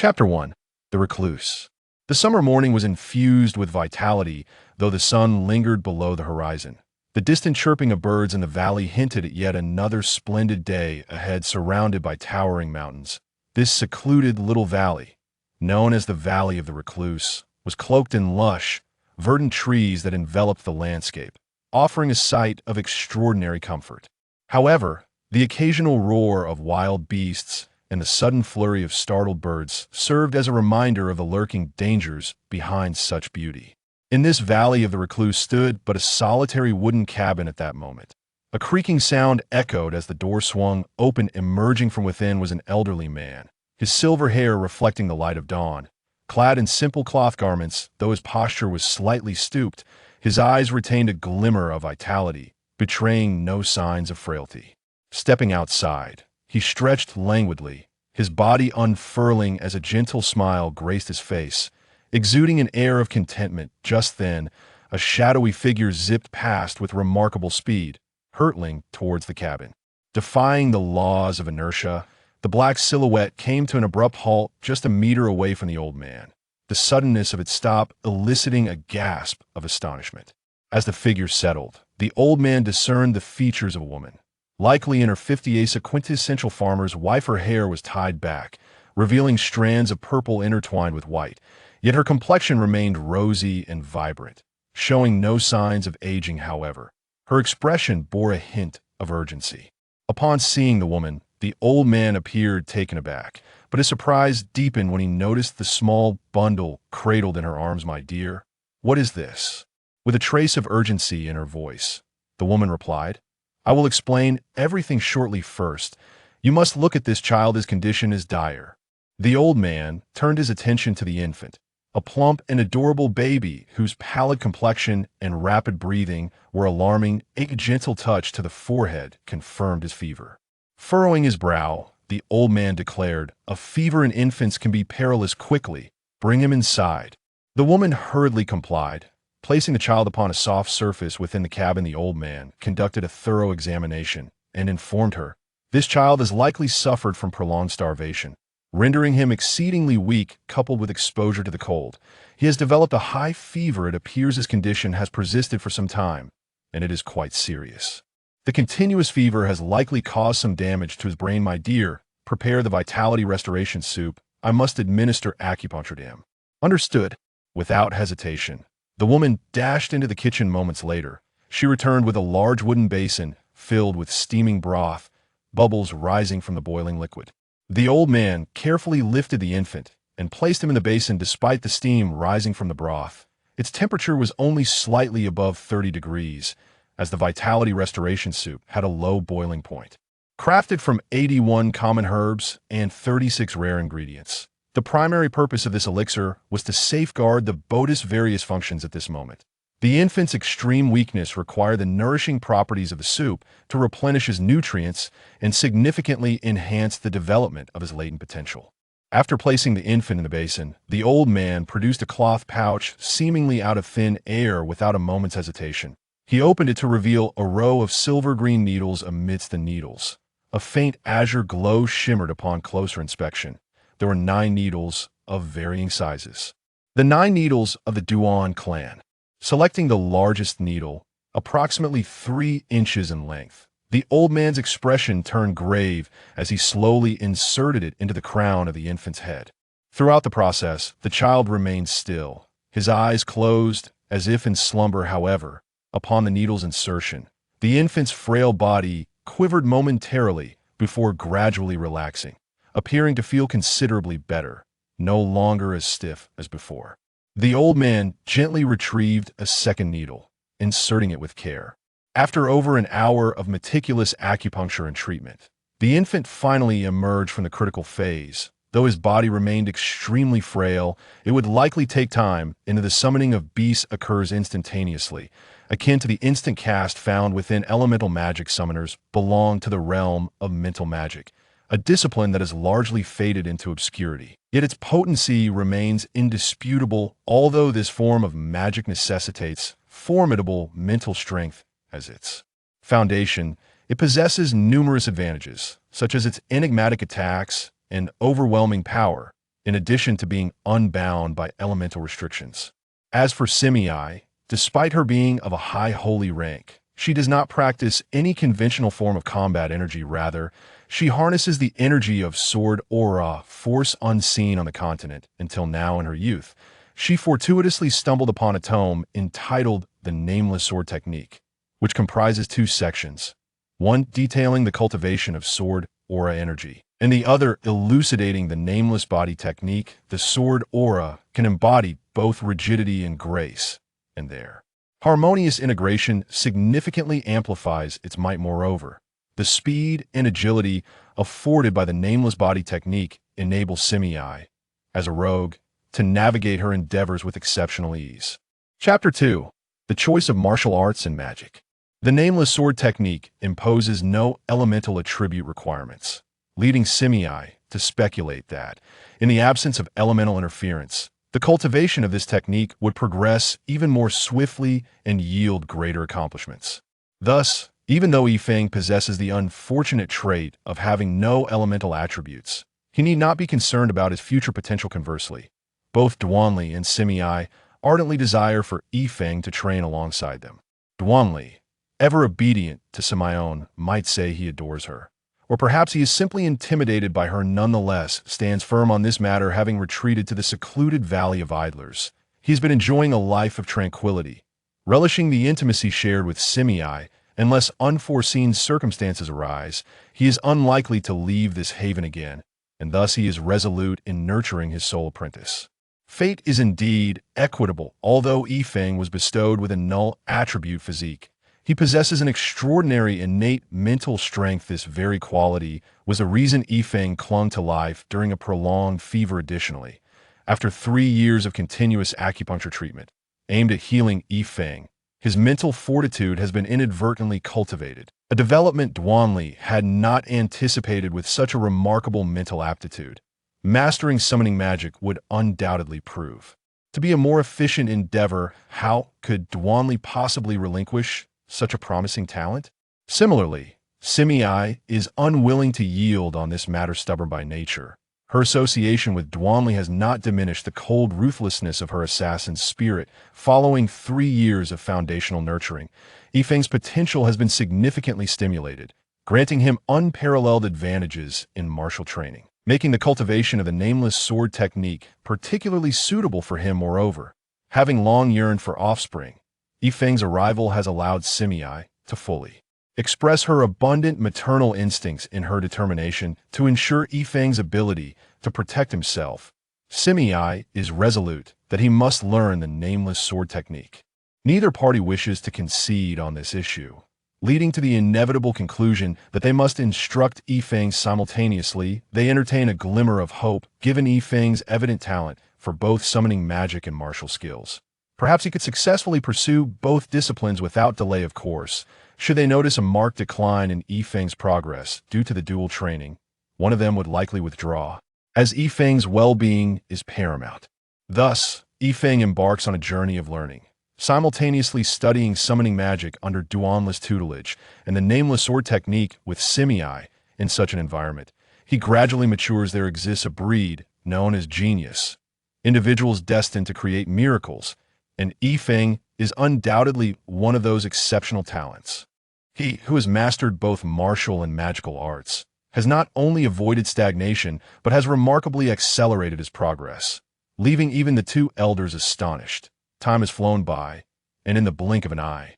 Chapter 1. The Recluse. The summer morning was infused with vitality, though the sun lingered below the horizon. The distant chirping of birds in the valley hinted at yet another splendid day ahead, surrounded by towering mountains. This secluded little valley, known as the Valley of the Recluse, was cloaked in lush, verdant trees that enveloped the landscape, offering a sight of extraordinary comfort. However, the occasional roar of wild beasts and the sudden flurry of startled birds served as a reminder of the lurking dangers behind such beauty. In this Valley of the Recluse stood but a solitary wooden cabin at that moment. A creaking sound echoed as the door swung open. Emerging from within was an elderly man, his silver hair reflecting the light of dawn. Clad in simple cloth garments, though his posture was slightly stooped, his eyes retained a glimmer of vitality, betraying no signs of frailty. Stepping outside, he stretched languidly, his body unfurling as a gentle smile graced his face, exuding an air of contentment. Just then, a shadowy figure zipped past with remarkable speed, hurtling towards the cabin. Defying the laws of inertia, the black silhouette came to an abrupt halt just a meter away from the old man, the suddenness of its stop eliciting a gasp of astonishment. As the figure settled, the old man discerned the features of a woman. Likely in her 50s, a quintessential farmer's wife. Her hair was tied back, revealing strands of purple intertwined with white, yet her complexion remained rosy and vibrant, showing no signs of aging. However, her expression bore a hint of urgency. Upon seeing the woman, the old man appeared taken aback, but his surprise deepened when he noticed the small bundle cradled in her arms. "My dear, what is this?" With a trace of urgency in her voice, the woman replied, "I will explain everything shortly. First, you must look at this child. His condition is dire." The old man turned his attention to the infant, a plump and adorable baby whose pallid complexion and rapid breathing were alarming. A gentle touch to the forehead confirmed his fever. Furrowing his brow, the old man declared, "A fever in infants can be perilous. Quickly, bring him inside." The woman hurriedly complied. Placing the child upon a soft surface within the cabin, the old man conducted a thorough examination and informed her, "This child has likely suffered from prolonged starvation, rendering him exceedingly weak, coupled with exposure to the cold. He has developed a high fever. It appears his condition has persisted for some time, and it is quite serious. The continuous fever has likely caused some damage to his brain. My dear, prepare the vitality restoration soup. I must administer acupuncture to him." "Understood." Without hesitation, the woman dashed into the kitchen. Moments later, she returned with a large wooden basin filled with steaming broth, bubbles rising from the boiling liquid. The old man carefully lifted the infant and placed him in the basin. Despite the steam rising from the broth, its temperature was only slightly above 30 degrees, as the vitality restoration soup had a low boiling point. Crafted from 81 common herbs and 36 rare ingredients, the primary purpose of this elixir was to safeguard the body's various functions at this moment. The infant's extreme weakness required the nourishing properties of the soup to replenish his nutrients and significantly enhance the development of his latent potential. After placing the infant in the basin, the old man produced a cloth pouch seemingly out of thin air. Without a moment's hesitation, he opened it to reveal a row of silver-green needles. Amidst the needles, a faint azure glow shimmered. Upon closer inspection, there were 9 needles of varying sizes. The 9 needles of the Duan clan. Selecting the largest needle, approximately 3 inches in length, the old man's expression turned grave as he slowly inserted it into the crown of the infant's head. Throughout the process, the child remained still, his eyes closed as if in slumber. However, upon the needle's insertion, the infant's frail body quivered momentarily before gradually relaxing, appearing to feel considerably better, no longer as stiff as before. The old man gently retrieved a second needle, inserting it with care. After over an hour of meticulous acupuncture and treatment, the infant finally emerged from the critical phase. Though his body remained extremely frail, it would likely take time. The summoning of beasts occurs instantaneously, akin to the instant cast found within elemental magic. Summoners belong to the realm of mental magic, a discipline that has largely faded into obscurity. Yet its potency remains indisputable, although this form of magic necessitates formidable mental strength as its foundation. It possesses numerous advantages, such as its enigmatic attacks and overwhelming power, in addition to being unbound by elemental restrictions. As for Simei, despite her being of a high holy rank, she does not practice any conventional form of combat energy. Rather, she harnesses the energy of sword aura, force unseen on the continent until now in her youth. She fortuitously stumbled upon a tome entitled The Nameless Sword Technique, which comprises two sections, one detailing the cultivation of sword aura energy, and the other elucidating the nameless body technique. The sword aura can embody both rigidity and grace, and their harmonious integration significantly amplifies its might. Moreover, the speed and agility afforded by the nameless body technique enable Simei, as a rogue, to navigate her endeavors with exceptional ease. Chapter 2. The Choice of Martial Arts and Magic. The nameless sword technique imposes no elemental attribute requirements, leading Simei to speculate that, in the absence of elemental interference, the cultivation of this technique would progress even more swiftly and yield greater accomplishments. Thus, even though Yifeng possesses the unfortunate trait of having no elemental attributes, he need not be concerned about his future potential. Conversely, both Duanli and Simei ardently desire for Yifeng to train alongside them. Duanli, ever obedient to Simeon, might say he adores her. Or perhaps he is simply intimidated by her. Nonetheless, stands firm on this matter, having retreated to the secluded Valley of Idlers. He has been enjoying a life of tranquility, relishing the intimacy shared with Simei. Unless unforeseen circumstances arise, he is unlikely to leave this haven again, and thus he is resolute in nurturing his sole apprentice. Fate is indeed equitable. Although Yifeng was bestowed with a null attribute physique, he possesses an extraordinary innate mental strength. This very quality was the reason Yifeng clung to life during a prolonged fever. Additionally, after 3 years of continuous acupuncture treatment aimed at healing Yifeng, his mental fortitude has been inadvertently cultivated, a development Duanli had not anticipated. With such a remarkable mental aptitude, mastering summoning magic would undoubtedly prove to be a more efficient endeavor. How could Duanli possibly relinquish such a promising talent? Similarly, Simei is unwilling to yield on this matter. Stubborn by nature, her association with Duanli has not diminished the cold ruthlessness of her assassin's spirit. Following 3 years of foundational nurturing, Yifeng's potential has been significantly stimulated, granting him unparalleled advantages in martial training, making the cultivation of the nameless sword technique particularly suitable for him. Moreover, having long yearned for offspring, Yifeng's arrival has allowed Simei to fully express her abundant maternal instincts in her determination to ensure Yifeng's ability to protect himself. Simei is resolute that he must learn the nameless sword technique. Neither party wishes to concede on this issue, leading to the inevitable conclusion that they must instruct Yifeng simultaneously. They entertain a glimmer of hope, given Yifeng's evident talent for both summoning magic and martial skills. Perhaps he could successfully pursue both disciplines without delay. Of course, should they notice a marked decline in Yifeng's progress due to the dual training, one of them would likely withdraw, as Yifeng's well-being is paramount. Thus, Yifeng embarks on a journey of learning, simultaneously studying summoning magic under Duanli's tutelage and the nameless sword technique with Simei. In such an environment, he gradually matures. There exists a breed known as genius, individuals destined to create miracles, and Yifeng is undoubtedly one of those exceptional talents. He, who has mastered both martial and magical arts, has not only avoided stagnation, but has remarkably accelerated his progress, leaving even the two elders astonished. Time has flown by, and in the blink of an eye,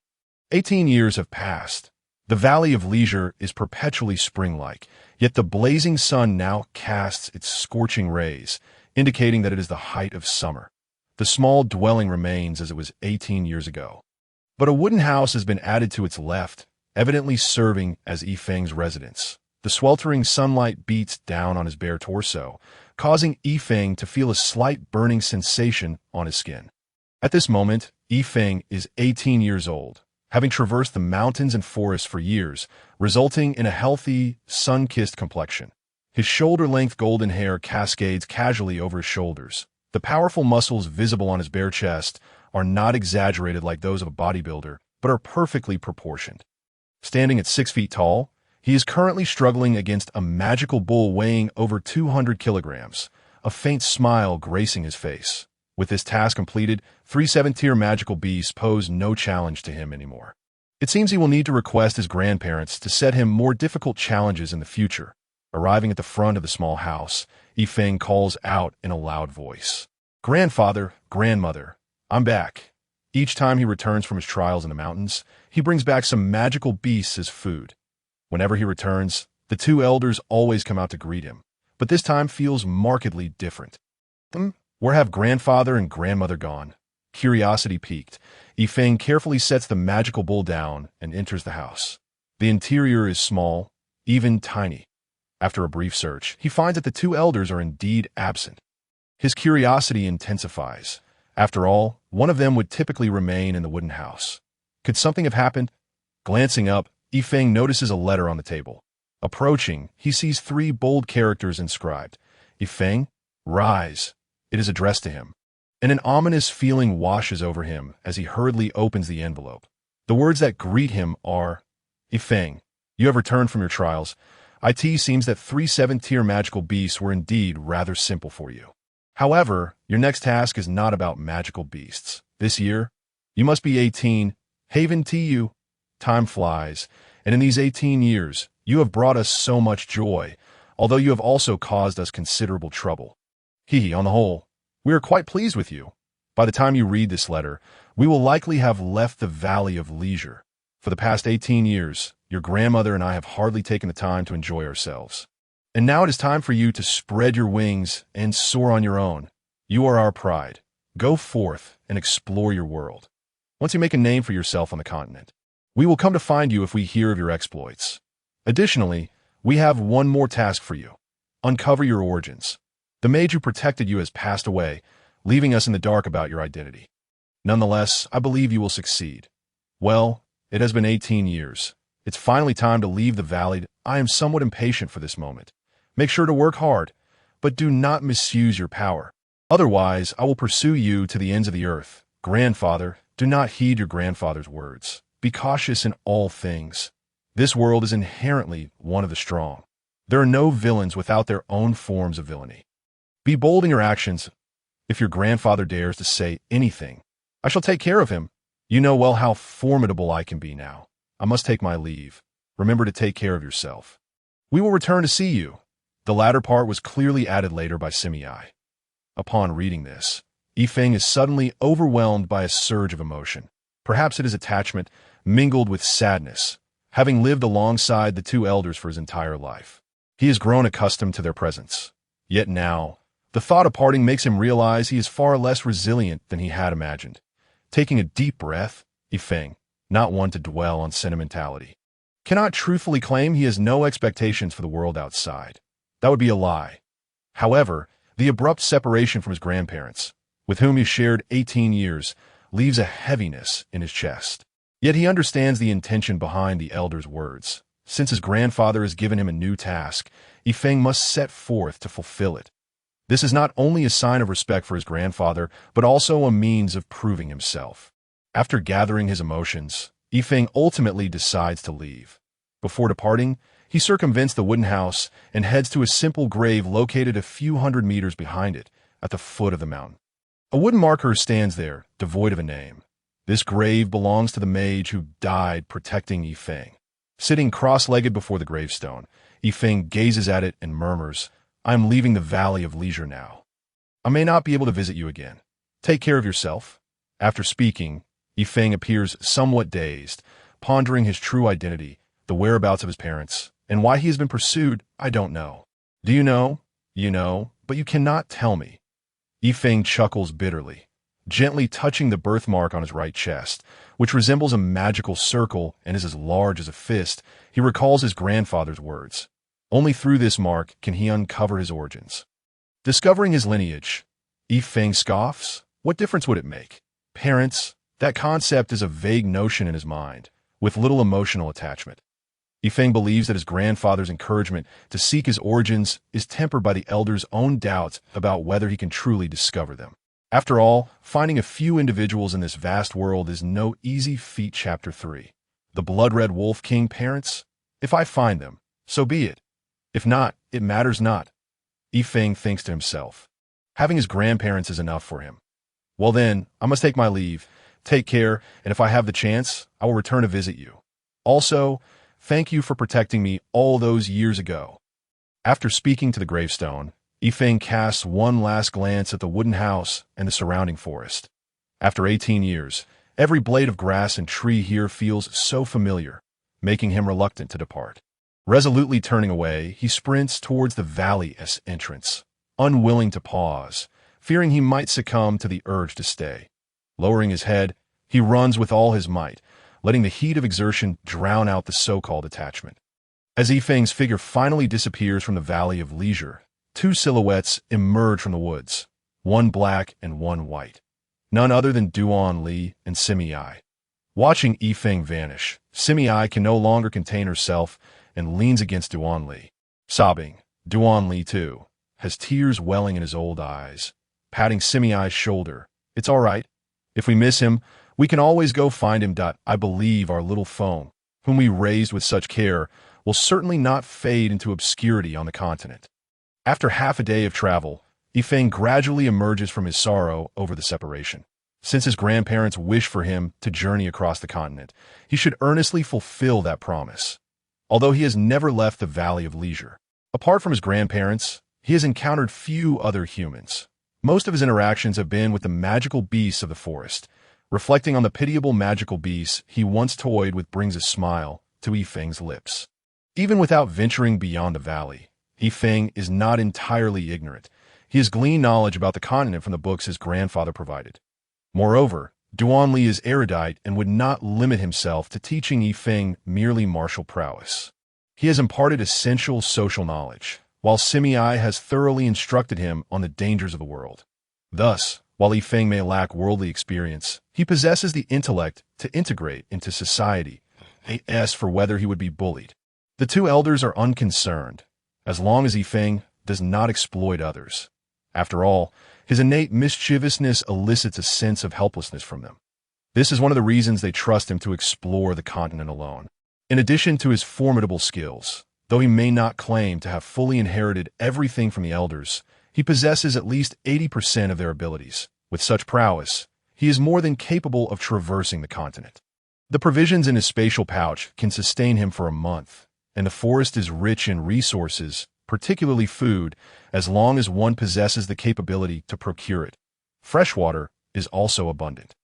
18 years have passed. The Valley of Leisure is perpetually spring-like, yet the blazing sun now casts its scorching rays, indicating that it is the height of summer. The small dwelling remains as it was 18 years ago, but a wooden house has been added to its left, evidently serving as Yifeng's residence. The sweltering sunlight beats down on his bare torso, causing Yifeng to feel a slight burning sensation on his skin. At this moment, Yifeng is 18 years old, having traversed the mountains and forests for years, resulting in a healthy, sun-kissed complexion. His shoulder-length golden hair cascades casually over his shoulders. The powerful muscles visible on his bare chest are not exaggerated like those of a bodybuilder, but are perfectly proportioned. Standing at 6 feet tall, he is currently struggling against a magical bull weighing over 200 kilograms, a faint smile gracing his face. With this task completed, 3 7th-tier magical beasts pose no challenge to him anymore. It seems he will need to request his grandparents to set him more difficult challenges in the future. Arriving at the front of the small house, Yifeng calls out in a loud voice. "Grandfather, grandmother, I'm back." Each time he returns from his trials in the mountains, he brings back some magical beasts as food. Whenever he returns, the two elders always come out to greet him, but this time feels markedly different. Where have grandfather and grandmother gone? Curiosity piqued, Yifeng carefully sets the magical bowl down and enters the house. The interior is small, even tiny. After a brief search, he finds that the two elders are indeed absent. His curiosity intensifies. After all, one of them would typically remain in the wooden house. Could something have happened? Glancing up, Yifeng notices a letter on the table. Approaching, he sees 3 bold characters inscribed. "Yifeng, rise." It is addressed to him. And an ominous feeling washes over him as he hurriedly opens the envelope. The words that greet him are, "Yifeng, you have returned from your trials. It seems that 3 7th-tier magical beasts were indeed rather simple for you. However, your next task is not about magical beasts. This year, you must be 18. Haven to you. Time flies, and in these 18 years, you have brought us so much joy, although you have also caused us considerable trouble. On the whole, we are quite pleased with you. By the time you read this letter, we will likely have left the Valley of Leisure. For the past 18 years, your grandmother and I have hardly taken the time to enjoy ourselves. And now it is time for you to spread your wings and soar on your own. You are our pride. Go forth and explore your world. Once you make a name for yourself on the continent, we will come to find you if we hear of your exploits. Additionally, we have one more task for you. Uncover your origins. The mage who protected you has passed away, leaving us in the dark about your identity. Nonetheless, I believe you will succeed. Well, it has been 18 years. It's finally time to leave the valley. I am somewhat impatient for this moment. Make sure to work hard, but do not misuse your power. Otherwise, I will pursue you to the ends of the earth. Grandfather, do not heed your grandfather's words. Be cautious in all things. This world is inherently one of the strong. There are no villains without their own forms of villainy. Be bold in your actions. If your grandfather dares to say anything, I shall take care of him. You know well how formidable I can be now. I must take my leave. Remember to take care of yourself. We will return to see you." The latter part was clearly added later by Simei. Upon reading this, Yifeng is suddenly overwhelmed by a surge of emotion. Perhaps it is attachment, mingled with sadness. Having lived alongside the two elders for his entire life, he has grown accustomed to their presence. Yet now, the thought of parting makes him realize he is far less resilient than he had imagined. Taking a deep breath, Yifeng, not one to dwell on sentimentality, cannot truthfully claim he has no expectations for the world outside. That would be a lie. However, the abrupt separation from his grandparents, with whom he shared 18 years, leaves a heaviness in his chest. Yet he understands the intention behind the elder's words. Since his grandfather has given him a new task, Yifeng must set forth to fulfill it. This is not only a sign of respect for his grandfather, but also a means of proving himself. After gathering his emotions, Yifeng ultimately decides to leave. Before departing, he circumvents the wooden house and heads to a simple grave located a few hundred meters behind it, at the foot of the mountain. A wooden marker stands there, devoid of a name. This grave belongs to the mage who died protecting Yifeng. Sitting cross-legged before the gravestone, Yifeng gazes at it and murmurs, "I am leaving the Valley of Leisure now. I may not be able to visit you again. Take care of yourself." After speaking, Yifeng appears somewhat dazed, pondering his true identity, the whereabouts of his parents, and why he has been pursued. "I don't know." "Do you know? You know, but you cannot tell me." Yifeng chuckles bitterly, gently touching the birthmark on his right chest, which resembles a magical circle and is as large as a fist. He recalls his grandfather's words. Only through this mark can he uncover his origins. Discovering his lineage, Yifeng scoffs. What difference would it make? Parents, that concept is a vague notion in his mind, with little emotional attachment. Yifeng believes that his grandfather's encouragement to seek his origins is tempered by the elder's own doubts about whether he can truly discover them. After all, finding a few individuals in this vast world is no easy feat. Chapter 3. The Blood-Red Wolf King parents? If I find them, so be it. If not, it matters not. Yifeng thinks to himself. Having his grandparents is enough for him. Well then, I must take my leave. Take care, and if I have the chance, I will return to visit you. Also, thank you for protecting me all those years ago. After speaking to the gravestone, Yifeng casts one last glance at the wooden house and the surrounding forest. After 18 years, every blade of grass and tree here feels so familiar, making him reluctant to depart. Resolutely turning away, he sprints towards the valley's entrance, unwilling to pause, fearing he might succumb to the urge to stay. Lowering his head, he runs with all his might, letting the heat of exertion drown out the so-called attachment. As Yifeng's figure finally disappears from the Valley of Leisure, two silhouettes emerge from the woods, one black and one white. None other than Duan Li and Simi Ai. Watching Yifeng vanish, Simi Ai can no longer contain herself and leans against Duan Li. Sobbing, Duan Li, too, has tears welling in his old eyes, patting Simi Ai's shoulder. It's all right. If we miss him, we can always go find him. I believe our little Feng, whom we raised with such care, will certainly not fade into obscurity on the continent. After half a day of travel, Yifeng gradually emerges from his sorrow over the separation. Since his grandparents wish for him to journey across the continent, he should earnestly fulfill that promise. Although he has never left the Valley of Leisure, apart from his grandparents, he has encountered few other humans. Most of his interactions have been with the magical beasts of the forest. Reflecting on the pitiable magical beasts he once toyed with brings a smile to Yifeng's lips. Even without venturing beyond the valley, Yifeng is not entirely ignorant. He has gleaned knowledge about the continent from the books his grandfather provided. Moreover, Duan Li is erudite and would not limit himself to teaching Yifeng merely martial prowess. He has imparted essential social knowledge, while Simi Ai has thoroughly instructed him on the dangers of the world. Thus, while Yifeng may lack worldly experience, he possesses the intellect to integrate into society. They ask for whether he would be bullied. The two elders are unconcerned, as long as Yifeng does not exploit others. After all, his innate mischievousness elicits a sense of helplessness from them. This is one of the reasons they trust him to explore the continent alone. In addition to his formidable skills, though he may not claim to have fully inherited everything from the elders, he possesses at least 80% of their abilities. With such prowess, he is more than capable of traversing the continent. The provisions in his spatial pouch can sustain him for a month, and the forest is rich in resources, particularly food, as long as one possesses the capability to procure it. Fresh water is also abundant.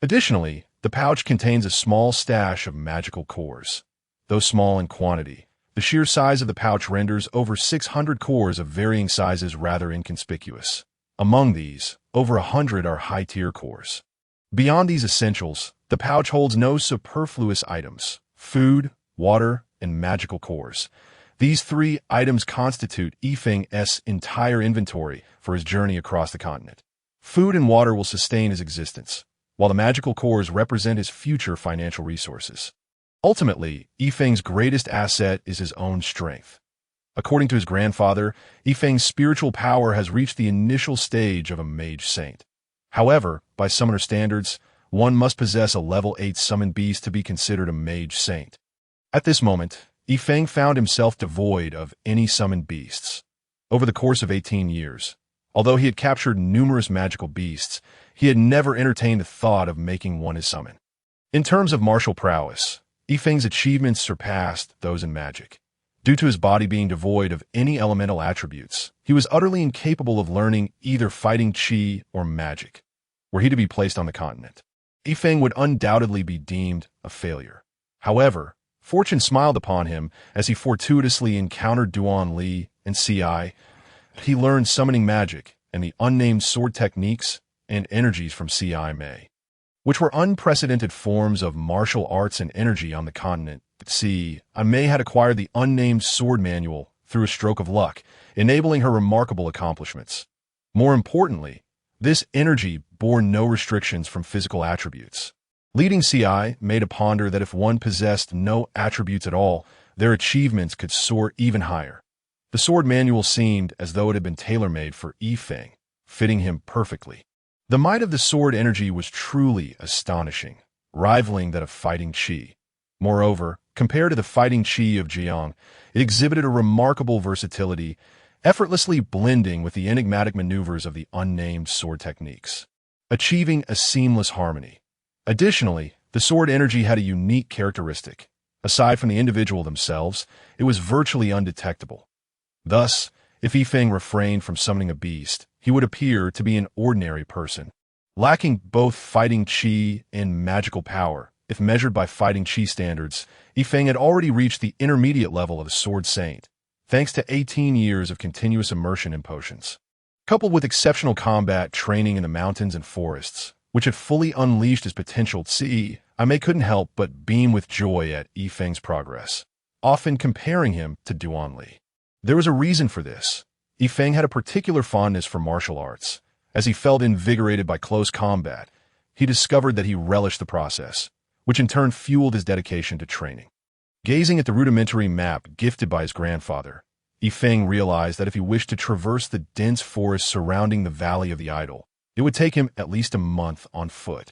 Additionally, the pouch contains a small stash of magical cores. Though small in quantity, the sheer size of the pouch renders over 600 cores of varying sizes rather inconspicuous. Among these, over 100 are high-tier cores. Beyond these essentials, the pouch holds no superfluous items: food, water, and magical cores. These three items constitute Yifeng's entire inventory for his journey across the continent. Food and water will sustain his existence, while the magical cores represent his future financial resources. Ultimately, Yifeng's greatest asset is his own strength. According to his grandfather, Yifeng's spiritual power has reached the initial stage of a mage saint. However, by summoner standards, one must possess a level 8 summoned beast to be considered a mage saint. At this moment, Yifeng found himself devoid of any summoned beasts. Over the course of 18 years, although he had captured numerous magical beasts, he had never entertained the thought of making one his summon. In terms of martial prowess, Yifeng's achievements surpassed those in magic. Due to his body being devoid of any elemental attributes, he was utterly incapable of learning either fighting chi or magic. Were he to be placed on the continent, Yifeng would undoubtedly be deemed a failure. However, fortune smiled upon him as he fortuitously encountered Duan Li and Si. He learned summoning magic and the unnamed sword techniques and energies from Si Mei, which were unprecedented forms of martial arts and energy on the continent. Si Mei had acquired the unnamed sword manual through a stroke of luck, enabling her remarkable accomplishments. More importantly, this energy bore no restrictions from physical attributes, leading Si Mei to ponder that if one possessed no attributes at all, their achievements could soar even higher. The sword manual seemed as though it had been tailor-made for Yifeng, fitting him perfectly. The might of the sword energy was truly astonishing, rivaling that of fighting chi. Moreover, compared to the fighting chi of Jiang, it exhibited a remarkable versatility effortlessly blending with the enigmatic maneuvers of the unnamed sword techniques, achieving a seamless harmony. Additionally, the sword energy had a unique characteristic. Aside from the individual themselves, it was virtually undetectable. Thus, if Yifeng refrained from summoning a beast, he would appear to be an ordinary person, lacking both fighting chi and magical power. If measured by fighting chi standards, Yifeng had already reached the intermediate level of a sword saint, thanks to 18 years of continuous immersion in potions. Coupled with exceptional combat training in the mountains and forests, which had fully unleashed his potential, I couldn't help but beam with joy at Yifeng's progress, often comparing him to Duan Li. There was a reason for this. Yifeng had a particular fondness for martial arts. As he felt invigorated by close combat, he discovered that he relished the process, which in turn fueled his dedication to training. Gazing at the rudimentary map gifted by his grandfather, Yifeng realized that if he wished to traverse the dense forest surrounding the Valley of the Idol, it would take him at least a month on foot.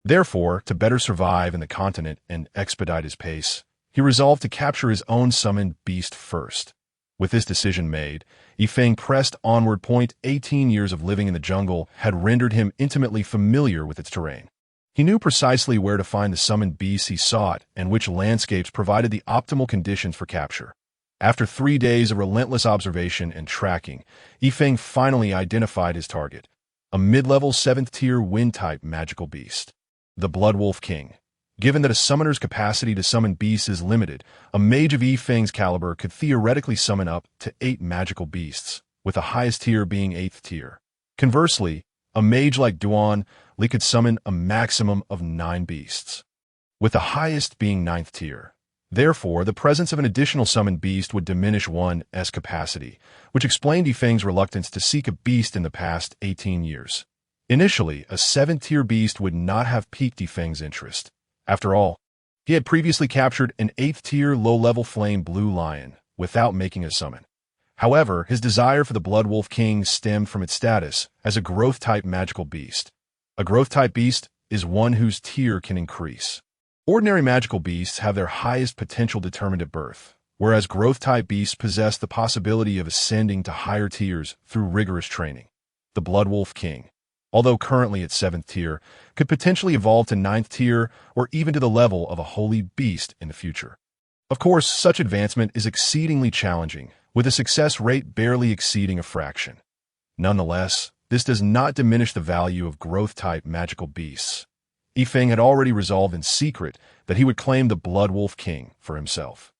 Therefore, to better survive in the continent and expedite his pace, he resolved to capture his own summoned beast first. With this decision made, Yifeng pressed onward. 18 years of living in the jungle had rendered him intimately familiar with its terrain. He knew precisely where to find the summoned beasts he sought and which landscapes provided the optimal conditions for capture. After 3 days of relentless observation and tracking, Yifeng finally identified his target, a mid-level 7th-tier wind-type magical beast, the Bloodwolf King. Given that a summoner's capacity to summon beasts is limited, a mage of Yifeng's caliber could theoretically summon up to 8 magical beasts, with the highest tier being 8th tier. Conversely, a mage like Duan Li could summon a maximum of 9 beasts, with the highest being 9th tier. Therefore, the presence of an additional summoned beast would diminish one's capacity, which explained Yifeng's reluctance to seek a beast in the past 18 years. Initially, a 7th-tier beast would not have piqued Yifeng's interest. After all, he had previously captured an 8th-tier low-level flame blue lion without making a summon. However, his desire for the Bloodwolf King stemmed from its status as a growth-type magical beast. A growth-type beast is one whose tier can increase. Ordinary magical beasts have their highest potential determined at birth, whereas growth-type beasts possess the possibility of ascending to higher tiers through rigorous training. The Bloodwolf King, although currently at 7th tier, could potentially evolve to 9th tier or even to the level of a holy beast in the future. Of course, such advancement is exceedingly challenging, with a success rate barely exceeding a fraction. Nonetheless, this does not diminish the value of growth-type magical beasts. Yifeng had already resolved in secret that he would claim the Bloodwolf King for himself.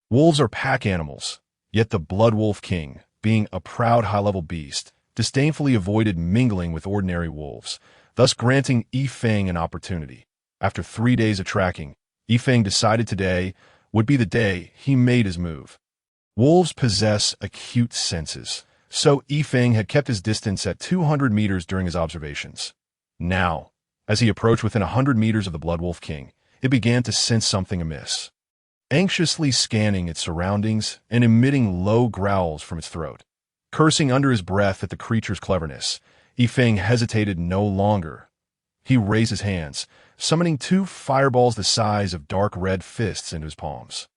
Wolves are pack animals, yet the Bloodwolf King, being a proud high-level beast, disdainfully avoided mingling with ordinary wolves, thus granting Yifeng an opportunity. After 3 days of tracking, Yifeng decided today would be the day he made his move. Wolves possess acute senses, so Yifeng had kept his distance at 200 meters during his observations. Now, as he approached within 100 meters of the Bloodwolf King, it began to sense something amiss. Anxiously scanning its surroundings and emitting low growls from its throat, cursing under his breath at the creature's cleverness, Yifeng hesitated no longer. He raised his hands, summoning 2 fireballs the size of dark red fists into his palms.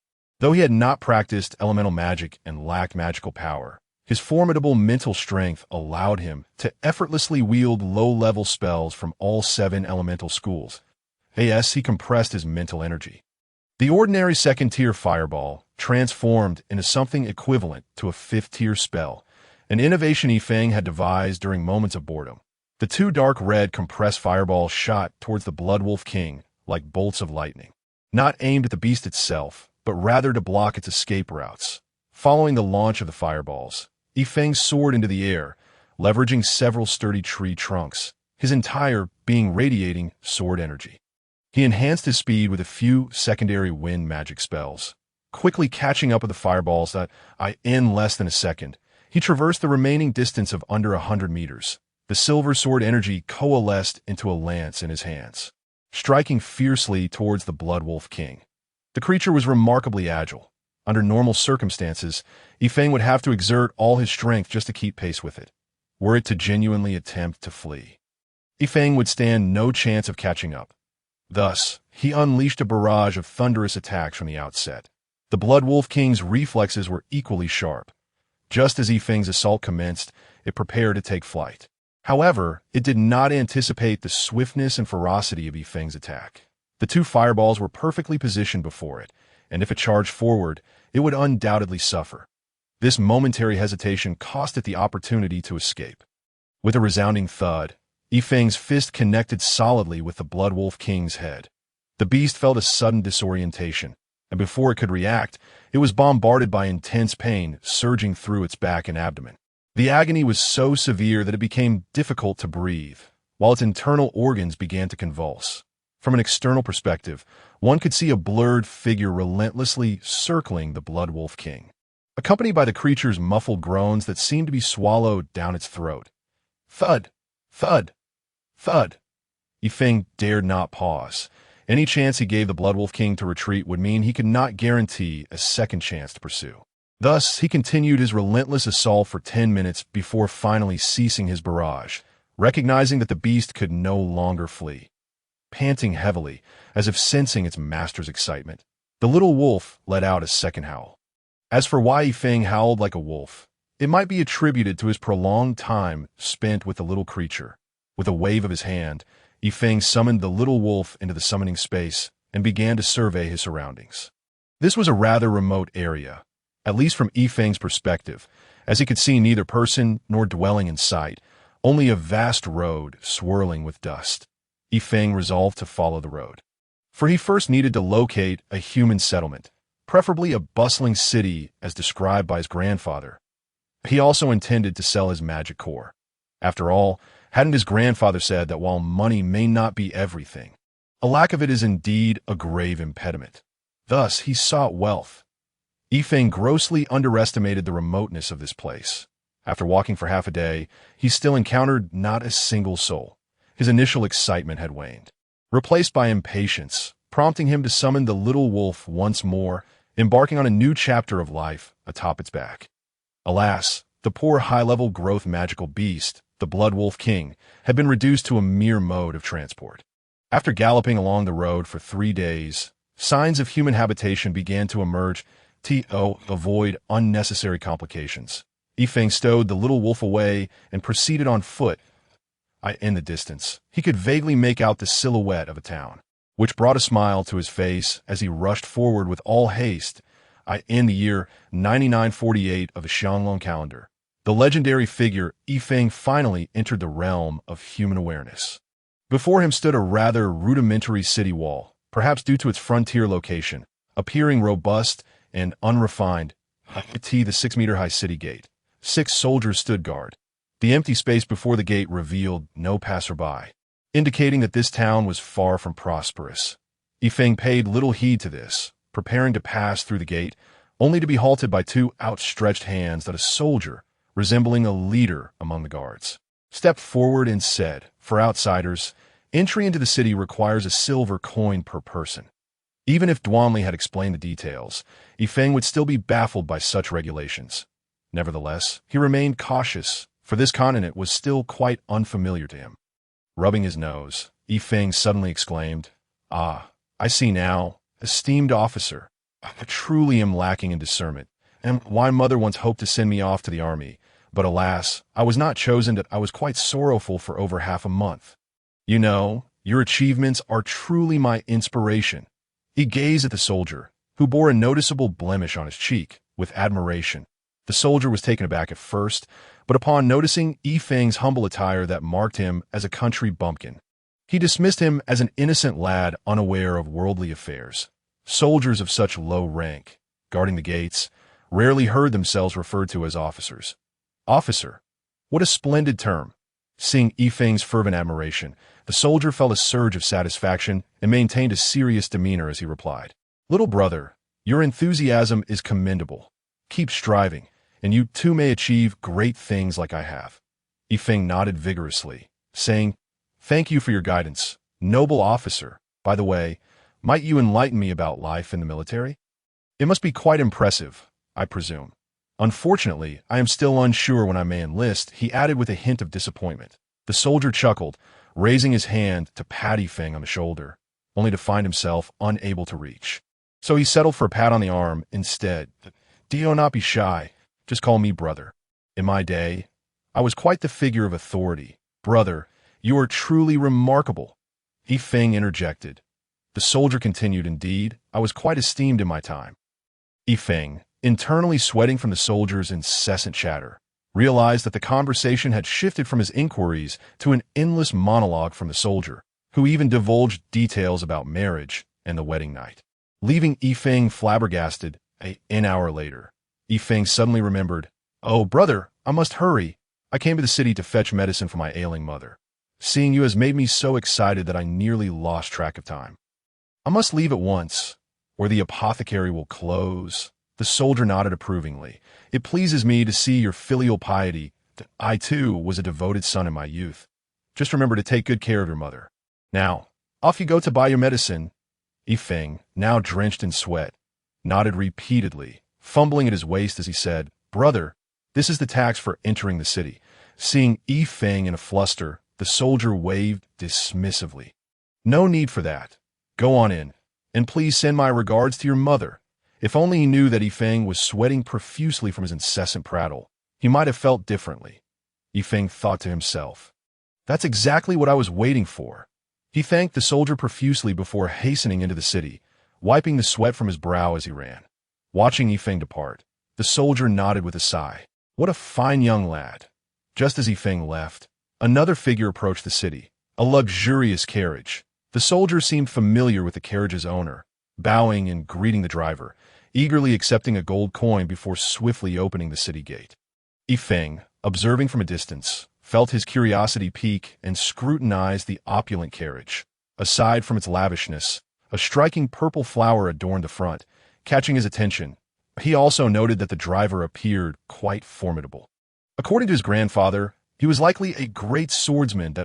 Though he had not practiced elemental magic and lacked magical power, his formidable mental strength allowed him to effortlessly wield low-level spells from all 7 elemental schools. As he compressed his mental energy, the ordinary 2nd-tier fireball transformed into something equivalent to a 5th-tier spell, an innovation Yifeng had devised during moments of boredom. The 2 dark red compressed fireballs shot towards the Bloodwolf King like bolts of lightning, not aimed at the beast itself, but rather to block its escape routes. Following the launch of the fireballs, Yifeng soared into the air, leveraging several sturdy tree trunks, his entire being radiating sword energy. He enhanced his speed with a few secondary wind magic spells, quickly catching up with the fireballs that in less than a second. He traversed the remaining distance of under 100 meters. The silver sword energy coalesced into a lance in his hands, striking fiercely towards the Bloodwolf King. The creature was remarkably agile. Under normal circumstances, Yifeng would have to exert all his strength just to keep pace with it, were it to genuinely attempt to flee. Yifeng would stand no chance of catching up. Thus, he unleashed a barrage of thunderous attacks from the outset. The Bloodwolf King's reflexes were equally sharp. Just as Yifeng's assault commenced, it prepared to take flight. However, it did not anticipate the swiftness and ferocity of Yifeng's attack. The two fireballs were perfectly positioned before it, and if it charged forward, it would undoubtedly suffer. This momentary hesitation cost it the opportunity to escape. With a resounding thud, Yifeng's fist connected solidly with the Blood Wolf King's head. The beast felt a sudden disorientation, and before it could react, it was bombarded by intense pain surging through its back and abdomen. The agony was so severe that it became difficult to breathe, while its internal organs began to convulse. From an external perspective, one could see a blurred figure relentlessly circling the Blood Wolf King, accompanied by the creature's muffled groans that seemed to be swallowed down its throat. Thud! Thud! Thud! Yifeng dared not pause. Any chance he gave the Blood Wolf King to retreat would mean he could not guarantee a second chance to pursue. Thus, he continued his relentless assault for 10 minutes before finally ceasing his barrage, recognizing that the beast could no longer flee. Panting heavily, as if sensing its master's excitement, the little wolf let out a second howl. As for why Yifeng howled like a wolf, it might be attributed to his prolonged time spent with the little creature. With a wave of his hand, Yifeng summoned the little wolf into the summoning space and began to survey his surroundings. This was a rather remote area, at least from Yifeng's perspective, as he could see neither person nor dwelling in sight, only a vast road swirling with dust. Yifeng resolved to follow the road, for he first needed to locate a human settlement, preferably a bustling city as described by his grandfather. He also intended to sell his magic core. After all, hadn't his grandfather said that while money may not be everything, a lack of it is indeed a grave impediment. Thus, he sought wealth. Yifeng grossly underestimated the remoteness of this place. After walking for half a day, he still encountered not a single soul. His initial excitement had waned, replaced by impatience, prompting him to summon the little wolf once more, embarking on a new chapter of life atop its back. Alas, the poor high-level growth magical beast, the Blood Wolf King, had been reduced to a mere mode of transport. After galloping along the road for 3 days, signs of human habitation began to emerge to avoid unnecessary complications. Yifeng stowed the little wolf away and proceeded on foot. In the distance, he could vaguely make out the silhouette of a town, which brought a smile to his face as he rushed forward with all haste. In the year 9948 of the Xianglong calendar, the legendary figure Yifeng finally entered the realm of human awareness. Before him stood a rather rudimentary city wall, perhaps due to its frontier location, appearing robust and unrefined. The 6-meter-high city gate. 6 soldiers stood guard. The empty space before the gate revealed no passerby, indicating that this town was far from prosperous. Yifeng paid little heed to this, preparing to pass through the gate, only to be halted by 2 outstretched hands that a soldier, resembling a leader among the guards, stepped forward and said, "For outsiders, entry into the city requires a silver coin per person." Even if Duanli had explained the details, Yifeng would still be baffled by such regulations. Nevertheless, he remained cautious, for this continent was still quite unfamiliar to him. Rubbing his nose, Yifeng suddenly exclaimed, "Ah, I see now, esteemed officer. I truly am lacking in discernment, and why mother once hoped to send me off to the army, but alas, I was not chosen. That I was quite sorrowful for over half a month. You know, your achievements are truly my inspiration." He gazed at the soldier, who bore a noticeable blemish on his cheek, with admiration. The soldier was taken aback at first, but upon noticing Yifeng's humble attire that marked him as a country bumpkin, he dismissed him as an innocent lad unaware of worldly affairs. Soldiers of such low rank, guarding the gates, rarely heard themselves referred to as officers. Officer, what a splendid term. Seeing Yifeng's fervent admiration, the soldier felt a surge of satisfaction and maintained a serious demeanor as he replied, "Little brother, your enthusiasm is commendable. Keep striving, and you too may achieve great things like I have." Yifeng nodded vigorously, saying, "Thank you for your guidance, noble officer. By the way, might you enlighten me about life in the military? It must be quite impressive, I presume. Unfortunately, I am still unsure when I may enlist," he added with a hint of disappointment. The soldier chuckled, raising his hand to pat Yifeng on the shoulder, only to find himself unable to reach. So he settled for a pat on the arm instead. "Do not be shy. Just call me brother. In my day, I was quite the figure of authority. Brother, you are truly remarkable. Yifeng interjected. The soldier continued, indeed, I was quite esteemed in my time. Yifeng, internally sweating from the soldier's incessant chatter, realized that the conversation had shifted from his inquiries to an endless monologue from the soldier, who even divulged details about marriage and the wedding night. Leaving Yifeng flabbergasted, an hour later, Yifeng suddenly remembered, Oh, brother, I must hurry. I came to the city to fetch medicine for my ailing mother. Seeing you has made me so excited that I nearly lost track of time. I must leave at once, or the apothecary will close. The soldier nodded approvingly. It pleases me to see your filial piety. I, too, was a devoted son in my youth. Just remember to take good care of your mother. Now, off you go to buy your medicine. Yifeng, now drenched in sweat, nodded repeatedly, fumbling at his waist as he said, Brother, this is the tax for entering the city. Seeing Yifeng in a fluster, the soldier waved dismissively. No need for that. Go on in, and please send my regards to your mother. If only he knew that Yifeng was sweating profusely from his incessant prattle, he might have felt differently. Yifeng thought to himself. That's exactly what I was waiting for. He thanked the soldier profusely before hastening into the city, wiping the sweat from his brow as he ran. Watching Yifeng depart, the soldier nodded with a sigh. What a fine young lad. Just as Yifeng left, another figure approached the city, a luxurious carriage. The soldier seemed familiar with the carriage's owner, bowing and greeting the driver, eagerly accepting a gold coin before swiftly opening the city gate. Yifeng, observing from a distance, felt his curiosity pique and scrutinized the opulent carriage. Aside from its lavishness, a striking purple flower adorned the front, catching his attention. He also noted that the driver appeared quite formidable. According to his grandfather, he was likely a great swordsman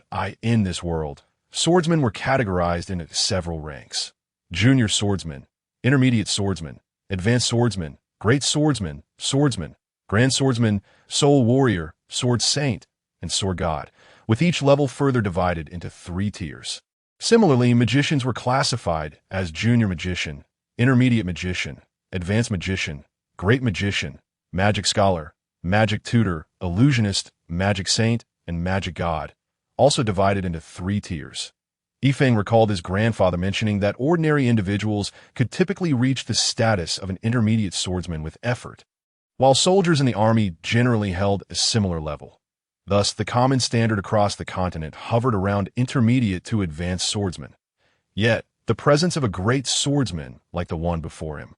in this world. Swordsmen were categorized into several ranks. Junior swordsman, intermediate swordsman, advanced swordsman, great swordsman, swordsman, grand swordsman, soul warrior, sword saint, and sword god, with each level further divided into 3 tiers. Similarly, magicians were classified as junior magician, intermediate magician, advanced magician, great magician, magic scholar, magic tutor, illusionist, magic saint, and magic god, also divided into 3 tiers. Yifeng recalled his grandfather mentioning that ordinary individuals could typically reach the status of an intermediate swordsman with effort, while soldiers in the army generally held a similar level. Thus, the common standard across the continent hovered around intermediate to advanced swordsmen. Yet, the presence of a great swordsman, like the one before him,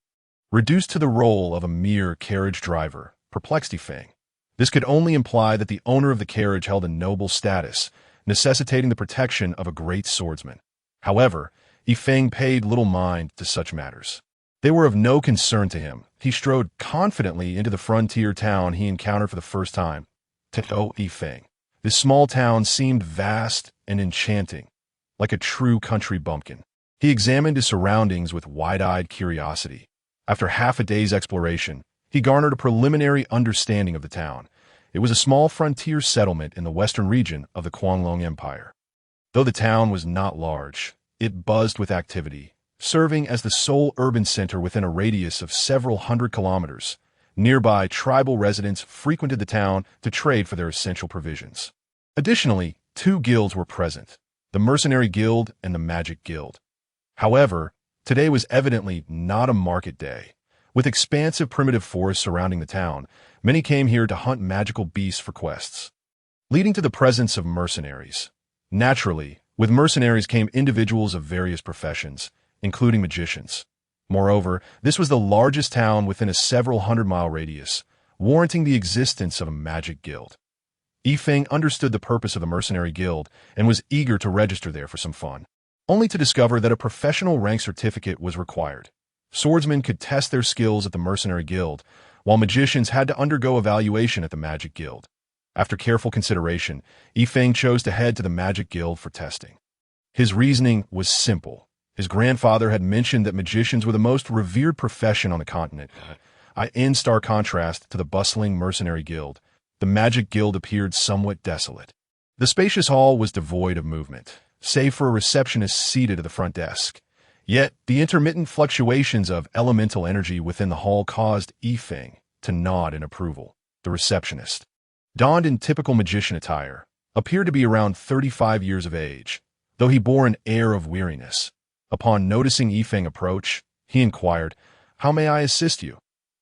reduced to the role of a mere carriage driver, perplexed Yifeng. This could only imply that the owner of the carriage held a noble status, necessitating the protection of a great swordsman. However, Yifeng paid little mind to such matters. They were of no concern to him. He strode confidently into the frontier town he encountered for the first time. Yifeng. This small town seemed vast and enchanting, like a true country bumpkin. He examined his surroundings with wide-eyed curiosity. After half a day's exploration, he garnered a preliminary understanding of the town. It was a small frontier settlement in the western region of the Guanglong Empire. Though the town was not large, it buzzed with activity, serving as the sole urban center within a radius of several hundred kilometers. Nearby tribal residents frequented the town to trade for their essential provisions. Additionally, 2 guilds were present, the Mercenary Guild and the Magic Guild. However, today was evidently not a market day. With expansive primitive forests surrounding the town, many came here to hunt magical beasts for quests, leading to the presence of mercenaries. Naturally, with mercenaries came individuals of various professions, including magicians. Moreover, this was the largest town within a several hundred-mile radius, warranting the existence of a magic guild. Yifeng understood the purpose of the Mercenary Guild and was eager to register there for some fun, only to discover that a professional rank certificate was required. Swordsmen could test their skills at the Mercenary Guild, while magicians had to undergo evaluation at the Magic Guild. After careful consideration, Yifeng chose to head to the Magic Guild for testing. His reasoning was simple. His grandfather had mentioned that magicians were the most revered profession on the continent. In stark contrast to the bustling Mercenary Guild, the Magic Guild appeared somewhat desolate. The spacious hall was devoid of movement, save for a receptionist seated at the front desk. Yet, the intermittent fluctuations of elemental energy within the hall caused Yifeng to nod in approval. the receptionist. Donned in typical magician attire, appeared to be around 35 years of age, though he bore an air of weariness. Upon noticing Yifeng approach, he inquired, "How may I assist you?"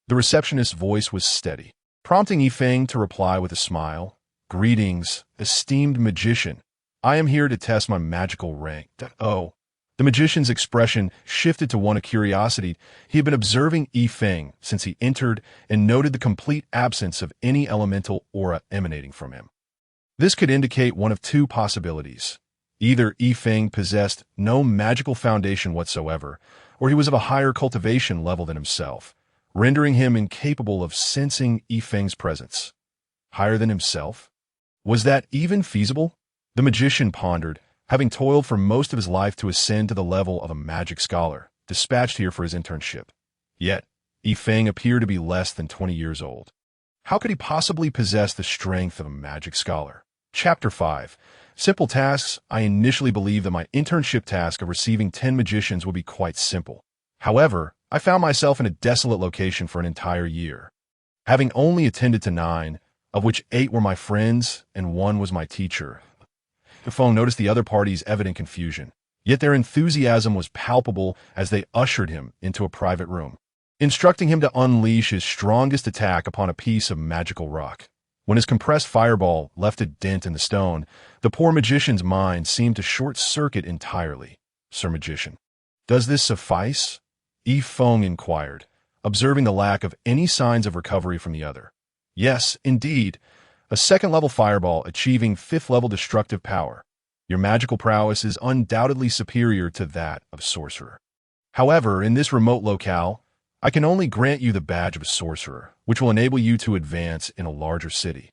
The receptionist's voice was steady, prompting Yifeng to reply with a smile. "Greetings, esteemed magician. I am here to test my magical rank." Oh. The magician's expression shifted to one of curiosity. He had been observing Yifeng since he entered and noted the complete absence of any elemental aura emanating from him. This could indicate one of two possibilities. Either Yifeng possessed no magical foundation whatsoever, or he was of a higher cultivation level than himself, rendering him incapable of sensing Yifeng's presence. Higher than himself? Was that even feasible? The magician pondered, having toiled for most of his life to ascend to the level of a magic scholar, dispatched here for his internship. Yet, Yifeng appeared to be less than 20 years old. How could he possibly possess the strength of a magic scholar? Chapter 5. Simple tasks. I initially believed that my internship task of receiving 10 magicians would be quite simple. However, I found myself in a desolate location for an entire year. Having only attended to 9, of which 8 were my friends and 1 was my teacher, Yifeng noticed the other party's evident confusion, yet their enthusiasm was palpable as they ushered him into a private room, instructing him to unleash his strongest attack upon a piece of magical rock. When his compressed fireball left a dent in the stone, the poor magician's mind seemed to short-circuit entirely. "Sir Magician, does this suffice?" Yifeng inquired, observing the lack of any signs of recovery from the other. "Yes, indeed. A second-level fireball achieving 5th-level destructive power. Your magical prowess is undoubtedly superior to that of a sorcerer. However, in this remote locale, I can only grant you the badge of a sorcerer, which will enable you to advance in a larger city.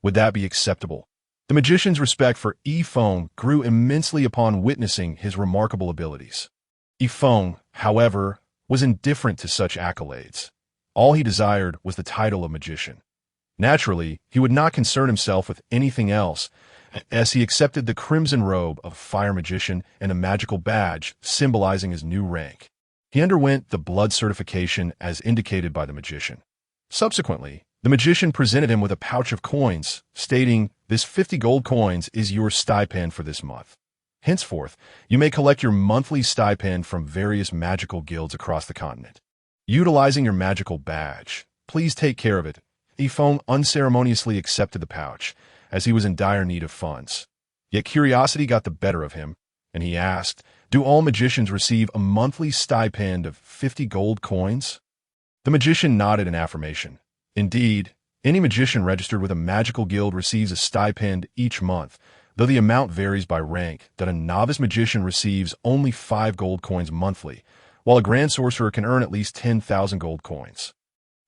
Would that be acceptable?" The magician's respect for Yifeng grew immensely upon witnessing his remarkable abilities. Yifeng, however, was indifferent to such accolades. All he desired was the title of magician. Naturally, he would not concern himself with anything else, as he accepted the crimson robe of a fire magician and a magical badge symbolizing his new rank. He underwent the blood certification as indicated by the magician. Subsequently, the magician presented him with a pouch of coins, stating, "This 50 gold coins is your stipend for this month. Henceforth, you may collect your monthly stipend from various magical guilds across the continent. Utilizing your magical badge, please take care of it." Yifeng unceremoniously accepted the pouch, as he was in dire need of funds. Yet curiosity got the better of him, and he asked, "Do all magicians receive a monthly stipend of 50 gold coins?" The magician nodded in affirmation. Indeed, any magician registered with a magical guild receives a stipend each month, though the amount varies by rank. That a novice magician receives only 5 gold coins monthly, while a grand sorcerer can earn at least 10,000 gold coins.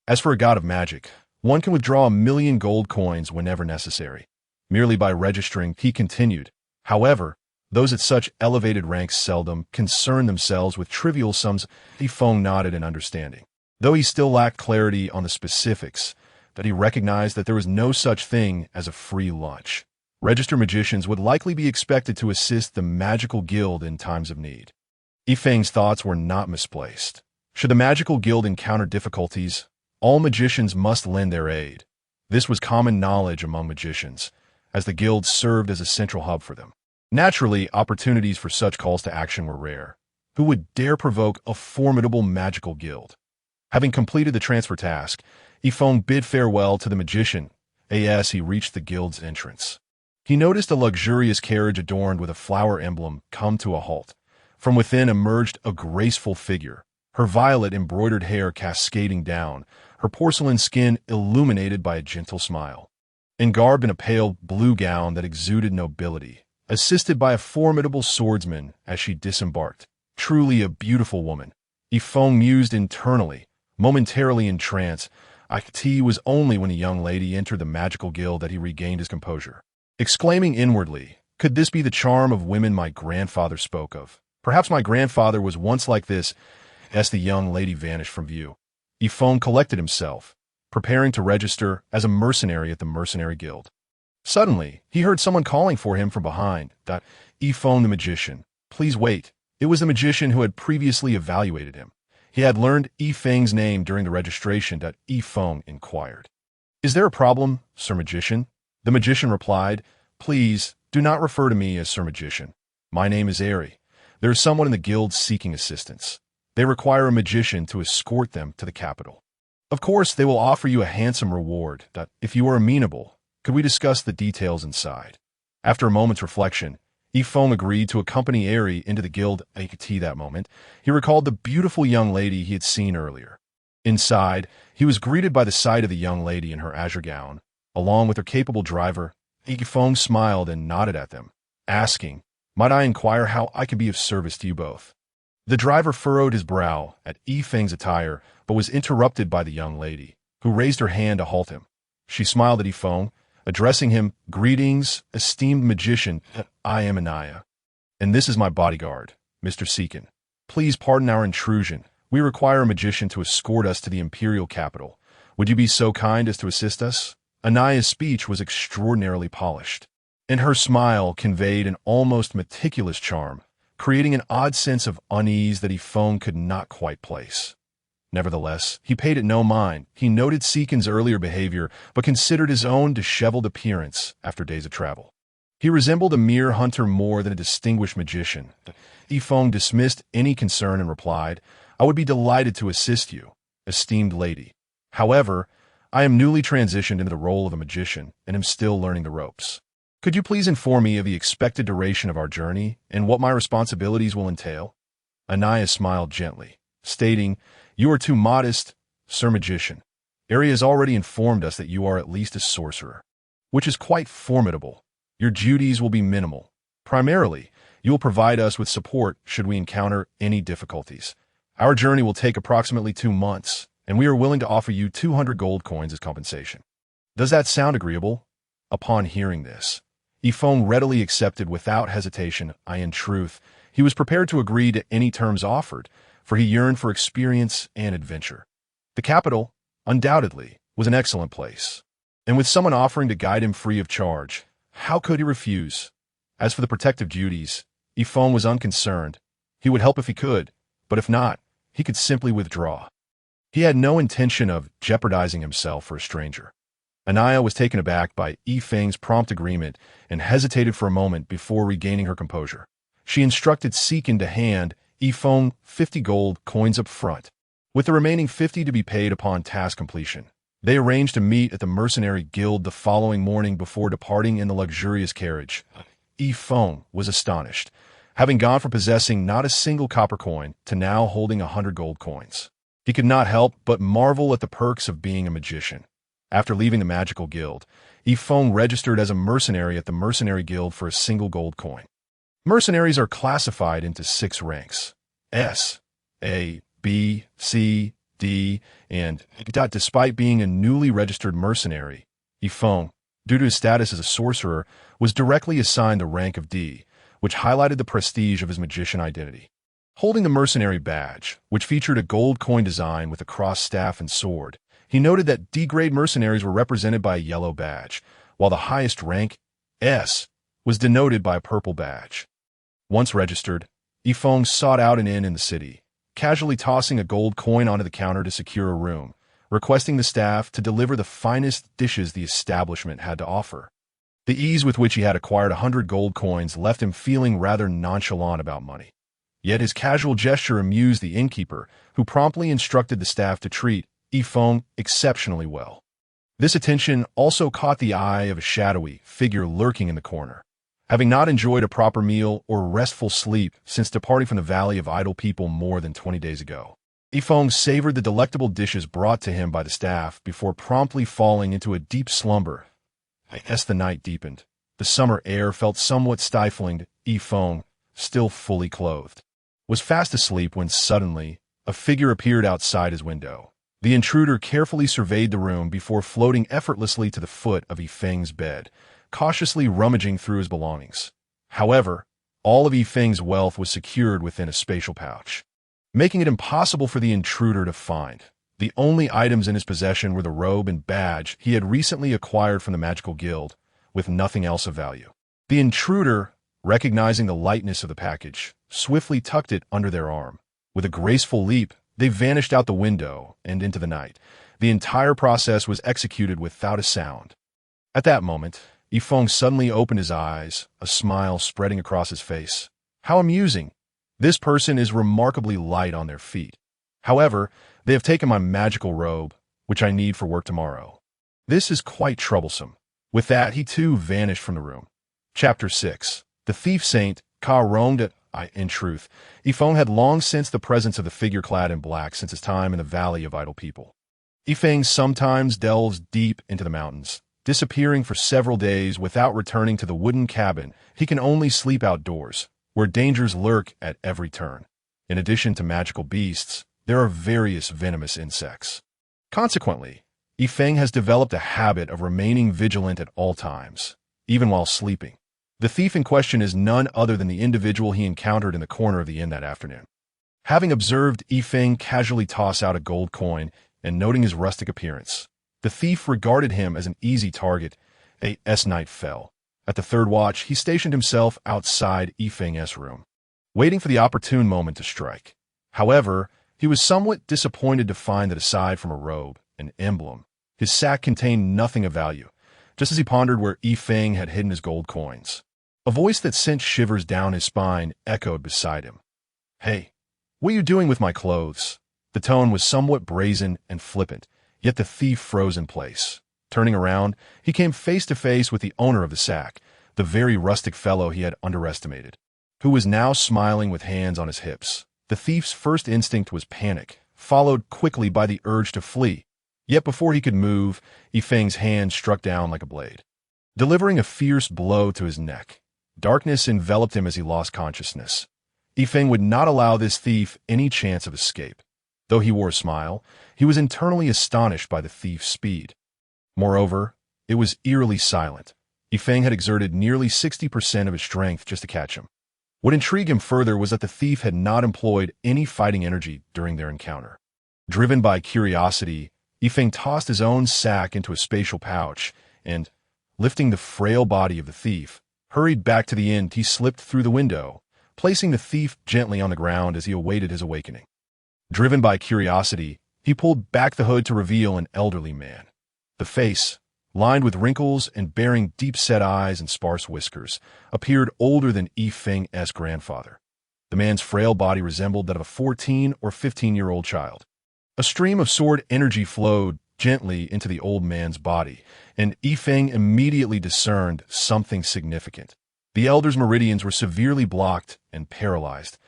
As for a god of magic, one can withdraw 1,000,000 gold coins whenever necessary, merely by registering, he continued. However, those at such elevated ranks seldom concern themselves with trivial sums. Yifeng nodded in understanding, though he still lacked clarity on the specifics, that he recognized that there was no such thing as a free lunch. Registered magicians would likely be expected to assist the magical guild in times of need. Yifeng's thoughts were not misplaced. Should the magical guild encounter difficulties, all magicians must lend their aid. This was common knowledge among magicians, as the guild served as a central hub for them. Naturally, opportunities for such calls to action were rare. Who would dare provoke a formidable magical guild? Having completed the transfer task, Yifeng bid farewell to the magician as he reached the guild's entrance. He noticed a luxurious carriage adorned with a flower emblem come to a halt. From within emerged a graceful figure, her violet embroidered hair cascading down, her porcelain skin illuminated by a gentle smile. Engarbed in a pale blue gown that exuded nobility, assisted by a formidable swordsman as she disembarked. Truly a beautiful woman. Yifeng mused internally, momentarily entranced. It was only when a young lady entered the magical guild that he regained his composure. Exclaiming inwardly, "Could this be the charm of women my grandfather spoke of? Perhaps my grandfather was once like this," as the young lady vanished from view. Yifeng collected himself, preparing to register as a mercenary at the mercenary guild. Suddenly, he heard someone calling for him from behind. Yifeng the magician, please wait." It was the magician who had previously evaluated him. He had learned Yifeng's name during the registration. Yifeng inquired, "Is there a problem, Sir Magician?" The magician replied, "Please, do not refer to me as Sir Magician. My name is Airy. There is someone in the guild seeking assistance. They require a magician to escort them to the capital. Of course, they will offer you a handsome reward. If you are amenable, could we discuss the details inside?" After a moment's reflection, Yifeng agreed to accompany Airy into the guild tea that moment. He recalled the beautiful young lady he had seen earlier. Inside, he was greeted by the sight of the young lady in her azure gown, along with her capable driver. Yifeng smiled and nodded at them, asking, "Might I inquire how I can be of service to you both?" The driver furrowed his brow at Yifeng's attire, but was interrupted by the young lady, who raised her hand to halt him. She smiled at Yifeng, addressing him, "Greetings, esteemed magician. I am Anaya, and this is my bodyguard, Mr. Seekin. Please pardon our intrusion. We require a magician to escort us to the imperial capital. Would you be so kind as to assist us?" Anaya's speech was extraordinarily polished, and her smile conveyed an almost meticulous charm, creating an odd sense of unease that Yifeng could not quite place. Nevertheless, he paid it no mind. He noted Seekin's earlier behavior, but considered his own disheveled appearance after days of travel. He resembled a mere hunter more than a distinguished magician. Yifeng dismissed any concern and replied, "I would be delighted to assist you, esteemed lady. However, I am newly transitioned into the role of a magician and am still learning the ropes. Could you please inform me of the expected duration of our journey and what my responsibilities will entail?" Anaya smiled gently, stating, "You are too modest, Sir Magician. Ari has already informed us that you are at least a sorcerer, which is quite formidable. Your duties will be minimal. Primarily, you will provide us with support should we encounter any difficulties. Our journey will take approximately 2 months, and we are willing to offer you 200 gold coins as compensation. Does that sound agreeable?" Upon hearing this, Yifeng readily accepted without hesitation. In truth, he was prepared to agree to any terms offered, for he yearned for experience and adventure. The capital, undoubtedly, was an excellent place, and with someone offering to guide him free of charge, how could he refuse? As for the protective duties, Yifeng was unconcerned. He would help if he could, but if not, he could simply withdraw. He had no intention of jeopardizing himself for a stranger. Anaya was taken aback by Yifeng's prompt agreement and hesitated for a moment before regaining her composure. She instructed Seekin to hand Yifeng 50 gold coins up front, with the remaining 50 to be paid upon task completion. They arranged to meet at the mercenary guild the following morning before departing in the luxurious carriage. Yifeng was astonished, having gone from possessing not a single copper coin to now holding 100 gold coins. He could not help but marvel at the perks of being a magician. After leaving the magical guild, Yifeng registered as a mercenary at the mercenary guild for a single gold coin. Mercenaries are classified into 6 ranks: S, A, B, C, D, and despite being a newly registered mercenary, Yifeng, due to his status as a sorcerer, was directly assigned the rank of D, which highlighted the prestige of his magician identity. Holding the mercenary badge, which featured a gold coin design with a crossed staff and sword, he noted that D-grade mercenaries were represented by a yellow badge, while the highest rank, S, was denoted by a purple badge. Once registered, Yifeng sought out an inn in the city, casually tossing a gold coin onto the counter to secure a room, requesting the staff to deliver the finest dishes the establishment had to offer. The ease with which he had acquired 100 gold coins left him feeling rather nonchalant about money. Yet his casual gesture amused the innkeeper, who promptly instructed the staff to treat Yifeng exceptionally well. This attention also caught the eye of a shadowy figure lurking in the corner. Having not enjoyed a proper meal or restful sleep since departing from the Valley of Idle People more than 20 days ago, Yifeng savored the delectable dishes brought to him by the staff before promptly falling into a deep slumber. As the night deepened, the summer air felt somewhat stifling. Yifeng, still fully clothed, was fast asleep when suddenly a figure appeared outside his window. The intruder carefully surveyed the room before floating effortlessly to the foot of Yifeng's bed, cautiously rummaging through his belongings. However, all of Yifeng's wealth was secured within a spatial pouch, making it impossible for the intruder to find. The only items in his possession were the robe and badge he had recently acquired from the magical guild, with nothing else of value. The intruder, recognizing the lightness of the package, swiftly tucked it under their arm. With a graceful leap, they vanished out the window and into the night, The entire process was executed without a sound. At that moment, Yifeng suddenly opened his eyes, a smile spreading across his face. How amusing! This person is remarkably light on their feet. However, they have taken my magical robe, which I need for work tomorrow. This is quite troublesome. With that, he too vanished from the room. Chapter 6. The Thief Saint, Ka roamed in truth, Yifeng had long sensed the presence of the figure clad in black since his time in the Valley of Idle People. Yifeng sometimes delves deep into the mountains, disappearing for several days without returning to the wooden cabin. He can only sleep outdoors, where dangers lurk at every turn. In addition to magical beasts, there are various venomous insects. Consequently, Yifeng has developed a habit of remaining vigilant at all times, even while sleeping. The thief in question is none other than the individual he encountered in the corner of the inn that afternoon. Having observed Yifeng casually toss out a gold coin and noting his rustic appearance, the thief regarded him as an easy target. As night fell. At the third watch, he stationed himself outside Yifeng's room, waiting for the opportune moment to strike. However, he was somewhat disappointed to find that aside from a robe, an emblem, his sack contained nothing of value, just as he pondered where Yifeng had hidden his gold coins. A voice that sent shivers down his spine echoed beside him. Hey, what are you doing with my clothes? The tone was somewhat brazen and flippant, yet the thief froze in place. Turning around, he came face to face with the owner of the sack, the very rustic fellow he had underestimated, who was now smiling with hands on his hips. The thief's first instinct was panic, followed quickly by the urge to flee. Yet before he could move, Yifeng's hand struck down like a blade, delivering a fierce blow to his neck. Darkness enveloped him as he lost consciousness. Yifeng would not allow this thief any chance of escape. Though he wore a smile, he was internally astonished by the thief's speed. Moreover, it was eerily silent. Yifeng had exerted nearly 60% of his strength just to catch him. What intrigued him further was that the thief had not employed any fighting energy during their encounter. Driven by curiosity, Yifeng tossed his own sack into a spatial pouch and, lifting the frail body of the thief, hurried back to the inn. He slipped through the window, placing the thief gently on the ground as he awaited his awakening. Driven by curiosity, he pulled back the hood to reveal an elderly man. The face, lined with wrinkles and bearing deep-set eyes and sparse whiskers, appeared older than Yifeng's grandfather. The man's frail body resembled that of a 14 or 15-year-old child. A stream of sword energy flowed gently into the old man's body, and Yifeng immediately discerned something significant. The elder's meridians were severely blocked and paralyzed,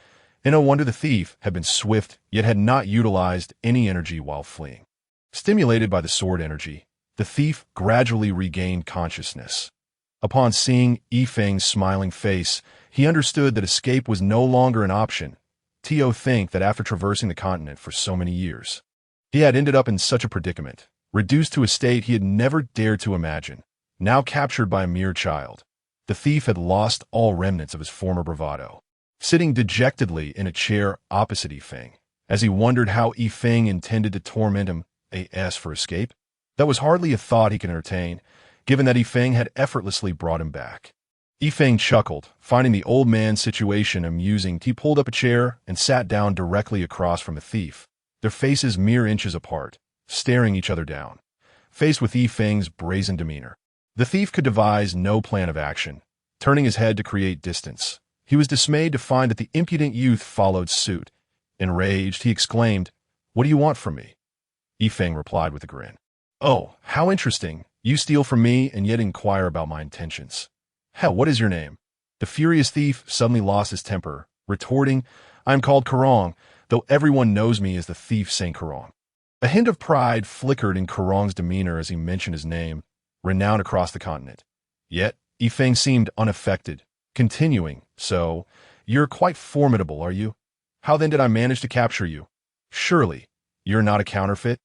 and no wonder the thief had been swift yet had not utilized any energy while fleeing. Stimulated by the sword energy, the thief gradually regained consciousness. Upon seeing Yifeng's smiling face, he understood that escape was no longer an option. Think that after traversing the continent for so many years, he had ended up in such a predicament, reduced to a state he had never dared to imagine. Now captured by a mere child, the thief had lost all remnants of his former bravado. Sitting dejectedly in a chair opposite Yifeng, as he wondered how Yifeng intended to torment him for escape, that was hardly a thought he could entertain, given that Yifeng had effortlessly brought him back. Yifeng chuckled, finding the old man's situation amusing. He pulled up a chair and sat down directly across from the thief, their faces mere inches apart, staring each other down. Faced with Yifeng's brazen demeanor, the thief could devise no plan of action. Turning his head to create distance, he was dismayed to find that the impudent youth followed suit. Enraged, he exclaimed, "What do you want from me?" Yifeng replied with a grin. "Oh, how interesting. You steal from me and yet inquire about my intentions. Hell, what is your name?" The furious thief suddenly lost his temper, retorting, "I am called Karong, though everyone knows me as the thief Saint Karong." A hint of pride flickered in Karong's demeanor as he mentioned his name, renowned across the continent. Yet, Yifeng seemed unaffected, continuing, "So, you're quite formidable, are you? How then did I manage to capture you? Surely, you're not a counterfeit?"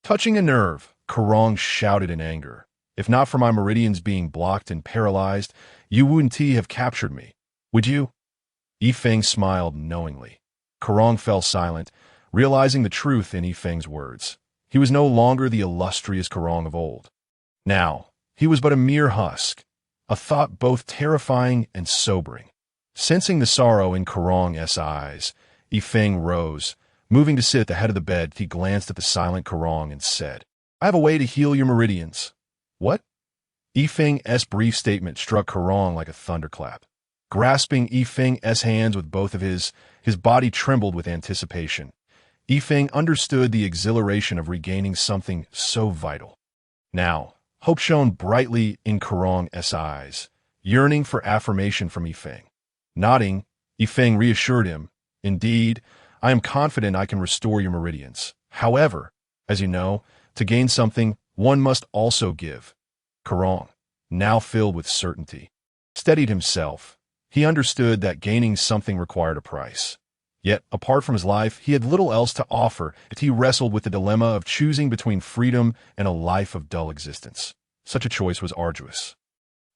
Touching a nerve, Karong shouted in anger, "If not for my meridians being blocked and paralyzed, you wouldn't have captured me, would you?" Yifeng smiled knowingly. Karong fell silent, realizing the truth in Yifeng's words. He was no longer the illustrious Karong of old. Now, he was but a mere husk, a thought both terrifying and sobering. Sensing the sorrow in Karong's eyes, Yifeng rose, Moving to sit at the head of the bed, he glanced at the silent Karong and said, "I have a way to heal your meridians." "What?" Yifeng's brief statement struck Karong like a thunderclap. Grasping Yifeng's hands with both of his body trembled with anticipation. Yifeng understood the exhilaration of regaining something so vital. Now, hope shone brightly in Karong's eyes, yearning for affirmation from Yifeng. Nodding, Yifeng reassured him, "Indeed, I am confident I can restore your meridians. However, as you know, to gain something, one must also give." Karong, now filled with certainty, steadied himself. He understood that gaining something required a price. Yet, apart from his life, he had little else to offer as he wrestled with the dilemma of choosing between freedom and a life of dull existence. Such a choice was arduous.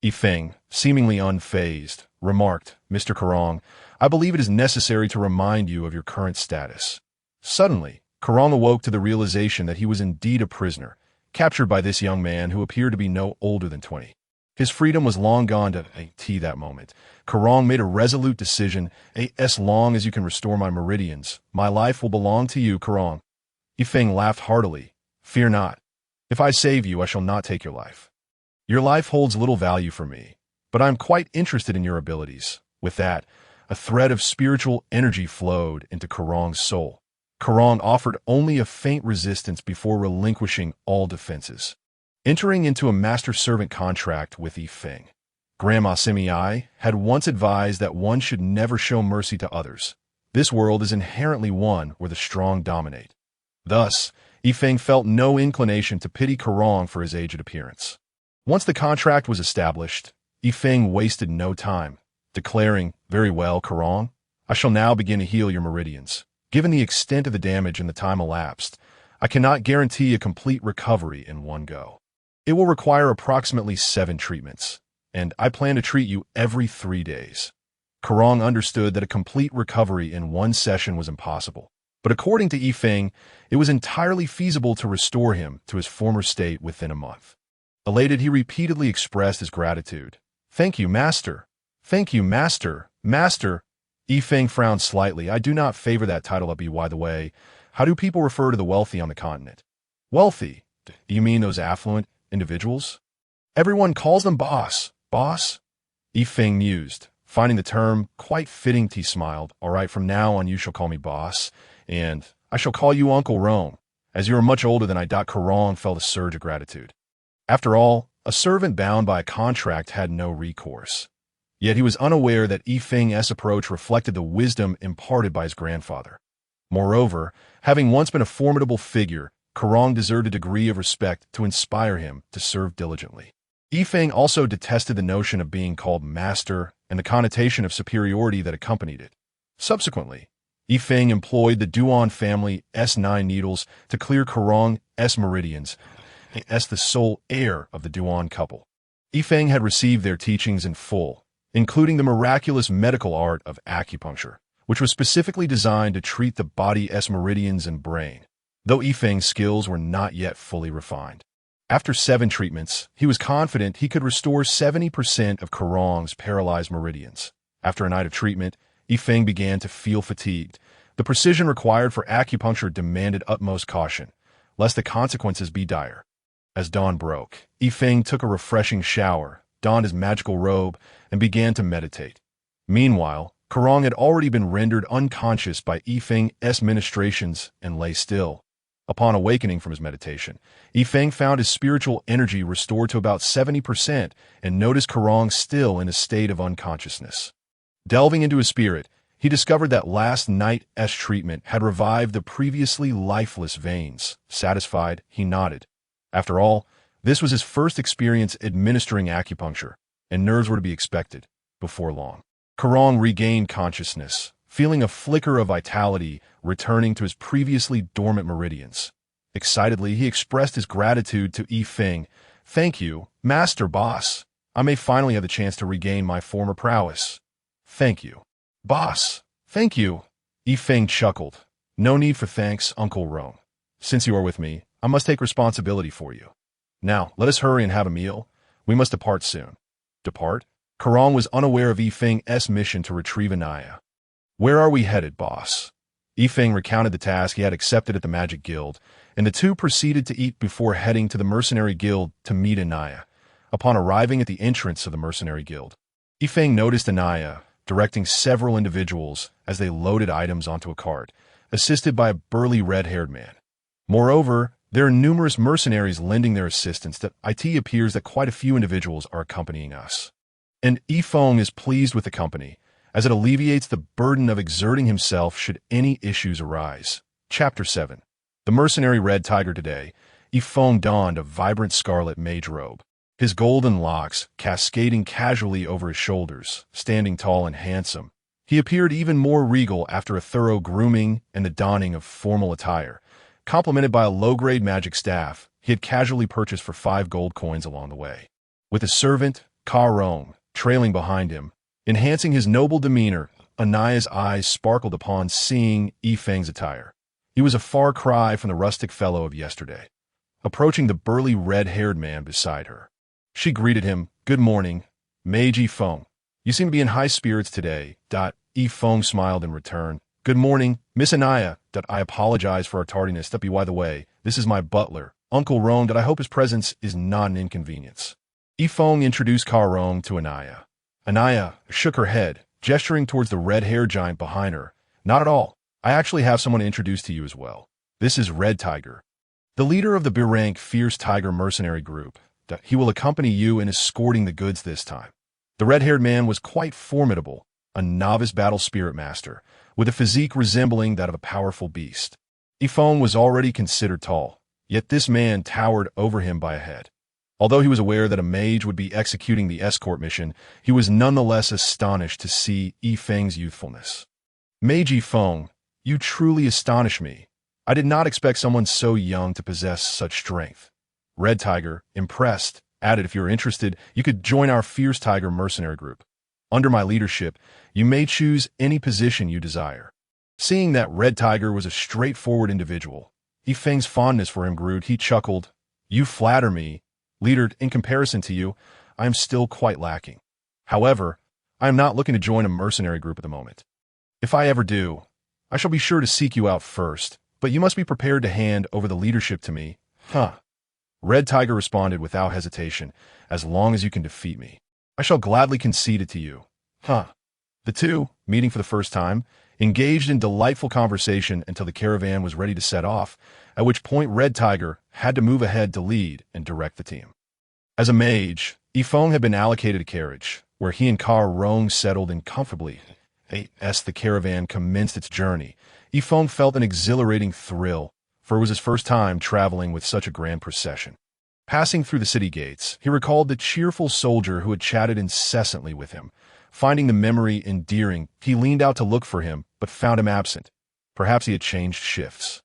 Yifeng, seemingly unfazed, remarked, "Mr. Karong, I believe it is necessary to remind you of your current status." Suddenly, Karong awoke to the realization that he was indeed a prisoner, captured by this young man who appeared to be no older than 20. His freedom was long gone to that moment. Karong made a resolute decision. "As long as you can restore my meridians, my life will belong to you, Karong." Yifeng laughed heartily. "Fear not. If I save you, I shall not take your life. Your life holds little value for me, but I am quite interested in your abilities." With that, a thread of spiritual energy flowed into Karong's soul. Karong offered only a faint resistance before relinquishing all defenses. Entering into a master-servant contract with Yifeng, Grandma Simi had once advised that one should never show mercy to others. This world is inherently one where the strong dominate. Thus, Yifeng felt no inclination to pity Karong for his aged appearance. Once the contract was established, Yifeng wasted no time, declaring, "Very well, Karong, I shall now begin to heal your meridians. Given the extent of the damage and the time elapsed, I cannot guarantee a complete recovery in one go. It will require approximately 7 treatments, and I plan to treat you every 3 days." Karong understood that a complete recovery in one session was impossible, but according to Yifeng, it was entirely feasible to restore him to his former state within a month. Elated, he repeatedly expressed his gratitude. "Thank you, Master. Thank you, Master. Master." Yifeng frowned slightly. "I do not favor that title, by the way. How do people refer to the wealthy on the continent?" "Wealthy? Do you mean those affluent individuals? Everyone calls them boss. Boss?" Yifeng mused, finding the term quite fitting. He smiled. "All right, from now on you shall call me boss, and I shall call you Uncle Rome, as you are much older than I." Karong felt a surge of gratitude. After all, a servant bound by a contract had no recourse. Yet he was unaware that Yifeng's approach reflected the wisdom imparted by his grandfather. Moreover, having once been a formidable figure, Karong deserved a degree of respect to inspire him to serve diligently. Yifeng also detested the notion of being called master and the connotation of superiority that accompanied it. Subsequently, Yifeng employed the Duan family's 9 needles to clear Karong's meridians, as the sole heir of the Duan couple. Yifeng had received their teachings in full, including the miraculous medical art of acupuncture, which was specifically designed to treat the body's meridians and brain, though Yifeng's skills were not yet fully refined. After 7 treatments, he was confident he could restore 70% of Karong's paralyzed meridians. After a night of treatment, Yifeng began to feel fatigued. The precision required for acupuncture demanded utmost caution, lest the consequences be dire. As dawn broke, Yifeng took a refreshing shower, donned his magical robe, and began to meditate. Meanwhile, Karong had already been rendered unconscious by Yifeng's ministrations and lay still. Upon awakening from his meditation, Yifeng found his spiritual energy restored to about 70% and noticed Karong still in a state of unconsciousness. Delving into his spirit, he discovered that last night's treatment had revived the previously lifeless veins. Satisfied, he nodded. After all, this was his first experience administering acupuncture, and nerves were to be expected before long. Karong regained consciousness, feeling a flicker of vitality returning to his previously dormant meridians. Excitedly, he expressed his gratitude to Yifeng. "Thank you, Master Boss. I may finally have the chance to regain my former prowess." "Thank you, Boss. Thank you." Yifeng chuckled. "No need for thanks, Uncle Rome. Since you are with me, I must take responsibility for you. Now, let us hurry and have a meal. We must depart soon." "Depart?" Karong was unaware of Yifeng's mission to retrieve Anaya. "Where are we headed, boss?" Yifeng recounted the task he had accepted at the Magic Guild, and the two proceeded to eat before heading to the Mercenary Guild to meet Anaya. Upon arriving at the entrance of the Mercenary Guild, Yifeng noticed Anaya directing several individuals as they loaded items onto a cart, assisted by a burly red-haired man. Moreover, there are numerous mercenaries lending their assistance that it appears that quite a few individuals are accompanying us. And Yifeng is pleased with the company, as it alleviates the burden of exerting himself should any issues arise. Chapter 7. The mercenary Red Tiger. Today, Yifeng donned a vibrant scarlet mage robe, his golden locks cascading casually over his shoulders. Standing tall and handsome, he appeared even more regal after a thorough grooming and the donning of formal attire, complemented by a low-grade magic staff he had casually purchased for 5 gold coins along the way. With his servant, Ka-Rong, trailing behind him, enhancing his noble demeanor, Anaya's eyes sparkled upon seeing Yifeng's attire. He was a far cry from the rustic fellow of yesterday. Approaching the burly red-haired man beside her, she greeted him, "Good morning, Mage Yifeng. You seem to be in high spirits today." Yifeng smiled in return. "Good morning, Miss Anaya. I apologize for our tardiness. By the way, this is my butler, Uncle Rong. I hope his presence is not an inconvenience." Yifeng introduced Ka-Rong to Anaya. Anaya shook her head, gesturing towards the red-haired giant behind her. "Not at all. I actually have someone to introduce to you as well. This is Red Tiger, the leader of the B-rank Fierce Tiger mercenary group. He will accompany you in escorting the goods this time." The red-haired man was quite formidable, a novice battle spirit master, with a physique resembling that of a powerful beast. Yifeng was already considered tall, yet this man towered over him by a head. Although he was aware that a mage would be executing the escort mission, he was nonetheless astonished to see Yifeng's youthfulness. "Mage Yifeng, you truly astonish me. I did not expect someone so young to possess such strength." Red Tiger, impressed, added, "If you're interested, you could join our Fierce Tiger mercenary group. Under my leadership, you may choose any position you desire." Seeing that Red Tiger was a straightforward individual, Yifeng's fondness for him grew. He chuckled, "You flatter me, leader. In comparison to you, I am still quite lacking. However, I am not looking to join a mercenary group at the moment. If I ever do, I shall be sure to seek you out first, but you must be prepared to hand over the leadership to me." Red Tiger responded without hesitation, "As long as you can defeat me, I shall gladly concede it to you." The two, meeting for the first time, engaged in delightful conversation until the caravan was ready to set off, at which point Red Tiger had to move ahead to lead and direct the team. As a mage, Yifeng had been allocated a carriage, where he and Ka-Rong settled in comfortably. As the caravan commenced its journey, Yifeng felt an exhilarating thrill, for it was his first time traveling with such a grand procession. Passing through the city gates, he recalled the cheerful soldier who had chatted incessantly with him. Finding the memory endearing, he leaned out to look for him, but found him absent. Perhaps he had changed shifts.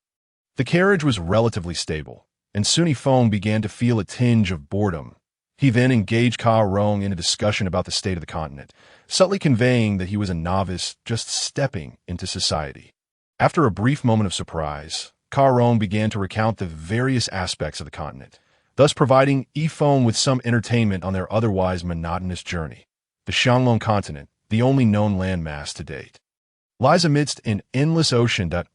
The carriage was relatively stable, and soon Yifeng began to feel a tinge of boredom. He then engaged Ka-Rong in a discussion about the state of the continent, subtly conveying that he was a novice just stepping into society. After a brief moment of surprise, Ka-Rong began to recount the various aspects of the continent, thus providing Yifeng with some entertainment on their otherwise monotonous journey. The Xianglong continent, the only known landmass to date, lies amidst an endless ocean that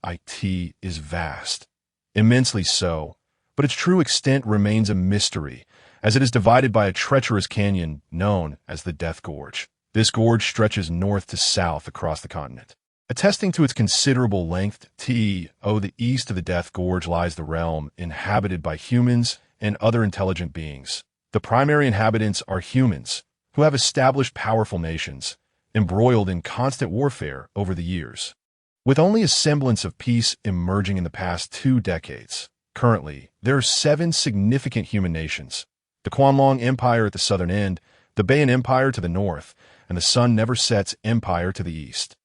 is vast, immensely so, but its true extent remains a mystery, as it is divided by a treacherous canyon known as the Death Gorge. This gorge stretches north to south across the continent. Attesting to its considerable length, the east of the Death Gorge lies the realm inhabited by humans and other intelligent beings. The primary inhabitants are humans, who have established powerful nations, embroiled in constant warfare over the years. With only a semblance of peace emerging in the past 2 decades, currently, there are 7 significant human nations: the Quanlong Empire at the southern end, the Bayan Empire to the north, and the Sun Never Sets Empire to the east.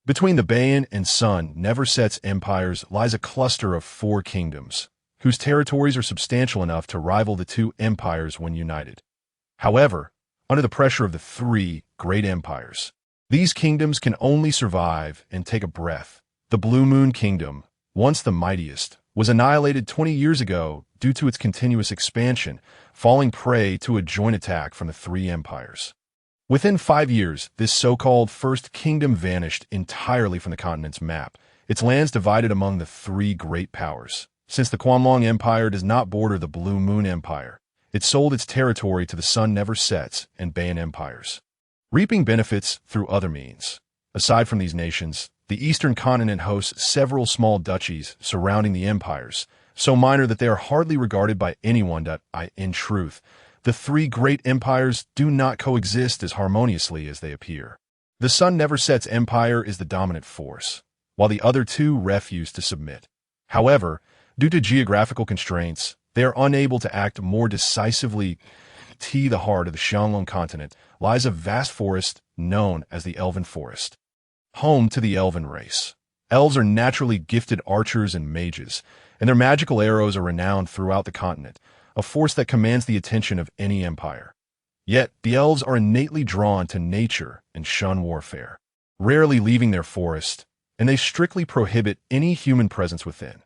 Between the Bayan and Sun Never Sets empires lies a cluster of 4 kingdoms, whose territories are substantial enough to rival the 2 empires when united. However, under the pressure of the 3 great empires, these kingdoms can only survive and take a breath. The Blue Moon Kingdom, once the mightiest, was annihilated 20 years ago due to its continuous expansion, falling prey to a joint attack from the 3 empires. Within 5 years, this so-called First Kingdom vanished entirely from the continent's map, its lands divided among the three great powers. Since the Quanlong Empire does not border the Blue Moon Empire, it sold its territory to the Sun Never Sets and Bayan empires, reaping benefits through other means. Aside from these nations, the eastern continent hosts several small duchies surrounding the empires, so minor that they are hardly regarded by anyone. In truth, the three great empires do not coexist as harmoniously as they appear. The Sun Never Sets Empire is the dominant force, while the other two refuse to submit. However, due to geographical constraints, they are unable to act more decisively. The heart of the Xianglong continent lies a vast forest known as the Elven Forest, home to the Elven race. Elves are naturally gifted archers and mages, and their magical arrows are renowned throughout the continent, a force that commands the attention of any empire. Yet, the elves are innately drawn to nature and shun warfare, rarely leaving their forest, and they strictly prohibit any human presence within.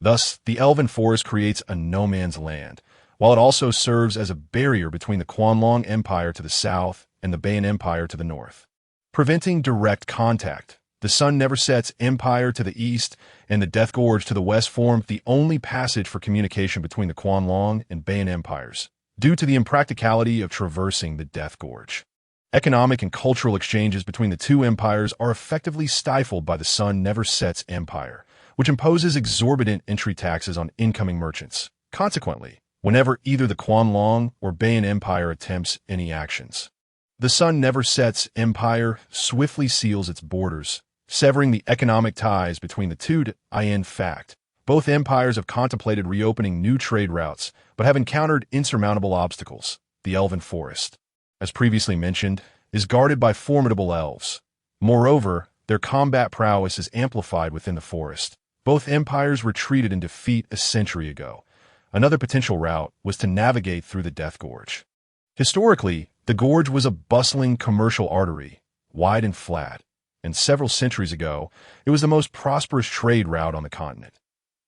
Thus, the Elven Forest creates a no-man's land, while it also serves as a barrier between the Quanlong Empire to the south and the Bayan Empire to the north, preventing direct contact. The Sun Never Sets Empire to the east and the Death Gorge to the west form the only passage for communication between the Quanlong and Bayan empires, due to the impracticality of traversing the Death Gorge. Economic and cultural exchanges between the two empires are effectively stifled by the Sun Never Sets Empire, which imposes exorbitant entry taxes on incoming merchants. Consequently, whenever either the Quanlong or Bayan Empire attempts any actions, the Sun Never Sets Empire swiftly seals its borders, severing the economic ties between the two. In fact, both empires have contemplated reopening new trade routes, but have encountered insurmountable obstacles. The Elven Forest, as previously mentioned, is guarded by formidable elves. Moreover, their combat prowess is amplified within the forest. Both empires retreated in defeat a century ago. Another potential route was to navigate through the Death Gorge. Historically, the gorge was a bustling commercial artery, wide and flat, and several centuries ago, it was the most prosperous trade route on the continent.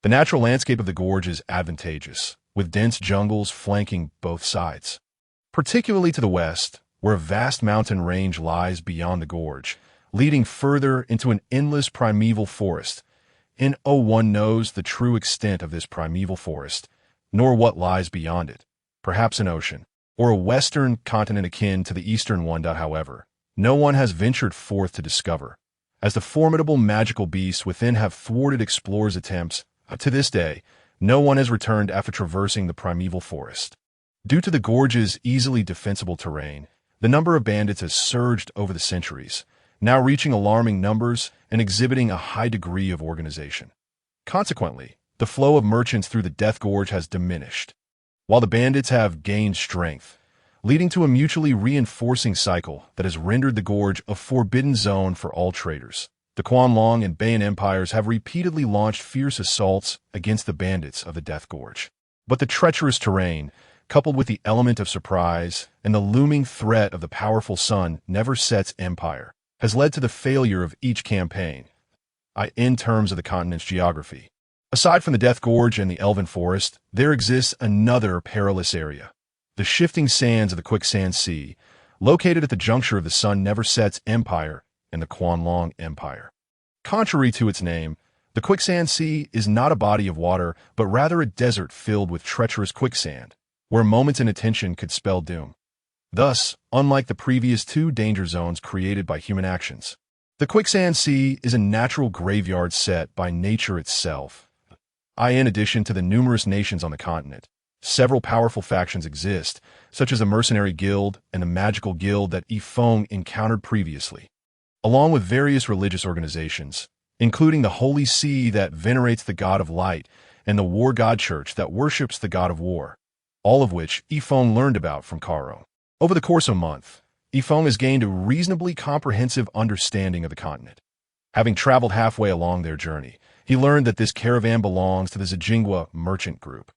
The natural landscape of the gorge is advantageous, with dense jungles flanking both sides. Particularly to the west, where a vast mountain range lies beyond the gorge, leading further into an endless primeval forest. No one knows the true extent of this primeval forest, nor what lies beyond it. Perhaps an ocean, or a western continent akin to the eastern one. However, no one has ventured forth to discover, as the formidable magical beasts within have thwarted explorers' attempts. To this day, no one has returned after traversing the primeval forest. Due to the gorge's easily defensible terrain, the number of bandits has surged over the centuries, now reaching alarming numbers and exhibiting a high degree of organization. Consequently, the flow of merchants through the Death Gorge has diminished, while the bandits have gained strength, leading to a mutually reinforcing cycle that has rendered the gorge a forbidden zone for all traders. The Quanlong and Bayan empires have repeatedly launched fierce assaults against the bandits of the Death Gorge. But the treacherous terrain, coupled with the element of surprise and the looming threat of the powerful Sun Never Sets Empire, has led to the failure of each campaign. In terms of the continent's geography, aside from the Death Gorge and the Elven Forest, there exists another perilous area. The shifting sands of the Quicksand Sea, located at the juncture of the Sun Never Sets Empire and the Quanlong Empire. Contrary to its name, the Quicksand Sea is not a body of water, but rather a desert filled with treacherous quicksand, where moments inattention could spell doom. Thus, unlike the previous two danger zones created by human actions, the Quicksand Sea is a natural graveyard set by nature itself. In addition to the numerous nations on the continent, several powerful factions exist, such as the Mercenary Guild and the Magical Guild that Yifeng encountered previously, along with various religious organizations, including the Holy See that venerates the God of Light and the War God Church that worships the God of War, all of which Yifeng learned about from Karo. Over the course of a month, Yifeng has gained a reasonably comprehensive understanding of the continent. Having traveled halfway along their journey, he learned that this caravan belongs to the Zijingwa merchant group,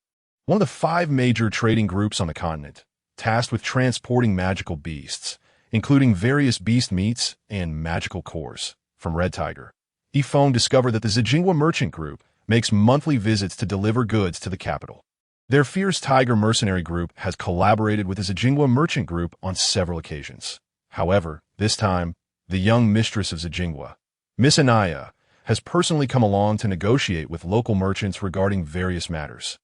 one of the 5 major trading groups on the continent, tasked with transporting magical beasts, including various beast meats and magical cores, from Red Tiger. Yifeng discovered that the Zijingwa merchant group makes monthly visits to deliver goods to the capital. Their Fierce Tiger mercenary group has collaborated with the Zijingwa merchant group on several occasions. However, this time, the young mistress of Zijingwa, Miss Anaya, has personally come along to negotiate with local merchants regarding various matters,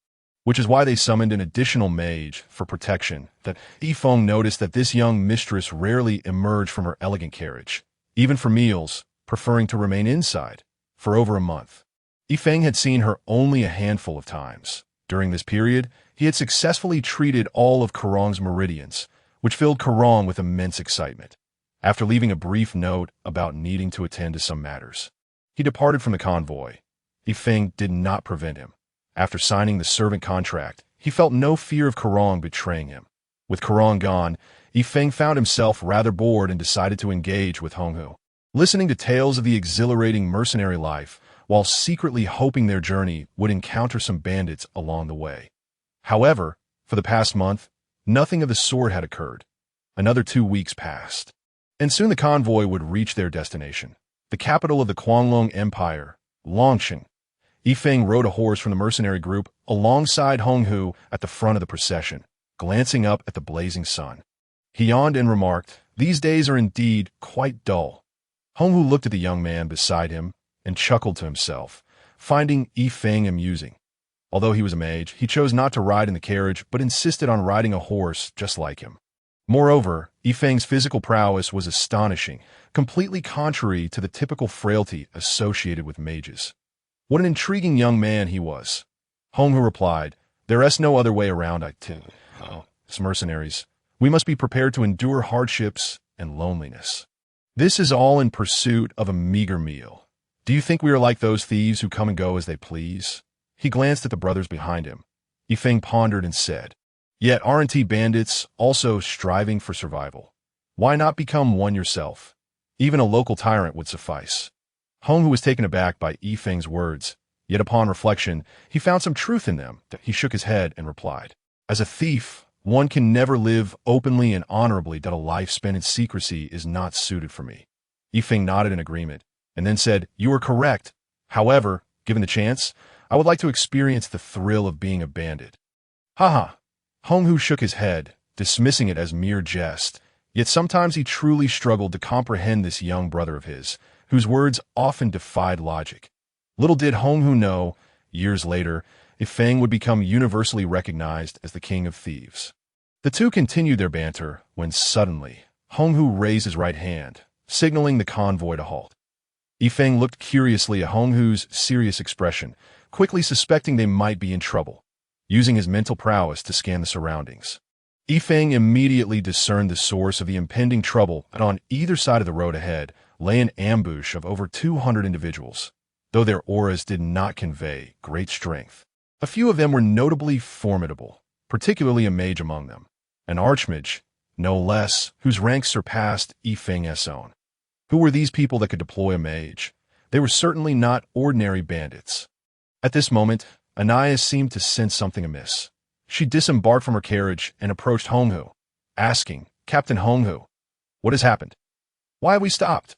which is why they summoned an additional mage for protection. That Yifeng noticed that this young mistress rarely emerged from her elegant carriage, even for meals, preferring to remain inside, for over a month. Yifeng had seen her only a handful of times. During this period, he had successfully treated all of Karong's meridians, which filled Karong with immense excitement. After leaving a brief note about needing to attend to some matters, he departed from the convoy. Yifeng did not prevent him. After signing the servant contract, he felt no fear of Karong betraying him. With Karong gone, Yifeng found himself rather bored and decided to engage with Honghu, listening to tales of the exhilarating mercenary life, while secretly hoping their journey would encounter some bandits along the way. However, for the past month, nothing of the sort had occurred. Another 2 weeks passed, and soon the convoy would reach their destination, the capital of the Guanglong Empire, Longshan. Yifeng rode a horse from the mercenary group alongside Honghu at the front of the procession, glancing up at the blazing sun. He yawned and remarked, "These days are indeed quite dull." Honghu looked at the young man beside him and chuckled to himself, finding Yifeng amusing. Although he was a mage, he chose not to ride in the carriage but insisted on riding a horse just like him. Moreover, Yifeng's physical prowess was astonishing, completely contrary to the typical frailty associated with mages. What an intriguing young man he was. Honghu replied, "There is no other way around, as mercenaries. We must be prepared to endure hardships and loneliness. This is all in pursuit of a meager meal. Do you think we are like those thieves who come and go as they please?" He glanced at the brothers behind him. Yifeng pondered and said, "Yet aren't bandits also striving for survival? Why not become one yourself? Even a local tyrant would suffice." Honghu was taken aback by Yifeng's words, yet upon reflection, he found some truth in them. He shook his head and replied, "As a thief, one can never live openly and honorably. That a life spent in secrecy is not suited for me." Yifeng nodded in agreement, and then said, "You are correct. However, given the chance, I would like to experience the thrill of being a bandit." "Ha." Honghu shook his head, dismissing it as mere jest, yet sometimes he truly struggled to comprehend this young brother of his, whose words often defied logic. Little did Honghu know, years later, Yifeng would become universally recognized as the king of thieves. The two continued their banter when suddenly, Honghu raised his right hand, signaling the convoy to halt. Yifeng looked curiously at Honghu's serious expression, quickly suspecting they might be in trouble. Using his mental prowess to scan the surroundings, Yifeng immediately discerned the source of the impending trouble, and on either side of the road ahead lay an ambush of over 200 individuals. Though their auras did not convey great strength, a few of them were notably formidable, particularly a mage among them, an archmage, no less, whose rank surpassed Yifeng's own. Who were these people that could deploy a mage? They were certainly not ordinary bandits. At this moment, Anaya seemed to sense something amiss. She disembarked from her carriage and approached Honghu, asking, "Captain Honghu, what has happened? Why have we stopped?"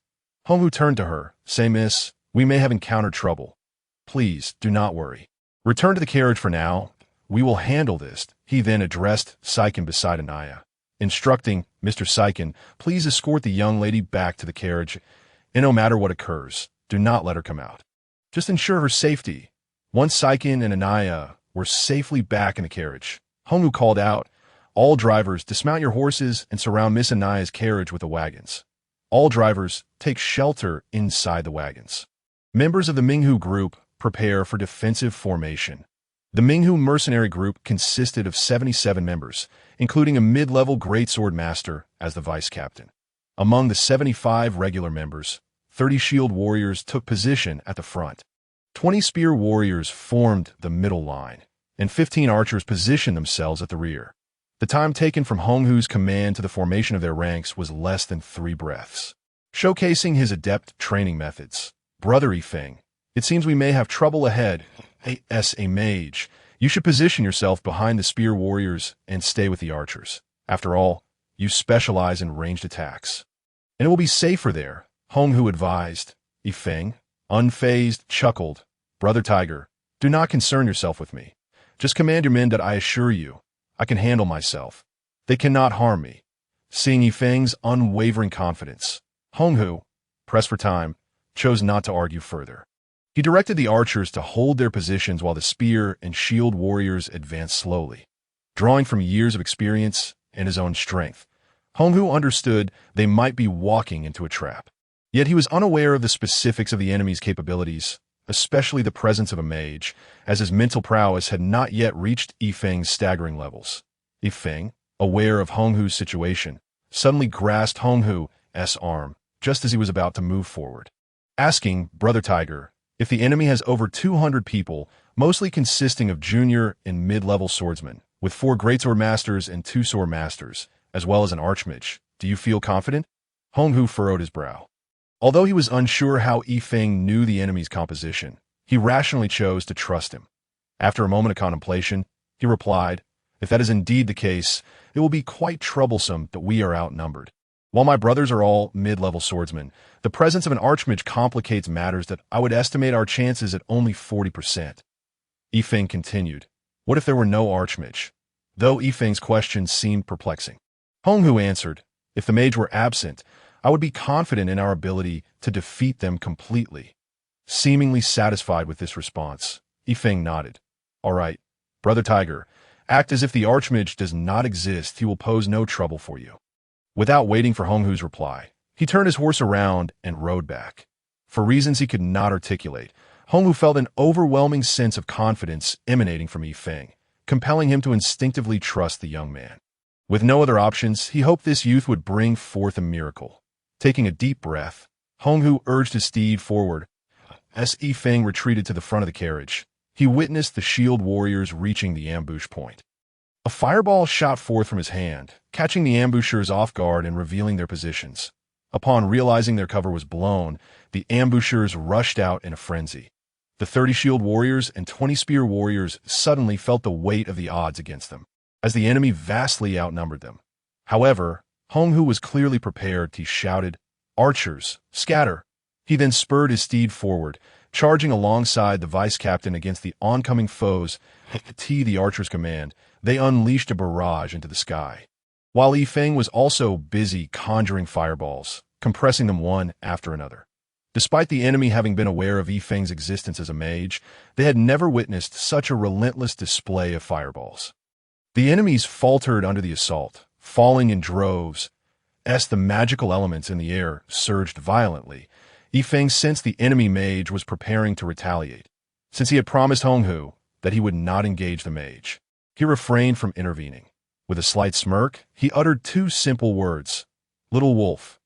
Honghu turned to her, saying, "Miss, we may have encountered trouble. Please, do not worry. Return to the carriage for now. We will handle this." He then addressed Saiken beside Anaya, instructing, "Mr. Saiken, please escort the young lady back to the carriage, and no matter what occurs, do not let her come out. Just ensure her safety." Once Saiken and Anaya were safely back in the carriage, Honghu called out, "All drivers, dismount your horses and surround Miss Anaya's carriage with the wagons. All drivers, take shelter inside the wagons." Members of the Minghu group prepare for defensive formation. The Minghu mercenary group consisted of 77 members, including a mid-level greatsword master as the vice-captain. Among the 75 regular members, 30 shield warriors took position at the front. 20 spear warriors formed the middle line, and 15 archers positioned themselves at the rear. The time taken from Honghu's command to the formation of their ranks was less than 3 breaths. Showcasing his adept training methods, "Brother Yifeng, it seems we may have trouble ahead. As a mage, you should position yourself behind the spear warriors and stay with the archers. After all, you specialize in ranged attacks, and it will be safer there," Honghu advised. Yifeng, unfazed, chuckled, "Brother Tiger, do not concern yourself with me. Just command your men that I assure you, I can handle myself. They cannot harm me." Seeing Yifeng's unwavering confidence, Honghu, pressed for time, chose not to argue further. He directed the archers to hold their positions while the spear and shield warriors advanced slowly. Drawing from years of experience and his own strength, Honghu understood they might be walking into a trap. Yet he was unaware of the specifics of the enemy's capabilities, especially the presence of a mage, as his mental prowess had not yet reached Yifeng's staggering levels. Yifeng, aware of Honghu's situation, suddenly grasped Honghu's arm just as he was about to move forward, asking, "Brother Tiger, if the enemy has over 200 people, mostly consisting of junior and mid-level swordsmen, with 4 greatsword masters and 2 sword masters, as well as an archmage, do you feel confident?" Honghu furrowed his brow. Although he was unsure how Yifeng knew the enemy's composition, he rationally chose to trust him. After a moment of contemplation, he replied, "If that is indeed the case, it will be quite troublesome that we are outnumbered. While my brothers are all mid-level swordsmen, the presence of an archmage complicates matters that I would estimate our chances at only 40%. Yifeng continued, "What if there were no archmage?" Though Yifeng's question seemed perplexing, Honghu answered, "If the mage were absent, I would be confident in our ability to defeat them completely." Seemingly satisfied with this response, Yifeng nodded. "All right, Brother Tiger, act as if the archmage does not exist. He will pose no trouble for you." Without waiting for Honghu's reply, he turned his horse around and rode back. For reasons he could not articulate, Honghu felt an overwhelming sense of confidence emanating from Yifeng, compelling him to instinctively trust the young man. With no other options, he hoped this youth would bring forth a miracle. Taking a deep breath, Honghu urged his steed forward. As Yifeng retreated to the front of the carriage, he witnessed the shield warriors reaching the ambush point. A fireball shot forth from his hand, catching the ambushers off guard and revealing their positions. Upon realizing their cover was blown, the ambushers rushed out in a frenzy. The 30 shield warriors and 20 spear warriors suddenly felt the weight of the odds against them, as the enemy vastly outnumbered them. However, Honghu was clearly prepared. He shouted, "Archers, scatter!" He then spurred his steed forward, charging alongside the vice-captain against the oncoming foes. At the archers' command, they unleashed a barrage into the sky, while Yifeng was also busy conjuring fireballs, compressing them one after another. Despite the enemy having been aware of Yifeng's existence as a mage, they had never witnessed such a relentless display of fireballs. The enemies faltered under the assault, falling in droves. As the magical elements in the air surged violently, Yifeng sensed the enemy mage was preparing to retaliate. Since he had promised Honghu that he would not engage the mage, he refrained from intervening. With a slight smirk, he uttered 2 simple words, "Little Wolf."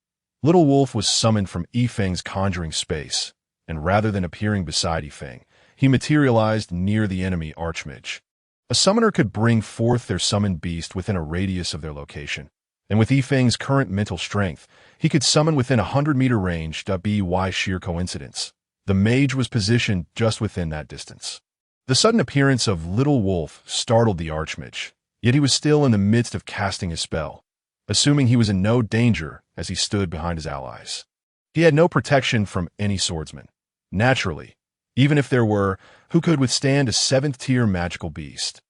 Little Wolf was summoned from Yifeng's conjuring space, and rather than appearing beside Yifeng, he materialized near the enemy archmage. A summoner could bring forth their summoned beast within a radius of their location, and with Yifeng's current mental strength, he could summon within a 100-meter range. By sheer coincidence, the mage was positioned just within that distance. The sudden appearance of Little Wolf startled the archmage, yet he was still in the midst of casting his spell, assuming he was in no danger as he stood behind his allies. He had no protection from any swordsman. Naturally, even if there were, who could withstand a 7th-tier magical beast?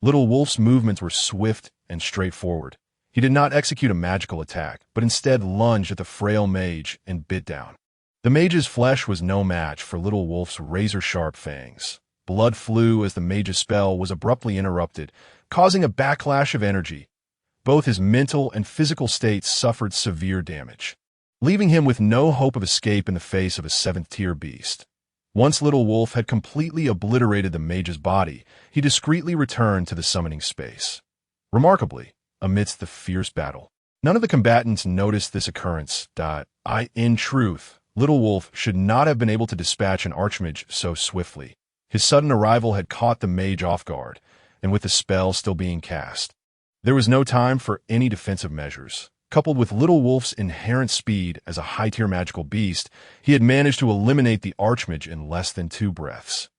Little Wolf's movements were swift and straightforward. He did not execute a magical attack, but instead lunged at the frail mage and bit down. The mage's flesh was no match for Little Wolf's razor-sharp fangs. Blood flew as the mage's spell was abruptly interrupted, causing a backlash of energy. Both his mental and physical states suffered severe damage, leaving him with no hope of escape in the face of a 7th-tier beast. Once Little Wolf had completely obliterated the mage's body, he discreetly returned to the summoning space. Remarkably, amidst the fierce battle, none of the combatants noticed this occurrence. In truth, Little Wolf should not have been able to dispatch an archmage so swiftly. His sudden arrival had caught the mage off guard, and with the spell still being cast, there was no time for any defensive measures. Coupled with Little Wolf's inherent speed as a high-tier magical beast, he had managed to eliminate the archmage in less than 2 breaths.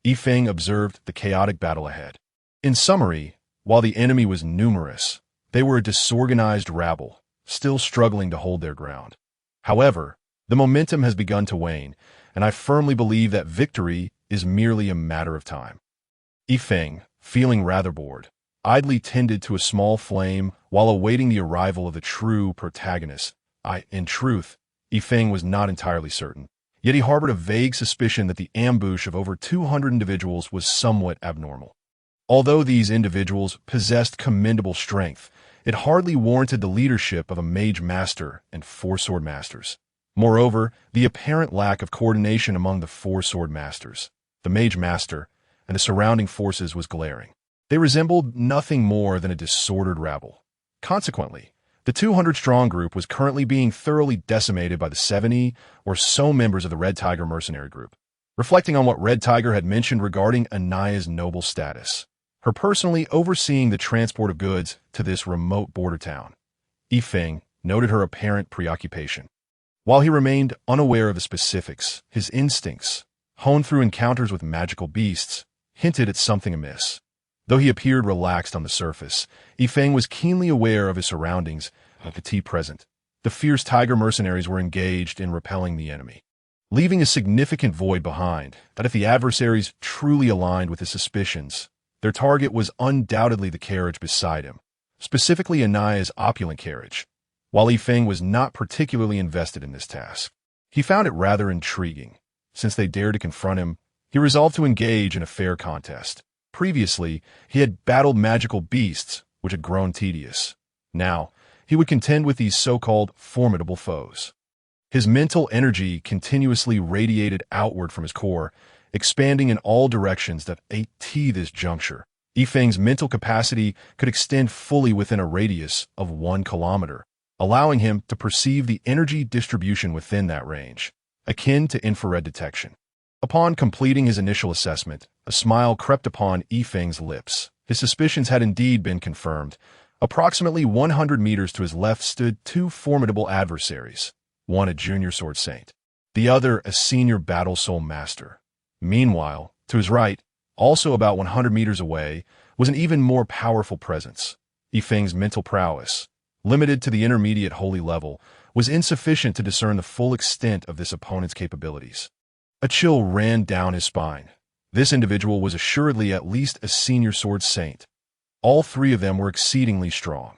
Yifeng observed the chaotic battle ahead. In summary, while the enemy was numerous, they were a disorganized rabble, still struggling to hold their ground. However, the momentum has begun to wane, and I firmly believe that victory is merely a matter of time. Yifeng, feeling rather bored, idly tended to a small flame while awaiting the arrival of the true protagonist. In truth, Yifeng was not entirely certain. Yet he harbored a vague suspicion that the ambush of over 200 individuals was somewhat abnormal. Although these individuals possessed commendable strength, it hardly warranted the leadership of a mage master and four sword masters. Moreover, the apparent lack of coordination among the four sword masters, the mage master, and the surrounding forces was glaring. They resembled nothing more than a disordered rabble. Consequently, the 200-strong group was currently being thoroughly decimated by the 70 or so members of the Red Tiger mercenary group. Reflecting on what Red Tiger had mentioned regarding Anaya's noble status, her personally overseeing the transport of goods to this remote border town, Yifeng noted her apparent preoccupation. While he remained unaware of the specifics, his instincts, honed through encounters with magical beasts, hinted at something amiss. Though he appeared relaxed on the surface, Yifeng was keenly aware of his surroundings and the tea present. The fierce tiger mercenaries were engaged in repelling the enemy, leaving a significant void behind that if the adversaries truly aligned with his suspicions, their target was undoubtedly the carriage beside him, specifically Anaya's opulent carriage. While Yifeng was not particularly invested in this task, he found it rather intriguing. Since they dared to confront him, he resolved to engage in a fair contest. Previously, he had battled magical beasts, which had grown tedious. Now, he would contend with these so-called formidable foes. His mental energy continuously radiated outward from his core, expanding in all directions at this juncture. Yifeng's mental capacity could extend fully within a radius of 1 kilometer, allowing him to perceive the energy distribution within that range, akin to infrared detection. Upon completing his initial assessment, a smile crept upon Yifeng's lips. His suspicions had indeed been confirmed. Approximately 100 meters to his left stood 2 formidable adversaries, one a junior sword saint, the other a senior battle soul master. Meanwhile, to his right, also about 100 meters away, was an even more powerful presence. Yifeng's mental prowess, limited to the intermediate holy level, was insufficient to discern the full extent of this opponent's capabilities. A chill ran down his spine. This individual was assuredly at least a senior sword saint. All 3 of them were exceedingly strong.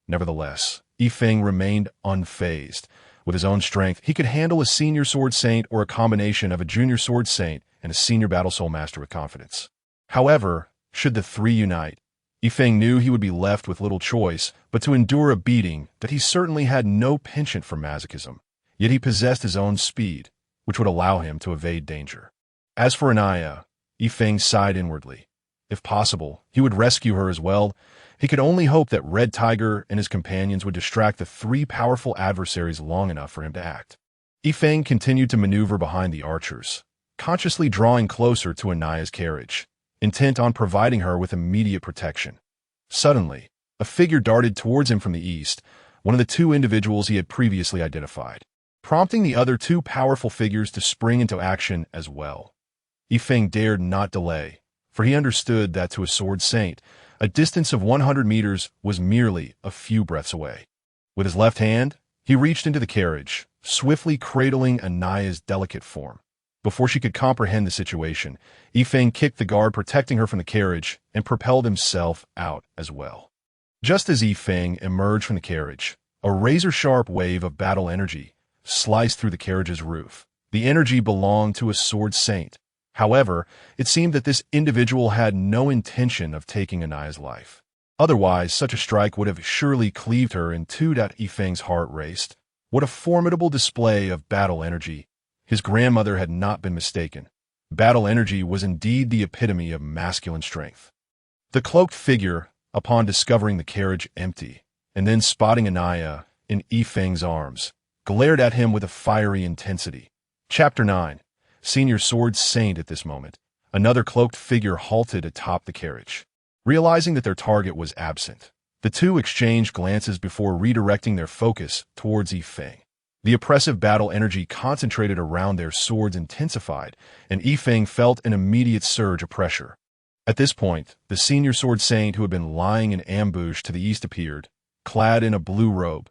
Nevertheless, Yifeng remained unfazed. With his own strength, he could handle a senior sword saint or a combination of a junior sword saint and a senior battle soul master with confidence. However, should the 3 unite, Yifeng knew he would be left with little choice but to endure a beating that he certainly had no penchant for masochism. Yet he possessed his own speed, which would allow him to evade danger. As for Anaya, Yifeng sighed inwardly. If possible, he would rescue her as well. He could only hope that Red Tiger and his companions would distract the 3 powerful adversaries long enough for him to act. Yifeng continued to maneuver behind the archers, consciously drawing closer to Anaya's carriage, intent on providing her with immediate protection. Suddenly, a figure darted towards him from the east, one of the 2 individuals he had previously identified, prompting the other 2 powerful figures to spring into action as well. Yifeng dared not delay, for he understood that to a sword saint, a distance of 100 meters was merely a few breaths away. With his left hand, he reached into the carriage, swiftly cradling Anaya's delicate form. Before she could comprehend the situation, Yifeng kicked the guard protecting her from the carriage and propelled himself out as well. Just as Yifeng emerged from the carriage, a razor-sharp wave of battle energy sliced through the carriage's roof. The energy belonged to a sword saint. However, it seemed that this individual had no intention of taking Anaya's life. Otherwise, such a strike would have surely cleaved her in 2. Yifeng's heart raced. What a formidable display of battle energy. His grandmother had not been mistaken. Battle energy was indeed the epitome of masculine strength. The cloaked figure, upon discovering the carriage empty, and then spotting Anaya in Yifeng's arms, glared at him with a fiery intensity. Chapter 9. Senior Sword Saint. At this moment, another cloaked figure halted atop the carriage. Realizing that their target was absent, the 2 exchanged glances before redirecting their focus towards Yifeng. The oppressive battle energy concentrated around their swords intensified, and Yifeng felt an immediate surge of pressure. At this point, the senior sword saint who had been lying in ambush to the east appeared, clad in a blue robe.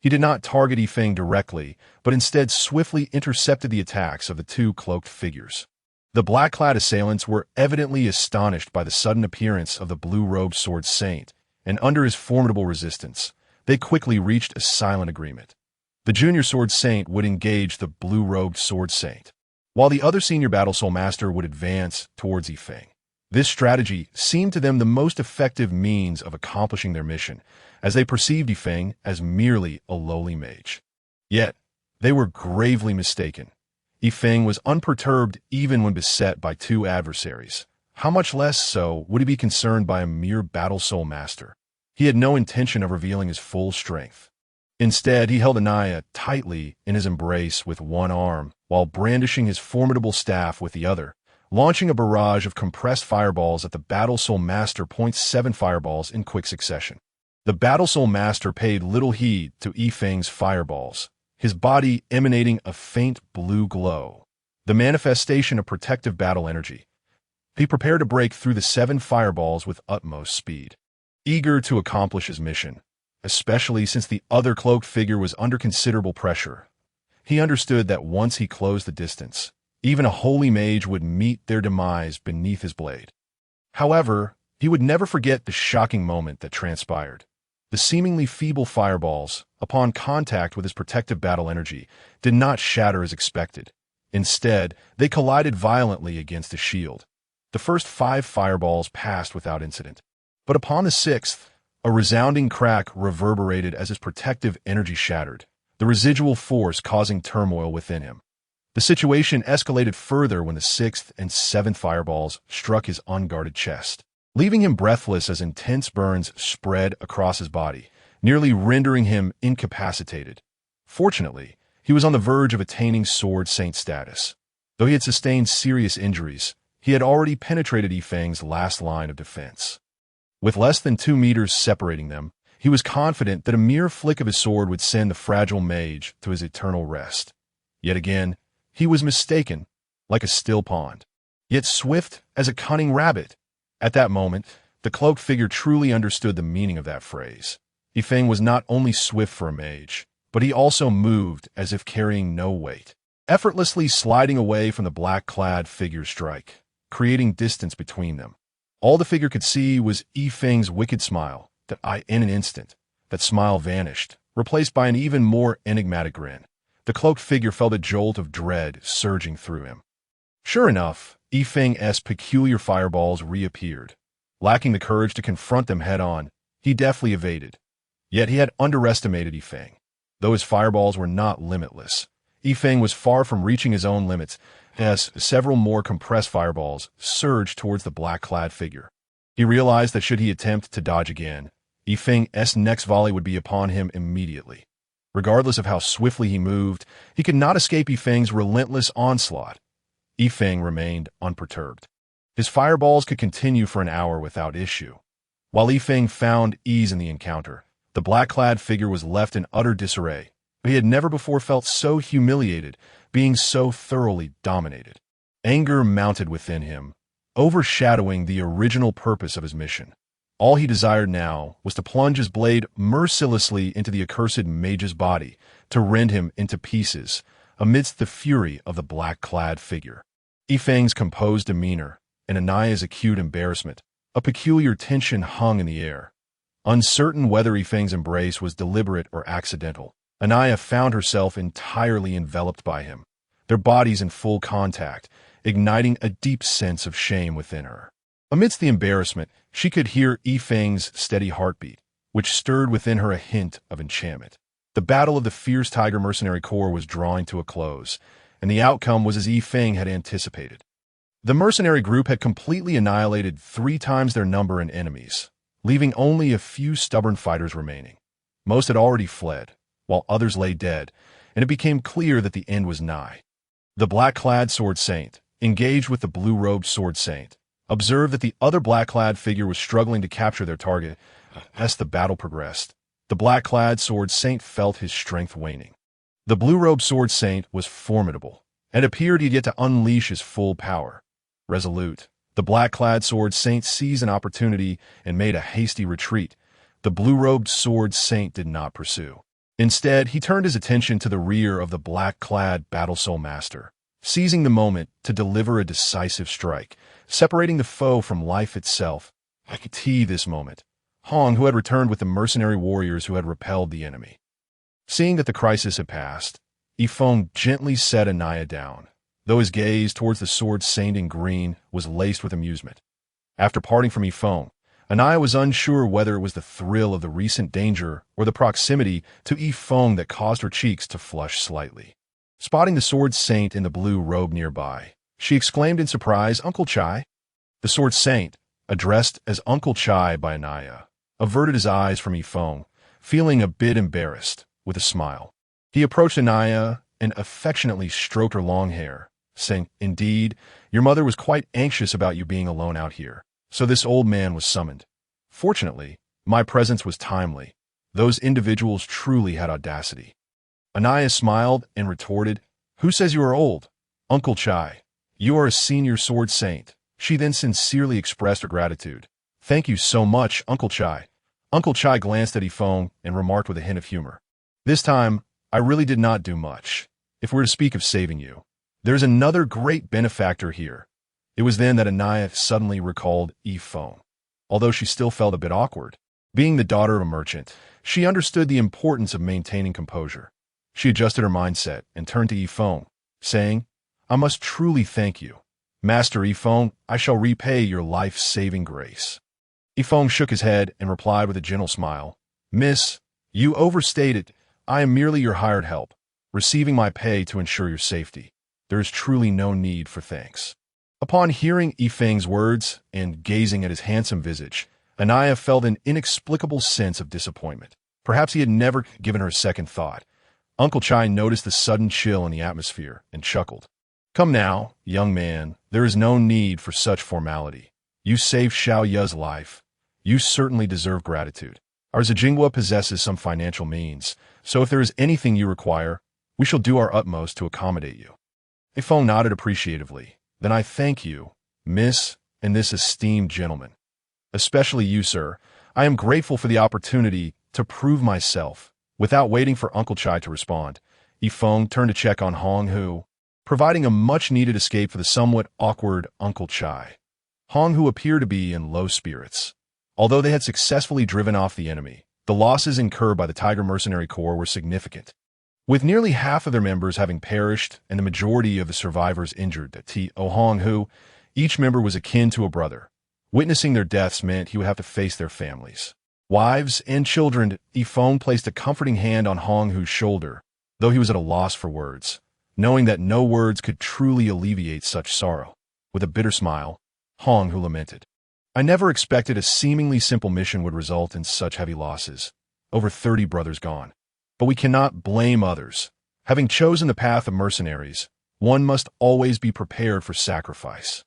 He did not target Yifeng directly, but instead swiftly intercepted the attacks of the 2 cloaked figures. The black-clad assailants were evidently astonished by the sudden appearance of the blue-robed sword saint, and under his formidable resistance, they quickly reached a silent agreement. The junior sword saint would engage the blue-robed sword saint, while the other senior battle soul master would advance towards Yifeng. This strategy seemed to them the most effective means of accomplishing their mission, as they perceived Yifeng as merely a lowly mage. Yet, they were gravely mistaken. Yifeng was unperturbed even when beset by two adversaries. How much less so would he be concerned by a mere battle soul master? He had no intention of revealing his full strength. Instead, he held Anaya tightly in his embrace with one arm, while brandishing his formidable staff with the other, launching a barrage of compressed fireballs at the Battle Soul Master. 7 fireballs in quick succession. The Battle Soul Master paid little heed to Yifeng's fireballs, his body emanating a faint blue glow, the manifestation of protective battle energy. He prepared to break through the 7 fireballs with utmost speed, eager to accomplish his mission, especially since the other cloaked figure was under considerable pressure. He understood that once he closed the distance, even a holy mage would meet their demise beneath his blade. However, he would never forget the shocking moment that transpired. The seemingly feeble fireballs, upon contact with his protective battle energy, did not shatter as expected. Instead, they collided violently against his shield. The first 5 fireballs passed without incident. But upon the 6th, a resounding crack reverberated as his protective energy shattered, the residual force causing turmoil within him. The situation escalated further when the 6th and 7th fireballs struck his unguarded chest, leaving him breathless as intense burns spread across his body, nearly rendering him incapacitated. Fortunately, he was on the verge of attaining Sword Saint status. Though he had sustained serious injuries, he had already penetrated Yifeng's last line of defense. With less than 2 meters separating them, he was confident that a mere flick of his sword would send the fragile mage to his eternal rest. Yet again, he was mistaken, like a still pond, yet swift as a cunning rabbit. At that moment, the cloaked figure truly understood the meaning of that phrase. Yifeng was not only swift for a mage, but he also moved as if carrying no weight, effortlessly sliding away from the black-clad figure's strike, creating distance between them. All the figure could see was Yifeng's wicked smile, in an instant, that smile vanished, replaced by an even more enigmatic grin. The cloaked figure felt a jolt of dread surging through him. Sure enough, Yifeng's peculiar fireballs reappeared. Lacking the courage to confront them head-on, he deftly evaded. Yet he had underestimated Yifeng. Though his fireballs were not limitless, Yifeng was far from reaching his own limits, as several more compressed fireballs surged towards the black-clad figure. He realized that should he attempt to dodge again, Yifeng's next volley would be upon him immediately. Regardless of how swiftly he moved, he could not escape Yifeng's relentless onslaught. Yifeng remained unperturbed. His fireballs could continue for an hour without issue. While Yifeng found ease in the encounter, the black-clad figure was left in utter disarray. He had never before felt so humiliated, being so thoroughly dominated. Anger mounted within him, overshadowing the original purpose of his mission. All he desired now was to plunge his blade mercilessly into the accursed mage's body, to rend him into pieces, amidst the fury of the black-clad figure. Yifeng's composed demeanor, and Anaya's acute embarrassment, a peculiar tension hung in the air. Uncertain whether Yifeng's embrace was deliberate or accidental, Anaya found herself entirely enveloped by him, their bodies in full contact, igniting a deep sense of shame within her. Amidst the embarrassment, she could hear Yifeng's steady heartbeat, which stirred within her a hint of enchantment. The battle of the fierce Tiger Mercenary Corps was drawing to a close, and the outcome was as Yifeng had anticipated. The mercenary group had completely annihilated 3 times their number in enemies, leaving only a few stubborn fighters remaining. Most had already fled, while others lay dead, and it became clear that the end was nigh. The black-clad Sword Saint, engaged with the blue-robed Sword Saint, observed that the other black-clad figure was struggling to capture their target. As the battle progressed, the black-clad Sword Saint felt his strength waning. The blue-robed Sword Saint was formidable, and appeared he had yet to unleash his full power. Resolute, the black-clad Sword Saint seized an opportunity and made a hasty retreat. The blue-robed Sword Saint did not pursue. Instead, he turned his attention to the rear of the black-clad Battle Soul Master, seizing the moment to deliver a decisive strike, separating the foe from life itself. I could see this moment. Hong, who had returned with the mercenary warriors who had repelled the enemy. Seeing that the crisis had passed, Yifeng gently set Anaya down, though his gaze towards the sword stained in green was laced with amusement. After parting from Yifeng, Anaya was unsure whether it was the thrill of the recent danger or the proximity to Yifeng that caused her cheeks to flush slightly. Spotting the sword saint in the blue robe nearby, she exclaimed in surprise, "Uncle Chai?" The sword saint, addressed as Uncle Chai by Anaya, averted his eyes from Yifeng, feeling a bit embarrassed, with a smile. He approached Anaya and affectionately stroked her long hair, saying, "Indeed, your mother was quite anxious about you being alone out here, so this old man was summoned. Fortunately, my presence was timely. Those individuals truly had audacity." Anaya smiled and retorted, "Who says you are old? Uncle Chai, you are a senior sword saint." She then sincerely expressed her gratitude. "Thank you so much, Uncle Chai." Uncle Chai glanced at Yifeng and remarked with a hint of humor, "This time, I really did not do much. If we're to speak of saving you, there's another great benefactor here." It was then that Anaya suddenly recalled Yifeng. Although she still felt a bit awkward, being the daughter of a merchant, she understood the importance of maintaining composure. She adjusted her mindset and turned to Yifeng, saying, "I must truly thank you. Master Yifeng, I shall repay your life-saving grace." Yifeng shook his head and replied with a gentle smile, "Miss, you overstate it. I am merely your hired help, receiving my pay to ensure your safety. There is truly no need for thanks." Upon hearing Yifeng's words and gazing at his handsome visage, Anaya felt an inexplicable sense of disappointment. Perhaps he had never given her a second thought. Uncle Chai noticed the sudden chill in the atmosphere and chuckled. "Come now, young man, there is no need for such formality. You saved Xiao Ye's life. You certainly deserve gratitude. Our Zijingwa possesses some financial means, so if there is anything you require, we shall do our utmost to accommodate you." Yifeng nodded appreciatively. "Then I thank you, miss, and this esteemed gentleman. Especially you, sir. I am grateful for the opportunity to prove myself." Without waiting for Uncle Chai to respond, Yifeng turned to check on Hong Hu, providing a much-needed escape for the somewhat awkward Uncle Chai. Hong Hu appeared to be in low spirits. Although they had successfully driven off the enemy, the losses incurred by the Tiger Mercenary Corps were significant. With nearly half of their members having perished and the majority of the survivors injured at Hong Hu, each member was akin to a brother. Witnessing their deaths meant he would have to face their families, wives, and children. Yifeng placed a comforting hand on Hong Hu's shoulder, though he was at a loss for words, knowing that no words could truly alleviate such sorrow. With a bitter smile, Hong Hu lamented, "I never expected a seemingly simple mission would result in such heavy losses. Over 30 brothers gone. But we cannot blame others. Having chosen the path of mercenaries, one must always be prepared for sacrifice.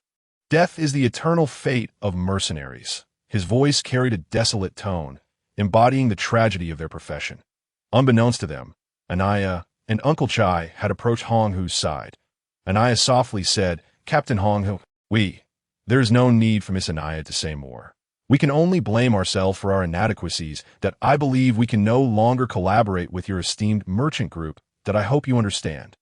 Death is the eternal fate of mercenaries." His voice carried a desolate tone, embodying the tragedy of their profession. Unbeknownst to them, Anaya and Uncle Chai had approached Hong Hu's side. Anaya softly said, "Captain Hong Hu, there is no need for Miss Anaya to say more. We can only blame ourselves for our inadequacies, that I believe we can no longer collaborate with your esteemed merchant group, that I hope you understand."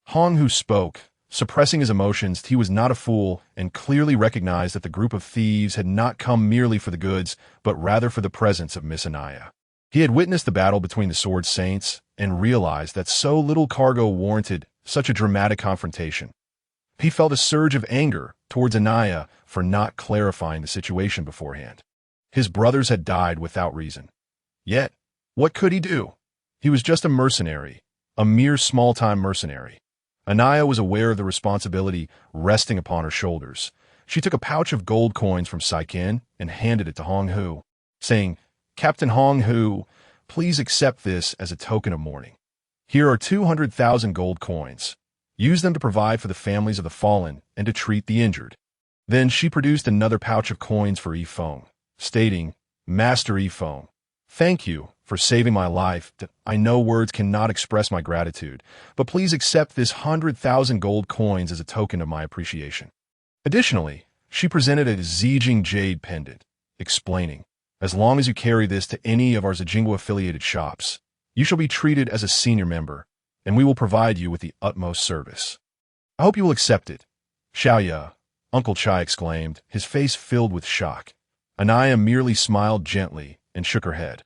Hong Hu spoke, suppressing his emotions. He was not a fool and clearly recognized that the group of thieves had not come merely for the goods, but rather for the presence of Miss Anaya. He had witnessed the battle between the Sword Saints and realized that so little cargo warranted such a dramatic confrontation. He felt a surge of anger towards Anaya for not clarifying the situation beforehand. His brothers had died without reason. Yet, what could he do? He was just a mercenary, a mere small-time mercenary. Anaya was aware of the responsibility resting upon her shoulders. She took a pouch of gold coins from Saiken and handed it to Hong Hu, saying, "Captain Hong Hu, please accept this as a token of mourning. Here are 200,000 gold coins. Use them to provide for the families of the fallen and to treat the injured." Then she produced another pouch of coins for Yifeng, stating, "Master Yifeng, thank you for saving my life. I know words cannot express my gratitude, but please accept this 100,000 gold coins as a token of my appreciation." Additionally, she presented a Zijing jade pendant, explaining, "As long as you carry this to any of our Zijingwa-affiliated shops, you shall be treated as a senior member, and we will provide you with the utmost service. I hope you will accept it." "Xiaoya," Uncle Chai exclaimed, his face filled with shock. Anaya merely smiled gently and shook her head.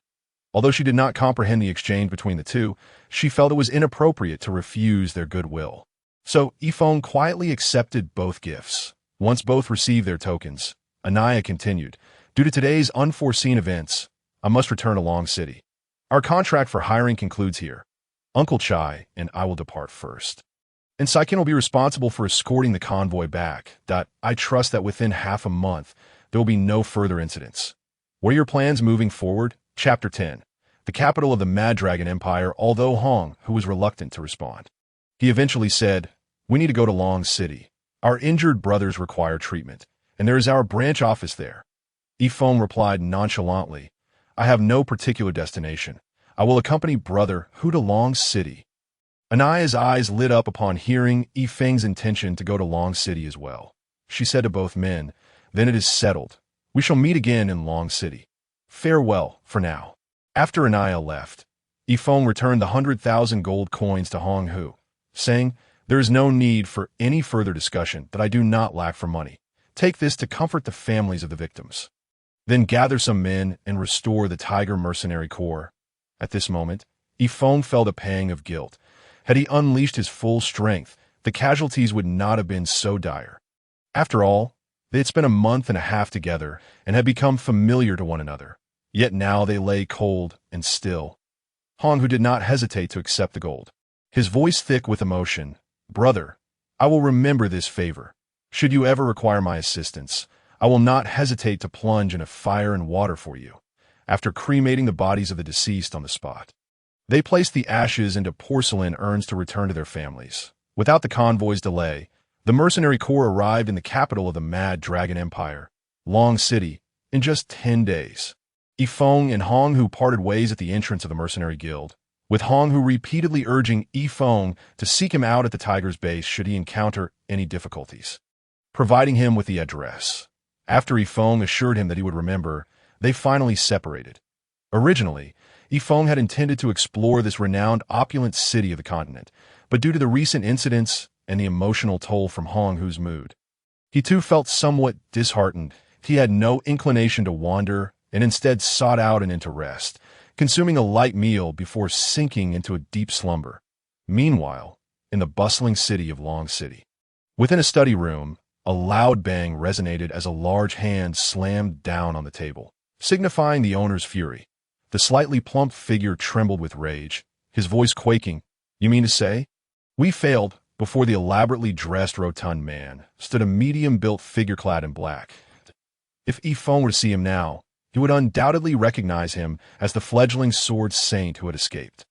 Although she did not comprehend the exchange between the two, she felt it was inappropriate to refuse their goodwill. So Ifong quietly accepted both gifts. Once both received their tokens, Anaya continued, "Due to today's unforeseen events, I must return to Long City. Our contract for hiring concludes here. Uncle Chai and I will depart first. And Saiken will be responsible for escorting the convoy back. I trust that within half a month, there will be no further incidents. What are your plans moving forward?" Chapter 10. The capital of the Mad Dragon Empire, although Hong, who was reluctant to respond. He eventually said, "We need to go to Long City. Our injured brothers require treatment, and there is our branch office there." Ifong replied nonchalantly, "I have no particular destination. I will accompany Brother Hu to Long City." Anaya's eyes lit up upon hearing Ifeng's intention to go to Long City as well. She said to both men, "Then it is settled. We shall meet again in Long City. Farewell for now." After Anaya left, Ifong returned the 100,000 gold coins to Hong Hu, saying, "There is no need for any further discussion that I do not lack for money. Take this to comfort the families of the victims. Then gather some men and restore the Tiger Mercenary Corps." At this moment, Ifong felt a pang of guilt. Had he unleashed his full strength, the casualties would not have been so dire. After all, they had spent a month and a half together and had become familiar to one another. Yet now they lay cold and still. Hong Hu did not hesitate to accept the gold. His voice thick with emotion, "Brother, I will remember this favor. Should you ever require my assistance, I will not hesitate to plunge in a fire and water for you." After cremating the bodies of the deceased on the spot, they placed the ashes into porcelain urns to return to their families. Without the convoy's delay, the mercenary corps arrived in the capital of the Mad Dragon Empire, Long City, in just 10 days. Ifong and Hong Hu parted ways at the entrance of the mercenary guild, with Hong Hu repeatedly urging Ifong to seek him out at the Tiger's base should he encounter any difficulties, providing him with the address. After Ifong assured him that he would remember, they finally separated. Originally, Ifong had intended to explore this renowned opulent city of the continent, but due to the recent incidents and the emotional toll from Hong Hu's mood, he too felt somewhat disheartened. He had no inclination to wander and instead sought out and into rest, consuming a light meal before sinking into a deep slumber. Meanwhile, in the bustling city of Long City, within a study room, a loud bang resonated as a large hand slammed down on the table, signifying the owner's fury. The slightly plump figure trembled with rage, his voice quaking. "You mean to say?" "We failed." Before the elaborately dressed rotund man stood a medium-built figure clad in black. If Ifong were to see him now, he would undoubtedly recognize him as the fledgling sword saint who had escaped.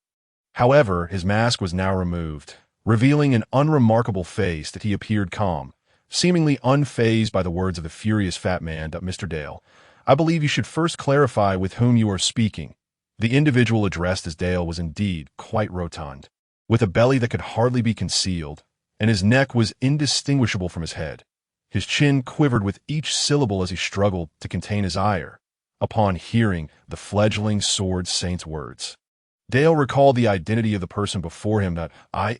However, his mask was now removed, revealing an unremarkable face that he appeared calm, seemingly unfazed by the words of the furious fat man. "Mr. Dale, I believe you should first clarify with whom you are speaking." The individual addressed as Dale was indeed quite rotund, with a belly that could hardly be concealed, and his neck was indistinguishable from his head. His chin quivered with each syllable as he struggled to contain his ire upon hearing the fledgling sword saint's words. Dale recalled the identity of the person before him, that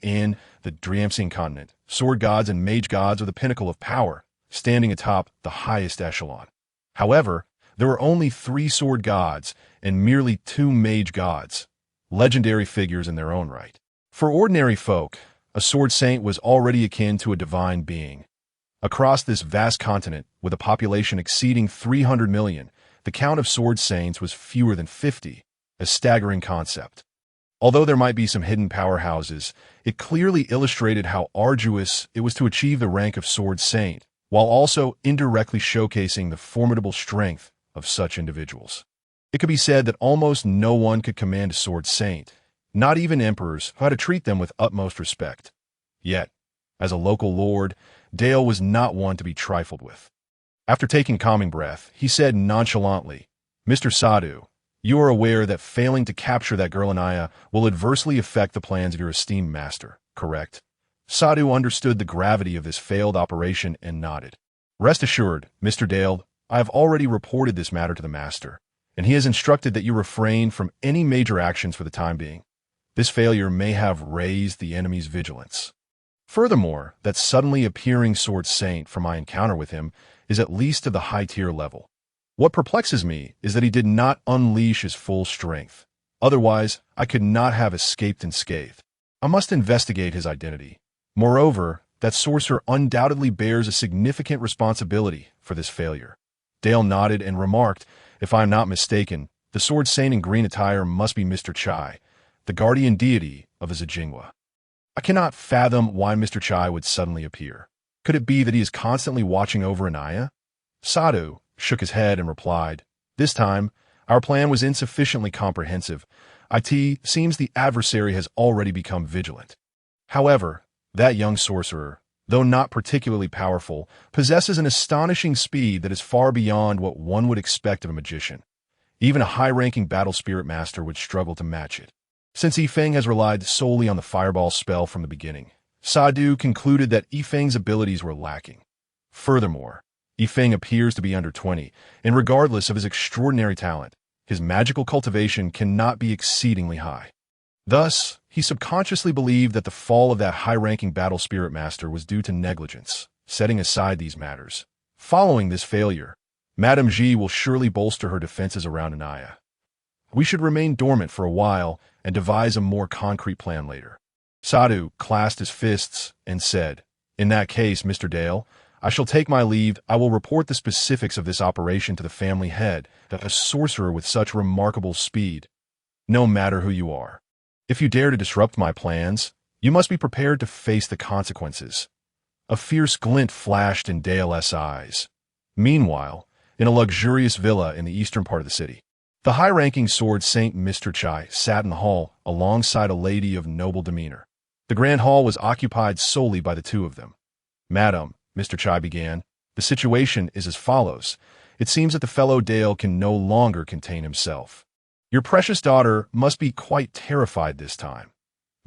in the Driamsian continent, sword gods and mage gods are the pinnacle of power, standing atop the highest echelon. However, there were only 3 sword gods and merely 2 mage gods, legendary figures in their own right. For ordinary folk, a sword saint was already akin to a divine being. Across this vast continent, with a population exceeding 300 million, the count of sword saints was fewer than 50, a staggering concept. Although there might be some hidden powerhouses, it clearly illustrated how arduous it was to achieve the rank of sword saint, while also indirectly showcasing the formidable strength of such individuals. It could be said that almost no one could command a sword saint, not even emperors who had to treat them with utmost respect. Yet, as a local lord, Dale was not one to be trifled with. After taking a calming breath, he said nonchalantly, "Mr. Sadhu, you are aware that failing to capture that girl Anaya will adversely affect the plans of your esteemed master, correct?" Sadhu understood the gravity of this failed operation and nodded. "Rest assured, Mr. Dale, I have already reported this matter to the master, and he has instructed that you refrain from any major actions for the time being. This failure may have raised the enemy's vigilance. Furthermore, that suddenly appearing sword saint from my encounter with him is at least of the high-tier level. What perplexes me is that he did not unleash his full strength. Otherwise, I could not have escaped unscathed. I must investigate his identity. Moreover, that sorcerer undoubtedly bears a significant responsibility for this failure. Dale nodded and remarked, if I am not mistaken, the sword saint in green attire must be Mr. Chai, the guardian deity of Azajingwa. I cannot fathom why Mr. Chai would suddenly appear. Could it be that he is constantly watching over Anaya? Sadhu shook his head and replied, this time, our plan was insufficiently comprehensive. It seems the adversary has already become vigilant. However, that young sorcerer, though not particularly powerful, possesses an astonishing speed that is far beyond what one would expect of a magician. Even a high-ranking battle spirit master would struggle to match it. Since Yifeng has relied solely on the fireball spell from the beginning, Sadhu concluded that Yifeng's abilities were lacking. Furthermore, Yifeng appears to be under 20, and regardless of his extraordinary talent, his magical cultivation cannot be exceedingly high. Thus, he subconsciously believed that the fall of that high-ranking battle spirit master was due to negligence. Setting aside these matters, following this failure, Madame Ji will surely bolster her defenses around Anaya. We should remain dormant for a while and devise a more concrete plan later. Sadhu clasped his fists and said, in that case, Mr. Dale, I shall take my leave. I will report the specifics of this operation to the family head, that a sorcerer with such remarkable speed. No matter who you are. If you dare to disrupt my plans, you must be prepared to face the consequences. A fierce glint flashed in Dale's eyes. Meanwhile, in a luxurious villa in the eastern part of the city, the high-ranking sword saint Mr. Chai sat in the hall alongside a lady of noble demeanor. The grand hall was occupied solely by the two of them. Madam, Mr. Chai began, the situation is as follows. It seems that the fellow Dale can no longer contain himself. Your precious daughter must be quite terrified this time.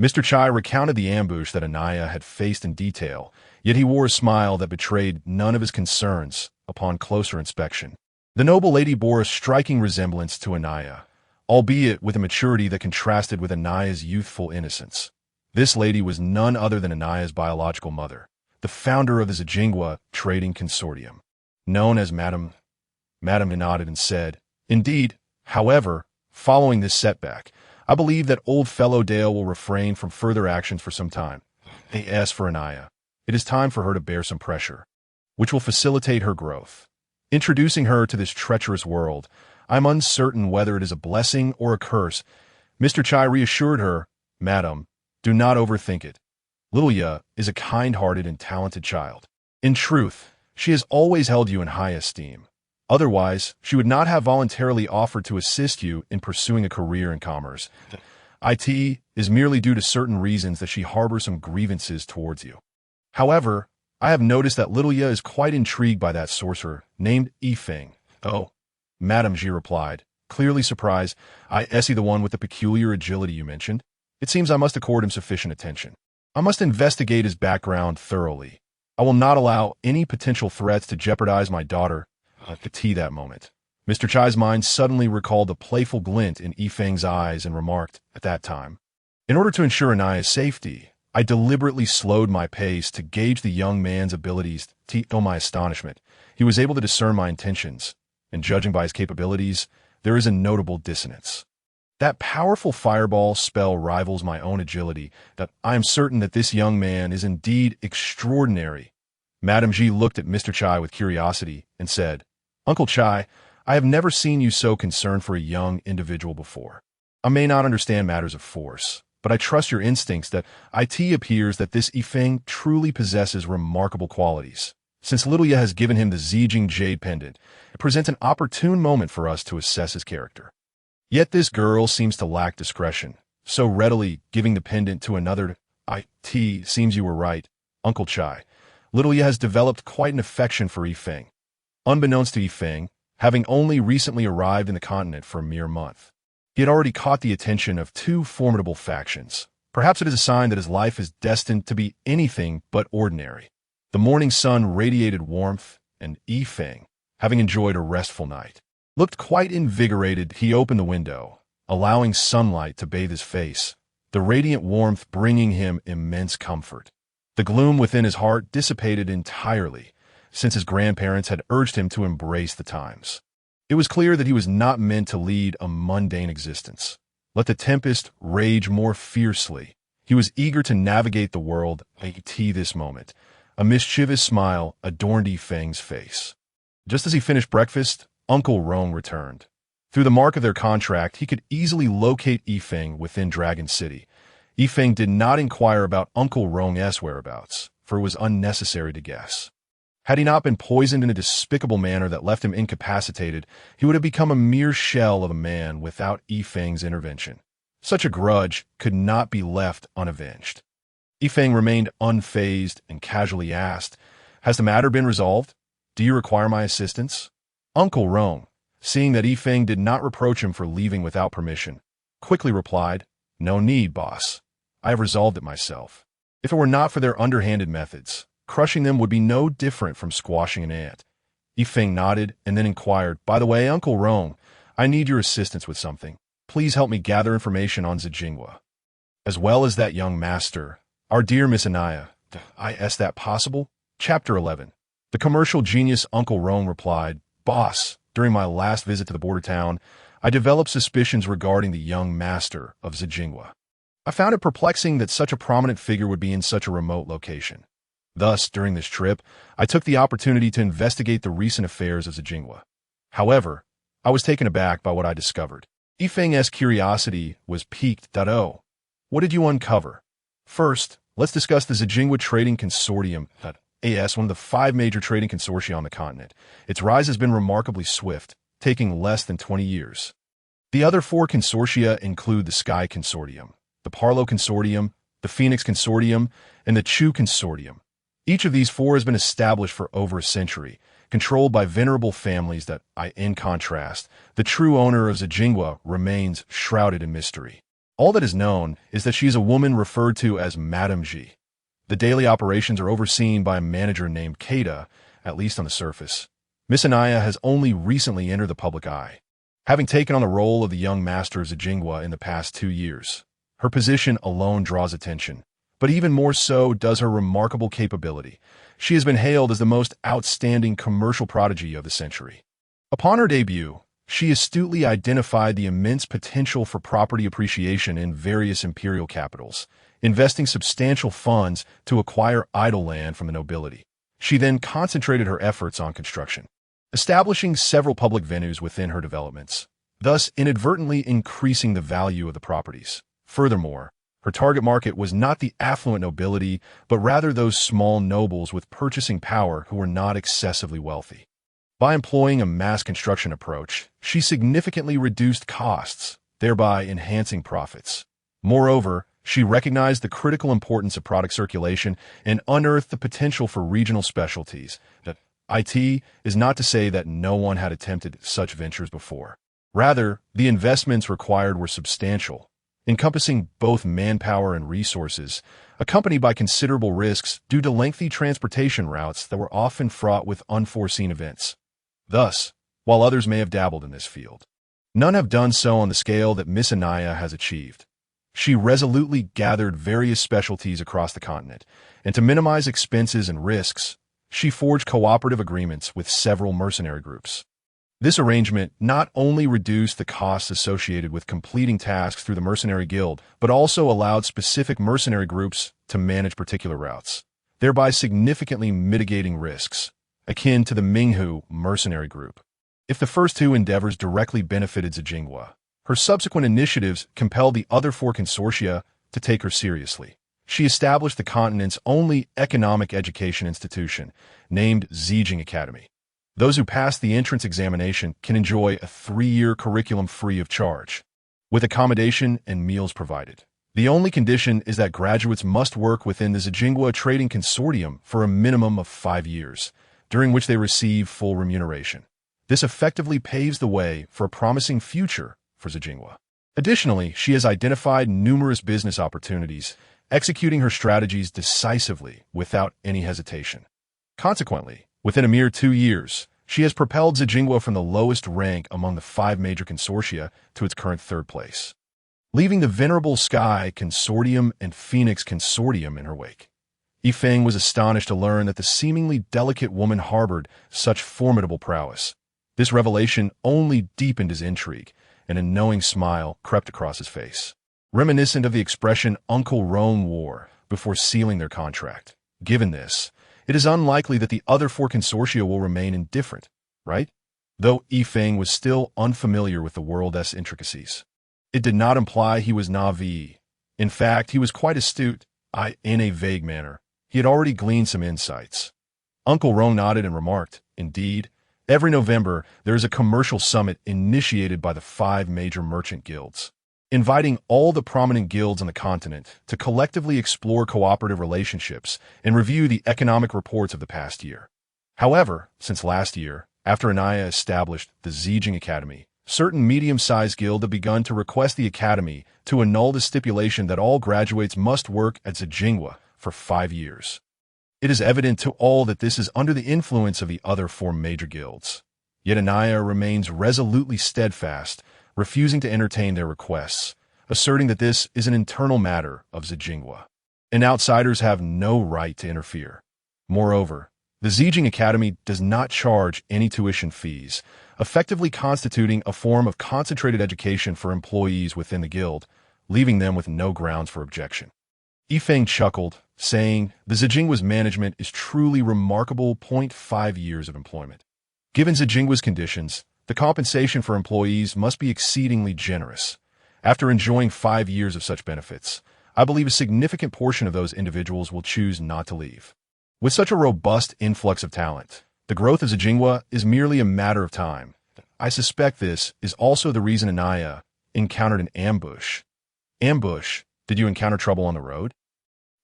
Mr. Chai recounted the ambush that Anaya had faced in detail, yet he wore a smile that betrayed none of his concerns upon closer inspection. The noble lady bore a striking resemblance to Anaya, albeit with a maturity that contrasted with Anaya's youthful innocence. This lady was none other than Anaya's biological mother, the founder of the Zajingwa Trading Consortium, known as Madame. Madame nodded and said, indeed, however, following this setback, I believe that old fellow Dale will refrain from further actions for some time. As for Anaya, it is time for her to bear some pressure, which will facilitate her growth. Introducing her to this treacherous world, I am uncertain whether it is a blessing or a curse. Mr. Chai reassured her, Madam, do not overthink it. Lilia is a kind-hearted and talented child. In truth, she has always held you in high esteem. Otherwise, she would not have voluntarily offered to assist you in pursuing a career in commerce. It is merely due to certain reasons that she harbors some grievances towards you. However, I have noticed that Lilia is quite intrigued by that sorcerer named Yifeng. Oh, Madame Ji replied, clearly surprised. I see the one with the peculiar agility you mentioned. It seems I must accord him sufficient attention. I must investigate his background thoroughly. I will not allow any potential threats to jeopardize my daughter. That moment, Mr. Chai's mind suddenly recalled the playful glint in Yifeng's eyes and remarked, at that time, in order to ensure Anaya's safety, I deliberately slowed my pace to gauge the young man's abilities. To my astonishment, he was able to discern my intentions, and judging by his capabilities, there is a notable dissonance. That powerful fireball spell rivals my own agility, that I am certain that this young man is indeed extraordinary. Madame Ji looked at Mr. Chai with curiosity and said, Uncle Chai, I have never seen you so concerned for a young individual before. I may not understand matters of force, but I trust your instincts that it appears that this Yifeng truly possesses remarkable qualities. Since Lilia has given him the Zijing Jade Pendant, it presents an opportune moment for us to assess his character. Yet this girl seems to lack discretion, so readily giving the pendant to another. Seems you were right, Uncle Chai. Lilia has developed quite an affection for Yifeng. Unbeknownst to Yifeng, having only recently arrived in the continent for a mere month, he had already caught the attention of two formidable factions. Perhaps it is a sign that his life is destined to be anything but ordinary. The morning sun radiated warmth, and Yifeng, having enjoyed a restful night, looked quite invigorated. He opened the window, allowing sunlight to bathe his face, the radiant warmth bringing him immense comfort. The gloom within his heart dissipated entirely, since his grandparents had urged him to embrace the times. It was clear that he was not meant to lead a mundane existence. Let the tempest rage more fiercely. He was eager to navigate the world at this moment. A mischievous smile adorned Yifeng's face. Just as he finished breakfast, Uncle Rong returned. Through the mark of their contract, he could easily locate Yifeng within Dragon City. Yifeng did not inquire about Uncle Rong's whereabouts, for it was unnecessary to guess. Had he not been poisoned in a despicable manner that left him incapacitated, he would have become a mere shell of a man without Yifeng's intervention. Such a grudge could not be left unavenged. Yifeng remained unfazed and casually asked, "Has the matter been resolved? Do you require my assistance?" Uncle Rong, seeing that Yifeng did not reproach him for leaving without permission, quickly replied, "No need, boss. I have resolved it myself. If it were not for their underhanded methods, crushing them would be no different from squashing an ant." Yifeng nodded and then inquired, "By the way, Uncle Rong, I need your assistance with something. Please help me gather information on Zijingwa, as well as that young master, our dear Miss Anaya. Is that possible?" Chapter 11. The commercial genius Uncle Rong replied, "Boss, during my last visit to the border town, I developed suspicions regarding the young master of Zijingwa. I found it perplexing that such a prominent figure would be in such a remote location. Thus, during this trip, I took the opportunity to investigate the recent affairs of Zijingwa. However, I was taken aback by what I discovered. Yifeng's curiosity was piqued. Oh, what did you uncover? First, let's discuss the Zijingwa Trading Consortium, one of the 5 major trading consortia on the continent. Its rise has been remarkably swift, taking less than 20 years. The other 4 consortia include the Sky Consortium, the Parlo Consortium, the Phoenix Consortium, and the Chu Consortium. Each of these 4 has been established for over a century, controlled by venerable families that, in contrast, the true owner of Zijingwa remains shrouded in mystery. All that is known is that she is a woman referred to as Madame Ji. The daily operations are overseen by a manager named Keita, at least on the surface. Miss Anaya has only recently entered the public eye, having taken on the role of the young master of Zijingwa in the past 2 years. Her position alone draws attention, but even more so does her remarkable capability. She has been hailed as the most outstanding commercial prodigy of the century. Upon her debut, she astutely identified the immense potential for property appreciation in various imperial capitals, investing substantial funds to acquire idle land from the nobility. She then concentrated her efforts on construction, establishing several public venues within her developments, thus inadvertently increasing the value of the properties. Furthermore, her target market was not the affluent nobility, but rather those small nobles with purchasing power who were not excessively wealthy. By employing a mass construction approach, she significantly reduced costs, thereby enhancing profits. Moreover, she recognized the critical importance of product circulation and unearthed the potential for regional specialties. It is not to say that no one had attempted such ventures before. Rather, the investments required were substantial, encompassing both manpower and resources, accompanied by considerable risks due to lengthy transportation routes that were often fraught with unforeseen events. Thus, while others may have dabbled in this field, none have done so on the scale that Miss Anaya has achieved. She resolutely gathered various specialties across the continent, and to minimize expenses and risks, she forged cooperative agreements with several mercenary groups. This arrangement not only reduced the costs associated with completing tasks through the mercenary guild, but also allowed specific mercenary groups to manage particular routes, thereby significantly mitigating risks, akin to the Minghu mercenary group. If the first 2 endeavors directly benefited Zijingwa, her subsequent initiatives compelled the other 4 consortia to take her seriously. She established the continent's only economic education institution, named Zijing Academy. Those who pass the entrance examination can enjoy a 3-year curriculum free of charge, with accommodation and meals provided. The only condition is that graduates must work within the Zijingwa Trading Consortium for a minimum of 5 years, during which they receive full remuneration. This effectively paves the way for a promising future for Zijingwa. Additionally, she has identified numerous business opportunities, executing her strategies decisively without any hesitation. Consequently, within a mere 2 years, she has propelled Zijingwa from the lowest rank among the 5 major consortia to its current 3rd place, leaving the venerable Sky Consortium and Phoenix Consortium in her wake. Yifeng was astonished to learn that the seemingly delicate woman harbored such formidable prowess. This revelation only deepened his intrigue, and a knowing smile crept across his face, reminiscent of the expression Uncle Roan wore before sealing their contract. Given this, it is unlikely that the other four consortia will remain indifferent, right? Though Yifeng was still unfamiliar with the world's intricacies. It did not imply he was naive. In fact, he was quite astute, in a vague manner. He had already gleaned some insights. Uncle Roan nodded and remarked, "Indeed, every November there is a commercial summit initiated by the 5 major merchant guilds, inviting all the prominent guilds on the continent to collectively explore cooperative relationships and review the economic reports of the past year. However, since last year, after Anaya established the Zijing Academy, certain medium-sized guilds have begun to request the Academy to annul the stipulation that all graduates must work at Zijingwa for 5 years. It is evident to all that this is under the influence of the other 4 major guilds. Yet Anaya remains resolutely steadfast, refusing to entertain their requests, asserting that this is an internal matter of Zijingwa, and outsiders have no right to interfere. Moreover, the Zijing Academy does not charge any tuition fees, effectively constituting a form of concentrated education for employees within the guild, leaving them with no grounds for objection. Yifeng chuckled, saying, "The Zijingwa's management is truly remarkable. 5 years of employment. Given Zijingwa's conditions, the compensation for employees must be exceedingly generous. After enjoying 5 years of such benefits, I believe a significant portion of those individuals will choose not to leave. With such a robust influx of talent, the growth of Zijingwa is merely a matter of time. I suspect this is also the reason Anaya encountered an ambush." "Ambush? Did you encounter trouble on the road?"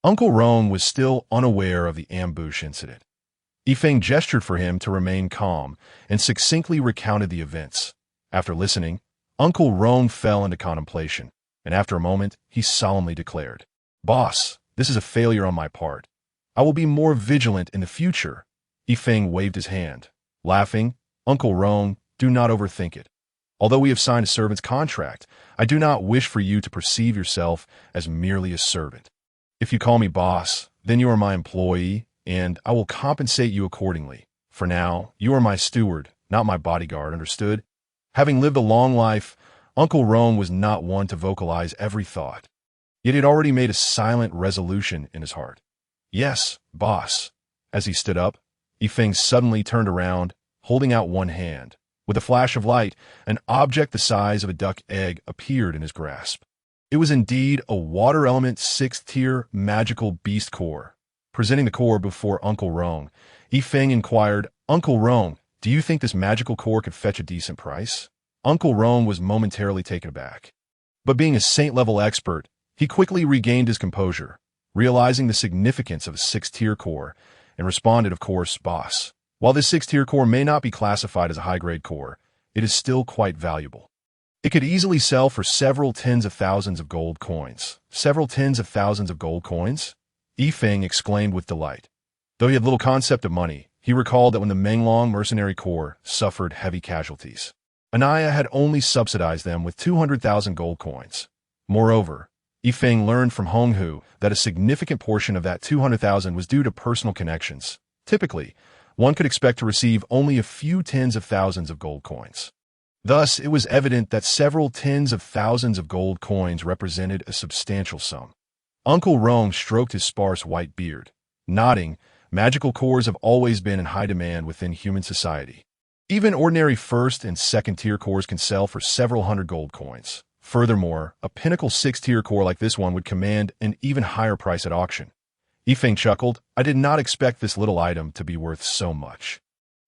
Uncle Roan was still unaware of the ambush incident. Yifeng gestured for him to remain calm and succinctly recounted the events. After listening, Uncle Roan fell into contemplation, and after a moment, he solemnly declared, "Boss, this is a failure on my part. I will be more vigilant in the future." Yifeng waved his hand, laughing, "Uncle Roan, do not overthink it. Although we have signed a servant's contract, I do not wish for you to perceive yourself as merely a servant. If you call me boss, then you are my employee, and I will compensate you accordingly. For now, you are my steward, not my bodyguard, understood?" Having lived a long life, Uncle Roan was not one to vocalize every thought. Yet he had already made a silent resolution in his heart. "Yes, boss." As he stood up, Yifeng suddenly turned around, holding out one hand. With a flash of light, an object the size of a duck egg appeared in his grasp. It was indeed a water element 6th tier magical beast core. Presenting the core before Uncle Roan, Yifeng inquired, "Uncle Roan, do you think this magical core could fetch a decent price?" Uncle Roan was momentarily taken aback. But being a saint-level expert, he quickly regained his composure, realizing the significance of a 6th tier core, and responded, "Of course, boss. While this 6th tier core may not be classified as a high-grade core, it is still quite valuable. It could easily sell for several tens of thousands of gold coins." "Several tens of thousands of gold coins?" Yifeng exclaimed with delight. Though he had little concept of money, he recalled that when the Menglong mercenary corps suffered heavy casualties, Anaya had only subsidized them with 200,000 gold coins. Moreover, Yifeng learned from Honghu that a significant portion of that 200,000 was due to personal connections. Typically, one could expect to receive only a few tens of thousands of gold coins. Thus, it was evident that several tens of thousands of gold coins represented a substantial sum. Uncle Roan stroked his sparse white beard, nodding. Magical cores have always been in high demand within human society. Even ordinary 1st and 2nd tier cores can sell for several hundred gold coins. Furthermore, a pinnacle 6th tier core like this one would command an even higher price at auction. Yifeng chuckled, "I did not expect this little item to be worth so much."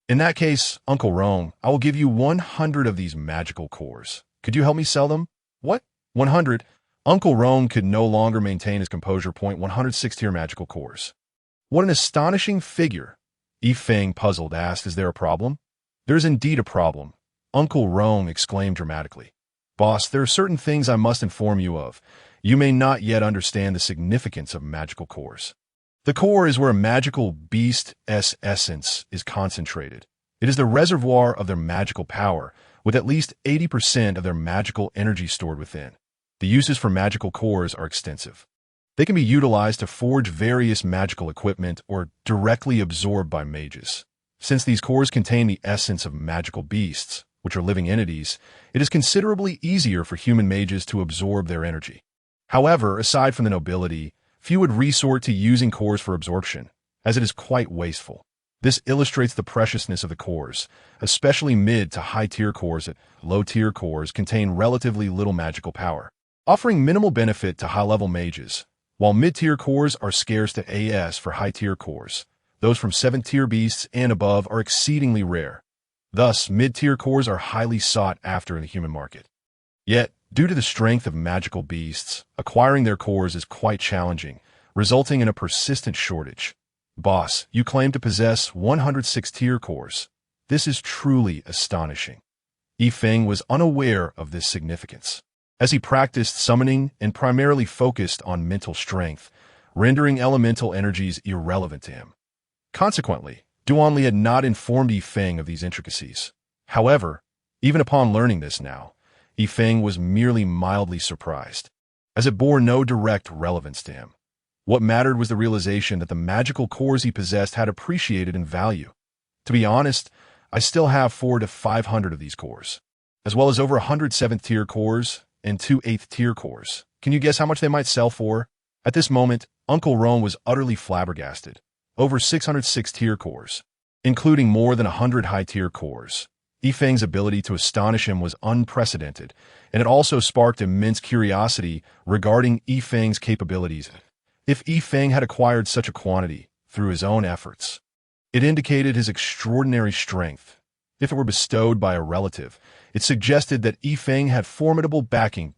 "In that case, Uncle Roan, I will give you 100 of these magical cores. Could you help me sell them?" "What? 100? Uncle Roan could no longer maintain his composure. 100 6th tier magical cores. What an astonishing figure. Yifeng, puzzled, asked, "Is there a problem?" "There is indeed a problem," Uncle Roan exclaimed dramatically. "Boss, there are certain things I must inform you of. You may not yet understand the significance of magical cores. The core is where a magical beast's essence is concentrated. It is the reservoir of their magical power, with at least 80% of their magical energy stored within. The uses for magical cores are extensive. They can be utilized to forge various magical equipment or directly absorbed by mages. Since these cores contain the essence of magical beasts, which are living entities, it is considerably easier for human mages to absorb their energy. However, aside from the nobility, few would resort to using cores for absorption, as it is quite wasteful. This illustrates the preciousness of the cores, especially mid to high-tier cores. Low-tier cores contain relatively little magical power, offering minimal benefit to high-level mages, while mid-tier cores are scarce to AS for high-tier cores. Those from 7th-tier beasts and above are exceedingly rare. Thus, mid-tier cores are highly sought after in the human market. Yet, due to the strength of magical beasts, acquiring their cores is quite challenging, resulting in a persistent shortage. Boss, you claim to possess 106 tier cores. This is truly astonishing. Yifeng was unaware of this significance, as he practiced summoning and primarily focused on mental strength, rendering elemental energies irrelevant to him. Consequently, Duanli had not informed Yifeng of these intricacies. However, even upon learning this now, Yifeng was merely mildly surprised, as it bore no direct relevance to him. What mattered was the realization that the magical cores he possessed had appreciated in value. To be honest, I still have 400 to 500 of these cores, as well as over 100 7th-tier cores and 2 8th-tier cores. Can you guess how much they might sell for? At this moment, Uncle Rome was utterly flabbergasted. Over 606 tier cores, including more than 100 high-tier cores. Yifeng's ability to astonish him was unprecedented, and it also sparked immense curiosity regarding Yifeng's capabilities. If Yifeng had acquired such a quantity through his own efforts, it indicated his extraordinary strength. If it were bestowed by a relative, it suggested that Yifeng had formidable backing.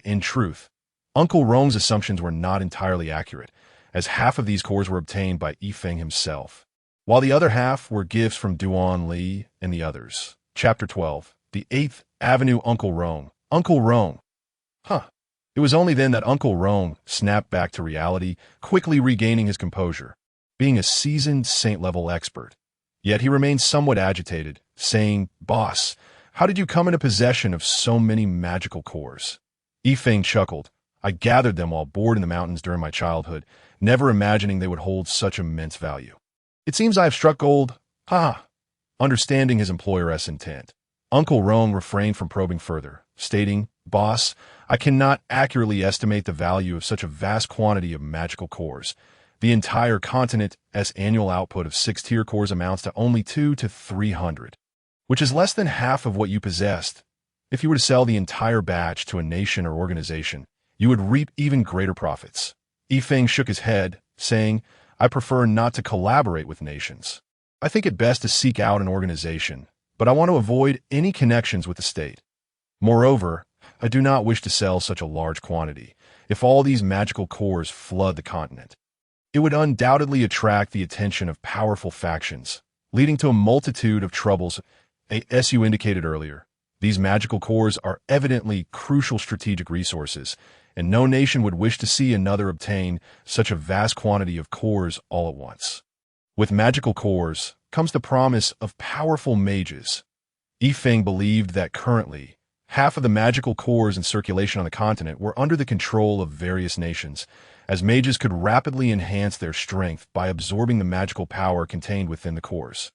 In truth, Uncle Rome's assumptions were not entirely accurate, as half of these cores were obtained by Yifeng himself, while the other half were gifts from Duanli and the others. Chapter 12. The 8th Avenue Uncle Rome. Uncle Rome. It was only then that Uncle Rome snapped back to reality, quickly regaining his composure, being a seasoned saint-level expert. Yet he remained somewhat agitated, saying, "Boss, how did you come into possession of so many magical cores?" Yifeng chuckled. "I gathered them while bored in the mountains during my childhood, never imagining they would hold such immense value. It seems I have struck gold." Understanding his employer's intent, Uncle Rome refrained from probing further, stating, "Boss, I cannot accurately estimate the value of such a vast quantity of magical cores. The entire continent's annual output of 6-tier cores amounts to only 200 to 300, which is less than half of what you possessed. If you were to sell the entire batch to a nation or organization, you would reap even greater profits." Yifeng shook his head, saying, "I prefer not to collaborate with nations. I think it best to seek out an organization, but I want to avoid any connections with the state. Moreover, I do not wish to sell such a large quantity. If all these magical cores flood the continent, it would undoubtedly attract the attention of powerful factions, leading to a multitude of troubles. As you indicated earlier, these magical cores are evidently crucial strategic resources, and no nation would wish to see another obtain such a vast quantity of cores all at once. With magical cores comes the promise of powerful mages." Yifeng believed that currently, half of the magical cores in circulation on the continent were under the control of various nations, as mages could rapidly enhance their strength by absorbing the magical power contained within the cores.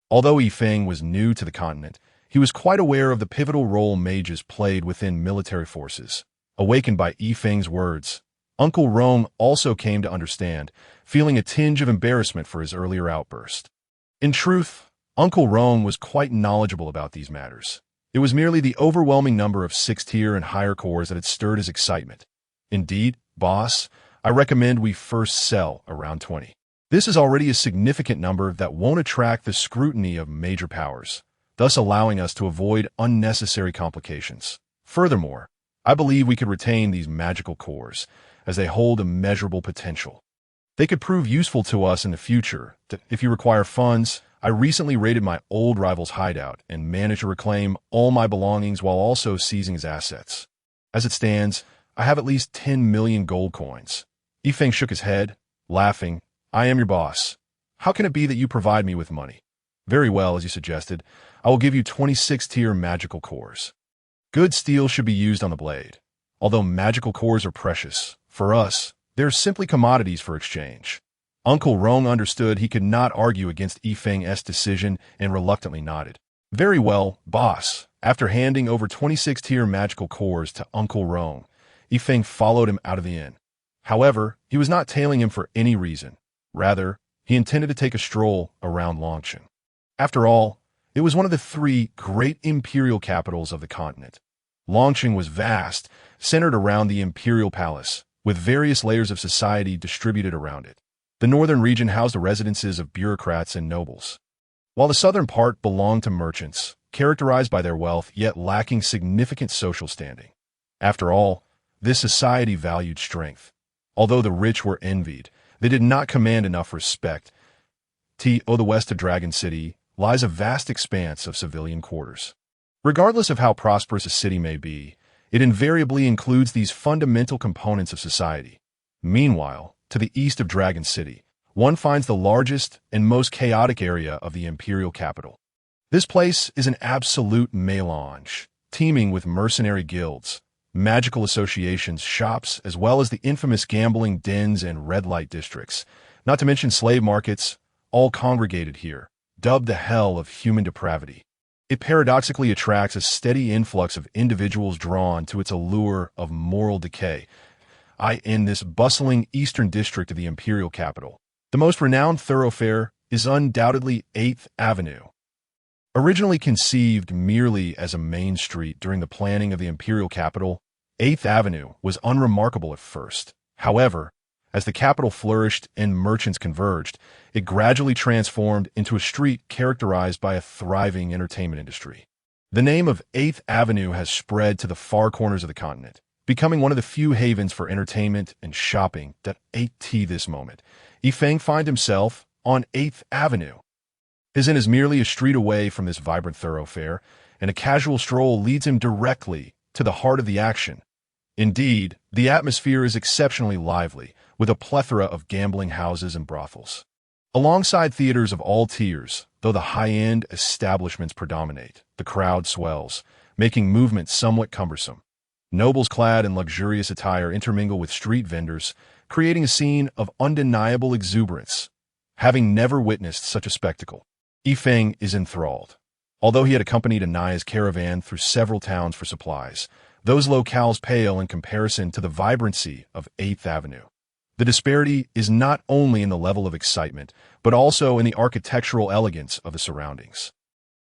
Although Yifeng was new to the continent, he was quite aware of the pivotal role mages played within military forces. Awakened by Yifeng's words, Uncle Rome also came to understand, feeling a tinge of embarrassment for his earlier outburst. In truth, Uncle Rome was quite knowledgeable about these matters. It was merely the overwhelming number of 6th-tier and higher cores that had stirred his excitement. "Indeed, boss, I recommend we first sell around 20. This is already a significant number that won't attract the scrutiny of major powers, thus allowing us to avoid unnecessary complications. Furthermore, I believe we could retain these magical cores, as they hold immeasurable potential. They could prove useful to us in the future. If you require funds, I recently raided my old rival's hideout and managed to reclaim all my belongings while also seizing his assets. As it stands, I have at least 10 million gold coins." Yifeng shook his head, laughing. "I am your boss. How can it be that you provide me with money?" "Very well, as you suggested. I will give you 26-tier magical cores. Good steel should be used on the blade. Although magical cores are precious, for us, they're simply commodities for exchange." Uncle Rome understood he could not argue against Yifeng's decision and reluctantly nodded. Very well, boss. After handing over 26-tier magical cores to Uncle Rong, Yifeng followed him out of the inn. However, he was not tailing him for any reason. Rather, he intended to take a stroll around Longshan. After all, it was one of the three great imperial capitals of the continent. Longshan was vast, centered around the imperial palace, with various layers of society distributed around it. The northern region housed the residences of bureaucrats and nobles, while the southern part belonged to merchants, characterized by their wealth yet lacking significant social standing. After all, this society valued strength. Although the rich were envied, they did not command enough respect. To the west of Dragon City lies a vast expanse of civilian quarters. Regardless of how prosperous a city may be, it invariably includes these fundamental components of society. Meanwhile, to the east of Dragon City, one finds the largest and most chaotic area of the imperial capital. This place is an absolute melange, teeming with mercenary guilds, magical associations, shops, as well as the infamous gambling dens and red light districts, not to mention slave markets, all congregated here, dubbed the hell of human depravity. It paradoxically attracts a steady influx of individuals drawn to its allure of moral decay. In this bustling eastern district of the imperial capital, the most renowned thoroughfare is undoubtedly 8th Avenue. Originally conceived merely as a main street during the planning of the imperial capital, 8th Avenue was unremarkable at first. However, as the capital flourished and merchants converged, it gradually transformed into a street characterized by a thriving entertainment industry. The name of 8th Avenue has spread to the far corners of the continent, becoming one of the few havens for entertainment and shopping that 8T this moment. Yifeng finds himself on 8th Avenue. His inn is merely a street away from this vibrant thoroughfare, and a casual stroll leads him directly to the heart of the action. Indeed, the atmosphere is exceptionally lively, with a plethora of gambling houses and brothels. Alongside theaters of all tiers, though the high-end establishments predominate, the crowd swells, making movement somewhat cumbersome. Nobles clad in luxurious attire intermingle with street vendors, creating a scene of undeniable exuberance. Having never witnessed such a spectacle, Yifeng is enthralled. Although he had accompanied Anaya's caravan through several towns for supplies, those locales pale in comparison to the vibrancy of 8th Avenue. The disparity is not only in the level of excitement, but also in the architectural elegance of the surroundings.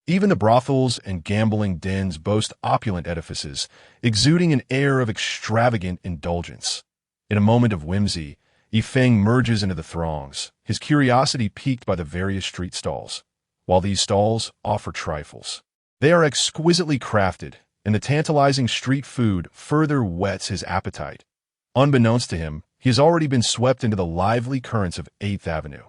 Even the brothels and gambling dens boast opulent edifices, exuding an air of extravagant indulgence. In a moment of whimsy, Yifeng merges into the throngs, his curiosity piqued by the various street stalls. While these stalls offer trifles, they are exquisitely crafted, and the tantalizing street food further whets his appetite. Unbeknownst to him, he has already been swept into the lively currents of 8th Avenue.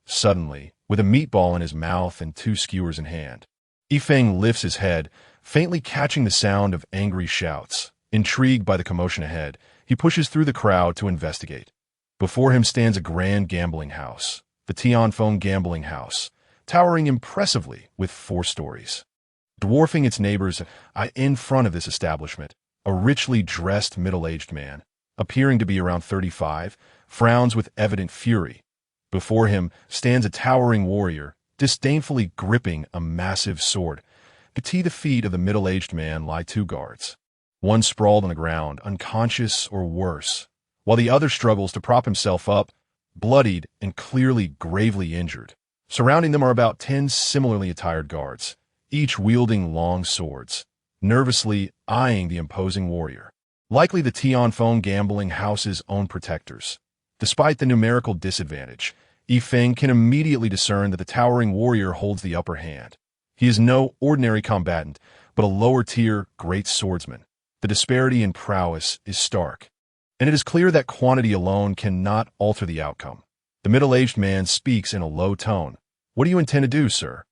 Suddenly, with a meatball in his mouth and 2 skewers in hand, Yifeng lifts his head, faintly catching the sound of angry shouts. Intrigued by the commotion ahead, he pushes through the crowd to investigate. Before him stands a grand gambling house, the Tianfeng Gambling House, towering impressively with 4 stories. Dwarfing its neighbors, in front of this establishment, a richly dressed middle-aged man, appearing to be around 35, frowns with evident fury. Before him stands a towering warrior, disdainfully gripping a massive sword. Beneath the feet of the middle-aged man lie 2 guards. One sprawled on the ground, unconscious or worse, while the other struggles to prop himself up, bloodied and clearly gravely injured. Surrounding them are about 10 similarly attired guards, each wielding long swords, nervously eyeing the imposing warrior. Likely the Tianfeng Gambling House's own protectors. Despite the numerical disadvantage, Yifeng can immediately discern that the towering warrior holds the upper hand. He is no ordinary combatant, but a lower-tier great swordsman. The disparity in prowess is stark, and it is clear that quantity alone cannot alter the outcome. The middle-aged man speaks in a low tone. "What do you intend to do, sir?"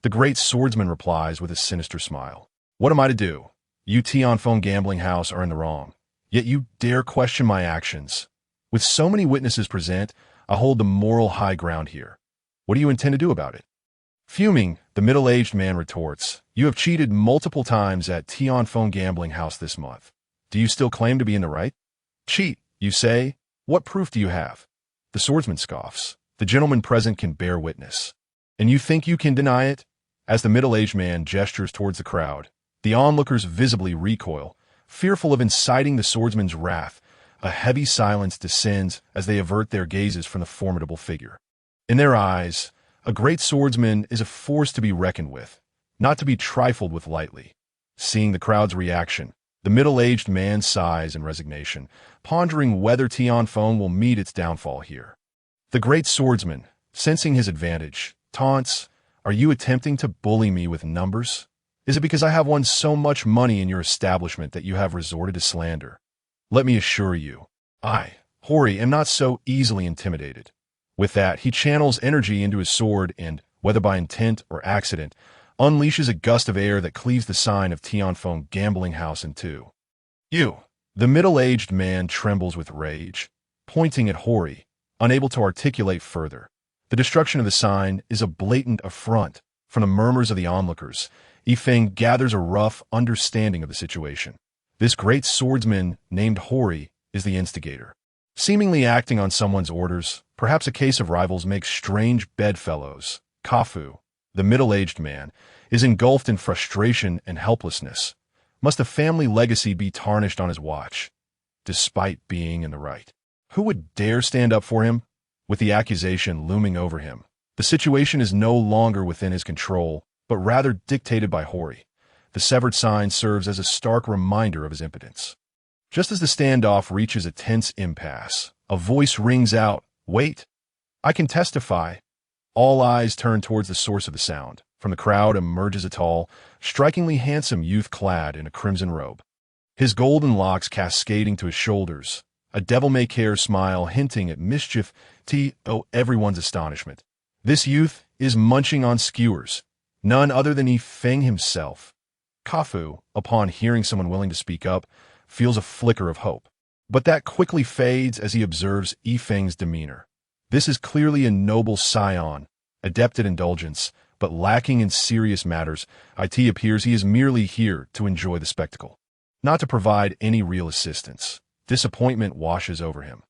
The great swordsman replies with a sinister smile. "What am I to do? You Tianfeng Gambling House are in the wrong, yet you dare question my actions. With so many witnesses present, I hold the moral high ground here. What do you intend to do about it?" Fuming, the middle-aged man retorts, "You have cheated multiple times at Tianfeng Gambling House this month. Do you still claim to be in the right? Cheat, you say? What proof do you have?" The swordsman scoffs. "The gentlemen present can bear witness. And you think you can deny it? As the middle-aged man gestures towards the crowd, the onlookers visibly recoil, fearful of inciting the swordsman's wrath. A heavy silence descends as they avert their gazes from the formidable figure. In their eyes, a great swordsman is a force to be reckoned with, not to be trifled with lightly. Seeing the crowd's reaction, the middle-aged man sighs in resignation, pondering whether Tianfeng will meet its downfall here. The great swordsman, sensing his advantage, taunts, "Are you attempting to bully me with numbers? Is it because I have won so much money in your establishment that you have resorted to slander? Let me assure you, I, Hori, am not so easily intimidated." With that, he channels energy into his sword and, whether by intent or accident, unleashes a gust of air that cleaves the sign of Tianfeng Gambling House in two. "You!" The middle-aged man trembles with rage, pointing at Hori, unable to articulate further. The destruction of the sign is a blatant affront. From the murmurs of the onlookers, Yifeng gathers a rough understanding of the situation. This great swordsman, named Hori, is the instigator. Seemingly acting on someone's orders, perhaps a case of rivals makes strange bedfellows. Kafu, the middle-aged man, is engulfed in frustration and helplessness. Must a family legacy be tarnished on his watch, despite being in the right? Who would dare stand up for him? With the accusation looming over him, the situation is no longer within his control, but rather dictated by Hori. The severed sign serves as a stark reminder of his impotence. Just as the standoff reaches a tense impasse, a voice rings out, "Wait! I can testify." All eyes turn towards the source of the sound. From the crowd emerges a tall, strikingly handsome youth clad in a crimson robe. His golden locks cascading to his shoulders, a devil-may-care smile hinting at mischief to everyone's astonishment. This youth is munching on skewers, none other than Yifeng himself. Kafu, upon hearing someone willing to speak up, feels a flicker of hope. But that quickly fades as he observes Yifeng's demeanor. This is clearly a noble scion, adept at indulgence, but lacking in serious matters. It appears he is merely here to enjoy the spectacle, not to provide any real assistance. Disappointment washes over him.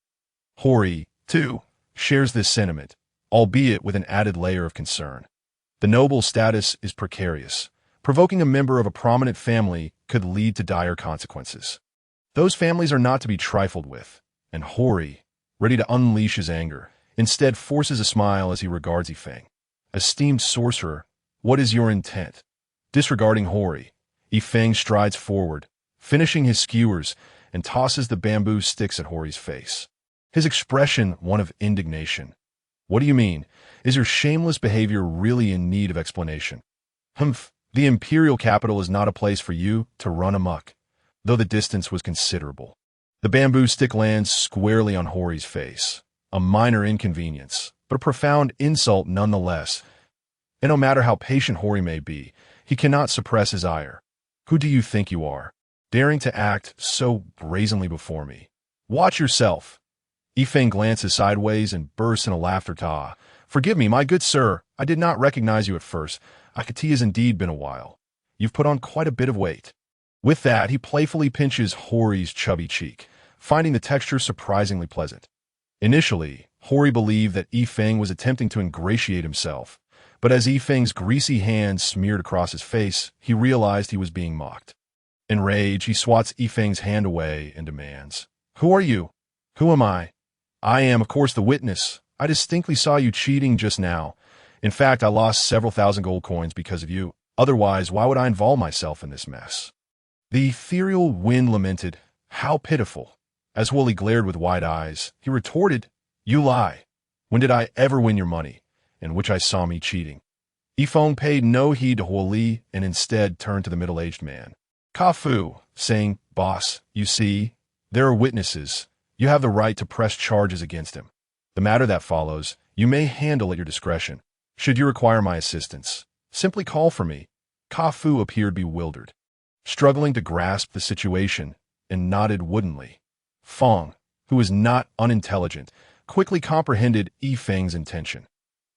Hori, too, shares this sentiment, albeit with an added layer of concern. The noble's status is precarious. Provoking a member of a prominent family could lead to dire consequences. Those families are not to be trifled with, and Hori, ready to unleash his anger, instead forces a smile as he regards Yifeng. "Esteemed sorcerer, what is your intent?" Disregarding Hori, Yifeng strides forward, finishing his skewers, and tosses the bamboo sticks at Hori's face. His expression one of indignation. "What do you mean? Is your shameless behavior really in need of explanation?" "Humph, the imperial capital is not a place for you to run amok," though the distance was considerable. The bamboo stick lands squarely on Hori's face, a minor inconvenience, but a profound insult nonetheless. And no matter how patient Hori may be, he cannot suppress his ire. "Who do you think you are, daring to act so brazenly before me? Watch yourself." Yifeng glances sideways and bursts in a laughter. "Forgive me, my good sir, I did not recognize you at first. It has indeed been a while. You've put on quite a bit of weight." With that, he playfully pinches Hori's chubby cheek, finding the texture surprisingly pleasant. Initially, Hori believed that Yifeng was attempting to ingratiate himself, but as Yifeng's greasy hand smeared across his face, he realized he was being mocked. Enraged, he swats Yifeng's hand away and demands, "Who are you?" "Who am I?" "I am, of course, the witness. I distinctly saw you cheating just now. In fact, I lost several thousand gold coins because of you. Otherwise, why would I involve myself in this mess?" The ethereal wind lamented, "How pitiful." As Wooly glared with wide eyes, he retorted, "You lie. When did I ever win your money, in which I saw me cheating?" Yifeng paid no heed to Huoli and instead turned to the middle-aged man. Kafu, saying, "Boss, you see, there are witnesses. You have the right to press charges against him. The matter that follows, you may handle at your discretion. Should you require my assistance, simply call for me." Kafu appeared bewildered, struggling to grasp the situation, and nodded woodenly. Feng, who was not unintelligent, quickly comprehended Yifeng's intention.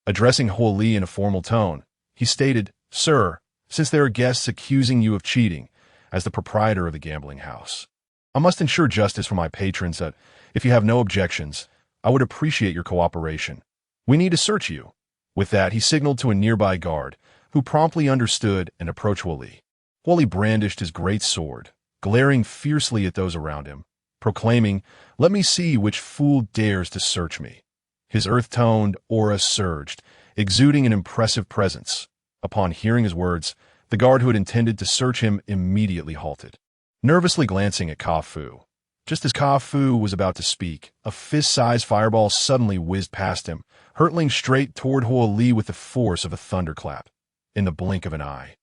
Addressing Huoli in a formal tone, he stated, "Sir, since there are guests accusing you of cheating, as the proprietor of the gambling house, I must ensure justice for my patrons. That, if you have no objections, I would appreciate your cooperation. We need to search you." With that, he signaled to a nearby guard, who promptly understood and approached Huoli. Huoli brandished his great sword, glaring fiercely at those around him, proclaiming, "Let me see which fool dares to search me." His earth-toned aura surged, exuding an impressive presence. Upon hearing his words, the guard who had intended to search him immediately halted, nervously glancing at Ka Fu. Just as Ka Fu was about to speak, a fist-sized fireball suddenly whizzed past him, hurtling straight toward Huoli with the force of a thunderclap. In the blink of an eye,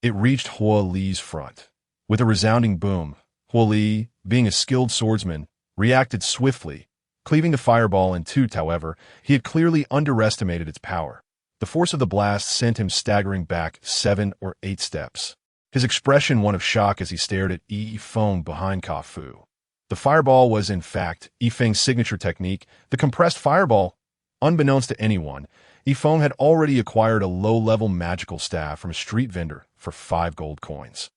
it reached Huoli's front. With a resounding boom, Huoli, being a skilled swordsman, reacted swiftly, cleaving the fireball in two. However, he had clearly underestimated its power. The force of the blast sent him staggering back 7 or 8 steps. His expression one of shock as he stared at Yifeng behind Ka Fu. The fireball was, in fact, Yifeng's signature technique, the compressed fireball. Unbeknownst to anyone, Yifeng had already acquired a low-level magical staff from a street vendor for 5 gold coins.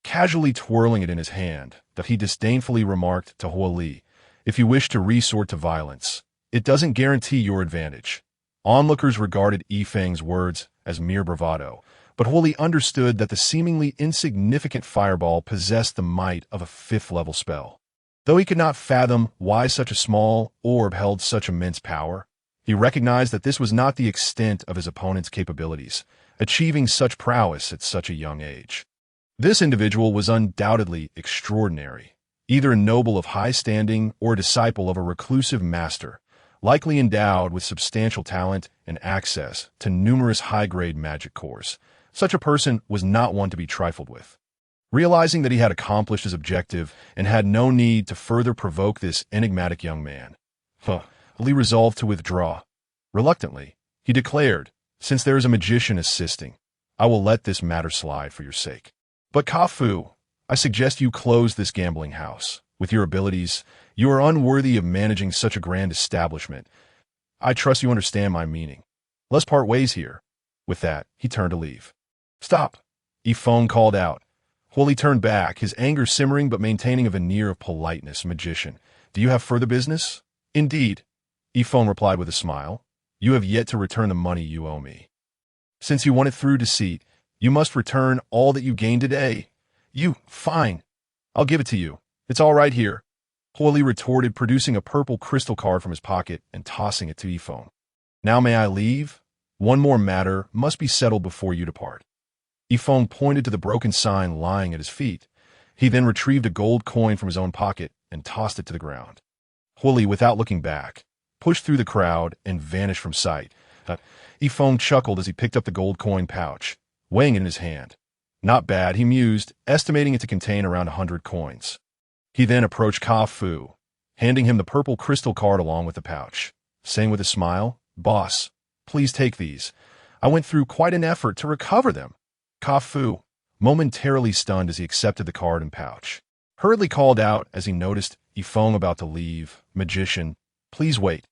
Casually twirling it in his hand, that he disdainfully remarked to Huoli, "If you wish to resort to violence, it doesn't guarantee your advantage." Onlookers regarded Yifeng's words as mere bravado, but Huoli understood that the seemingly insignificant fireball possessed the might of a 5th-level spell. Though he could not fathom why such a small orb held such immense power, he recognized that this was not the extent of his opponent's capabilities, achieving such prowess at such a young age. This individual was undoubtedly extraordinary, either a noble of high standing or a disciple of a reclusive master, likely endowed with substantial talent and access to numerous high-grade magic cores. Such a person was not one to be trifled with. Realizing that he had accomplished his objective and had no need to further provoke this enigmatic young man, Huoli resolved to withdraw. Reluctantly, he declared, "Since there is a magician assisting, I will let this matter slide for your sake. But Ka Fu, I suggest you close this gambling house. With your abilities, you are unworthy of managing such a grand establishment. I trust you understand my meaning. Let's part ways here." With that, he turned to leave. "Stop!" Yifeng called out. Huoli turned back, his anger simmering but maintaining a veneer of politeness. "Magician, do you have further business?" "Indeed," Yifeng replied with a smile. "You have yet to return the money you owe me. Since you won it through deceit, you must return all that you gained today." Fine. I'll give it to you. It's all right here," Huoli retorted, producing a purple crystal card from his pocket and tossing it to Yifeng. "Now may I leave? One more matter must be settled before you depart." Yifeng pointed to the broken sign lying at his feet. He then retrieved a gold coin from his own pocket and tossed it to the ground. Huoli, without looking back, pushed through the crowd and vanished from sight. Yifeng chuckled as he picked up the gold coin pouch, weighing it in his hand. Not bad, he mused, estimating it to contain around 100 coins. He then approached Ka Fu, handing him the purple crystal card along with the pouch, saying with a smile, "Boss, please take these. I went through quite an effort to recover them." Ka Fu, momentarily stunned as he accepted the card and pouch, hurriedly called out as he noticed Yifeng about to leave, "Magician, please wait."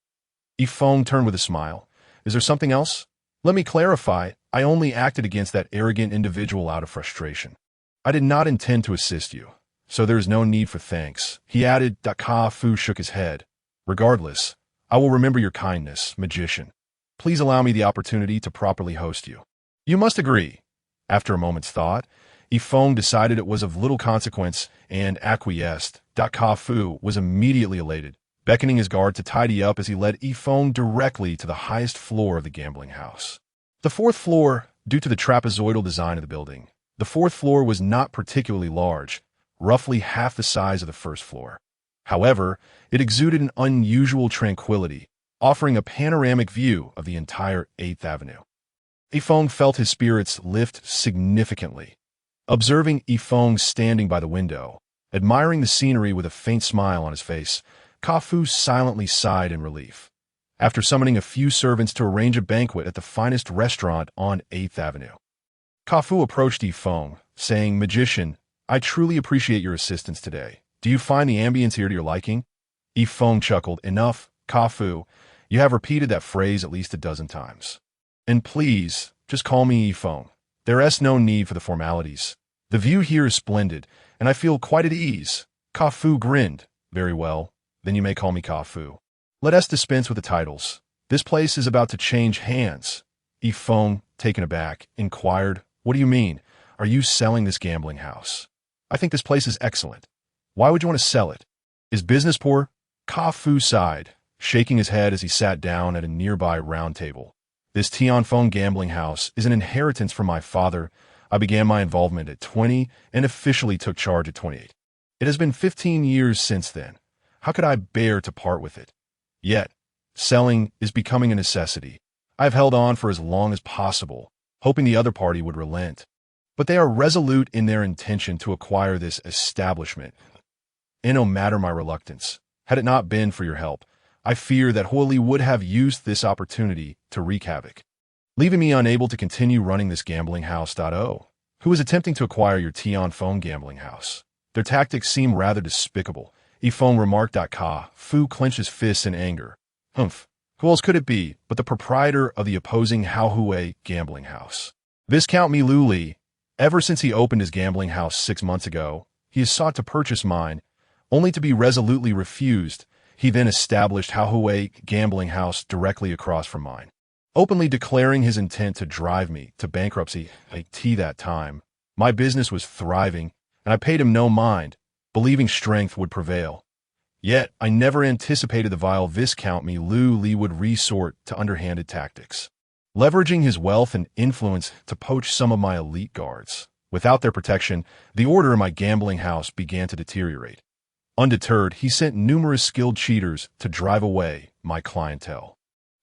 Yifeng turned with a smile. "Is there something else?" "Let me clarify. I only acted against that arrogant individual out of frustration. I did not intend to assist you, so there is no need for thanks," he added. Ka Fu shook his head. "Regardless, I will remember your kindness, magician. Please allow me the opportunity to properly host you." "You must agree." After a moment's thought, Yifeng decided it was of little consequence and acquiesced. Ka Fu was immediately elated, beckoning his guard to tidy up as he led Yifeng directly to the highest floor of the gambling house. The 4th floor, due to the trapezoidal design of the building, the 4th floor was not particularly large, roughly half the size of the 1st floor. However, it exuded an unusual tranquility, offering a panoramic view of the entire 8th Avenue. Yifeng felt his spirits lift significantly. Observing Yifeng standing by the window, admiring the scenery with a faint smile on his face, Ka Fu silently sighed in relief. After summoning a few servants to arrange a banquet at the finest restaurant on 8th Avenue, Ka Fu approached Yifeng, saying, "Magician, I truly appreciate your assistance today. Do you find the ambience here to your liking?" Yifeng chuckled. "Enough, Ka Fu. You have repeated that phrase at least a dozen times. And please, just call me Yifeng. There is no need for the formalities. The view here is splendid, and I feel quite at ease." Ka Fu grinned. "Very well, then you may call me Ka Fu. Let us dispense with the titles. This place is about to change hands." Yifeng taken aback, inquired, "What do you mean? Are you selling this gambling house? I think this place is excellent. Why would you want to sell it? Is business poor?" Ka-Fu sighed, shaking his head as he sat down at a nearby round table. "This Tianfeng gambling house is an inheritance from my father. I began my involvement at 20 and officially took charge at 28. It has been 15 years since then. How could I bear to part with it? Yet, selling is becoming a necessity. I have held on for as long as possible, hoping the other party would relent. But they are resolute in their intention to acquire this establishment. And no matter my reluctance, had it not been for your help, I fear that Huoli would have used this opportunity to wreak havoc, leaving me unable to continue running this gambling house. Who is attempting to acquire your Tianfeng gambling house? Their tactics seem rather despicable," Yifeng remarked. Ka-Fu clenched his fists in anger. "Humph, who else could it be but the proprietor of the opposing Haohui gambling house? Viscount Milu Li. Ever since he opened his gambling house 6 months ago, he has sought to purchase mine, only to be resolutely refused. He then established Haohui gambling house directly across from mine, openly declaring his intent to drive me to bankruptcy. At that time, my business was thriving, and I paid him no mind, believing strength would prevail. Yet I never anticipated the vile Viscount Milu Li would resort to underhanded tactics, leveraging his wealth and influence to poach some of my elite guards. Without their protection, the order in my gambling house began to deteriorate. Undeterred, he sent numerous skilled cheaters to drive away my clientele.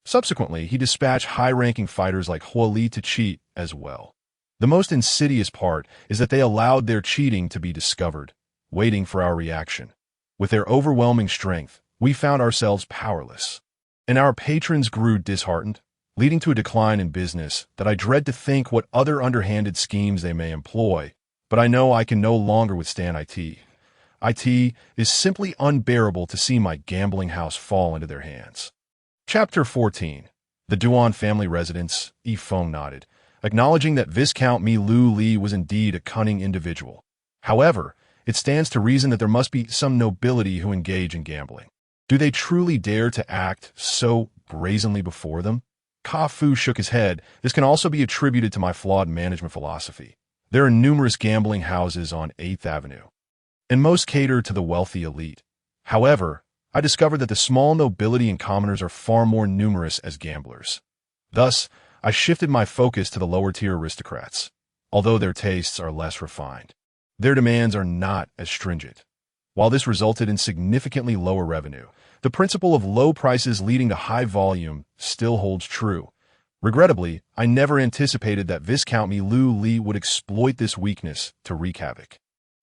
Subsequently, he dispatched high-ranking fighters like Huoli to cheat as well. The most insidious part is that they allowed their cheating to be discovered, waiting for our reaction. With their overwhelming strength, we found ourselves powerless, and our patrons grew disheartened, leading to a decline in business that I dread to think what other underhanded schemes they may employ, but I know I can no longer withstand it. It is simply unbearable to see my gambling house fall into their hands." Chapter 14. The Duan family residence. Yifeng nodded, acknowledging that Viscount Milu Li was indeed a cunning individual. However, it stands to reason that there must be some nobility who engage in gambling. Do they truly dare to act so brazenly before them? Ka-Fu shook his head. "This can also be attributed to my flawed management philosophy. There are numerous gambling houses on 8th Avenue, and most cater to the wealthy elite. However, I discovered that the small nobility and commoners are far more numerous as gamblers. Thus, I shifted my focus to the lower-tier aristocrats, although their tastes are less refined. Their demands are not as stringent. While this resulted in significantly lower revenue, the principle of low prices leading to high volume still holds true. Regrettably, I never anticipated that Viscount Milu Li would exploit this weakness to wreak havoc.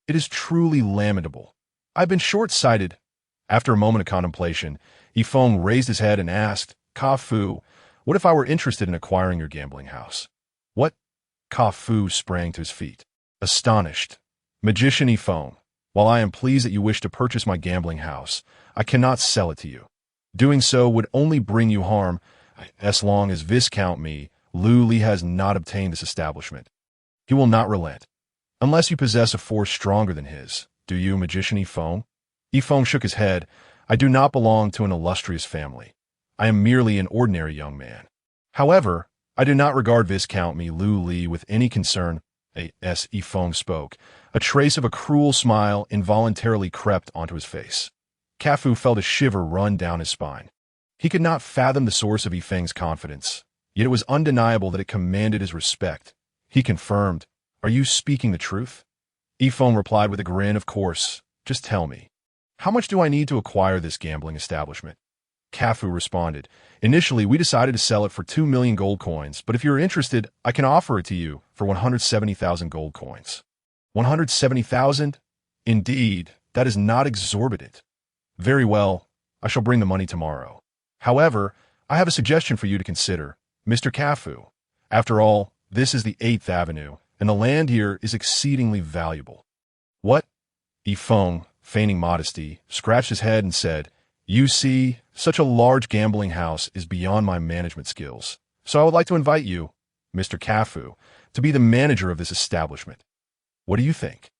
It is truly lamentable. I've been short-sighted." After a moment of contemplation, Yifeng raised his head and asked, "Ka-Fu, what if I were interested in acquiring your gambling house?" "What?" Ka-Fu sprang to his feet, astonished. "Magician Yifeng, while I am pleased that you wish to purchase my gambling house, I cannot sell it to you. Doing so would only bring you harm as long as Viscount Milu Li has not obtained this establishment. He will not relent. Unless you possess a force stronger than his, do you, Magician Yifeng?" Yifeng shook his head. "I do not belong to an illustrious family. I am merely an ordinary young man. However, I do not regard Viscount Milu Li with any concern." As Yifeng spoke, a trace of a cruel smile involuntarily crept onto his face. Ka-Fu felt a shiver run down his spine. He could not fathom the source of Yifeng's confidence, yet it was undeniable that it commanded his respect. He confirmed, "Are you speaking the truth?" Yifeng replied with a grin, "Of course. Just tell me, how much do I need to acquire this gambling establishment?" Ka-Fu responded, "Initially, we decided to sell it for 2 million gold coins, but if you're interested, I can offer it to you for 170,000 gold coins. 170,000? Indeed, that is not exorbitant. Very well, I shall bring the money tomorrow. However, I have a suggestion for you to consider, Mr. Ka-Fu. After all, this is the 8th Avenue, and the land here is exceedingly valuable." "What?" Yifeng, feigning modesty, scratched his head and said, "You see, such a large gambling house is beyond my management skills, so I would like to invite you, Mr. Ka-Fu, to be the manager of this establishment. What do you think?"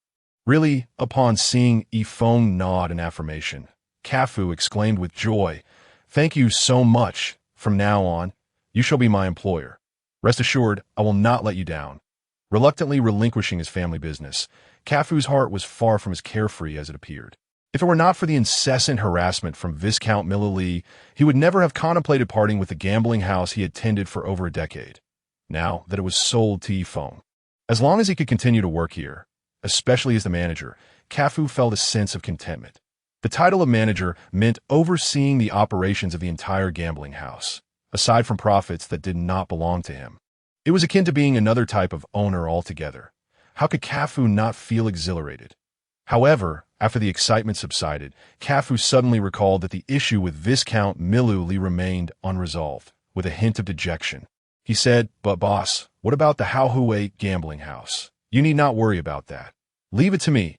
Really, upon seeing Yifeng nod in affirmation, Ka-Fu exclaimed with joy, "Thank you so much. From now on, you shall be my employer." Rest assured, I will not let you down. Reluctantly relinquishing his family business, Cafu's heart was far from as carefree as it appeared. If it were not for the incessant harassment from Viscount Milleley, he would never have contemplated parting with the gambling house he had tended for over a decade, now that it was sold to Yifeng. As long as he could continue to work here, especially as the manager, Cafu felt a sense of contentment. The title of manager meant overseeing the operations of the entire gambling house, aside from profits that did not belong to him. It was akin to being another type of owner altogether. How could Cafu not feel exhilarated? However, after the excitement subsided, Cafu suddenly recalled that the issue with Viscount Milleley remained unresolved, with a hint of dejection. He said, "But boss, what about the Haohui gambling house? You need not worry about that. Leave it to me."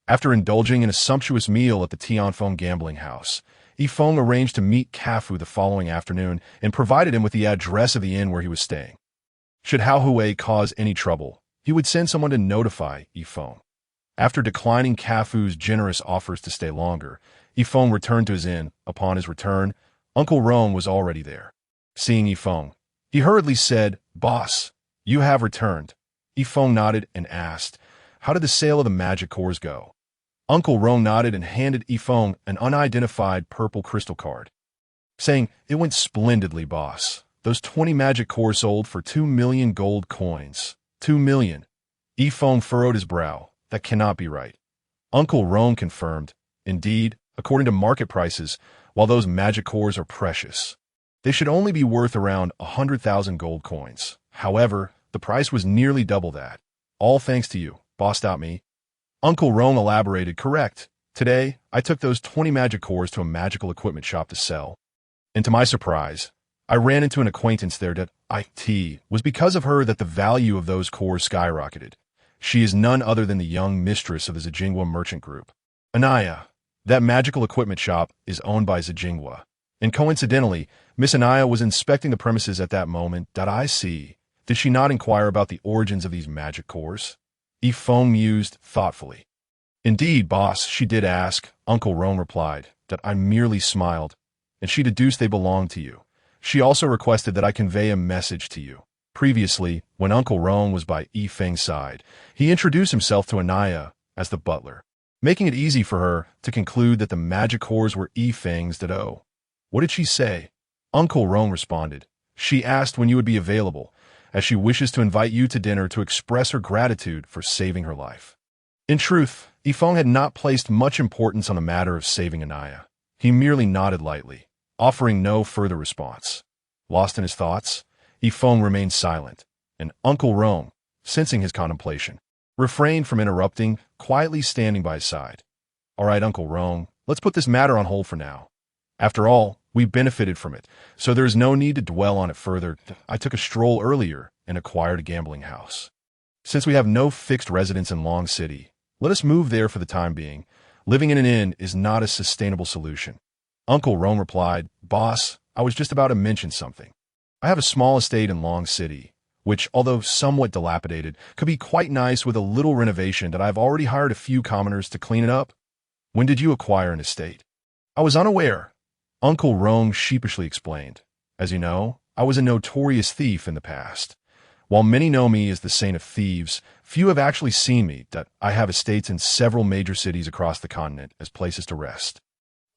After indulging in a sumptuous meal at the Tianfeng gambling house, Yifeng arranged to meet Cafu the following afternoon and provided him with the address of the inn where he was staying. Should Haohui cause any trouble, he would send someone to notify Yifeng. After declining Cafu's generous offers to stay longer, Yifeng returned to his inn. Upon his return, Uncle Rome was already there. Seeing Yifeng, he hurriedly said, "Boss, you have returned." Yifeng nodded and asked, "How did the sale of the magic cores go?" Uncle Rome nodded and handed Yifeng an unidentified purple crystal card, saying, "It went splendidly, boss. Those 20 magic cores sold for 2 million gold coins. 2 million. Yifeng furrowed his brow. That cannot be right. Uncle Rome confirmed, "Indeed, according to market prices, while those magic cores are precious, they should only be worth around 100,000 gold coins. However, the price was nearly double that. All thanks to you, bossed out me." Uncle Rome elaborated, "Correct. Today, I took those 20 magic cores to a magical equipment shop to sell. And to my surprise, I ran into an acquaintance there that was because of her that the value of those cores skyrocketed. She is none other than the young mistress of the Zijingwa merchant group. Anaya, that magical equipment shop is owned by Zijingwa. And coincidentally, Miss Anaya was inspecting the premises at that moment. I see. Did she not inquire about the origins of these magic cores?" Yifeng mused thoughtfully. "Indeed, boss, she did ask," Uncle Rome replied. "I merely smiled, and she deduced they belonged to you. She also requested that I convey a message to you." Previously, when Uncle Rome was by Yifeng's side, he introduced himself to Anaya as the butler, making it easy for her to conclude that the magic cores were Yifeng's. What did she say? Uncle Rome responded, "She asked when you would be available, as she wishes to invite you to dinner to express her gratitude for saving her life." In truth, Yifeng had not placed much importance on the matter of saving Anaya. He merely nodded lightly, offering no further response. Lost in his thoughts, Yifeng remained silent, and Uncle Rome, sensing his contemplation, refrained from interrupting, quietly standing by his side. "All right, Uncle Rome, let's put this matter on hold for now. After all, we benefited from it, so there is no need to dwell on it further. I took a stroll earlier and acquired a gambling house. Since we have no fixed residence in Long City, let us move there for the time being. Living in an inn is not a sustainable solution." Uncle Rome replied, "Boss, I was just about to mention something. I have a small estate in Long City, which, although somewhat dilapidated, could be quite nice with a little renovation that I've already hired a few commoners to clean it up." "When did you acquire an estate?" "I was unaware," Uncle Rome sheepishly explained. "As you know, I was a notorious thief in the past. While many know me as the Saint of Thieves, few have actually seen me. I have estates in several major cities across the continent as places to rest.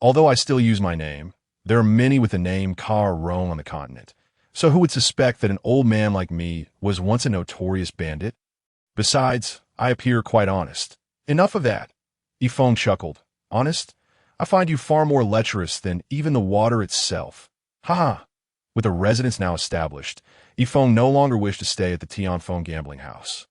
Although I still use my name, there are many with the name Car Rome on the continent. So who would suspect that an old man like me was once a notorious bandit? Besides, I appear quite honest. Enough of that." Yifeng chuckled. "Honest? I find you far more lecherous than even the water itself. Ha ha." With a residence now established, Yifeng no longer wished to stay at the Tianfeng gambling house.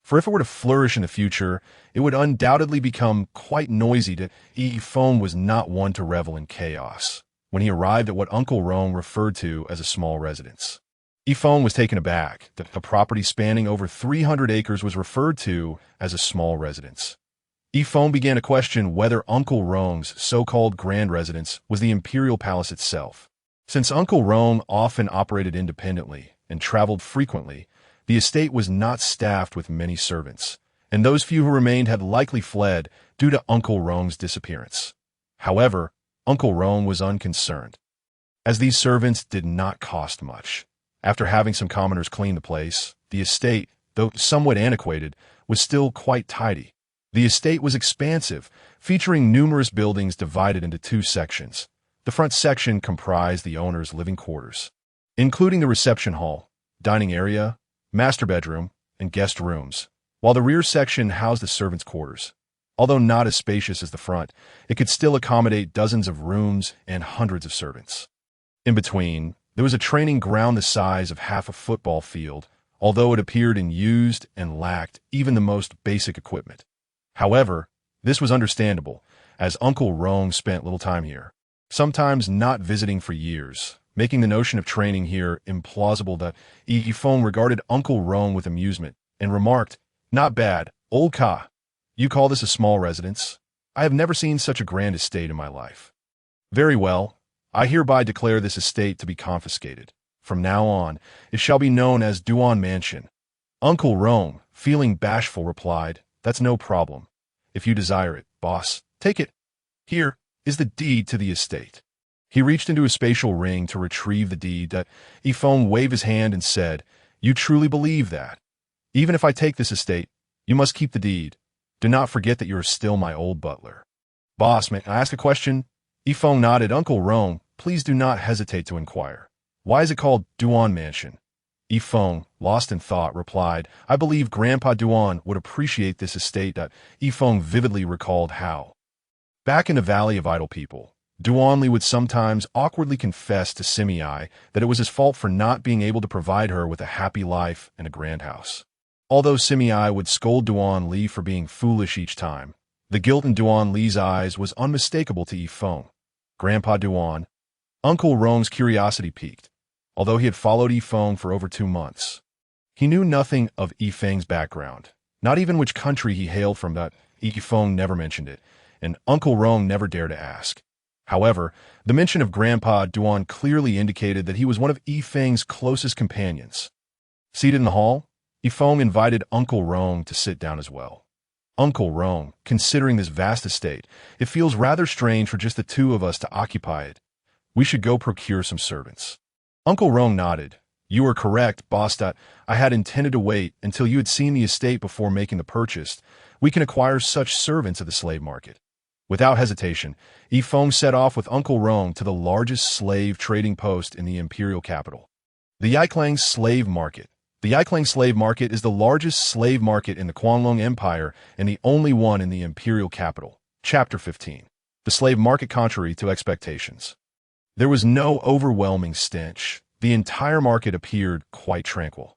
For if it were to flourish in the future, it would undoubtedly become quite noisy. Yifeng was not one to revel in chaos. When he arrived at what Uncle Rome referred to as a small residence, Yifeng was taken aback that a property spanning over 300 acres was referred to as a small residence. Yifeng began to question whether Uncle Rome's so-called grand residence was the imperial palace itself. Since Uncle Rome often operated independently and traveled frequently, the estate was not staffed with many servants, and those few who remained had likely fled due to Uncle Rome's disappearance. However, Uncle Rome was unconcerned, as these servants did not cost much. After having some commoners clean the place, the estate, though somewhat antiquated, was still quite tidy. The estate was expansive, featuring numerous buildings divided into two sections. The front section comprised the owner's living quarters, including the reception hall, dining area, master bedroom, and guest rooms, while the rear section housed the servants' quarters. Although not as spacious as the front, it could still accommodate dozens of rooms and hundreds of servants. In between, there was a training ground the size of half a football field, although it appeared unused and lacked even the most basic equipment. However, this was understandable, as Uncle Rome spent little time here, sometimes not visiting for years, making the notion of training here implausible. That Ifong regarded Uncle Rome with amusement and remarked, "Not bad, old Ka. You call this a small residence? I have never seen such a grand estate in my life." "Very well. I hereby declare this estate to be confiscated. From now on, it shall be known as Duan Mansion." Uncle Rome, feeling bashful, replied, "That's no problem. If you desire it, boss, take it. Here is the deed to the estate." He reached into a spatial ring to retrieve the deed. That Ifong waved his hand and said, "You truly believe that? Even if I take this estate, you must keep the deed. Do not forget that you are still my old butler." "Boss, may I ask a question?" Ifong nodded. "Uncle Rome, please do not hesitate to inquire. Why is it called Duan Mansion?" Ifong, lost in thought, replied, "I believe Grandpa Duan would appreciate this estate." Ifong vividly recalled how, back in the Valley of Idle People, Duanli would sometimes awkwardly confess to Simei that it was his fault for not being able to provide her with a happy life and a grand house. Although Simei would scold Duanli for being foolish each time, the guilt in Duanli's eyes was unmistakable to Ifong. Grandpa Duan. Uncle Rome's curiosity piqued, although he had followed Ifong for over 2 months. He knew nothing of Ifeng's background, not even which country he hailed from. Ifong never mentioned it, and Uncle Rome never dared to ask. However, the mention of Grandpa Duan clearly indicated that he was one of Ifeng's closest companions. Seated in the hall, Ifong invited Uncle Rome to sit down as well. "Uncle Rome, considering this vast estate, it feels rather strange for just the two of us to occupy it. We should go procure some servants." Uncle Rome nodded. "You are correct, boss. I had intended to wait until you had seen the estate before making the purchase. We can acquire such servants at the slave market." Without hesitation, Ifong set off with Uncle Rome to the largest slave trading post in the imperial capital, the Yiklang Slave Market. The Yiklang Slave Market is the largest slave market in the Kwanlong Empire and the only one in the imperial capital. Chapter 15. The slave market contrary to expectations. There was no overwhelming stench. The entire market appeared quite tranquil.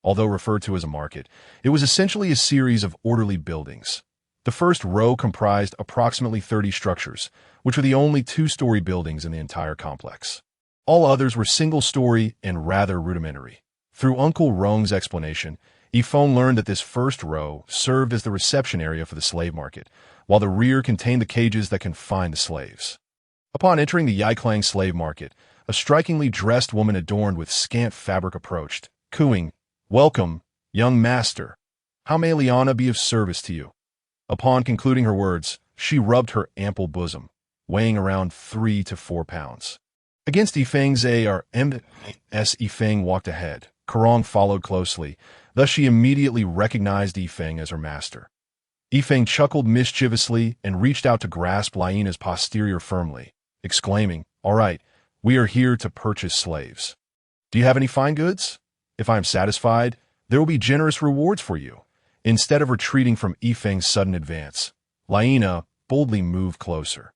Although referred to as a market, it was essentially a series of orderly buildings. The first row comprised approximately 30 structures, which were the only 2-story buildings in the entire complex. All others were single-story and rather rudimentary. Through Uncle Rome's explanation, Ifong learned that this first row served as the reception area for the slave market, while the rear contained the cages that confined the slaves. Upon entering the Yiklang slave market, a strikingly dressed woman adorned with scant fabric approached, cooing, "Welcome, young master. How may Liana be of service to you?" Upon concluding her words, she rubbed her ample bosom, weighing around 3 to 4 pounds. Against Ifeng's ARMS, Ifeng walked ahead. Karong followed closely, thus she immediately recognized Ifeng as her master. Ifeng chuckled mischievously and reached out to grasp Laiana's posterior firmly, exclaiming, "All right, we are here to purchase slaves. Do you have any fine goods? If I am satisfied, there will be generous rewards for you." Instead of retreating from Ifeng's sudden advance, Laiana boldly moved closer.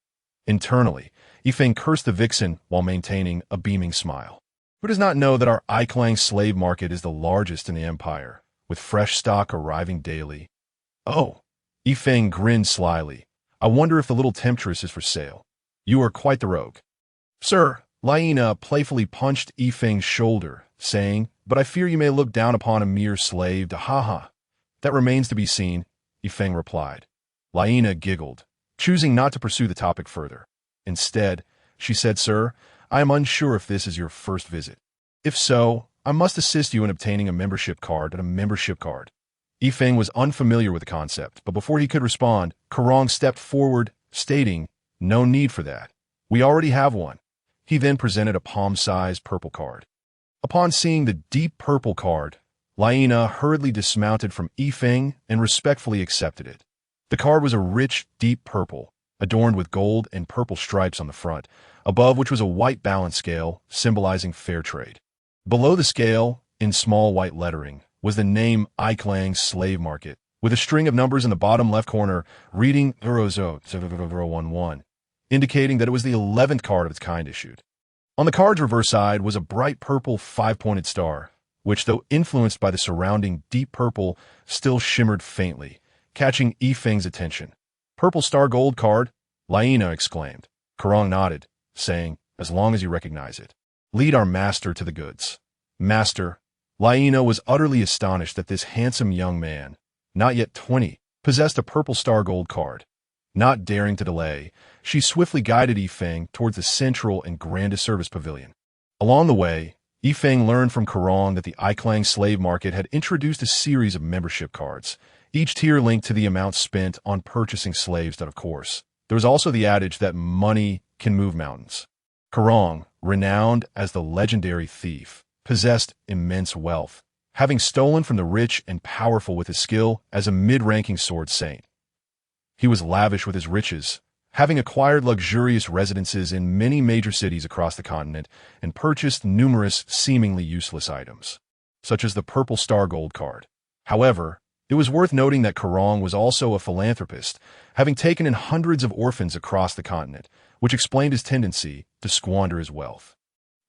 Internally, Ifeng cursed the vixen while maintaining a beaming smile. Who does not know that our Yiklang slave market is the largest in the empire, with fresh stock arriving daily? "Oh," Ifeng grinned slyly. "I wonder if the little temptress is for sale. You are quite the rogue." "Sir," Laiana playfully punched Ifeng's shoulder, saying, "But I fear you may look down upon a mere slave to haha." "That remains to be seen," Ifeng replied. Laiana giggled, choosing not to pursue the topic further. Instead, she said, "Sir, I am unsure if this is your first visit. If so, I must assist you in obtaining a membership card and a membership card." Ifeng was unfamiliar with the concept, but before he could respond, Karong stepped forward, stating, "No need for that. We already have one." He then presented a palm-sized purple card. Upon seeing the deep purple card, Laina hurriedly dismounted from Yifeng and respectfully accepted it. The card was a rich, deep purple, adorned with gold and purple stripes on the front, above which was a white balance scale symbolizing fair trade. Below the scale, in small white lettering, was the name Iklang Slave Market, with a string of numbers in the bottom left corner reading 0011, indicating that it was the 11th card of its kind issued. On the card's reverse side was a bright purple five-pointed star, which, though influenced by the surrounding deep purple, still shimmered faintly, catching Yifeng's attention. "Purple star gold card?" Laina exclaimed. Karong nodded, saying, "As long as you recognize it. Lead our master to the goods." "Master?" Laina was utterly astonished that this handsome young man, not yet 20, possessed a purple star gold card. Not daring to delay, she swiftly guided Yifeng towards the central and grandest service pavilion. Along the way, Yifeng learned from Karong that the Iklang slave market had introduced a series of membership cards, each tier linked to the amount spent on purchasing slaves. That, of course, there was also the adage that money can move mountains. Karong, renowned as the legendary thief, possessed immense wealth, having stolen from the rich and powerful with his skill as a mid-ranking sword saint. He was lavish with his riches, having acquired luxurious residences in many major cities across the continent and purchased numerous seemingly useless items, such as the purple star gold card. However, it was worth noting that Karong was also a philanthropist, having taken in hundreds of orphans across the continent, which explained his tendency to squander his wealth.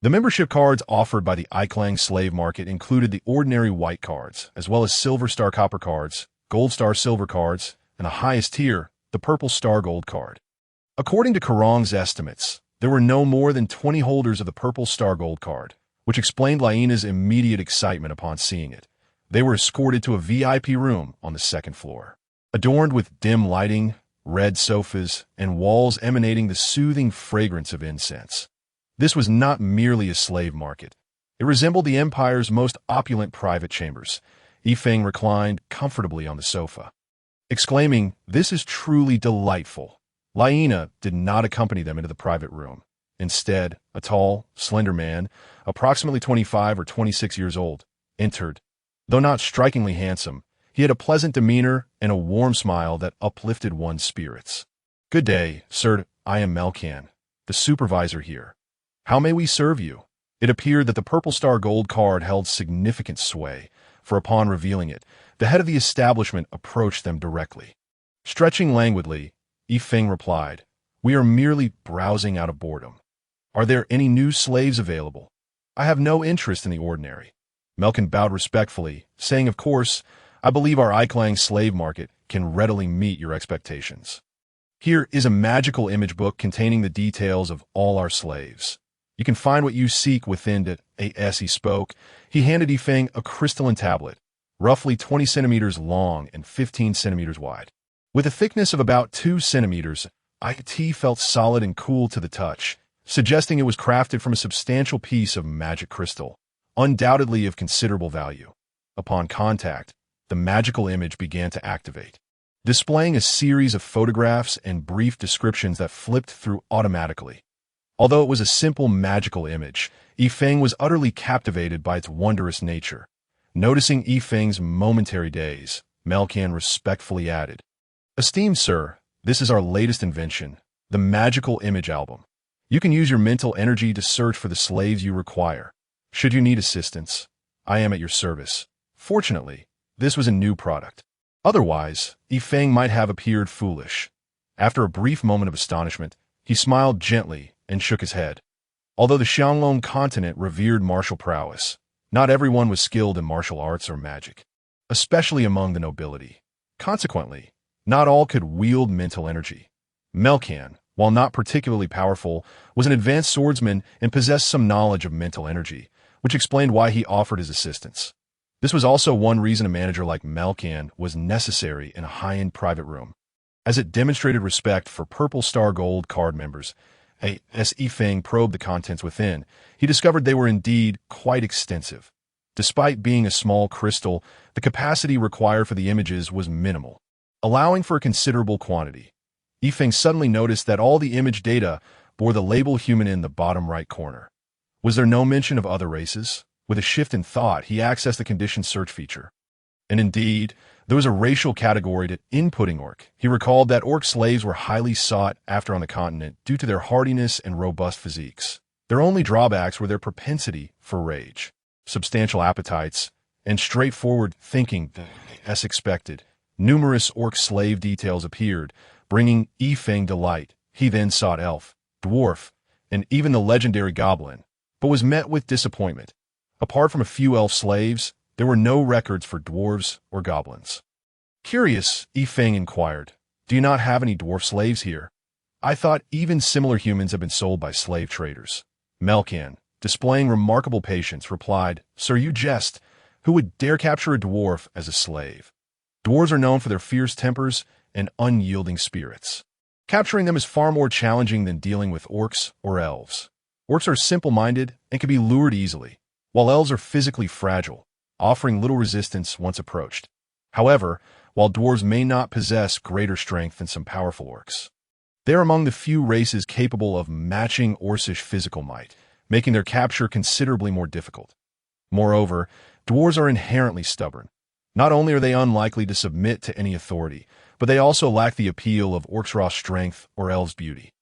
The membership cards offered by the Iklang slave market included the ordinary white cards, as well as silver star copper cards, gold star silver cards, and the highest tier, the purple star gold card. According to Karong's estimates, there were no more than 20 holders of the purple star gold card, which explained Laina's immediate excitement upon seeing it. They were escorted to a VIP room on the second floor, adorned with dim lighting, red sofas, and walls emanating the soothing fragrance of incense. This was not merely a slave market. It resembled the empire's most opulent private chambers. Yifeng reclined comfortably on the sofa, exclaiming, "This is truly delightful." Laina did not accompany them into the private room. Instead, a tall, slender man, approximately 25 or 26 years old, entered. Though not strikingly handsome, he had a pleasant demeanor and a warm smile that uplifted one's spirits. "Good day, sir. I am Melkan, the supervisor here. How may we serve you?" It appeared that the purple star gold card held significant sway, for upon revealing it, the head of the establishment approached them directly. Stretching languidly, Yifeng replied, "We are merely browsing out of boredom. Are there any new slaves available? I have no interest in the ordinary." Melkan bowed respectfully, saying, "Of course, I believe our Iklang slave market can readily meet your expectations. Here is a magical image book containing the details of all our slaves. You can find what you seek within it." As he spoke, he handed Yifeng a crystalline tablet, roughly 20 centimeters long and 15 centimeters wide. With a thickness of about 2 centimeters, it felt solid and cool to the touch, suggesting it was crafted from a substantial piece of magic crystal, undoubtedly of considerable value. Upon contact, the magical image began to activate, displaying a series of photographs and brief descriptions that flipped through automatically. Although it was a simple magical image, Yifeng was utterly captivated by its wondrous nature. Noticing Yifeng's momentary daze, Melkan respectfully added, "Esteemed sir, this is our latest invention, the magical image album. You can use your mental energy to search for the slaves you require. Should you need assistance, I am at your service." Fortunately, this was a new product. Otherwise, Yifeng might have appeared foolish. After a brief moment of astonishment, he smiled gently and shook his head. Although the Xianglong continent revered martial prowess, not everyone was skilled in martial arts or magic, especially among the nobility. Consequently, not all could wield mental energy. Melkan, while not particularly powerful, was an advanced swordsman and possessed some knowledge of mental energy, which explained why he offered his assistance. This was also one reason a manager like Melkan was necessary in a high-end private room, as it demonstrated respect for Purple Star Gold card members. As Yifeng probed the contents within, he discovered they were indeed quite extensive. Despite being a small crystal, the capacity required for the images was minimal, allowing for a considerable quantity. Yifeng suddenly noticed that all the image data bore the label human in the bottom right corner. Was there no mention of other races? With a shift in thought, he accessed the condition search feature. And indeed, there was a racial category to inputting orc. He recalled that orc slaves were highly sought after on the continent due to their hardiness and robust physiques. Their only drawbacks were their propensity for rage, substantial appetites, and straightforward thinking. As expected, numerous orc slave details appeared, bringing Yifeng delight. He then sought elf, dwarf, and even the legendary goblin, but was met with disappointment. Apart from a few elf slaves, there were no records for dwarves or goblins. Curious, Yifeng inquired, "Do you not have any dwarf slaves here? I thought even similar humans have been sold by slave traders." Melkin, displaying remarkable patience, replied, "Sir, you jest. Who would dare capture a dwarf as a slave? Dwarves are known for their fierce tempers and unyielding spirits. Capturing them is far more challenging than dealing with orcs or elves. Orcs are simple-minded and can be lured easily, while elves are physically fragile, offering little resistance once approached. However, while dwarves may not possess greater strength than some powerful orcs, they are among the few races capable of matching Orcish physical might, making their capture considerably more difficult. Moreover, dwarves are inherently stubborn. Not only are they unlikely to submit to any authority, but they also lack the appeal of orcs' raw strength or elves' beauty.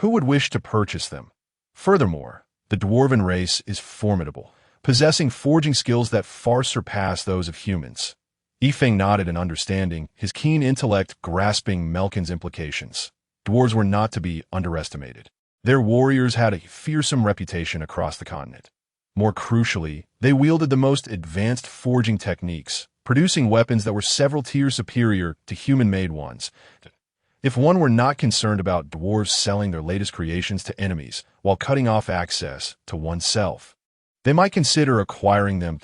Who would wish to purchase them? Furthermore, the dwarven race is formidable, possessing forging skills that far surpass those of humans. Yifeng nodded in understanding, his keen intellect grasping Melkin's implications. Dwarves were not to be underestimated. Their warriors had a fearsome reputation across the continent. More crucially, they wielded the most advanced forging techniques, producing weapons that were several tiers superior to human-made ones. If one were not concerned about dwarves selling their latest creations to enemies while cutting off access to oneself, they might consider acquiring them.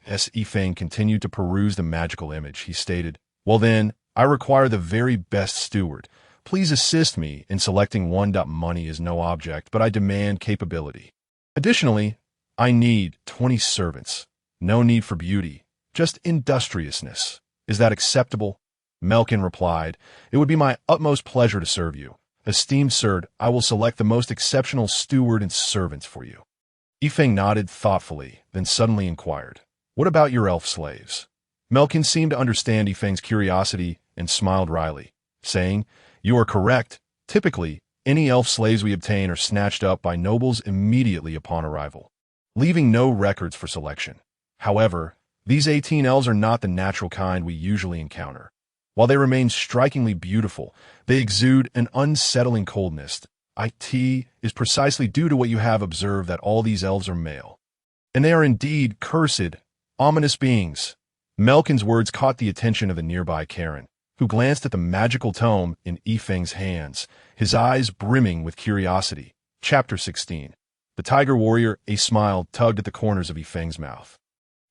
As Yifeng continued to peruse the magical image, he stated, "Well then, I require the very best steward. Please assist me in selecting one. Money is no object, but I demand capability. Additionally, I need 20 servants. No need for beauty, just industriousness. Is that acceptable?" Melkin replied, "It would be my utmost pleasure to serve you. Esteemed sir, I will select the most exceptional steward and servants for you." Yifeng nodded thoughtfully, then suddenly inquired, "What about your elf slaves?" Melkin seemed to understand Yifeng's curiosity and smiled wryly, saying, "You are correct. Typically, any elf slaves we obtain are snatched up by nobles immediately upon arrival, leaving no records for selection. However, these 18 elves are not the natural kind we usually encounter. While they remain strikingly beautiful, they exude an unsettling coldness. It is precisely due to what you have observed that all these elves are male. And they are indeed cursed, ominous beings." Melkin's words caught the attention of the nearby Karen, who glanced at the magical tome in Yifeng's hands, his eyes brimming with curiosity. Chapter 16. The Tiger Warrior, a smile tugged at the corners of Yifeng's mouth.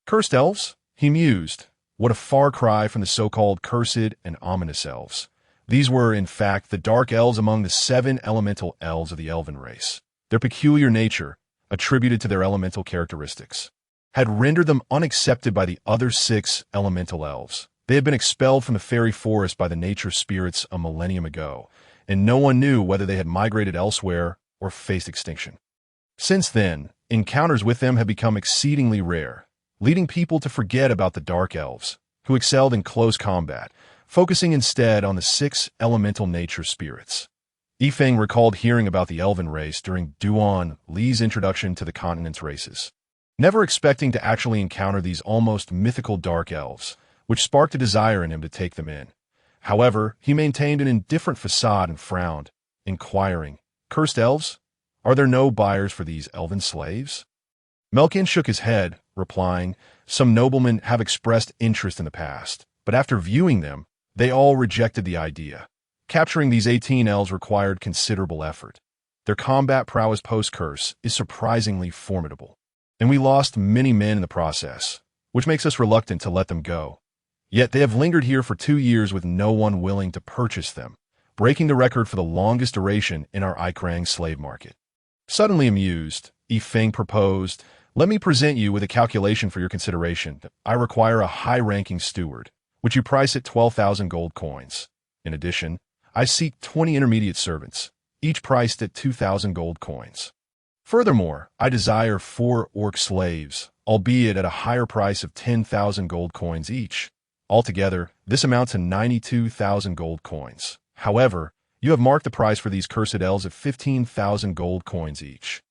"Cursed elves?" he mused. What a far cry from the so-called cursed and ominous elves. These were, in fact, the dark elves among the 7 elemental elves of the elven race. Their peculiar nature, attributed to their elemental characteristics, had rendered them unaccepted by the other 6 elemental elves. They had been expelled from the fairy forest by the nature spirits a millennium ago, and no one knew whether they had migrated elsewhere or faced extinction. Since then, encounters with them had become exceedingly rare, leading people to forget about the dark elves, who excelled in close combat, focusing instead on the 6 elemental nature spirits. Yifeng recalled hearing about the elven race during Duan Li's introduction to the continent's races, never expecting to actually encounter these almost mythical dark elves, which sparked a desire in him to take them in. However, he maintained an indifferent facade and frowned, inquiring, "Cursed elves? Are there no buyers for these elven slaves?" Melkin shook his head, replying, "Some noblemen have expressed interest in the past, but after viewing them, they all rejected the idea. Capturing these 18 elves required considerable effort. Their combat prowess post-curse is surprisingly formidable, and we lost many men in the process, which makes us reluctant to let them go. Yet they have lingered here for 2 years with no one willing to purchase them, breaking the record for the longest duration in our Ikrang slave market." Suddenly amused, Yifeng proposed, "Let me present you with a calculation for your consideration. I require a high-ranking steward, which you price at 12,000 gold coins. In addition, I seek 20 intermediate servants, each priced at 2,000 gold coins. Furthermore, I desire 4 orc slaves, albeit at a higher price of 10,000 gold coins each. Altogether, this amounts to 92,000 gold coins. However, you have marked the price for these cursed elves at 15,000 gold coins each,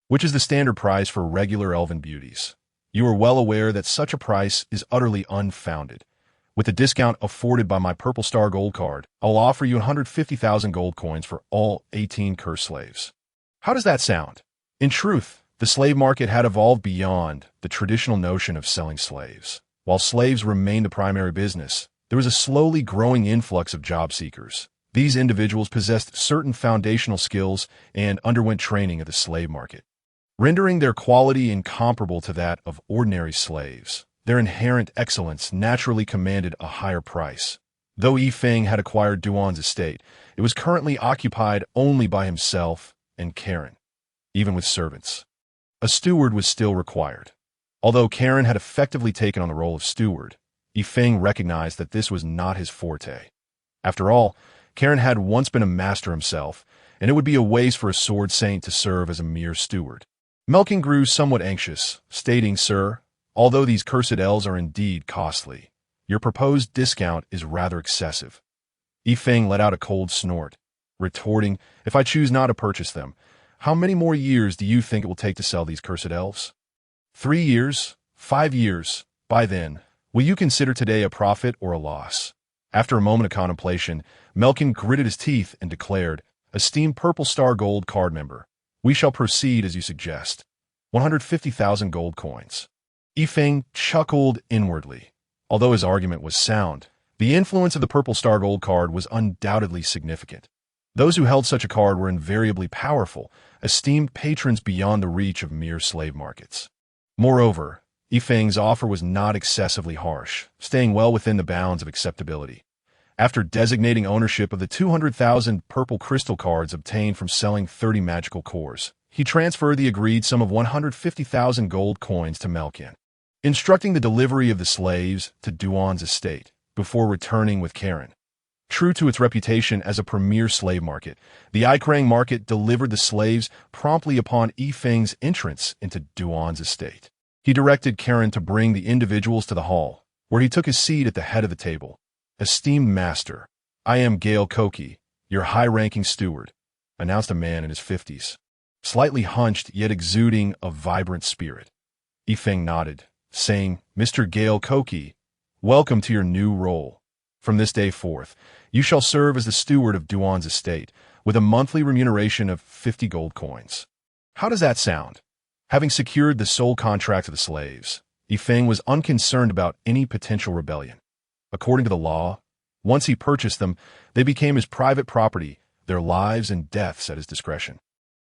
which is the standard price for regular elven beauties. You are well aware that such a price is utterly unfounded. With the discount afforded by my Purple Star Gold card, I will offer you 150,000 gold coins for all 18 cursed slaves. How does that sound? In truth, the slave market had evolved beyond the traditional notion of selling slaves. While slaves remained the primary business, there was a slowly growing influx of job seekers. These individuals possessed certain foundational skills and underwent training at the slave market, rendering their quality incomparable to that of ordinary slaves. Their inherent excellence naturally commanded a higher price. Though Yi Feng had acquired Duan's estate, it was currently occupied only by himself and Karen. Even with servants, a steward was still required. Although Karen had effectively taken on the role of steward, Yi Feng recognized that this was not his forte. After all, Karen had once been a master himself, and it would be a waste for a sword saint to serve as a mere steward. Melkin grew somewhat anxious, stating, "Sir, although these cursed elves are indeed costly, your proposed discount is rather excessive." Yi Feng let out a cold snort, retorting, "If I choose not to purchase them, how many more years do you think it will take to sell these cursed elves? 3 years? 5 years? By then, will you consider today a profit or a loss?" After a moment of contemplation, Melkin gritted his teeth and declared, "Esteemed Purple Star Gold card member, we shall proceed as you suggest. 150,000 gold coins." Yi Feng chuckled inwardly. Although his argument was sound, the influence of the Purple Star Gold card was undoubtedly significant. Those who held such a card were invariably powerful, esteemed patrons beyond the reach of mere slave markets. Moreover, Yi Feng's offer was not excessively harsh, staying well within the bounds of acceptability. After designating ownership of the 200,000 purple crystal cards obtained from selling 30 magical cores, he transferred the agreed sum of 150,000 gold coins to Melkin, instructing the delivery of the slaves to Duan's estate before returning with Karen. True to its reputation as a premier slave market, the Ikrang market delivered the slaves promptly upon Yi Feng's entrance into Duan's estate. He directed Karen to bring the individuals to the hall, where he took his seat at the head of the table. "Esteemed master, I am Gale Koki, your high-ranking steward," announced a man in his 50s, slightly hunched yet exuding a vibrant spirit. Yi Feng nodded, saying, "Mr. Gale Koki, welcome to your new role. From this day forth, you shall serve as the steward of Duan's estate, with a monthly remuneration of 50 gold coins." How does that sound? Having secured the sole contract of the slaves, Yi Feng was unconcerned about any potential rebellion. According to the law, once he purchased them, they became his private property, their lives and deaths at his discretion.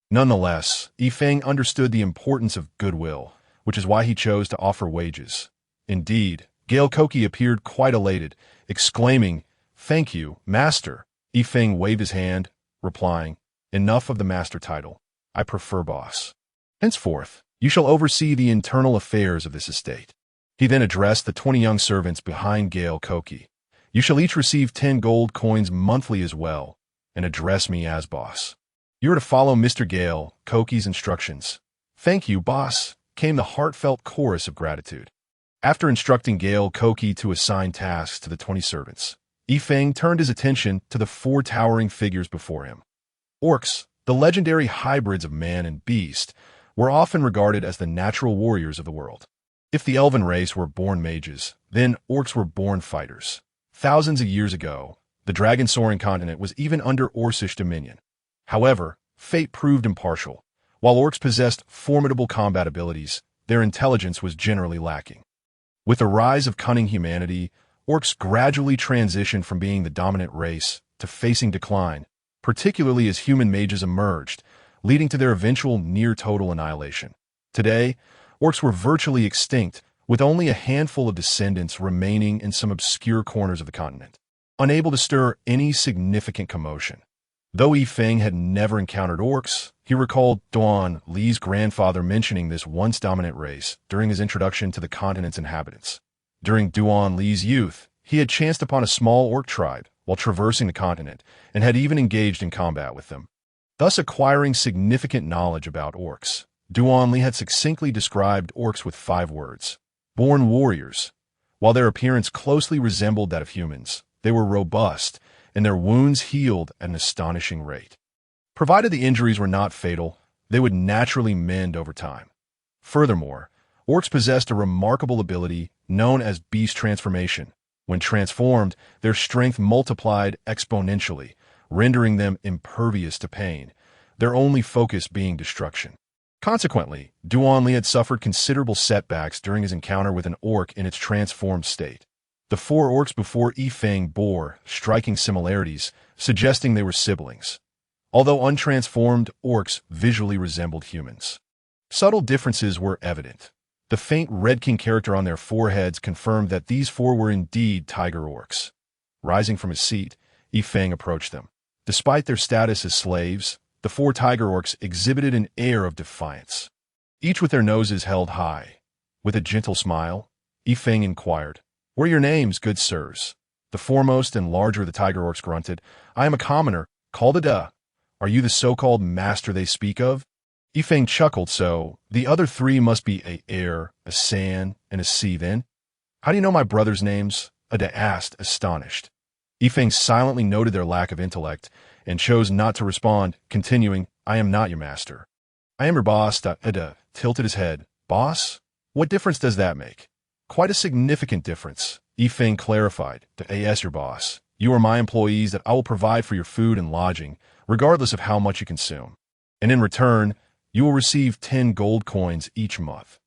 Nonetheless, Yi Feng understood the importance of goodwill, which is why he chose to offer wages. Indeed, Gale Koki appeared quite elated, exclaiming, "Thank you, master." Yi Feng waved his hand, replying, "Enough of the master title. I prefer boss. Henceforth, you shall oversee the internal affairs of this estate." He then addressed the 20 young servants behind Gale Koki. "You shall each receive 10 gold coins monthly as well, and address me as boss. You are to follow Mr. Gale Koki's instructions." "Thank you, boss," came the heartfelt chorus of gratitude. After instructing Gale Koki to assign tasks to the 20 servants, Yi Feng turned his attention to the 4 towering figures before him. Orcs, the legendary hybrids of man and beast, were often regarded as the natural warriors of the world. If the elven race were born mages, then orcs were born fighters. Thousands of years ago, the dragon-soaring continent was even under Orcish dominion. However, fate proved impartial. While orcs possessed formidable combat abilities, their intelligence was generally lacking. With the rise of cunning humanity, orcs gradually transitioned from being the dominant race to facing decline, particularly as human mages emerged, leading to their eventual near-total annihilation. Today, orcs were virtually extinct, with only a handful of descendants remaining in some obscure corners of the continent, unable to stir any significant commotion. Though Yi Feng had never encountered orcs, he recalled Duan Li's grandfather mentioning this once dominant race during his introduction to the continent's inhabitants. During Duan Li's youth, he had chanced upon a small orc tribe while traversing the continent and had even engaged in combat with them, thus acquiring significant knowledge about orcs. Duan Li had succinctly described orcs with 5 words. Born warriors. While their appearance closely resembled that of humans, they were robust, and their wounds healed at an astonishing rate. Provided the injuries were not fatal, they would naturally mend over time. Furthermore, orcs possessed a remarkable ability known as beast transformation. When transformed, their strength multiplied exponentially, rendering them impervious to pain, their only focus being destruction. Consequently, Duan Li had suffered considerable setbacks during his encounter with an orc in its transformed state. The 4 orcs before Yifeng bore striking similarities, suggesting they were siblings. Although untransformed, orcs visually resembled humans. Subtle differences were evident. The faint Red King character on their foreheads confirmed that these 4 were indeed tiger orcs. Rising from his seat, Yifeng approached them. Despite their status as slaves, the 4 tiger orcs exhibited an air of defiance, each with their noses held high. With a gentle smile, Yifeng inquired, "What are your names, good sirs?" The foremost and larger of the tiger orcs grunted, "I am a commoner, called Ada. Are you the so-called master they speak of?" Yifeng chuckled, "So, the other 3 must be a air, a san, and a si then?" "How do you know my brothers' names?" Ada asked, astonished. Yifeng silently noted their lack of intellect and chose not to respond, continuing, "I am not your master. I am your boss." Ada tilted his head. "Boss? What difference does that make?" "Quite a significant difference," Yifeng clarified. "As your boss, you are my employees that I will provide for your food and lodging, regardless of how much you consume. And in return, you will receive 10 gold coins each month.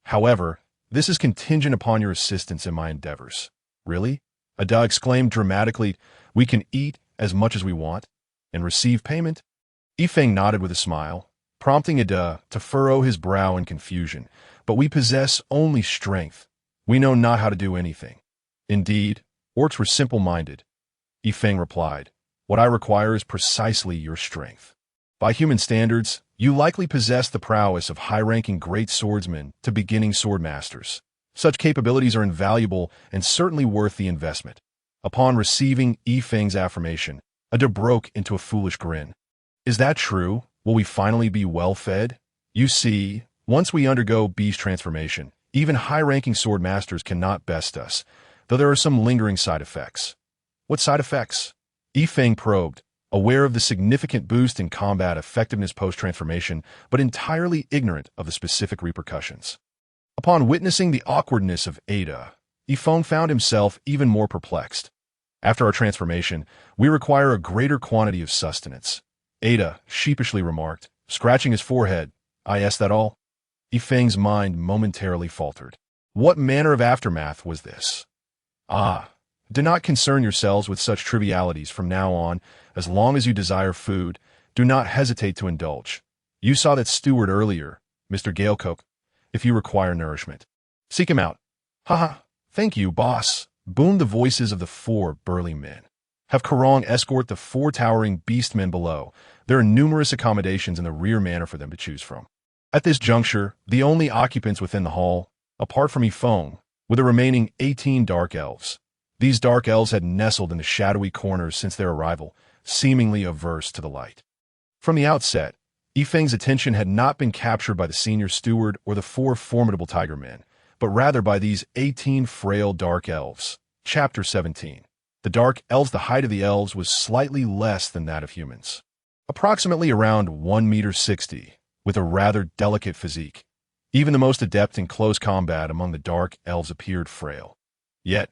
However, this is contingent upon your assistance in my endeavors." "Really?" Ada exclaimed dramatically. "We can eat as much as we want and receive payment?" Yifeng nodded with a smile, prompting Ada to furrow his brow in confusion. "But we possess only strength. We know not how to do anything." "Indeed, orcs were simple-minded," Yifeng replied. "What I require is precisely your strength. By human standards, you likely possess the prowess of high-ranking great swordsmen to beginning swordmasters. Such capabilities are invaluable and certainly worth the investment." Upon receiving Yifeng's affirmation, Ada broke into a foolish grin. "Is that true? Will we finally be well-fed? You see, once we undergo beast transformation, even high-ranking swordmasters cannot best us, though there are some lingering side effects." "What side effects?" Yifeng probed, aware of the significant boost in combat effectiveness post-transformation, but entirely ignorant of the specific repercussions. Upon witnessing the awkwardness of Ada, Yifeng found himself even more perplexed. "After our transformation, we require a greater quantity of sustenance," Ada sheepishly remarked, scratching his forehead. "Is that all?" Yifeng's mind momentarily faltered. What manner of aftermath was this? Do not concern yourselves with such trivialities from now on. As long as you desire food, do not hesitate to indulge. You saw that steward earlier, Mr. Galecoke. If you require nourishment, seek him out." "Haha, thank you, boss," boomed the voices of the 4 burly men. "Have Karong escort the 4 towering beastmen below. There are numerous accommodations in the rear manor for them to choose from." At this juncture, the only occupants within the hall, apart from Yifeng, were the remaining 18 dark elves. These dark elves had nestled in the shadowy corners since their arrival, seemingly averse to the light. From the outset, Yifeng's attention had not been captured by the senior steward or the 4 formidable tiger men, but rather by these 18 frail dark elves. Chapter 17. The dark elves. The height of the elves was slightly less than that of humans, approximately around 1.60 meters, with a rather delicate physique. Even the most adept in close combat among the dark elves appeared frail. Yet,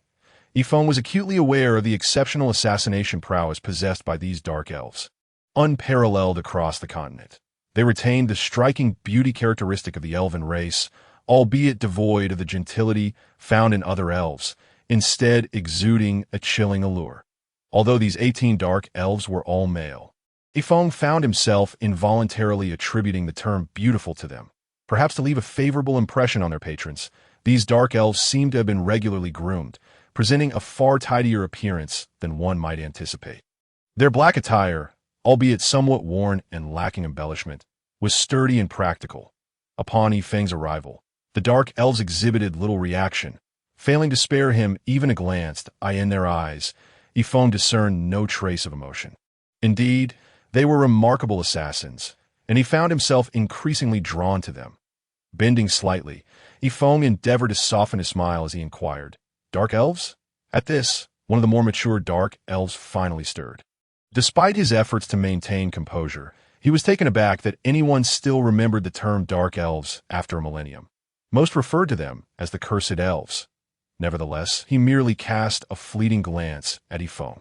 Yifeng was acutely aware of the exceptional assassination prowess possessed by these dark elves. Unparalleled across the continent, they retained the striking beauty characteristic of the elven race, albeit devoid of the gentility found in other elves, instead exuding a chilling allure. Although these 18 dark elves were all male, Yifeng found himself involuntarily attributing the term beautiful to them. Perhaps to leave a favorable impression on their patrons, these dark elves seemed to have been regularly groomed, presenting a far tidier appearance than one might anticipate. Their black attire, albeit somewhat worn and lacking embellishment, was sturdy and practical. Upon Yifeng's arrival, the dark elves exhibited little reaction. Failing to spare him even a glance in their eyes, Yifeng discerned no trace of emotion. Indeed, they were remarkable assassins, and he found himself increasingly drawn to them. Bending slightly, Yifeng endeavored to soften his smile as he inquired, "Dark elves?" At this, one of the more mature dark elves finally stirred. Despite his efforts to maintain composure, he was taken aback that anyone still remembered the term dark elves after a millennium. Most referred to them as the cursed elves. Nevertheless, he merely cast a fleeting glance at Yifeng,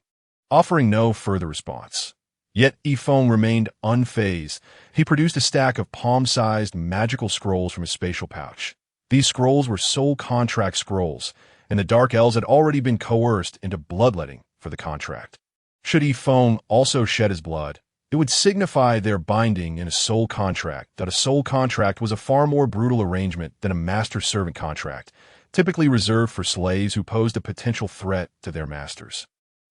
offering no further response. Yet Yifeng remained unfazed. He produced a stack of palm-sized magical scrolls from his spatial pouch. These scrolls were soul contract scrolls, and the dark elves had already been coerced into bloodletting for the contract. Should Yifeng also shed his blood, it would signify their binding in a soul contract. That a soul contract was a far more brutal arrangement than a master-servant contract, typically reserved for slaves who posed a potential threat to their masters,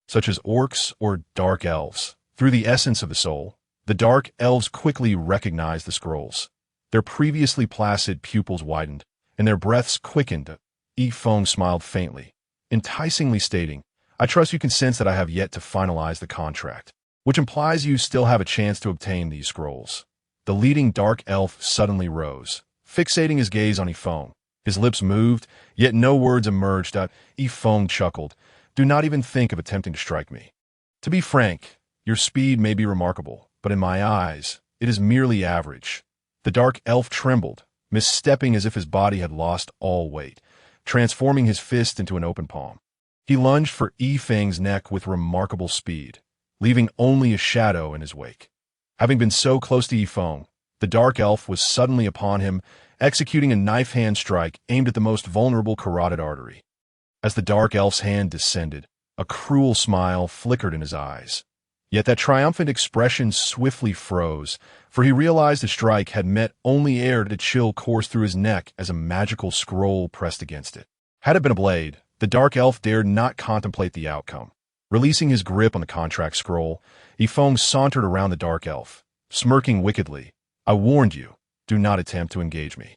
such as orcs or dark elves. Through the essence of the soul, the dark elves quickly recognized the scrolls. Their previously placid pupils widened, and their breaths quickened. Yifeng smiled faintly, enticingly stating, "I trust you can sense that I have yet to finalize the contract, which implies you still have a chance to obtain these scrolls." The leading dark elf suddenly rose, fixating his gaze on Yifeng. His lips moved, yet no words emerged. Yifeng chuckled, "Do not even think of attempting to strike me. To be frank, your speed may be remarkable, but in my eyes, it is merely average." The dark elf trembled, misstepping as if his body had lost all weight, transforming his fist into an open palm. He lunged for Yifeng's neck with remarkable speed, leaving only a shadow in his wake. Having been so close to Yifeng, the dark elf was suddenly upon him, executing a knife-hand strike aimed at the most vulnerable carotid artery. As the dark elf's hand descended, a cruel smile flickered in his eyes. Yet that triumphant expression swiftly froze, for he realized the strike had met only air to chill coursed through his neck as a magical scroll pressed against it. Had it been a blade, the dark elf dared not contemplate the outcome. Releasing his grip on the contract scroll, Yifeng sauntered around the dark elf, smirking wickedly. "I warned you, do not attempt to engage me."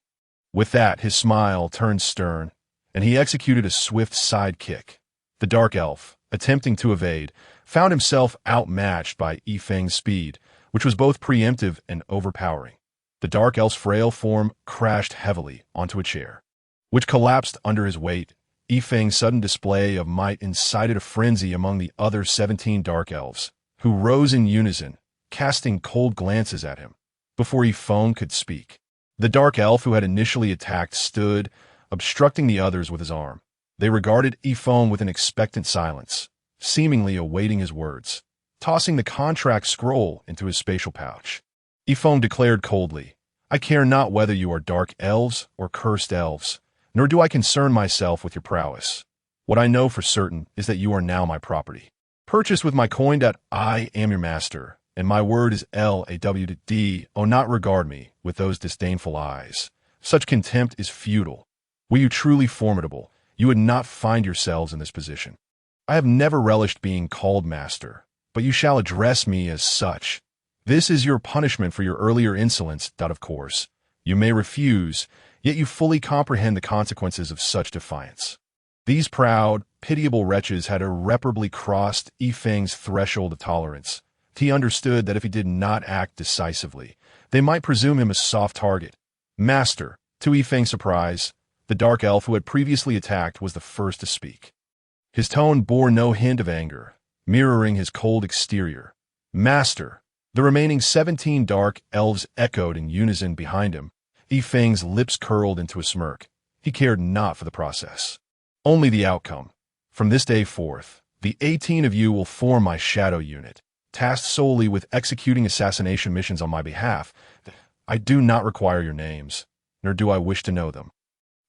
With that, his smile turned stern, and he executed a swift side kick. The dark elf, attempting to evade, found himself outmatched by Yifeng's speed, which was both preemptive and overpowering. The dark elf's frail form crashed heavily onto a chair, which collapsed under his weight. Yifeng's sudden display of might incited a frenzy among the other 17 dark elves, who rose in unison, casting cold glances at him. Before Yifeng could speak, the dark elf who had initially attacked stood, obstructing the others with his arm. They regarded Yifeng with an expectant silence, seemingly awaiting his words, tossing the contract scroll into his spatial pouch. Yifeng declared coldly, "I care not whether you are dark elves or cursed elves, nor do I concern myself with your prowess. What I know for certain is that you are now my property, purchased with my coin. I am your master, and my word is LAWD. Oh, not regard me with those disdainful eyes. Such contempt is futile. Were you truly formidable, you would not find yourselves in this position. I have never relished being called master, but you shall address me as such. This is your punishment for your earlier insolence. Of course, you may refuse, yet you fully comprehend the consequences of such defiance." These proud, pitiable wretches had irreparably crossed Yifeng's threshold of tolerance. He understood that if he did not act decisively, they might presume him a soft target. "Master," to Yifeng's surprise, the dark elf who had previously attacked was the first to speak. His tone bore no hint of anger, mirroring his cold exterior. "Master!" The remaining 17 dark elves echoed in unison behind him. Yifeng's lips curled into a smirk. He cared not for the process, only the outcome. "From this day forth, the 18 of you will form my shadow unit, tasked solely with executing assassination missions on my behalf. I do not require your names, nor do I wish to know them.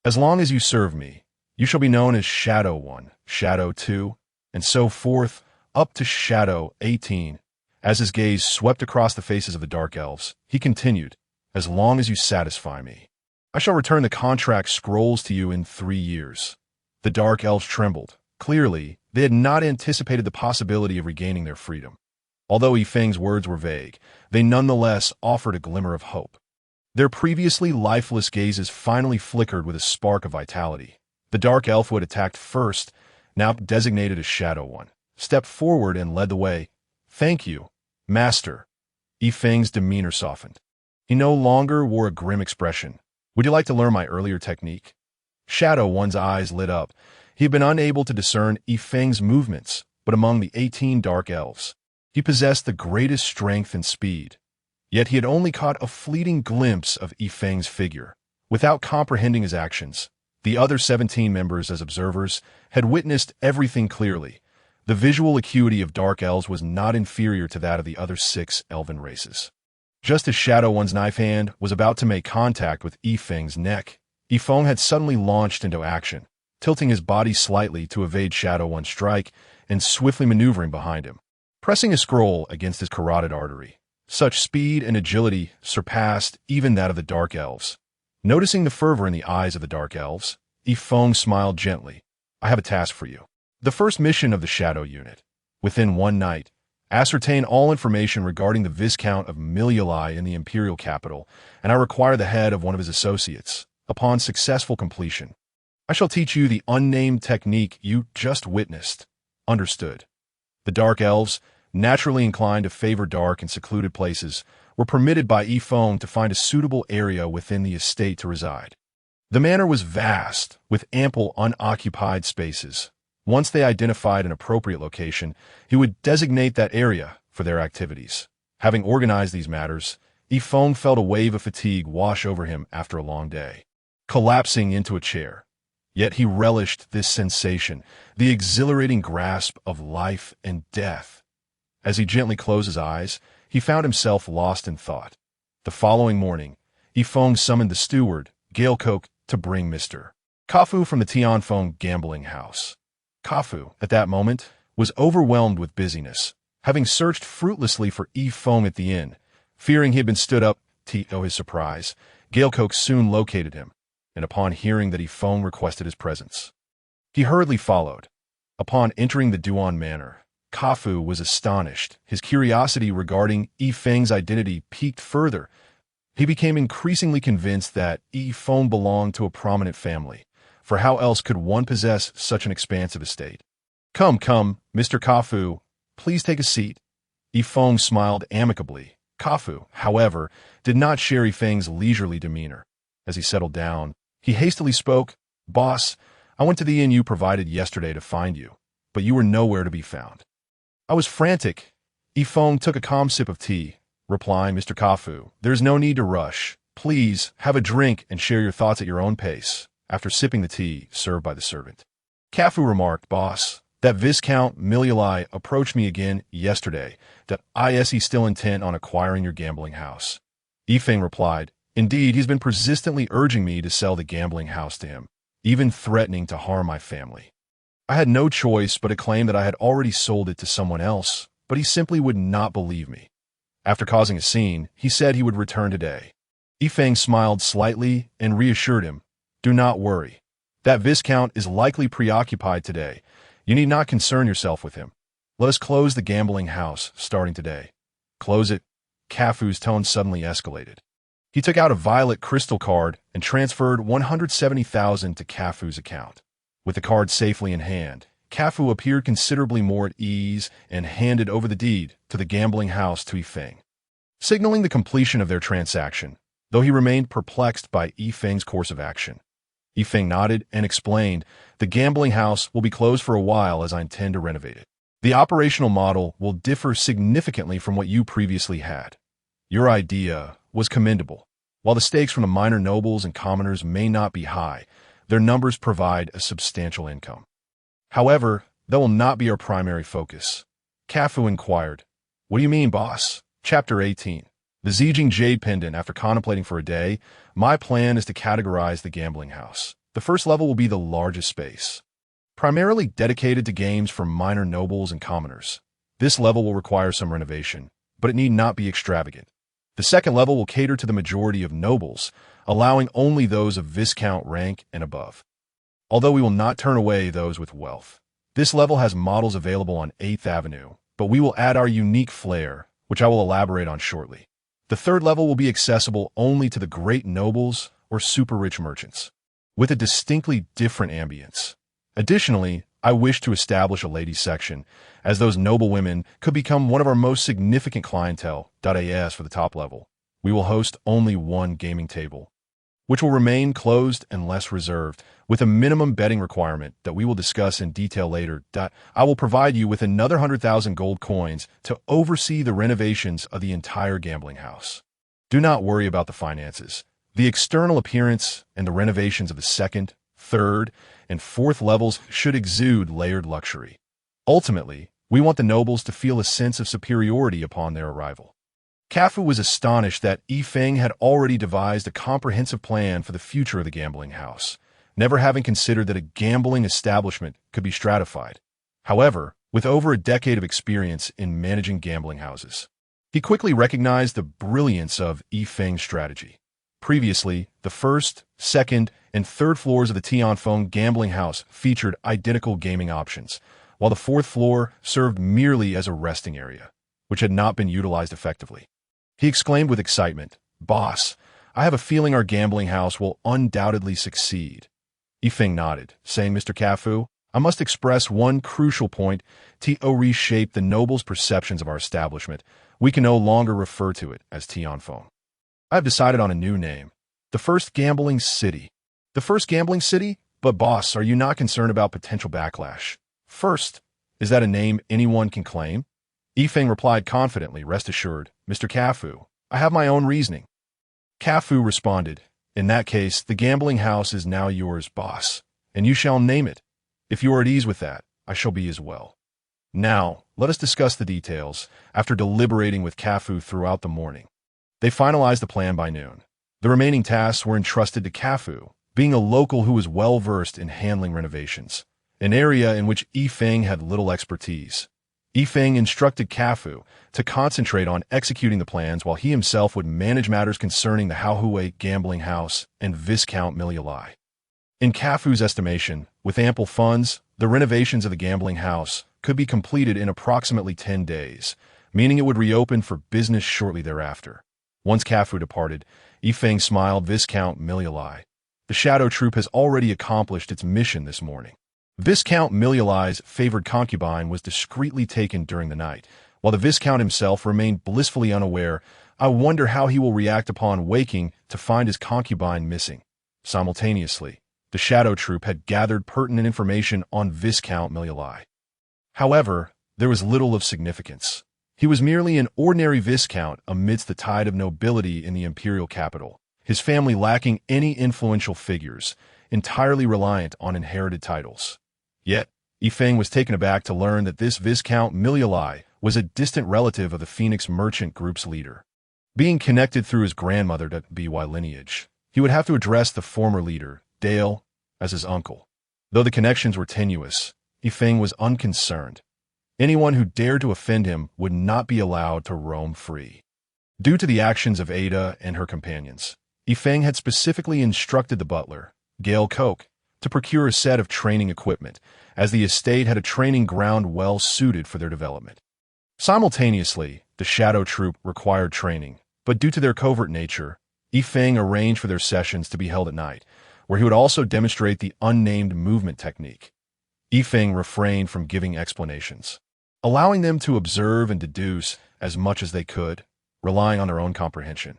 As long as you serve me, you shall be known as Shadow 1, Shadow 2, and so forth, up to Shadow 18. As his gaze swept across the faces of the dark elves, he continued, "As long as you satisfy me, I shall return the contract scrolls to you in 3 years." The dark elves trembled. Clearly, they had not anticipated the possibility of regaining their freedom. Although Yifeng's words were vague, they nonetheless offered a glimmer of hope. Their previously lifeless gazes finally flickered with a spark of vitality. The dark elf who had attacked first, now designated as Shadow 1, stepped forward and led the way. "Thank you, Master." Yifeng's demeanor softened. He no longer wore a grim expression. Would you like to learn my earlier technique? Shadow One's eyes lit up. He had been unable to discern Yifeng's movements, but among the 18 dark elves, he possessed the greatest strength and speed. Yet he had only caught a fleeting glimpse of Yifeng's figure. Without comprehending his actions, the other 17 members as observers had witnessed everything clearly. The visual acuity of dark elves was not inferior to that of the other 6 elven races. Just as Shadow One's knife hand was about to make contact with Yifeng's neck, Yifeng had suddenly launched into action, tilting his body slightly to evade Shadow One's strike and swiftly maneuvering behind him, pressing a scroll against his carotid artery. Such speed and agility surpassed even that of the dark elves. Noticing the fervor in the eyes of the dark elves, Yifeng smiled gently. I have a task for you. The first mission of the Shadow Unit. Within one night, ascertain all information regarding the Viscount of Miliali in the Imperial capital, and I require the head of one of his associates. Upon successful completion, I shall teach you the unnamed technique you just witnessed. Understood. The Dark Elves, naturally inclined to favor dark and secluded places, were permitted by Yifeng to find a suitable area within the estate to reside. The manor was vast, with ample unoccupied spaces. Once they identified an appropriate location, he would designate that area for their activities. Having organized these matters, Yifeng felt a wave of fatigue wash over him after a long day, collapsing into a chair. Yet he relished this sensation, the exhilarating grasp of life and death. As he gently closed his eyes, he found himself lost in thought. The following morning, Yifeng summoned the steward, Gaelcoke, to bring Mr. Kafu from the Tianfeng gambling house. Kafu, at that moment, was overwhelmed with busyness, having searched fruitlessly for Yifeng at the inn. Fearing he had been stood up, to his surprise, Gaelcoke soon located him, and upon hearing that Yifeng requested his presence, he hurriedly followed. Upon entering the Duan Manor, Kafu was astonished. His curiosity regarding Yifeng's identity piqued further. He became increasingly convinced that Yifeng belonged to a prominent family, for how else could one possess such an expansive estate? Come, Mr. Kafu, please take a seat. Yifeng smiled amicably. Kafu, however, did not share Yifeng's leisurely demeanor. As he settled down, he hastily spoke. Boss, I went to the inn you provided yesterday to find you, but you were nowhere to be found. I was frantic. Yifeng took a calm sip of tea, replying, Mr. Kafu, there's no need to rush. Please, have a drink and share your thoughts at your own pace. After sipping the tea served by the servant, Kafu remarked, Boss, that Viscount Miliali approached me again yesterday, that he's still intent on acquiring your gambling house. Yifeng replied, Indeed, he's been persistently urging me to sell the gambling house to him, even threatening to harm my family. I had no choice but to claim that I had already sold it to someone else, but he simply would not believe me. After causing a scene, he said he would return today. Yifeng smiled slightly and reassured him, Do not worry. That Viscount is likely preoccupied today. You need not concern yourself with him. Let us close the gambling house starting today. Close it. Kafu's tone suddenly escalated. He took out a violet crystal card and transferred 170,000 to Kafu's account. With the card safely in hand, Kafu appeared considerably more at ease and handed over the deed to the gambling house to Yifeng, signaling the completion of their transaction, though he remained perplexed by Yifeng's course of action. Yifeng nodded and explained, The gambling house will be closed for a while as I intend to renovate it. The operational model will differ significantly from what you previously had. Your idea was commendable. While the stakes from the minor nobles and commoners may not be high, their numbers provide a substantial income. However, that will not be our primary focus. Kafu inquired, What do you mean, boss? Chapter 18. The Zijing Jade Pendant. After contemplating for a day, my plan is to categorize the gambling house. The first level will be the largest space, primarily dedicated to games for minor nobles and commoners. This level will require some renovation, but it need not be extravagant. The second level will cater to the majority of nobles, allowing only those of Viscount rank and above, although we will not turn away those with wealth. This level has models available on 8th Avenue, but we will add our unique flair, which I will elaborate on shortly. The third level will be accessible only to the great nobles or super-rich merchants, with a distinctly different ambience. Additionally, I wish to establish a ladies section, as those noble women could become one of our most significant clientele. As for the top level, we will host only one gaming table, which will remain closed and less reserved, with a minimum betting requirement that we will discuss in detail later. I will provide you with another 100,000 gold coins to oversee the renovations of the entire gambling house. Do not worry about the finances. The external appearance and the renovations of the second, third, and fourth levels should exude layered luxury. Ultimately, we want the nobles to feel a sense of superiority upon their arrival. Cafu was astonished that Yifeng had already devised a comprehensive plan for the future of the gambling house, never having considered that a gambling establishment could be stratified. However, with over a decade of experience in managing gambling houses, he quickly recognized the brilliance of Yifeng's strategy. Previously, the first, second, and third floors of the Tianfeng gambling house featured identical gaming options, while the fourth floor served merely as a resting area, which had not been utilized effectively. He exclaimed with excitement, "Boss, I have a feeling our gambling house will undoubtedly succeed." Yifeng nodded, saying, "Mr. Cafu, I must express one crucial point to reshape the nobles' perceptions of our establishment. We can no longer refer to it as Tianfeng. I have decided on a new name, the First Gambling City." "The First Gambling City? But boss, are you not concerned about potential backlash?" "First, is that a name anyone can claim?" Yifeng replied confidently, "Rest assured, Mr. Cafu, I have my own reasoning." Cafu responded, "In that case, the gambling house is now yours, boss, and you shall name it. If you are at ease with that, I shall be as well." Now, let us discuss the details. After deliberating with Cafu throughout the morning, they finalized the plan by noon. The remaining tasks were entrusted to Cafu, being a local who was well-versed in handling renovations, an area in which Yifeng had little expertise. Yifeng instructed Cafu to concentrate on executing the plans while he himself would manage matters concerning the Haohui gambling house and Viscount Milialai. In Cafu's estimation, with ample funds, the renovations of the gambling house could be completed in approximately 10 days, meaning it would reopen for business shortly thereafter. Once Cafu departed, Yifeng smiled. "Viscount Milialai, the Shadow Troop has already accomplished its mission this morning." Viscount Milialai's favored concubine was discreetly taken during the night, while the Viscount himself remained blissfully unaware. I wonder how he will react upon waking to find his concubine missing. Simultaneously, the Shadow Troop had gathered pertinent information on Viscount Milialai. However, there was little of significance. He was merely an ordinary Viscount amidst the tide of nobility in the imperial capital, his family lacking any influential figures, entirely reliant on inherited titles. Yet, Yifeng was taken aback to learn that this Viscount Milialai was a distant relative of the Phoenix Merchant Group's leader. Being connected through his grandmother to BY lineage, he would have to address the former leader, Dale, as his uncle. Though the connections were tenuous, Yifeng was unconcerned. Anyone who dared to offend him would not be allowed to roam free. Due to the actions of Ada and her companions, Yifeng had specifically instructed the butler, Gail Koch, to procure a set of training equipment, as the estate had a training ground well suited for their development. Simultaneously, the Shadow Troop required training, but due to their covert nature, Yifeng arranged for their sessions to be held at night, where he would also demonstrate the unnamed movement technique. Yifeng refrained from giving explanations, allowing them to observe and deduce as much as they could, relying on their own comprehension.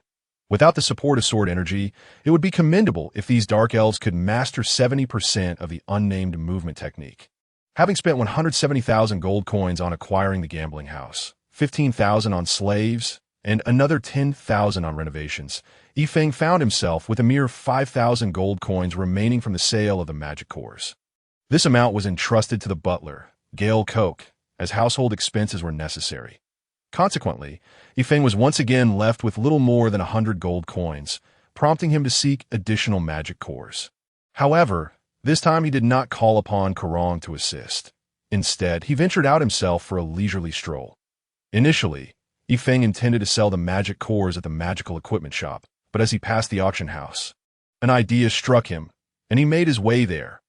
Without the support of sword energy, it would be commendable if these dark elves could master 70% of the unnamed movement technique. Having spent 170,000 gold coins on acquiring the gambling house, 15,000 on slaves, and another 10,000 on renovations, Yifeng found himself with a mere 5,000 gold coins remaining from the sale of the magic cores. This amount was entrusted to the butler, Gail Koch, as household expenses were necessary. Consequently, Yifeng was once again left with little more than 100 gold coins, prompting him to seek additional magic cores. However, this time he did not call upon Karong to assist. Instead, he ventured out himself for a leisurely stroll. Initially, Yifeng intended to sell the magic cores at the magical equipment shop, but as he passed the auction house, an idea struck him, and he made his way there.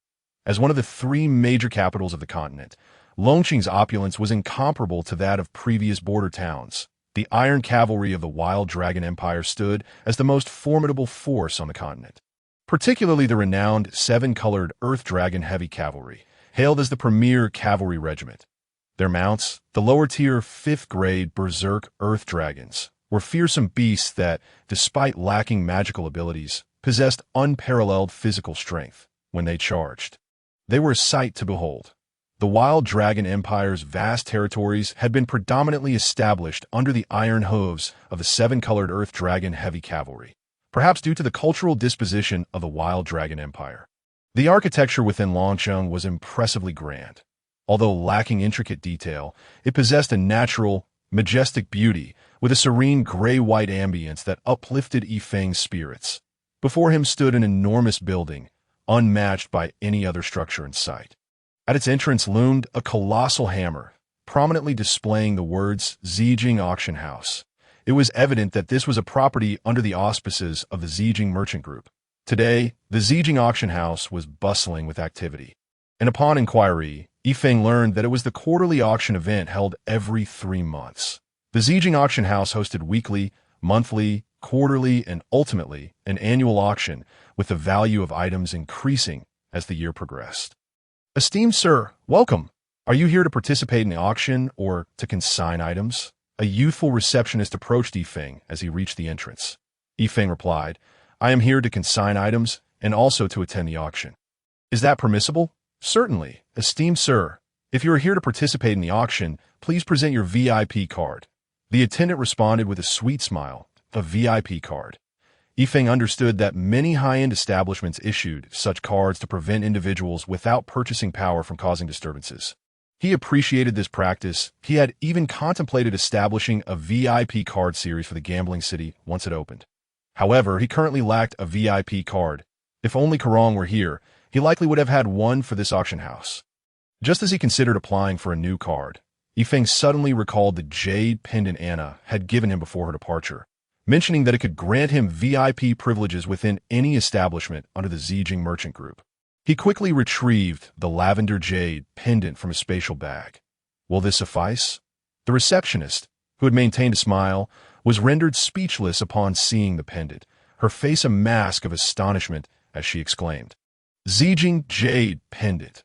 As one of the 3 major capitals of the continent, Longqing's opulence was incomparable to that of previous border towns. The iron cavalry of the Wild Dragon Empire stood as the most formidable force on the continent. Particularly the renowned 7-colored Earth Dragon Heavy Cavalry, hailed as the premier cavalry regiment. Their mounts, the lower-tier 5th-grade Berserk Earth Dragons, were fearsome beasts that, despite lacking magical abilities, possessed unparalleled physical strength when they charged. They were a sight to behold. The Wild Dragon Empire's vast territories had been predominantly established under the iron hooves of the seven-colored Earth Dragon heavy cavalry, perhaps due to the cultural disposition of the Wild Dragon Empire. The architecture within Longcheng was impressively grand. Although lacking intricate detail, it possessed a natural, majestic beauty with a serene gray-white ambience that uplifted Yifeng's spirits. Before him stood an enormous building, unmatched by any other structure in sight. At its entrance loomed a colossal hammer, prominently displaying the words Zijing Auction House. It was evident that this was a property under the auspices of the Zijing Merchant Group. Today, the Zijing Auction House was bustling with activity, and upon inquiry, Yifeng learned that it was the quarterly auction event held every 3 months. The Zijing Auction House hosted weekly, monthly, quarterly, and ultimately an annual auction, with the value of items increasing as the year progressed. Esteemed sir, welcome. Are you here to participate in the auction or to consign items? A youthful receptionist approached Yifeng as he reached the entrance. Yifeng replied, I am here to consign items and also to attend the auction. Is that permissible? Certainly, esteemed sir. If you are here to participate in the auction, please present your VIP card. The attendant responded with a sweet smile, a VIP card. Yifeng understood that many high-end establishments issued such cards to prevent individuals without purchasing power from causing disturbances. He appreciated this practice. He had even contemplated establishing a VIP card series for the gambling city once it opened. However, he currently lacked a VIP card. If only Karong were here, he likely would have had one for this auction house. Just as he considered applying for a new card, Yifeng suddenly recalled the jade pendant Anna had given him before her departure, mentioning that it could grant him VIP privileges within any establishment under the Zijing Merchant Group. He quickly retrieved the lavender jade pendant from his spatial bag. Will this suffice? The receptionist, who had maintained a smile, was rendered speechless upon seeing the pendant, her face a mask of astonishment as she exclaimed, Zijing jade pendant.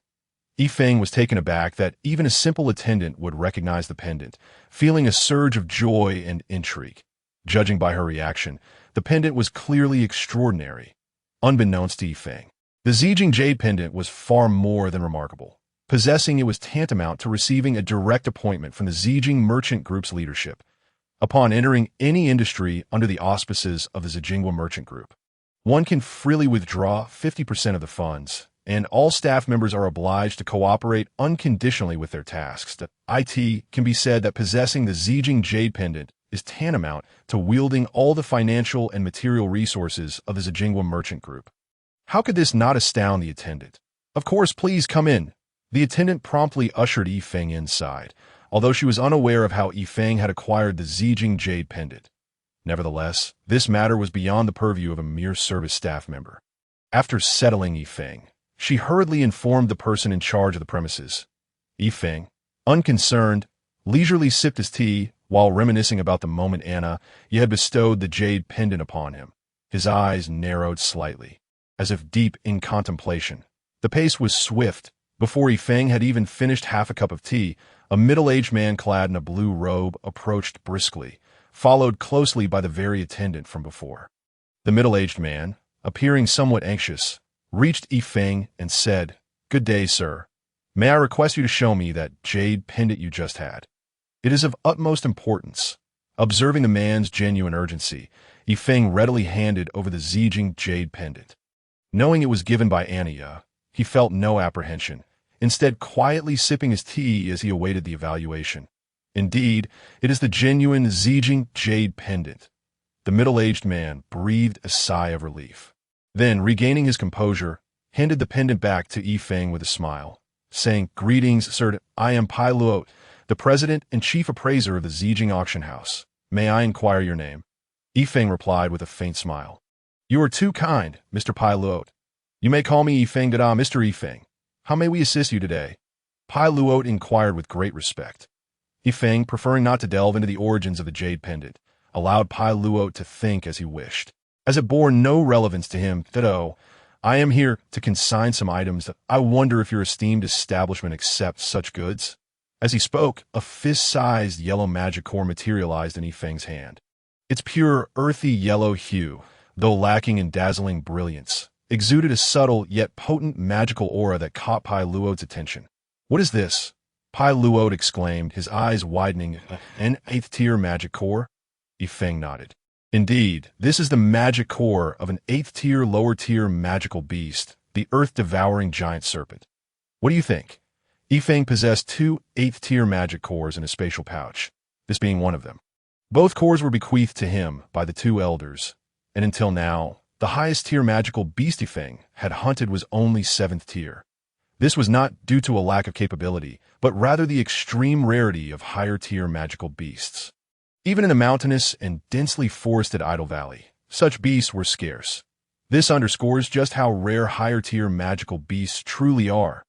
Yifeng was taken aback that even a simple attendant would recognize the pendant, feeling a surge of joy and intrigue. Judging by her reaction, the pendant was clearly extraordinary. Unbeknownst to Yifeng, the Zijing jade pendant was far more than remarkable. Possessing it was tantamount to receiving a direct appointment from the Zijing Merchant Group's leadership. Upon entering any industry under the auspices of the Zijingwa Merchant Group, one can freely withdraw 50% of the funds, and all staff members are obliged to cooperate unconditionally with their tasks. It can be said that possessing the Zijing jade pendant is tantamount to wielding all the financial and material resources of the Zijingwa Merchant Group. How could this not astound the attendant? Of course, please come in. The attendant promptly ushered Yifeng inside, although she was unaware of how Yifeng had acquired the Zijing jade pendant. Nevertheless, this matter was beyond the purview of a mere service staff member. After settling Yifeng, she hurriedly informed the person in charge of the premises. Yifeng, unconcerned, leisurely sipped his tea while reminiscing about the moment Anna had bestowed the jade pendant upon him. His eyes narrowed slightly, as if deep in contemplation. The pace was swift. Before Yifeng had even finished half a cup of tea, a middle-aged man clad in a blue robe approached briskly, followed closely by the very attendant from before. The middle-aged man, appearing somewhat anxious, reached Yifeng and said, Good day, sir. May I request you to show me that jade pendant you just had? It is of utmost importance. Observing the man's genuine urgency, Yifeng readily handed over the Zijing jade pendant. Knowing it was given by Anya, he felt no apprehension, instead quietly sipping his tea as he awaited the evaluation. Indeed, it is the genuine Zijing jade pendant. The middle-aged man breathed a sigh of relief. Then, regaining his composure, handed the pendant back to Yifeng with a smile, saying, Greetings, sir. I am Pai Luot, the president and chief appraiser of the Zijing Auction House. May I inquire your name? Yifeng replied with a faint smile. You are too kind, Mr. Pai Luot. You may call me Yifeng Dada, Mr. Yifeng. How may we assist you today? Pai Luot inquired with great respect. Yifeng, preferring not to delve into the origins of the jade pendant, allowed Pai Luot to think as he wished. As it bore no relevance to him, I am here to consign some items. I wonder if your esteemed establishment accepts such goods. As he spoke, a fist-sized yellow magic core materialized in Yifeng's hand. Its pure, earthy yellow hue, though lacking in dazzling brilliance, exuded a subtle yet potent magical aura that caught Pai Luode's attention. "What is this?" Pai Luode exclaimed, his eyes widening. "An 8th-tier magic core?" Yifeng nodded. "Indeed, this is the magic core of an 8th-tier lower-tier magical beast, the earth-devouring giant serpent. What do you think?" Yifeng possessed 2 8th-tier magic cores in a spatial pouch, this being one of them. Both cores were bequeathed to him by the 2 elders, and until now, the highest-tier magical beast Yifeng had hunted was only 7th tier. This was not due to a lack of capability, but rather the extreme rarity of higher-tier magical beasts. Even in the mountainous and densely forested Idle Valley, such beasts were scarce. This underscores just how rare higher-tier magical beasts truly are.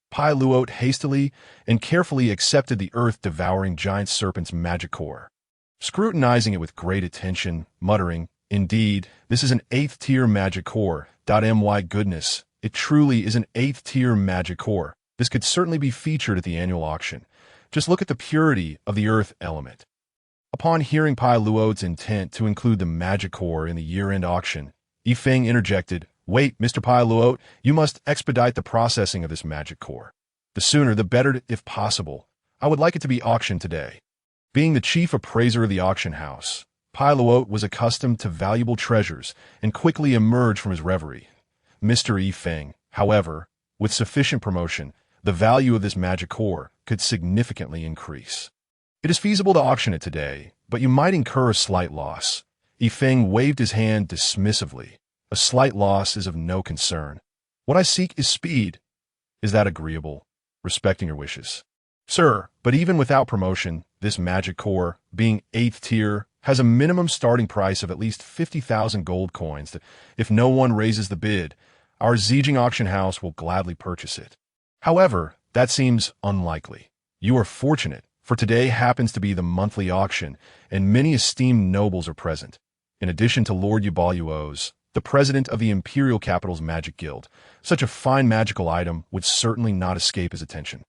Pai Luode hastily and carefully accepted the earth-devouring giant serpent's magic core, scrutinizing it with great attention, muttering, "Indeed, this is an 8th-tier magic core. My goodness, it truly is an 8th-tier magic core. This could certainly be featured at the annual auction. Just look at the purity of the earth element." Upon hearing Pai Luode's intent to include the magic core in the year-end auction, Yifeng interjected, "Wait, Mr. Pai Luode, you must expedite the processing of this magic core. The sooner the better if possible. I would like it to be auctioned today." Being the chief appraiser of the auction house, Pai Luode was accustomed to valuable treasures and quickly emerged from his reverie. Mr. Yifeng, however, with sufficient promotion, the value of this magic core could significantly increase. "It is feasible to auction it today, but you might incur a slight loss." Yifeng waved his hand dismissively. "A slight loss is of no concern. What I seek is speed. Is that agreeable? Respecting your wishes." "Sir, but even without promotion, this magic core, being 8th tier, has a minimum starting price of at least 50,000 gold coins that, if no one raises the bid, our Zijing auction house will gladly purchase it. However, that seems unlikely. You are fortunate, for today happens to be the monthly auction, and many esteemed nobles are present. In addition to Lord Yubaluos, the president of the Imperial Capital's Magic Guild, such a fine magical item would certainly not escape his attention."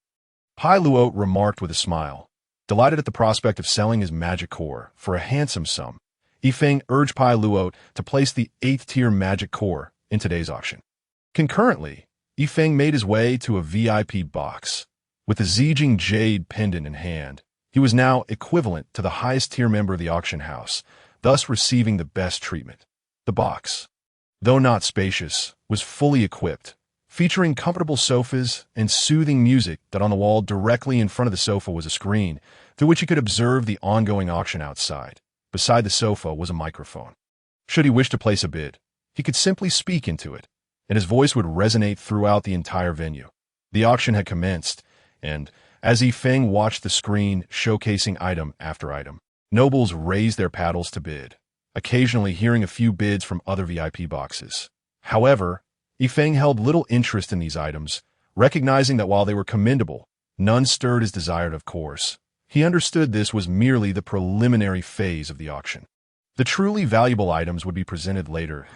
Pai Luode remarked with a smile. Delighted at the prospect of selling his magic core for a handsome sum, Yifeng urged Pai Luode to place the 8th-tier magic core in today's auction. Concurrently, Yifeng made his way to a VIP box. With the Zijing Jade pendant in hand, he was now equivalent to the highest-tier member of the auction house, thus receiving the best treatment. The box, though not spacious, was fully equipped, featuring comfortable sofas and soothing music that on the wall directly in front of the sofa was a screen through which he could observe the ongoing auction outside. Beside the sofa was a microphone. Should he wish to place a bid, he could simply speak into it, and his voice would resonate throughout the entire venue. The auction had commenced, and as Yifeng watched the screen showcasing item after item, nobles raised their paddles to bid, occasionally hearing a few bids from other VIP boxes. However, Yifeng held little interest in these items, recognizing that while they were commendable, none stirred his desired of course. He understood this was merely the preliminary phase of the auction. The truly valuable items would be presented later.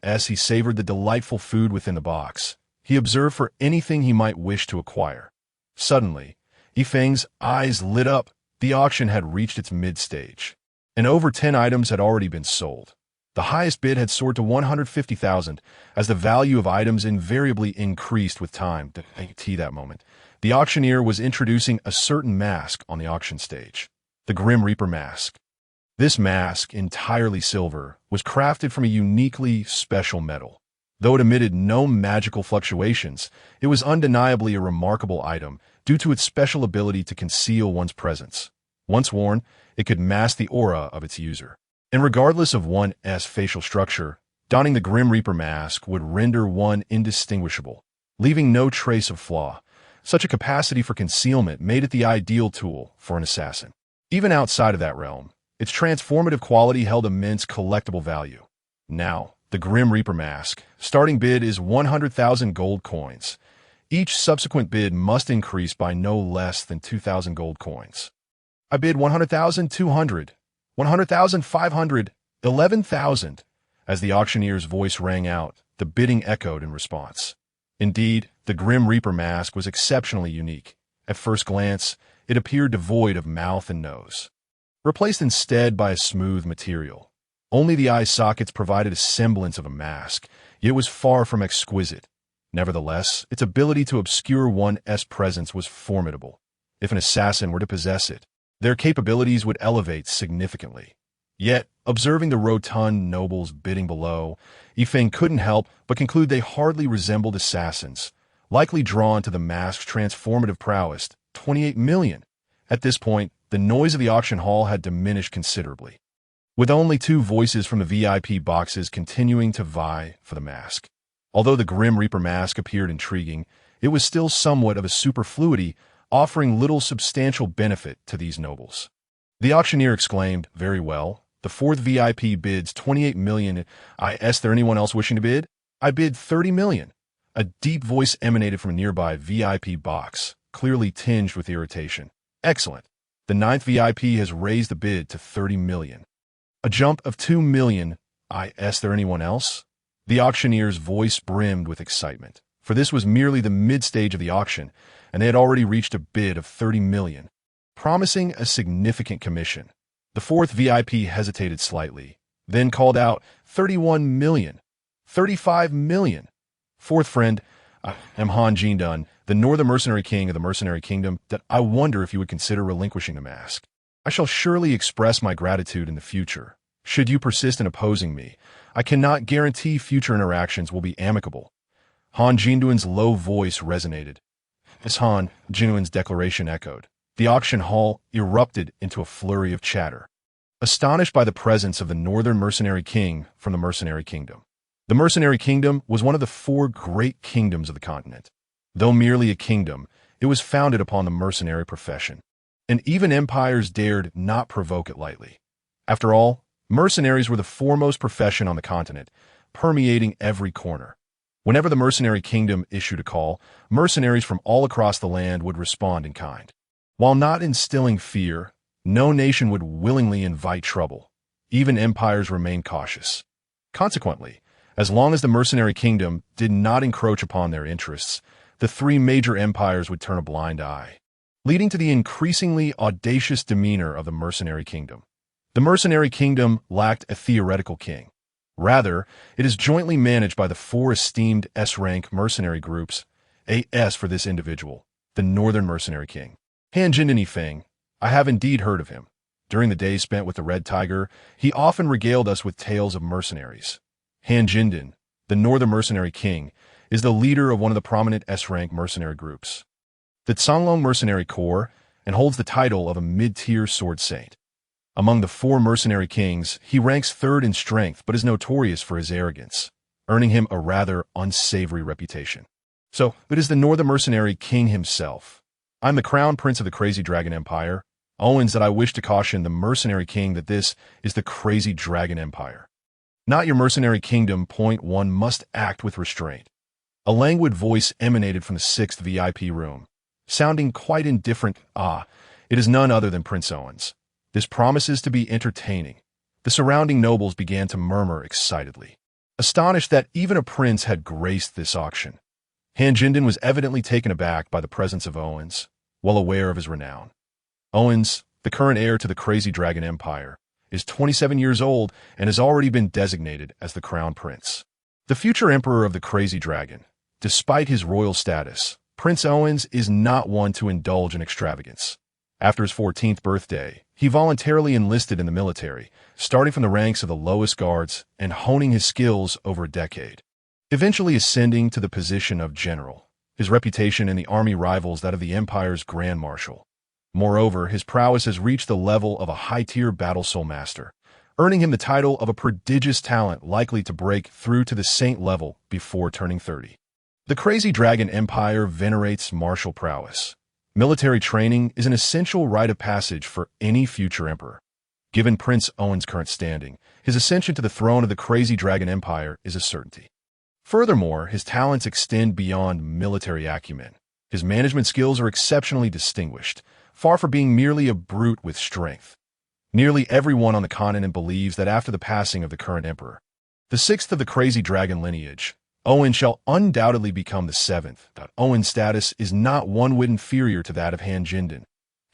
As he savored the delightful food within the box, he observed for anything he might wish to acquire. Suddenly, Yifeng's eyes lit up. The auction had reached its mid-stage, and over 10 items had already been sold. The highest bid had soared to 150,000, as the value of items invariably increased with time. That moment, the auctioneer was introducing a certain mask on the auction stage, the Grim Reaper mask. This mask, entirely silver, was crafted from a uniquely special metal. Though it emitted no magical fluctuations, it was undeniably a remarkable item due to its special ability to conceal one's presence. Once worn, it could mask the aura of its user. And regardless of one's facial structure, donning the Grim Reaper mask would render one indistinguishable, leaving no trace of flaw. Such a capacity for concealment made it the ideal tool for an assassin. Even outside of that realm, its transformative quality held immense collectible value. Now, the Grim Reaper mask, starting bid is 100,000 gold coins. Each subsequent bid must increase by no less than 2,000 gold coins. I bid 100,200, 100,500, 11,000. As the auctioneer's voice rang out, the bidding echoed in response. Indeed, the Grim Reaper mask was exceptionally unique. At first glance, it appeared devoid of mouth and nose. replaced instead by a smooth material. Only the eye sockets provided a semblance of a mask, yet it was far from exquisite. Nevertheless, its ability to obscure one's presence was formidable. If an assassin were to possess it, their capabilities would elevate significantly. Yet, observing the rotund nobles bidding below, Yifeng couldn't help but conclude they hardly resembled assassins, likely drawn to the mask's transformative prowess. 28 million. At this point, the noise of the auction hall had diminished considerably, with only two voices from the VIP boxes continuing to vie for the mask. Although the Grim Reaper mask appeared intriguing, it was still somewhat of a superfluity, offering little substantial benefit to these nobles. The auctioneer exclaimed, "Very well. The fourth VIP bids 28 million. Is there anyone else wishing to bid? I bid 30 million. A deep voice emanated from a nearby VIP box, clearly tinged with irritation. Excellent. The ninth VIP has raised the bid to 30 million. A jump of 2 million. Is there anyone else? The auctioneer's voice brimmed with excitement, for this was merely the mid-stage of the auction, and they had already reached a bid of 30 million, promising a significant commission. The fourth VIP hesitated slightly, then called out 31 million, 35 million. Fourth friend, I am Han Jindun, the Northern Mercenary King of the Mercenary Kingdom, that I wonder if you would consider relinquishing the mask. I shall surely express my gratitude in the future. Should you persist in opposing me, I cannot guarantee future interactions will be amicable." Han Jindun's low voice resonated. As Han Jindun's declaration echoed, the auction hall erupted into a flurry of chatter, astonished by the presence of the Northern Mercenary King from the Mercenary Kingdom. The Mercenary Kingdom was one of the four great kingdoms of the continent. Though merely a kingdom, it was founded upon the mercenary profession, and even empires dared not provoke it lightly. After all, mercenaries were the foremost profession on the continent, permeating every corner. Whenever the Mercenary Kingdom issued a call, mercenaries from all across the land would respond in kind. While not instilling fear, no nation would willingly invite trouble. Even empires remained cautious. Consequently, as long as the Mercenary Kingdom did not encroach upon their interests, the three major empires would turn a blind eye, leading to the increasingly audacious demeanor of the Mercenary Kingdom. The Mercenary Kingdom lacked a theoretical king. Rather, it is jointly managed by the four esteemed S-rank mercenary groups. S for this individual, the Northern Mercenary King. Han Jindun Yifeng, I have indeed heard of him. During the days spent with the Red Tiger, he often regaled us with tales of mercenaries. Han Jindun, the Northern Mercenary King, is the leader of one of the prominent S-rank mercenary groups, the Tsanglong Mercenary Corps, and holds the title of a mid-tier sword saint. Among the four mercenary kings, he ranks third in strength but is notorious for his arrogance, earning him a rather unsavory reputation. So, it is the Northern Mercenary King himself. I'm the Crown Prince of the Crazy Dragon Empire. Owens, that I wish to caution the Mercenary King that this is the Crazy Dragon Empire, not your mercenary kingdom. One must act with restraint. A languid voice emanated from the sixth VIP room, sounding quite indifferent. It is none other than Prince Owens. This promises to be entertaining. The surrounding nobles began to murmur excitedly, astonished that even a prince had graced this auction. Han Jindun was evidently taken aback by the presence of Owens, well aware of his renown. Owens, the current heir to the Crazy Dragon Empire, is 27 years old and has already been designated as the Crown Prince, the future emperor of the Crazy Dragon. Despite his royal status, Prince Owens is not one to indulge in extravagance. After his 14th birthday, he voluntarily enlisted in the military, starting from the ranks of the lowest guards and honing his skills over a decade, eventually ascending to the position of general. His reputation in the army rivals that of the Empire's Grand Marshal. Moreover, his prowess has reached the level of a high-tier battle soul master, earning him the title of a prodigious talent likely to break through to the saint level before turning 30. The Crazy Dragon Empire venerates martial prowess. Military training is an essential rite of passage for any future emperor. Given Prince Owen's current standing, his ascension to the throne of the Crazy Dragon Empire is a certainty. Furthermore, his talents extend beyond military acumen. His management skills are exceptionally distinguished, far from being merely a brute with strength. Nearly everyone on the continent believes that after the passing of the current emperor, the sixth of the Crazy Dragon lineage, Owen shall undoubtedly become the seventh. Owen's status is not one whit inferior to that of Han Jindun.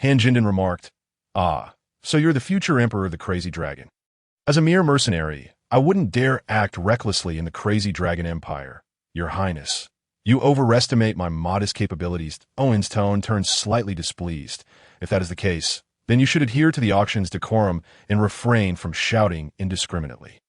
Han Jindun remarked, So you're the future emperor of the Crazy Dragon. As a mere mercenary, I wouldn't dare act recklessly in the Crazy Dragon Empire, Your Highness. You overestimate my modest capabilities. Owen's tone turned slightly displeased. If that is the case, then you should adhere to the auction's decorum and refrain from shouting indiscriminately.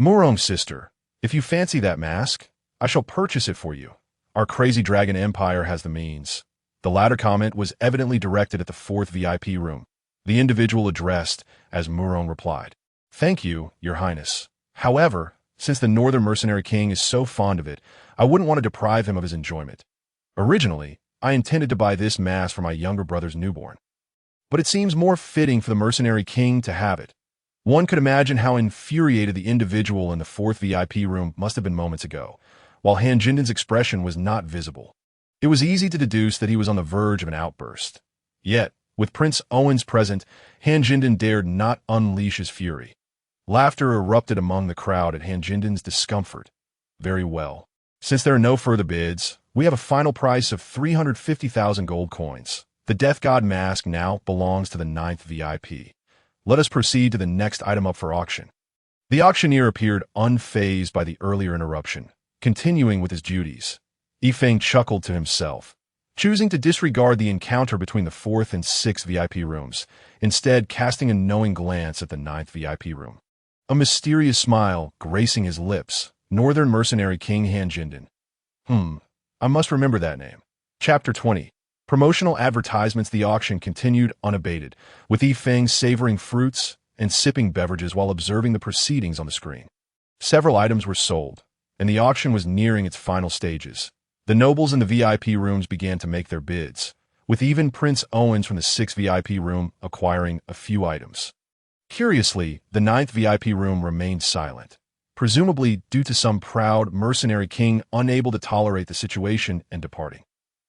Murong's sister, if you fancy that mask, I shall purchase it for you. Our Crazy Dragon Empire has the means. The latter comment was evidently directed at the fourth VIP room. The individual addressed, as Murong replied, "Thank you, Your Highness. However, since the Northern Mercenary King is so fond of it, I wouldn't want to deprive him of his enjoyment. Originally, I intended to buy this mask for my younger brother's newborn. But it seems more fitting for the Mercenary King to have it." One could imagine how infuriated the individual in the fourth VIP room must have been moments ago, while Han Jinden's expression was not visible. It was easy to deduce that he was on the verge of an outburst. Yet, with Prince Owens present, Han Jinden dared not unleash his fury. Laughter erupted among the crowd at Han Jinden's discomfort. "Very well. Since there are no further bids, we have a final price of 350,000 gold coins. The Death God mask now belongs to the 9th VIP. Let us proceed to the next item up for auction." The auctioneer appeared unfazed by the earlier interruption, continuing with his duties. Yifeng chuckled to himself, choosing to disregard the encounter between the 4th and 6th VIP rooms, instead casting a knowing glance at the 9th VIP room. A mysterious smile gracing his lips, Northern Mercenary King Han Jinden. I must remember that name. Chapter 20. Promotional advertisements. The auction continued unabated, with Yifeng savoring fruits and sipping beverages while observing the proceedings on the screen. Several items were sold, and the auction was nearing its final stages. The nobles in the VIP rooms began to make their bids, with even Prince Owens from the 6th VIP room acquiring a few items. Curiously, the 9th VIP room remained silent, presumably due to some proud mercenary king unable to tolerate the situation and departing.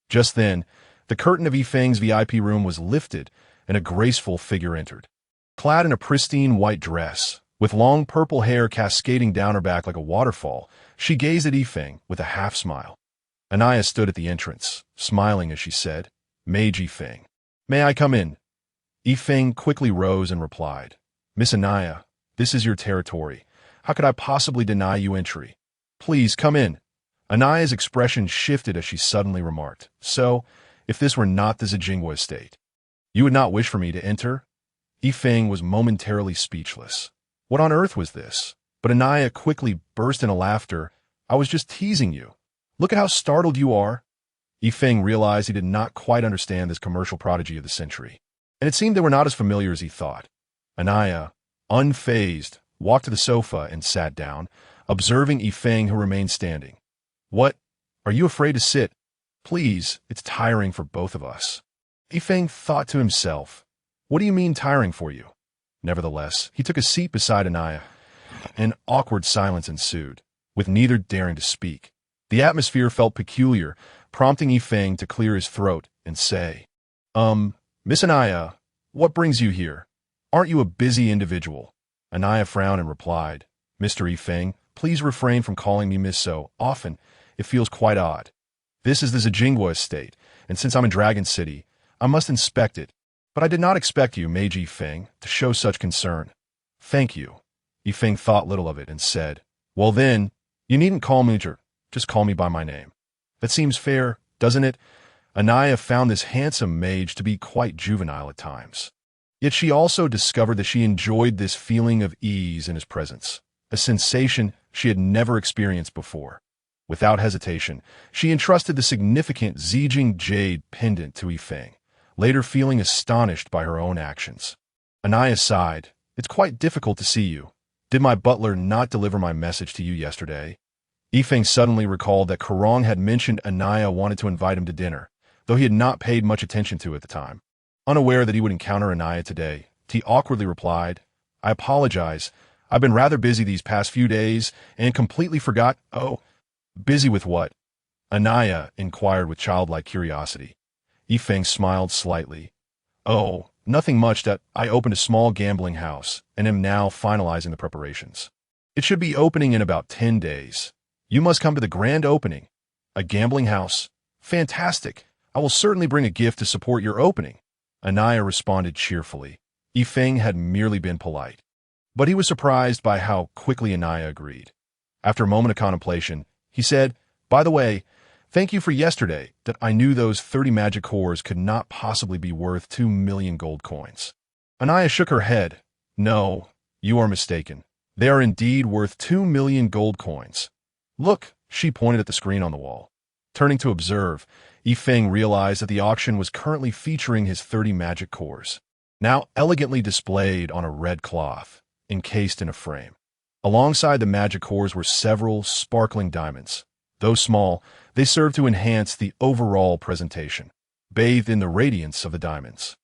Just then, the curtain of Yifeng's VIP room was lifted, and a graceful figure entered. Clad in a pristine white dress, with long purple hair cascading down her back like a waterfall, she gazed at Yifeng with a half-smile. Anaya stood at the entrance, smiling as she said, "Mage Yifeng, may I come in?" Yifeng quickly rose and replied, "Miss Anaya, this is your territory. How could I possibly deny you entry? Please come in." Anaya's expression shifted as she suddenly remarked, "So, if this were not the Zijingwa estate, you would not wish for me to enter?" Yifeng was momentarily speechless. What on earth was this? But Anaya quickly burst into laughter. "I was just teasing you. Look at how startled you are." Yifeng realized he did not quite understand this commercial prodigy of the century, and it seemed they were not as familiar as he thought. Anaya, unfazed, walked to the sofa and sat down, observing Yifeng, who remained standing. "What? Are you afraid to sit? Please, it's tiring for both of us." Yifeng thought to himself, "What do you mean tiring for you?" Nevertheless, he took a seat beside Anaya. An awkward silence ensued, with neither daring to speak. The atmosphere felt peculiar, prompting Yifeng to clear his throat and say, Miss Anaya, what brings you here? Aren't you a busy individual?" Anaya frowned and replied, "Mr. Yifeng, please refrain from calling me Miss so often. It feels quite odd. This is the Zijingwa estate, and since I'm in Dragon City, I must inspect it. But I did not expect you, Mage Yifeng, to show such concern." "Thank you." Yifeng thought little of it and said, "Well then, you needn't call me just call me by my name. That seems fair, doesn't it?" Anaya found this handsome mage to be quite juvenile at times. Yet she also discovered that she enjoyed this feeling of ease in his presence, a sensation she had never experienced before. Without hesitation, she entrusted the significant Zijing jade pendant to Yifeng, later feeling astonished by her own actions. Anaya sighed. "It's quite difficult to see you. Did my butler not deliver my message to you yesterday?" Yifeng suddenly recalled that Karong had mentioned Anaya wanted to invite him to dinner, though he had not paid much attention to it at the time. Unaware that he would encounter Anaya today, he awkwardly replied, "I apologize. I've been rather busy these past few days and completely forgot." "Oh, busy with what?" Anaya inquired with childlike curiosity. Yifeng smiled slightly. "Oh, nothing much. That I opened a small gambling house and am now finalizing the preparations. It should be opening in about 10 days. You must come to the grand opening." "A gambling house? Fantastic. I will certainly bring a gift to support your opening," Anaya responded cheerfully. Yifeng had merely been polite. But he was surprised by how quickly Anaya agreed. After a moment of contemplation, he said, "By the way, thank you for yesterday, that I knew those 30 magic cores could not possibly be worth 2 million gold coins." Anaya shook her head. "No, you are mistaken. They are indeed worth 2 million gold coins. Look," she pointed at the screen on the wall. Turning to observe, Yifeng realized that the auction was currently featuring his 30 magic cores, now elegantly displayed on a red cloth, encased in a frame. Alongside the magic cores were several sparkling diamonds. Though small, they served to enhance the overall presentation, bathed in the radiance of the diamonds.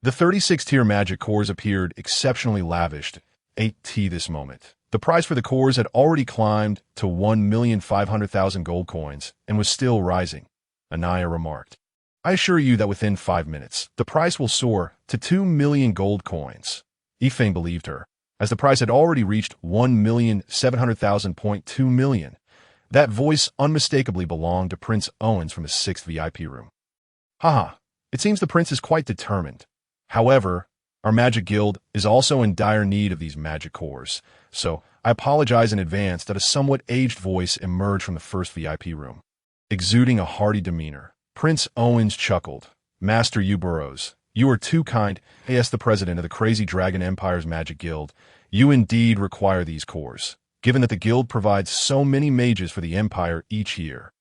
The 36-tier magic cores appeared exceptionally lavished, 8T this moment. The price for the cores had already climbed to 1,500,000 gold coins and was still rising, Anaya remarked. "I assure you that within 5 minutes, the price will soar to 2 million gold coins." Yifeng believed her, as the price had already reached 1,700,000.2 million. That voice unmistakably belonged to Prince Owens from the 6th VIP room. "Haha, it seems the prince is quite determined. However, our magic guild is also in dire need of these magic cores, so I apologize in advance," that a somewhat aged voice emerged from the 1st VIP room. Exuding a hearty demeanor, Prince Owens chuckled. "Master Uburrows, you are too kind. As the president of the Crazy Dragon Empire's Magic Guild, you indeed require these cores, given that the guild provides so many mages for the Empire each year.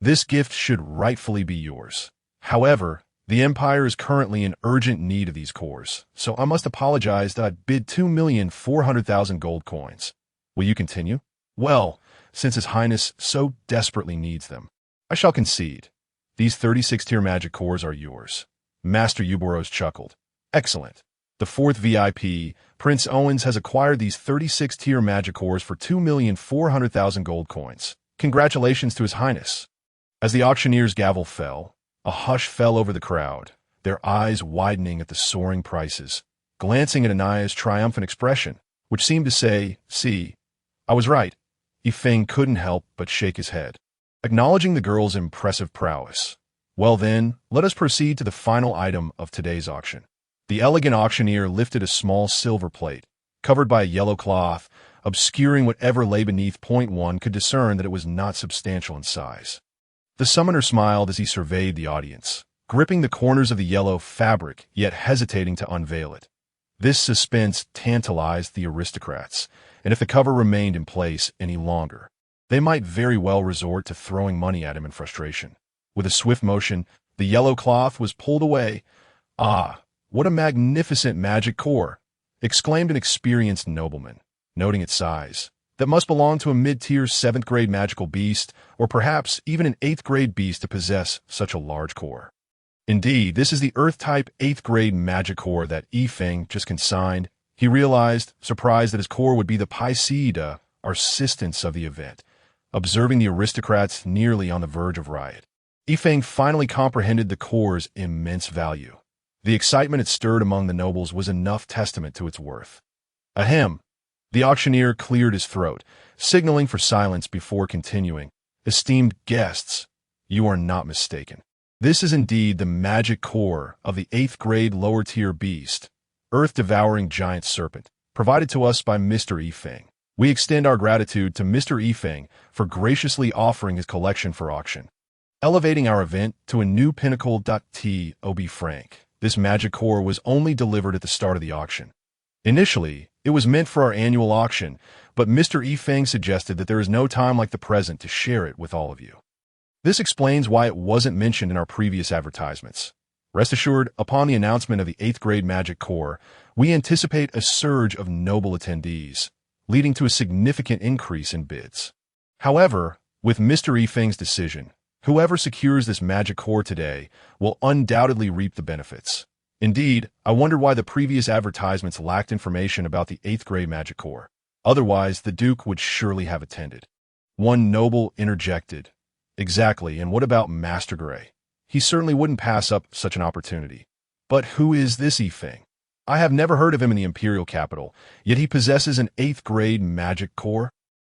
This gift should rightfully be yours. However, the Empire is currently in urgent need of these cores, so I must apologize that I bid 2,400,000 gold coins. Will you continue? Well, since His Highness so desperately needs them, I shall concede. These 36-tier magic cores are yours." Master Uburrows chuckled. "Excellent. The 4th VIP, Prince Owens, has acquired these 36-tier magic cores for 2,400,000 gold coins. Congratulations to His Highness." As the auctioneer's gavel fell, a hush fell over the crowd, their eyes widening at the soaring prices, glancing at Anaya's triumphant expression, which seemed to say, "See, I was right." Yifeng couldn't help but shake his head, acknowledging the girl's impressive prowess. "Well then, let us proceed to the final item of today's auction." The elegant auctioneer lifted a small silver plate, covered by a yellow cloth, obscuring whatever lay beneath. One could discern that it was not substantial in size. The summoner smiled as he surveyed the audience, gripping the corners of the yellow fabric, yet hesitating to unveil it. This suspense tantalized the aristocrats, and if the cover remained in place any longer, they might very well resort to throwing money at him in frustration. With a swift motion, the yellow cloth was pulled away. "Ah, what a magnificent magic core!" exclaimed an experienced nobleman, noting its size. "That must belong to a mid-tier 7th-grade magical beast, or perhaps even an 8th-grade beast to possess such a large core." Indeed, this is the Earth-type 8th-grade magic core that Yifeng just consigned. He realized, surprised, that his core would be the Paisida, assistants of the event, observing the aristocrats nearly on the verge of riot. Yifeng finally comprehended the core's immense value. The excitement it stirred among the nobles was enough testament to its worth. Ahem! The auctioneer cleared his throat, signaling for silence before continuing. "Esteemed guests, you are not mistaken. This is indeed the magic core of the 8th-grade lower-tier beast, Earth-devouring giant serpent, provided to us by Mr. Yifeng. We extend our gratitude to Mr. Yifeng for graciously offering his collection for auction, elevating our event to a new pinnacle. To be frank, this magic core was only delivered at the start of the auction. Initially, it was meant for our annual auction, but Mr. Yifeng suggested that there is no time like the present to share it with all of you. This explains why it wasn't mentioned in our previous advertisements. Rest assured, upon the announcement of the 8th-grade magic core, we anticipate a surge of noble attendees, leading to a significant increase in bids. However, with Mr. Yifeng's decision, whoever secures this magic core today will undoubtedly reap the benefits. Indeed, I wonder why the previous advertisements lacked information about the 8th-grade magic core. Otherwise, the Duke would surely have attended. One noble interjected. "Exactly, and what about Master Gray? He certainly wouldn't pass up such an opportunity." "But who is this Yifeng? I have never heard of him in the imperial capital, yet he possesses an 8th-grade magic core."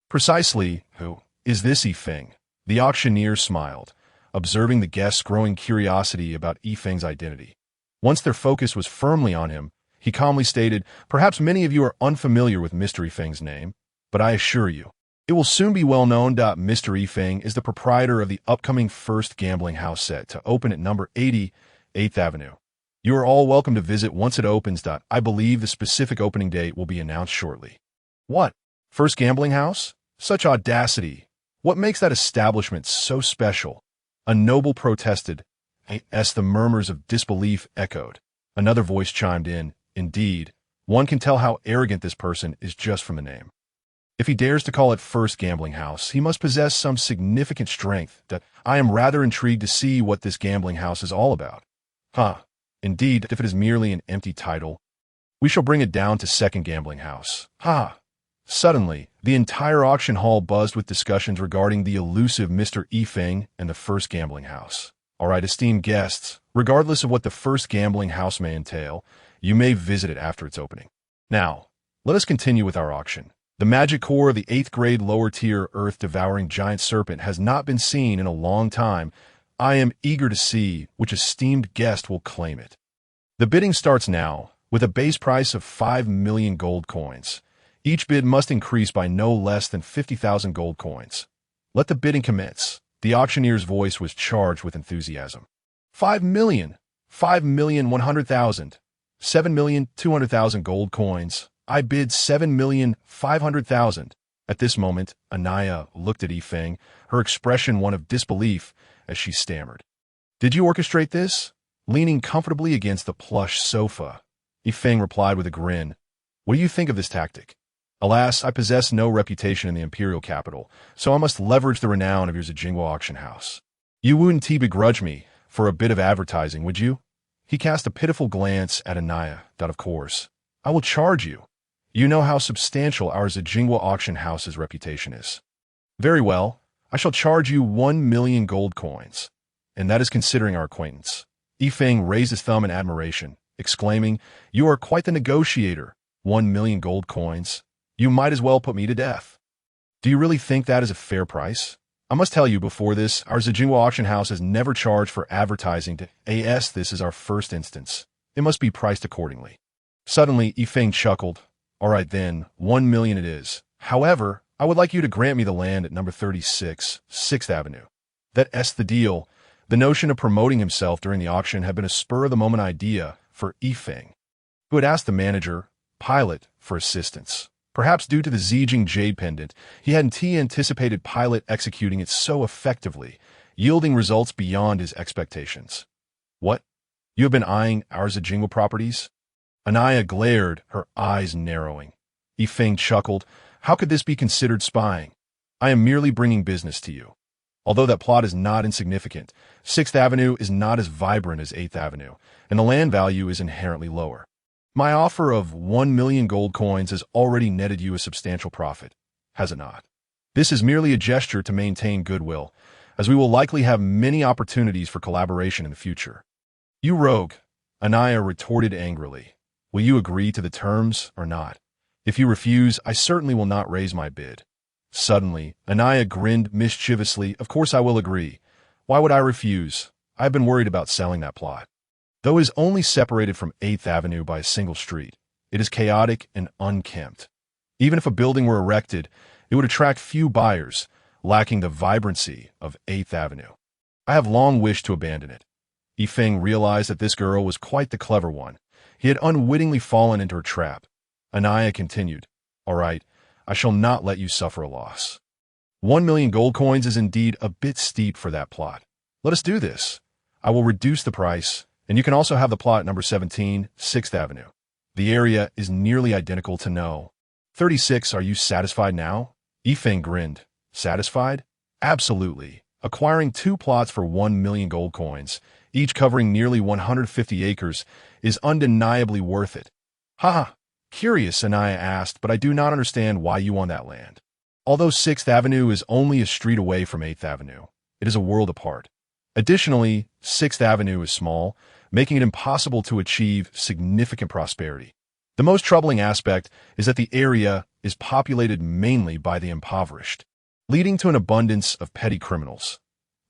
"Precisely, who is this Yifeng?" The auctioneer smiled, observing the guests' growing curiosity about Yifeng's identity. Once their focus was firmly on him, He calmly stated, "Perhaps many of you are unfamiliar with Mr. Yifeng's name, but I assure you, it will soon be well known. Mr. Yifeng is the proprietor of the upcoming first gambling house set to open at number 80 8th Avenue. You are all welcome to visit once it opens. I believe the specific opening date will be announced shortly." What? First gambling house? Such audacity. What makes that establishment so special? A noble protested, as the murmurs of disbelief echoed. Another voice chimed in, "Indeed, one can tell how arrogant this person is just from the name. If he dares to call it First Gambling House, he must possess some significant strength. I am rather intrigued to see what this gambling house is all about." Indeed, if it is merely an empty title, we shall bring it down to Second Gambling House. Suddenly, the entire auction hall buzzed with discussions regarding the elusive Mr. Yifeng and the First Gambling House. All right, esteemed guests, regardless of what the First Gambling House may entail, you may visit it after its opening. Now, let us continue with our auction. The magic core of the 8th grade lower tier earth-devouring giant serpent has not been seen in a long time. I am eager to see which esteemed guest will claim it. The bidding starts now, with a base price of 5 million gold coins. Each bid must increase by no less than 50,000 gold coins. Let the bidding commence. The auctioneer's voice was charged with enthusiasm. 5 million, 5,100,000, 7,200,000 gold coins. I bid 7,500,000. At this moment, Anaya looked at Yifeng, her expression one of disbelief, as she stammered. "Did you orchestrate this?" Leaning comfortably against the plush sofa, Yifeng replied with a grin. "What do you think of this tactic?" "Alas, I possess no reputation in the imperial capital, so I must leverage the renown of your Zijingwa auction house. You wouldn't begrudge me for a bit of advertising, would you?" He cast a pitiful glance at Anaya. "Of course. I will charge you. You know how substantial our Zijingwa auction house's reputation is." "Very well. I shall charge you 1 million gold coins. And that is considering our acquaintance." Yifeng raised his thumb in admiration, exclaiming, "You are quite the negotiator. 1 million gold coins. You might as well put me to death." "Do you really think that is a fair price? I must tell you before this, our Zijingwa auction house has never charged for advertising to AS. This is our first instance. It must be priced accordingly." Suddenly, Yifeng chuckled. "All right then, 1 million it is. However, I would like you to grant me the land at number 36, 6th Avenue. That's the deal." The notion of promoting himself during the auction had been a spur-of-the-moment idea for Yifeng, who had asked the manager, Pilot, for assistance. Perhaps due to the Zijing Jade Pendant, he hadn't anticipated Pilot executing it so effectively, yielding results beyond his expectations. "What? You have been eyeing our Zijingwa properties?" Anaya glared, her eyes narrowing. Yifeng chuckled. "How could this be considered spying? I am merely bringing business to you. Although that plot is not insignificant, 6th Avenue is not as vibrant as 8th Avenue, and the land value is inherently lower. My offer of 1 million gold coins has already netted you a substantial profit, has it not? This is merely a gesture to maintain goodwill, as we will likely have many opportunities for collaboration in the future." "You rogue," Anaya retorted angrily. "Will you agree to the terms or not? If you refuse, I certainly will not raise my bid." Suddenly, Anaya grinned mischievously. "Of course I will agree. Why would I refuse? I have been worried about selling that plot. Though it is only separated from 8th Avenue by a single street, it is chaotic and unkempt. Even if a building were erected, it would attract few buyers, lacking the vibrancy of 8th Avenue. I have long wished to abandon it." Yifeng realized that this girl was quite the clever one. He had unwittingly fallen into her trap. Anaya continued, "All right, I shall not let you suffer a loss. 1 million gold coins is indeed a bit steep for that plot. Let us do this. I will reduce the price, and you can also have the plot at number 17, 6th Avenue. The area is nearly identical to No. 36. Are you satisfied now?" Yifeng grinned. "Satisfied? Absolutely. Acquiring 2 plots for 1 million gold coins, each covering nearly 150 acres, is undeniably worth it." "Ha! Curious," Anaya asked, "but I do not understand why you want that land. Although 6th Avenue is only a street away from 8th Avenue, it is a world apart. Additionally, 6th Avenue is small, making it impossible to achieve significant prosperity. The most troubling aspect is that the area is populated mainly by the impoverished, leading to an abundance of petty criminals.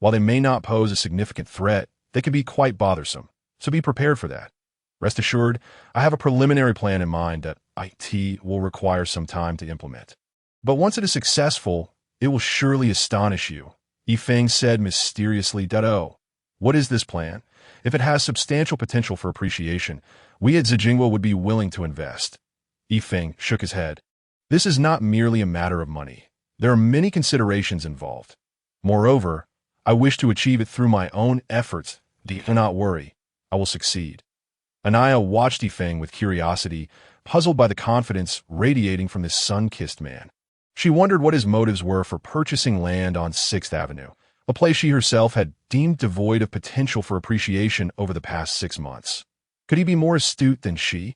While they may not pose a significant threat, they can be quite bothersome, so be prepared for that." Rest assured, I have a preliminary plan in mind that IT will require some time to implement. But once it is successful, it will surely astonish you, Yifeng said mysteriously. Oh, what is this plan? If it has substantial potential for appreciation, we at Zijingwa would be willing to invest. Yifeng shook his head. This is not merely a matter of money. There are many considerations involved. Moreover, I wish to achieve it through my own efforts. Do not worry, I will succeed. Anaya watched Yifeng with curiosity, puzzled by the confidence radiating from this sun-kissed man. She wondered what his motives were for purchasing land on 6th Avenue, a place she herself had deemed devoid of potential for appreciation over the past 6 months. Could he be more astute than she?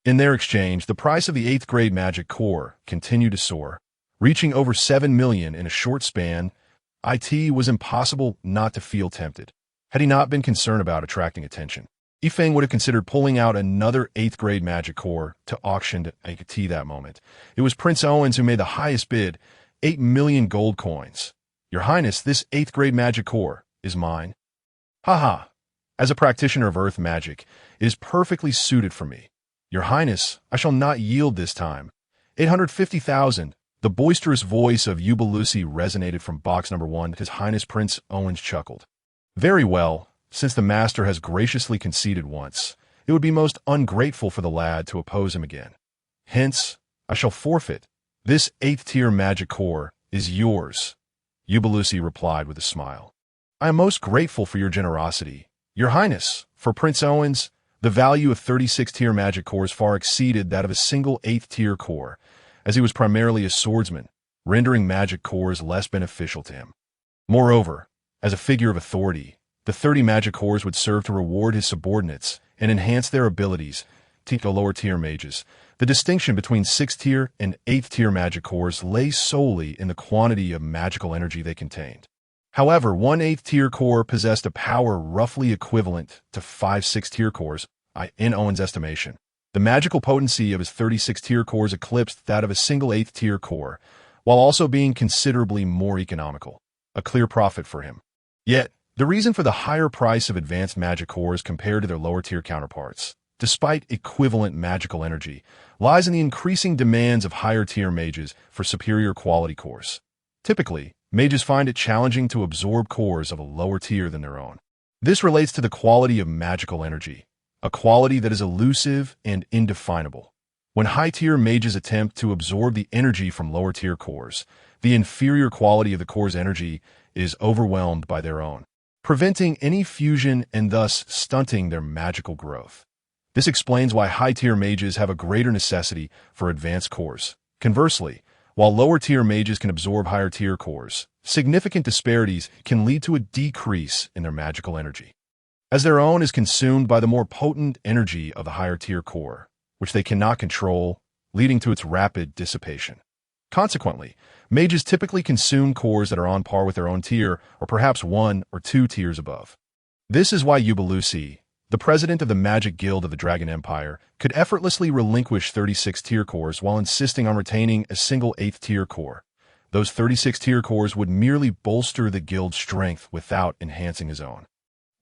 In their exchange, the price of the 8th grade magic core continued to soar, reaching over 7 million in a short span. It was impossible not to feel tempted. Had he not been concerned about attracting attention, Yifeng would have considered pulling out another 8th grade magic core to auction to IT that moment. It was Prince Owens who made the highest bid, 8 million gold coins. Your Highness, this 8th grade magic core is mine. Haha. As a practitioner of earth magic, it is perfectly suited for me. Your Highness, I shall not yield this time. 850,000. The boisterous voice of Ubalusi resonated from box number 1. His Highness Prince Owens chuckled. Very well, since the master has graciously conceded once, it would be most ungrateful for the lad to oppose him again. Hence, I shall forfeit. This 8th tier magic core is yours. Ubalusi replied with a smile. I am most grateful for your generosity. Your Highness, for Prince Owens, the value of 36 tier magic cores far exceeded that of a single 8th tier core, as he was primarily a swordsman, rendering magic cores less beneficial to him. Moreover, as a figure of authority, the 30 magic cores would serve to reward his subordinates and enhance their abilities to the lower tier mages. The distinction between 6th tier and 8th tier magic cores lay solely in the quantity of magical energy they contained. However, one 8th tier core possessed a power roughly equivalent to 5 6th tier cores, in Owen's estimation. The magical potency of his 36 tier cores eclipsed that of a single 8th tier core, while also being considerably more economical, a clear profit for him. Yet, the reason for the higher price of advanced magic cores compared to their lower tier counterparts, despite equivalent magical energy, lies in the increasing demands of higher tier mages for superior quality cores. Typically, mages find it challenging to absorb cores of a lower tier than their own. This relates to the quality of magical energy, a quality that is elusive and indefinable. When high-tier mages attempt to absorb the energy from lower-tier cores, the inferior quality of the core's energy is overwhelmed by their own, preventing any fusion and thus stunting their magical growth. This explains why high-tier mages have a greater necessity for advanced cores. Conversely, while lower-tier mages can absorb higher-tier cores, significant disparities can lead to a decrease in their magical energy, as their own is consumed by the more potent energy of the higher-tier core, which they cannot control, leading to its rapid dissipation. Consequently, mages typically consume cores that are on par with their own tier, or perhaps 1 or 2 tiers above. This is why Ubalusi, the president of the Magic Guild of the Dragon Empire, could effortlessly relinquish 36 tier cores while insisting on retaining a single 8th tier core. Those 36 tier cores would merely bolster the guild's strength without enhancing his own.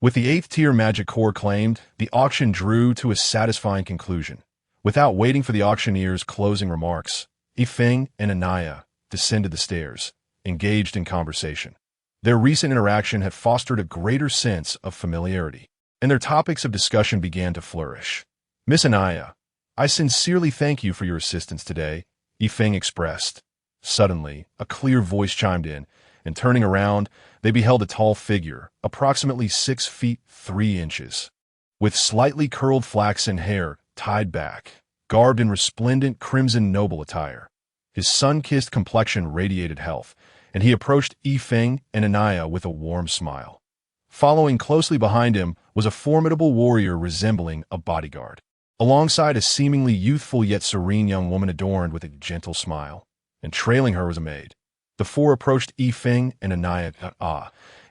With the 8th tier magic core claimed, the auction drew to a satisfying conclusion. Without waiting for the auctioneer's closing remarks, Yifeng and Anaya descended the stairs, engaged in conversation. Their recent interaction had fostered a greater sense of familiarity, and their topics of discussion began to flourish. Miss Anaya, I sincerely thank you for your assistance today, Yifeng expressed. Suddenly, a clear voice chimed in, and turning around, they beheld a tall figure, approximately 6 feet 3 inches, with slightly curled flaxen hair tied back, garbed in resplendent crimson noble attire. His sun-kissed complexion radiated health, and he approached Yifeng and Anaya with a warm smile. Following closely behind him was a formidable warrior resembling a bodyguard, alongside a seemingly youthful yet serene young woman adorned with a gentle smile, and trailing her was a maid. The four approached Yifeng and Anaya.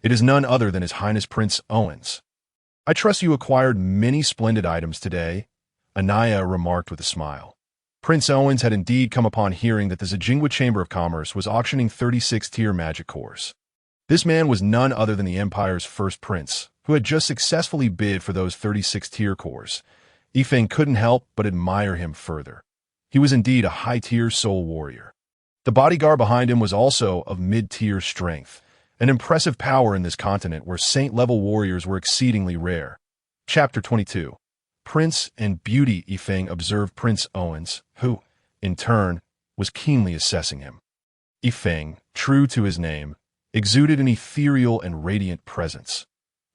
It is none other than His Highness Prince Owens. I trust you acquired many splendid items today, Anaya remarked with a smile. Prince Owens had indeed come upon hearing that the Zijingwa Chamber of Commerce was auctioning 36-tier magic cores. This man was none other than the Empire's first prince, who had just successfully bid for those 36-tier cores. Yifeng couldn't help but admire him further. He was indeed a high-tier soul warrior. The bodyguard behind him was also of mid-tier strength, an impressive power in this continent where saint-level warriors were exceedingly rare. Chapter 22. Prince and Beauty. Yifeng observed Prince Owens, who, in turn, was keenly assessing him. Yifeng, true to his name, exuded an ethereal and radiant presence,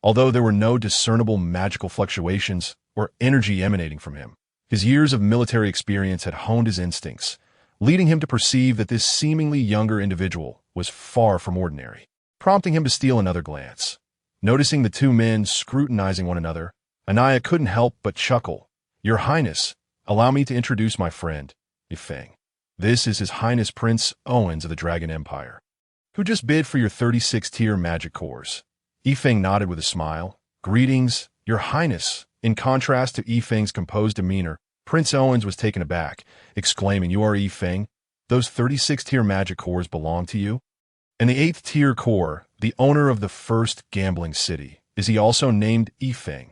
although there were no discernible magical fluctuations or energy emanating from him. His years of military experience had honed his instincts, leading him to perceive that this seemingly younger individual was far from ordinary, prompting him to steal another glance. Noticing the two men scrutinizing one another, Anaya couldn't help but chuckle. "Your Highness, allow me to introduce my friend, Yifeng. This is His Highness Prince Owens of the Dragon Empire, who just bid for your 36-tier magic cores." Yifeng nodded with a smile. "Greetings, Your Highness." In contrast to Yifeng's composed demeanor, Prince Owens was taken aback, exclaiming, "You are Yifeng? Those 36-tier magic cores belong to you?" "And the 8th-tier core, the owner of the first gambling city, is he also named Yifeng?"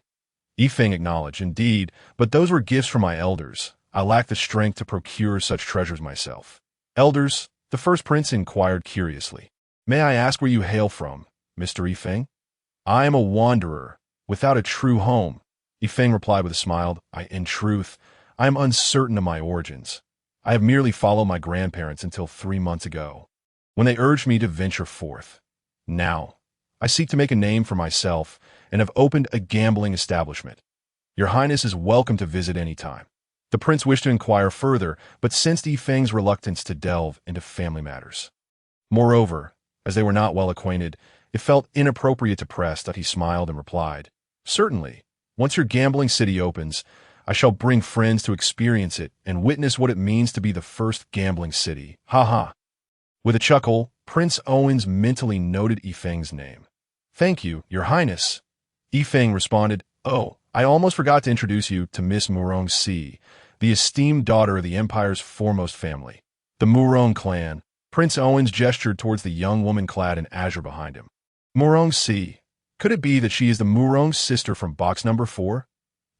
Yifeng acknowledged, "Indeed, but those were gifts from my elders. I lack the strength to procure such treasures myself." "Elders?" the first prince inquired curiously. "May I ask where you hail from, Mr. Yifeng?" "I am a wanderer, without a true home," Yifeng replied with a smile. In truth, I am uncertain of my origins. I have merely followed my grandparents until 3 months ago, when they urged me to venture forth. Now, I seek to make a name for myself and have opened a gambling establishment. Your Highness is welcome to visit any time." The prince wished to inquire further, but sensed Yifeng's reluctance to delve into family matters. Moreover, as they were not well acquainted, it felt inappropriate to press that he smiled and replied, "Certainly, once your gambling city opens, I shall bring friends to experience it and witness what it means to be the first gambling city. Ha ha." With a chuckle, Prince Owens mentally noted Yifeng's name. "Thank you, Your Highness." Yifeng responded, "Oh, I almost forgot to introduce you to Miss Murong Si, the esteemed daughter of the Empire's foremost family, the Murong clan." Prince Owens gestured towards the young woman clad in azure behind him. "Murong Si. Could it be that she is the Murong sister from box number 4?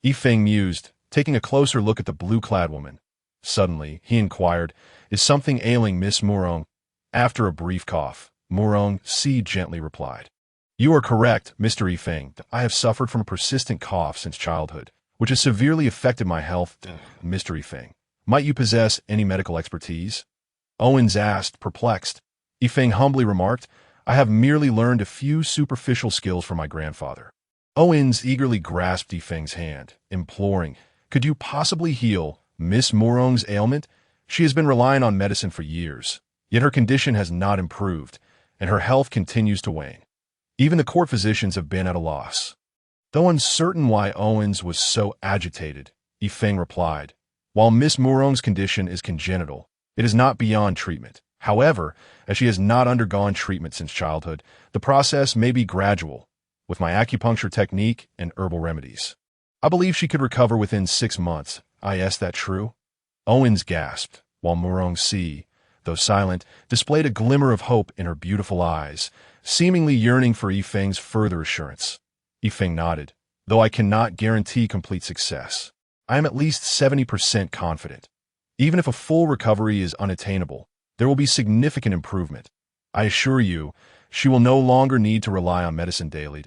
Yifeng mused, taking a closer look at the blue-clad woman. Suddenly, he inquired, "Is something ailing Miss Murong?" After a brief cough, Murong Si gently replied, "You are correct, Mr. Yifeng. I have suffered from a persistent cough since childhood, which has severely affected my health. Mr. Yifeng, might you possess any medical expertise?" Owens asked, perplexed. Yifeng humbly remarked, "I have merely learned a few superficial skills from my grandfather." Owens eagerly grasped Yifeng's hand, imploring, "Could you possibly heal Miss Murong's ailment? She has been relying on medicine for years, yet her condition has not improved, and her health continues to wane. Even the court physicians have been at a loss." Though uncertain why Owens was so agitated, Yifeng replied, "While Miss Murong's condition is congenital, it is not beyond treatment. However, as she has not undergone treatment since childhood, the process may be gradual, with my acupuncture technique and herbal remedies. I believe she could recover within 6 months. Is that true?" Owens gasped, while Murong Si, though silent, displayed a glimmer of hope in her beautiful eyes, seemingly yearning for Yifeng's further assurance. Yifeng nodded. "Though I cannot guarantee complete success, I am at least 70% confident. Even if a full recovery is unattainable, there will be significant improvement. I assure you, she will no longer need to rely on medicine daily.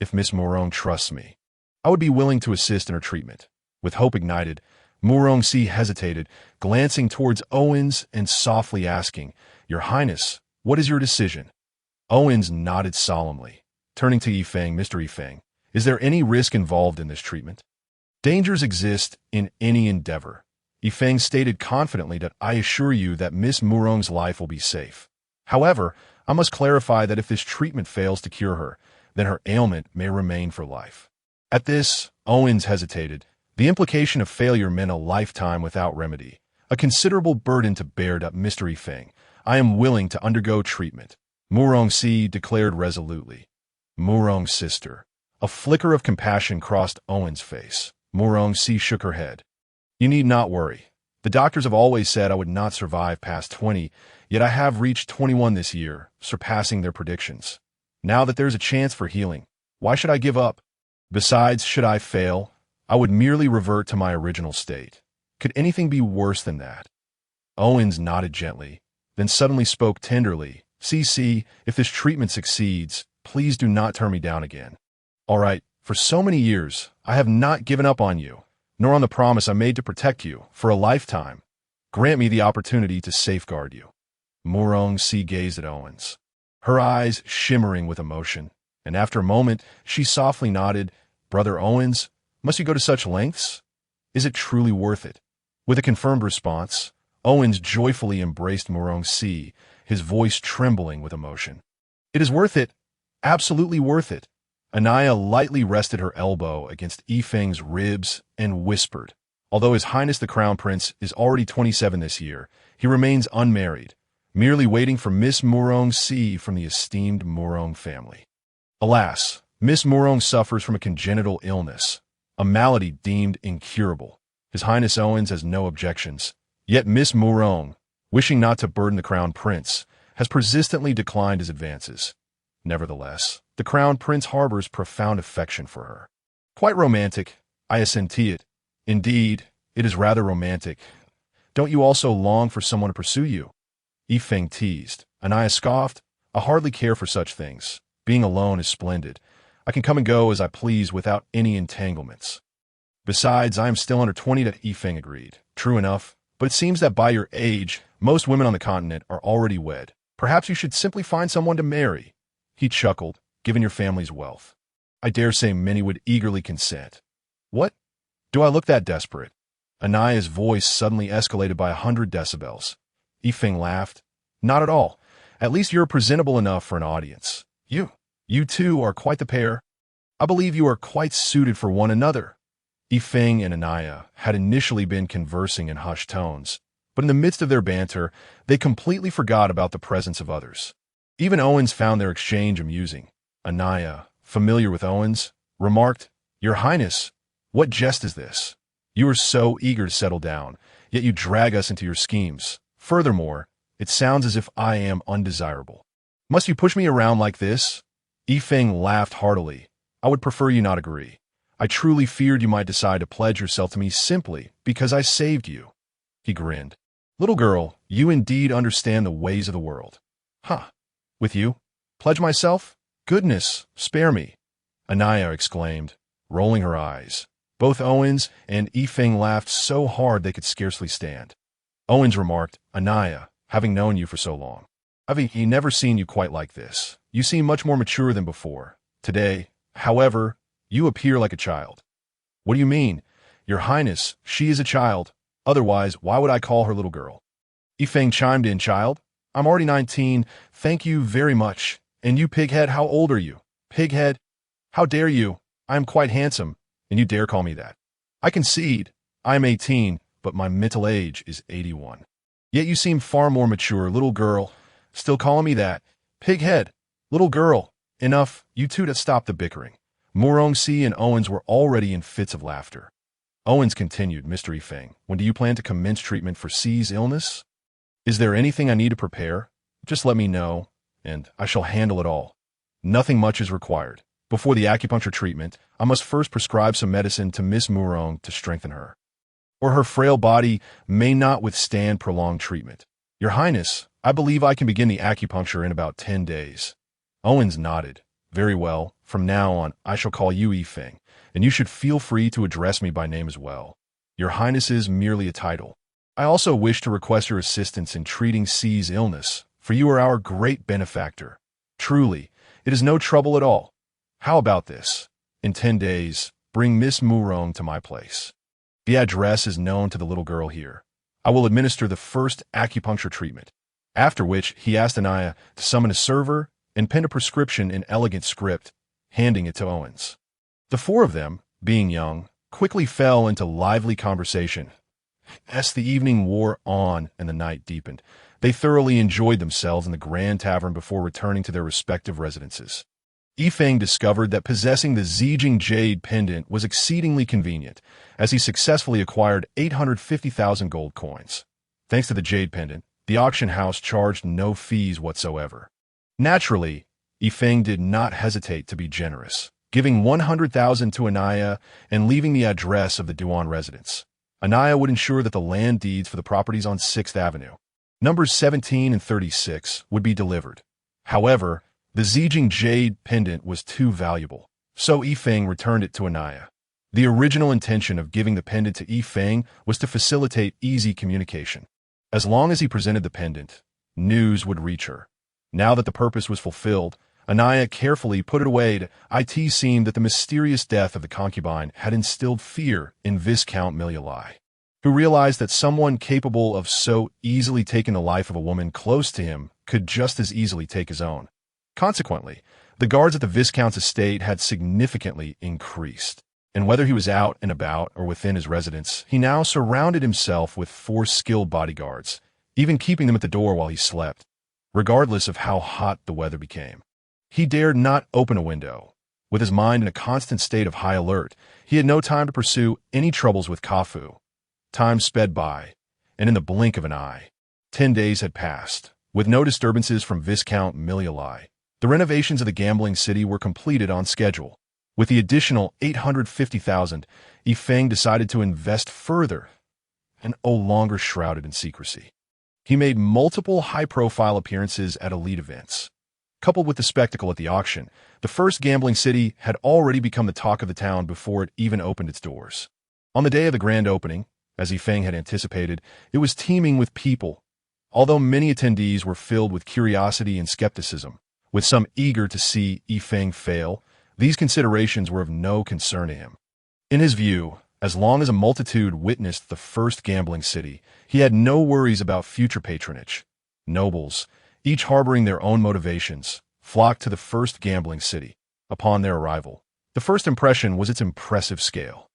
If Miss Murong trusts me, I would be willing to assist in her treatment." With hope ignited, Murong Si hesitated, glancing towards Owens and softly asking, "Your Highness, what is your decision?" Owens nodded solemnly. Turning to Yifeng, "Mr. Yifeng, is there any risk involved in this treatment?" "Dangers exist in any endeavor," Yifeng stated confidently. "That I assure you that Miss Murong's life will be safe. However, I must clarify that if this treatment fails to cure her, then her ailment may remain for life." At this, Owens hesitated. The implication of failure meant a lifetime without remedy, a considerable burden to bear. "Mr. Yifeng, I am willing to undergo treatment," Murong Si declared resolutely. "Murong's sister." A flicker of compassion crossed Owens' face. Murong Si shook her head. "You need not worry. The doctors have always said I would not survive past 20, yet I have reached 21 this year, surpassing their predictions. Now that there's a chance for healing, why should I give up? Besides, should I fail, I would merely revert to my original state. Could anything be worse than that? Owens nodded gently, then suddenly spoke tenderly. "CC, if this treatment succeeds, please do not turn me down again. All right, for so many years, I have not given up on you, nor on the promise I made to protect you for a lifetime. Grant me the opportunity to safeguard you." Murong-C gazed at Owens, her eyes shimmering with emotion, and after a moment, she softly nodded. "Brother Owens, must you go to such lengths? Is it truly worth it?" With a confirmed response, Owens joyfully embraced Murong-C, his voice trembling with emotion. "It is worth it. Absolutely worth it." Anaya lightly rested her elbow against Yifeng's ribs and whispered, "Although His Highness the Crown Prince is already 27 this year, he remains unmarried, merely waiting for Miss Murong-C from the esteemed Murong family. Alas, Miss Murong suffers from a congenital illness, a malady deemed incurable. His Highness Owens has no objections, yet Miss Murong, wishing not to burden the Crown Prince, has persistently declined his advances. Nevertheless, the Crown Prince harbors profound affection for her." "Quite romantic," I assent to it. "Indeed, it is rather romantic. Don't you also long for someone to pursue you?" Yifeng teased. Anaya scoffed. "I hardly care for such things. Being alone is splendid. I can come and go as I please without any entanglements. Besides, I am still under 20. Yifeng agreed. "True enough, but it seems that by your age, most women on the continent are already wed. Perhaps you should simply find someone to marry." He chuckled. "Given your family's wealth, I dare say many would eagerly consent." "What? Do I look that desperate?" Anaya's voice suddenly escalated by 100 decibels. Yifeng laughed. "Not at all. At least you're presentable enough for an audience. You two are quite the pair. I believe you are quite suited for one another." Yifeng and Anaya had initially been conversing in hushed tones, but in the midst of their banter, they completely forgot about the presence of others. Even Owens found their exchange amusing. Anaya, familiar with Owens, remarked, "Your Highness, what jest is this? You are so eager to settle down, yet you drag us into your schemes. Furthermore, it sounds as if I am undesirable. Must you push me around like this?" Yifeng laughed heartily. "I would prefer you not agree. I truly feared you might decide to pledge yourself to me simply because I saved you." He grinned. "Little girl, you indeed understand the ways of the world." "Huh. With you? Pledge myself? Goodness, spare me!" Anaya exclaimed, rolling her eyes. Both Owens and Yifeng laughed so hard they could scarcely stand. Owens remarked, "Anaya, having known you for so long, I've never seen you quite like this. You seem much more mature than before. Today, however, you appear like a child." "What do you mean? Your Highness, she is a child. Otherwise, why would I call her little girl?" Yifeng chimed in, "Child? I'm already 19. Thank you very much. And you, pighead, how old are you?" "Pighead? How dare you? I am quite handsome, and you dare call me that." "I concede. I am 18, but my mental age is 81. Yet you seem far more mature, little girl. Still calling me that? Pighead, little girl. Enough, you two to stop the bickering." Murong-C and Owens were already in fits of laughter. Owens continued, "Mr. Yifeng, when do you plan to commence treatment for C's illness? Is there anything I need to prepare? Just let me know, and I shall handle it all. Nothing much is required. Before the acupuncture treatment, I must first prescribe some medicine to Miss Murong to strengthen her, or her frail body may not withstand prolonged treatment. Your Highness, I believe I can begin the acupuncture in about 10 days. Owens nodded. "Very well. From now on, I shall call you Yifeng, and you should feel free to address me by name as well. Your Highness is merely a title. I also wish to request your assistance in treating C's illness, for you are our great benefactor. Truly, it is no trouble at all. How about this? In 10 days, bring Miss Murong to my place. The address is known to the little girl here. I will administer the first acupuncture treatment." After which, he asked Anaya to summon a server and pen a prescription in elegant script, handing it to Owens. The four of them, being young, quickly fell into lively conversation. As the evening wore on and the night deepened, they thoroughly enjoyed themselves in the grand tavern before returning to their respective residences. Yifeng discovered that possessing the Zijing Jade pendant was exceedingly convenient, as he successfully acquired 850,000 gold coins. Thanks to the Jade pendant, the auction house charged no fees whatsoever. Naturally, Yifeng did not hesitate to be generous. giving 100,000 to Anaya and leaving the address of the Dewan residence. Anaya would ensure that the land deeds for the properties on 6th Avenue, numbers 17 and 36, would be delivered. However, the Zijing jade pendant was too valuable, so Yifeng returned it to Anaya. The original intention of giving the pendant to Yifeng was to facilitate easy communication. As long as he presented the pendant, news would reach her. Now that the purpose was fulfilled, Anaya carefully put it away. It seemed that the mysterious death of the concubine had instilled fear in Viscount Milialai, who realized that someone capable of so easily taking the life of a woman close to him could just as easily take his own. Consequently, the guards at the Viscount's estate had significantly increased, and whether he was out and about or within his residence, he now surrounded himself with 4 skilled bodyguards, even keeping them at the door while he slept, regardless of how hot the weather became. He dared not open a window. With his mind in a constant state of high alert, he had no time to pursue any troubles with Kafu. Time sped by, and in the blink of an eye, 10 days had passed, with no disturbances from Viscount Milialai. The renovations of the gambling city were completed on schedule. With the additional 850,000, Yifeng decided to invest further, and no longer shrouded in secrecy. He made multiple high-profile appearances at elite events. Coupled with the spectacle at the auction, the first gambling city had already become the talk of the town before it even opened its doors. On the day of the grand opening, as Yifeng had anticipated, it was teeming with people. Although many attendees were filled with curiosity and skepticism, with some eager to see Yifeng fail, these considerations were of no concern to him. In his view, as long as a multitude witnessed the first gambling city, he had no worries about future patronage. Nobles, each harboring their own motivations, flocked to the first gambling city. Upon their arrival, the first impression was its impressive scale.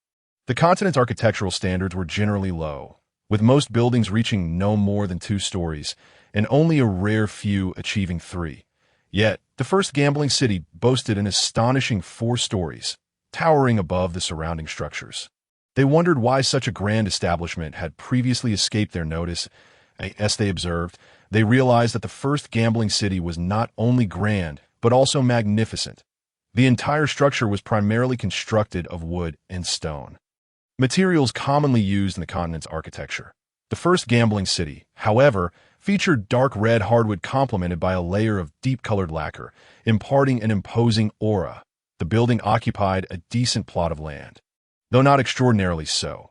The continent's architectural standards were generally low, with most buildings reaching no more than 2 stories, and only a rare few achieving 3. Yet, the first gambling city boasted an astonishing 4 stories, towering above the surrounding structures. They wondered why such a grand establishment had previously escaped their notice. As they observed, they realized that the first gambling city was not only grand, but also magnificent. The entire structure was primarily constructed of wood and stone, materials commonly used in the continent's architecture. The first gambling city, however, featured dark red hardwood complemented by a layer of deep-colored lacquer, imparting an imposing aura. The building occupied a decent plot of land, though not extraordinarily so.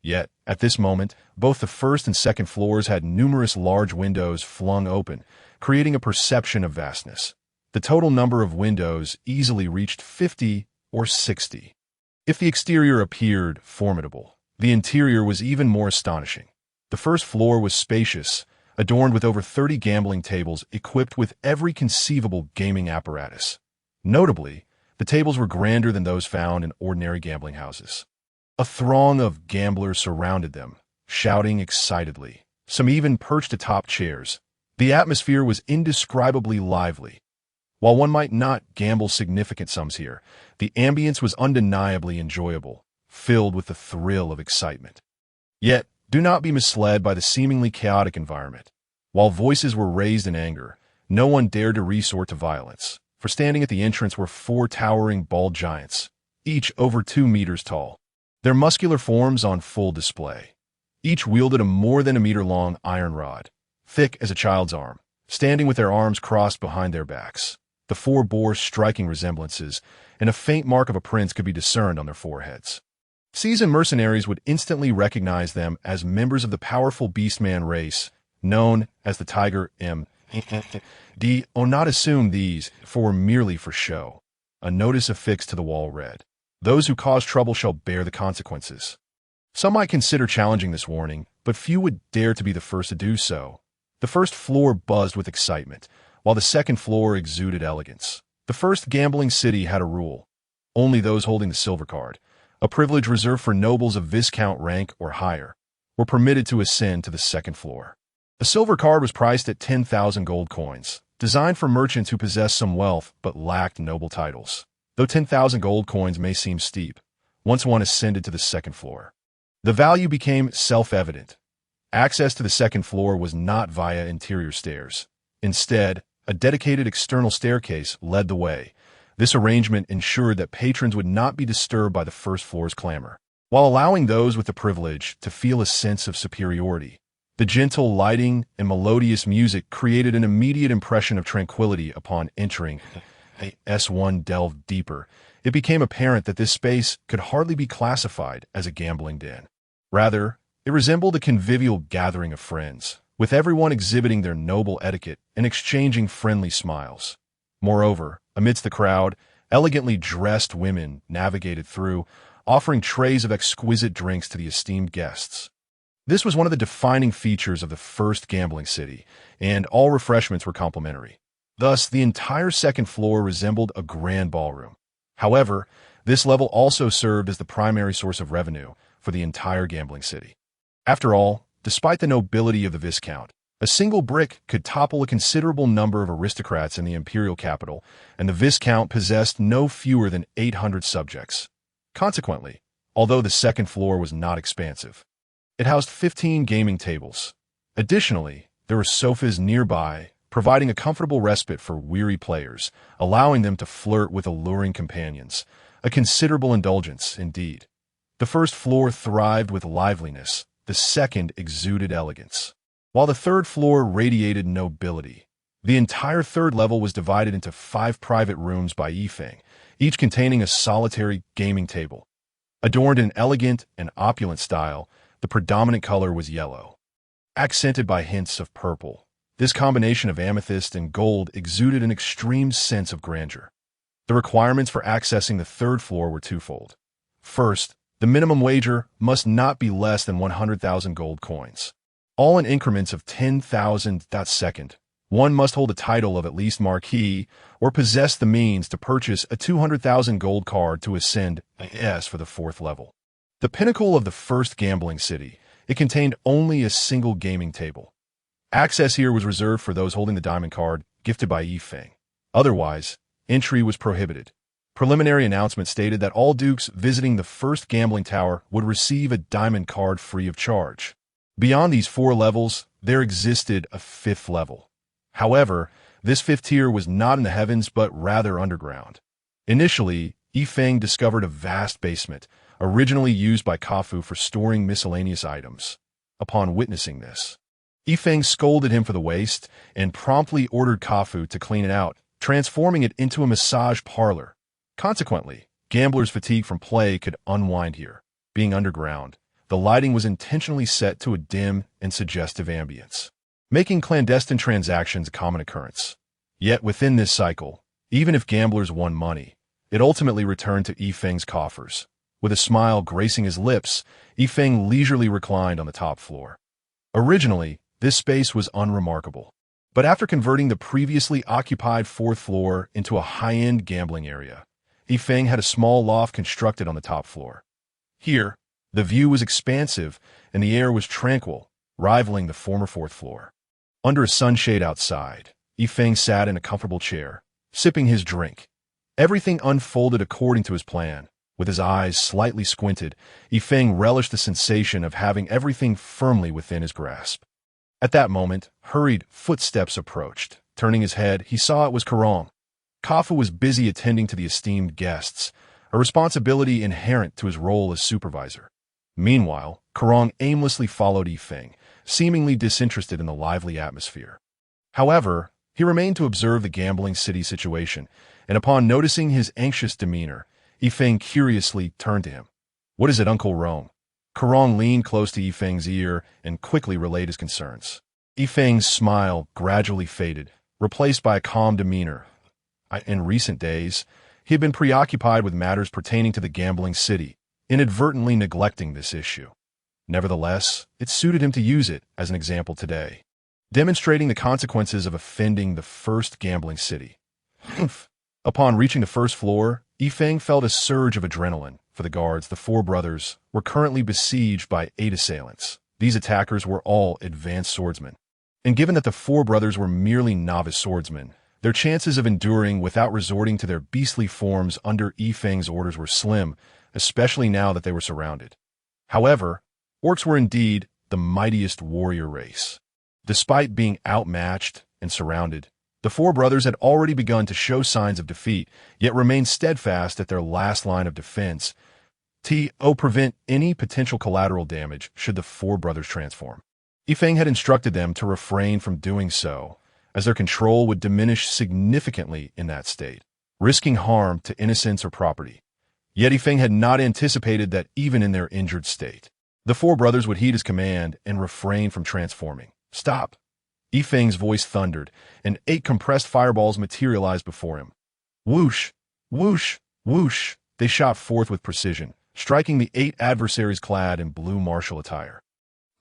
Yet, at this moment, both the first and second floors had numerous large windows flung open, creating a perception of vastness. The total number of windows easily reached 50 or 60. If the exterior appeared formidable, the interior was even more astonishing. The first floor was spacious, adorned with over 30 gambling tables equipped with every conceivable gaming apparatus. Notably, the tables were grander than those found in ordinary gambling houses. A throng of gamblers surrounded them, shouting excitedly. Some even perched atop chairs. The atmosphere was indescribably lively. While one might not gamble significant sums here, the ambience was undeniably enjoyable, filled with the thrill of excitement. Yet, do not be misled by the seemingly chaotic environment. While voices were raised in anger, no one dared to resort to violence, for standing at the entrance were 4 towering bald giants, each over 2 meters tall, their muscular forms on full display. Each wielded a more than a meter-long iron rod, thick as a child's arm, standing with their arms crossed behind their backs. The 4 bore striking resemblances, and a faint mark of a prince could be discerned on their foreheads. Seasoned mercenaries would instantly recognize them as members of the powerful beastman race, known as the Tiger M.D. not assume these were merely for show. A notice affixed to the wall read, "Those who cause trouble shall bear the consequences." Some might consider challenging this warning, but few would dare to be the first to do so. The first floor buzzed with excitement, while the second floor exuded elegance. The first gambling city had a rule. Only those holding the silver card, a privilege reserved for nobles of Viscount rank or higher, were permitted to ascend to the second floor. A silver card was priced at 10,000 gold coins, designed for merchants who possessed some wealth but lacked noble titles. Though 10,000 gold coins may seem steep, once one ascended to the second floor, the value became self-evident. Access to the second floor was not via interior stairs. Instead, a dedicated external staircase led the way, This arrangement ensured that patrons would not be disturbed by the first floor's clamor, while allowing those with the privilege to feel a sense of superiority. The gentle lighting and melodious music created an immediate impression of tranquility upon entering. As one delved deeper, it became apparent that this space could hardly be classified as a gambling den. Rather, it resembled a convivial gathering of friends, with everyone exhibiting their noble etiquette and exchanging friendly smiles. Moreover, amidst the crowd, elegantly dressed women navigated through, offering trays of exquisite drinks to the esteemed guests. This was one of the defining features of the first gambling city, and all refreshments were complimentary. Thus, the entire second floor resembled a grand ballroom. However, this level also served as the primary source of revenue for the entire gambling city. After all, despite the nobility of the Viscount, a single brick could topple a considerable number of aristocrats in the imperial capital, and the Viscount possessed no fewer than 800 subjects. Consequently, although the second floor was not expansive, it housed 15 gaming tables. Additionally, there were sofas nearby, providing a comfortable respite for weary players, allowing them to flirt with alluring companions, a considerable indulgence indeed. The first floor thrived with liveliness, the second exuded elegance, while the third floor radiated nobility. The entire third level was divided into 5 private rooms by Yifeng, each containing a solitary gaming table. Adorned in elegant and opulent style, the predominant color was yellow, accented by hints of purple. This combination of amethyst and gold exuded an extreme sense of grandeur. The requirements for accessing the third floor were twofold. First, the minimum wager must not be less than 100,000 gold coins, all in increments of 10,000. Second, one must hold a title of at least Marquis or possess the means to purchase a 200,000 gold card to ascend for the fourth level. The pinnacle of the first gambling city, it contained only a single gaming table. Access here was reserved for those holding the diamond card gifted by Yifeng. Otherwise, entry was prohibited. Preliminary announcement stated that all dukes visiting the first gambling tower would receive a diamond card free of charge. Beyond these 4 levels, there existed a 5th level. However, this 5th tier was not in the heavens but rather underground. Initially, Yifeng discovered a vast basement, originally used by Kafu for storing miscellaneous items. Upon witnessing this, Yifeng scolded him for the waste and promptly ordered Kafu to clean it out, transforming it into a massage parlor. Consequently, gamblers fatigued from play could unwind here. Being underground, the lighting was intentionally set to a dim and suggestive ambience, making clandestine transactions a common occurrence. Yet within this cycle, even if gamblers won money, it ultimately returned to Yifeng's coffers. With a smile gracing his lips, Yifeng leisurely reclined on the top floor. Originally, this space was unremarkable, but after converting the previously occupied 4th floor into a high-end gambling area, Yifeng had a small loft constructed on the top floor. Here, the view was expansive and the air was tranquil, rivaling the former 4th floor. Under a sunshade outside, Yifeng sat in a comfortable chair, sipping his drink. Everything unfolded according to his plan. With his eyes slightly squinted, Yifeng relished the sensation of having everything firmly within his grasp. At that moment, hurried footsteps approached. Turning his head, he saw it was Karong. Kafu was busy attending to the esteemed guests, a responsibility inherent to his role as supervisor. Meanwhile, Karong aimlessly followed Yifeng, seemingly disinterested in the lively atmosphere. However, he remained to observe the gambling city situation, and upon noticing his anxious demeanor, Yifeng curiously turned to him. "What is it, Uncle Rong?" Karong leaned close to Yifeng's ear and quickly relayed his concerns. Yifeng's smile gradually faded, replaced by a calm demeanor. In recent days, he had been preoccupied with matters pertaining to the gambling city, inadvertently neglecting this issue. Nevertheless, it suited him to use it as an example today, demonstrating the consequences of offending the first gambling city. Upon reaching the first floor, Yifeng felt a surge of adrenaline. For the guards, the 4 brothers were currently besieged by 8 assailants. These attackers were all advanced swordsmen. And given that the 4 brothers were merely novice swordsmen, their chances of enduring without resorting to their beastly forms under Yifeng's orders were slim, especially now that they were surrounded. However, orcs were indeed the mightiest warrior race. Despite being outmatched and surrounded, The four brothers had already begun to show signs of defeat, yet remained steadfast at their last line of defense to prevent any potential collateral damage should the four brothers transform. Yifeng had instructed them to refrain from doing so, as their control would diminish significantly in that state, risking harm to innocents or property. Yet Yifeng had not anticipated that even in their injured state, the four brothers would heed his command and refrain from transforming. Stop! Yifeng's voice thundered, and 8 compressed fireballs materialized before him. Whoosh! Whoosh! Whoosh! They shot forth with precision, striking the 8 adversaries clad in blue martial attire.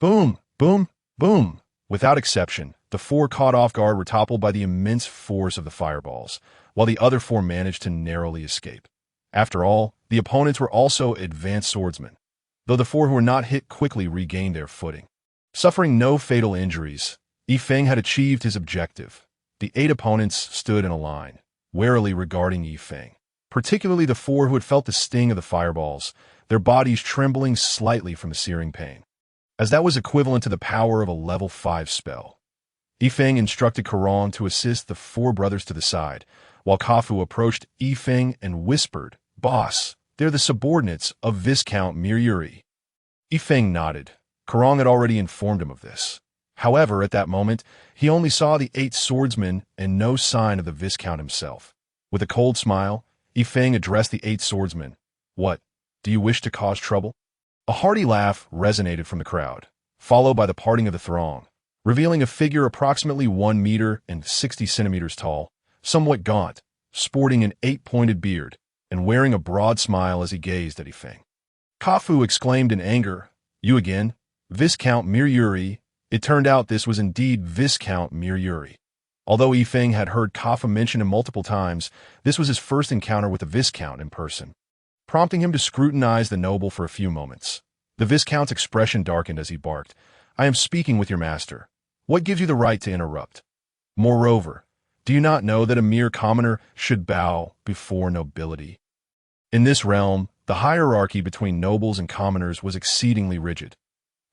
Boom! Boom! Boom! Without exception, the 4 caught off guard were toppled by the immense force of the fireballs, while the other 4 managed to narrowly escape. After all, the opponents were also advanced swordsmen, though the 4 who were not hit quickly regained their footing. Suffering no fatal injuries, Yifeng had achieved his objective. The 8 opponents stood in a line, warily regarding Yifeng, particularly the 4 who had felt the sting of the fireballs, their bodies trembling slightly from the searing pain, as that was equivalent to the power of a level 5 spell. Yifeng instructed Karan to assist the 4 brothers to the side, while Kafu approached Yifeng and whispered, "Boss, they're the subordinates of Viscount Miryuri." Yifeng nodded. Karan had already informed him of this. However, at that moment, he only saw the 8 swordsmen and no sign of the Viscount himself. With a cold smile, Yifeng addressed the 8 swordsmen. "What, do you wish to cause trouble?" A hearty laugh resonated from the crowd, followed by the parting of the throng, revealing a figure approximately 1 meter and 60 centimeters tall, somewhat gaunt, sporting an 8-pointed beard, and wearing a broad smile as he gazed at Yifeng. Kafu exclaimed in anger, "You again? Viscount Miryuri?" It turned out this was indeed Viscount Miryuri. Although Yifeng had heard Kafu mention him multiple times, this was his first encounter with the Viscount in person, prompting him to scrutinize the noble for a few moments. The Viscount's expression darkened as he barked, "I am speaking with your master. What gives you the right to interrupt? Moreover, do you not know that a mere commoner should bow before nobility? In this realm, the hierarchy between nobles and commoners was exceedingly rigid.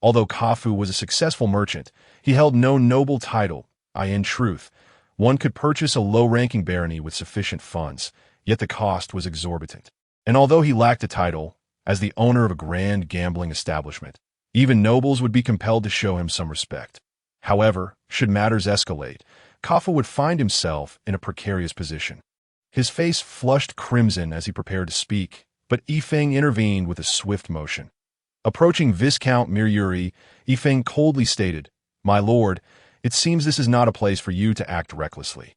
Although Kafu was a successful merchant, he held no noble title. In truth, one could purchase a low-ranking barony with sufficient funds, yet the cost was exorbitant. And although he lacked a title, as the owner of a grand gambling establishment, even nobles would be compelled to show him some respect. However, should matters escalate, Kafu would find himself in a precarious position. His face flushed crimson as he prepared to speak, but Yifeng intervened with a swift motion. Approaching Viscount Miryuri, Yifeng coldly stated, "My lord, it seems this is not a place for you to act recklessly.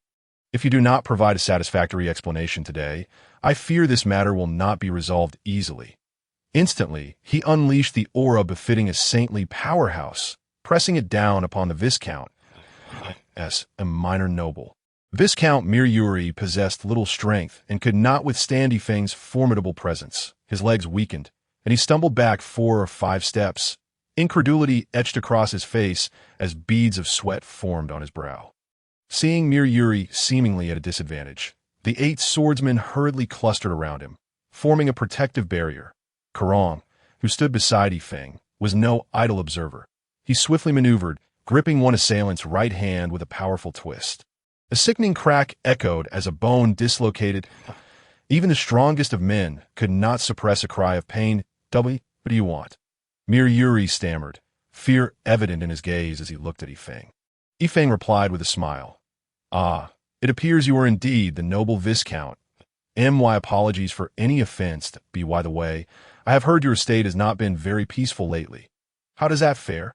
If you do not provide a satisfactory explanation today, I fear this matter will not be resolved easily." Instantly, he unleashed the aura befitting a saintly powerhouse, pressing it down upon the Viscount as a minor noble. Viscount Miryuri possessed little strength and could not withstand Yifeng's formidable presence. His legs weakened, and he stumbled back 4 or 5 steps. Incredulity etched across his face as beads of sweat formed on his brow. Seeing Miryuri seemingly at a disadvantage, the 8 swordsmen hurriedly clustered around him, forming a protective barrier. Karan, who stood beside Yifeng, was no idle observer. He swiftly maneuvered, gripping one assailant's right hand with a powerful twist. A sickening crack echoed as a bone dislocated. Even the strongest of men could not suppress a cry of pain. "What do you want?" Miryuri stammered, fear evident in his gaze as he looked at Yifeng. Yifeng replied with a smile. "Ah, it appears you are indeed the noble Viscount. My apologies for any offense. By the way, I have heard your estate has not been very peaceful lately. How does that fare?"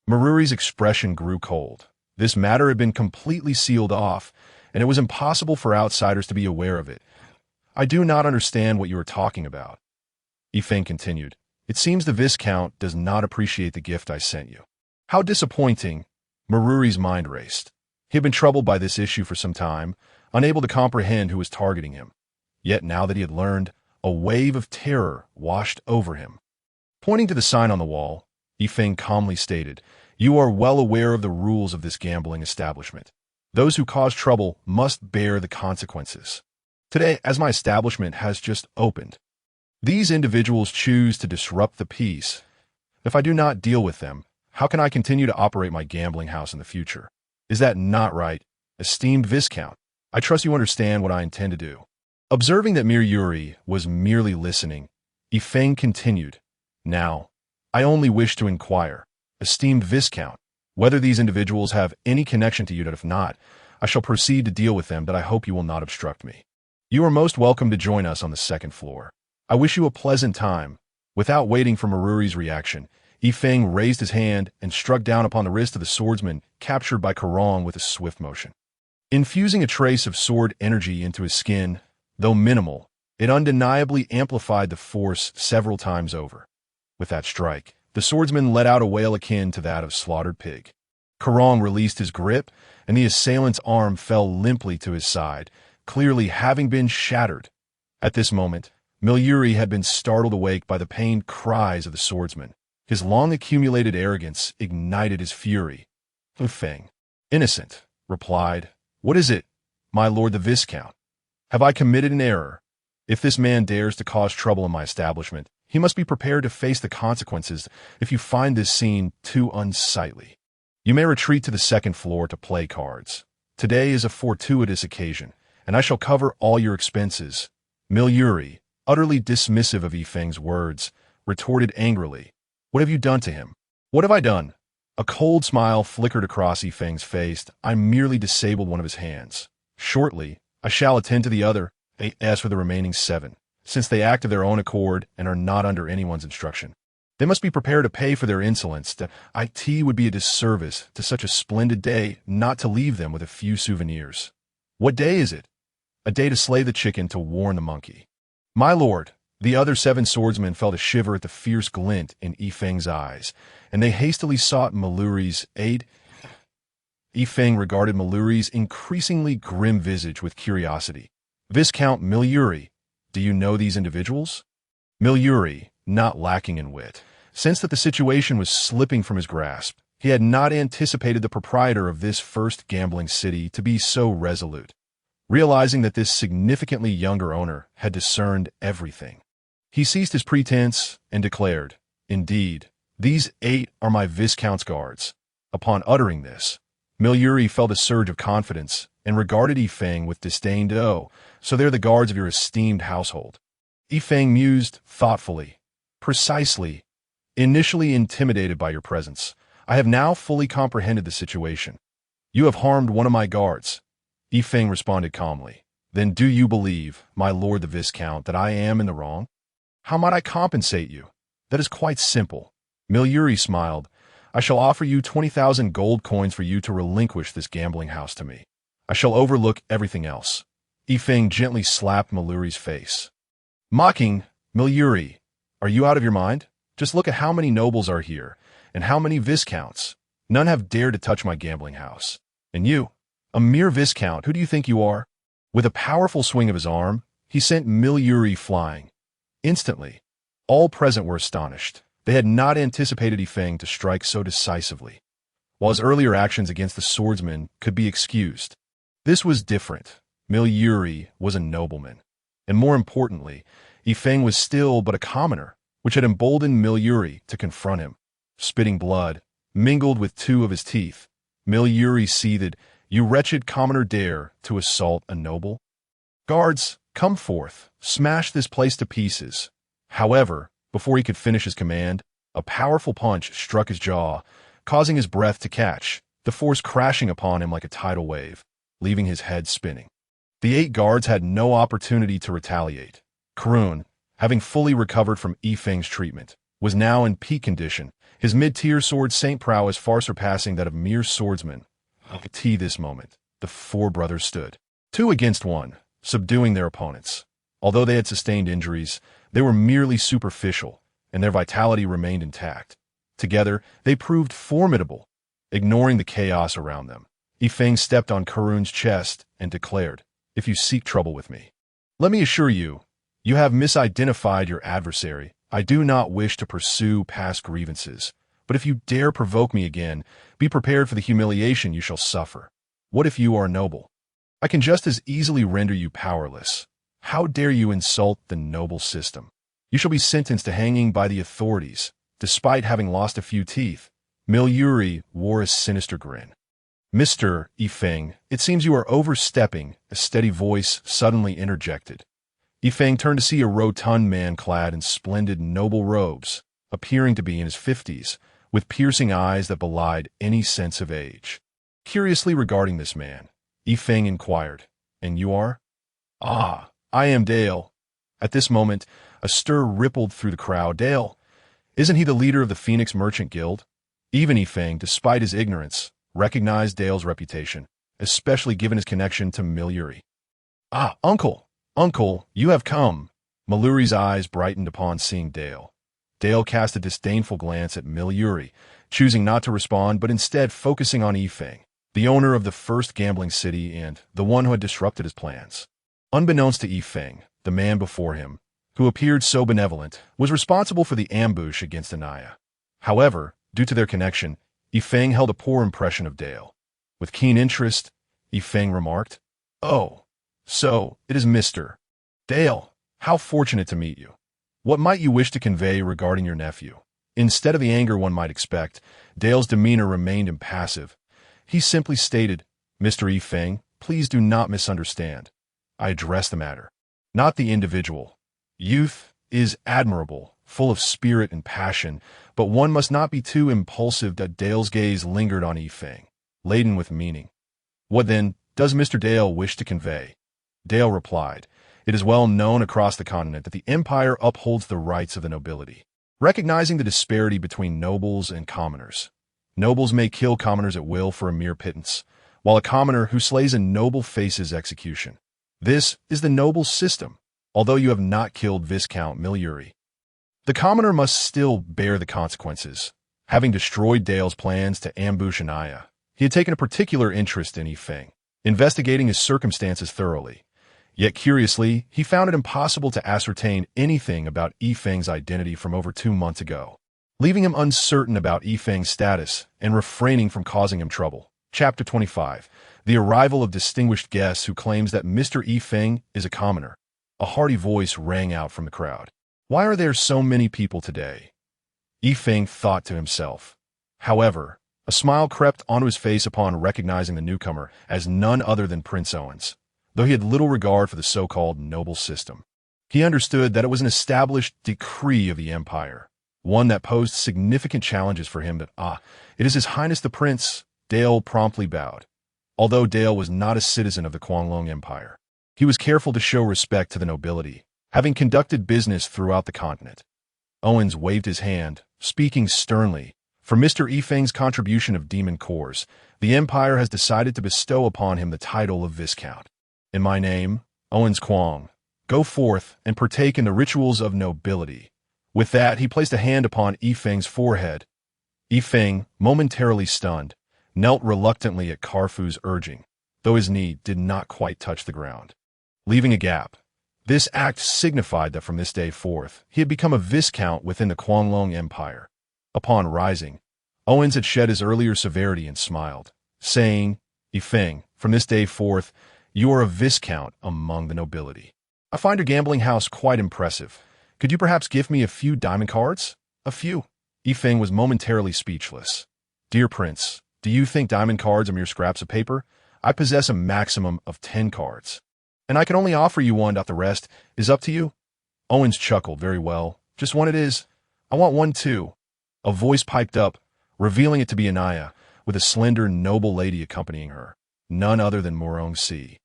Miryuri's expression grew cold. This matter had been completely sealed off, and it was impossible for outsiders to be aware of it. "I do not understand what you are talking about." Yifeng continued, "It seems the Viscount does not appreciate the gift I sent you." How disappointing! Miryuri's mind raced. He had been troubled by this issue for some time, unable to comprehend who was targeting him. Yet now that he had learned, a wave of terror washed over him. Pointing to the sign on the wall, Yifeng calmly stated, "You are well aware of the rules of this gambling establishment. Those who cause trouble must bear the consequences. Today, as my establishment has just opened, these individuals choose to disrupt the peace. If I do not deal with them, how can I continue to operate my gambling house in the future? Is that not right? "Esteemed Viscount, I trust you understand what I intend to do." Observing that Yuri was merely listening, Yifeng continued, "Now, I only wish to inquire, esteemed Viscount, whether these individuals have any connection to you, that if not, I shall proceed to deal with them, but I hope you will not obstruct me. You are most welcome to join us on the second floor. I wish you a pleasant time." Without waiting for Maruri's reaction, Yifeng raised his hand and struck down upon the wrist of the swordsman captured by Karong with a swift motion. Infusing a trace of sword energy into his skin, though minimal, it undeniably amplified the force several times over. With that strike, the swordsman let out a wail akin to that of slaughtered pig. Karong released his grip, and the assailant's arm fell limply to his side, clearly having been shattered. At this moment, Yuri had been startled awake by the pained cries of the swordsman. His long-accumulated arrogance ignited his fury. Yifeng, innocent, replied, "What is it, my lord the Viscount? Have I committed an error? If this man dares to cause trouble in my establishment, he must be prepared to face the consequences if you find this scene too unsightly. You may retreat to the second floor to play cards. Today is a fortuitous occasion, and I shall cover all your expenses." Yuri, utterly dismissive of Yifeng's words, retorted angrily, "What have you done to him?" "What have I done?" A cold smile flickered across Yifeng's face. "I merely disabled one of his hands. Shortly, I shall attend to the other, as for the remaining 7, since they act of their own accord and are not under anyone's instruction. They must be prepared to pay for their insolence. It would be a disservice to such a splendid day not to leave them with a few souvenirs." "What day is it?" "A day to slay the chicken, to warn the monkey." "My lord." The other 7 swordsmen felt a shiver at the fierce glint in Yifeng's eyes, and they hastily sought Maluri's aid. Yifeng regarded Maluri's increasingly grim visage with curiosity. "Viscount Yuri, do you know these individuals?" Yuri, not lacking in wit, sensed that the situation was slipping from his grasp. He had not anticipated the proprietor of this first gambling city to be so resolute. Realizing that this significantly younger owner had discerned everything, he ceased his pretense and declared, "Indeed, these 8 are my Viscount's guards." Upon uttering this, Yuri felt a surge of confidence and regarded Yifeng with disdain. "Oh, so they're the guards of your esteemed household." Yifeng mused thoughtfully. "Precisely. Initially intimidated by your presence, I have now fully comprehended the situation. You have harmed one of my guards." Yifeng responded calmly. "Then do you believe, my lord the Viscount, that I am in the wrong? How might I compensate you?" "That is quite simple." Yuri smiled. "I shall offer you 20,000 gold coins for you to relinquish this gambling house to me. I shall overlook everything else." Yifeng gently slapped Maluri's face. Mocking, "Yuri, are you out of your mind? Just look at how many nobles are here, and how many Viscounts. None have dared to touch my gambling house. And you, a mere Viscount, who do you think you are?" With a powerful swing of his arm, he sent Yuri flying. Instantly, all present were astonished. They had not anticipated Yifeng to strike so decisively. While his earlier actions against the swordsman could be excused, this was different. Yuri was a nobleman. And more importantly, Yifeng was still but a commoner, which had emboldened Yuri to confront him. Spitting blood, mingled with 2 of his teeth, Yuri seethed, "You wretched commoner dare to assault a noble? Guards, come forth, smash this place to pieces." However, before he could finish his command, a powerful punch struck his jaw, causing his breath to catch, the force crashing upon him like a tidal wave, leaving his head spinning. The 8 guards had no opportunity to retaliate. Karun, having fully recovered from Yifeng's treatment, was now in peak condition, his mid-tier sword saint prowess far surpassing that of mere swordsmen. At this moment, the 4 brothers stood, 2 against 1, subduing their opponents. Although they had sustained injuries, they were merely superficial, and their vitality remained intact. Together, they proved formidable. Ignoring the chaos around them, Yifeng stepped on Karun's chest and declared, "If you seek trouble with me, let me assure you, you have misidentified your adversary. I do not wish to pursue past grievances, but if you dare provoke me again, be prepared for the humiliation you shall suffer. What if you are noble? I can just as easily render you powerless. How dare you insult the noble system? You shall be sentenced to hanging by the authorities, despite having lost a few teeth." Yuri wore a sinister grin. Mr. Yifeng, it seems you are overstepping, a steady voice suddenly interjected. Yifeng turned to see a rotund man clad in splendid noble robes, appearing to be in his 50s, with piercing eyes that belied any sense of age. Curiously regarding this man, Yifeng inquired, "And you are?" "Ah, I am Dale." At this moment, a stir rippled through the crowd. "Dale, isn't he the leader of the Phoenix Merchant Guild?" Even Yifeng, despite his ignorance, recognized Dale's reputation, especially given his connection to Miluri. "Ah, Uncle, you have come." Maluri's eyes brightened upon seeing Dale. Dale cast a disdainful glance at Miluri, choosing not to respond but instead focusing on Yifeng, the owner of the first gambling city and the one who had disrupted his plans. Unbeknownst to Yifeng, the man before him, who appeared so benevolent, was responsible for the ambush against Anaya. However, due to their connection, Yifeng held a poor impression of Dale. With keen interest, Yifeng remarked, "Oh, so it is Mr. Dale. How fortunate to meet you. What might you wish to convey regarding your nephew?" Instead of the anger one might expect, Dale's demeanor remained impassive. He simply stated, "Mr. Yifeng, please do not misunderstand. I address the matter, not the individual. Youth is admirable, full of spirit and passion, but one must not be too impulsive." That Dale's gaze lingered on Yifeng, laden with meaning. "What then does Mr. Dale wish to convey?" Dale replied, "It is well known across the continent that the Empire upholds the rights of the nobility, recognizing the disparity between nobles and commoners. Nobles may kill commoners at will for a mere pittance, while a commoner who slays a noble faces execution. This is the noble system, although you have not killed Viscount Miluri. The commoner must still bear the consequences." Having destroyed Dale's plans to ambush Anaya, he had taken a particular interest in Yifeng, investigating his circumstances thoroughly. Yet curiously, he found it impossible to ascertain anything about Yifeng's identity from over 2 months ago, leaving him uncertain about Yifeng's status and refraining from causing him trouble. Chapter 25. The arrival of distinguished guests who claims that Mr. Yifeng is a commoner. A hearty voice rang out from the crowd. "Why are there so many people today?" Yifeng thought to himself. However, a smile crept onto his face upon recognizing the newcomer as none other than Prince Owens. Though he had little regard for the so-called noble system, he understood that it was an established decree of the Empire, one that posed significant challenges for him. It is His Highness the Prince." Dale promptly bowed. Although Dale was not a citizen of the Guanglong Empire, he was careful to show respect to the nobility, having conducted business throughout the continent. Owens waved his hand, speaking sternly. "For Mr. Yifeng's contribution of demon cores, the Empire has decided to bestow upon him the title of Viscount. In my name, Owens Kwong, go forth and partake in the rituals of nobility." With that, he placed a hand upon Yifeng's forehead. Yifeng, momentarily stunned, knelt reluctantly at Carfu's urging, though his knee did not quite touch the ground, leaving a gap. This act signified that from this day forth, he had become a Viscount within the Guanglong Empire. Upon rising, Owens had shed his earlier severity and smiled, saying, "Yifeng, from this day forth, you are a Viscount among the nobility. I find your gambling house quite impressive. Could you perhaps give me a few diamond cards?" "A few?" Yifeng was momentarily speechless. "Dear Prince, do you think diamond cards are mere scraps of paper? I possess a maximum of 10 cards, and I can only offer you one. The rest is up to you." Owens chuckled. "Very well, just one it is. I want one too." A voice piped up, revealing it to be Anaya, with a slender, noble lady accompanying her, none other than Morong Si.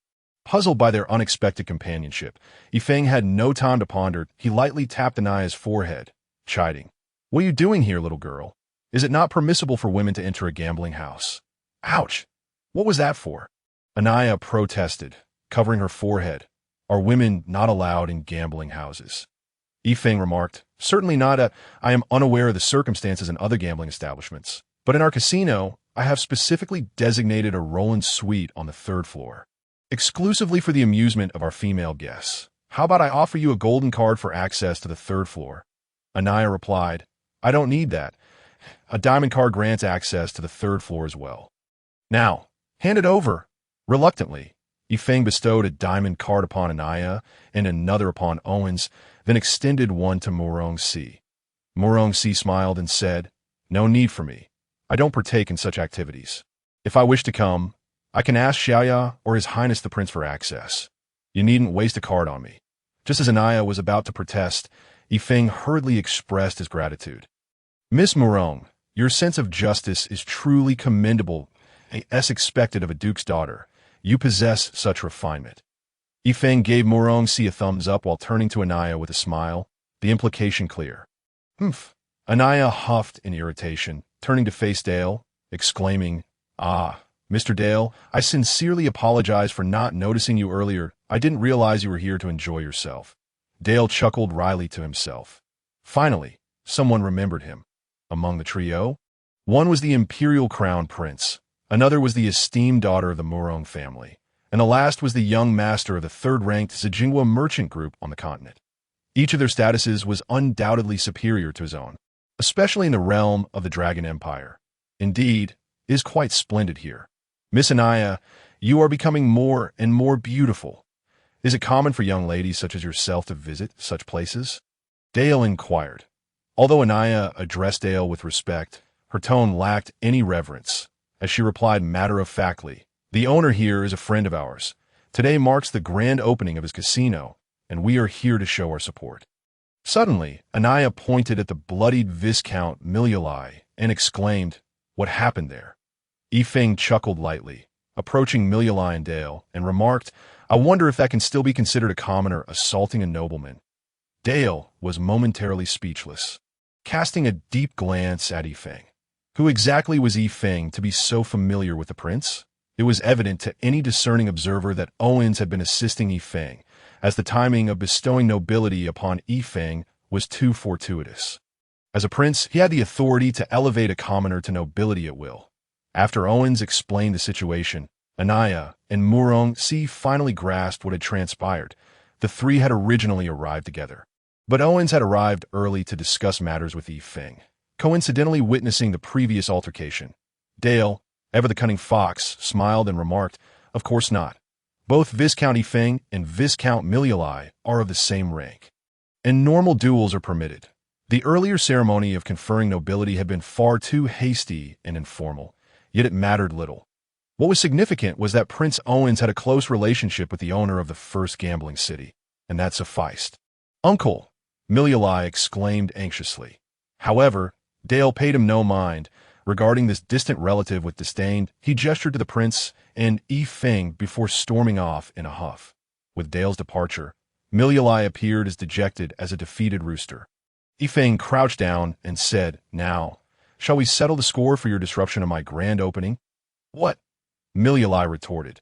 Puzzled by their unexpected companionship, Yifeng had no time to ponder. He lightly tapped Anaya's forehead, chiding, "What are you doing here, little girl? Is it not permissible for women to enter a gambling house?" "Ouch! What was that for?" Anaya protested, covering her forehead. "Are women not allowed in gambling houses?" Yifeng remarked, "Certainly not. I am unaware of the circumstances in other gambling establishments, but in our casino, I have specifically designated a Roland suite on the 3rd floor, exclusively for the amusement of our female guests. How about I offer you a golden card for access to the 3rd floor?" Anaya replied, "I don't need that. A diamond card grants access to the 3rd floor as well." "Now, hand it over." Reluctantly, Yifeng bestowed a diamond card upon Anaya and another upon Owens, then extended one to Morong Si. Morong Si smiled and said, "No need for me. I don't partake in such activities." If I wish to come, I can ask Xiaoya or His Highness the Prince for access. You needn't waste a card on me." Just as Anaya was about to protest, Yifeng hurriedly expressed his gratitude. "Miss Murong, your sense of justice is truly commendable, as expected of a duke's daughter. You possess such refinement." Yifeng gave Murong a thumbs up while turning to Anaya with a smile, the implication clear. "Humph." Anaya huffed in irritation, turning to face Dale, exclaiming, "Ah, Mr. Dale, I sincerely apologize for not noticing you earlier. I didn't realize you were here to enjoy yourself." Dale chuckled wryly to himself. Finally, someone remembered him. Among the trio, one was the imperial crown prince, another was the esteemed daughter of the Murong family, and the last was the young master of the third-ranked Zijingwa merchant group on the continent. Each of their statuses was undoubtedly superior to his own, especially in the realm of the Dragon Empire. Indeed, it is quite splendid here. Miss Anaya, you are becoming more and more beautiful. Is it common for young ladies such as yourself to visit such places? Dale inquired. Although Anaya addressed Dale with respect, her tone lacked any reverence, as she replied matter-of-factly, "The owner here is a friend of ours. Today marks the grand opening of his casino, and we are here to show our support." Suddenly, Anaya pointed at the bloodied Viscount Miliolai and exclaimed, "What happened there?" Yifeng chuckled lightly, approaching Miliolai and Dale, and remarked, "I wonder if that can still be considered a commoner assaulting a nobleman." Dale was momentarily speechless, casting a deep glance at Yifeng. Who exactly was Yifeng to be so familiar with the prince? It was evident to any discerning observer that Owens had been assisting Yifeng, as the timing of bestowing nobility upon Yifeng was too fortuitous. As a prince, he had the authority to elevate a commoner to nobility at will. After Owens explained the situation, Anaya and Murong finally grasped what had transpired. The three had originally arrived together, but Owens had arrived early to discuss matters with Yifeng, coincidentally witnessing the previous altercation. Dale, ever the cunning fox, smiled and remarked, "Of course not. Both Viscount Yifeng and Viscount Miliolai are of the same rank, and normal duels are permitted." The earlier ceremony of conferring nobility had been far too hasty and informal, yet it mattered little. What was significant was that Prince Owens had a close relationship with the owner of the first gambling city, and that sufficed. "Uncle!" Miliolai exclaimed anxiously. However, Dale paid him no mind. Regarding this distant relative with disdain, he gestured to the prince and Yifeng before storming off in a huff. With Dale's departure, Miliolai appeared as dejected as a defeated rooster. Yifeng crouched down and said, "Now, shall we settle the score for your disruption of my grand opening?" "What?" Miliolai retorted.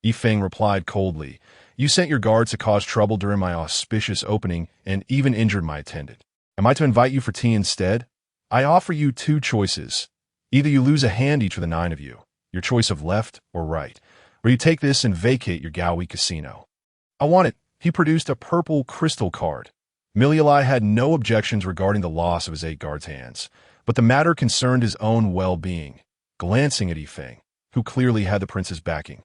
Yifeng replied coldly, "You sent your guards to cause trouble during my auspicious opening and even injured my attendant. Am I to invite you for tea instead? I offer you two choices. Either you lose a hand each of the 9 of you, your choice of left or right, or you take this and vacate your Gaoi casino." "I want it." He produced a purple crystal card. Miliolai had no objections regarding the loss of his 8 guards' hands, but the matter concerned his own well-being. Glancing at Yifeng, who clearly had the prince's backing,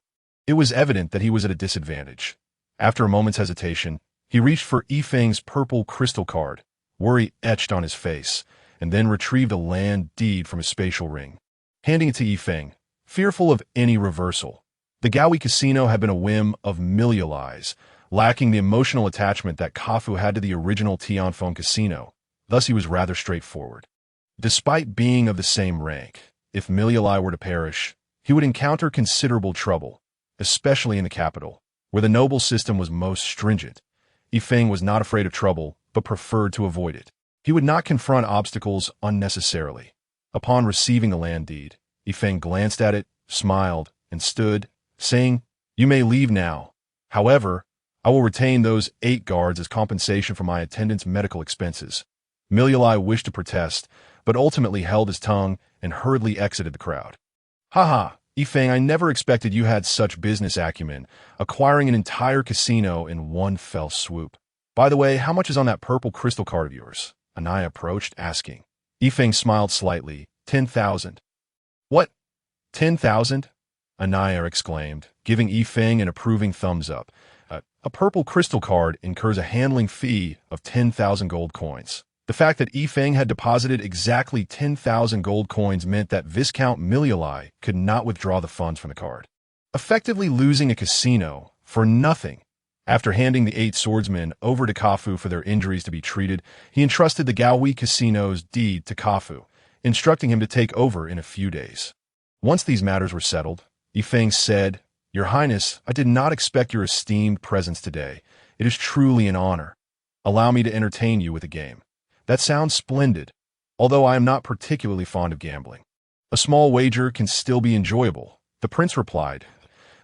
it was evident that he was at a disadvantage. After a moment's hesitation, he reached for Yifeng's purple crystal card, worry etched on his face, and then retrieved a land deed from his spatial ring. Handing it to Yifeng, fearful of any reversal. The Gaoi casino had been a whim of Miliolai's, lacking the emotional attachment that Kafu had to the original Tianfeng casino. Thus he was rather straightforward. Despite being of the same rank, if Miliolai were to perish, he would encounter considerable trouble, especially in the capital, where the noble system was most stringent. Yifeng was not afraid of trouble, but preferred to avoid it. He would not confront obstacles unnecessarily. Upon receiving the land deed, Yifeng glanced at it, smiled, and stood, saying, "You may leave now. However, I will retain those 8 guards as compensation for my attendant's medical expenses." Miliolai wished to protest, but ultimately held his tongue and hurriedly exited the crowd. "Haha, Yifeng, I never expected you had such business acumen, acquiring an entire casino in one fell swoop. By the way, how much is on that purple crystal card of yours?" Anaya approached, asking. Yifeng smiled slightly. 10,000. "What? 10,000? Anaya exclaimed, giving Yifeng an approving thumbs up. A purple crystal card incurs a handling fee of 10,000 gold coins. The fact that Yifeng had deposited exactly 10,000 gold coins meant that Viscount Milioli could not withdraw the funds from the card, effectively losing a casino for nothing. After handing the 8 swordsmen over to Kafu for their injuries to be treated, he entrusted the Gaohui Casino's deed to Kafu, instructing him to take over in a few days. Once these matters were settled, Yifeng said, "Your Highness, I did not expect your esteemed presence today. It is truly an honor. Allow me to entertain you with a game." "That sounds splendid, although I am not particularly fond of gambling." "A small wager can still be enjoyable," the prince replied.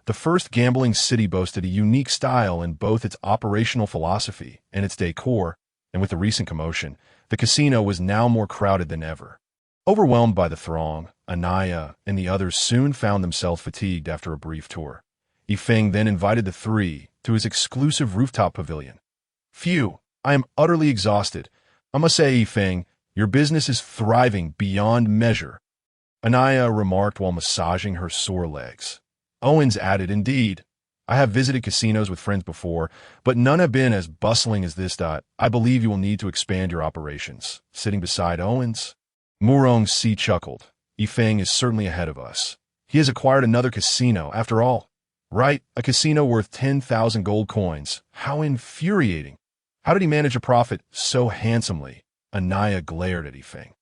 The first gambling city boasted a unique style in both its operational philosophy and its decor, and with the recent commotion, the casino was now more crowded than ever. Overwhelmed by the throng, Anaya and the others soon found themselves fatigued after a brief tour. Yifeng then invited the 3 to his exclusive rooftop pavilion. "Phew, I am utterly exhausted. I must say, Yifeng, your business is thriving beyond measure," Anaya remarked while massaging her sore legs. Owens added, "Indeed, I have visited casinos with friends before, but none have been as bustling as this. I believe you will need to expand your operations." Sitting beside Owens, Murong Si chuckled. "Yifeng is certainly ahead of us. He has acquired another casino, after all." "Right, a casino worth 10,000 gold coins. How infuriating. How did he manage to profit so handsomely?" Anaya glared at Yifeng.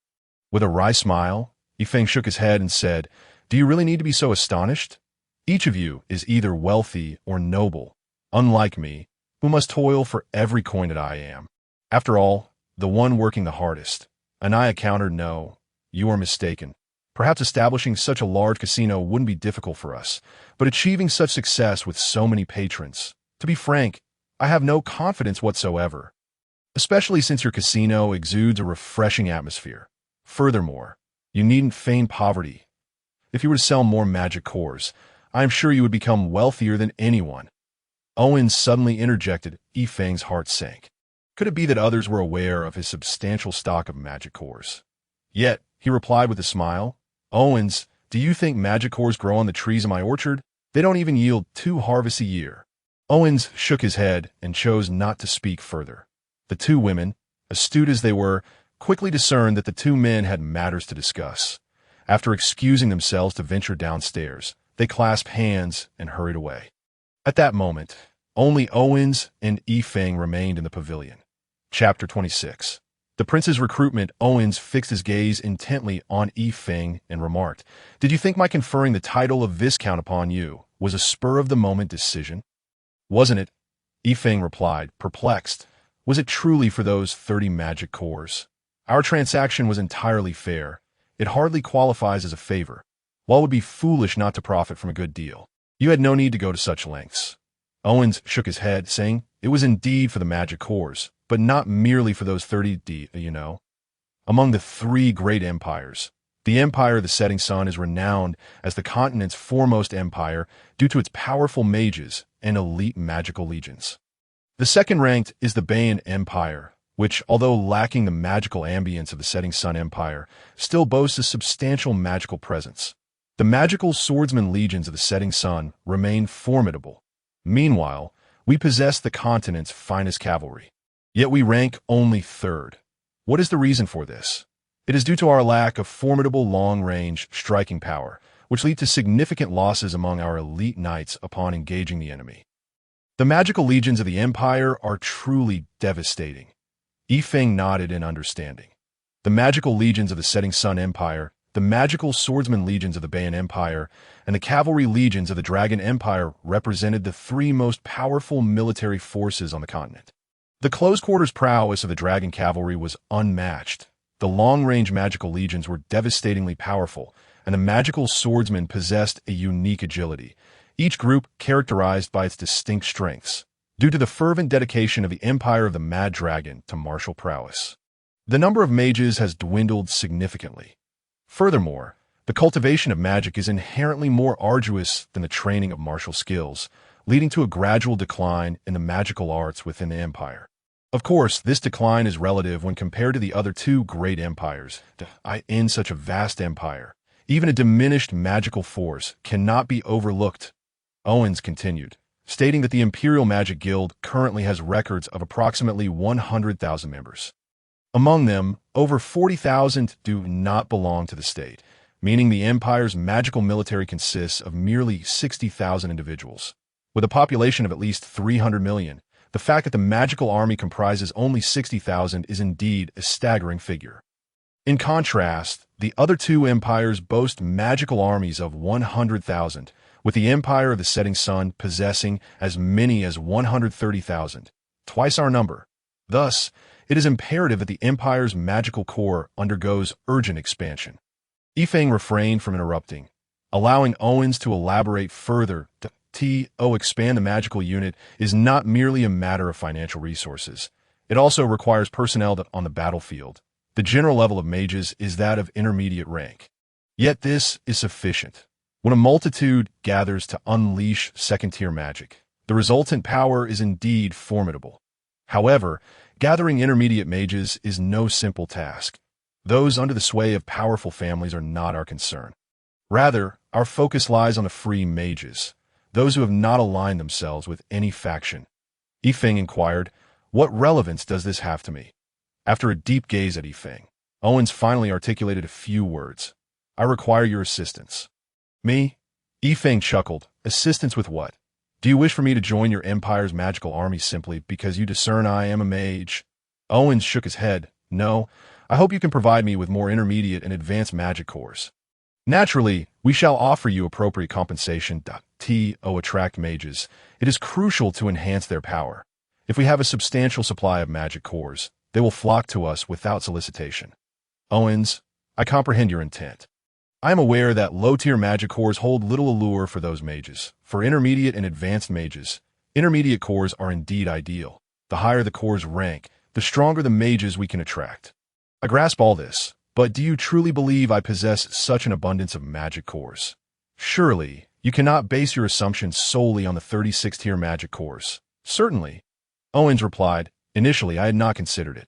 With a wry smile, Yifeng shook his head and said, "Do you really need to be so astonished? Each of you is either wealthy or noble, unlike me, who must toil for every coin that I am. After all, the one working the hardest." Anaya countered, "No, you are mistaken. Perhaps establishing such a large casino wouldn't be difficult for us, but achieving such success with so many patrons, to be frank, I have no confidence whatsoever, especially since your casino exudes a refreshing atmosphere. Furthermore, you needn't feign poverty. If you were to sell more magic cores, I am sure you would become wealthier than anyone." Owens suddenly interjected. Yifeng's heart sank. Could it be that others were aware of his substantial stock of magic cores? Yet, he replied with a smile, "Owens, do you think magic cores grow on the trees in my orchard? They don't even yield 2 harvests a year." Owens shook his head and chose not to speak further. The 2 women, astute as they were, quickly discerned that the 2 men had matters to discuss. After excusing themselves to venture downstairs, they clasped hands and hurried away. At that moment, only Owens and Yifeng remained in the pavilion. Chapter 26. The prince's recruitment. Owens fixed his gaze intently on Yifeng and remarked, "Did you think my conferring the title of Viscount upon you was a spur-of-the-moment decision?" "Wasn't it?" Yifeng replied, perplexed. "Was it truly for those 30 magic cores? Our transaction was entirely fair. It hardly qualifies as a favor. While it would be foolish not to profit from a good deal, you had no need to go to such lengths." Owens shook his head, saying, "It was indeed for the magic cores, but not merely for those 30 you know. Among the 3 great empires, the Empire of the Setting Sun is renowned as the continent's foremost empire due to its powerful mages and elite magical legions. The second ranked is the Bayan Empire, which, although lacking the magical ambience of the Setting Sun Empire, still boasts a substantial magical presence. The magical swordsman legions of the Setting Sun remain formidable. Meanwhile, we possess the continent's finest cavalry. Yet we rank only 3rd. What is the reason for this? It is due to our lack of formidable long-range striking power, which lead to significant losses among our elite knights upon engaging the enemy. The magical legions of the Empire are truly devastating." Yifeng nodded in understanding. The magical legions of the Setting Sun Empire, the magical swordsman legions of the Bayan Empire, and the cavalry legions of the Dragon Empire represented the 3 most powerful military forces on the continent. The close-quarters prowess of the Dragon Cavalry was unmatched. The long-range magical legions were devastatingly powerful, and the magical swordsmen possessed a unique agility, each group characterized by its distinct strengths, due to the fervent dedication of the Empire of the Mad Dragon to martial prowess. The number of mages has dwindled significantly. Furthermore, the cultivation of magic is inherently more arduous than the training of martial skills, leading to a gradual decline in the magical arts within the empire. Of course, this decline is relative when compared to the other 2 great empires. In such a vast empire, even a diminished magical force cannot be overlooked. Owens continued, stating that the Imperial Magic Guild currently has records of approximately 100,000 members. Among them, over 40,000 do not belong to the state, meaning the empire's magical military consists of merely 60,000 individuals. With a population of at least 300 million, the fact that the magical army comprises only 60,000 is indeed a staggering figure. In contrast, the other two empires boast magical armies of 100,000, with the Empire of the Setting Sun possessing as many as 130,000, twice our number. Thus, it is imperative that the Empire's magical core undergoes urgent expansion. Yifeng refrained from interrupting, allowing Owens to elaborate further. To expand the magical unit is not merely a matter of financial resources. It also requires personnel on the battlefield. The general level of mages is that of intermediate rank. Yet this is sufficient. When a multitude gathers to unleash second-tier magic, the resultant power is indeed formidable. However, gathering intermediate mages is no simple task. Those under the sway of powerful families are not our concern. Rather, our focus lies on the free mages, those who have not aligned themselves with any faction. Yifeng inquired, "What relevance does this have to me?" After a deep gaze at Yifeng, Owens finally articulated a few words. "I require your assistance." "Me?" Yifeng chuckled. "Assistance with what? Do you wish for me to join your empire's magical army simply because you discern I am a mage?" Owens shook his head. "No, I hope you can provide me with more intermediate and advanced magic cores. Naturally, we shall offer you appropriate compensation. To attract mages, it is crucial to enhance their power. If we have a substantial supply of magic cores, they will flock to us without solicitation." "Owens, I comprehend your intent. I am aware that low-tier magic cores hold little allure for those mages. For intermediate and advanced mages, intermediate cores are indeed ideal. The higher the core's rank, the stronger the mages we can attract. I grasp all this, but do you truly believe I possess such an abundance of magic cores? Surely, you cannot base your assumptions solely on the 36-tier magic cores." "Certainly," Owens replied. "Initially, I had not considered it.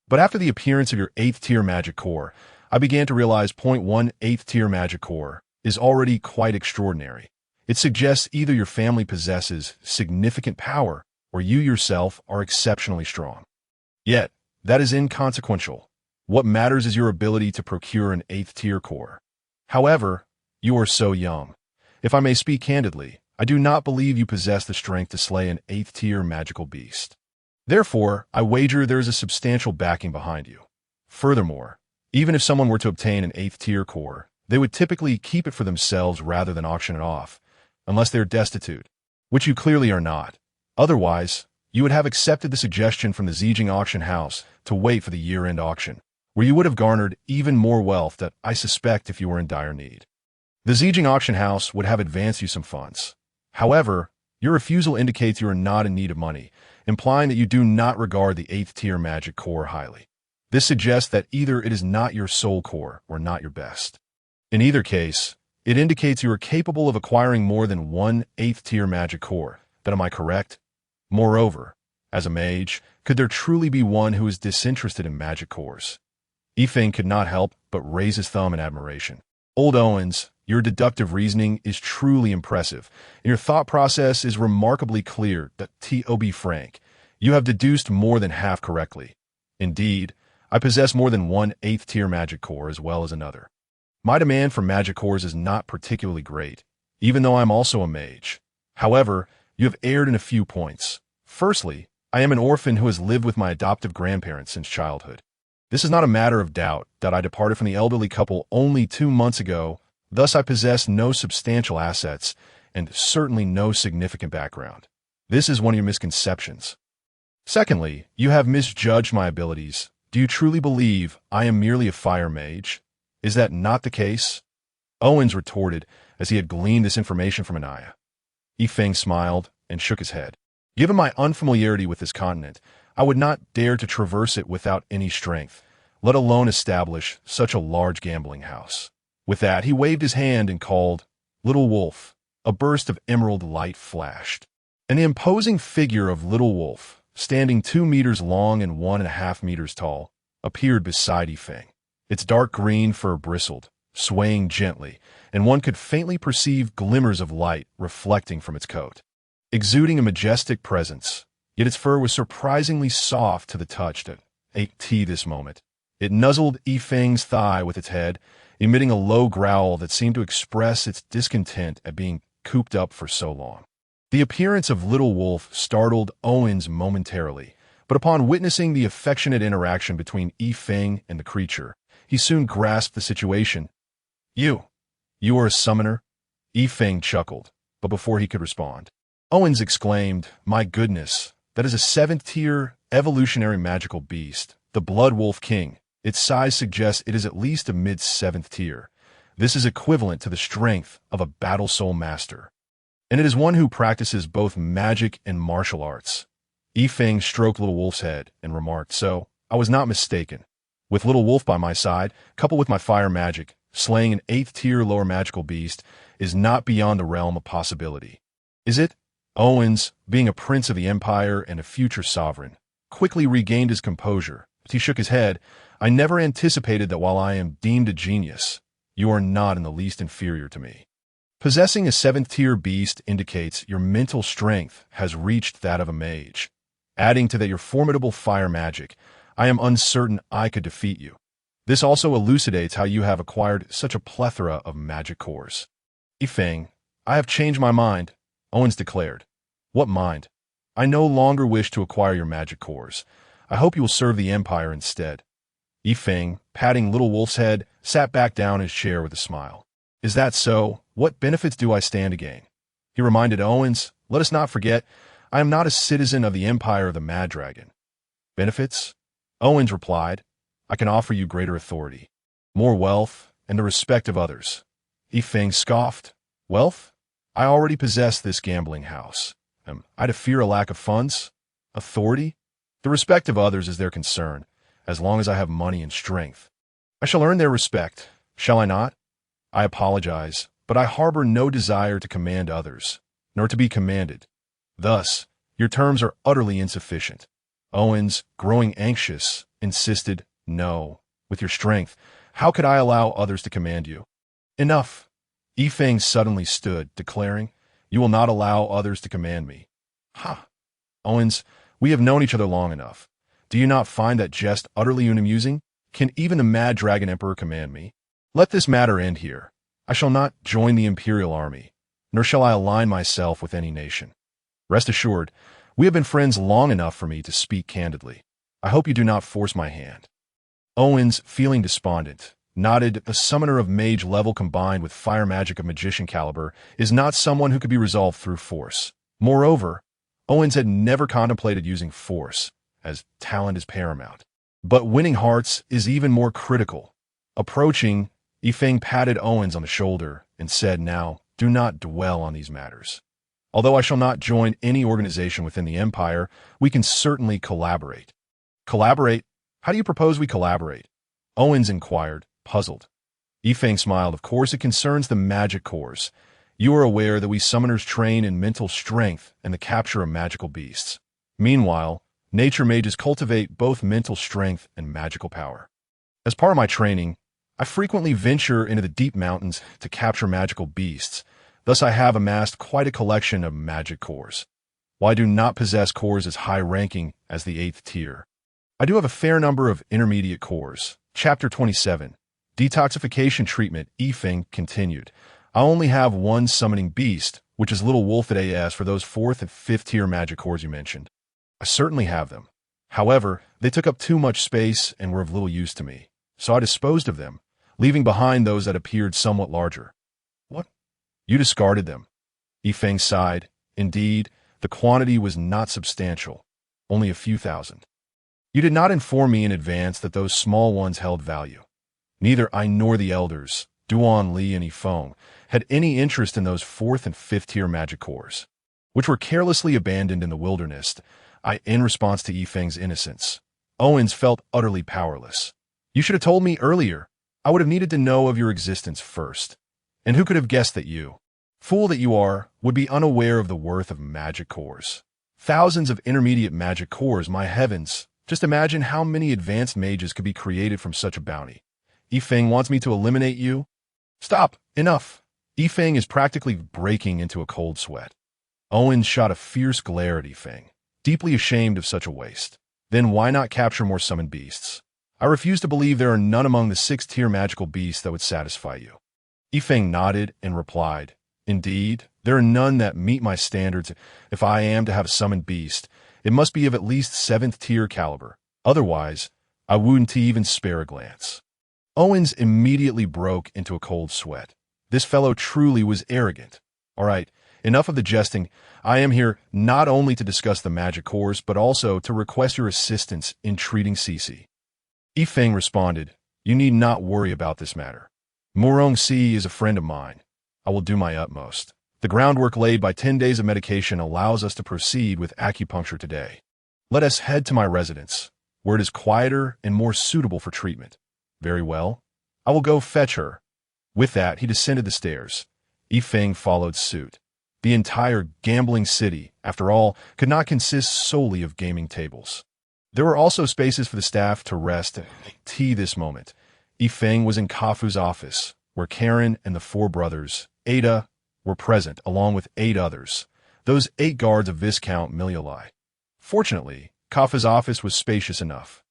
But after the appearance of your 8th-tier magic core, I began to realize 0.1 8th-tier magic core is already quite extraordinary. It suggests either your family possesses significant power or you yourself are exceptionally strong. Yet, that is inconsequential. What matters is your ability to procure an 8th-tier core. However, you are so young. If I may speak candidly, I do not believe you possess the strength to slay an 8th-tier magical beast. Therefore, I wager there is a substantial backing behind you. Furthermore, even if someone were to obtain an 8th-tier core, they would typically keep it for themselves rather than auction it off, unless they're destitute, which you clearly are not. Otherwise, you would have accepted the suggestion from the Zijing auction house to wait for the year-end auction, where you would have garnered even more wealth that I suspect if you were in dire need. The Zijing auction house would have advanced you some funds. However, your refusal indicates you are not in need of money, implying that you do not regard the 8th-tier magic core highly. This suggests that either it is not your soul core or not your best. In either case, it indicates you are capable of acquiring more than one 8th-tier magic core. Then am I correct? Moreover, as a mage, could there truly be one who is disinterested in magic cores? Yifeng could not help but raise his thumb in admiration. "Old Owens, your deductive reasoning is truly impressive, and your thought process is remarkably clear. To be frank, you have deduced more than half correctly. Indeed, I possess more than one 8th-tier magic core as well as another. My demand for magic cores is not particularly great, even though I am also a mage. However, you have erred in a few points. Firstly, I am an orphan who has lived with my adoptive grandparents since childhood. This is not a matter of doubt that I departed from the elderly couple only 2 months ago. Thus, I possess no substantial assets and certainly no significant background. This is one of your misconceptions. Secondly, you have misjudged my abilities. Do you truly believe I am merely a fire mage? Is that not the case?" Owens retorted as he had gleaned this information from Anaya. Yifeng smiled and shook his head. "Given my unfamiliarity with this continent, I would not dare to traverse it without any strength, let alone establish such a large gambling house." With that, he waved his hand and called, "Little Wolf." A burst of emerald light flashed. An imposing figure of Little Wolf, standing 2 meters long and 1.5 meters tall, appeared beside Yifeng. Its dark green fur bristled, swaying gently, and one could faintly perceive glimmers of light reflecting from its coat. Exuding a majestic presence, yet its fur was surprisingly soft to the touch. ate tea this moment. It nuzzled Yifeng's thigh with its head, emitting a low growl that seemed to express its discontent at being cooped up for so long. The appearance of Little Wolf startled Owens momentarily, but upon witnessing the affectionate interaction between Yifeng and the creature, he soon grasped the situation. You are a summoner? Yifeng chuckled, but before he could respond, Owens exclaimed, "My goodness, that is a 7th-tier evolutionary magical beast, the Blood Wolf King. Its size suggests it is at least a mid-7th tier. This is equivalent to the strength of a Battle Soul Master. And it is one who practices both magic and martial arts." Yifeng stroked Little Wolf's head and remarked, "So, I was not mistaken. With Little Wolf by my side, coupled with my fire magic, slaying an 8th-tier lower magical beast is not beyond the realm of possibility. Is it?" Owens, being a prince of the Empire and a future sovereign, quickly regained his composure, but he shook his head. "I never anticipated that while I am deemed a genius, you are not in the least inferior to me. Possessing a 7th-tier beast indicates your mental strength has reached that of a mage. Adding to that your formidable fire magic, I am uncertain I could defeat you. This also elucidates how you have acquired such a plethora of magic cores." "Yifeng, I have changed my mind," Owens declared. "What mind? I no longer wish to acquire your magic cores. I hope you will serve the Empire instead." Yifeng, patting Little Wolf's head, sat back down in his chair with a smile. "Is that so? What benefits do I stand to gain?" He reminded Owens, "Let us not forget, I am not a citizen of the Empire of the Mad Dragon." "Benefits?" Owens replied, "I can offer you greater authority, more wealth, and the respect of others." Yifeng scoffed. "Wealth? I already possess this gambling house. Am I to fear a lack of funds? Authority? The respect of others is their concern, as long as I have money and strength. I shall earn their respect, shall I not? I apologize, but I harbor no desire to command others, nor to be commanded. Thus, your terms are utterly insufficient." Owens, growing anxious, insisted, "No, with your strength, how could I allow others to command you?" "Enough." Yifeng suddenly stood, declaring, "You will not allow others to command me." "Ha! Owens, we have known each other long enough. Do you not find that jest utterly unamusing? Can even the Mad Dragon Emperor command me? Let this matter end here. I shall not join the Imperial Army, nor shall I align myself with any nation. Rest assured, we have been friends long enough for me to speak candidly. I hope you do not force my hand." Owens, feeling despondent, nodded. "A summoner of mage level combined with fire magic of magician caliber is not someone who could be resolved through force. Moreover, Owens had never contemplated using force, as talent is paramount. But winning hearts is even more critical." Approaching, Yifeng patted Owens on the shoulder and said, "Now, do not dwell on these matters. Although I shall not join any organization within the Empire, we can certainly collaborate." "Collaborate? How do you propose we collaborate?" Owens inquired, puzzled. Yifeng smiled. "Of course it concerns the magic cores. You are aware that we summoners train in mental strength and the capture of magical beasts. Meanwhile, nature mages cultivate both mental strength and magical power. As part of my training, I frequently venture into the deep mountains to capture magical beasts. Thus I have amassed quite a collection of magic cores. While I do not possess cores as high-ranking as the 8th tier, I do have a fair number of intermediate cores." Chapter 27. Detoxification Treatment. Yifeng continued, "I only have one summoning beast, which is Little Wolf at AS for those 4th and 5th tier magic cores you mentioned. I certainly have them. However, they took up too much space and were of little use to me, so I disposed of them, leaving behind those that appeared somewhat larger." "What? You discarded them?" Yifeng sighed. "Indeed, the quantity was not substantial, only a few thousand. You did not inform me in advance that those small ones held value. Neither I nor the elders, Duan Li and Yifeng, had any interest in those 4th and 5th tier magic cores, which were carelessly abandoned in the wilderness." In response to Yifeng's innocence, Owens felt utterly powerless. "You should have told me earlier. I would have needed to know of your existence first. And who could have guessed that you, fool that you are, would be unaware of the worth of magic cores? Thousands of intermediate magic cores, my heavens! Just imagine how many advanced mages could be created from such a bounty. Yifeng wants me to eliminate you?" "Stop! Enough!" Yifeng is practically breaking into a cold sweat. Owens shot a fierce glare at Yifeng, deeply ashamed of such a waste. Then why not capture more summoned beasts? I refuse to believe there are none among the 6th-tier magical beasts that would satisfy you. Yifeng nodded and replied, Indeed, there are none that meet my standards. If I am to have a summoned beast, it must be of at least 7th-tier caliber. Otherwise, I wouldn't even spare a glance. Owens immediately broke into a cold sweat. This fellow truly was arrogant. All right, enough of the jesting. I am here not only to discuss the magic course, but also to request your assistance in treating Cece. Yifeng responded, You need not worry about this matter. Murong Si is a friend of mine. I will do my utmost. The groundwork laid by 10 days of medication allows us to proceed with acupuncture today. Let us head to my residence, where it is quieter and more suitable for treatment. Very well. I will go fetch her. With that, he descended the stairs. Yifeng followed suit. The entire gambling city, after all, could not consist solely of gaming tables. There were also spaces for the staff to rest and tea this moment. Yifeng was in Kafu's office, where Karen and the 4 brothers, Ada, were present, along with 8 others, those 8 guards of Viscount Miliolai. Fortunately, Kafu's office was spacious enough.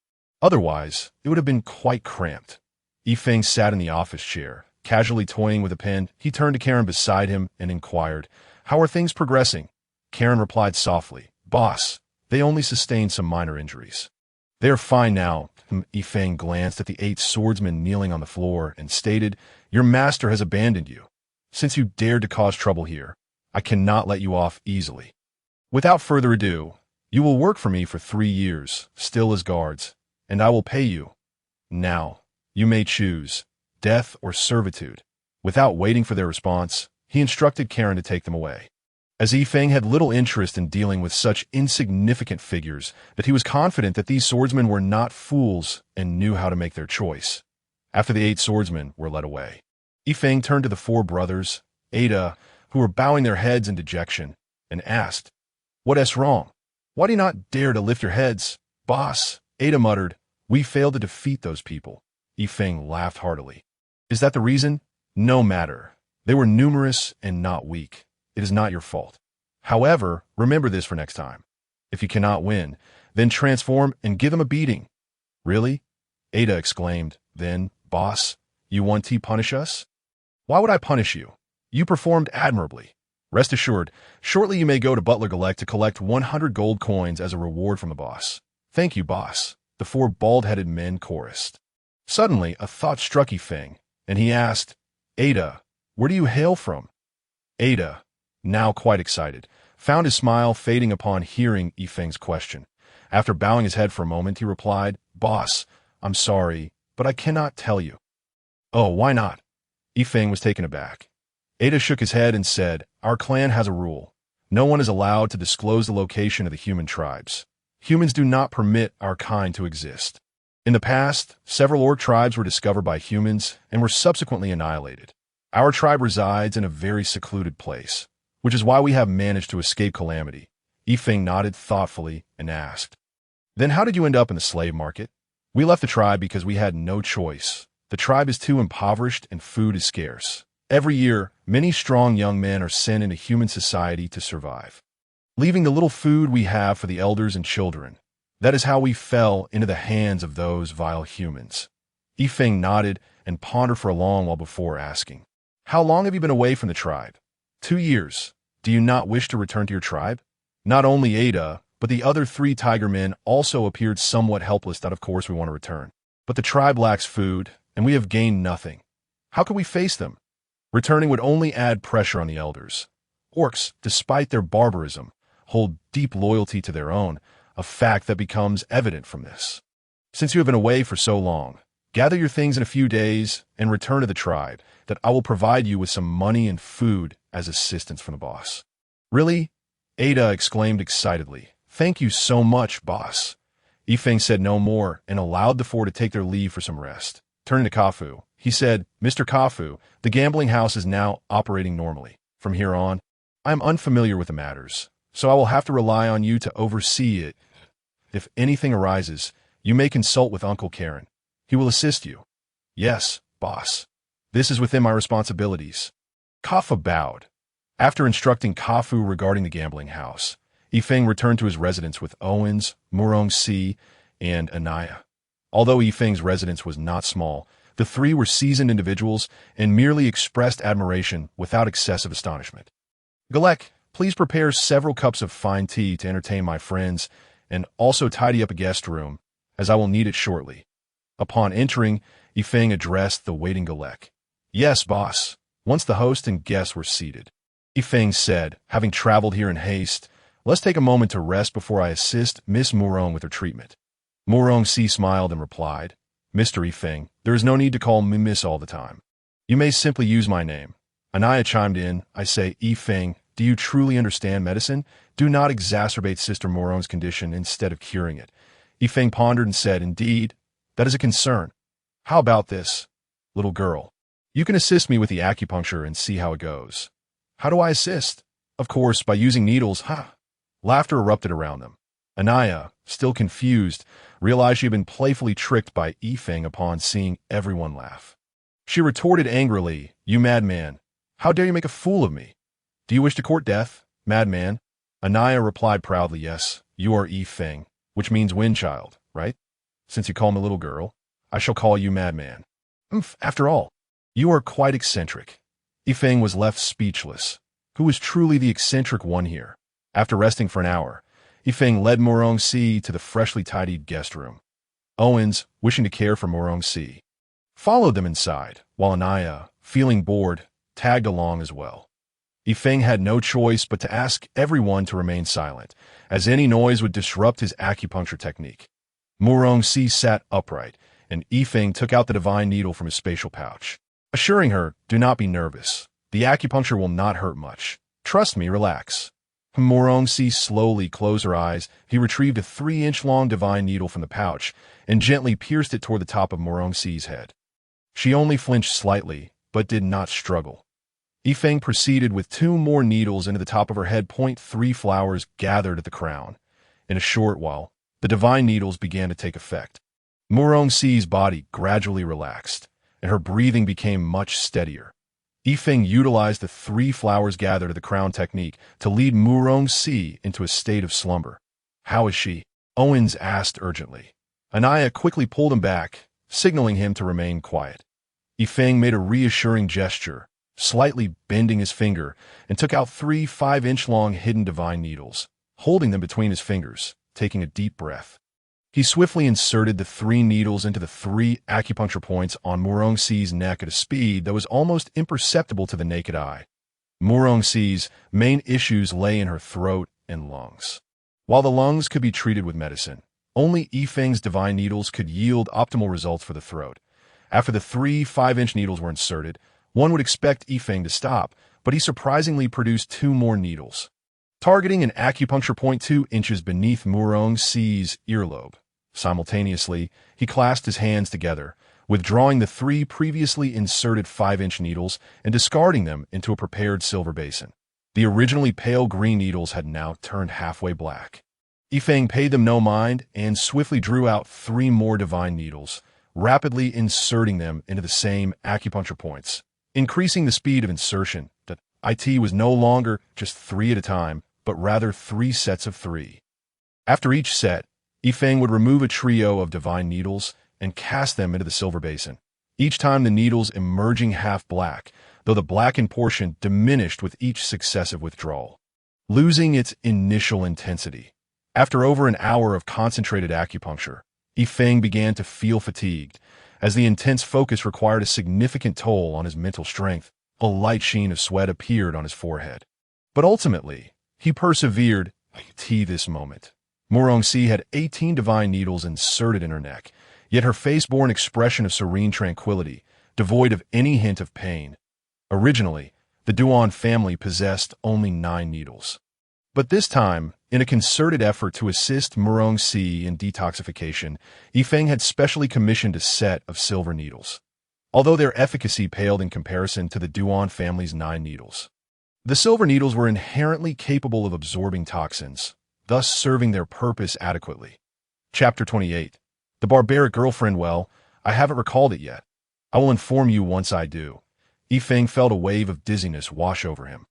Otherwise, it would have been quite cramped. Yifeng sat in the office chair, casually toying with a pen. He turned to Karen beside him and inquired, How are things progressing? Karen replied softly, Boss, they only sustained some minor injuries. They are fine now. Yifeng glanced at the 8 swordsmen kneeling on the floor and stated, Your master has abandoned you. Since you dared to cause trouble here, I cannot let you off easily. Without further ado, you will work for me for 3 years, still as guards, and I will pay you. Now, you may choose, death or servitude. Without waiting for their response, he instructed Karen to take them away. As Yifeng had little interest in dealing with such insignificant figures, that he was confident that these swordsmen were not fools and knew how to make their choice. After the 8 swordsmen were led away, Yifeng turned to the 4 brothers, Ada, who were bowing their heads in dejection, and asked, What wrong? Why do you not dare to lift your heads? Boss, Ada muttered, We failed to defeat those people. Yifeng laughed heartily. Is that the reason? No matter. They were numerous and not weak. It is not your fault. However, remember this for next time. If you cannot win, then transform and give them a beating. Really? Ada exclaimed. Then, boss, you want to punish us? Why would I punish you? You performed admirably. Rest assured, shortly you may go to Butler Galek to collect 100 gold coins as a reward from the boss. Thank you, boss, the 4 bald-headed men chorused. Suddenly, a thought struck Yifeng, and he asked, Ada, where do you hail from? Ada, now quite excited, found his smile fading upon hearing Yifeng's question. After bowing his head for a moment, he replied, Boss, I'm sorry, but I cannot tell you. Oh, why not? Yifeng was taken aback. Ada shook his head and said, Our clan has a rule. No one is allowed to disclose the location of the human tribes. Humans do not permit our kind to exist. In the past, several orc tribes were discovered by humans and were subsequently annihilated. Our tribe resides in a very secluded place, which is why we have managed to escape calamity. Yifeng nodded thoughtfully and asked, Then how did you end up in the slave market? We left the tribe because we had no choice. The tribe is too impoverished and food is scarce. Every year, many strong young men are sent into human society to survive, leaving the little food we have for the elders and children. That is how we fell into the hands of those vile humans. Yifeng nodded and pondered for a long while before asking, How long have you been away from the tribe? 2 years. Do you not wish to return to your tribe? Not only Ada, but the other 3 tiger men also appeared somewhat helpless that of course we want to return. But the tribe lacks food, and we have gained nothing. How can we face them? Returning would only add pressure on the elders. Orcs, despite their barbarism, hold deep loyalty to their own, a fact that becomes evident from this. Since you have been away for so long, gather your things in a few days and return to the tribe, that I will provide you with some money and food as assistance from the boss. Really? Ada exclaimed excitedly. Thank you so much, boss. Yifeng said no more and allowed the 4 to take their leave for some rest. Turning to Kafu, he said, Mr. Kafu, the gambling house is now operating normally. From here on, I am unfamiliar with the matters, so I will have to rely on you to oversee it. If anything arises, you may consult with Uncle Karen. He will assist you. Yes, boss. This is within my responsibilities. Kafu bowed. After instructing Kafu regarding the gambling house, Yifeng returned to his residence with Owens, Murong-Si, and Anaya. Although Yifeng's residence was not small, the three were seasoned individuals and merely expressed admiration without excessive astonishment. "Galek, please prepare several cups of fine tea to entertain my friends, and also tidy up a guest room, as I will need it shortly." Upon entering, Yifeng addressed the waiting Galek. "Yes, boss." Once the host and guests were seated, Yifeng said, "Having traveled here in haste, let's take a moment to rest before I assist Miss Murong with her treatment." Murong-Si smiled and replied, "Mr. Yifeng, there is no need to call me Miss all the time. You may simply use my name." Anaya chimed in. "I say, Yifeng, do you truly understand medicine? Do not exacerbate Sister Morong's condition instead of curing it." Yifeng pondered and said, "Indeed, that is a concern. How about this, little girl? You can assist me with the acupuncture and see how it goes." "How do I assist?" "Of course, by using needles." Ha! Laughter erupted around them. Anaya, still confused, realized she had been playfully tricked by Yifeng upon seeing everyone laugh. She retorted angrily, "You madman! How dare you make a fool of me? Do you wish to court death, madman?" Anaya replied proudly, "Yes, you are Yifeng, which means wind child, right? Since you call me little girl, I shall call you madman. After all, you are quite eccentric." Yifeng was left speechless. Who was truly the eccentric one here? After resting for an hour, Yifeng led Murong-Si to the freshly tidied guest room. Owens, wishing to care for Murong-Si, followed them inside, while Anaya, feeling bored, tagged along as well. Yifeng had no choice but to ask everyone to remain silent, as any noise would disrupt his acupuncture technique. Murong-Si sat upright, and Yifeng took out the divine needle from his spatial pouch, assuring her, "Do not be nervous. The acupuncture will not hurt much. Trust me, relax." Murong-Si slowly closed her eyes. He retrieved a 3-inch-long divine needle from the pouch and gently pierced it toward the top of Murong-Si's head. She only flinched slightly, but did not struggle. Yifeng proceeded with 2 more needles into the top of her head. 3 flowers gathered at the crown. In a short while, the divine needles began to take effect. Murong-Si's body gradually relaxed, and her breathing became much steadier. Yifeng utilized the 3 flowers gathered at the crown technique to lead Murong-Si into a state of slumber. "How is she?" Owens asked urgently. Anaya quickly pulled him back, signaling him to remain quiet. Yifeng made a reassuring gesture, slightly bending his finger, and took out 3 5-inch-long hidden divine needles, holding them between his fingers, taking a deep breath. He swiftly inserted the 3 needles into the 3 acupuncture points on Murong-Si's neck at a speed that was almost imperceptible to the naked eye. Murong-Si's main issues lay in her throat and lungs. While the lungs could be treated with medicine, only Yifeng's divine needles could yield optimal results for the throat. After the 3 5-inch needles were inserted, one would expect Yifeng to stop, but he surprisingly produced 2 more needles, targeting an acupuncture point 2 inches beneath Murong-Si's earlobe. Simultaneously, he clasped his hands together, withdrawing the 3 previously inserted 5-inch needles and discarding them into a prepared silver basin. The originally pale green needles had now turned halfway black. Yifeng paid them no mind and swiftly drew out 3 more divine needles, rapidly inserting them into the same acupuncture points, increasing the speed of insertion. It was no longer just 3 at a time, but rather 3 sets of 3. After each set, Yifeng would remove a trio of divine needles and cast them into the silver basin, each time the needles emerging half black, though the blackened portion diminished with each successive withdrawal, losing its initial intensity. After over an hour of concentrated acupuncture, Yifeng began to feel fatigued, as the intense focus required a significant toll on his mental strength. A light sheen of sweat appeared on his forehead. But ultimately, he persevered to this moment. Murong-Si had 18 divine needles inserted in her neck, yet her face bore an expression of serene tranquility, devoid of any hint of pain. Originally, the Duan family possessed only 9 needles. But this time, in a concerted effort to assist Murong-Si in detoxification, Yifeng had specially commissioned a set of silver needles, although their efficacy paled in comparison to the Duan family's 9 needles. The silver needles were inherently capable of absorbing toxins, thus serving their purpose adequately. Chapter 28. The barbaric girlfriend. Well, I haven't recalled it yet. I will inform you once I do. Yifeng felt a wave of dizziness wash over him.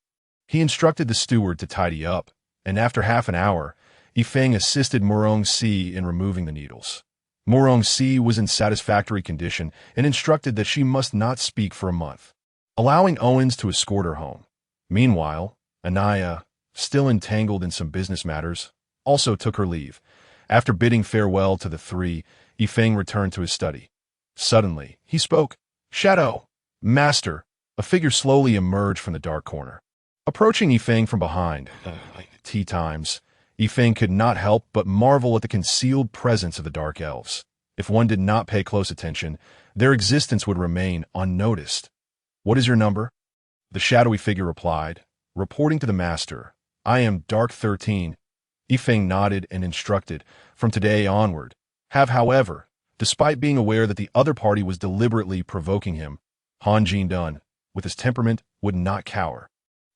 He instructed the steward to tidy up, and after half an hour, Yifeng assisted Murong-Si in removing the needles. Murong-Si was in satisfactory condition and instructed that she must not speak for a month, allowing Owens to escort her home. Meanwhile, Anaya, still entangled in some business matters, also took her leave. After bidding farewell to the three, Yifeng returned to his study. Suddenly, he spoke. "Shadow! Master!" A figure slowly emerged from the dark corner. Approaching Yifeng from behind, tea times, Yifeng could not help but marvel at the concealed presence of the dark elves. If one did not pay close attention, their existence would remain unnoticed. "What is your number?" The shadowy figure replied, reporting to the master. "I am Dark 13. Yifeng nodded and instructed, "From today onward. Have, however, despite being aware that the other party was deliberately provoking him, Han Jin-dun, with his temperament, would not cower.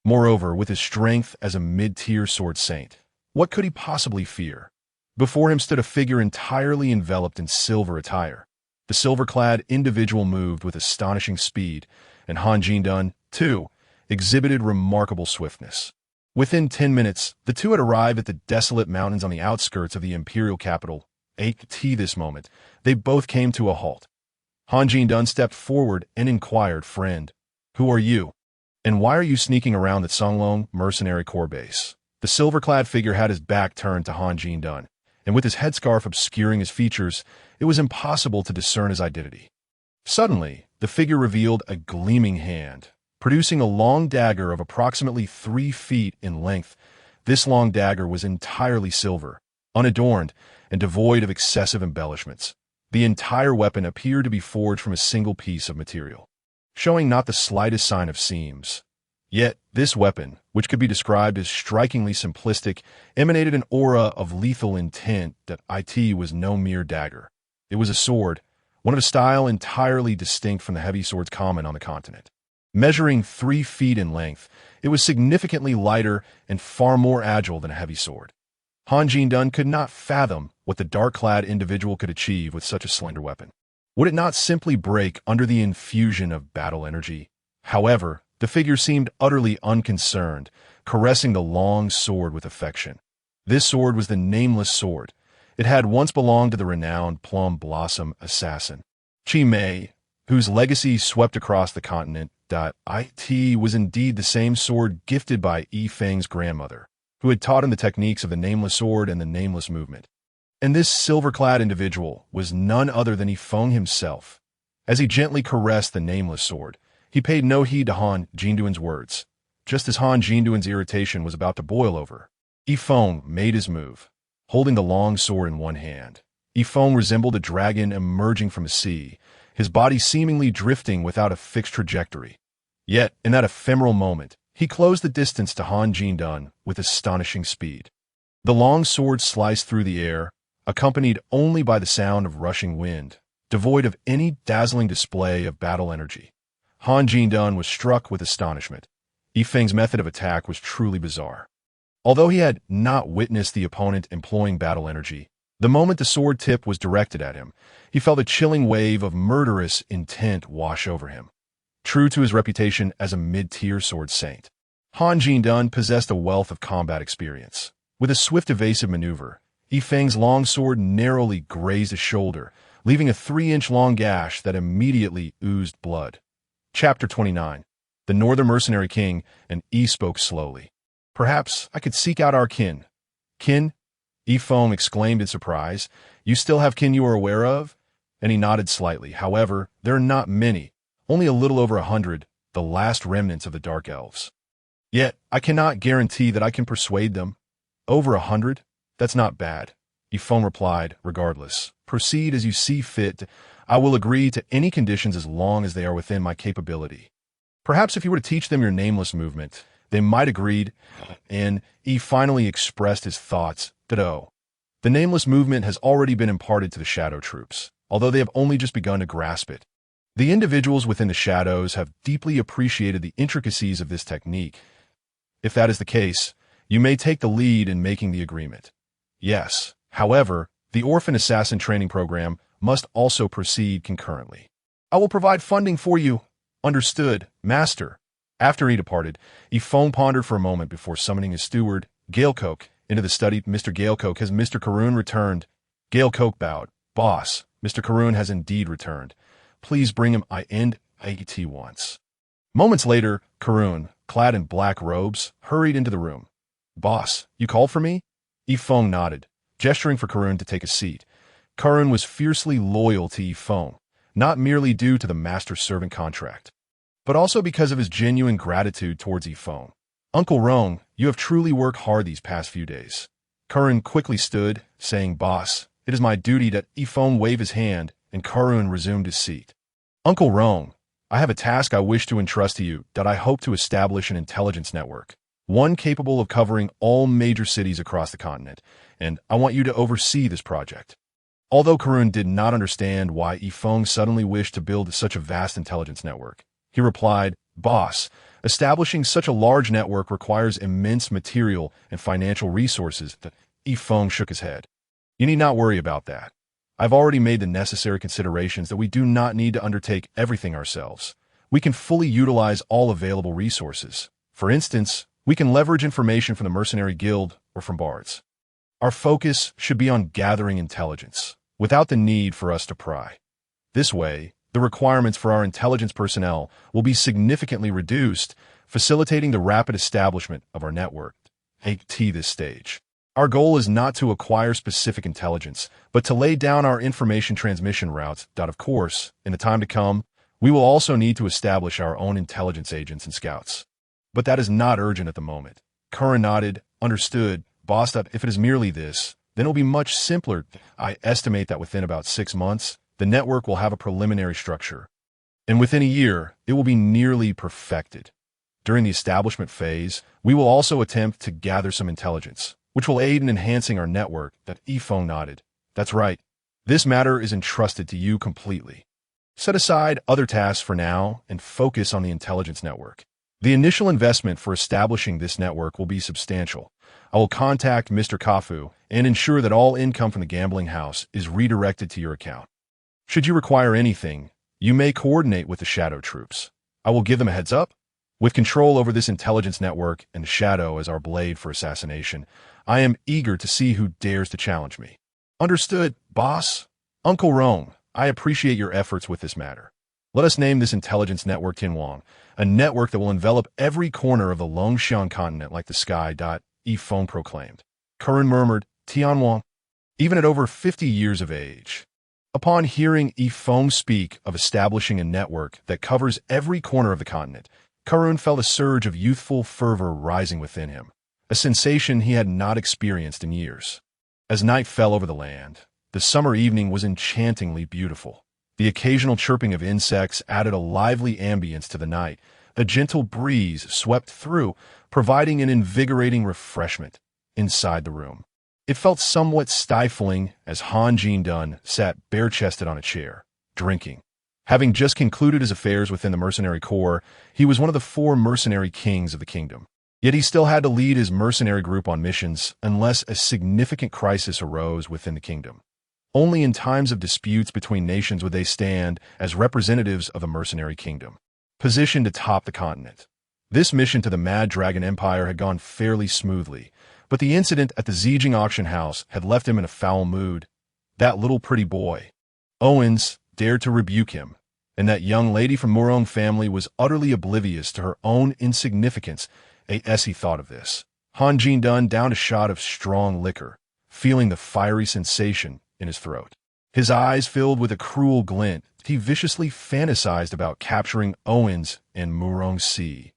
Moreover, with his strength as a mid-tier sword saint, what could he possibly fear?" Before him stood a figure entirely enveloped in silver attire. The silver-clad individual moved with astonishing speed, and Han Jin-dun, too, exhibited remarkable swiftness. Within 10 minutes, the two had arrived at the desolate mountains on the outskirts of the imperial capital. This moment, they both came to a halt. Han Jin-dun stepped forward and inquired, "Friend, who are you? And why are you sneaking around the Songlong mercenary corps base?" The silver-clad figure had his back turned to Han Jin-dun, and with his headscarf obscuring his features, it was impossible to discern his identity. Suddenly, the figure revealed a gleaming hand, producing a long dagger of approximately 3 feet in length. This long dagger was entirely silver, unadorned, and devoid of excessive embellishments. The entire weapon appeared to be forged from a single piece of material, showing not the slightest sign of seams. Yet, this weapon, which could be described as strikingly simplistic, emanated an aura of lethal intent that was no mere dagger. It was a sword, one of a style entirely distinct from the heavy swords common on the continent. Measuring 3 feet in length, it was significantly lighter and far more agile than a heavy sword. Han Jin-dun could not fathom what the dark-clad individual could achieve with such a slender weapon. Would it not simply break under the infusion of battle energy? However, the figure seemed utterly unconcerned, caressing the long sword with affection. This sword was the Nameless Sword. It had once belonged to the renowned Plum Blossom assassin, Chi Mei, whose legacy swept across the continent. It was indeed the same sword gifted by Yifeng's grandmother, who had taught him the techniques of the Nameless Sword and the Nameless Movement. And this silver-clad individual was none other than Yifeng himself. As he gently caressed the Nameless Sword, he paid no heed to Han Jin-dun's words. Just as Han Jin-dun's irritation was about to boil over, Yifeng made his move, holding the long sword in one hand. Yifeng resembled a dragon emerging from a sea, his body seemingly drifting without a fixed trajectory. Yet, in that ephemeral moment, he closed the distance to Han Jin-dun with astonishing speed. The long sword sliced through the air, accompanied only by the sound of rushing wind, devoid of any dazzling display of battle energy. Han Jin-dun was struck with astonishment. Yifeng's method of attack was truly bizarre. Although he had not witnessed the opponent employing battle energy, the moment the sword tip was directed at him, he felt a chilling wave of murderous intent wash over him. True to his reputation as a mid-tier sword saint, Han Jin-dun possessed a wealth of combat experience. With a swift evasive maneuver, Yifeng's long sword narrowly grazed his shoulder, leaving a 3-inch long gash that immediately oozed blood. Chapter 29. The Northern Mercenary King, and Yi spoke slowly. "Perhaps I could seek out our kin." "Kin?" Yifeng exclaimed in surprise. "You still have kin you are aware of?" And he nodded slightly. "However, there are not many, only a little over 100, the last remnants of the Dark Elves. Yet, I cannot guarantee that I can persuade them." "Over 100? That's not bad," Yifeng replied, "regardless. Proceed as you see fit. I will agree to any conditions as long as they are within my capability. Perhaps if you were to teach them your Nameless Movement, they might agree." And he finally expressed his thoughts. The Nameless Movement has already been imparted to the Shadow troops, although they have only just begun to grasp it. The individuals within the Shadows have deeply appreciated the intricacies of this technique. If that is the case, you may take the lead in making the agreement. Yes, however, the Orphan Assassin training program must also proceed concurrently. "I will provide funding for you." "Understood, Master." After he departed, Yifeng pondered for a moment before summoning his steward, Gale Coke, into the study. Mr. Gale Coke, has Mr. Karun returned? Gale Coke bowed. Boss, Mr. Karun has indeed returned. Please bring him. I end AT once. Moments later, Karun, clad in black robes, hurried into the room. Boss, you called for me? Yifeng nodded, gesturing for Karun to take a seat. Karun was fiercely loyal to Yifeng, not merely due to the master-servant contract, but also because of his genuine gratitude towards Yifeng. Uncle Rong, you have truly worked hard these past few days. Karun quickly stood, saying, Boss, it is my duty that Yifeng waved his hand, and Karun resumed his seat. Uncle Rong, I have a task I wish to entrust to you that I hope to establish an intelligence network, one capable of covering all major cities across the continent, and I want you to oversee this project. Although Karun did not understand why Yifeng suddenly wished to build such a vast intelligence network, he replied, Boss, establishing such a large network requires immense material and financial resources. Yifeng shook his head. You need not worry about that. I've already made the necessary considerations that we do not need to undertake everything ourselves. We can fully utilize all available resources. For instance, we can leverage information from the Mercenary Guild or from bards. Our focus should be on gathering intelligence, without the need for us to pry. This way, the requirements for our intelligence personnel will be significantly reduced, facilitating the rapid establishment of our network. At this stage, our goal is not to acquire specific intelligence, but to lay down our information transmission routes. Of course, in the time to come, we will also need to establish our own intelligence agents and scouts. But that is not urgent at the moment. Karun nodded, understood. Boss, if it is merely this, then it will be much simpler. I estimate that within about 6 months, the network will have a preliminary structure. And within a year, it will be nearly perfected. During the establishment phase, we will also attempt to gather some intelligence, which will aid in enhancing our network. Yifeng nodded. That's right. This matter is entrusted to you completely. Set aside other tasks for now and focus on the intelligence network. The initial investment for establishing this network will be substantial. I will contact Mr. Kafu and ensure that all income from the gambling house is redirected to your account. Should you require anything, you may coordinate with the Shadow troops. I will give them a heads up. With control over this intelligence network and Shadow as our blade for assassination, I am eager to see who dares to challenge me. Understood, boss? Uncle Rong, I appreciate your efforts with this matter. Let us name this intelligence network Tianwang, a network that will envelop every corner of the Longxian continent like the sky. Yifeng proclaimed. Karun murmured, Tianwang, even at over 50 years of age. Upon hearing Yifeng speak of establishing a network that covers every corner of the continent, Karun felt a surge of youthful fervor rising within him, a sensation he had not experienced in years. As night fell over the land, the summer evening was enchantingly beautiful. The occasional chirping of insects added a lively ambience to the night. A gentle breeze swept through, providing an invigorating refreshment inside the room. It felt somewhat stifling as Han Jin-dun sat bare-chested on a chair, drinking. Having just concluded his affairs within the mercenary corps, he was one of the 4 mercenary kings of the kingdom. Yet he still had to lead his mercenary group on missions unless a significant crisis arose within the kingdom. Only in times of disputes between nations would they stand as representatives of a mercenary kingdom, positioned atop the continent. This mission to the Mad Dragon Empire had gone fairly smoothly, but the incident at the Zijing auction house had left him in a foul mood. That little pretty boy, Owens, dared to rebuke him, and that young lady from Murong family was utterly oblivious to her own insignificance. As he thought of this, Han Jin-dun downed a shot of strong liquor, feeling the fiery sensation in his throat. His eyes filled with a cruel glint. He viciously fantasized about capturing Owens and Murong Sea,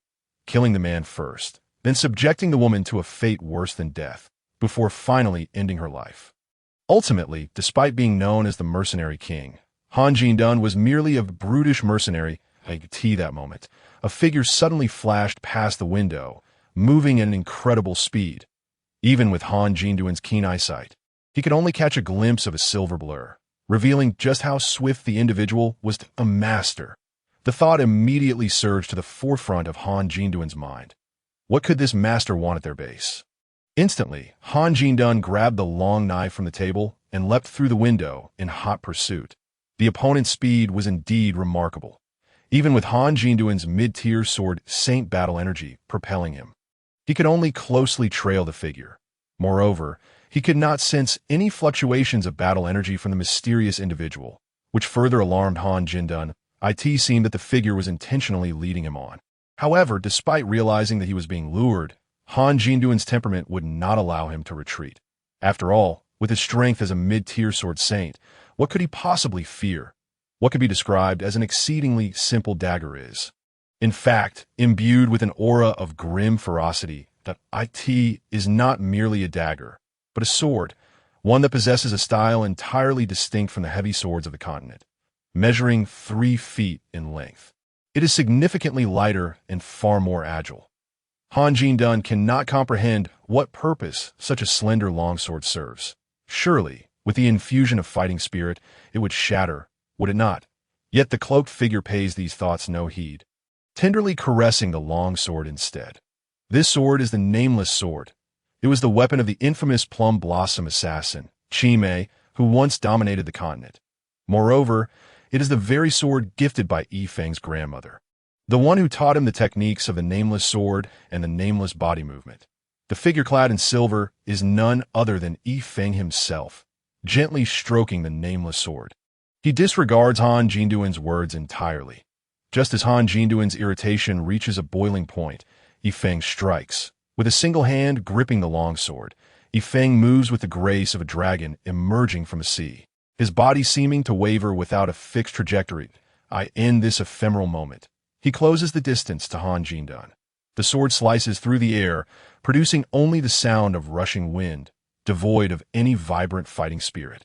killing the man first, then subjecting the woman to a fate worse than death, before finally ending her life. Ultimately, despite being known as the Mercenary King, Han Jin-dun was merely a brutish mercenary. That moment, a figure suddenly flashed past the window, moving at an incredible speed. Even with Han Jin-dun's keen eyesight, he could only catch a glimpse of a silver blur, revealing just how swift the individual was. A master. The thought immediately surged to the forefront of Han Jin-dun's mind. What could this master want at their base? Instantly, Han Jin-dun grabbed the long knife from the table and leapt through the window in hot pursuit. The opponent's speed was indeed remarkable, even with Han Jin-dun's mid-tier sword Saint Battle energy propelling him. He could only closely trail the figure. Moreover, he could not sense any fluctuations of battle energy from the mysterious individual, which further alarmed Han Jindun. It seemed that the figure was intentionally leading him on. However, despite realizing that he was being lured, Han Jindun's temperament would not allow him to retreat. After all, with his strength as a mid-tier sword saint, what could he possibly fear? What could be described as an exceedingly simple dagger is, in fact, imbued with an aura of grim ferocity. That it is not merely a dagger, but a sword, one that possesses a style entirely distinct from the heavy swords of the continent, measuring 3 feet in length. It is significantly lighter and far more agile. Han Jindun cannot comprehend what purpose such a slender longsword serves. Surely, with the infusion of fighting spirit, it would shatter, would it not? Yet the cloaked figure pays these thoughts no heed, tenderly caressing the longsword instead. This sword is the Nameless Sword. It was the weapon of the infamous Plum Blossom assassin, Chime, who once dominated the continent. Moreover, it is the very sword gifted by Yifeng's grandmother, the one who taught him the techniques of the Nameless Sword and the Nameless Body Movement. The figure clad in silver is none other than Yifeng himself, gently stroking the Nameless Sword. He disregards Han Jindun's words entirely. Just as Han Jindun's irritation reaches a boiling point, Yifeng strikes. With a single hand gripping the longsword, Yifeng moves with the grace of a dragon emerging from the sea, his body seeming to waver without a fixed trajectory. In this ephemeral moment, he closes the distance to Han Jindun. The sword slices through the air, producing only the sound of rushing wind, devoid of any vibrant fighting spirit.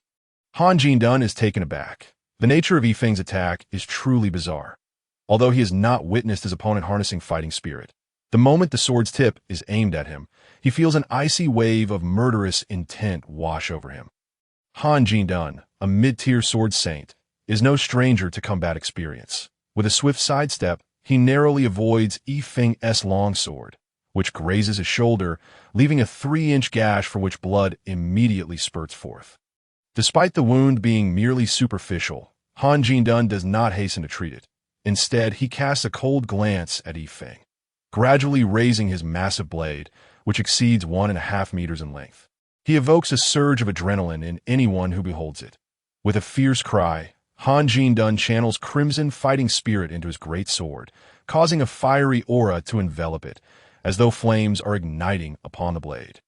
Han Jindun is taken aback. The nature of Yifeng's attack is truly bizarre. Although he has not witnessed his opponent harnessing fighting spirit, the moment the sword's tip is aimed at him, he feels an icy wave of murderous intent wash over him. Han Jindun, a mid-tier sword saint, is no stranger to combat experience. With a swift sidestep, he narrowly avoids Yifeng's longsword, which grazes his shoulder, leaving a 3-inch gash for which blood immediately spurts forth. Despite the wound being merely superficial, Han Jindun does not hasten to treat it. Instead, he casts a cold glance at Yifeng, gradually raising his massive blade, which exceeds 1.5 meters in length. He evokes a surge of adrenaline in anyone who beholds it. With a fierce cry, Han Jindun channels crimson fighting spirit into his great sword, causing a fiery aura to envelop it, as though flames are igniting upon the blade.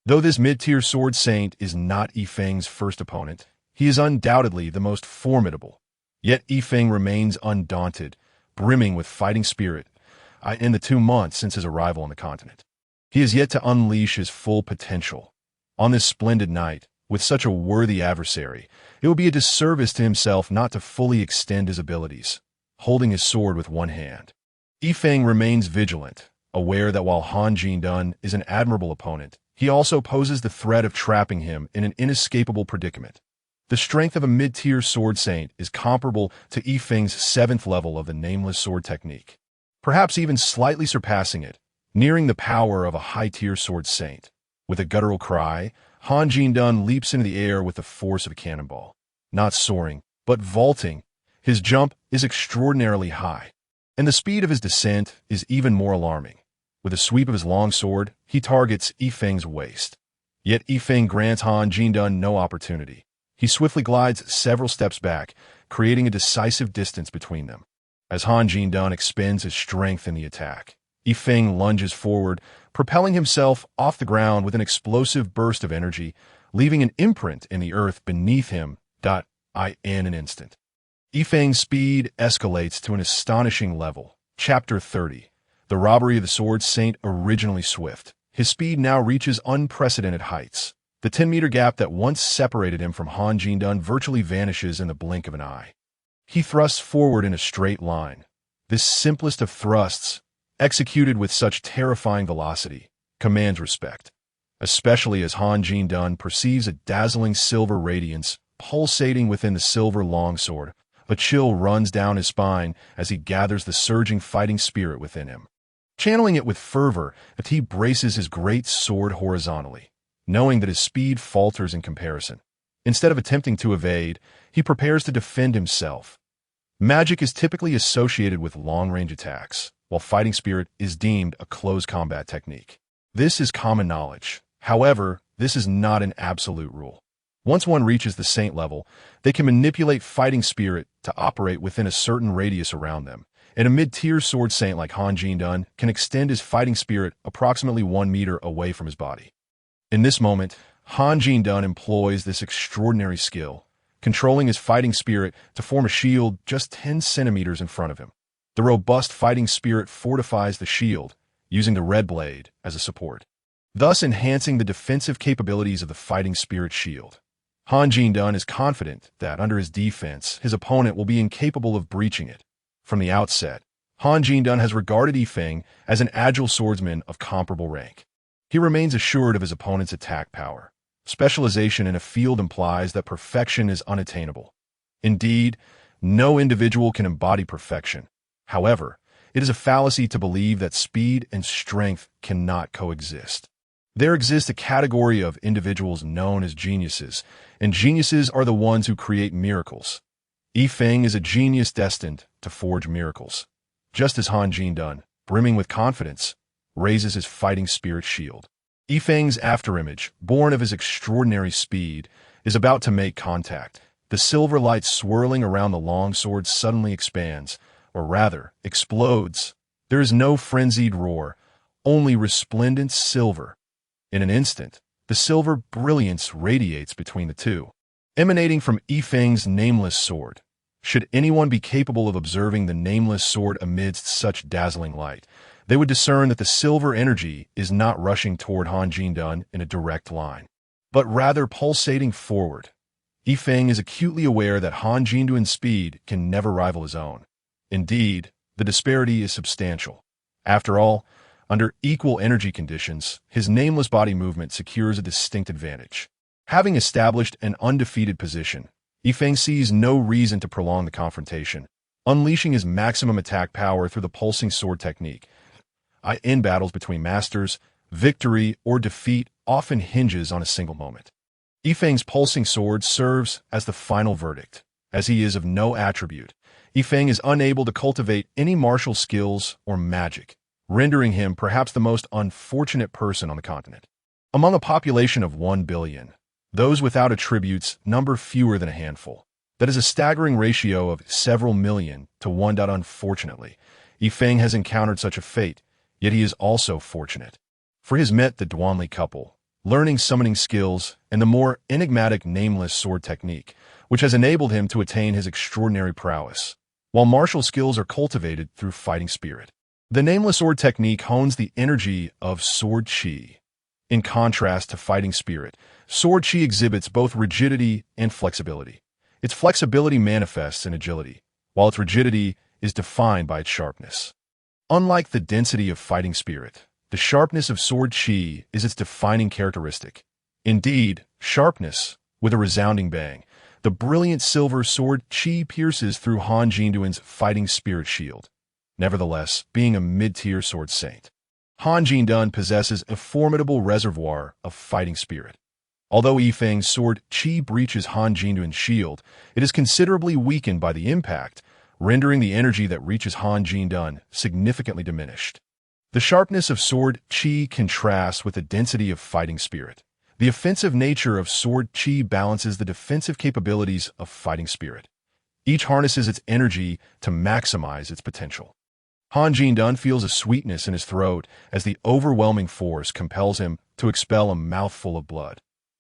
Though this mid-tier sword saint is not Yifeng's first opponent, he is undoubtedly the most formidable. Yet Yifeng remains undaunted, brimming with fighting spirit, in the 2 months since his arrival on the continent. He has yet to unleash his full potential. On this splendid night, with such a worthy adversary, it would be a disservice to himself not to fully extend his abilities, holding his sword with one hand. Yifeng remains vigilant, aware that while Han Jindun is an admirable opponent, he also poses the threat of trapping him in an inescapable predicament. The strength of a mid-tier sword saint is comparable to Yifeng's 7th level of the Nameless Sword technique, perhaps even slightly surpassing it, nearing the power of a high-tier sword saint. With a guttural cry, Han Jindun leaps into the air with the force of a cannonball. Not soaring, but vaulting, his jump is extraordinarily high, and the speed of his descent is even more alarming. With a sweep of his long sword, he targets Yifeng's waist. Yet Yifeng grants Han Jindun no opportunity. He swiftly glides several steps back, creating a decisive distance between them. As Han Jindun expends his strength in the attack, Yifeng lunges forward, propelling himself off the ground with an explosive burst of energy, leaving an imprint in the earth beneath him. In an instant, Yifeng's speed escalates to an astonishing level. Chapter 30. The robbery of the sword saint, originally swift. His speed now reaches unprecedented heights. The 10-meter gap that once separated him from Han Jindun virtually vanishes in the blink of an eye. He thrusts forward in a straight line. This simplest of thrusts, executed with such terrifying velocity, commands respect, especially as Han Jindun perceives a dazzling silver radiance pulsating within the silver longsword. A chill runs down his spine as he gathers the surging fighting spirit within him. Channeling it with fervor, he braces his great sword horizontally, knowing that his speed falters in comparison. Instead of attempting to evade, he prepares to defend himself. Magic is typically associated with long-range attacks, while fighting spirit is deemed a close combat technique. This is common knowledge. However, this is not an absolute rule. Once one reaches the saint level, they can manipulate fighting spirit to operate within a certain radius around them, and a mid-tier sword saint like Han Jin-dun can extend his fighting spirit approximately 1 meter away from his body. In this moment, Han Jin-dun employs this extraordinary skill, controlling his fighting spirit to form a shield just 10 centimeters in front of him. The robust fighting spirit fortifies the shield, using the red blade as a support, thus enhancing the defensive capabilities of the fighting spirit shield. Han Jin-dun is confident that under his defense, his opponent will be incapable of breaching it. From the outset, Han Jin-dun has regarded Yifeng as an agile swordsman of comparable rank. He remains assured of his opponent's attack power. Specialization in a field implies that perfection is unattainable. Indeed, no individual can embody perfection. However, it is a fallacy to believe that speed and strength cannot coexist. There exists a category of individuals known as geniuses, and geniuses are the ones who create miracles. Yifeng is a genius destined to forge miracles. Just as Han Jin-dun, brimming with confidence, raises his fighting spirit shield. Yifeng's afterimage, born of his extraordinary speed, is about to make contact. The silver light swirling around the long sword suddenly expands, or rather, explodes. There is no frenzied roar, only resplendent silver. In an instant, the silver brilliance radiates between the two, emanating from Yifeng's nameless sword. Should anyone be capable of observing the nameless sword amidst such dazzling light, they would discern that the silver energy is not rushing toward Han Jin-dun in a direct line, but rather pulsating forward. Yifeng is acutely aware that Han Jin-dun's speed can never rival his own. Indeed, the disparity is substantial. After all, under equal energy conditions, his nameless body movement secures a distinct advantage. Having established an undefeated position, Yifeng sees no reason to prolong the confrontation, unleashing his maximum attack power through the pulsing sword technique. In battles between masters, victory or defeat often hinges on a single moment. Yifeng's pulsing sword serves as the final verdict. As he is of no attribute, Yifeng is unable to cultivate any martial skills or magic, rendering him perhaps the most unfortunate person on the continent. Among a population of 1 billion, those without attributes number fewer than a handful. That is a staggering ratio of several million to 1. Unfortunately, Yifeng has encountered such a fate, yet he is also fortunate. For he has met the Duanli couple, learning summoning skills and the more enigmatic nameless sword technique, which has enabled him to attain his extraordinary prowess, while martial skills are cultivated through fighting spirit. The nameless sword technique hones the energy of sword chi. In contrast to fighting spirit, sword chi exhibits both rigidity and flexibility. Its flexibility manifests in agility, while its rigidity is defined by its sharpness. Unlike the density of fighting spirit, the sharpness of sword chi is its defining characteristic. Indeed, sharpness, with a resounding bang, the brilliant silver sword chi pierces through Han Jin-dun's fighting spirit shield. Nevertheless, being a mid-tier sword saint, Han Jin-dun possesses a formidable reservoir of fighting spirit. Although Yifeng's sword chi breaches Han Jin-dun's shield, it is considerably weakened by the impact, rendering the energy that reaches Han Jin-dun significantly diminished. The sharpness of sword chi contrasts with the density of fighting spirit. The offensive nature of sword chi balances the defensive capabilities of fighting spirit. Each harnesses its energy to maximize its potential. Han Jin-dun feels a sweetness in his throat as the overwhelming force compels him to expel a mouthful of blood.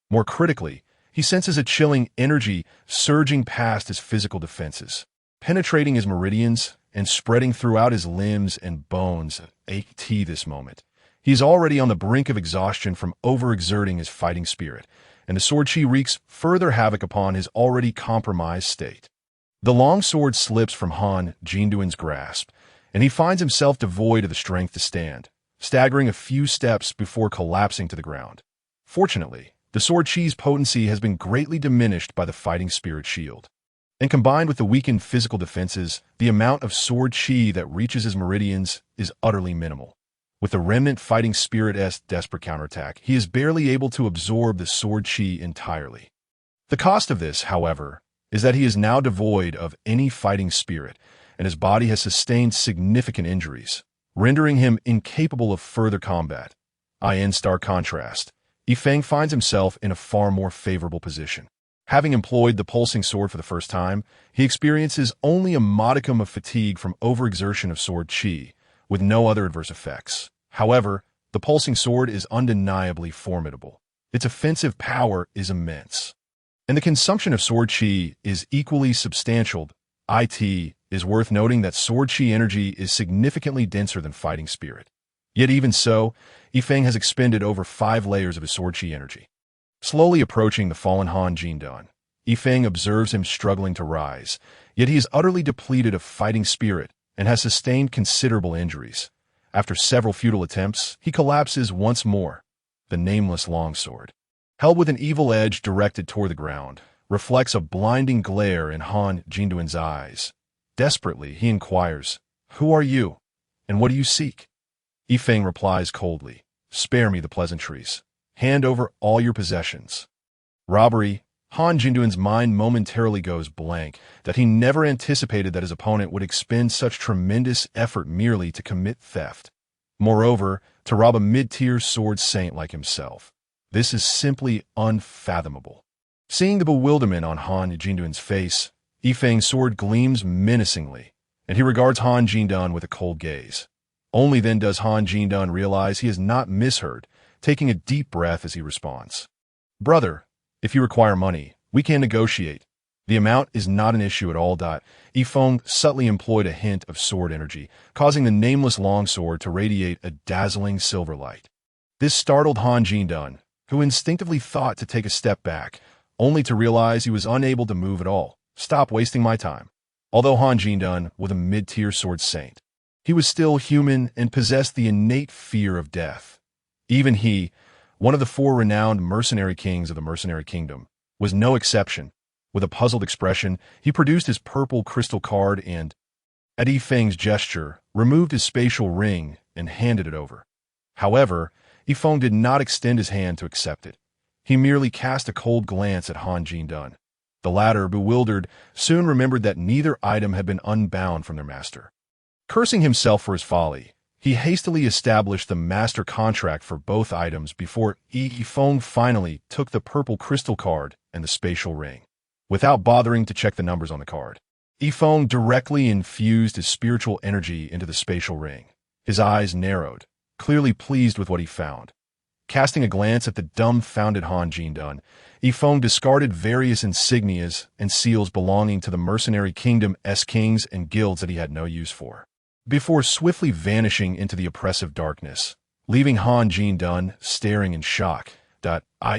More critically, he senses a chilling energy surging past his physical defenses, penetrating his meridians and spreading throughout his limbs and bones. This moment, he is already on the brink of exhaustion from overexerting his fighting spirit, and the sword chi wreaks further havoc upon his already compromised state. The long sword slips from Han Jin-dun's grasp, and he finds himself devoid of the strength to stand, staggering a few steps before collapsing to the ground. Fortunately, the sword chi's potency has been greatly diminished by the fighting spirit shield, and combined with the weakened physical defenses, the amount of sword chi that reaches his meridians is utterly minimal. With the remnant fighting spirit's desperate counterattack, he is barely able to absorb the sword chi entirely. The cost of this, however, is that he is now devoid of any fighting spirit, and his body has sustained significant injuries, rendering him incapable of further combat. In stark contrast, Yifeng finds himself in a far more favorable position. Having employed the pulsing sword for the first time, he experiences only a modicum of fatigue from overexertion of sword qi, with no other adverse effects. However, the pulsing sword is undeniably formidable. Its offensive power is immense, and the consumption of sword qi is equally substantial. It is worth noting that sword qi energy is significantly denser than fighting spirit. Yet even so, Yifeng has expended over 5 layers of his sword qi energy. Slowly approaching the fallen Han Jindan, Yifeng observes him struggling to rise, yet he is utterly depleted of fighting spirit and has sustained considerable injuries. After several futile attempts, he collapses once more. The nameless longsword, held with an evil edge directed toward the ground, reflects a blinding glare in Han Jinduan's eyes. Desperately, he inquires, "Who are you, and what do you seek?" Yifeng replies coldly, "Spare me the pleasantries. Hand over all your possessions." Robbery. Han Jinduan's mind momentarily goes blank, that he never anticipated that his opponent would expend such tremendous effort merely to commit theft. Moreover, to rob a mid-tier sword saint like himself. This is simply unfathomable. Seeing the bewilderment on Han Jinduan's face, Yifeng's sword gleams menacingly, and he regards Han Jindan with a cold gaze. Only then does Han Jindan realize he has not misheard, taking a deep breath as he responds. "Brother, if you require money, we can negotiate. The amount is not an issue at all." Yifeng subtly employed a hint of sword energy, causing the nameless longsword to radiate a dazzling silver light. This startled Han Jindan, who instinctively thought to take a step back, only to realize he was unable to move at all. "Stop wasting my time." Although Han Jindan was a mid-tier sword saint, he was still human and possessed the innate fear of death. Even he, one of the 4 renowned mercenary kings of the mercenary kingdom, was no exception. With a puzzled expression, he produced his purple crystal card and, at Yifeng's gesture, removed his spatial ring and handed it over. However, Yifeng did not extend his hand to accept it. He merely cast a cold glance at Han Jindan. The latter, bewildered, soon remembered that neither item had been unbound from their master. Cursing himself for his folly, he hastily established the master contract for both items before Yifeng finally took the purple crystal card and the spatial ring. Without bothering to check the numbers on the card, Yifeng directly infused his spiritual energy into the spatial ring. His eyes narrowed, clearly pleased with what he found. Casting a glance at the dumbfounded Han Jindan, Yifeng discarded various insignias and seals belonging to the mercenary kingdom's kings and guilds that he had no use for, before swiftly vanishing into the oppressive darkness, leaving Han Jindan staring in shock.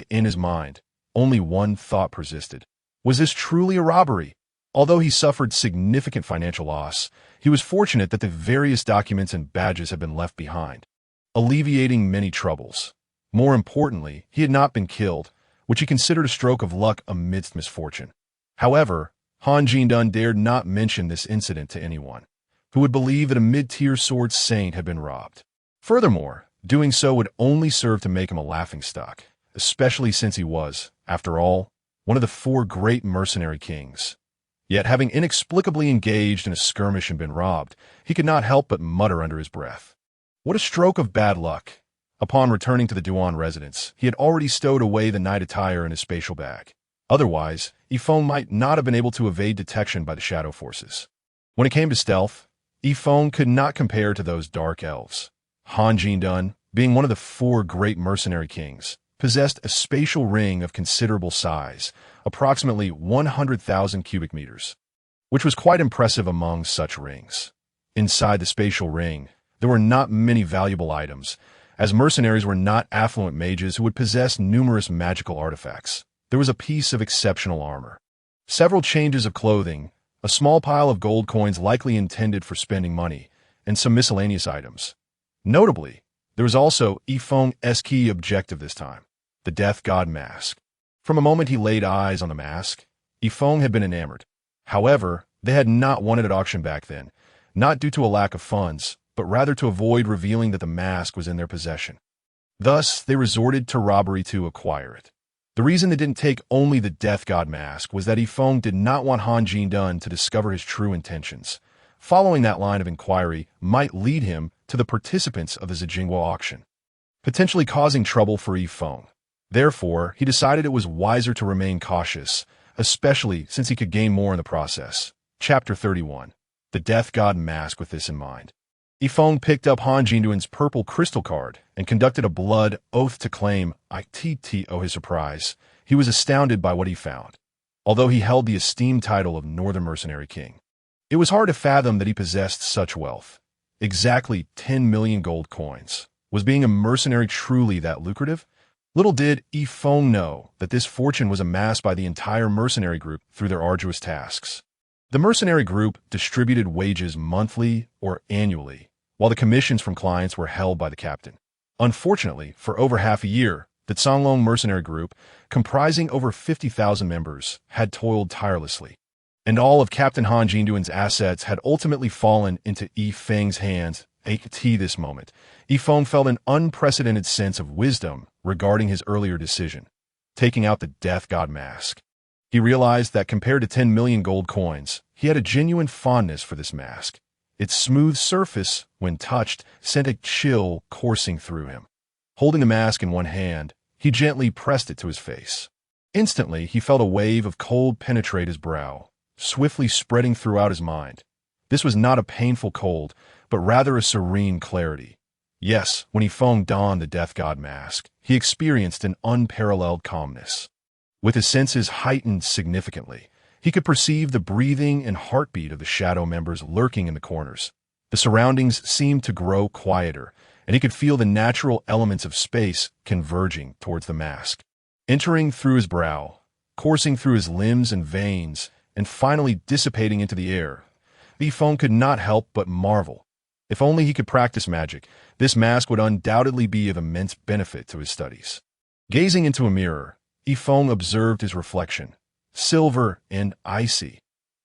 In his mind, only one thought persisted. Was this truly a robbery? Although he suffered significant financial loss, he was fortunate that the various documents and badges had been left behind, alleviating many troubles. More importantly, he had not been killed, which he considered a stroke of luck amidst misfortune. However, Han Jindan dared not mention this incident to anyone, who would believe that a mid-tier sword saint had been robbed. Furthermore, doing so would only serve to make him a laughingstock, especially since he was, after all, one of the 4 great mercenary kings. Yet, having inexplicably engaged in a skirmish and been robbed, he could not help but mutter under his breath, "What a stroke of bad luck." Upon returning to the Duan residence, he had already stowed away the night attire in his spatial bag. Otherwise, Yifeng might not have been able to evade detection by the shadow forces. When it came to stealth, Yifeng could not compare to those dark elves. Han Jindan, being one of the 4 great mercenary kings, possessed a spatial ring of considerable size, approximately 100,000 cubic meters, which was quite impressive among such rings. Inside the spatial ring, there were not many valuable items, as mercenaries were not affluent mages who would possess numerous magical artifacts. There was a piece of exceptional armor, several changes of clothing, a small pile of gold coins likely intended for spending money, and some miscellaneous items. Notably, there was also Yifeng's key objective this time, the Death God mask. From the moment he laid eyes on the mask, Yifeng had been enamored. However, they had not won it at auction back then, not due to a lack of funds, but rather to avoid revealing that the mask was in their possession. Thus, they resorted to robbery to acquire it. The reason they didn't take only the Death God mask was that Yifeng did not want Han Jindan to discover his true intentions. Following that line of inquiry might lead him to the participants of the Zijingwa auction. potentially causing trouble for Yifeng. Therefore, he decided it was wiser to remain cautious, especially since he could gain more in the process. Chapter 31. The Death God Mask. With this in mind, Yifeng picked up Han Jinduan's purple crystal card and conducted a blood oath to claim ITT. Oh, his surprise. He was astounded by what he found. Although he held the esteemed title of Northern Mercenary King, it was hard to fathom that he possessed such wealth. Exactly 10 million gold coins. Was being a mercenary truly that lucrative? Little did Yifeng know that this fortune was amassed by the entire mercenary group through their arduous tasks. The mercenary group distributed wages monthly or annually, while the commissions from clients were held by the captain. Unfortunately, for over half a year, the Songlong mercenary group, comprising over 50,000 members, had toiled tirelessly, and all of Captain Han Jinduan's assets had ultimately fallen into Yifeng's hands. At this moment, Yifeng felt an unprecedented sense of wisdom regarding his earlier decision, taking out the Death God Mask. He realized that compared to 10 million gold coins, he had a genuine fondness for this mask. Its smooth surface, when touched, sent a chill coursing through him. Holding the mask in one hand, he gently pressed it to his face. Instantly, he felt a wave of cold penetrate his brow, swiftly spreading throughout his mind. This was not a painful cold, but rather a serene clarity. Yes, when Yifeng donned the Death God Mask, he experienced an unparalleled calmness. With his senses heightened significantly, he could perceive the breathing and heartbeat of the shadow members lurking in the corners. The surroundings seemed to grow quieter, and he could feel the natural elements of space converging towards the mask, entering through his brow, coursing through his limbs and veins, and finally dissipating into the air. Yifeng could not help but marvel. If only he could practice magic, this mask would undoubtedly be of immense benefit to his studies. Gazing into a mirror, Yifeng observed his reflection, silver and icy.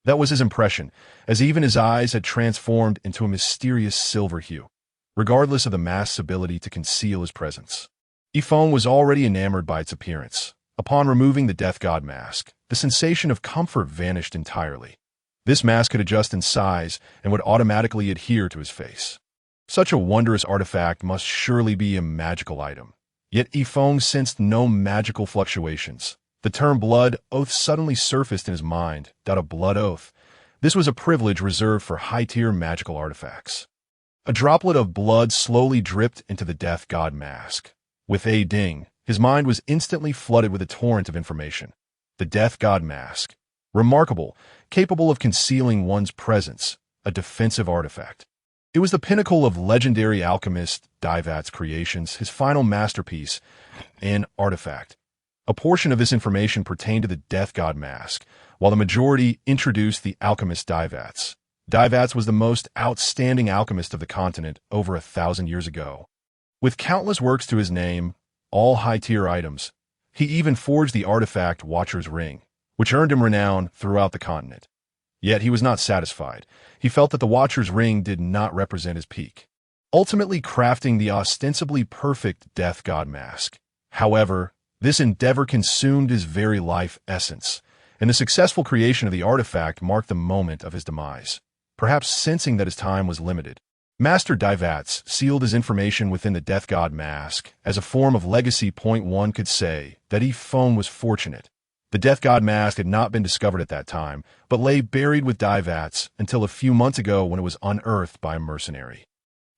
That was his impression, as even his eyes had transformed into a mysterious silver hue, regardless of the mask's ability to conceal his presence. Yifeng was already enamored by its appearance. Upon removing the Death God Mask, the sensation of comfort vanished entirely. This mask could adjust in size and would automatically adhere to his face. Such a wondrous artifact must surely be a magical item. Yet Yifeng sensed no magical fluctuations. The term blood oath suddenly surfaced in his mind. A blood oath. This was a privilege reserved for high-tier magical artifacts. A droplet of blood slowly dripped into the Death God Mask. With a ding, his mind was instantly flooded with a torrent of information. The Death God Mask. Remarkable, capable of concealing one's presence, a defensive artifact. It was the pinnacle of legendary alchemist Divat's creations, his final masterpiece, an artifact. A portion of this information pertained to the Death God Mask, while the majority introduced the alchemist Divat's. Divat's was the most outstanding alchemist of the continent over 1,000 years ago. With countless works to his name, all high-tier items, he even forged the artifact Watcher's Ring, which earned him renown throughout the continent. Yet he was not satisfied. He felt that the Watcher's Ring did not represent his peak, ultimately crafting the ostensibly perfect Death God Mask. However, this endeavor consumed his very life essence, and the successful creation of the artifact marked the moment of his demise. Perhaps sensing that his time was limited, Master Divat's sealed his information within the Death God Mask as a form of legacy. One could say that Yifeng was fortunate. The Death God Mask had not been discovered at that time, but lay buried with Divat's until a few months ago when it was unearthed by a mercenary.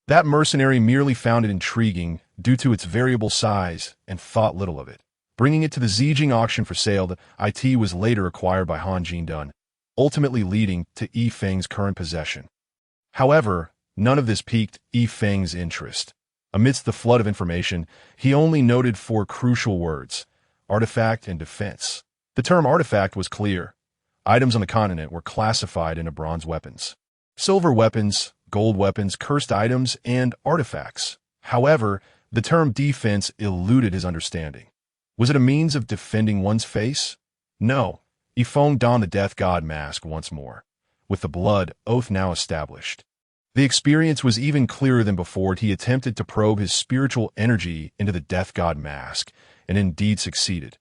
That mercenary merely found it intriguing due to its variable size and thought little of it, bringing it to the Zijing auction for sale. The IT was later acquired by Han Jinduan, ultimately leading to Yifeng's current possession. However, none of this piqued Yifeng's interest. Amidst the flood of information, he only noted 4 crucial words: artifact and defense. The term artifact was clear. Items on the continent were classified into bronze weapons, silver weapons, gold weapons, cursed items, and artifacts. However, the term defense eluded his understanding. Was it a means of defending one's face? No. Yifeng donned the Death God Mask once more, with the blood oath now established. The experience was even clearer than before. He attempted to probe his spiritual energy into the Death God Mask, and indeed succeeded.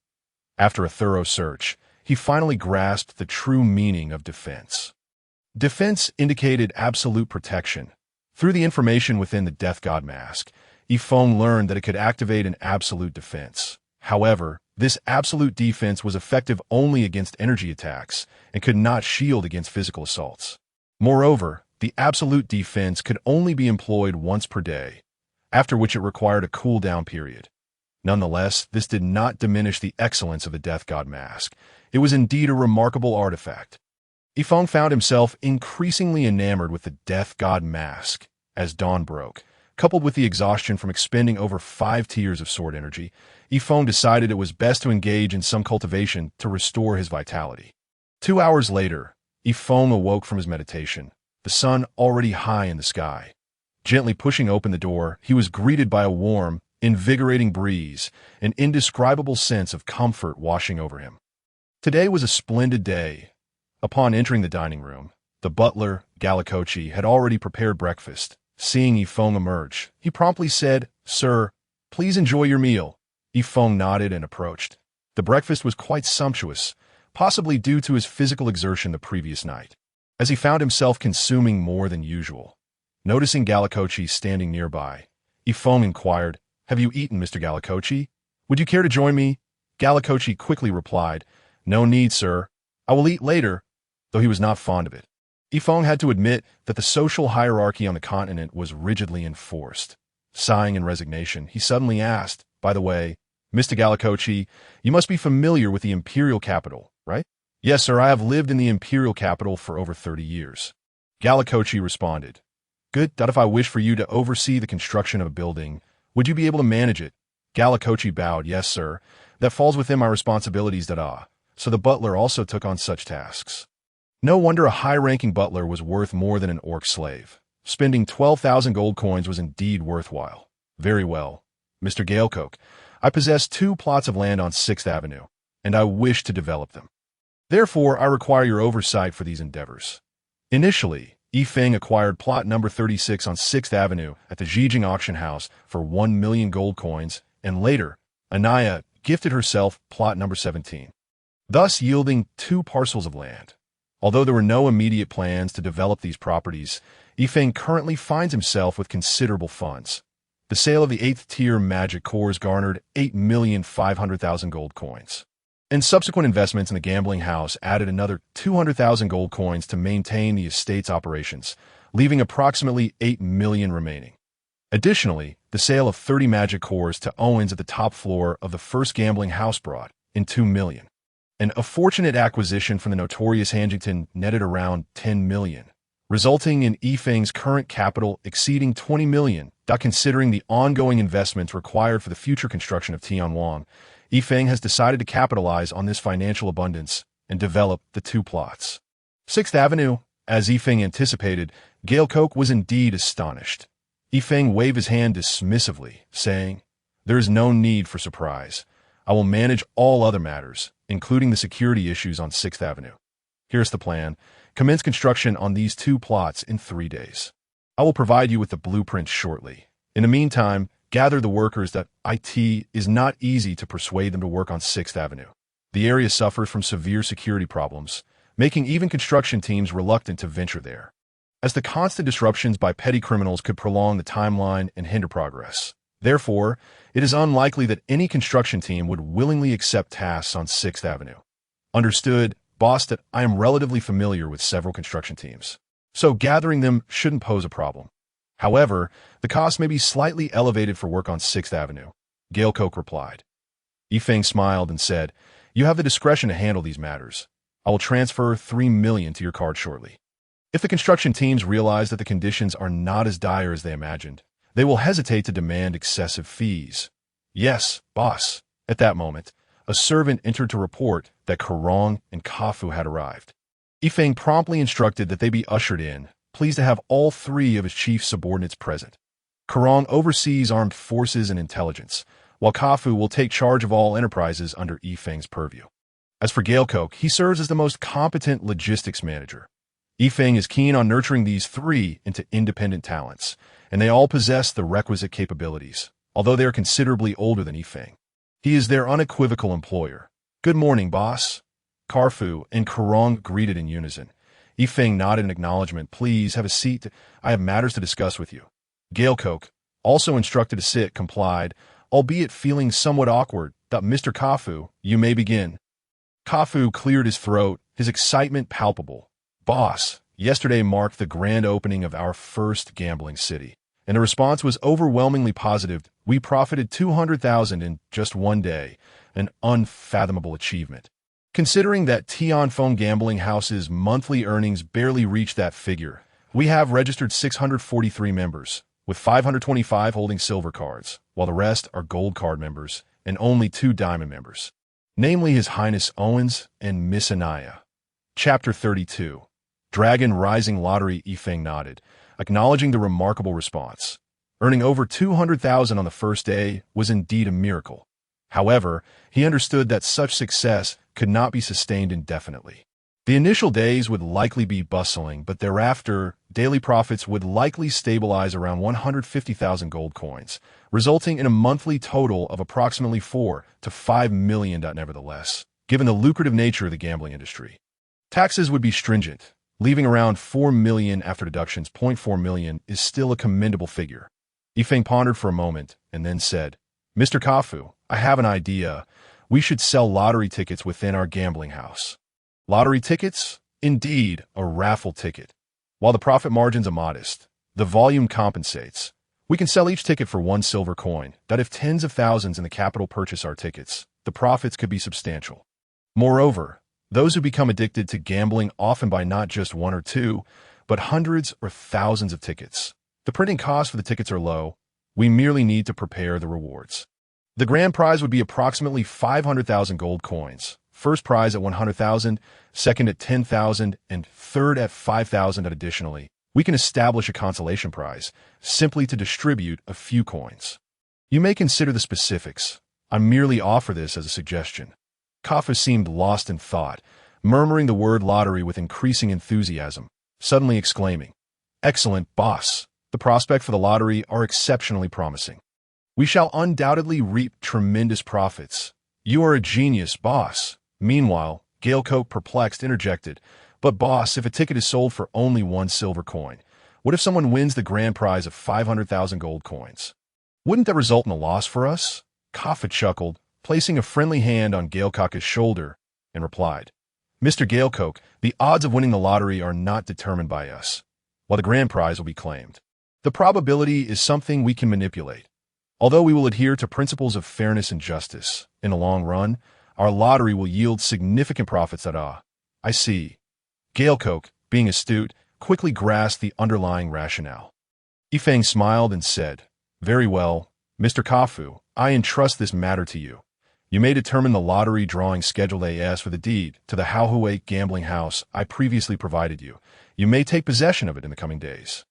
After a thorough search, he finally grasped the true meaning of defense. Defense indicated absolute protection. Through the information within the Death God Mask, Yifeng learned that it could activate an absolute defense. However, this absolute defense was effective only against energy attacks and could not shield against physical assaults. Moreover, the absolute defense could only be employed once per day, after which it required a cooldown period. Nonetheless, this did not diminish the excellence of the Death God mask. It was indeed a remarkable artifact. Yifeng found himself increasingly enamored with the Death God mask as dawn broke. Coupled with the exhaustion from expending over 5 tiers of sword energy, Yifeng decided it was best to engage in some cultivation to restore his vitality. 2 hours later, Yifeng awoke from his meditation, the sun already high in the sky. Gently pushing open the door, he was greeted by a warm, invigorating breeze, an indescribable sense of comfort washing over him. Today was a splendid day. Upon entering the dining room, the butler, Galakochi, had already prepared breakfast. Seeing Yifeng emerge, he promptly said, "Sir, please enjoy your meal." Yifeng nodded and approached. The breakfast was quite sumptuous, possibly due to his physical exertion the previous night, as he found himself consuming more than usual. Noticing Galakochi standing nearby, Yifeng inquired, "Have you eaten, Mr. Galakochi? Would you care to join me?" Galakochi quickly replied, "No need, sir. I will eat later," though he was not fond of it. Yifeng had to admit that the social hierarchy on the continent was rigidly enforced. Sighing in resignation, he suddenly asked, "By the way, Mr. Galakochi, you must be familiar with the imperial capital, right?" "Yes, sir, I have lived in the imperial capital for over 30 years. Galakochi responded, "Good, that if I wish for you to oversee the construction of a building, would you be able to manage it?" Galakochi bowed, "Yes, sir. That falls within my responsibilities, dada." So the butler also took on such tasks. No wonder a high-ranking butler was worth more than an orc slave. Spending 12,000 gold coins was indeed worthwhile. "Very well, Mr. Galecoke. I possess 2 plots of land on 6th Avenue, and I wish to develop them. Therefore, I require your oversight for these endeavors." Initially, Yifeng acquired plot number 36 on 6th Avenue at the Zhejiang auction house for 1 million gold coins, and later, Anaya gifted herself plot number 17, thus yielding 2 parcels of land. Although there were no immediate plans to develop these properties, Yifeng currently finds himself with considerable funds. The sale of the 8th tier magic cores garnered 8,500,000 gold coins. And subsequent investments in the gambling house added another 200,000 gold coins to maintain the estate's operations, leaving approximately 8 million remaining. Additionally, the sale of 30 magic cores to Owens at the top floor of the first gambling house brought in 2 million. And a fortunate acquisition from the notorious Hanjington netted around 10 million, resulting in Yifeng's current capital exceeding 20 million. Considering the ongoing investments required for the future construction of Tianwang, Yifeng has decided to capitalize on this financial abundance and develop the 2 plots. 6th Avenue, as Yifeng anticipated, Galecoke was indeed astonished. Yifeng waved his hand dismissively, saying, "There is no need for surprise. I will manage all other matters, including the security issues on 6th Avenue. Here's the plan. Commence construction on these 2 plots in 3 days. I will provide you with the blueprints shortly. In the meantime, gather the workers that it is not easy to persuade them to work on 6th Avenue. The area suffers from severe security problems, making even construction teams reluctant to venture there, as the constant disruptions by petty criminals could prolong the timeline and hinder progress. Therefore, it is unlikely that any construction team would willingly accept tasks on 6th Avenue. Understood, boss, that I am relatively familiar with several construction teams, so gathering them shouldn't pose a problem. However, the cost may be slightly elevated for work on 6th Avenue, Galecoke replied. Yifeng smiled and said, "You have the discretion to handle these matters. I will transfer 3 million to your card shortly." If the construction teams realize that the conditions are not as dire as they imagined, they will hesitate to demand excessive fees. "Yes, boss." At that moment, a servant entered to report that Karong and Kafu had arrived. Yifeng promptly instructed that they be ushered in, pleased to have all 3 of his chief subordinates present. Karong oversees armed forces and intelligence, while Kafu will take charge of all enterprises under Yifeng's purview. As for Galecoke, he serves as the most competent logistics manager. Yifeng is keen on nurturing these 3 into independent talents, and they all possess the requisite capabilities, although they are considerably older than Yifeng. He is their unequivocal employer. "Good morning, boss." Karfu and Karong greeted in unison. Yifeng nodded in acknowledgement. "Please have a seat. I have matters to discuss with you." Galecoke, Also instructed to sit, complied, albeit feeling somewhat awkward. Mr. Kafu, you may begin. Kafu cleared his throat, his excitement palpable. Boss, yesterday marked the grand opening of our first gambling city, and the response was overwhelmingly positive. We profited 200,000 in just one day, an unfathomable achievement. Considering that Tion Phone gambling house's monthly earnings barely reached that figure, we have registered 643 members, with 525 holding silver cards, while the rest are gold card members and only 2 diamond members, namely His Highness Owens and Miss Anaya. Chapter 32. Dragon Rising Lottery. Yifeng nodded, acknowledging the remarkable response. Earning over 200,000 on the first day was indeed a miracle. However, he understood that such success could not be sustained indefinitely. The initial days would likely be bustling, but thereafter, daily profits would likely stabilize around 150,000 gold coins, resulting in a monthly total of approximately 4 to 5 million. Nevertheless, given the lucrative nature of the gambling industry, taxes would be stringent, leaving around 4 million after deductions. 0.4 million is still a commendable figure. Yifeng pondered for a moment and then said, Mr. Kafu, I have an idea. We should sell lottery tickets within our gambling house. Lottery tickets? Indeed, a raffle ticket. While the profit margins are modest, the volume compensates. We can sell each ticket for 1 silver coin. If tens of thousands in the capital purchase our tickets, the profits could be substantial. Moreover, those who become addicted to gambling often buy not just 1 or 2, but hundreds or thousands of tickets. The printing costs for the tickets are low. We merely need to prepare the rewards. The grand prize would be approximately 500,000 gold coins. First prize at 100,000, second at 10,000, and third at 5,000. Additionally, we can establish a consolation prize, simply to distribute a few coins. You may consider the specifics. I merely offer this as a suggestion. Kafu seemed lost in thought, murmuring the word lottery with increasing enthusiasm, suddenly exclaiming, Excellent, boss. The prospects for the lottery are exceptionally promising. We shall undoubtedly reap tremendous profits. You are a genius, boss. Meanwhile, Galecoke, perplexed, interjected, But boss, if a ticket is sold for only 1 silver coin, what if someone wins the grand prize of 500,000 gold coins? Wouldn't that result in a loss for us? Kafu chuckled, placing a friendly hand on Galecoke's shoulder, and replied, Mr. Galecoke, the odds of winning the lottery are not determined by us, while the grand prize will be claimed. The probability is something we can manipulate. Although we will adhere to principles of fairness and justice, in the long run, our lottery will yield significant profits. I see. Galecoke, being astute, quickly grasped the underlying rationale. Yifeng smiled and said, Very well, Mr. Kafu, I entrust this matter to you. You may determine the lottery drawing schedule as for the deed to the Haohui gambling house I previously provided you. You may take possession of it in the coming days.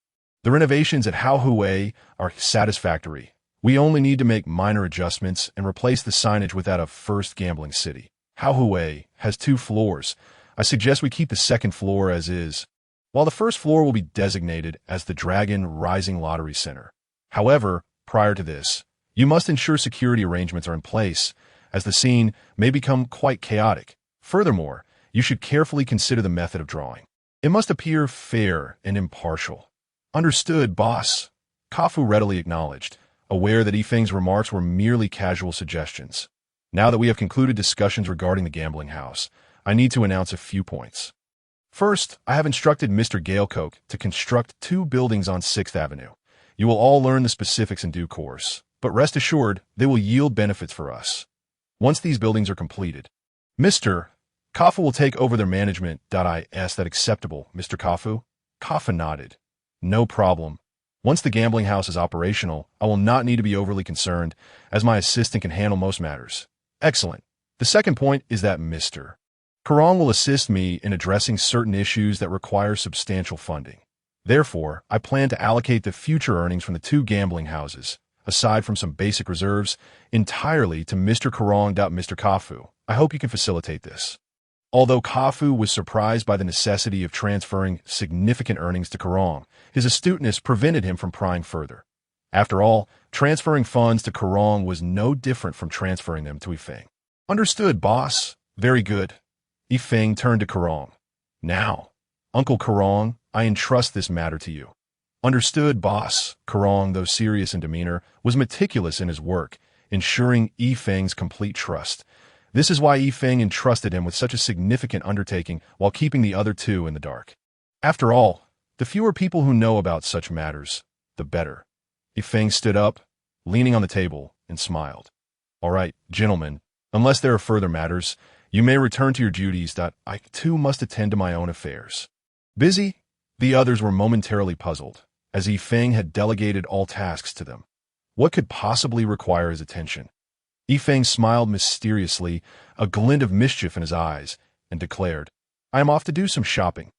The renovations at Haohui are satisfactory. We only need to make minor adjustments and replace the signage with that of First Gambling City. Haohui has 2 floors. I suggest we keep the second floor as is, while the first floor will be designated as the Dragon Rising Lottery Center. However, prior to this, you must ensure security arrangements are in place, as the scene may become quite chaotic. Furthermore, you should carefully consider the method of drawing. It must appear fair and impartial. Understood, boss. Kafu readily acknowledged, aware that Yifeng's remarks were merely casual suggestions. Now that we have concluded discussions regarding the gambling house, I need to announce a few points. First, I have instructed Mr. Galecoke to construct 2 buildings on 6th Avenue. You will all learn the specifics in due course, but rest assured they will yield benefits for us. Once these buildings are completed, Mr. Kafu will take over their management. Is that acceptable, Mr. Kafu? Kafu nodded. No problem. Once the gambling house is operational, I will not need to be overly concerned, as my assistant can handle most matters. Excellent. The second point is that Mr. Karong will assist me in addressing certain issues that require substantial funding. Therefore, I plan to allocate the future earnings from the 2 gambling houses, aside from some basic reserves, entirely to Mr. Karong. Mr. Kafu, I hope you can facilitate this. Although Kafu was surprised by the necessity of transferring significant earnings to Karong, his astuteness prevented him from prying further. After all, transferring funds to Karong was no different from transferring them to Yifeng. Understood, boss. Very good. Yifeng turned to Karong. Now, Uncle Karong, I entrust this matter to you. Understood, boss. Karong, though serious in demeanor, was meticulous in his work, ensuring Yi Feng's complete trust. This is why Yi Feng entrusted him with such a significant undertaking while keeping the other two in the dark. After all, the fewer people who know about such matters, the better. Yi Feng stood up, leaning on the table, and smiled. All right, gentlemen, unless there are further matters, you may return to your duties. I too must attend to my own affairs. Busy? The others were momentarily puzzled, as Yi Feng had delegated all tasks to them. What could possibly require his attention? Yi Feng smiled mysteriously, a glint of mischief in his eyes, and declared, I am off to do some shopping.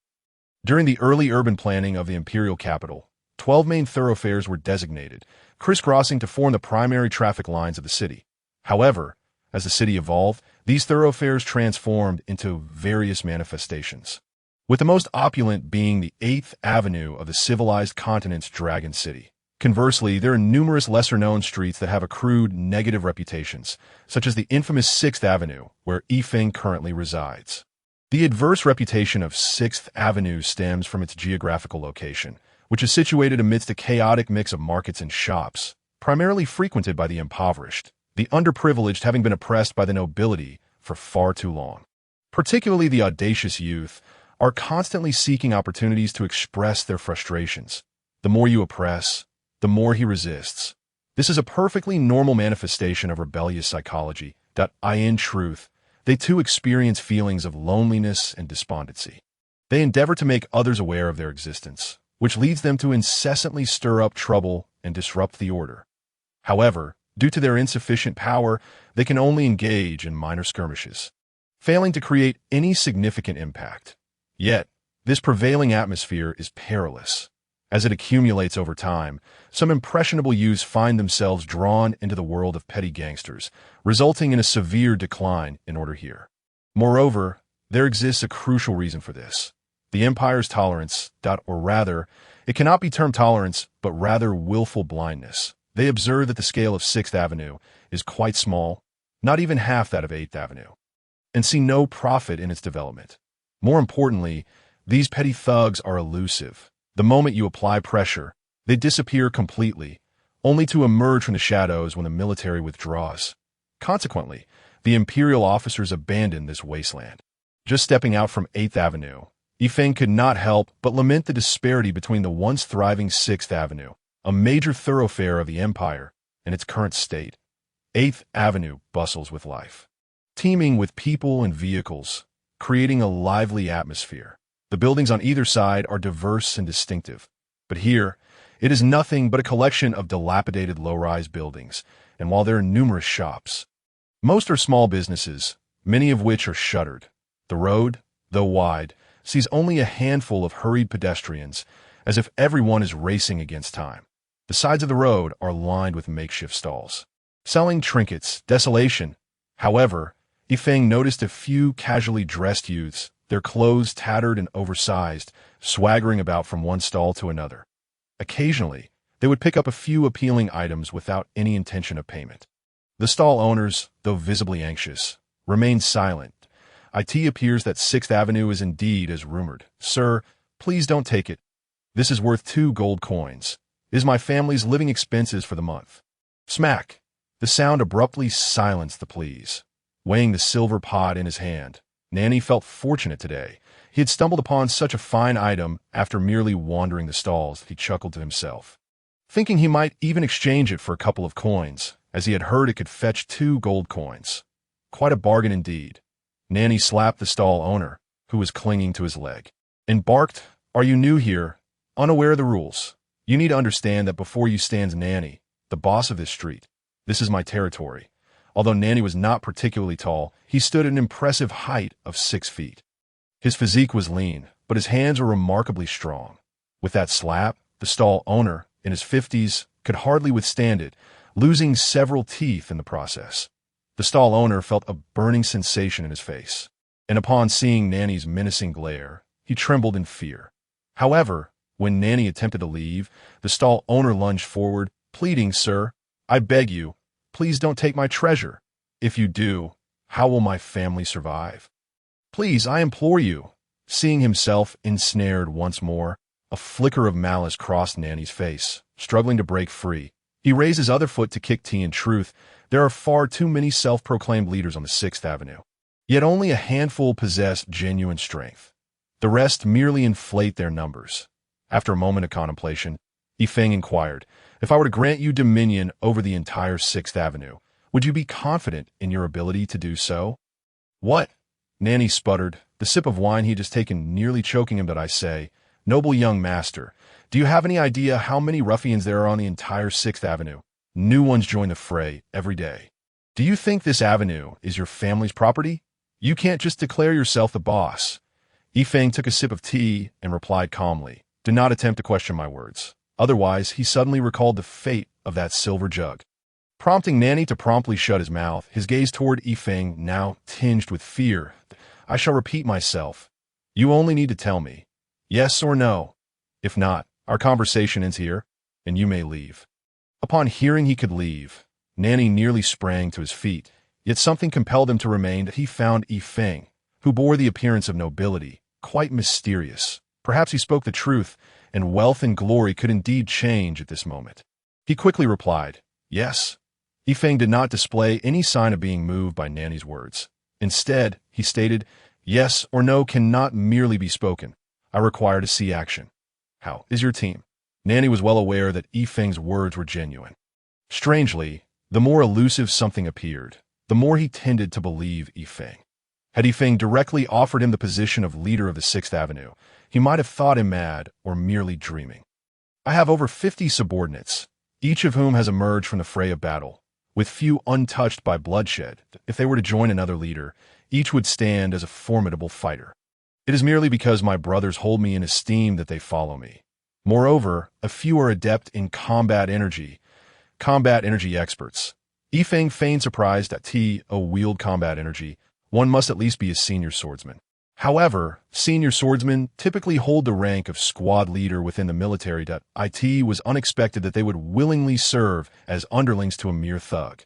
During the early urban planning of the imperial capital, 12 main thoroughfares were designated, crisscrossing to form the primary traffic lines of the city. However, as the city evolved, these thoroughfares transformed into various manifestations, with the most opulent being the 8th Avenue of the civilized continent's Dragon City. Conversely, there are numerous lesser-known streets that have accrued negative reputations, such as the infamous 6th Avenue, where Yi Feng currently resides. The adverse reputation of 6th Avenue stems from its geographical location, which is situated amidst a chaotic mix of markets and shops, primarily frequented by the impoverished, the underprivileged having been oppressed by the nobility for far too long. Particularly the audacious youth are constantly seeking opportunities to express their frustrations. The more you oppress, the more he resists. This is a perfectly normal manifestation of rebellious psychology. In truth, they too experience feelings of loneliness and despondency. They endeavor to make others aware of their existence, which leads them to incessantly stir up trouble and disrupt the order. However, due to their insufficient power, they can only engage in minor skirmishes, failing to create any significant impact. Yet, this prevailing atmosphere is perilous. As it accumulates over time, some impressionable youths find themselves drawn into the world of petty gangsters, resulting in a severe decline in order here. Moreover, there exists a crucial reason for this. The Empire's tolerance, or rather, it cannot be termed tolerance, but rather willful blindness. They observe that the scale of 6th Avenue is quite small, not even half that of 8th Avenue, and see no profit in its development. More importantly, these petty thugs are elusive. The moment you apply pressure, they disappear completely, only to emerge from the shadows when the military withdraws. Consequently, the imperial officers abandon this wasteland. Just stepping out from 8th Avenue, Yi Feng could not help but lament the disparity between the once thriving 6th Avenue, a major thoroughfare of the empire, and its current state. 8th Avenue bustles with life, teeming with people and vehicles, creating a lively atmosphere. The buildings on either side are diverse and distinctive, but here, it is nothing but a collection of dilapidated low-rise buildings, and while there are numerous shops, most are small businesses, many of which are shuttered. The road, though wide, sees only a handful of hurried pedestrians, as if everyone is racing against time. The sides of the road are lined with makeshift stalls, selling trinkets. Desolation. However, Yi Feng noticed a few casually dressed youths, their clothes tattered and oversized, swaggering about from one stall to another. Occasionally, they would pick up a few appealing items without any intention of payment. The stall owners, though visibly anxious, remained silent. It appears that 6th Avenue is indeed as rumored. Sir, please don't take it. This is worth 2 gold coins. It is my family's living expenses for the month. Smack! The sound abruptly silenced the pleas. Weighing the silver pot in his hand, Nanny felt fortunate today. He had stumbled upon such a fine item after merely wandering the stalls. He chuckled to himself, thinking he might even exchange it for a couple of coins, as he had heard it could fetch 2 gold coins. Quite a bargain indeed. Nanny slapped the stall owner, who was clinging to his leg, and barked, Are you new here? Unaware of the rules? You need to understand that before you stands Nanny, the boss of this street. This is my territory. Although Nanny was not particularly tall, he stood at an impressive height of 6 feet. His physique was lean, but his hands were remarkably strong. With that slap, the stall owner, in his 50s, could hardly withstand it, losing several teeth in the process. The stall owner felt a burning sensation in his face, and upon seeing Nanny's menacing glare, he trembled in fear. However, when Nanny attempted to leave, the stall owner lunged forward, pleading, Sir, I beg you, please don't take my treasure. If you do, how will my family survive? Please, I implore you. Seeing himself ensnared once more, A flicker of malice crossed Nanny's face, struggling to break free. He raised his other foot to kick T. In truth, there are far too many self-proclaimed leaders on the 6th Avenue. Yet only a handful possess genuine strength. The rest merely inflate their numbers. After a moment of contemplation, Yifeng inquired, "If I were to grant you dominion over the entire 6th Avenue, would you be confident in your ability to do so?" "What?" Nanny sputtered, the sip of wine he had just taken nearly choking him. "That I say, noble young master, do you have any idea how many ruffians there are on the entire 6th Avenue? New ones join the fray every day. Do you think this avenue is your family's property? You can't just declare yourself the boss." Yifeng took a sip of tea and replied calmly, "Do not attempt to question my words." Otherwise, he suddenly recalled the fate of that silver jug. Prompting Nanny to promptly shut his mouth, his gaze toward Yifeng now tinged with fear. "I shall repeat myself. You only need to tell me, yes or no. If not, our conversation ends here, and you may leave." Upon hearing he could leave, Nanny nearly sprang to his feet, yet something compelled him to remain. He found Yifeng, who bore the appearance of nobility, quite mysterious. Perhaps he spoke the truth, and wealth and glory could indeed change at this moment. He quickly replied, "Yes." Yifeng did not display any sign of being moved by Nanny's words. Instead, he stated, "Yes or no cannot merely be spoken. I require to see action. How is your team?" Nanny was well aware that Yifeng's words were genuine. Strangely, the more elusive something appeared, the more he tended to believe Yifeng. Had Yifeng directly offered him the position of leader of the 6th Avenue, he might have thought him mad or merely dreaming. "I have over 50 subordinates, each of whom has emerged from the fray of battle, with few untouched by bloodshed. If they were to join another leader, each would stand as a formidable fighter. It is merely because my brothers hold me in esteem that they follow me. Moreover, a few are adept in combat energy experts." Yifeng feigned surprise that wield combat energy. One must at least be a senior swordsman. However, senior swordsmen typically hold the rank of squad leader within the military. It was unexpected that they would willingly serve as underlings to a mere thug.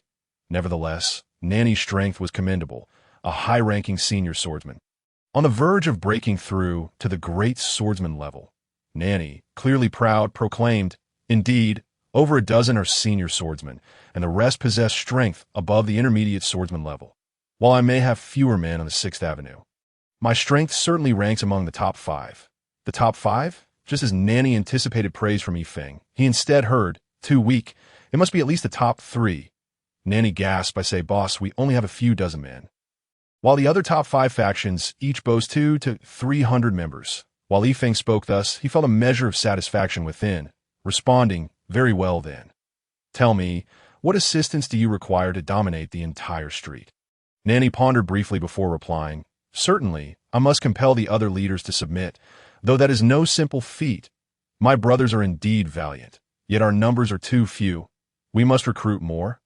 Nevertheless, Nanny's strength was commendable, a high-ranking senior swordsman. On the verge of breaking through to the great swordsman level, Nanny, clearly proud, proclaimed, "Indeed, over a dozen are senior swordsmen, and the rest possess strength above the intermediate swordsman level. While I may have fewer men on the 6th Avenue, my strength certainly ranks among the top 5. The top 5? Just as Nanny anticipated praise from Yifeng, he instead heard, "Too weak. It must be at least the top 3. Nanny gasped by saying, "Boss, we only have a few dozen men." While the other top 5 factions each boast 200 to 300 members. While Yifeng spoke thus, he felt a measure of satisfaction within, responding, "Very well then. Tell me, what assistance do you require to dominate the entire street?" Nanny pondered briefly before replying, "Certainly, I must compel the other leaders to submit, though that is no simple feat. My brothers are indeed valiant, yet our numbers are too few. We must recruit more."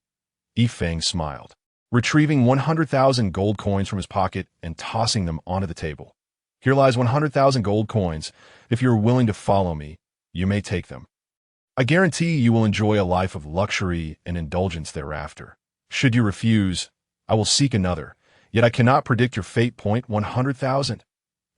Yifeng smiled, retrieving 100,000 gold coins from his pocket and tossing them onto the table. "Here lies 100,000 gold coins. If you are willing to follow me, you may take them. I guarantee you will enjoy a life of luxury and indulgence thereafter. Should you refuse, I will seek another, yet I cannot predict your fate. 100,000.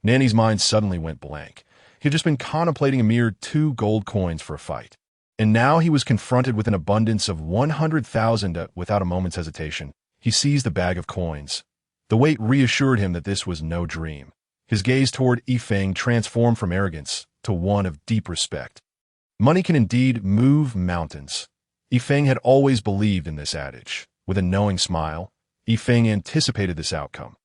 Nanny's mind suddenly went blank. He had just been contemplating a mere 2 gold coins for a fight. And now he was confronted with an abundance of 100,000. Without a moment's hesitation, he seized the bag of coins. The weight reassured him that this was no dream. His gaze toward Yifeng transformed from arrogance to one of deep respect. Money can indeed move mountains. Yifeng had always believed in this adage. With a knowing smile, Yifeng anticipated this outcome.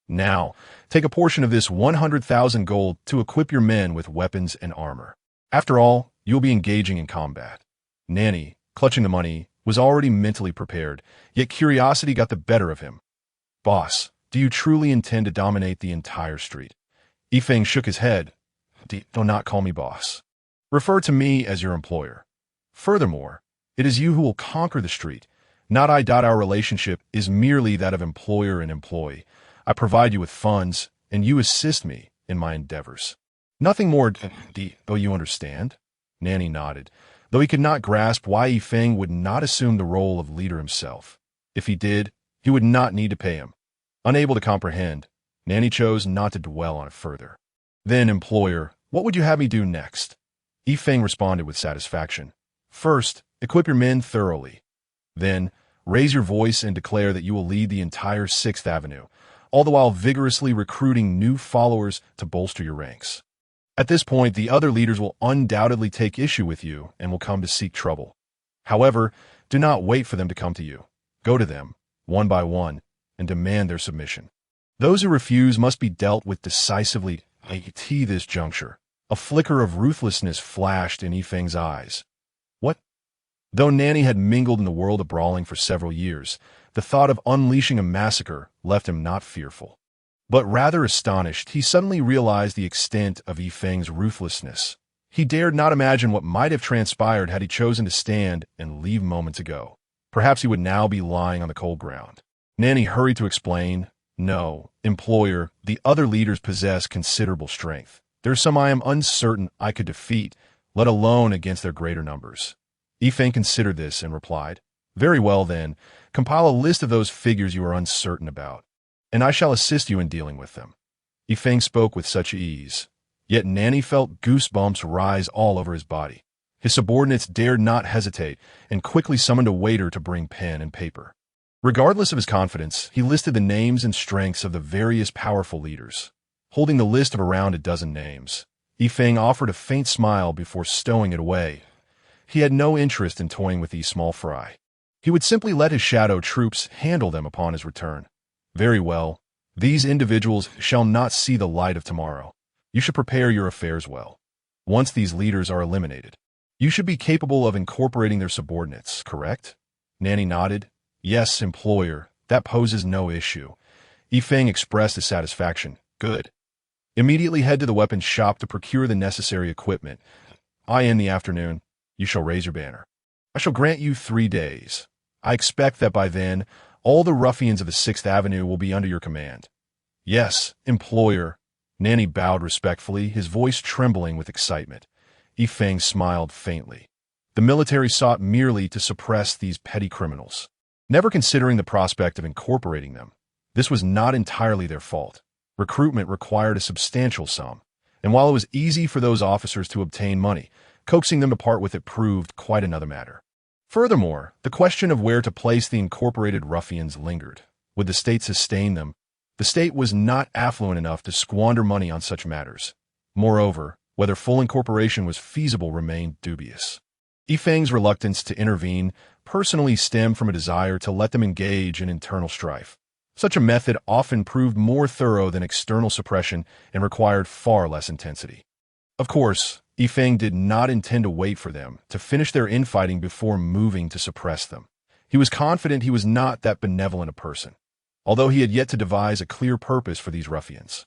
"Now, take a portion of this 100,000 gold to equip your men with weapons and armor. After all, you'll be engaging in combat." Nanny, clutching the money, was already mentally prepared, yet curiosity got the better of him. "Boss, do you truly intend to dominate the entire street?" Yifeng shook his head. Do not call me boss. Refer to me as your employer. Furthermore, it is you who will conquer the street, not I. Our relationship is merely that of employer and employee. I provide you with funds, and you assist me in my endeavors. Nothing more, though you understand?" Nanny nodded, though he could not grasp why Yifeng would not assume the role of leader himself. If he did, he would not need to pay him. Unable to comprehend, Nanny chose not to dwell on it further. "Then, employer, what would you have me do next?" Feng responded with satisfaction. First, equip your men thoroughly. Then, raise your voice and declare that you will lead the entire 6th Avenue, all the while vigorously recruiting new followers to bolster your ranks. At this point, the other leaders will undoubtedly take issue with you and will come to seek trouble. However, do not wait for them to come to you. Go to them, one by one, and demand their submission. Those who refuse must be dealt with decisively at this juncture. A flicker of ruthlessness flashed in Feng's eyes. What? Though Nanny had mingled in the world of brawling for several years, the thought of unleashing a massacre left him not fearful. But rather astonished, he suddenly realized the extent of Feng's ruthlessness. He dared not imagine what might have transpired had he chosen to stand and leave moments ago. Perhaps he would now be lying on the cold ground. Nanny hurried to explain, "No, employer, the other leaders possess considerable strength. There are some I am uncertain I could defeat, let alone against their greater numbers." Feng considered this and replied, "Very well then, compile a list of those figures you are uncertain about, and I shall assist you in dealing with them." Feng spoke with such ease, yet Nanny felt goosebumps rise all over his body. His subordinates dared not hesitate and quickly summoned a waiter to bring pen and paper. Regardless of his confidence, he listed the names and strengths of the various powerful leaders. Holding the list of around a dozen names, Feng offered a faint smile before stowing it away. He had no interest in toying with these small fry. He would simply let his shadow troops handle them upon his return. "Very well. These individuals shall not see the light of tomorrow. You should prepare your affairs well. Once these leaders are eliminated, you should be capable of incorporating their subordinates, correct?" Nanny nodded. "Yes, employer. That poses no issue." Feng expressed his satisfaction. "Good. Immediately head to the weapons shop to procure the necessary equipment. In the afternoon, you shall raise your banner. I shall grant you 3 days. I expect that by then, all the ruffians of the 6th Avenue will be under your command." "Yes, employer." Nanny bowed respectfully, his voice trembling with excitement. Feng smiled faintly. The military sought merely to suppress these petty criminals, never considering the prospect of incorporating them. This was not entirely their fault. Recruitment required a substantial sum, and while it was easy for those officers to obtain money, coaxing them to part with it proved quite another matter. Furthermore, the question of where to place the incorporated ruffians lingered. Would the state sustain them? The state was not affluent enough to squander money on such matters. Moreover, whether full incorporation was feasible remained dubious. Feng's reluctance to intervene personally stemmed from a desire to let them engage in internal strife. Such a method often proved more thorough than external suppression and required far less intensity. Of course, Feng did not intend to wait for them to finish their infighting before moving to suppress them. He was confident he was not that benevolent a person, although he had yet to devise a clear purpose for these ruffians.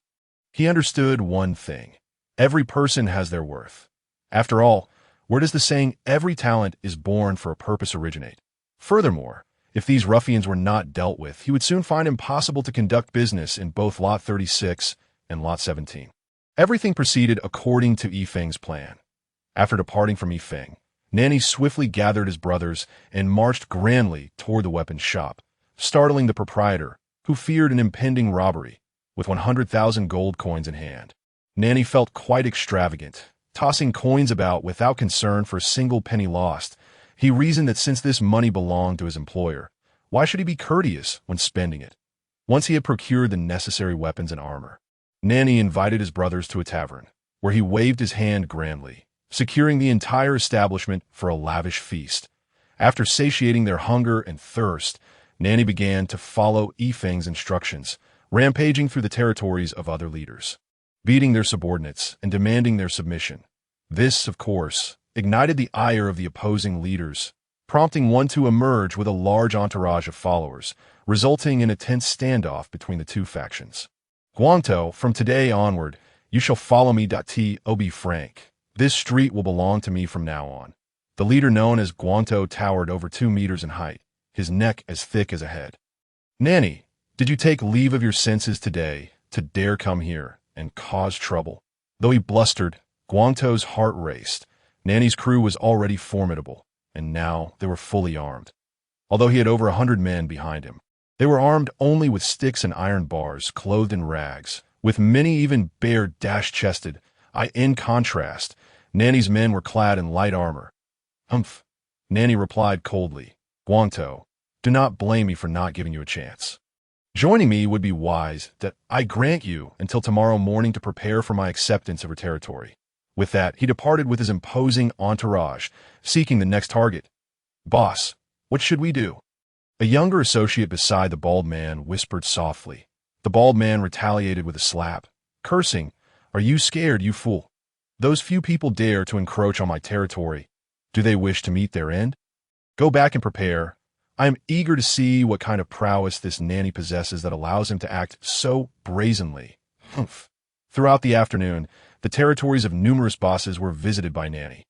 He understood one thing: every person has their worth. After all, where does the saying, "every talent is born for a purpose," originate? Furthermore, if these ruffians were not dealt with, he would soon find it impossible to conduct business in both Lot 36 and Lot 17. Everything proceeded according to Feng's plan. After departing from Feng, Nanny swiftly gathered his brothers and marched grandly toward the weapons shop, startling the proprietor, who feared an impending robbery, with 100,000 gold coins in hand. Nanny felt quite extravagant, tossing coins about without concern for a single penny lost. He reasoned that since this money belonged to his employer, why should he be courteous when spending it? Once he had procured the necessary weapons and armor, Nanny invited his brothers to a tavern, where he waved his hand grandly, securing the entire establishment for a lavish feast. After satiating their hunger and thirst, Nanny began to follow Feng's instructions, rampaging through the territories of other leaders, beating their subordinates and demanding their submission. This, of course, ignited the ire of the opposing leaders, prompting one to emerge with a large entourage of followers, resulting in a tense standoff between the two factions. "Guangzhou, from today onward, you shall follow me. Be frank. This street will belong to me from now on." The leader known as Guangzhou towered over 2 meters in height, his neck as thick as a head. "Nanny, did you take leave of your senses today to dare come here and cause trouble?" Though he blustered, Guangzhou's heart raced. Nanny's crew was already formidable, and now they were fully armed. Although he had over 100 men behind him, they were armed only with sticks and iron bars, clothed in rags, with many even bare dash-chested. In contrast, Nanny's men were clad in light armor. Humph, Nanny replied coldly. Guanto, do not blame me for not giving you a chance. Joining me would be wise, that I grant you until tomorrow morning to prepare for my acceptance of her territory. With that, he departed with his imposing entourage, seeking the next target. Boss, what should we do? A younger associate beside the bald man whispered softly. The bald man retaliated with a slap, cursing, Are you scared, you fool? Those few people dare to encroach on my territory. Do they wish to meet their end? Go back and prepare. I am eager to see what kind of prowess this Nanny possesses that allows him to act so brazenly. Humph. Throughout the afternoon, the territories of numerous bosses were visited by Nanny.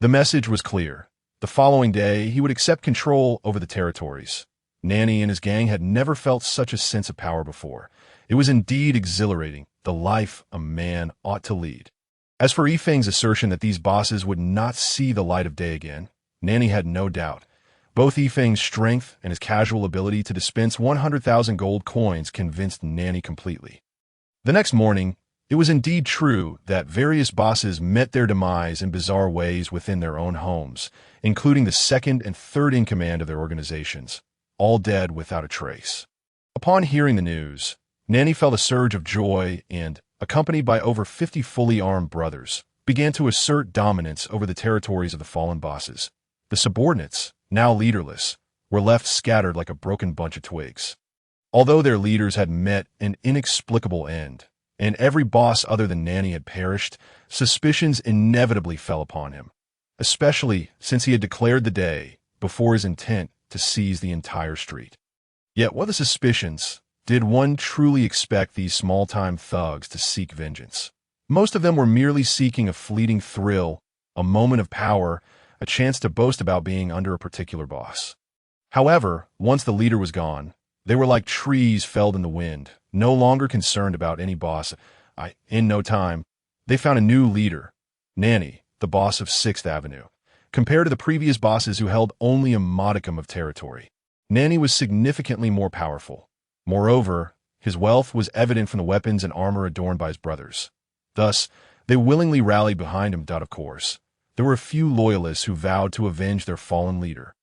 The message was clear. The following day, he would accept control over the territories. Nanny and his gang had never felt such a sense of power before. It was indeed exhilarating, the life a man ought to lead. As for Yifeng's assertion that these bosses would not see the light of day again, Nanny had no doubt. Both Yifeng's strength and his casual ability to dispense 100,000 gold coins convinced Nanny completely. The next morning, it was indeed true that various bosses met their demise in bizarre ways within their own homes, including the second and third in command of their organizations, all dead without a trace. Upon hearing the news, Nanny felt a surge of joy and, accompanied by over 50 fully armed brothers, began to assert dominance over the territories of the fallen bosses. The subordinates, now leaderless, were left scattered like a broken bunch of twigs. Although their leaders had met an inexplicable end, and every boss other than Nanny had perished, suspicions inevitably fell upon him, especially since he had declared the day before his intent to seize the entire street. Yet what the suspicions? Did one truly expect these small-time thugs to seek vengeance? Most of them were merely seeking a fleeting thrill, a moment of power, a chance to boast about being under a particular boss. However, once the leader was gone, they were like trees felled in the wind, no longer concerned about any boss. In no time, they found a new leader, Nanny, the boss of 6th Avenue. Compared to the previous bosses who held only a modicum of territory, Nanny was significantly more powerful. Moreover, his wealth was evident from the weapons and armor adorned by his brothers. Thus, they willingly rallied behind him. Of course, there were a few loyalists who vowed to avenge their fallen leader.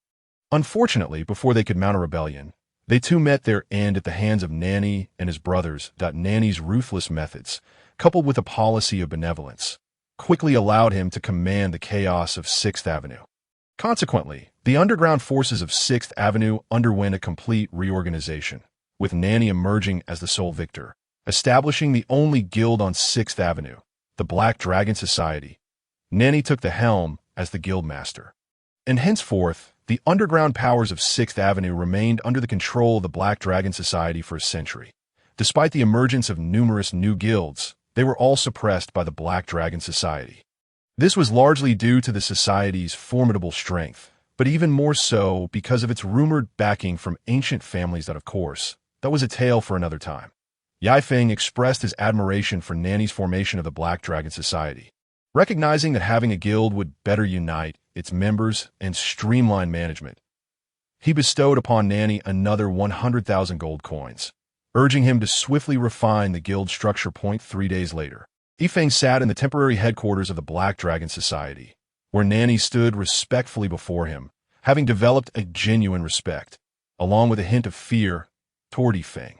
Unfortunately, before they could mount a rebellion, they too met their end at the hands of Nanny and his brothers. Nanny's ruthless methods, coupled with a policy of benevolence, quickly allowed him to command the chaos of 6th Avenue. Consequently, the underground forces of 6th Avenue underwent a complete reorganization, with Nanny emerging as the sole victor, establishing the only guild on 6th Avenue, the Black Dragon Society. Nanny took the helm as the guild master. And henceforth, the underground powers of 6th Avenue remained under the control of the Black Dragon Society for a century. Despite the emergence of numerous new guilds, they were all suppressed by the Black Dragon Society. This was largely due to the society's formidable strength, but even more so because of its rumored backing from ancient families. Of course, that was a tale for another time. Yifeng expressed his admiration for Nanny's formation of the Black Dragon Society, recognizing that having a guild would better unite its members and streamline management. He bestowed upon Nanny another 100,000 gold coins, urging him to swiftly refine the guild structure. 3 days later, Yifeng sat in the temporary headquarters of the Black Dragon Society, where Nanny stood respectfully before him, having developed a genuine respect, along with a hint of fear, toward Yifeng.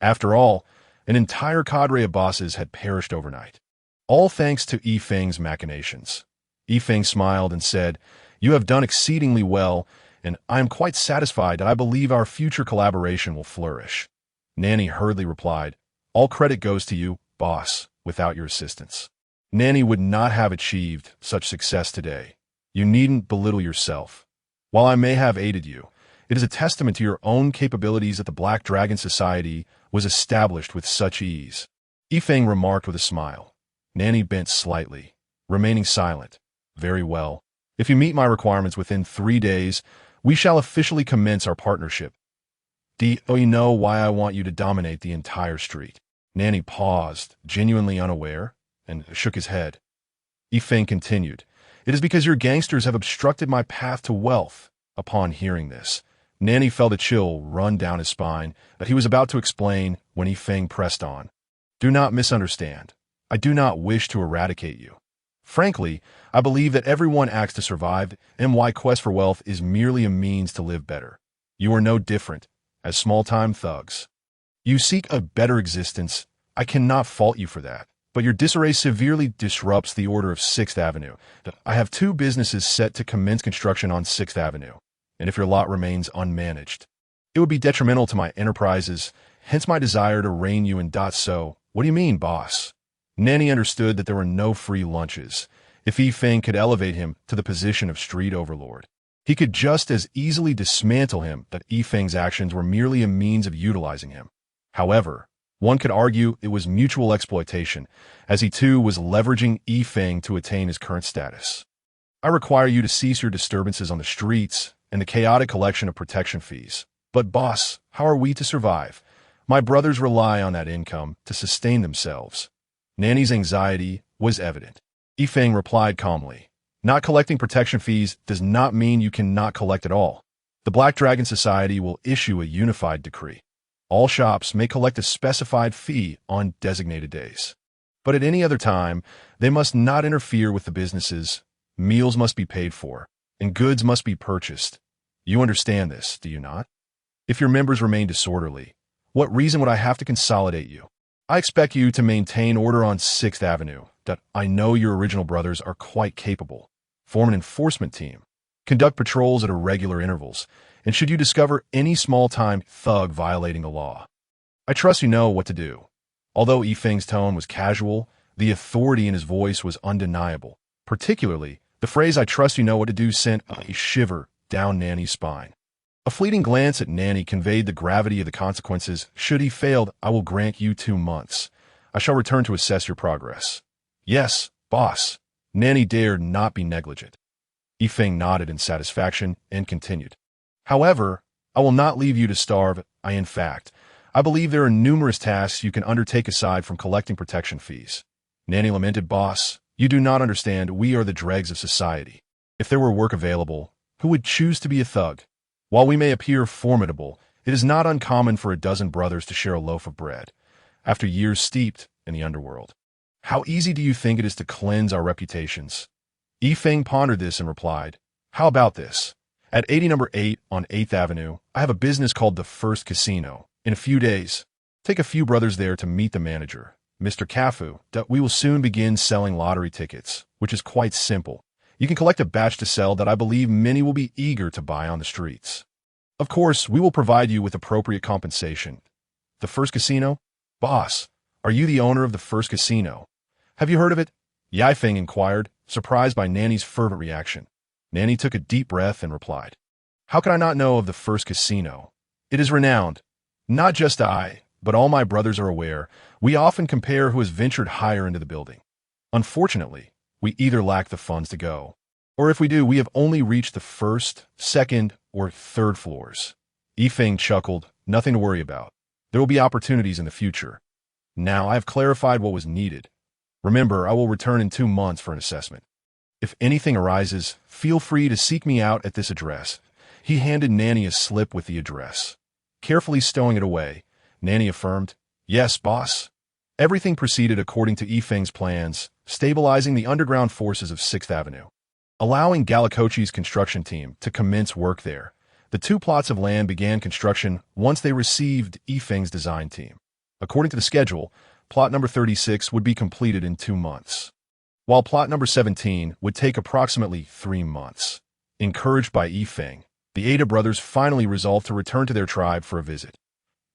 After all, an entire cadre of bosses had perished overnight, all thanks to Yifeng's machinations. Yifeng smiled and said, "You have done exceedingly well, and I am quite satisfied that I believe our future collaboration will flourish." Nanny hurriedly replied, "All credit goes to you, boss. Without your assistance, Nanny would not have achieved such success today. You needn't belittle yourself. While I may have aided you, it is a testament to your own capabilities that the Black Dragon Society was established with such ease." Yifeng remarked with a smile. Nanny bent slightly, remaining silent. "Very well. If you meet my requirements within 3 days, we shall officially commence our partnership. Do you know why I want you to dominate the entire street?" Nanny paused, genuinely unaware, and shook his head. Yifeng continued, "It is because your gangsters have obstructed my path to wealth." Upon hearing this, Nanny felt a chill run down his spine that he was about to explain when Yifeng pressed on. "Do not misunderstand. I do not wish to eradicate you. Frankly, I believe that everyone acts to survive, and why quest for wealth is merely a means to live better. You are no different, as small-time thugs. You seek a better existence. I cannot fault you for that. But your disarray severely disrupts the order of 6th Avenue. I have 2 businesses set to commence construction on 6th Avenue, and if your lot remains unmanaged, it would be detrimental to my enterprises, hence my desire to rein you in. So, what do you mean, boss? Nanny understood that there were no free lunches. If Yifeng could elevate him to the position of street overlord, he could just as easily dismantle him. That Yifeng's actions were merely a means of utilizing him. However, one could argue it was mutual exploitation, as he too was leveraging Yifeng to attain his current status. I require you to cease your disturbances on the streets and the chaotic collection of protection fees. But boss, how are we to survive? My brothers rely on that income to sustain themselves. Nanny's anxiety was evident. Yifeng replied calmly, not collecting protection fees does not mean you cannot collect at all. The Black Dragon Society will issue a unified decree. All shops may collect a specified fee on designated days. But at any other time, they must not interfere with the businesses. Meals must be paid for, and goods must be purchased. You understand this, do you not? If your members remain disorderly, what reason would I have to consolidate you? I expect you to maintain order on 6th Avenue. I know your original brothers are quite capable. Form an enforcement team. Conduct patrols at irregular intervals, and should you discover any small-time thug violating the law, I trust you know what to do. Although Yifeng's tone was casual, the authority in his voice was undeniable. Particularly, the phrase "I trust you know what to do" sent a shiver down Nanny's spine. A fleeting glance at Nanny conveyed the gravity of the consequences. Should he fail, I will grant you 2 months. I shall return to assess your progress. Yes, boss. Nanny dared not be negligent. Yifeng nodded in satisfaction and continued. However, I will not leave you to starve. In fact, I believe there are numerous tasks you can undertake aside from collecting protection fees. Nanny lamented, boss, you do not understand. We are the dregs of society. If there were work available, who would choose to be a thug? While we may appear formidable, it is not uncommon for a dozen brothers to share a loaf of bread, after years steeped in the underworld. How easy do you think it is to cleanse our reputations? Yifeng pondered this and replied, how about this? At 80 number 8 on 8th Avenue, I have a business called the First Casino. In a few days, take a few brothers there to meet the manager, Mr. Cafu. We will soon begin selling lottery tickets, which is quite simple. You can collect a batch to sell that I believe many will be eager to buy on the streets. Of course, we will provide you with appropriate compensation. The First Casino? Boss, are you the owner of the First Casino? Have you heard of it? Yifeng inquired, surprised by Nanny's fervent reaction. Nanny took a deep breath and replied, how could I not know of the First Casino? It is renowned. Not just I, but all my brothers are aware. We often compare who has ventured higher into the building. Unfortunately, we either lack the funds to go, or if we do, we have only reached the 1st, 2nd, or 3rd floors. Yifeng chuckled, nothing to worry about. There will be opportunities in the future. Now I have clarified what was needed. Remember, I will return in 2 months for an assessment. If anything arises, feel free to seek me out at this address. He handed Nanny a slip with the address. Carefully stowing it away, Nanny affirmed, yes, boss. Everything proceeded according to Yifeng's plans, stabilizing the underground forces of 6th Avenue. Allowing Gallicochi's construction team to commence work there, the 2 plots of land began construction once they received Yifeng's design team. According to the schedule, plot number 36 would be completed in 2 months, while plot number 17 would take approximately 3 months. Encouraged by Yifeng, the Ada brothers finally resolved to return to their tribe for a visit.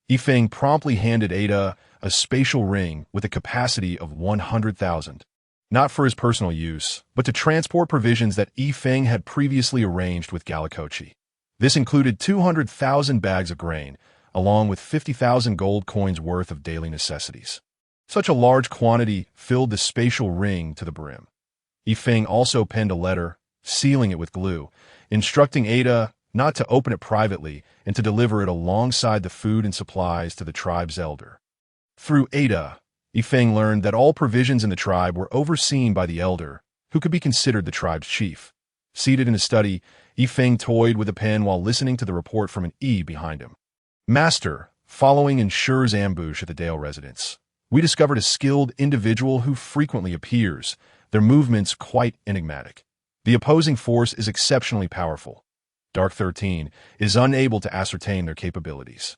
Yifeng promptly handed Ada a spatial ring with a capacity of 100,000, not for his personal use, but to transport provisions that Yifeng had previously arranged with Gallicochi. This included 200,000 bags of grain, along with 50,000 gold coins worth of daily necessities. Such a large quantity filled the spatial ring to the brim. Yifeng also penned a letter, sealing it with glue, instructing Ada not to open it privately and to deliver it alongside the food and supplies to the tribe's elder. Through Ada, Yifeng learned that all provisions in the tribe were overseen by the elder, who could be considered the tribe's chief. Seated in his study, Yifeng toyed with a pen while listening to the report from an E behind him. Master, following Enshure's ambush at the Dale residence, we discovered a skilled individual who frequently appears, their movements quite enigmatic. The opposing force is exceptionally powerful. Dark 13 is unable to ascertain their capabilities.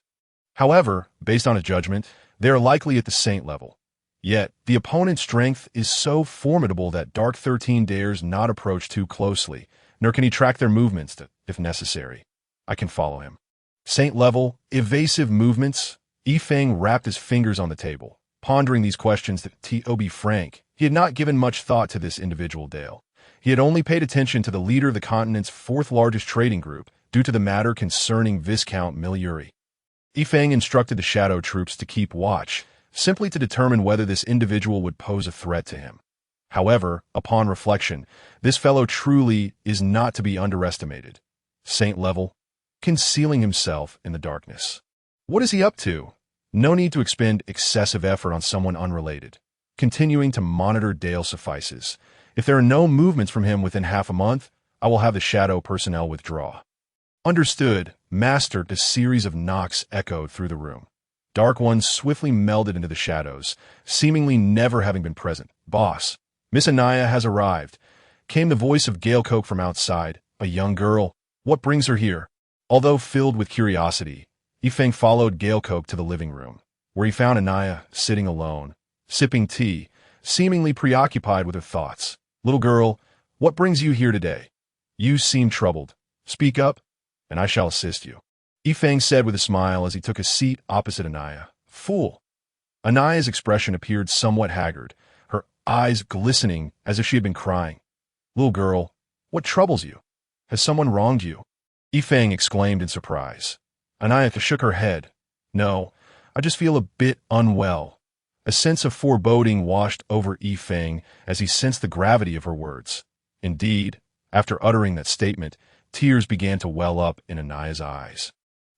However, based on a judgment, they are likely at the saint level. Yet, the opponent's strength is so formidable that Dark 13 dares not approach too closely, nor can he track their movements if necessary. I can follow him. Saint level, evasive movements. Yifeng wrapped his fingers on the table, pondering these questions. To be frank, he had not given much thought to this individual Dale. He had only paid attention to the leader of the continent's fourth largest trading group due to the matter concerning Viscount Miliuri. Yifeng instructed the shadow troops to keep watch, simply to determine whether this individual would pose a threat to him. However, upon reflection, this fellow truly is not to be underestimated. Saint level, concealing himself in the darkness. What is he up to? No need to expend excessive effort on someone unrelated. Continuing to monitor Dale suffices. If there are no movements from him within half a month, I will have the shadow personnel withdraw. Understood, Master. A series of knocks echoed through the room. Dark ones swiftly melded into the shadows, seemingly never having been present. Boss, Miss Anaya has arrived, came the voice of Galecoke from outside. A young girl. What brings her here? Although filled with curiosity, Yifeng followed Galecoke to the living room, where he found Anaya sitting alone, sipping tea, seemingly preoccupied with her thoughts. Little girl, what brings you here today? You seem troubled. Speak up, and I shall assist you. Yifeng said with a smile as he took a seat opposite Anaya. Fool. Anaya's expression appeared somewhat haggard, her eyes glistening as if she had been crying. Little girl, what troubles you? Has someone wronged you? Yifeng exclaimed in surprise. Anaya shook her head. No, I just feel a bit unwell. A sense of foreboding washed over Yifeng as he sensed the gravity of her words. Indeed, after uttering that statement, tears began to well up in Anaya's eyes.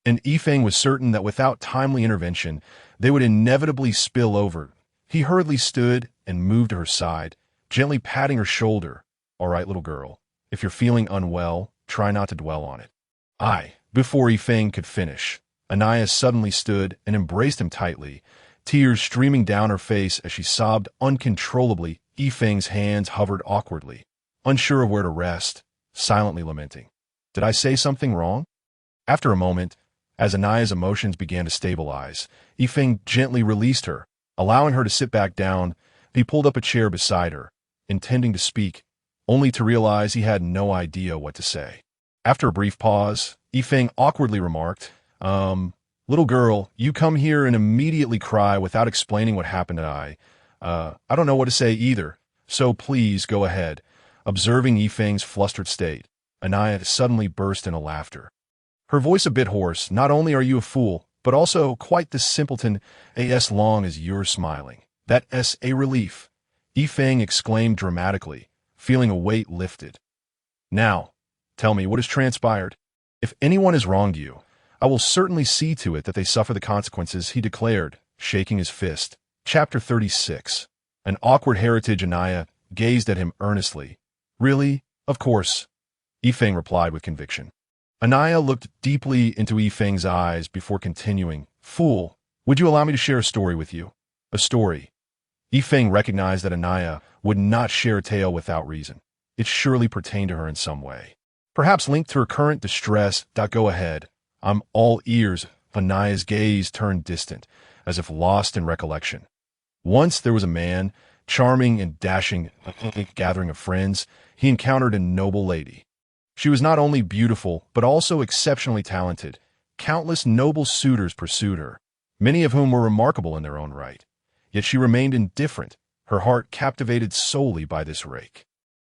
And Yifeng was certain that without timely intervention, they would inevitably spill over. He hurriedly stood and moved to her side, gently patting her shoulder. All right, little girl, if you're feeling unwell, try not to dwell on it. Before Yifeng could finish, Anaya suddenly stood and embraced him tightly, tears streaming down her face as she sobbed uncontrollably. Yifeng's hands hovered awkwardly, unsure of where to rest, silently lamenting. Did I say something wrong? After a moment, as Anaya's emotions began to stabilize, Yifeng gently released her, allowing her to sit back down. He pulled up a chair beside her, intending to speak, only to realize he had no idea what to say. After a brief pause, Yifeng awkwardly remarked, little girl, you come here and immediately cry without explaining what happened. I don't know what to say either, so please go ahead. Observing Yifeng's flustered state, Anaya suddenly burst into laughter. Her voice a bit hoarse. Not only are you a fool, but also quite the simpleton, as long as you're smiling. That's a relief, Yifeng exclaimed dramatically, feeling a weight lifted. Now, tell me what has transpired. If anyone has wronged you, I will certainly see to it that they suffer the consequences, he declared, shaking his fist. Chapter 36. An awkward heritage. Anaya gazed at him earnestly. Really? Of course, Yifeng replied with conviction. Anaya looked deeply into Yifeng's eyes before continuing. Fool, would you allow me to share a story with you? A story. Yifeng recognized that Anaya would not share a tale without reason. It surely pertained to her in some way. Perhaps linked to her current distress. Go ahead. I'm all ears. Anaya's gaze turned distant, as if lost in recollection. Once there was a man, charming and dashing, gathering of friends, he encountered a noble lady. She was not only beautiful, but also exceptionally talented. Countless noble suitors pursued her, many of whom were remarkable in their own right. Yet she remained indifferent, her heart captivated solely by this rake.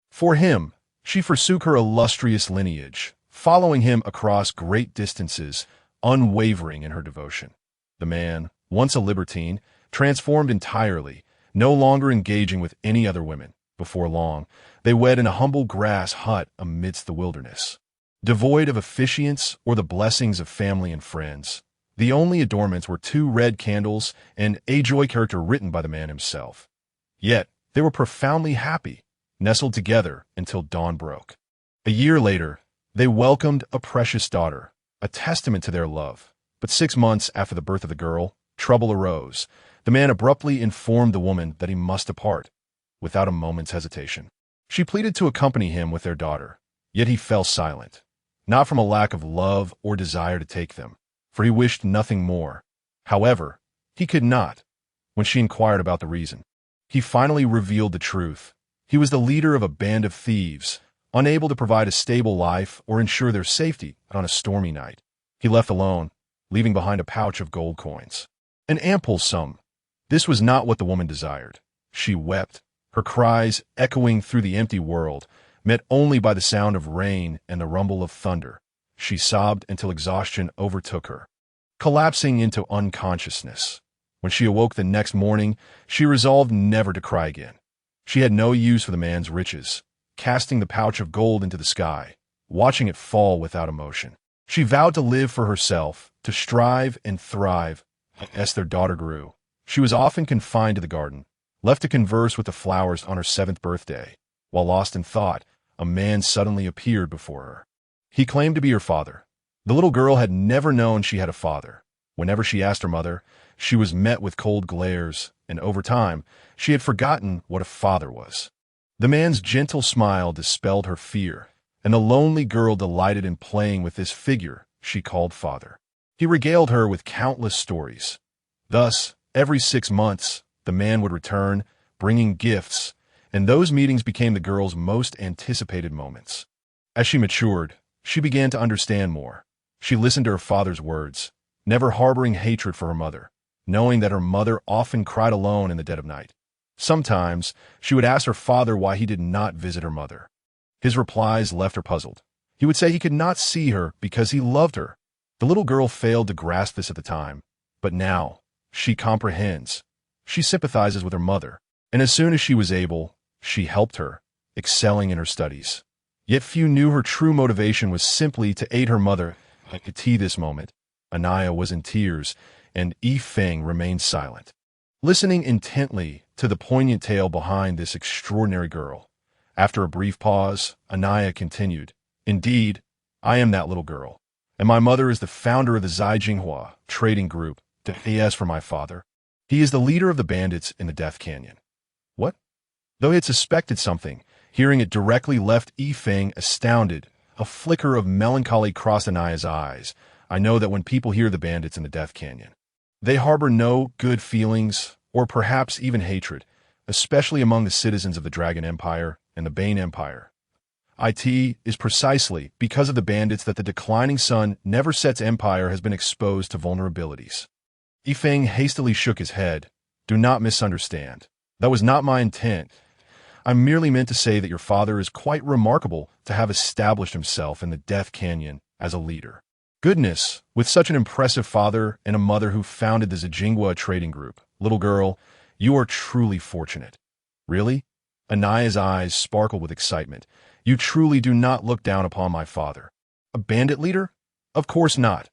For him, she forsook her illustrious lineage, following him across great distances, unwavering in her devotion. The man, once a libertine, transformed entirely, no longer engaging with any other women. Before long, they wed in a humble grass hut amidst the wilderness. Devoid of officiants or the blessings of family and friends, the only adornments were 2 red candles and a joy character written by the man himself. Yet, they were profoundly happy, nestled together until dawn broke. A year later, they welcomed a precious daughter, a testament to their love. But 6 months after the birth of the girl, trouble arose. The man abruptly informed the woman that he must depart. without a moment's hesitation. She pleaded to accompany him with their daughter, yet he fell silent, not from a lack of love or desire to take them, for he wished nothing more. However, he could not. When she inquired about the reason, he finally revealed the truth. He was the leader of a band of thieves, unable to provide a stable life or ensure their safety on a stormy night. He left alone, leaving behind a pouch of gold coins. An ample sum. This was not what the woman desired. She wept, her cries echoing through the empty world, met only by the sound of rain and the rumble of thunder. She sobbed until exhaustion overtook her, collapsing into unconsciousness. When she awoke the next morning, she resolved never to cry again. She had no use for the man's riches, casting the pouch of gold into the sky, watching it fall without emotion. She vowed to live for herself, to strive and thrive. As their daughter grew, she was often confined to the garden, left to converse with the flowers on her 7th birthday. While lost in thought, a man suddenly appeared before her. He claimed to be her father. The little girl had never known she had a father. Whenever she asked her mother, she was met with cold glares, and over time, she had forgotten what a father was. The man's gentle smile dispelled her fear, and the lonely girl delighted in playing with this figure she called father. He regaled her with countless stories. Thus, every 6 months, the man would return, bringing gifts, and those meetings became the girl's most anticipated moments. As she matured, she began to understand more. She listened to her father's words, never harboring hatred for her mother, knowing that her mother often cried alone in the dead of night. Sometimes, she would ask her father why he did not visit her mother. His replies left her puzzled. He would say he could not see her because he loved her. The little girl failed to grasp this at the time, but now, she comprehends. She sympathizes with her mother, and as soon as she was able, she helped her, excelling in her studies. Yet few knew her true motivation was simply to aid her mother. At this moment, Anaya was in tears, and Yifeng remained silent, listening intently to the poignant tale behind this extraordinary girl. After a brief pause, Anaya continued, "Indeed, I am that little girl, and my mother is the founder of the Zijinghua trading group. As for my father, he is the leader of the bandits in the Death Canyon." What? Though he had suspected something, hearing it directly left Yifeng astounded. A flicker of melancholy crossed Anaya's eyes. "I know that when people hear the bandits in the Death Canyon, they harbor no good feelings, or perhaps even hatred, especially among the citizens of the Dragon Empire and the Bane Empire. It is precisely because of the bandits that the declining sun never sets empire has been exposed to vulnerabilities." Yifeng hastily shook his head. "Do not misunderstand. That was not my intent. I merely meant to say that your father is quite remarkable to have established himself in the Death Canyon as a leader. Goodness, with such an impressive father and a mother who founded the Zijinghua trading group. Little girl, you are truly fortunate." "Really?" Anaya's eyes sparkled with excitement. "You truly do not look down upon my father." "A bandit leader? Of course not,"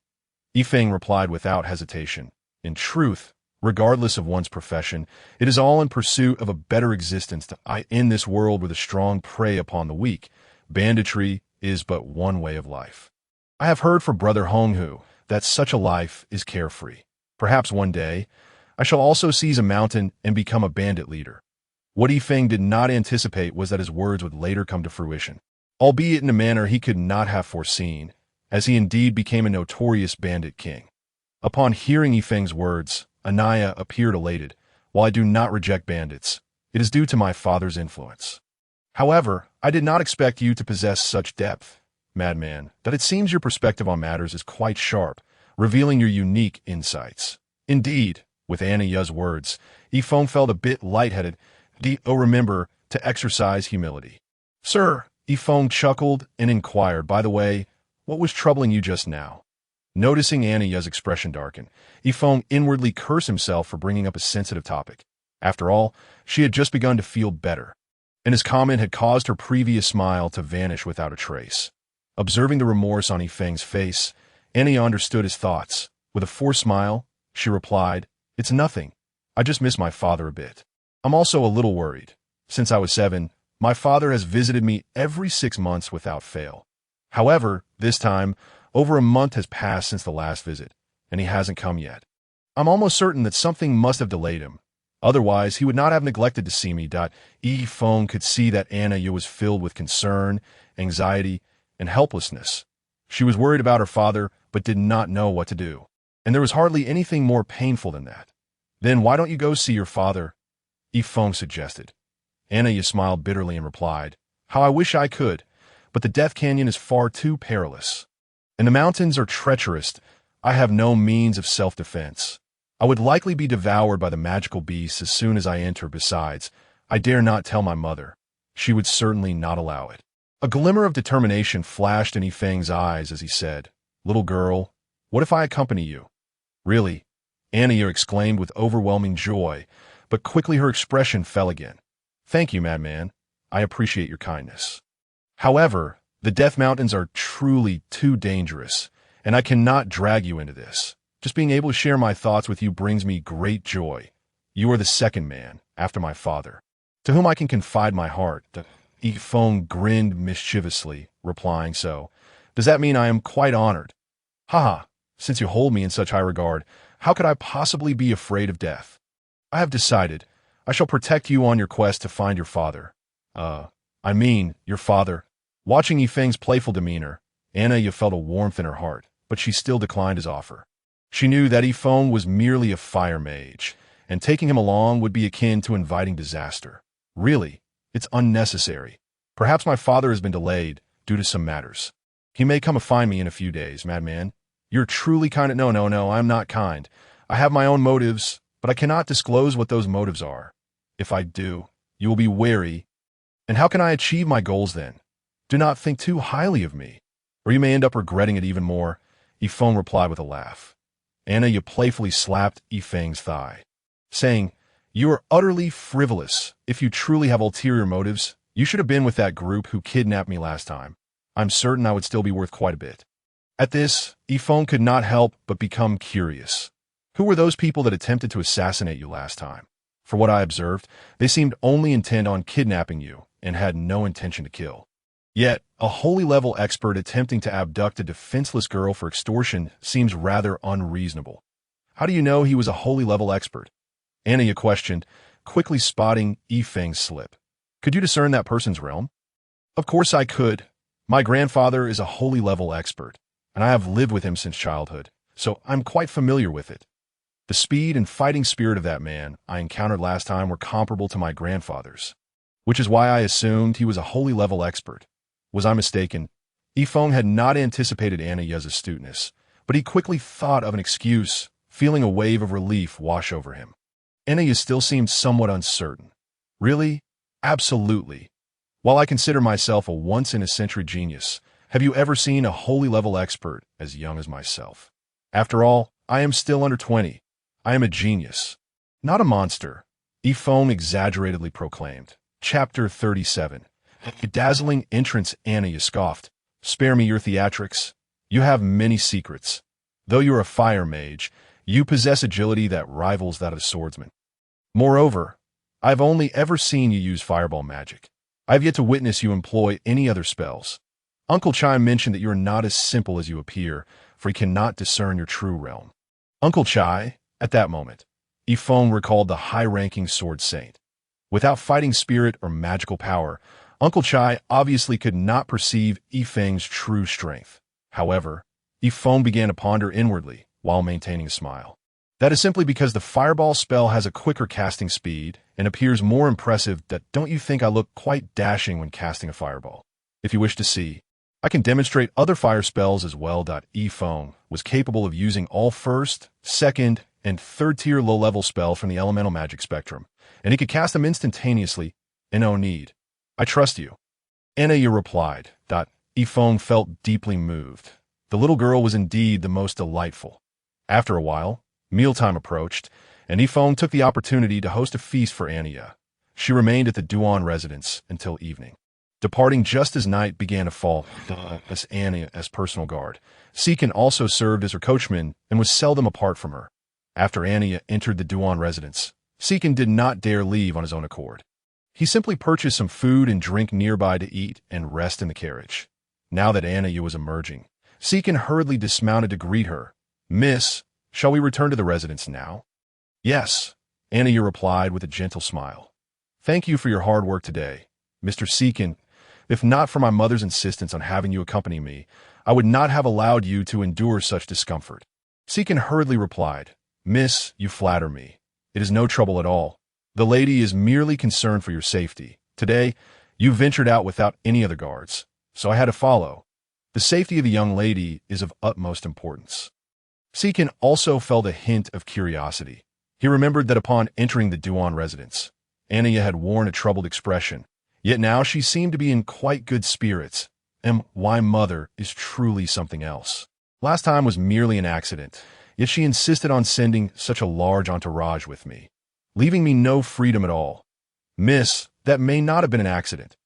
Yifeng replied without hesitation. "In truth, regardless of one's profession, it is all in pursuit of a better existence in this world where the strong prey upon the weak. Banditry is but one way of life. I have heard from Brother Honghu that such a life is carefree. Perhaps one day, I shall also seize a mountain and become a bandit leader." What Yifeng did not anticipate was that his words would later come to fruition, albeit in a manner he could not have foreseen, as he indeed became a notorious bandit king. Upon hearing Yifeng's words, Anaya appeared elated. "While I do not reject bandits, it is due to my father's influence. However, I did not expect you to possess such depth, madman, that it seems your perspective on matters is quite sharp, revealing your unique insights." Indeed, with Anaya's words, Yifeng felt a bit lightheaded. Remember to exercise humility." "Sir," Yifeng chuckled and inquired, "By the way, what was troubling you just now?" Noticing Anaya's expression darken, Yifeng inwardly cursed himself for bringing up a sensitive topic. After all, she had just begun to feel better, and his comment had caused her previous smile to vanish without a trace. Observing the remorse on Yifeng's face, Anaya understood his thoughts. With a forced smile, she replied, "It's nothing. I just miss my father a bit. I'm also a little worried. Since I was 7, my father has visited me every 6 months without fail. However, this time, over a month has passed since the last visit, and he hasn't come yet. I'm almost certain that something must have delayed him. Otherwise, he would not have neglected to see me. Feng could see that Anna was filled with concern, anxiety, and helplessness. She was worried about her father, but did not know what to do. And there was hardly anything more painful than that. Then why don't you go see your father? Feng suggested. Anna smiled bitterly and replied, how I wish I could, but the Death Canyon is far too perilous. And the mountains are treacherous. I have no means of self-defense. I would likely be devoured by the magical beasts as soon as I enter. Besides, I dare not tell my mother. She would certainly not allow it. A glimmer of determination flashed in Feng's eyes as he said, little girl, what if I accompany you? Really? Anna exclaimed with overwhelming joy, but quickly her expression fell again. Thank you, madman. I appreciate your kindness. However, the Death Mountains are truly too dangerous, and I cannot drag you into this. Just being able to share my thoughts with you brings me great joy. You are the second man, after my father, to whom I can confide my heart. Feng grinned mischievously, replying, so, does that mean I am quite honored? Haha, since you hold me in such high regard, how could I possibly be afraid of death? I have decided. I shall protect you on your quest to find your father. Your father. Watching Feng's playful demeanor, Anna felt a warmth in her heart, but she still declined his offer. She knew that Feng was merely a fire mage, and taking him along would be akin to inviting disaster. Really, it's unnecessary. Perhaps my father has been delayed due to some matters. He may come to find me in a few days, madman. You're truly kind of— No, I'm not kind. I have my own motives, but I cannot disclose what those motives are. If I do, you will be wary. And how can I achieve my goals then? Do not think too highly of me, or you may end up regretting it even more. Feng replied with a laugh. Anna playfully slapped Feng's thigh, saying, you are utterly frivolous. If you truly have ulterior motives, you should have been with that group who kidnapped me last time. I'm certain I would still be worth quite a bit. At this, Feng could not help but become curious. Who were those people that attempted to assassinate you last time? For what I observed, they seemed only intent on kidnapping you and had no intention to kill. Yet, a holy level expert attempting to abduct a defenseless girl for extortion seems rather unreasonable. How do you know he was a holy level expert? Anna questioned, quickly spotting Feng's slip. Could you discern that person's realm? Of course I could. My grandfather is a holy level expert, and I have lived with him since childhood, so I'm quite familiar with it. The speed and fighting spirit of that man I encountered last time were comparable to my grandfather's, which is why I assumed he was a holy level expert. Was I mistaken? Feng had not anticipated Anna's astuteness, but he quickly thought of an excuse, feeling a wave of relief wash over him. Anna still seemed somewhat uncertain. Really? Absolutely. While I consider myself a once-in-a-century genius, have you ever seen a holy level expert as young as myself? After all, I am still under 20. I am a genius, not a monster, Feng exaggeratedly proclaimed. Chapter 37. A dazzling entrance, Anna scoffed. Spare me your theatrics. You have many secrets. Though you're a fire mage, you possess agility that rivals that of a swordsman. Moreover, I've only ever seen you use fireball magic. I've yet to witness you employ any other spells. Uncle Chai mentioned that you are not as simple as you appear, for he cannot discern your true realm. Uncle Chai? At that moment, Feng recalled the high-ranking sword saint. Without fighting spirit or magical power, Uncle Chai obviously could not perceive Feng's true strength. However, Feng began to ponder inwardly while maintaining a smile. That is simply because the fireball spell has a quicker casting speed and appears more impressive. That don't you think I look quite dashing when casting a fireball? If you wish to see, I can demonstrate other fire spells as well. Feng was capable of using all first, second, and third-tier low-level spell from the elemental magic spectrum, and he could cast them instantaneously, and no need. I trust you. Anna replied. Feng felt deeply moved. The little girl was indeed the most delightful. After a while, mealtime approached, and Feng took the opportunity to host a feast for Anna. She remained at the Duan residence until evening, departing just as night began to fall as Anna as personal guard. Seekin also served as her coachman and was seldom apart from her. After Anna entered the Duan residence, Seekin did not dare leave on his own accord. He simply purchased some food and drink nearby to eat and rest in the carriage. Now that Anna was emerging, Seekin hurriedly dismounted to greet her. Miss, shall we return to the residence now? Yes. Anaya replied with a gentle smile. Thank you for your hard work today, Mr. Seekin. If not for my mother's insistence on having you accompany me, I would not have allowed you to endure such discomfort. Seekin hurriedly replied, Miss, you flatter me. It is no trouble at all. The lady is merely concerned for your safety. Today, you ventured out without any other guards, so I had to follow. The safety of the young lady is of utmost importance. Seekin also felt a hint of curiosity. He remembered that upon entering the Duan residence, Anaya had worn a troubled expression, yet now she seemed to be in quite good spirits. And why mother is truly something else. Last time was merely an accident, yet she insisted on sending such a large entourage with me, leaving me no freedom at all. Miss, that may not have been an accident.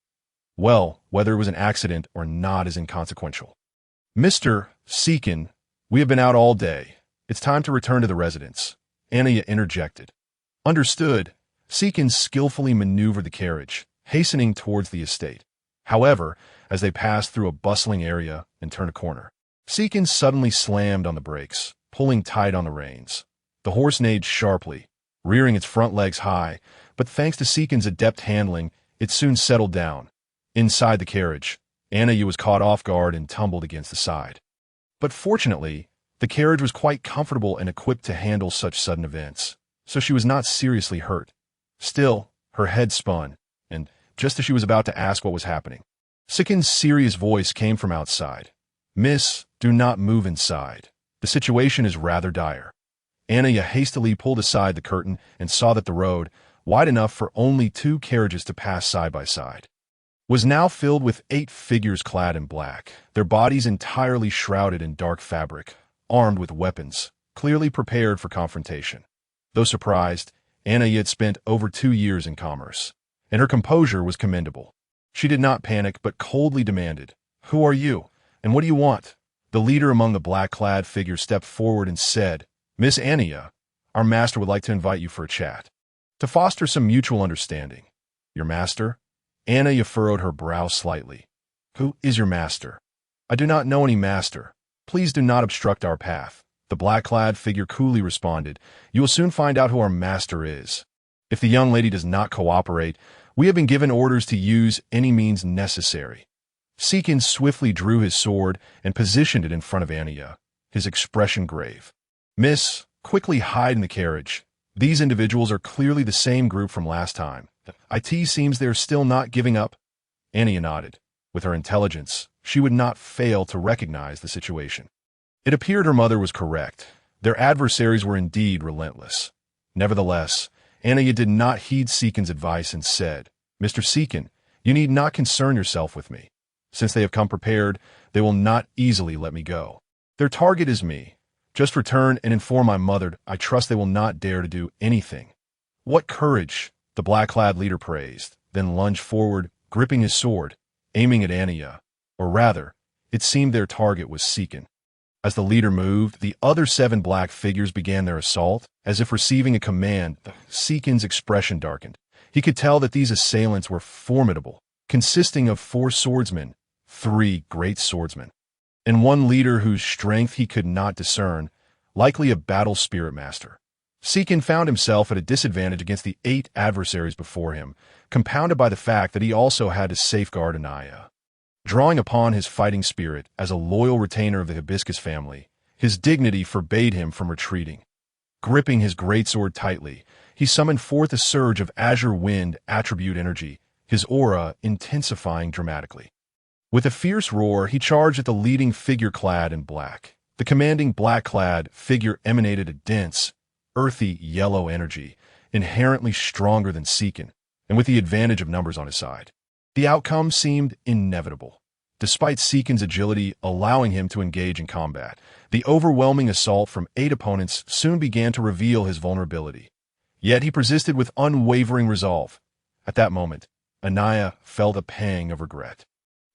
Well, whether it was an accident or not is inconsequential. Mr. Seekin, we have been out all day. It's time to return to the residence, Anaya interjected. Understood. Seekin skillfully maneuvered the carriage, hastening towards the estate. However, as they passed through a bustling area and turned a corner, Seekin suddenly slammed on the brakes, pulling tight on the reins. The horse neighed sharply, rearing its front legs high, but thanks to Seekin's adept handling, it soon settled down. Inside the carriage, Anaya was caught off guard and tumbled against the side. But fortunately, the carriage was quite comfortable and equipped to handle such sudden events, so she was not seriously hurt. Still, her head spun, and just as she was about to ask what was happening, Seekin's serious voice came from outside. Miss, do not move inside. The situation is rather dire. Anaya hastily pulled aside the curtain and saw that the road, wide enough for only 2 carriages to pass side by side, was now filled with 8 figures clad in black, their bodies entirely shrouded in dark fabric, armed with weapons, clearly prepared for confrontation. Though surprised, Anaya had spent over 2 years in commerce, and her composure was commendable. She did not panic, but coldly demanded, Who are you, and what do you want? The leader among the black-clad figures stepped forward and said, Miss Anaya, our master would like to invite you for a chat, to foster some mutual understanding. Your master? Anaya furrowed her brow slightly. Who is your master? I do not know any master. Please do not obstruct our path. The black-clad figure coolly responded, You will soon find out who our master is. If the young lady does not cooperate, we have been given orders to use any means necessary. Seekin swiftly drew his sword and positioned it in front of Anaya, his expression grave. Miss, quickly hide in the carriage. These individuals are clearly the same group from last time. It seems they are still not giving up. Anaya nodded. With her intelligence, she would not fail to recognize the situation. It appeared her mother was correct. Their adversaries were indeed relentless. Nevertheless, Anaya did not heed Seekin's advice and said, Mr. Seekin, you need not concern yourself with me. Since they have come prepared, they will not easily let me go. Their target is me. Just return and inform my mother. I trust they will not dare to do anything. What courage, the black-clad leader praised, then lunged forward, gripping his sword, aiming at Anaya. Or rather, it seemed their target was Seekin. As the leader moved, the other 7 black figures began their assault, as if receiving a command. Seekin's expression darkened. He could tell that these assailants were formidable, consisting of 4 swordsmen, 3 great swordsmen, and 1 leader whose strength he could not discern, likely a battle spirit master. Seekin found himself at a disadvantage against the 8 adversaries before him, compounded by the fact that he also had to safeguard Anaya. Drawing upon his fighting spirit as a loyal retainer of the Hibiscus family, his dignity forbade him from retreating. Gripping his greatsword tightly, he summoned forth a surge of azure wind attribute energy, his aura intensifying dramatically. With a fierce roar, he charged at the leading figure clad in black. The commanding black-clad figure emanated a dense, earthy yellow energy, inherently stronger than Seekin, and with the advantage of numbers on his side. The outcome seemed inevitable. Despite Seekin's agility allowing him to engage in combat, the overwhelming assault from 8 opponents soon began to reveal his vulnerability. Yet he persisted with unwavering resolve. At that moment, Anaya felt a pang of regret.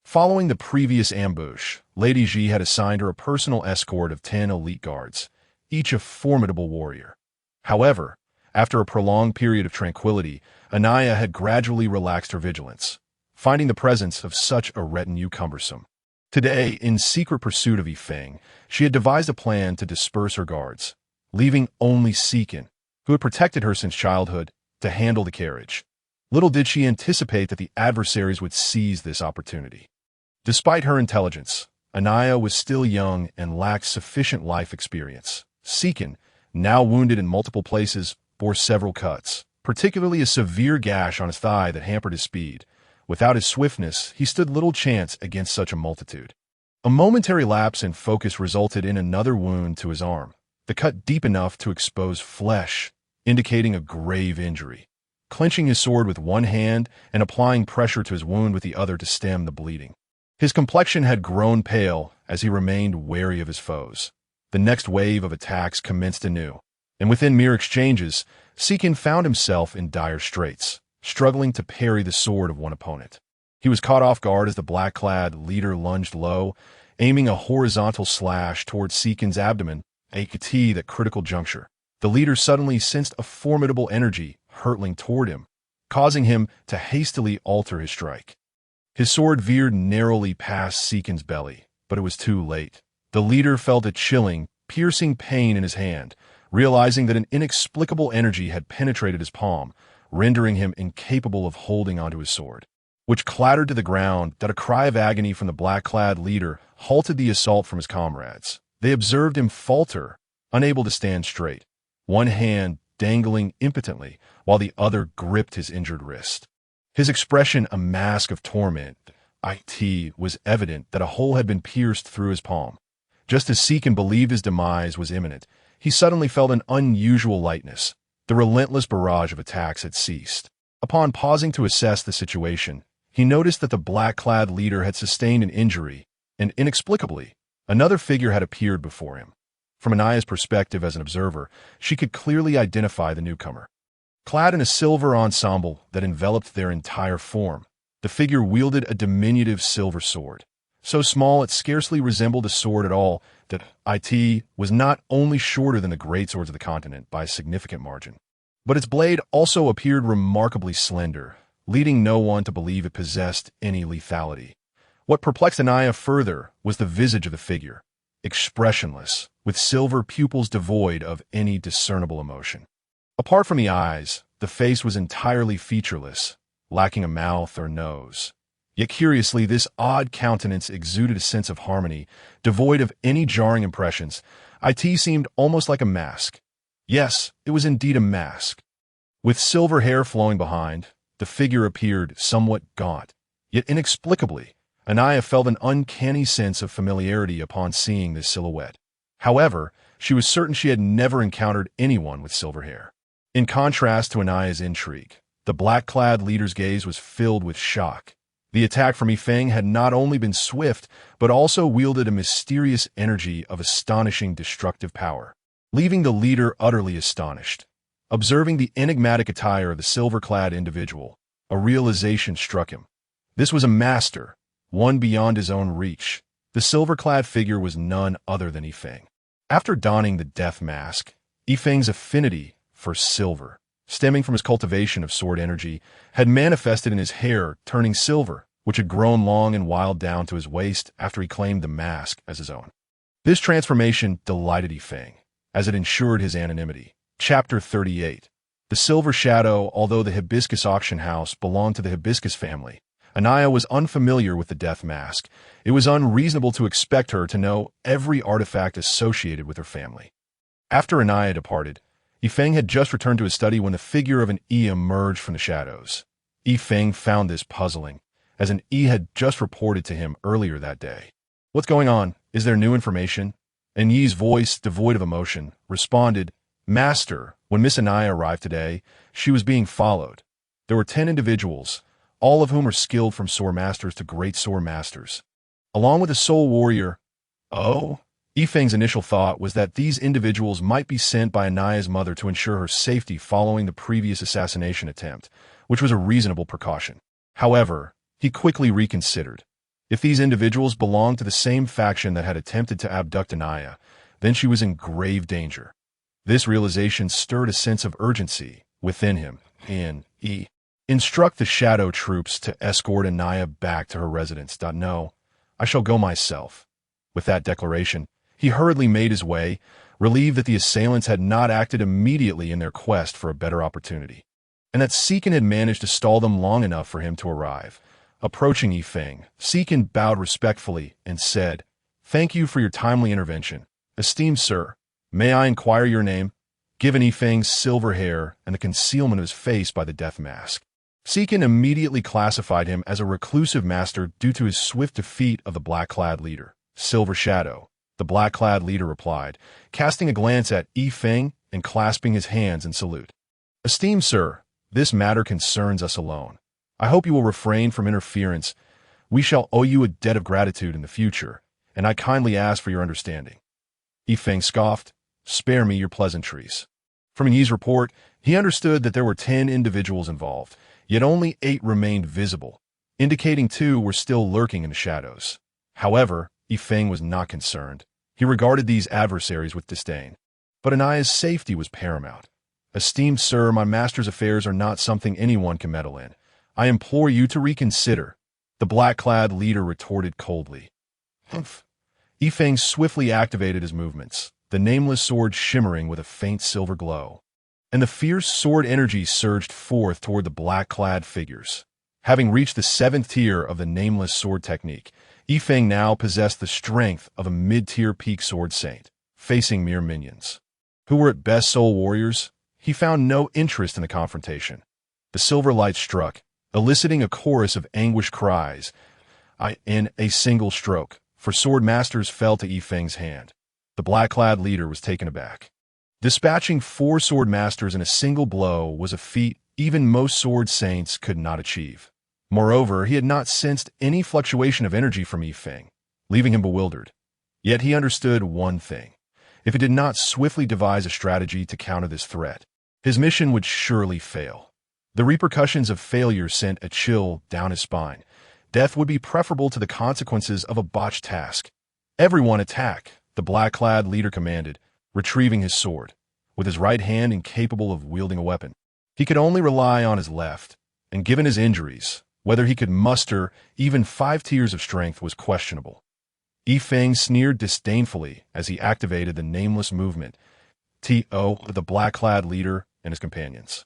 Following the previous ambush, Lady Ji had assigned her a personal escort of 10 elite guards, each a formidable warrior. However, after a prolonged period of tranquility, Anaya had gradually relaxed her vigilance, finding the presence of such a retinue cumbersome. Today, in secret pursuit of Yifeng, she had devised a plan to disperse her guards, leaving only Seekin, who had protected her since childhood, to handle the carriage. Little did she anticipate that the adversaries would seize this opportunity. Despite her intelligence, Anaya was still young and lacked sufficient life experience. Seekin, now wounded in multiple places, bore several cuts, particularly a severe gash on his thigh that hampered his speed. Without his swiftness, he stood little chance against such a multitude. A momentary lapse in focus resulted in another wound to his arm, the cut deep enough to expose flesh, indicating a grave injury. Clenching his sword with one hand and applying pressure to his wound with the other to stem the bleeding. His complexion had grown pale as he remained wary of his foes. The next wave of attacks commenced anew, and within mere exchanges, Seekin found himself in dire straits, struggling to parry the sword of one opponent. He was caught off guard as the black-clad leader lunged low, aiming a horizontal slash towards Seekin's abdomen, a key at critical juncture. The leader suddenly sensed a formidable energy hurtling toward him, causing him to hastily alter his strike. His sword veered narrowly past Seekin's belly, but it was too late. The leader felt a chilling, piercing pain in his hand, realizing that an inexplicable energy had penetrated his palm, rendering him incapable of holding onto his sword, which clattered to the ground. That a cry of agony from the black-clad leader halted the assault from his comrades. They observed him falter, unable to stand straight, one hand dangling impotently while the other gripped his injured wrist. His expression a mask of torment. It was evident that a hole had been pierced through his palm. Just as Seekin believed his demise was imminent, he suddenly felt an unusual lightness. The relentless barrage of attacks had ceased. Upon pausing to assess the situation, he noticed that the black-clad leader had sustained an injury, and inexplicably, another figure had appeared before him. From Anaya's perspective as an observer, she could clearly identify the newcomer. Clad in a silver ensemble that enveloped their entire form, the figure wielded a diminutive silver sword. So small it scarcely resembled a sword at all, that it was not only shorter than the greatswords of the continent by a significant margin, but its blade also appeared remarkably slender, leading no one to believe it possessed any lethality. What perplexed Anaya further was the visage of the figure, expressionless, with silver pupils devoid of any discernible emotion. Apart from the eyes, the face was entirely featureless, lacking a mouth or nose. Yet curiously, this odd countenance exuded a sense of harmony, devoid of any jarring impressions. It seemed almost like a mask. Yes, it was indeed a mask. With silver hair flowing behind, the figure appeared somewhat gaunt. Yet inexplicably, Anaya felt an uncanny sense of familiarity upon seeing this silhouette. However, she was certain she had never encountered anyone with silver hair. In contrast to Anaya's intrigue, the black-clad leader's gaze was filled with shock. The attack from Yifeng had not only been swift, but also wielded a mysterious energy of astonishing destructive power, leaving the leader utterly astonished. Observing the enigmatic attire of the silver-clad individual, a realization struck him. This was a master, one beyond his own reach. The silver-clad figure was none other than Yifeng. After donning the death mask, Yifeng's affinity for silver, stemming from his cultivation of sword energy, had manifested in his hair turning silver, which had grown long and wild down to his waist after he claimed the mask as his own. This transformation delighted Yifeng, as it ensured his anonymity. Chapter 38. The Silver Shadow. Although the Hibiscus auction house belonged to the Hibiscus family, Anaya was unfamiliar with the death mask. It was unreasonable to expect her to know every artifact associated with her family. After Anaya departed, Yifeng had just returned to his study when the figure of an Yi emerged from the shadows. Yifeng found this puzzling, as an Yi had just reported to him earlier that day. "What's going on? Is there new information?" And Yi's voice, devoid of emotion, responded, "Master, when Miss Anaya arrived today, she was being followed. There were 10 individuals, all of whom are skilled from sword masters to great sword masters, along with a soul warrior." Oh? Yifeng's initial thought was that these individuals might be sent by Anaya's mother to ensure her safety following the previous assassination attempt, which was a reasonable precaution. However, he quickly reconsidered. If these individuals belonged to the same faction that had attempted to abduct Anaya, then she was in grave danger. This realization stirred a sense of urgency within him. Instruct the shadow troops to escort Anaya back to her residence. No, I shall go myself. With that declaration, he hurriedly made his way, relieved that the assailants had not acted immediately in their quest for a better opportunity, and that Seekin had managed to stall them long enough for him to arrive. Approaching Yifeng, Seekin bowed respectfully and said, "Thank you for your timely intervention. Esteemed sir, may I inquire your name?" Given Yifeng's silver hair and the concealment of his face by the death mask, Seekin immediately classified him as a reclusive master due to his swift defeat of the black-clad leader. "Silver Shadow," the black-clad leader replied, casting a glance at Yifeng and clasping his hands in salute. "Esteemed sir, this matter concerns us alone. I hope you will refrain from interference. We shall owe you a debt of gratitude in the future, and I kindly ask for your understanding." Yifeng scoffed, "Spare me your pleasantries." From Yi's report, he understood that there were 10 individuals involved, yet only 8 remained visible, indicating 2 were still lurking in the shadows. However, Yifeng was not concerned. He regarded these adversaries with disdain. But Anaya's safety was paramount. "Esteemed sir, my master's affairs are not something anyone can meddle in. I implore you to reconsider," the black-clad leader retorted coldly. "Humph." Yifeng swiftly activated his movements, the nameless sword shimmering with a faint silver glow, and the fierce sword energy surged forth toward the black-clad figures. Having reached the 7th tier of the nameless sword technique, Yifeng now possessed the strength of a mid-tier peak sword saint, facing mere minions, who were at best soul warriors. He found no interest in the confrontation. The silver light struck, eliciting a chorus of anguished cries. In a single stroke, for sword masters fell to Yifeng's hand. The black-clad leader was taken aback. Dispatching 4 sword masters in a single blow was a feat even most sword saints could not achieve. Moreover, he had not sensed any fluctuation of energy from Yifeng, leaving him bewildered. Yet he understood one thing. If he did not swiftly devise a strategy to counter this threat, his mission would surely fail. The repercussions of failure sent a chill down his spine. Death would be preferable to the consequences of a botched task. "Everyone attack," the black-clad leader commanded, retrieving his sword. With his right hand incapable of wielding a weapon, he could only rely on his left, and given his injuries, whether he could muster even 5 tiers of strength was questionable. Yifeng sneered disdainfully as he activated the nameless movement, the black-clad leader and his companions.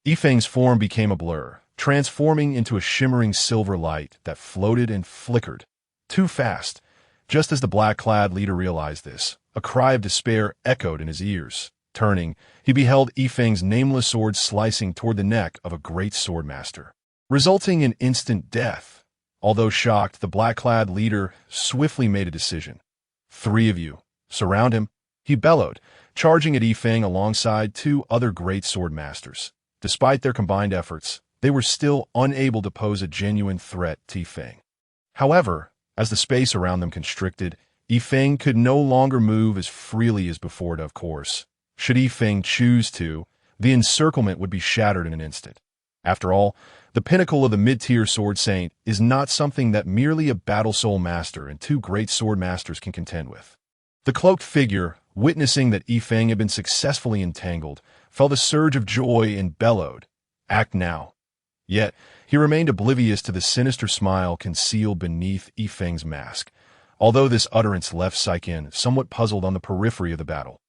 Yifeng's form became a blur, transforming into a shimmering silver light that floated and flickered. Too fast. Just as the black-clad leader realized this, a cry of despair echoed in his ears. Turning, he beheld Yifeng's nameless sword slicing toward the neck of a great swordmaster, resulting in instant death. Although shocked, the black-clad leader swiftly made a decision. "3 of you, surround him," he bellowed, charging at Yifeng alongside 2 other great swordmasters. Despite their combined efforts, they were still unable to pose a genuine threat to Yifeng. However, as the space around them constricted, Yifeng could no longer move as freely as before. Of course, should Yifeng choose to, the encirclement would be shattered in an instant. After all, the pinnacle of the mid-tier sword saint is not something that merely a battle soul master and 2 great sword masters can contend with. The cloaked figure, witnessing that Yifeng had been successfully entangled, felt a surge of joy and bellowed, "Act now." Yet, he remained oblivious to the sinister smile concealed beneath Yifeng's mask, although this utterance left Seekin somewhat puzzled on the periphery of the battle.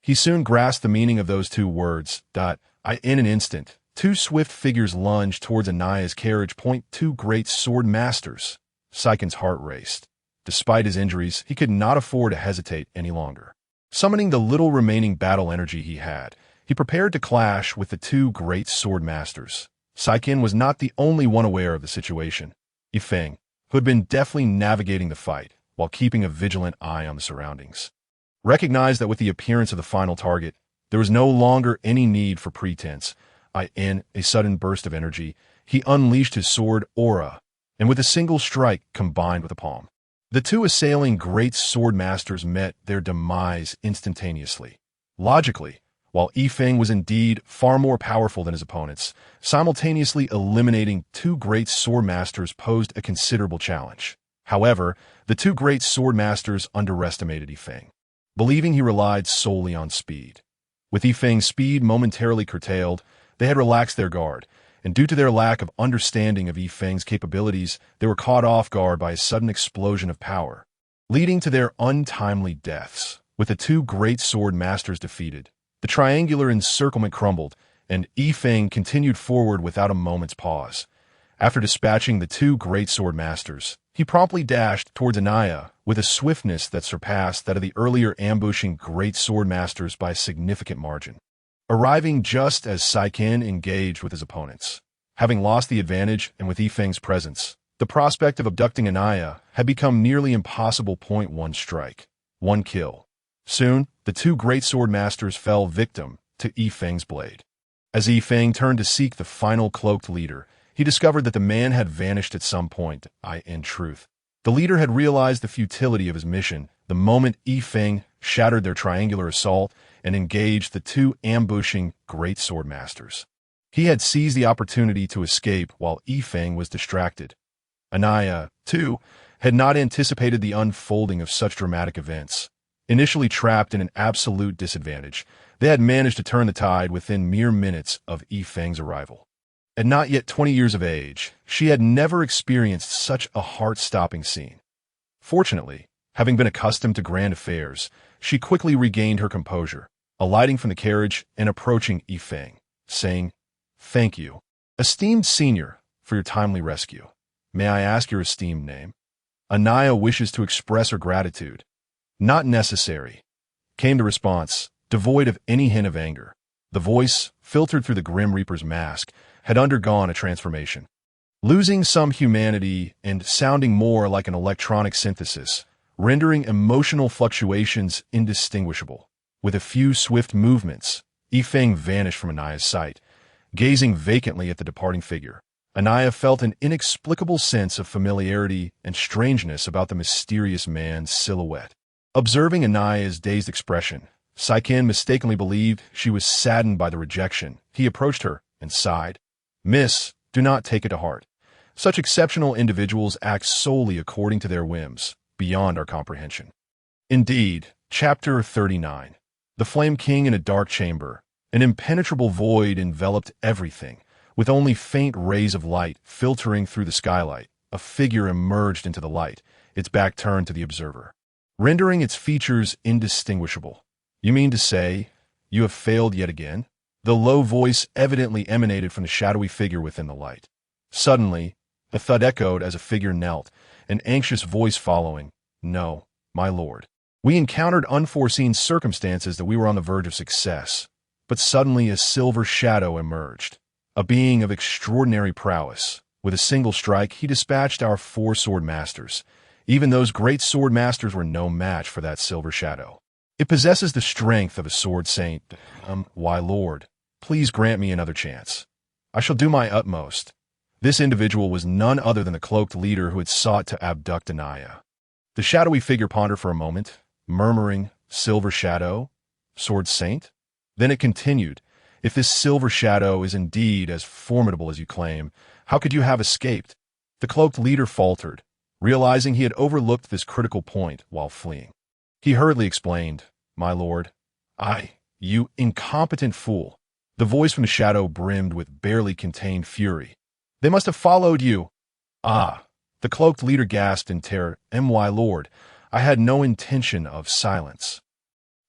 He soon grasped the meaning of those 2 words. In an instant, 2 swift figures lunged towards Anaya's carriage. 2 great sword masters. Seekin's heart raced. Despite his injuries, he could not afford to hesitate any longer. Summoning the little remaining battle energy he had, he prepared to clash with the 2 great sword masters. Seekin was not the only one aware of the situation. Yifeng, who had been deftly navigating the fight while keeping a vigilant eye on the surroundings, recognized that with the appearance of the final target, there was no longer any need for pretense. In a sudden burst of energy, he unleashed his sword aura, and with a single strike combined with a palm, the 2 assailing great sword masters met their demise instantaneously. Logically, while Yifeng was indeed far more powerful than his opponents, simultaneously eliminating 2 great sword masters posed a considerable challenge. However, the 2 great sword masters underestimated Yifeng, believing he relied solely on speed. With Yifeng's speed momentarily curtailed, they had relaxed their guard, and due to their lack of understanding of Yifeng's capabilities, they were caught off guard by a sudden explosion of power, leading to their untimely deaths. With the two great sword masters defeated, the triangular encirclement crumbled, and Yi Feng continued forward without a moment's pause. After dispatching the two great sword masters, he promptly dashed towards Anaya with a swiftness that surpassed that of the earlier ambushing great sword masters by a significant margin. Arriving just as Saiken engaged with his opponents. Having lost the advantage and with Yi Feng's presence, the prospect of abducting Anaya had become nearly impossible. One strike, one kill. Soon, the two great sword masters fell victim to Yi Feng's blade. As Yi Feng turned to seek the final cloaked leader, he discovered that the man had vanished at some point. In truth, the leader had realized the futility of his mission the moment Yi Feng shattered their triangular assault and engaged the two ambushing great sword masters. He had seized the opportunity to escape while Yi Feng was distracted. Anaya, too, had not anticipated the unfolding of such dramatic events. Initially trapped in an absolute disadvantage, they had managed to turn the tide within mere minutes of Yi Feng's arrival. At not yet 20 years of age, she had never experienced such a heart-stopping scene. Fortunately, having been accustomed to grand affairs, she quickly regained her composure, alighting from the carriage and approaching Yi Feng, saying, "Thank you, esteemed senior, for your timely rescue. May I ask your esteemed name?" Anaya wishes to express her gratitude. "Not necessary," came the response, devoid of any hint of anger. The voice, filtered through the Grim Reaper's mask, had undergone a transformation. Losing some humanity and sounding more like an electronic synthesis, rendering emotional fluctuations indistinguishable. With a few swift movements, Yi Feng vanished from Anaya's sight. Gazing vacantly at the departing figure, Anaya felt an inexplicable sense of familiarity and strangeness about the mysterious man's silhouette. Observing Anaya's dazed expression, Saiken mistakenly believed she was saddened by the rejection. He approached her and sighed. "Miss, do not take it to heart. Such exceptional individuals act solely according to their whims, beyond our comprehension." Indeed, Chapter 39. The Flame King in a dark chamber. An impenetrable void enveloped everything. With only faint rays of light filtering through the skylight, a figure emerged into the light, its back turned to the observer, rendering its features indistinguishable. "You mean to say, you have failed yet again?" The low voice evidently emanated from the shadowy figure within the light. Suddenly, a thud echoed as a figure knelt, an anxious voice following, "No, my lord. We encountered unforeseen circumstances that we were on the verge of success." But suddenly a silver shadow emerged, a being of extraordinary prowess. With a single strike, he dispatched our 4 sword masters. Even those great sword masters were no match for that silver shadow. "It possesses the strength of a sword saint. Why, lord, please grant me another chance. I shall do my utmost." This individual was none other than the cloaked leader who had sought to abduct Anaya. The shadowy figure pondered for a moment, murmuring, "Silver shadow? Sword saint?" Then it continued, "If this silver shadow is indeed as formidable as you claim, how could you have escaped?" The cloaked leader faltered, realizing he had overlooked this critical point while fleeing. He hurriedly explained, "My lord, you incompetent fool." The voice from the shadow brimmed with barely contained fury. "They must have followed you." "Ah," the cloaked leader gasped in terror, "My lord, I had no intention of silence."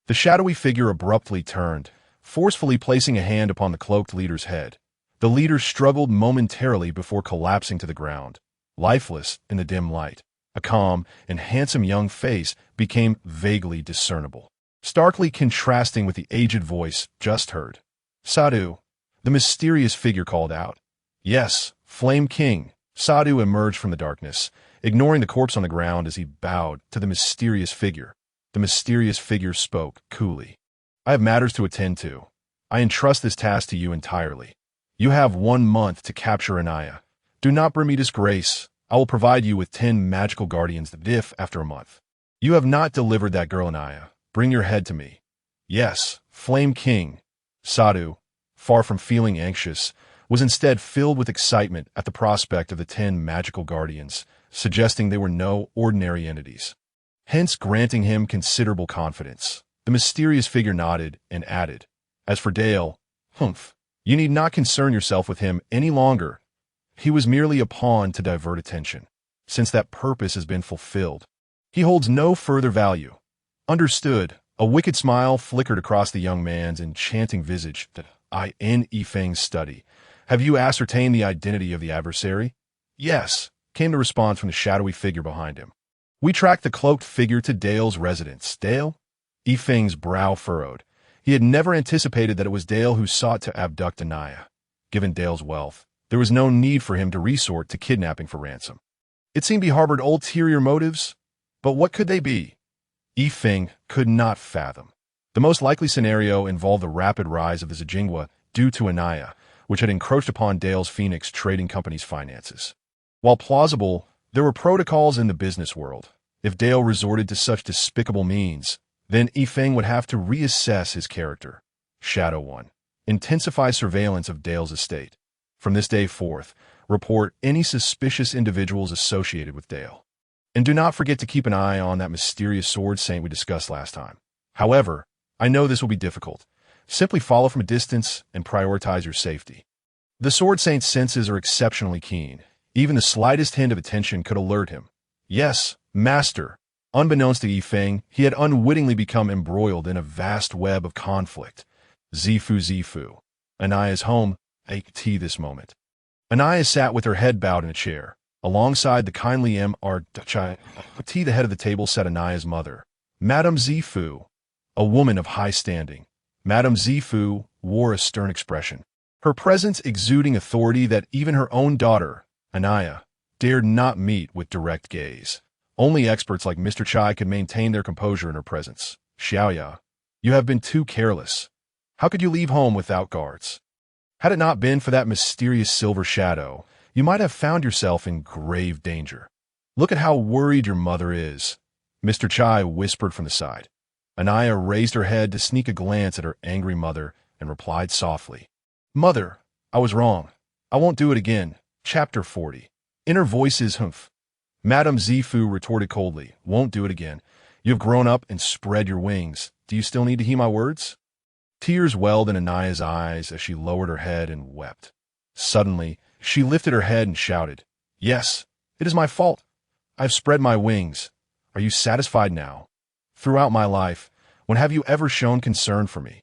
The shadowy figure abruptly turned, forcefully placing a hand upon the cloaked leader's head. The leader struggled momentarily before collapsing to the ground. Lifeless in the dim light, a calm and handsome young face became vaguely discernible, starkly contrasting with the aged voice just heard. "Sadhu," the mysterious figure called out. "Yes, Flame King." Sadhu emerged from the darkness, ignoring the corpse on the ground as he bowed to the mysterious figure. The mysterious figure spoke coolly. "I have matters to attend to. I entrust this task to you entirely. You have 1 month to capture Anaya. Do not bring me disgrace. I will provide you with 10 magical guardians if, after a month, you have not delivered that girl Anaya, bring your head to me." "Yes, Flame King." Sadhu, far from feeling anxious, was instead filled with excitement at the prospect of the 10 magical guardians, suggesting they were no ordinary entities, hence granting him considerable confidence. The mysterious figure nodded and added, "As for Dale, you need not concern yourself with him any longer. He was merely a pawn to divert attention. Since that purpose has been fulfilled, he holds no further value." "Understood, A wicked smile flickered across the young man's enchanting visage. I in Yifeng's study. Have you ascertained the identity of the adversary? Yes, came the response from the shadowy figure behind him. We tracked the cloaked figure to Dale's residence. Dale? Yifeng's brow furrowed. He had never anticipated that it was Dale who sought to abduct Anaya. Given Dale's wealth, there was no need for him to resort to kidnapping for ransom. It seemed he harbored ulterior motives, but what could they be? Yifeng could not fathom. The most likely scenario involved the rapid rise of the Zijingwa due to Anaya, which had encroached upon Dale's Phoenix Trading Company's finances. While plausible, there were protocols in the business world. If Dale resorted to such despicable means, then Yifeng would have to reassess his character. Shadow 1. Intensify surveillance of Dale's estate. From this day forth, report any suspicious individuals associated with Dale. And do not forget to keep an eye on that mysterious sword saint we discussed last time. However, I know this will be difficult. Simply follow from a distance and prioritize your safety. The sword saint's senses are exceptionally keen. Even the slightest hint of attention could alert him. Yes, master. Unbeknownst to Yifeng, he had unwittingly become embroiled in a vast web of conflict. Zifu. Anaya's home, ate this moment. Anaya sat with her head bowed in a chair. Alongside the kindly Mr. the head of the table sat Anaya's mother, Madame Zifu, a woman of high standing. Madame Zifu wore a stern expression, her presence exuding authority that even her own daughter, Anaya, dared not meet with direct gaze. Only experts like Mr. Chai could maintain their composure in her presence. Xiaoya, you have been too careless. How could you leave home without guards? Had it not been for that mysterious silver shadow, you might have found yourself in grave danger. Look at how worried your mother is, Mr. Chai whispered from the side. Anaya raised her head to sneak a glance at her angry mother and replied softly, Mother, I was wrong. I won't do it again. Chapter 40. Inner voices humph. Madame Zifu retorted coldly, Won't do it again. You have grown up and spread your wings. Do you still need to heed my words? Tears welled in Anaya's eyes as she lowered her head and wept. Suddenly, she lifted her head and shouted, Yes, it is my fault. I have spread my wings. Are you satisfied now? Throughout my life, when have you ever shown concern for me?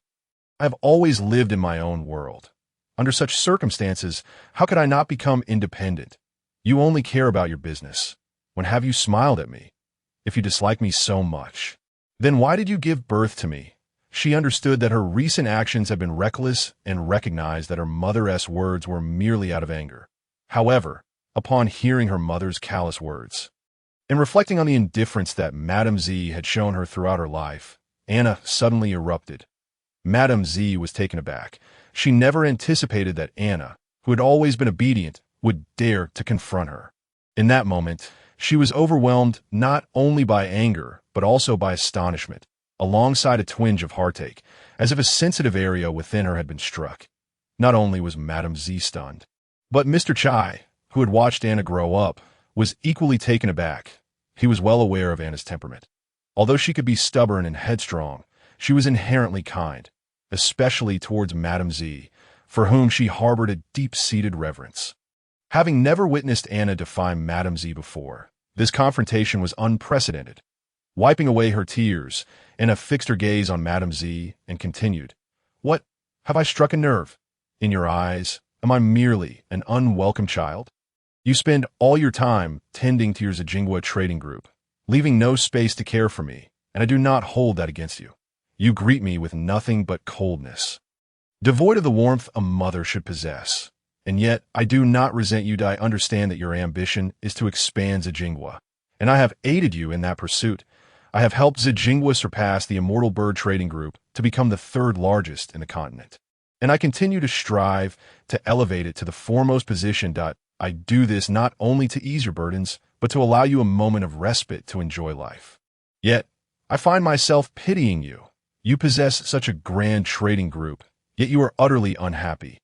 I have always lived in my own world. Under such circumstances, how could I not become independent? You only care about your business. When have you smiled at me? If you dislike me so much, then why did you give birth to me? She understood that her recent actions had been reckless and recognized that her mother's words were merely out of anger. However, upon hearing her mother's callous words, and reflecting on the indifference that Madame Z had shown her throughout her life, Anna suddenly erupted. Madame Z was taken aback. She never anticipated that Anna, who had always been obedient, would dare to confront her. In that moment, she was overwhelmed not only by anger, but also by astonishment, alongside a twinge of heartache, as if a sensitive area within her had been struck. Not only was Madame Z stunned, but Mr. Chai, who had watched Anna grow up, was equally taken aback. He was well aware of Anna's temperament. Although she could be stubborn and headstrong, she was inherently kind, especially towards Madame Z, for whom she harbored a deep-seated reverence. Having never witnessed Anna defy Madame Z before, this confrontation was unprecedented. Wiping away her tears, Anna fixed her gaze on Madame Z and continued, What? Have I struck a nerve? In your eyes, am I merely an unwelcome child? You spend all your time tending to your Zijingwa trading group, leaving no space to care for me, and I do not hold that against you. You greet me with nothing but coldness, devoid of the warmth a mother should possess. And yet, I do not resent you. I understand that your ambition is to expand Zijingwa, and I have aided you in that pursuit. I have helped Zijingwa surpass the Immortal Bird Trading Group to become the third largest in the continent, and I continue to strive to elevate it to the foremost position. I do this not only to ease your burdens, but to allow you a moment of respite to enjoy life. Yet, I find myself pitying you. You possess such a grand trading group, yet you are utterly unhappy.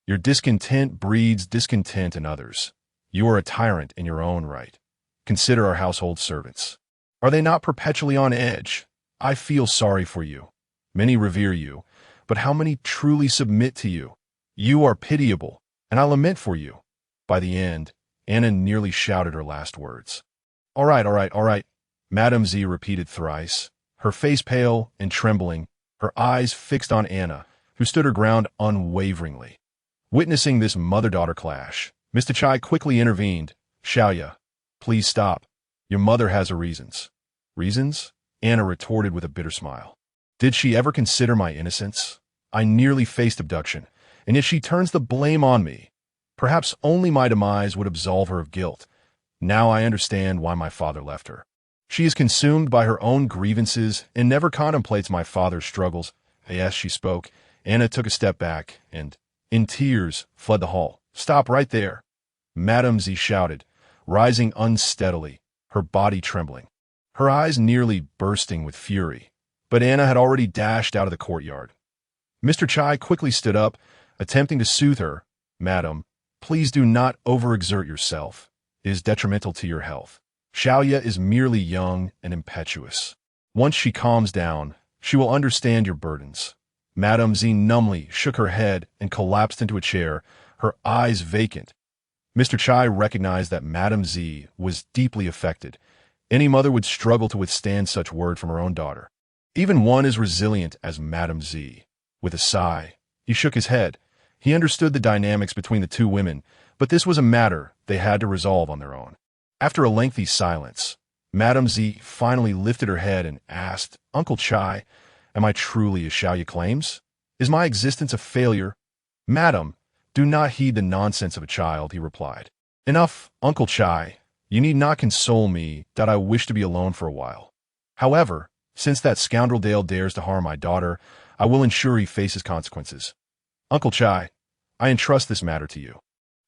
Your discontent breeds discontent in others. You are a tyrant in your own right. Consider our household servants. Are they not perpetually on edge? I feel sorry for you. Many revere you, but how many truly submit to you? You are pitiable, and I lament for you. By the end, Anna nearly shouted her last words. All right, Madame Z repeated thrice, her face pale and trembling, her eyes fixed on Anna, who stood her ground unwaveringly. Witnessing this mother-daughter clash, Mr. Chai quickly intervened. "Xiaoya, please stop. Your mother has her reasons." "Reasons?" Anna retorted with a bitter smile. "Did she ever consider my innocence? I nearly faced abduction, and yet she turns the blame on me. Perhaps only my demise would absolve her of guilt. Now I understand why my father left her. She is consumed by her own grievances and never contemplates my father's struggles." As she spoke, Anna took a step back and, in tears, fled the hall. "Stop right there!" Madame Z shouted, rising unsteadily, her body trembling, her eyes nearly bursting with fury. But Anna had already dashed out of the courtyard. Mr. Chai quickly stood up, attempting to soothe her. "Madam, please do not overexert yourself. It is detrimental to your health. Xiaoya is merely young and impetuous. Once she calms down, she will understand your burdens." Madame Z numbly shook her head and collapsed into a chair, her eyes vacant. Mr. Chai recognized that Madame Z was deeply affected. Any mother would struggle to withstand such word from her own daughter, even one as resilient as Madame Z. With a sigh, he shook his head. He understood the dynamics between the two women, but this was a matter they had to resolve on their own. After a lengthy silence, Madame Z finally lifted her head and asked, "Uncle Chai, am I truly as Xiaoya claims? Is my existence a failure?" "Madam, do not heed the nonsense of a child," he replied. "Enough, Uncle Chai. You need not console me that I wish to be alone for a while. However, since that scoundrel Dale dares to harm my daughter, I will ensure he faces consequences. Uncle Chai, I entrust this matter to you."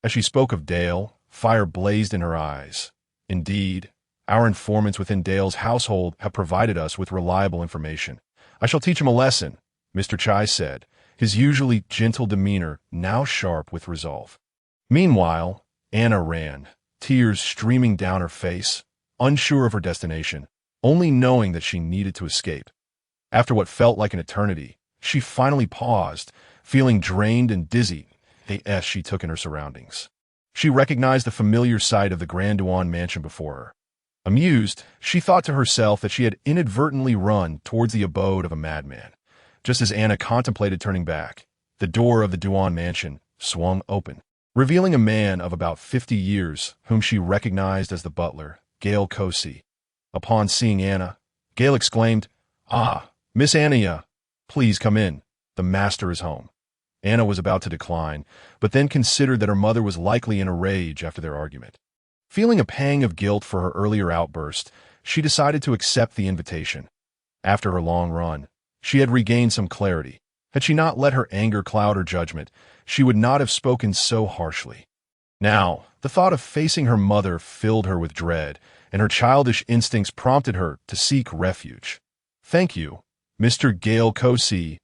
As she spoke of Dale, fire blazed in her eyes. "Indeed, our informants within Dale's household have provided us with reliable information. I shall teach him a lesson," Mr. Chai said, his usually gentle demeanor now sharp with resolve. Meanwhile, Anna ran, tears streaming down her face, unsure of her destination, only knowing that she needed to escape. After what felt like an eternity, she finally paused, feeling drained and dizzy as she took in her surroundings. She recognized the familiar sight of the Grand Duan mansion before her. Amused, she thought to herself that she had inadvertently run towards the abode of a madman. Just as Anna contemplated turning back, the door of the Duan mansion swung open, revealing a man of about 50 years whom she recognized as the butler, Gale Cosi. Upon seeing Anna, Gale exclaimed, "Ah, Miss Anna, please come in. The master is home." Anna was about to decline, but then considered that her mother was likely in a rage after their argument. Feeling a pang of guilt for her earlier outburst, she decided to accept the invitation. After her long run, she had regained some clarity. Had she not let her anger cloud her judgment, she would not have spoken so harshly. Now, the thought of facing her mother filled her with dread, and her childish instincts prompted her to seek refuge. "Thank you, Mr. Gale Cosi."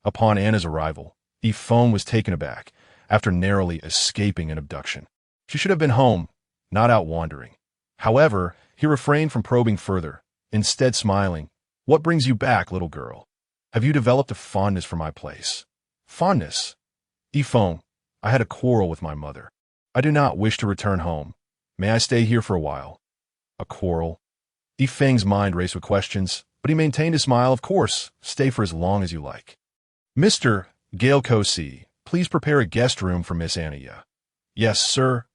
Upon Anna's arrival, Yifeng was taken aback, after narrowly escaping an abduction. She should have been home, not out wandering. However, he refrained from probing further, instead smiling. "What brings you back, little girl? Have you developed a fondness for my place?" "Fondness?" "Yifeng, I had a quarrel with my mother. I do not wish to return home. May I stay here for a while?" "A quarrel?" Yifeng's mind raced with questions, but he maintained his smile. "Of course, stay for as long as you like." "Mr. Gale Cosi, please prepare a guest room for Miss Anna." "Yes, sir."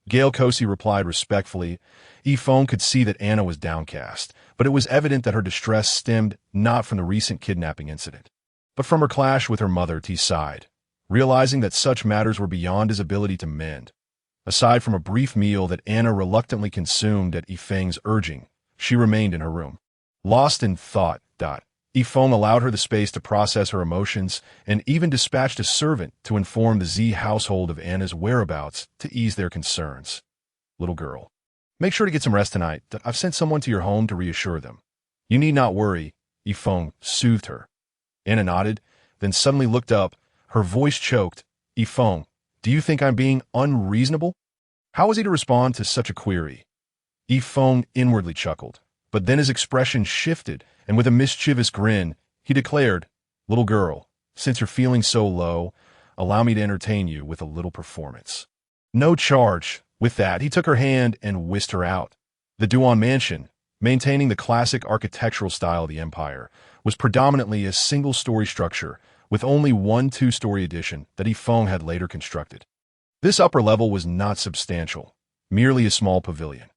Gale Cosi replied respectfully. Yifeng could see that Anna was downcast, but it was evident that her distress stemmed not from the recent kidnapping incident, but from her clash with her mother. He sighed, realizing that such matters were beyond his ability to mend. Aside from a brief meal that Anna reluctantly consumed at Yifeng's urging, she remained in her room. Lost in thought, Yifeng allowed her the space to process her emotions and even dispatched a servant to inform the Z household of Anna's whereabouts to ease their concerns. "Little girl, make sure to get some rest tonight. I've sent someone to your home to reassure them." "You need not worry," Yifeng soothed her. Anna nodded, then suddenly looked up, her voice choked. "Yifeng, do you think I'm being unreasonable?" How was he to respond to such a query? Yifeng inwardly chuckled, but then his expression shifted, and with a mischievous grin, he declared, "Little girl, since you're feeling so low, allow me to entertain you with a little performance." "No charge." With that, he took her hand and whisked her out. The Duan mansion, maintaining the classic architectural style of the empire, was predominantly a single-story structure with only one two-story addition that Yifeng had later constructed. This upper level was not substantial, merely a small pavilion.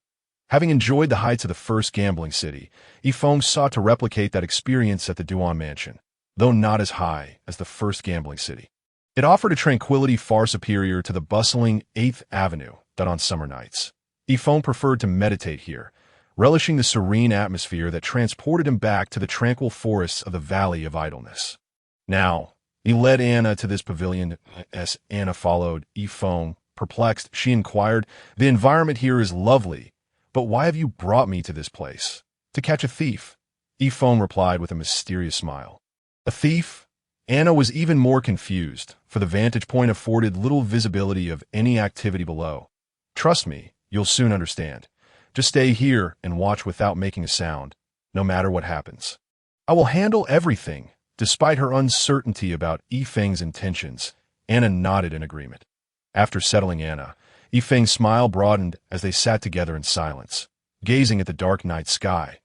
Having enjoyed the heights of the first gambling city, Yifeng sought to replicate that experience at the Duan Mansion, though not as high as the first gambling city. It offered a tranquility far superior to the bustling 8th Avenue that on summer nights. Yifeng preferred to meditate here, relishing the serene atmosphere that transported him back to the tranquil forests of the Valley of Idleness. Now, he led Anna to this pavilion. As Anna followed Yifeng, perplexed, she inquired, "The environment here is lovely, but why have you brought me to this place? To catch a thief?" Yifeng replied with a mysterious smile. A thief? Anna was even more confused, for the vantage point afforded little visibility of any activity below. "Trust me, you'll soon understand. Just stay here and watch without making a sound, no matter what happens. I will handle everything." Despite her uncertainty about Yifeng's intentions, Anna nodded in agreement. After settling Anna, Yifeng's smile broadened as they sat together in silence, gazing at the dark night sky.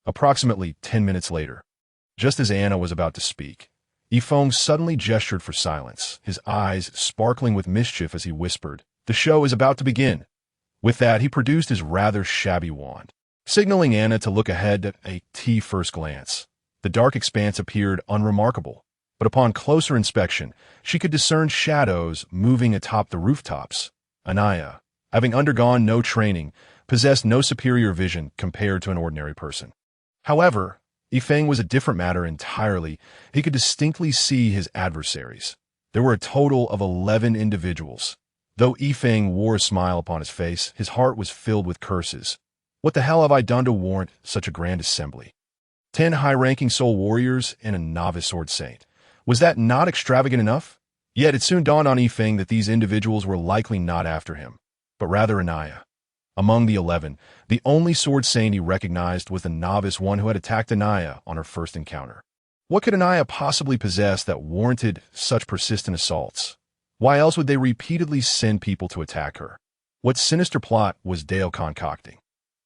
Approximately 10 minutes later, just as Anna was about to speak, Yifeng suddenly gestured for silence, his eyes sparkling with mischief as he whispered, "The show is about to begin." With that, he produced his rather shabby wand, signaling Anna to look ahead at a first glance. The dark expanse appeared unremarkable, but upon closer inspection, she could discern shadows moving atop the rooftops. Anaya, having undergone no training, possessed no superior vision compared to an ordinary person. However, Yifeng was a different matter entirely. He could distinctly see his adversaries. There were a total of 11 individuals. Though Yifeng wore a smile upon his face, his heart was filled with curses. What the hell have I done to warrant such a grand assembly? 10 high-ranking soul warriors and a novice sword saint. Was that not extravagant enough? Yet it soon dawned on Yifeng that these individuals were likely not after him, but rather Anaya. Among the 11, the only sword saint he recognized was the novice one who had attacked Anaya on her first encounter. What could Anaya possibly possess that warranted such persistent assaults? Why else would they repeatedly send people to attack her? What sinister plot was Dale concocting?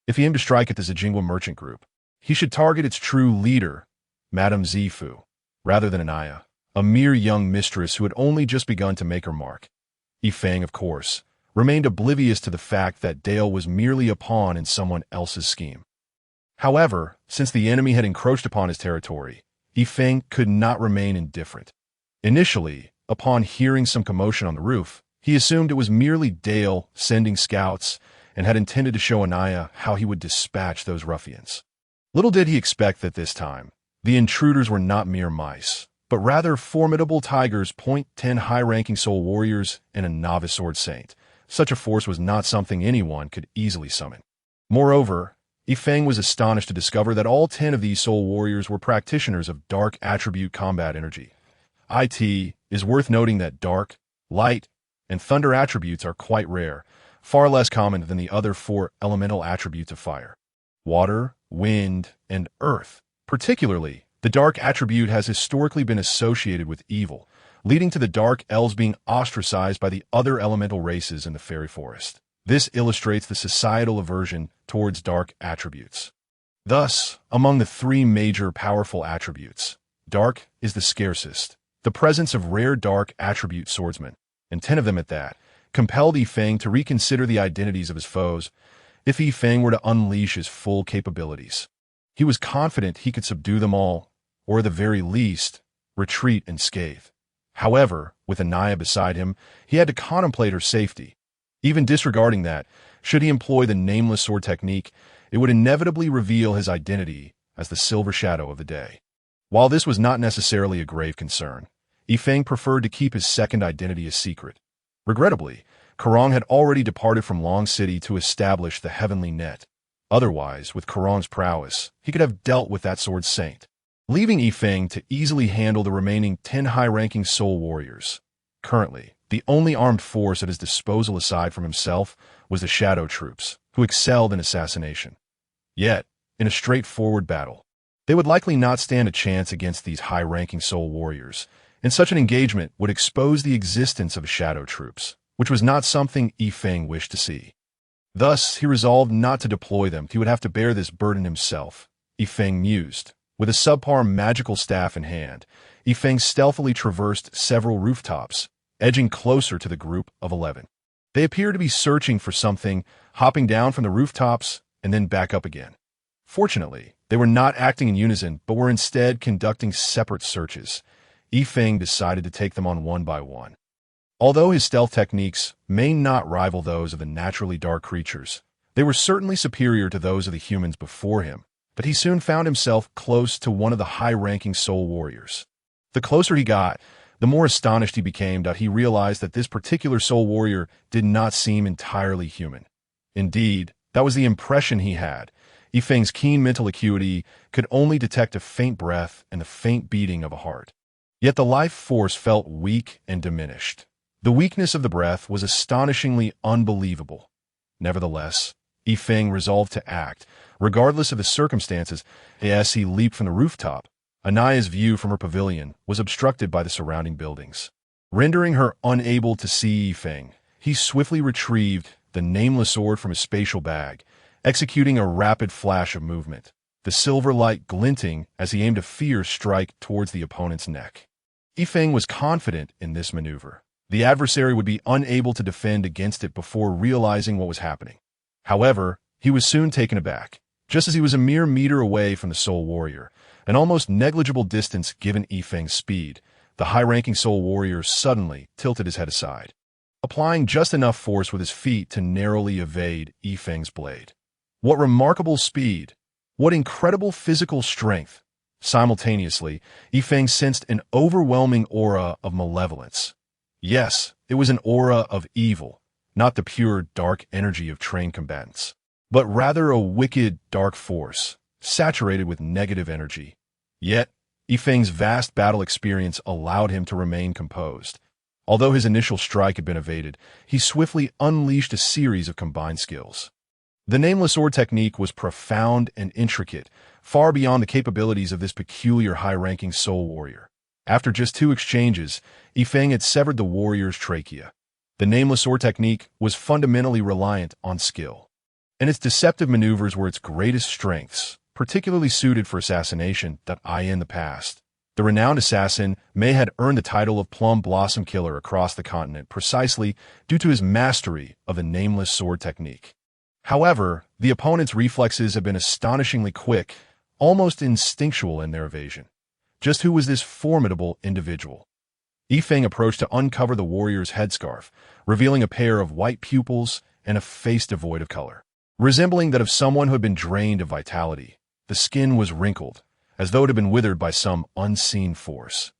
If he aimed to strike at the Zijingwa merchant group, he should target its true leader, Madame Zifu, rather than Anaya, a mere young mistress who had only just begun to make her mark. Yifeng, of course, remained oblivious to the fact that Dale was merely a pawn in someone else's scheme. However, since the enemy had encroached upon his territory, Yifeng could not remain indifferent. Initially, upon hearing some commotion on the roof, he assumed it was merely Dale sending scouts and had intended to show Anaya how he would dispatch those ruffians. Little did he expect that this time, the intruders were not mere mice, but rather formidable tigers. 10 high-ranking soul warriors and a novice sword saint. Such a force was not something anyone could easily summon. Moreover, Yifeng was astonished to discover that all 10 of these soul warriors were practitioners of dark attribute combat energy. It is worth noting that dark, light, and thunder attributes are quite rare, far less common than the other 4 elemental attributes of fire: water, wind, and earth. Particularly, the dark attribute has historically been associated with evil, leading to the dark elves being ostracized by the other elemental races in the fairy forest. This illustrates the societal aversion towards dark attributes. Thus, among the 3 major powerful attributes, dark is the scarcest. The presence of rare dark attribute swordsmen, and 10 of them at that, compelled Yifeng to reconsider the identities of his foes. If Yifeng were to unleash his full capabilities, he was confident he could subdue them all, or at the very least, retreat unscathed. However, with Anaya beside him, he had to contemplate her safety. Even disregarding that, should he employ the nameless sword technique, it would inevitably reveal his identity as the silver shadow of the day. While this was not necessarily a grave concern, Yifeng preferred to keep his second identity a secret. Regrettably, Karong had already departed from Long City to establish the Heavenly Net. Otherwise, with Karong's prowess, he could have dealt with that sword saint, leaving Yifeng to easily handle the remaining 10 high-ranking soul warriors. Currently, the only armed force at his disposal aside from himself was the Shadow Troops, who excelled in assassination. Yet, in a straightforward battle, they would likely not stand a chance against these high-ranking soul warriors, and such an engagement would expose the existence of Shadow Troops, which was not something Yifeng wished to see. Thus, he resolved not to deploy them. He would have to bear this burden himself. Yifeng mused. With a subpar magical staff in hand, Yifeng stealthily traversed several rooftops, edging closer to the group of 11. They appeared to be searching for something, hopping down from the rooftops and then back up again. Fortunately, they were not acting in unison, but were instead conducting separate searches. Yifeng decided to take them on one by one. Although his stealth techniques may not rival those of the naturally dark creatures, they were certainly superior to those of the humans before him, but he soon found himself close to one of the high-ranking soul warriors. The closer he got, the more astonished he became that he realized that this particular soul warrior did not seem entirely human. Indeed, that was the impression he had. Yifeng's keen mental acuity could only detect a faint breath and the faint beating of a heart. Yet the life force felt weak and diminished. The weakness of the breath was astonishingly unbelievable. Nevertheless, Yifeng resolved to act, regardless of the circumstances. As he leaped from the rooftop, Anaya's view from her pavilion was obstructed by the surrounding buildings. Rendering her unable to see Yifeng, he swiftly retrieved the nameless sword from his spatial bag, executing a rapid flash of movement, the silver light glinting as he aimed a fierce strike towards the opponent's neck. Yifeng was confident in this maneuver. The adversary would be unable to defend against it before realizing what was happening. However, he was soon taken aback. Just as he was a mere meter away from the soul warrior, an almost negligible distance given Yifeng's speed, the high-ranking soul warrior suddenly tilted his head aside, applying just enough force with his feet to narrowly evade Yifeng's blade. What remarkable speed! What incredible physical strength! Simultaneously, Yifeng sensed an overwhelming aura of malevolence. Yes, it was an aura of evil, not the pure dark energy of trained combatants, but rather a wicked dark force, saturated with negative energy. Yet, Yifeng's vast battle experience allowed him to remain composed. Although his initial strike had been evaded, he swiftly unleashed a series of combined skills. The nameless sword technique was profound and intricate, far beyond the capabilities of this peculiar high-ranking soul warrior. After just 2 exchanges, Yifeng had severed the warrior's trachea. The nameless sword technique was fundamentally reliant on skill, and its deceptive maneuvers were its greatest strengths, particularly suited for assassination in the past. The renowned assassin May had earned the title of Plum Blossom Killer across the continent precisely due to his mastery of the nameless sword technique. However, the opponent's reflexes had been astonishingly quick, almost instinctual in their evasion. Just who was this formidable individual? Yifeng approached to uncover the warrior's headscarf, revealing a pair of white pupils and a face devoid of color. Resembling that of someone who had been drained of vitality, the skin was wrinkled, as though it had been withered by some unseen force.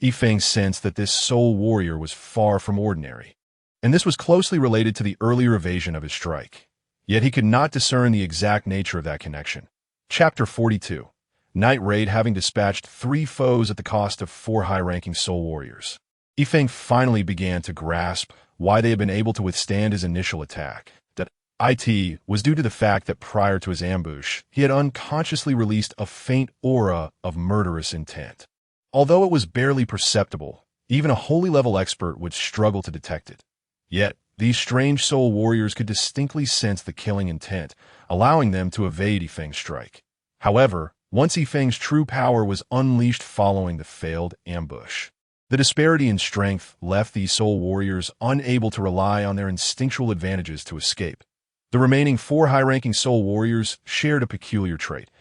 Yifeng sensed that this soul warrior was far from ordinary, and this was closely related to the earlier evasion of his strike. Yet he could not discern the exact nature of that connection. Chapter 42. Night Raid. Having dispatched 3 foes at the cost of 4 high-ranking soul warriors, Yifeng finally began to grasp why they had been able to withstand his initial attack. That it was due to the fact that prior to his ambush, he had unconsciously released a faint aura of murderous intent. Although it was barely perceptible, even a holy-level expert would struggle to detect it. Yet, these strange soul warriors could distinctly sense the killing intent, allowing them to evade Yifeng's strike. However, once Yifeng's true power was unleashed following the failed ambush, the disparity in strength left these soul warriors unable to rely on their instinctual advantages to escape. The remaining 4 high-ranking soul warriors shared a peculiar trait.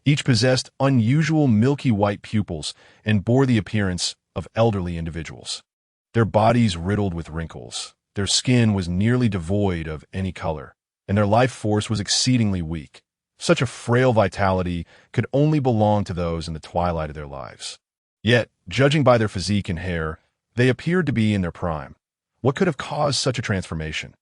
Each possessed unusual milky white pupils and bore the appearance of elderly individuals. Their bodies riddled with wrinkles, their skin was nearly devoid of any color, and their life force was exceedingly weak. Such a frail vitality could only belong to those in the twilight of their lives. Yet, judging by their physique and hair, they appeared to be in their prime. What could have caused such a transformation?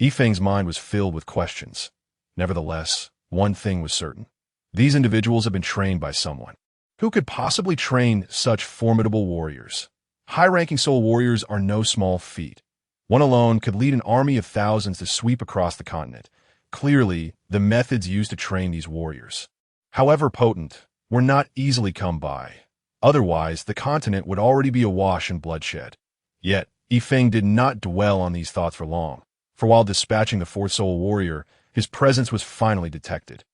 Yifeng's mind was filled with questions. Nevertheless, one thing was certain. These individuals had been trained by someone. Who could possibly train such formidable warriors? High-ranking soul warriors are no small feat. One alone could lead an army of thousands to sweep across the continent. Clearly, the methods used to train these warriors, however potent, were not easily come by. Otherwise, the continent would already be awash in bloodshed. Yet, Yifeng did not dwell on these thoughts for long. for while dispatching the fourth soul warrior, his presence was finally detected.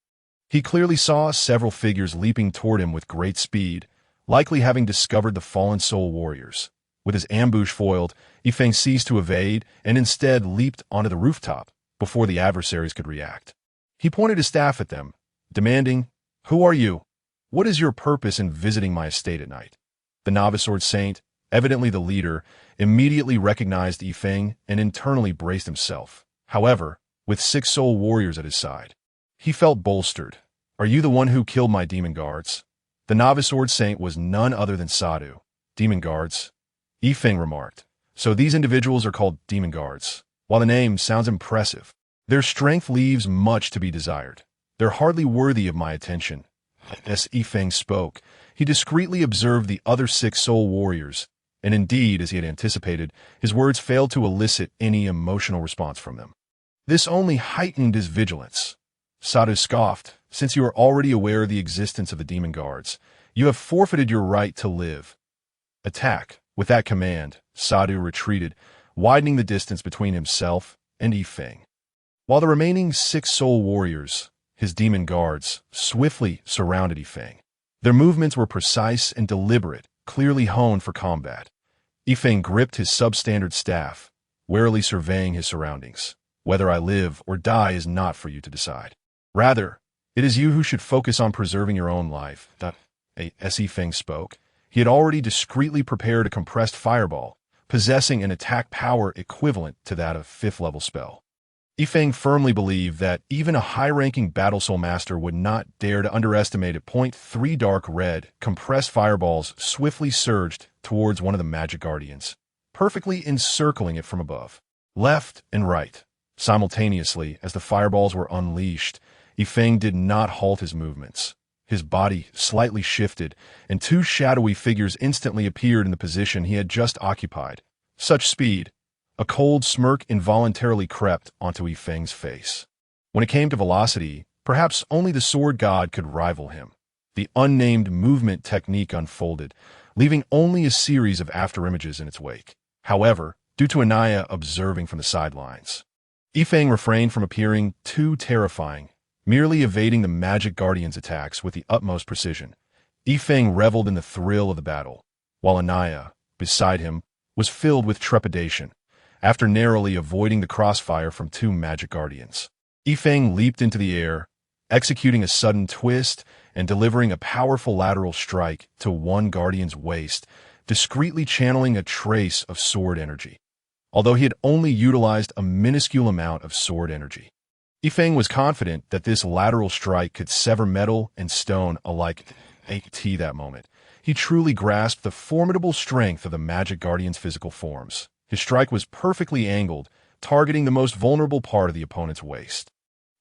He clearly saw several figures leaping toward him with great speed, likely having discovered the fallen soul warriors. With his ambush foiled, Yifeng ceased to evade and instead leaped onto the rooftop before the adversaries could react. He pointed his staff at them, demanding, "Who are you? What is your purpose in visiting my estate at night?" The novice sword saint, evidently the leader, immediately recognized Yifeng and internally braced himself. However, with 6 soul warriors at his side, he felt bolstered. "Are you the one who killed my demon guards?" The novice sword saint was none other than Sadhu. "Demon guards?" Yifeng remarked. "So these individuals are called demon guards. While the name sounds impressive, their strength leaves much to be desired. They're hardly worthy of my attention." As Yifeng spoke, he discreetly observed the other 6 soul warriors, and indeed, as he had anticipated, his words failed to elicit any emotional response from them. This only heightened his vigilance. Sadhu scoffed, "Since you are already aware of the existence of the demon guards, you have forfeited your right to live. Attack." With that command, Sadhu retreated, widening the distance between himself and Yifeng. While the remaining 6 soul warriors, his demon guards, swiftly surrounded Yifeng. Their movements were precise and deliberate, clearly honed for combat. Yifeng gripped his substandard staff, warily surveying his surroundings. "Whether I live or die is not for you to decide. Rather, it is you who should focus on preserving your own life." As Yifeng spoke, he had already discreetly prepared a compressed fireball, possessing an attack power equivalent to that of 5th-level spell. Yifeng firmly believed that even a high-ranking Battle Soul Master would not dare to underestimate it. 3 dark red, compressed fireballs swiftly surged towards one of the Magic Guardians, perfectly encircling it from above, left and right. Simultaneously, as the fireballs were unleashed, Yifeng did not halt his movements. His body slightly shifted, and 2 shadowy figures instantly appeared in the position he had just occupied. Such speed! A cold smirk involuntarily crept onto Yifeng's face. When it came to velocity, perhaps only the sword god could rival him. The unnamed movement technique unfolded, leaving only a series of afterimages in its wake. However, due to Anaya observing from the sidelines, Yifeng refrained from appearing too terrifying, merely evading the Magic Guardian's attacks with the utmost precision. Yifeng reveled in the thrill of the battle, while Anaya, beside him, was filled with trepidation. After narrowly avoiding the crossfire from 2 Magic Guardians, Yifeng leaped into the air, executing a sudden twist and delivering a powerful lateral strike to one Guardian's waist, discreetly channeling a trace of sword energy. Although he had only utilized a minuscule amount of sword energy, Yifeng was confident that this lateral strike could sever metal and stone alike. At that moment, he truly grasped the formidable strength of the Magic Guardian's physical forms. His strike was perfectly angled, targeting the most vulnerable part of the opponent's waist.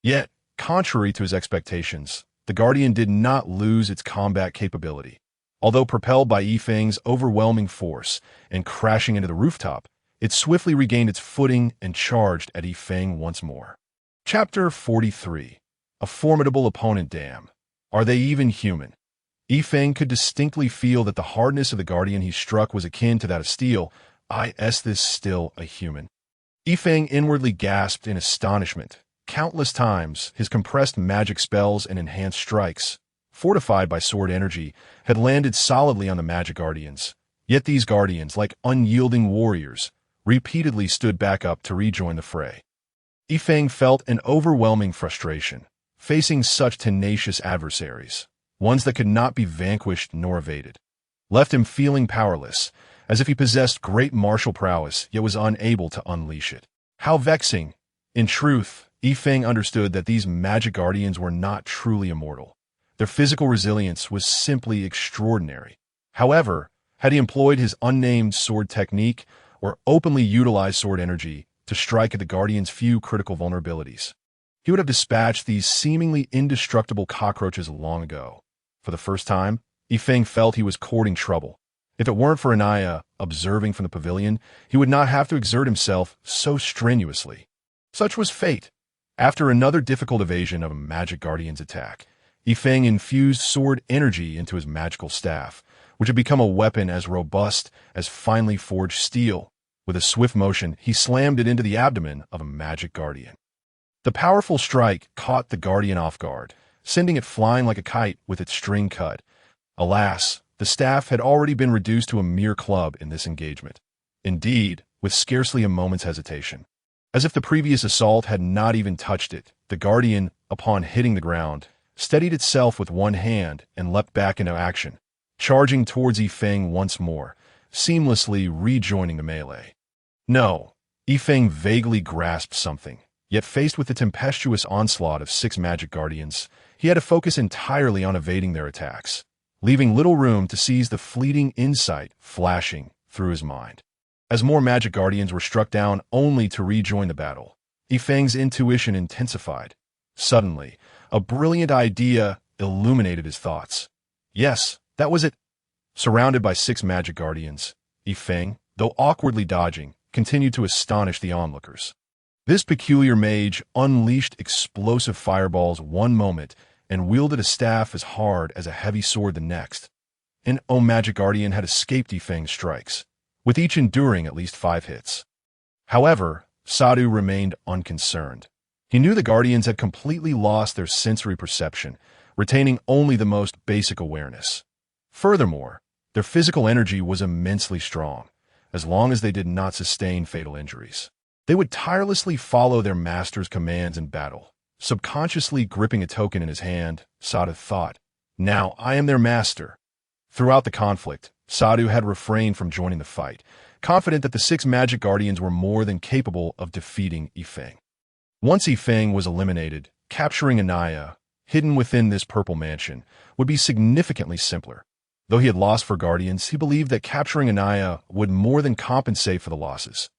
Yet, contrary to his expectations, the Guardian did not lose its combat capability. Although propelled by Yifeng's overwhelming force and crashing into the rooftop, it swiftly regained its footing and charged at Yifeng once more. Chapter 43. A formidable opponent. Damn. Are they even human? Yifeng could distinctly feel that the hardness of the Guardian he struck was akin to that of steel. Is this still a human? Yifeng inwardly gasped in astonishment. Countless times, his compressed magic spells and enhanced strikes, fortified by sword energy, had landed solidly on the Magic Guardians. Yet these Guardians, like unyielding warriors, repeatedly stood back up to rejoin the fray. Yifeng felt an overwhelming frustration, facing such tenacious adversaries, ones that could not be vanquished nor evaded. Left him feeling powerless, as if he possessed great martial prowess yet was unable to unleash it. How vexing! In truth, Yifeng understood that these Magic Guardians were not truly immortal. Their physical resilience was simply extraordinary. However, had he employed his unnamed sword technique or openly utilized sword energy to strike at the Guardian's few critical vulnerabilities, he would have dispatched these seemingly indestructible cockroaches long ago. For the first time, Yifeng felt he was courting trouble. If it weren't for Anaya observing from the pavilion, he would not have to exert himself so strenuously. Such was fate. After another difficult evasion of a Magic Guardian's attack, Yifeng infused sword energy into his magical staff, which had become a weapon as robust as finely forged steel. With a swift motion, he slammed it into the abdomen of a magic guardian. The powerful strike caught the guardian off guard, sending it flying like a kite with its string cut. Alas, the staff had already been reduced to a mere club in this engagement. Indeed, with scarcely a moment's hesitation. As if the previous assault had not even touched it, the guardian, upon hitting the ground, steadied itself with one hand and leapt back into action, charging towards Yifeng once more, seamlessly rejoining the melee. No, Yifeng vaguely grasped something. Yet faced with the tempestuous onslaught of 6 magic guardians, he had to focus entirely on evading their attacks, leaving little room to seize the fleeting insight flashing through his mind. As more magic guardians were struck down only to rejoin the battle, Yifeng's intuition intensified. Suddenly, a brilliant idea illuminated his thoughts. Yes, that was it. Surrounded by 6 magic guardians, Yifeng, though awkwardly dodging, continued to astonish the onlookers. This peculiar mage unleashed explosive fireballs one moment and wielded a staff as hard as a heavy sword the next. An magic guardian had escaped Yifeng's strikes, with each enduring at least 5 hits. However, Sadhu remained unconcerned. He knew the guardians had completely lost their sensory perception, retaining only the most basic awareness. Furthermore, their physical energy was immensely strong, as long as they did not sustain fatal injuries. They would tirelessly follow their master's commands in battle. Subconsciously gripping a token in his hand, Sadhu thought, "Now I am their master." Throughout the conflict, Sadhu had refrained from joining the fight, confident that the 6 magic guardians were more than capable of defeating Yifeng. Once Yifeng was eliminated, capturing Anaya, hidden within this purple mansion, would be significantly simpler. Though he had lost 4 guardians, he believed that capturing Anaya would more than compensate for the losses.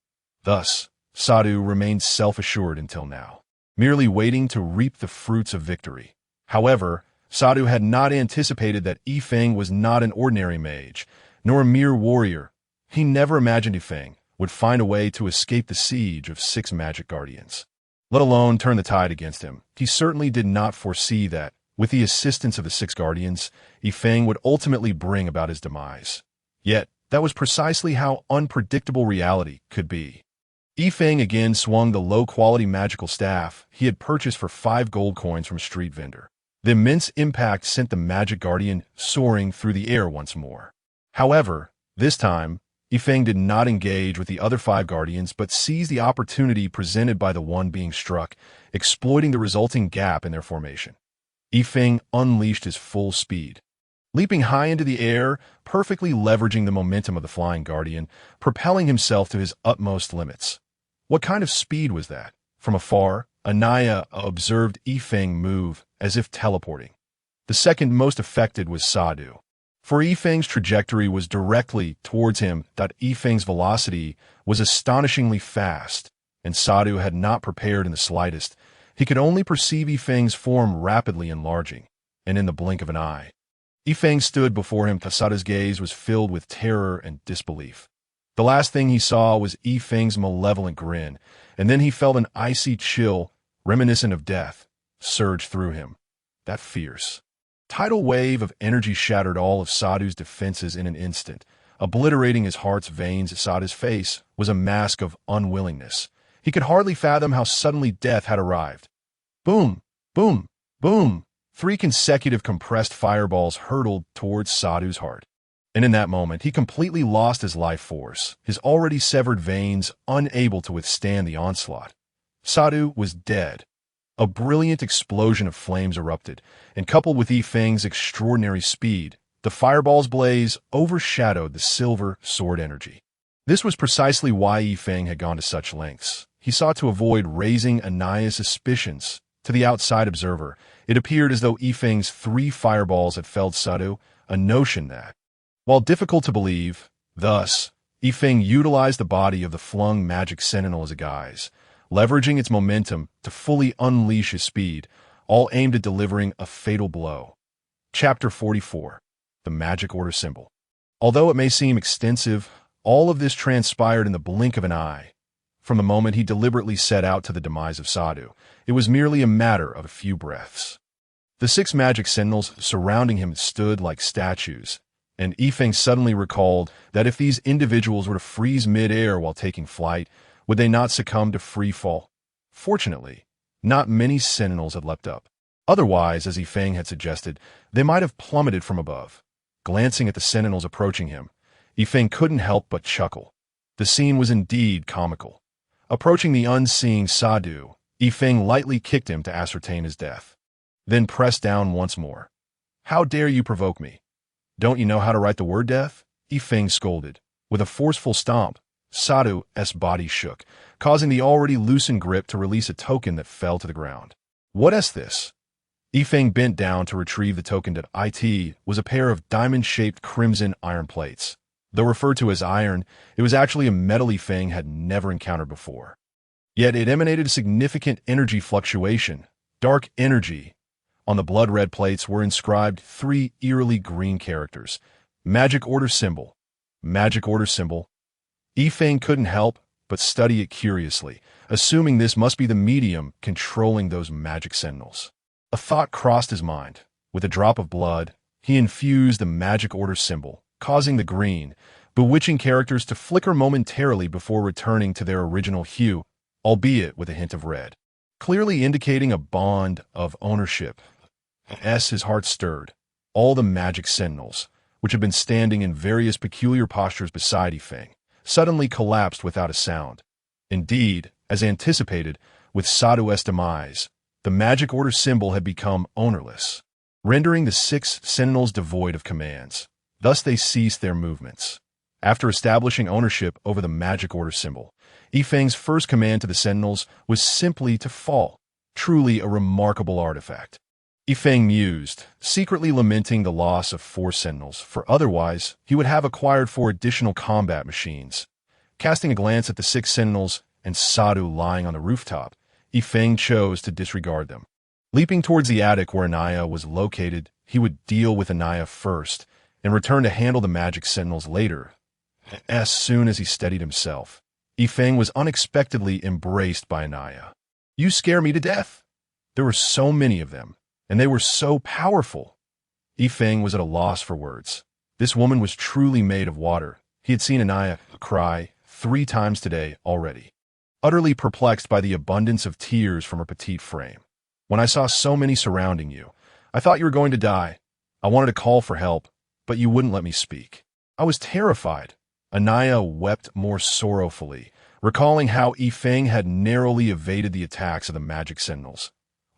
Thus, Sadhu remained self-assured until now, merely waiting to reap the fruits of victory. However, Sadhu had not anticipated that Yifeng was not an ordinary mage, nor a mere warrior. He never imagined Yifeng would find a way to escape the siege of 6 magic guardians, let alone turn the tide against him. He certainly did not foresee that, with the assistance of the 6 guardians, Yifeng would ultimately bring about his demise. Yet, that was precisely how unpredictable reality could be. Yifeng again swung the low-quality magical staff he had purchased for 5 gold coins from a street vendor. The immense impact sent the magic guardian soaring through the air once more. However, this time, Yifeng did not engage with the other 5 guardians but seized the opportunity presented by the one being struck, exploiting the resulting gap in their formation. Yifeng unleashed his full speed, leaping high into the air, perfectly leveraging the momentum of the flying guardian, propelling himself to his utmost limits. What kind of speed was that? From afar, Anaya observed Yifeng move as if teleporting. The second most affected was Sadhu. For Yifeng's trajectory was directly towards him. Yifeng's velocity was astonishingly fast, and Sadhu had not prepared in the slightest. He could only perceive Yifeng's form rapidly enlarging, and in the blink of an eye, Yifeng stood before him. Sadhu's gaze was filled with terror and disbelief. The last thing he saw was Yifeng's malevolent grin, and then he felt an icy chill, reminiscent of death, surge through him. That fierce tidal wave of energy shattered all of Sadhu's defenses in an instant, obliterating his heart's veins. Sadhu's face was a mask of unwillingness. He could hardly fathom how suddenly death had arrived. Boom, boom, boom. 3 consecutive compressed fireballs hurtled towards Sadhu's heart. And in that moment, he completely lost his life force, his already severed veins unable to withstand the onslaught. Sadhu was dead. A brilliant explosion of flames erupted, and coupled with Yifeng's extraordinary speed, the fireball's blaze overshadowed the silver sword energy. This was precisely why Yifeng had gone to such lengths. He sought to avoid raising Anaya's suspicions. To the outside observer, it appeared as though Yifeng's 3 fireballs had felled Sadhu, a notion that, while difficult to believe, thus, Yifeng utilized the body of the flung magic sentinel as a guise, leveraging its momentum to fully unleash his speed, all aimed at delivering a fatal blow. Chapter 44. The Magic Order Symbol. Although it may seem extensive, all of this transpired in the blink of an eye. From the moment he deliberately set out to the demise of Sadhu, it was merely a matter of a few breaths. The 6 magic sentinels surrounding him stood like statues, and Yifeng suddenly recalled that if these individuals were to freeze mid-air while taking flight, would they not succumb to free fall? Fortunately, not many sentinels had leapt up. Otherwise, as Yifeng had suggested, they might have plummeted from above. Glancing at the sentinels approaching him, Yifeng couldn't help but chuckle. The scene was indeed comical. Approaching the unseeing Sadhu, Yifeng lightly kicked him to ascertain his death. Then pressed down once more. "How dare you provoke me? Don't you know how to write the word death?" Yifeng scolded. With a forceful stomp, Sadhu's body shook, causing the already loosened grip to release a token that fell to the ground. "What is this?" Yifeng bent down to retrieve the token that it was a pair of diamond-shaped crimson iron plates. Though referred to as iron, it was actually a metal Yifeng had never encountered before. Yet it emanated a significant energy fluctuation, dark energy. On the blood-red plates were inscribed 3 eerily green characters. Magic order symbol. Magic order symbol. Yifeng couldn't help but study it curiously, assuming this must be the medium controlling those magic sentinels. A thought crossed his mind. With a drop of blood, he infused the magic order symbol, causing the green, bewitching characters to flicker momentarily before returning to their original hue, albeit with a hint of red, clearly indicating a bond of ownership. His heart stirred. All the magic sentinels, which had been standing in various peculiar postures beside Yifeng, suddenly collapsed without a sound. Indeed, as anticipated, with Sadhu's demise, the magic order symbol had become ownerless, rendering the 6 sentinels devoid of commands. Thus they ceased their movements. After establishing ownership over the magic order symbol, Yifeng's first command to the sentinels was simply to fall. Truly a remarkable artifact. Yifeng mused, secretly lamenting the loss of 4 sentinels, for otherwise he would have acquired 4 additional combat machines. Casting a glance at the 6 sentinels and Sadhu lying on the rooftop, Yifeng chose to disregard them. Leaping towards the attic where Anaya was located, he would deal with Anaya first, and return to handle the magic sentinels later. As soon as he steadied himself, Yifeng was unexpectedly embraced by Anaya. "You scare me to death." There were so many of them, and they were so powerful. Yifeng was at a loss for words. This woman was truly made of water. He had seen Anaya cry 3 times today already. Utterly perplexed by the abundance of tears from her petite frame. "When I saw so many surrounding you, I thought you were going to die. I wanted to call for help, but you wouldn't let me speak. I was terrified." Anaya wept more sorrowfully, recalling how Yifeng had narrowly evaded the attacks of the magic sentinels.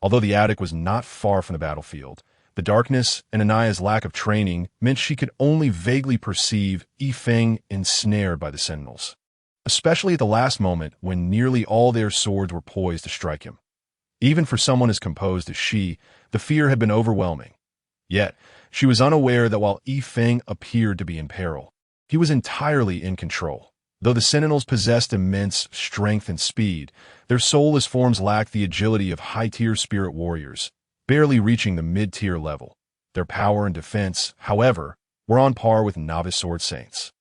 Although the attic was not far from the battlefield, the darkness and Anaya's lack of training meant she could only vaguely perceive Yifeng ensnared by the sentinels, especially at the last moment when nearly all their swords were poised to strike him. Even for someone as composed as she, the fear had been overwhelming. Yet, she was unaware that while Yifeng appeared to be in peril, he was entirely in control. Though the sentinels possessed immense strength and speed, their soulless forms lacked the agility of high-tier spirit warriors, barely reaching the mid-tier level. Their power and defense, however, were on par with novice sword saints,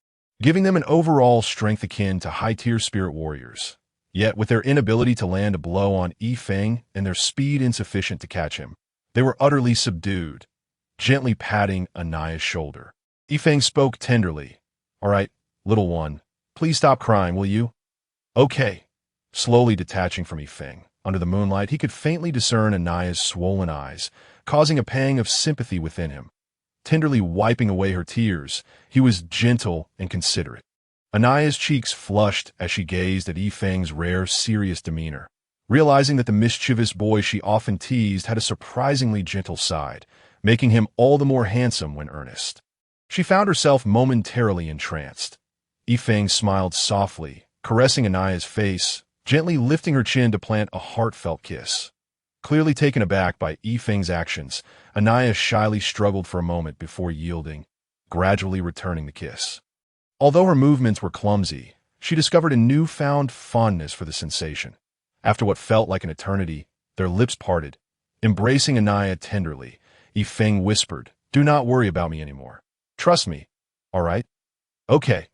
giving them an overall strength akin to high-tier spirit warriors. Yet, with their inability to land a blow on Yifeng and their speed insufficient to catch him, they were utterly subdued. Gently patting Anaya's shoulder, Yifeng spoke tenderly. "All right, little one, please stop crying, will you?" "Okay." Slowly detaching from Yifeng, under the moonlight he could faintly discern Anaya's swollen eyes, causing a pang of sympathy within him. Tenderly wiping away her tears, he was gentle and considerate. Anaya's cheeks flushed as she gazed at Yifeng's rare, serious demeanor, realizing that the mischievous boy she often teased had a surprisingly gentle side, making him all the more handsome when earnest. She found herself momentarily entranced. Yifeng smiled softly, caressing Anaya's face, gently lifting her chin to plant a heartfelt kiss. Clearly taken aback by Yifeng's actions, Anaya shyly struggled for a moment before yielding, gradually returning the kiss. Although her movements were clumsy, she discovered a newfound fondness for the sensation. After what felt like an eternity, their lips parted. Embracing Anaya tenderly, Yifeng whispered, "Do not worry about me anymore. Trust me, all right?" "Okay."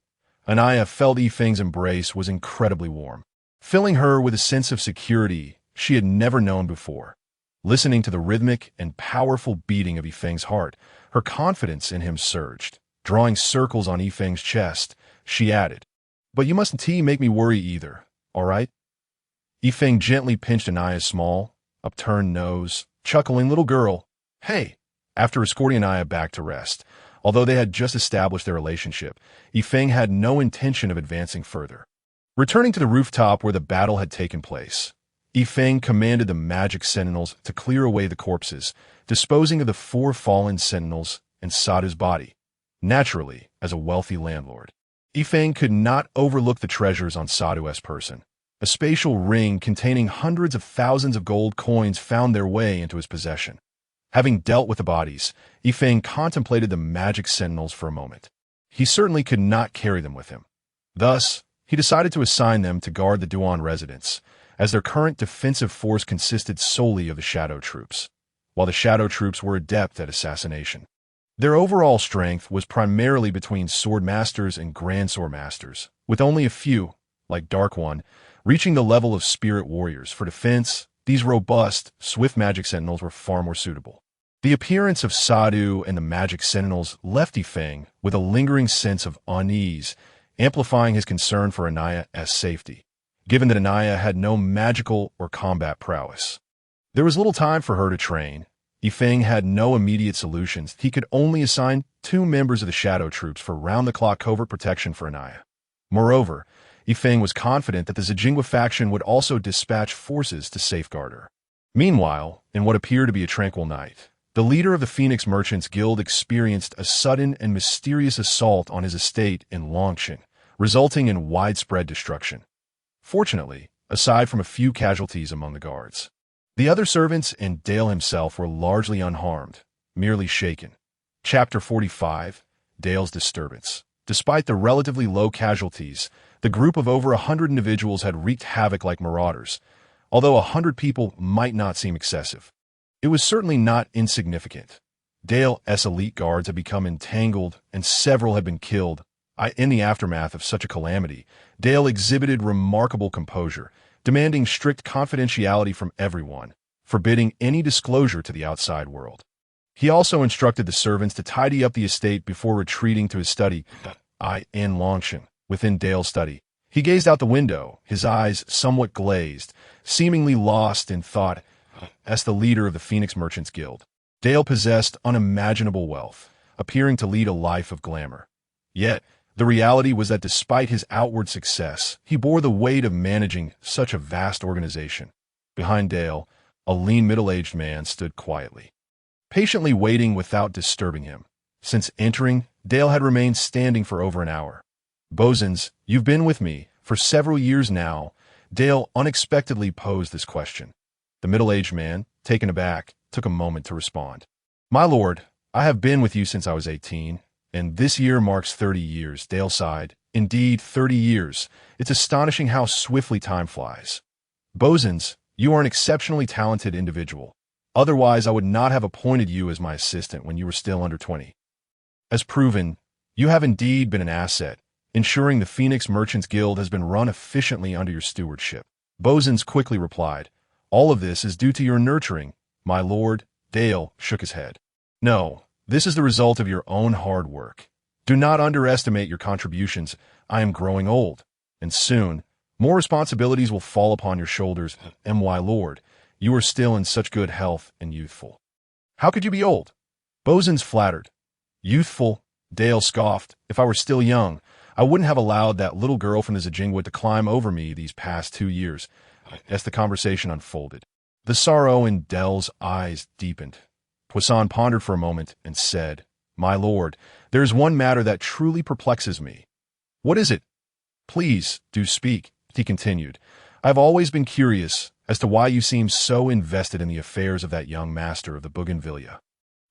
Anaya felt Yifeng's embrace was incredibly warm, filling her with a sense of security she had never known before. Listening to the rhythmic and powerful beating of Yifeng's heart, her confidence in him surged. Drawing circles on Yifeng's chest, she added, "But you mustn't make me worry either, all right?" Yifeng gently pinched Anaya's small, upturned nose, chuckling, "Little girl, hey." After escorting Anaya back to rest, although they had just established their relationship, Yifeng had no intention of advancing further. Returning to the rooftop where the battle had taken place, Yifeng commanded the magic sentinels to clear away the corpses, disposing of the 4 fallen sentinels and Sadhu's body. Naturally, as a wealthy landlord, Yifeng could not overlook the treasures on Sadhu's person. A spatial ring containing hundreds of thousands of gold coins found their way into his possession. Having dealt with the bodies, Yifeng contemplated the magic sentinels for a moment. He certainly could not carry them with him. Thus, he decided to assign them to guard the Duan residence, as their current defensive force consisted solely of the shadow troops, while the shadow troops were adept at assassination. Their overall strength was primarily between sword masters and grand sword masters, with only a few, like Dark One, reaching the level of spirit warriors. For defense, these robust, swift magic sentinels were far more suitable. The appearance of Sadhu and the magic sentinels left Yifeng with a lingering sense of unease, amplifying his concern for Anaya's safety, given that Anaya had no magical or combat prowess. There was little time for her to train. Yifeng had no immediate solutions. He could only assign 2 members of the shadow troops for round-the-clock covert protection for Anaya. Moreover, Yifeng was confident that the Zijingwa faction would also dispatch forces to safeguard her. Meanwhile, in what appeared to be a tranquil night, the leader of the Phoenix Merchants Guild experienced a sudden and mysterious assault on his estate in Longshan, resulting in widespread destruction. Fortunately, aside from a few casualties among the guards, the other servants and Dale himself were largely unharmed, merely shaken. Chapter 45, Dale's Disturbance. Despite the relatively low casualties, the group of over 100 individuals had wreaked havoc like marauders, although 100 people might not seem excessive. It was certainly not insignificant. Dale's elite guards had become entangled, and several had been killed. In the aftermath of such a calamity, Dale exhibited remarkable composure, demanding strict confidentiality from everyone, forbidding any disclosure to the outside world. He also instructed the servants to tidy up the estate before retreating to his study in Longshan. Within Dale's study, he gazed out the window, his eyes somewhat glazed, seemingly lost in thought. As the leader of the Phoenix Merchants Guild, Dale possessed unimaginable wealth, appearing to lead a life of glamour. Yet, the reality was that despite his outward success, he bore the weight of managing such a vast organization. Behind Dale, a lean middle-aged man stood quietly, patiently waiting without disturbing him. Since entering, Dale had remained standing for over an hour. "Bozens, you've been with me for several years now." Dale unexpectedly posed this question. The middle-aged man, taken aback, took a moment to respond. "My lord, I have been with you since I was 18, and this year marks 30 years, Dale sighed. "Indeed, 30 years. It's astonishing how swiftly time flies." "Bozens, you are an exceptionally talented individual. Otherwise, I would not have appointed you as my assistant when you were still under 20. As proven, you have indeed been an asset, ensuring the Phoenix Merchants Guild has been run efficiently under your stewardship." Bozens quickly replied, "All of this is due to your nurturing, my lord." Dale shook his head. "No, this is the result of your own hard work. Do not underestimate your contributions. I am growing old, and soon, more responsibilities will fall upon your shoulders. And my lord, you are still in such good health and youthful." "How could you be old?" Bozens flattered. "Youthful?" Dale scoffed. "If I were still young, I wouldn't have allowed that little girl from the Zijingwa to climb over me these past 2 years." As the conversation unfolded, the sorrow in Dale's eyes deepened. Poisson pondered for a moment and said, "My lord, there is one matter that truly perplexes me." "What is it?" "Please, do speak," he continued. "I have always been curious as to why you seem so invested in the affairs of that young master of the Bougainvillea.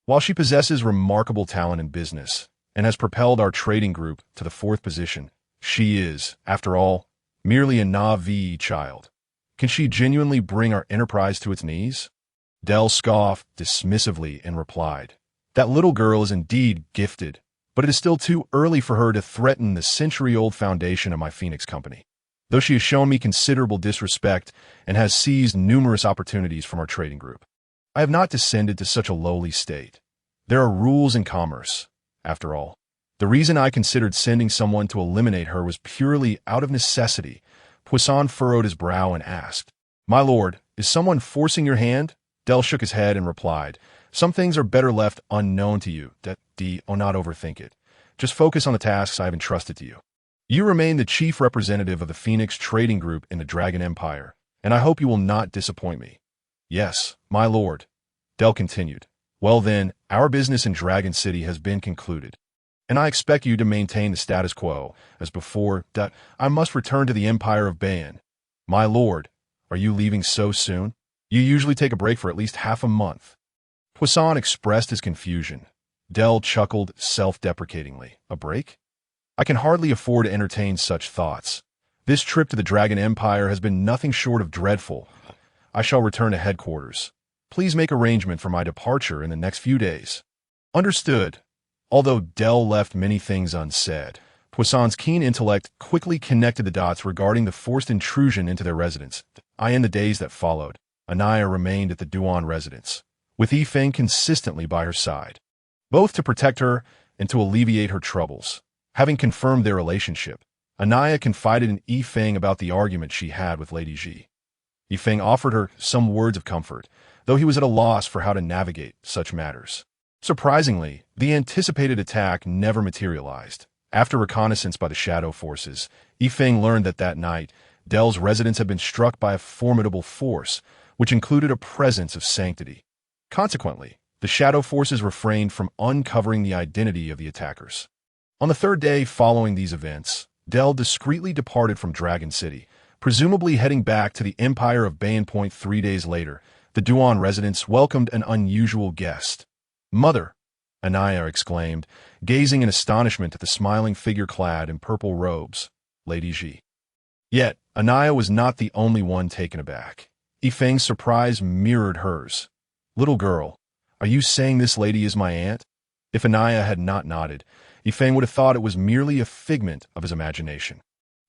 While she possesses remarkable talent in business and has propelled our trading group to the 4th position, she is, after all, merely a Navi child. Can she genuinely bring our enterprise to its knees?" Dell scoffed dismissively and replied, "That little girl is indeed gifted, but it is still too early for her to threaten the century-old foundation of my Phoenix Company. Though she has shown me considerable disrespect and has seized numerous opportunities from our trading group, I have not descended to such a lowly state. There are rules in commerce, after all." The reason I considered sending someone to eliminate her was purely out of necessity. Poisson furrowed his brow and asked, "My lord, is someone forcing your hand?" Del shook his head and replied, "Some things are better left unknown to you. Not overthink it. Just focus on the tasks I have entrusted to you. You remain the chief representative of the Phoenix Trading Group in the Dragon Empire, and I hope you will not disappoint me." "Yes, my lord," Del continued. "Well then, our business in Dragon City has been concluded, and I expect you to maintain the status quo as before. I must return to the Empire of Bayan." "My lord, are you leaving so soon? You usually take a break for at least half a month." Poisson expressed his confusion. Del chuckled self-deprecatingly. "A break? I can hardly afford to entertain such thoughts. This trip to the Dragon Empire has been nothing short of dreadful. I shall return to headquarters. Please make arrangement for my departure in the next few days." "Understood." Although Del left many things unsaid, Poisson's keen intellect quickly connected the dots regarding the forced intrusion into their residence. In the days that followed, Anaya remained at the Duan residence, with Yifeng consistently by her side, both to protect her and to alleviate her troubles. Having confirmed their relationship, Anaya confided in Yifeng about the argument she had with Lady Ji. Yifeng offered her some words of comfort, though he was at a loss for how to navigate such matters. Surprisingly, the anticipated attack never materialized. After reconnaissance by the shadow forces, Yifeng learned that night, Del's residence had been struck by a formidable force, which included a presence of sanctity. Consequently, the shadow forces refrained from uncovering the identity of the attackers. On the third day following these events, Del discreetly departed from Dragon City, presumably heading back to the Empire of Bayan. 3 days later, the Duan residence welcomed an unusual guest. "Mother!" Anaya exclaimed, gazing in astonishment at the smiling figure clad in purple robes, Lady Ji. Yet, Anaya was not the only one taken aback. Yifeng's surprise mirrored hers. "Little girl, are you saying this lady is my aunt?" If Anaya had not nodded, Yifeng would have thought it was merely a figment of his imagination.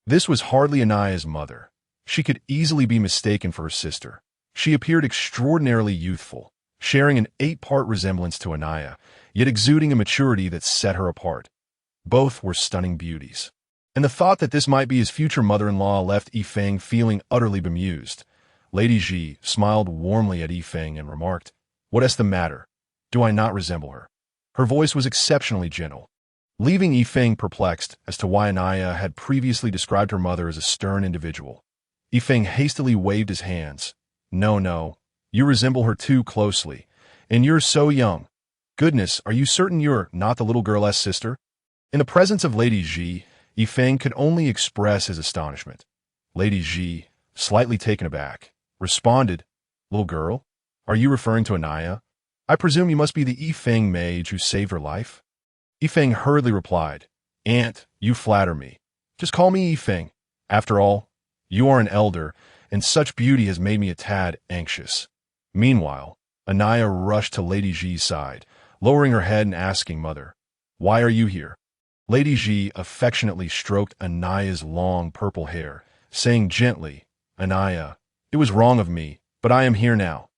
This was hardly Anaya's mother. She could easily be mistaken for her sister. She appeared extraordinarily youthful, sharing an 8-part resemblance to Anaya, yet exuding a maturity that set her apart. Both were stunning beauties, and the thought that this might be his future mother-in-law left Yifeng feeling utterly bemused. Lady Ji smiled warmly at Yifeng and remarked, "What is the matter? Do I not resemble her?" Her voice was exceptionally gentle, leaving Yifeng perplexed as to why Anaya had previously described her mother as a stern individual. Yifeng hastily waved his hands. No, you resemble her too closely, and you're so young. Goodness, are you certain you're not the little girl's sister?" In the presence of Lady Ji, Yifeng could only express his astonishment. Lady Ji, slightly taken aback, responded, "Little girl? Are you referring to Anaya? I presume you must be the Yifeng mage who saved her life?" Yifeng hurriedly replied, "Aunt, you flatter me. Just call me Yifeng. After all, you are an elder, and such beauty has made me a tad anxious." Meanwhile, Anaya rushed to Lady Ji's side, lowering her head and asking, "Mother, why are you here?" Lady Ji affectionately stroked Anaya's long purple hair, saying gently, "Anaya, it was wrong of me, but I am here now.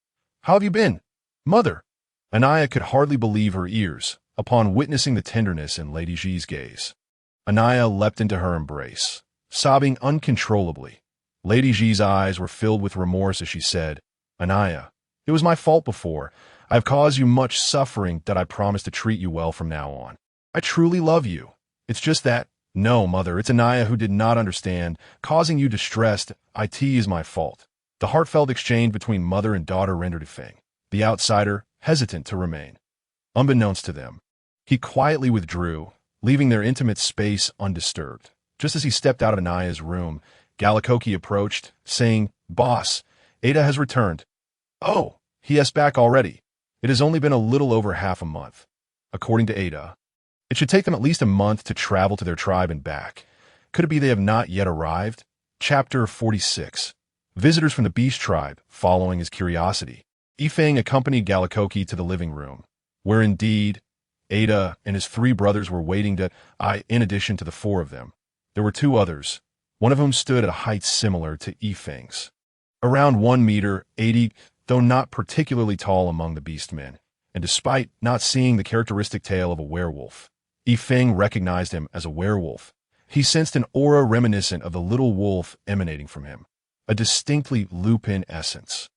How have you been, Mother?" Anaya could hardly believe her ears upon witnessing the tenderness in Lady Ji's gaze. Anaya leapt into her embrace, sobbing uncontrollably. Lady Ji's eyes were filled with remorse as she said, "Anaya, it was my fault before. I have caused you much suffering that I promise to treat you well from now on. I truly love you. It's just that, no, Mother, it's Anaya who did not understand, causing you distress. It is my fault." The heartfelt exchange between mother and daughter rendered Yifeng, the outsider, hesitant to remain. Unbeknownst to them, he quietly withdrew, leaving their intimate space undisturbed. Just as he stepped out of Anaya's room, Galikoki approached, saying, "Boss, Ada has returned." "Oh, he is back already. It has only been a little over half a month." According to Ada, it should take them at least a month to travel to their tribe and back. Could it be they have not yet arrived? Chapter 46. Visitors from the Beast Tribe, following his curiosity. Yifeng accompanied Galikoki to the living room, where indeed Ada and his 3 brothers were waiting in addition to the 4 of them. There were 2 others, one of whom stood at a height similar to Yifeng's. Around 1 meter 80, though not particularly tall among the beast men, and despite not seeing the characteristic tail of a werewolf, Yifeng recognized him as a werewolf. He sensed an aura reminiscent of the little wolf emanating from him, a distinctly Lupin essence.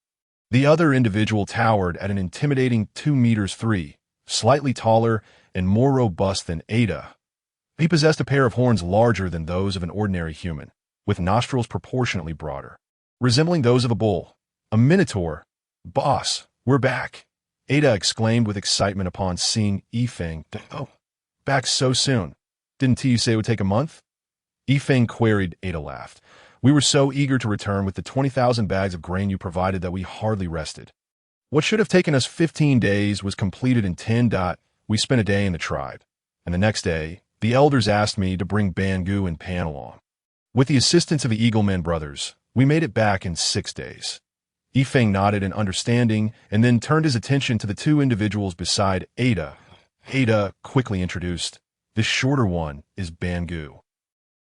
The other individual towered at an intimidating 2 meters 3, slightly taller and more robust than Ada. He possessed a pair of horns larger than those of an ordinary human, with nostrils proportionately broader, resembling those of a bull. A minotaur. "Boss, we're back," Ada exclaimed with excitement upon seeing Yifeng. "Oh, back so soon. Didn't you say it would take a month?" Yifeng queried. Ada laughed. "We were so eager to return with the 20,000 bags of grain you provided that we hardly rested. What should have taken us 15 days was completed in 10. We spent a day in the tribe, and the next day, the elders asked me to bring Bangu and Pan along. With the assistance of the Eagleman brothers, we made it back in 6 days." Yifeng nodded in understanding and then turned his attention to the two individuals beside Ada. Ada quickly introduced, "This shorter one is Bangu,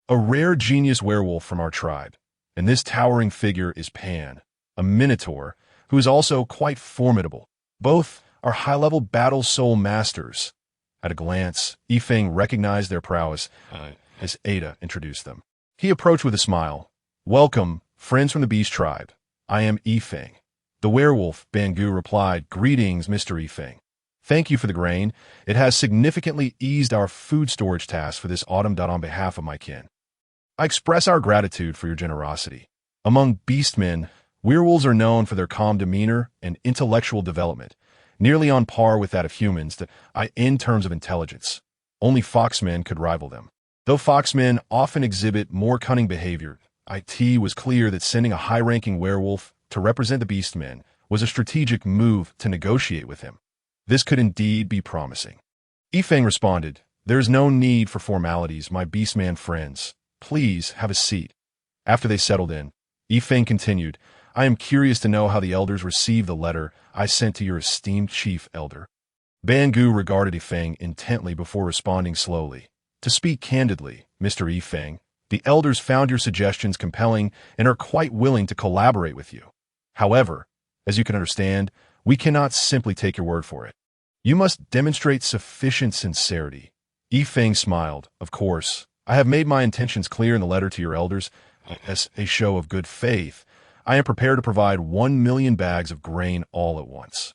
a rare genius werewolf from our tribe, and this towering figure is Pan, a minotaur who is also quite formidable. Both are high-level battle soul masters." At a glance, Yifeng recognized their prowess as Ada introduced them. He approached with a smile. "Welcome, friends from the Beast Tribe. I am Yifeng." The werewolf, Bangu, replied, "Greetings, Mr. Yifeng. Thank you for the grain. It has significantly eased our food storage task for this autumn. On behalf of my kin, I express our gratitude for your generosity. Among beastmen, werewolves are known for their calm demeanor and intellectual development, nearly on par with that of humans in terms of intelligence. Only foxmen could rival them. Though foxmen often exhibit more cunning behavior, it was clear that sending a high-ranking werewolf to represent the beastmen was a strategic move to negotiate with him. This could indeed be promising. Yifeng responded, "There is no need for formalities, my beastman friends. Please have a seat." After they settled in, Yifeng continued, "I am curious to know how the elders received the letter I sent to your esteemed chief elder." Bangu regarded Yifeng intently before responding slowly. "To speak candidly, Mr. Yifeng, the elders found your suggestions compelling and are quite willing to collaborate with you. However, as you can understand, we cannot simply take your word for it. You must demonstrate sufficient sincerity." Yifeng smiled. "Of course, I have made my intentions clear in the letter to your elders. As a show of good faith, I am prepared to provide 1 million bags of grain all at once.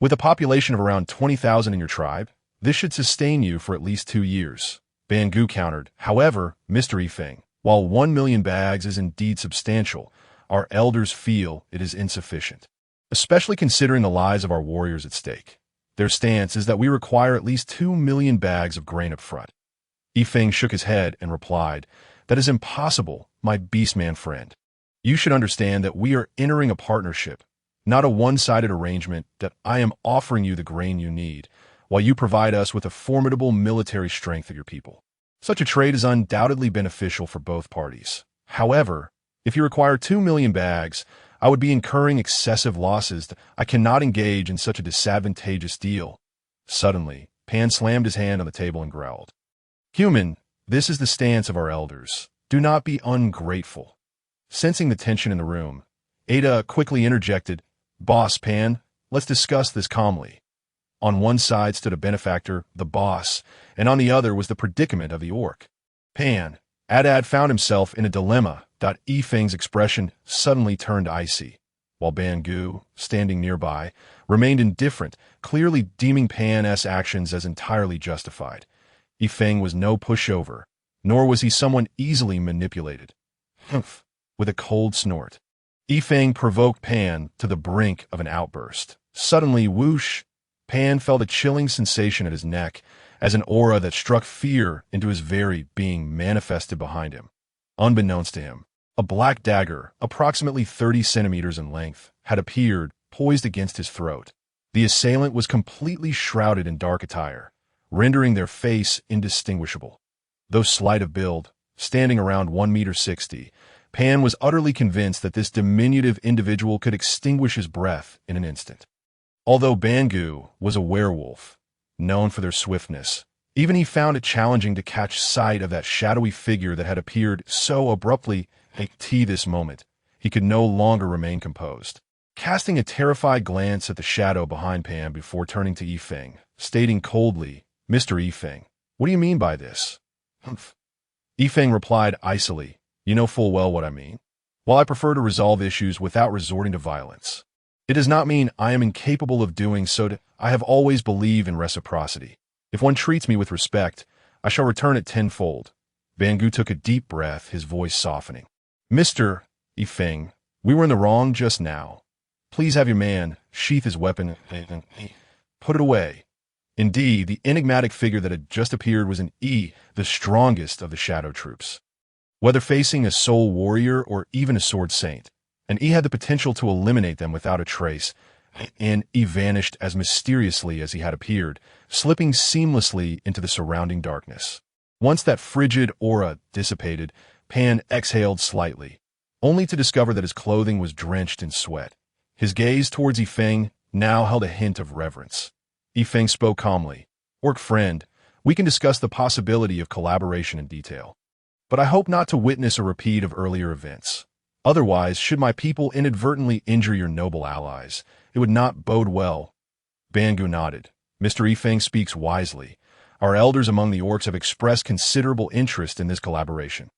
With a population of around 20,000 in your tribe, this should sustain you for at least 2 years. Bangu countered, "However, Mr. Yifeng, while 1 million bags is indeed substantial, our elders feel it is insufficient, especially considering the lives of our warriors at stake. Their stance is that we require at least 2 million bags of grain up front." Yifeng shook his head and replied, "That is impossible, my beastman friend. You should understand that we are entering a partnership, not a one-sided arrangement. That I am offering you the grain you need, while you provide us with the formidable military strength of your people. Such a trade is undoubtedly beneficial for both parties. However, if you require 2 million bags, I would be incurring excessive losses. I cannot engage in such a disadvantageous deal." Suddenly, Pan slammed his hand on the table and growled, "Human, this is the stance of our elders. Do not be ungrateful." Sensing the tension in the room, Ada quickly interjected, "Boss Pan, let's discuss this calmly." On one side stood a benefactor, the boss, and on the other was the predicament of the orc. Pan. Adad found himself in a dilemma. Yifeng's expression suddenly turned icy, while Bangu, standing nearby, remained indifferent, clearly deeming Pan's actions as entirely justified. Yifeng was no pushover, nor was he someone easily manipulated. Humph! With a cold snort, Yifeng provoked Pan to the brink of an outburst. Suddenly, whoosh! Pan felt a chilling sensation at his neck, as an aura that struck fear into his very being manifested behind him. Unbeknownst to him, a black dagger, approximately 30 centimeters in length, had appeared, poised against his throat. The assailant was completely shrouded in dark attire, rendering their face indistinguishable. Though slight of build, standing around 1.60 meters, Pan was utterly convinced that this diminutive individual could extinguish his breath in an instant. Although Bangu was a werewolf, known for their swiftness, even he found it challenging to catch sight of that shadowy figure that had appeared so abruptly at this moment. He could no longer remain composed. Casting a terrified glance at the shadow behind Pan before turning to Yifeng, stating coldly, "Mr. Yifeng, What do you mean by this? Humph. Yifeng replied icily, you know full well what I mean. While I prefer to resolve issues without resorting to violence, it does not mean I am incapable of doing so. I have always believed in reciprocity. If one treats me with respect, I shall return it tenfold. Bangu took a deep breath, his voice softening. Mr. Yifeng, we were in the wrong just now. Please have your man sheath his weapon and put it away. Indeed, the enigmatic figure that had just appeared was an the strongest of the shadow troops. Whether facing a soul warrior or even a sword saint, an had the potential to eliminate them without a trace, and vanished as mysteriously as he had appeared, slipping seamlessly into the surrounding darkness. Once that frigid aura dissipated, Pan exhaled slightly, only to discover that his clothing was drenched in sweat. His gaze towards Yifeng now held a hint of reverence. Yifeng spoke calmly. Orc friend, we can discuss the possibility of collaboration in detail. But I hope not to witness a repeat of earlier events. Otherwise, should my people inadvertently injure your noble allies, it would not bode well. Bangu nodded. Mr. Yifeng speaks wisely. Our elders among the orcs have expressed considerable interest in this collaboration.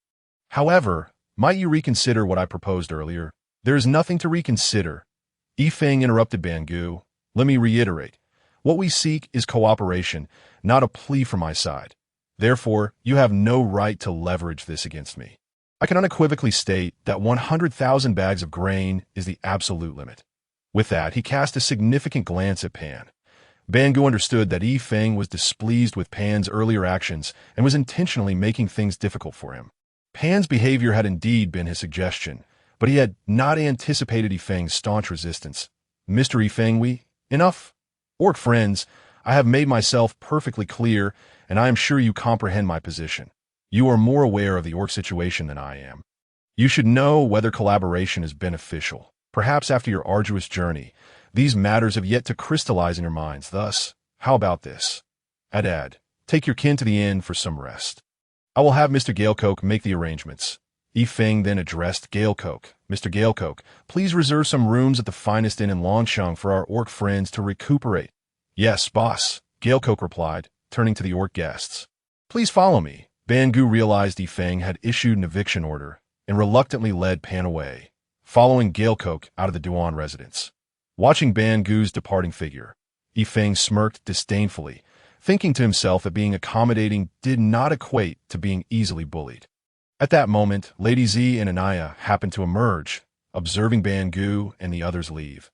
However, might you reconsider what I proposed earlier? There is nothing to reconsider. Yifeng interrupted Bangu. Let me reiterate. What we seek is cooperation, not a plea from my side. Therefore, you have no right to leverage this against me. I can unequivocally state that 100,000 bags of grain is the absolute limit. With that, he cast a significant glance at Pan. Bangu understood that Yifeng was displeased with Pan's earlier actions and was intentionally making things difficult for him. Pan's behavior had indeed been his suggestion, but he had not anticipated Yifeng's staunch resistance. Mr. Yifeng, enough. Orc friends, I have made myself perfectly clear, and I am sure you comprehend my position. You are more aware of the orc situation than I am. You should know whether collaboration is beneficial. Perhaps after your arduous journey, these matters have yet to crystallize in your minds. Thus, how about this? Adad, take your kin to the inn for some rest. I will have Mr. Galecoke make the arrangements. Yifeng then addressed Galecoke. Mr. Galecoke, please reserve some rooms at the finest inn in Longsheng for our orc friends to recuperate. Yes, boss, Galecoke replied, turning to the orc guests. Please follow me. Bangu realized Yifeng had issued an eviction order and reluctantly led Pan away, following Galecoke out of the Duan residence. Watching Bangu's departing figure, Yifeng smirked disdainfully, thinking to himself that being accommodating did not equate to being easily bullied. At that moment, Lady Z and Anaya happened to emerge, observing Bangu and the others leave.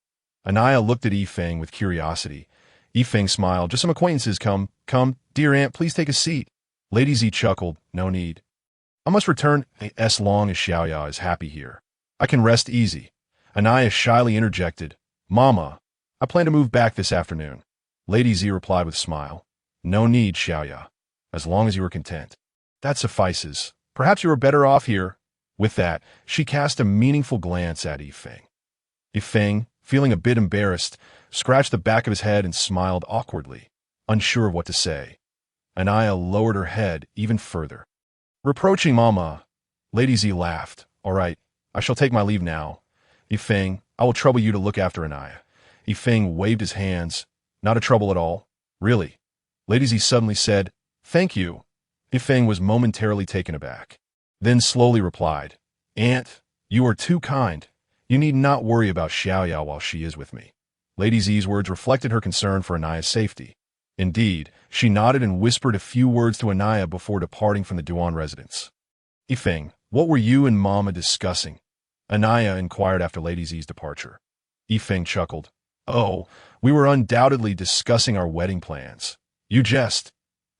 Anaya looked at Yifeng with curiosity. Yifeng smiled. Just some acquaintances. Come, dear aunt, please take a seat. Lady Z chuckled. No need. I must return as long as Xiaoya is happy here. I can rest easy. Anaya shyly interjected. Mama, I plan to move back this afternoon. Lady Z replied with a smile. No need, Xiaoya. As long as you are content. That suffices. Perhaps you are better off here. With that, she cast a meaningful glance at Yifeng. Yifeng, feeling a bit embarrassed, scratched the back of his head and smiled awkwardly, unsure of what to say. Anaya lowered her head even further. Reproaching Mama, Lady Z laughed. All right, I shall take my leave now. Yifeng, I will trouble you to look after Anaya. Yifeng waved his hands. Not a trouble at all. Really? Lady Z suddenly said, Thank you. Yifeng was momentarily taken aback, then slowly replied, Aunt, you are too kind. You need not worry about Xiaoya while she is with me. Lady Z's words reflected her concern for Anaya's safety. Indeed, she nodded and whispered a few words to Anaya before departing from the Duan residence. Yifeng, what were you and Mama discussing? Anaya inquired after Lady Z's departure. Yifeng chuckled. Oh, we were undoubtedly discussing our wedding plans. You jest.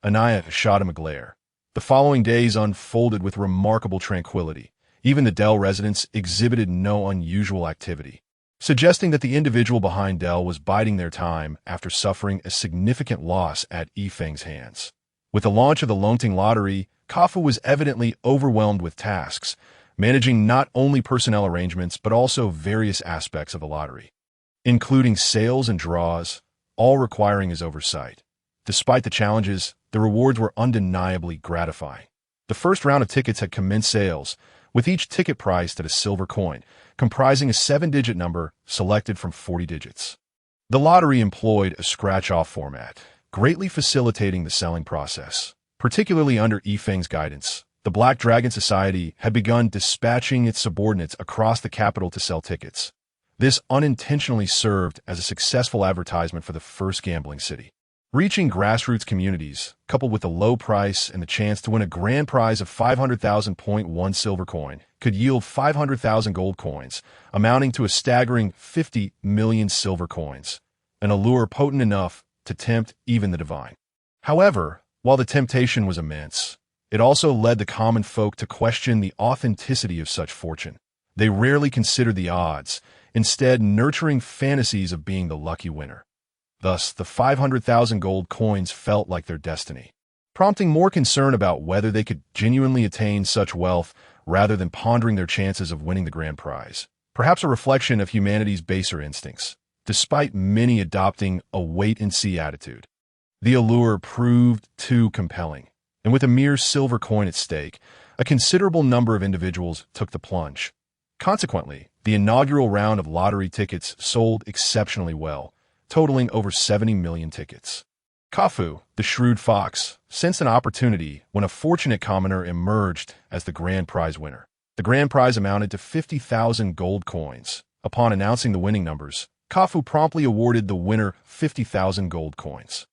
Anaya shot him a glare. The following days unfolded with remarkable tranquility. Even the Dell residents exhibited no unusual activity, suggesting that the individual behind Dell was biding their time after suffering a significant loss at Yifeng's hands. With the launch of the Longting lottery, Kafu was evidently overwhelmed with tasks, managing not only personnel arrangements but also various aspects of the lottery, including sales and draws, all requiring his oversight. Despite the challenges, the rewards were undeniably gratifying. The first round of tickets had commenced sales, with each ticket priced at a silver coin, comprising a 7-digit number selected from 40 digits. The lottery employed a scratch-off format, greatly facilitating the selling process. Particularly under Yifeng's guidance, the Black Dragon Society had begun dispatching its subordinates across the capital to sell tickets. This unintentionally served as a successful advertisement for the first gambling city. Reaching grassroots communities, coupled with the low price and the chance to win a grand prize of 500,000.1 silver coin, could yield 500,000 gold coins, amounting to a staggering 50 million silver coins, an allure potent enough to tempt even the divine. However, while the temptation was immense, it also led the common folk to question the authenticity of such fortune. They rarely considered the odds, instead nurturing fantasies of being the lucky winner. Thus, the 500,000 gold coins felt like their destiny, prompting more concern about whether they could genuinely attain such wealth rather than pondering their chances of winning the grand prize. Perhaps a reflection of humanity's baser instincts, despite many adopting a wait-and-see attitude. The allure proved too compelling, and with a mere silver coin at stake, a considerable number of individuals took the plunge. Consequently, the inaugural round of lottery tickets sold exceptionally well, totaling over 70 million tickets. Kafu, the shrewd fox, sensed an opportunity when a fortunate commoner emerged as the grand prize winner. The grand prize amounted to 50,000 gold coins. Upon announcing the winning numbers, Kafu promptly awarded the winner 50,000 gold coins.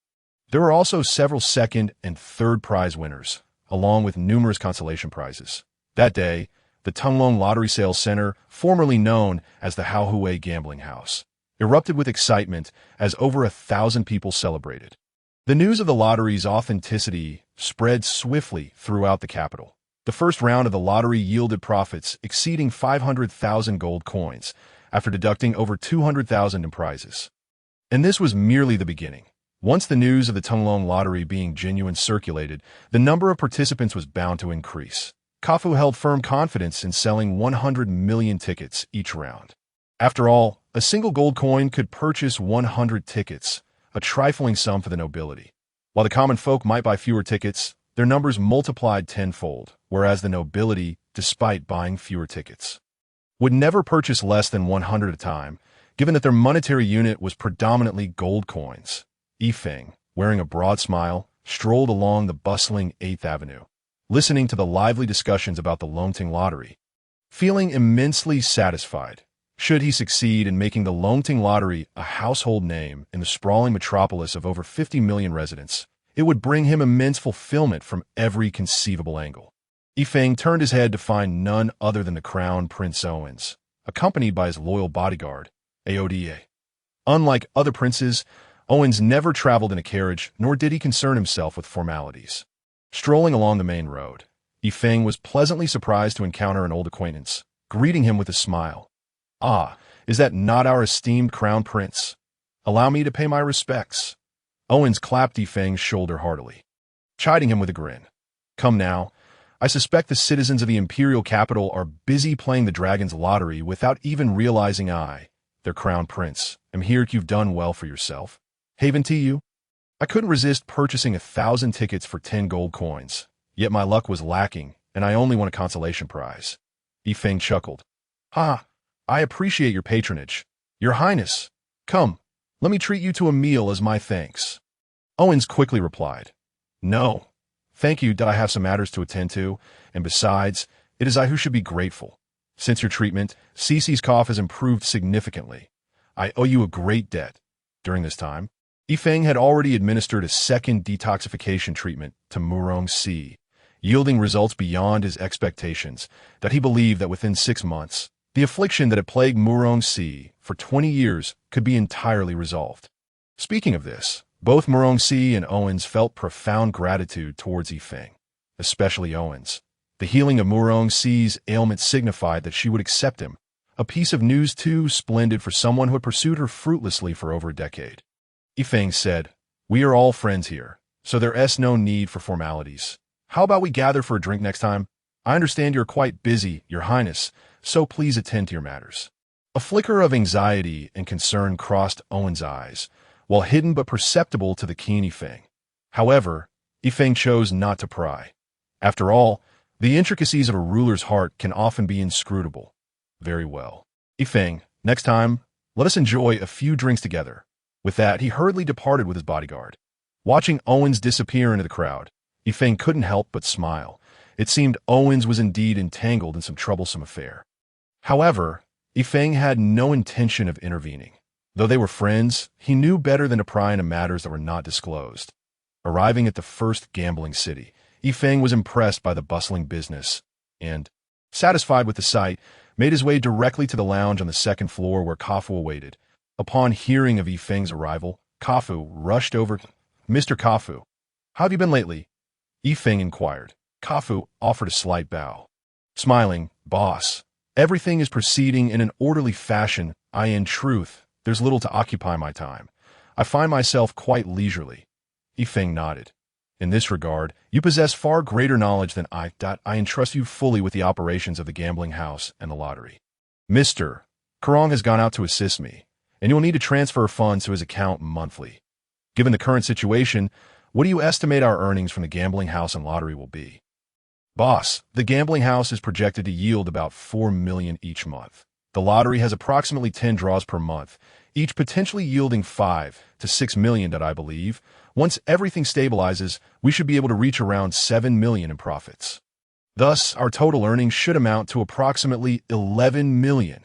There were also several second and third prize winners, along with numerous consolation prizes. That day, the Tunglong Lottery Sales Center, formerly known as the Haohui Gambling House, erupted with excitement as over 1,000 people celebrated. The news of the lottery's authenticity spread swiftly throughout the capital. The first round of the lottery yielded profits exceeding 500,000 gold coins, after deducting over 200,000 in prizes. And this was merely the beginning. Once the news of the Tunglong lottery being genuine circulated, the number of participants was bound to increase. Kafu held firm confidence in selling 100 million tickets each round. After all, a single gold coin could purchase 100 tickets, a trifling sum for the nobility. While the common folk might buy fewer tickets, their numbers multiplied tenfold, whereas the nobility, despite buying fewer tickets, would never purchase less than 100 at a time, given that their monetary unit was predominantly gold coins. Yifeng, wearing a broad smile, strolled along the bustling 8th Avenue, listening to the lively discussions about the Longting lottery, feeling immensely satisfied. Should he succeed in making the Longting lottery a household name in the sprawling metropolis of over 50 million residents, it would bring him immense fulfillment from every conceivable angle. Yifeng turned his head to find none other than the Crown Prince Owens, accompanied by his loyal bodyguard, Aoda. Unlike other princes, Owens never traveled in a carriage, nor did he concern himself with formalities. Strolling along the main road, Yifeng was pleasantly surprised to encounter an old acquaintance, greeting him with a smile. "Ah, is that not our esteemed Crown Prince? Allow me to pay my respects." Owens clapped Yifeng's shoulder heartily, chiding him with a grin. "Come now, I suspect the citizens of the imperial capital are busy playing the dragon's lottery without even realizing I, their Crown Prince, am here. You've done well for yourself. Haven to you. I couldn't resist purchasing 1,000 tickets for 10 gold coins, yet my luck was lacking, and I only won a consolation prize." Yifeng chuckled. "Ha! I appreciate your patronage. Your Highness, come, let me treat you to a meal as my thanks." Owens quickly replied, "No, thank you, I have some matters to attend to, and besides, it is I who should be grateful. Since your treatment, Cece's cough has improved significantly. I owe you a great debt." During this time, Yifeng had already administered a second detoxification treatment to Murong Si, yielding results beyond his expectations that he believed that within 6 months, the affliction that had plagued Murong Si for 20 years could be entirely resolved. Speaking of this, both Murong Si and Owens felt profound gratitude towards Yifeng, especially Owens. The healing of Murong Si's ailment signified that she would accept him, a piece of news too splendid for someone who had pursued her fruitlessly for over a decade. Yifeng said, "We are all friends here, so there's no need for formalities. How about we gather for a drink next time? I understand you're quite busy, Your Highness, so please attend to your matters." A flicker of anxiety and concern crossed Owen's eyes, while hidden but perceptible to the keen Yifeng. However, Yifeng chose not to pry. After all, the intricacies of a ruler's heart can often be inscrutable. "Very well. Yifeng, next time, let us enjoy a few drinks together." With that, he hurriedly departed with his bodyguard. Watching Owens disappear into the crowd, Yifeng couldn't help but smile. It seemed Owens was indeed entangled in some troublesome affair. However, Yifeng had no intention of intervening. Though they were friends, he knew better than to pry into matters that were not disclosed. Arriving at the first gambling city, Yifeng was impressed by the bustling business and, satisfied with the sight, made his way directly to the lounge on the second floor where Kafu awaited. Upon hearing of Yifeng's arrival, Kafu rushed over. "Mr. Kafu, how have you been lately?" Yifeng inquired. Kafu offered a slight bow. Smiling, "Boss, everything is proceeding in an orderly fashion. In truth, there's little to occupy my time. I find myself quite leisurely." Yifeng nodded. "In this regard, you possess far greater knowledge than I. I entrust you fully with the operations of the gambling house and the lottery. Mr. Karong has gone out to assist me, and you will need to transfer funds to his account monthly. Given the current situation, what do you estimate our earnings from the gambling house and lottery will be?" "Boss, the gambling house is projected to yield about 4 million each month. The lottery has approximately 10 draws per month, each potentially yielding 5 to 6 million, I believe. Once everything stabilizes, we should be able to reach around 7 million in profits. Thus, our total earnings should amount to approximately 11 million.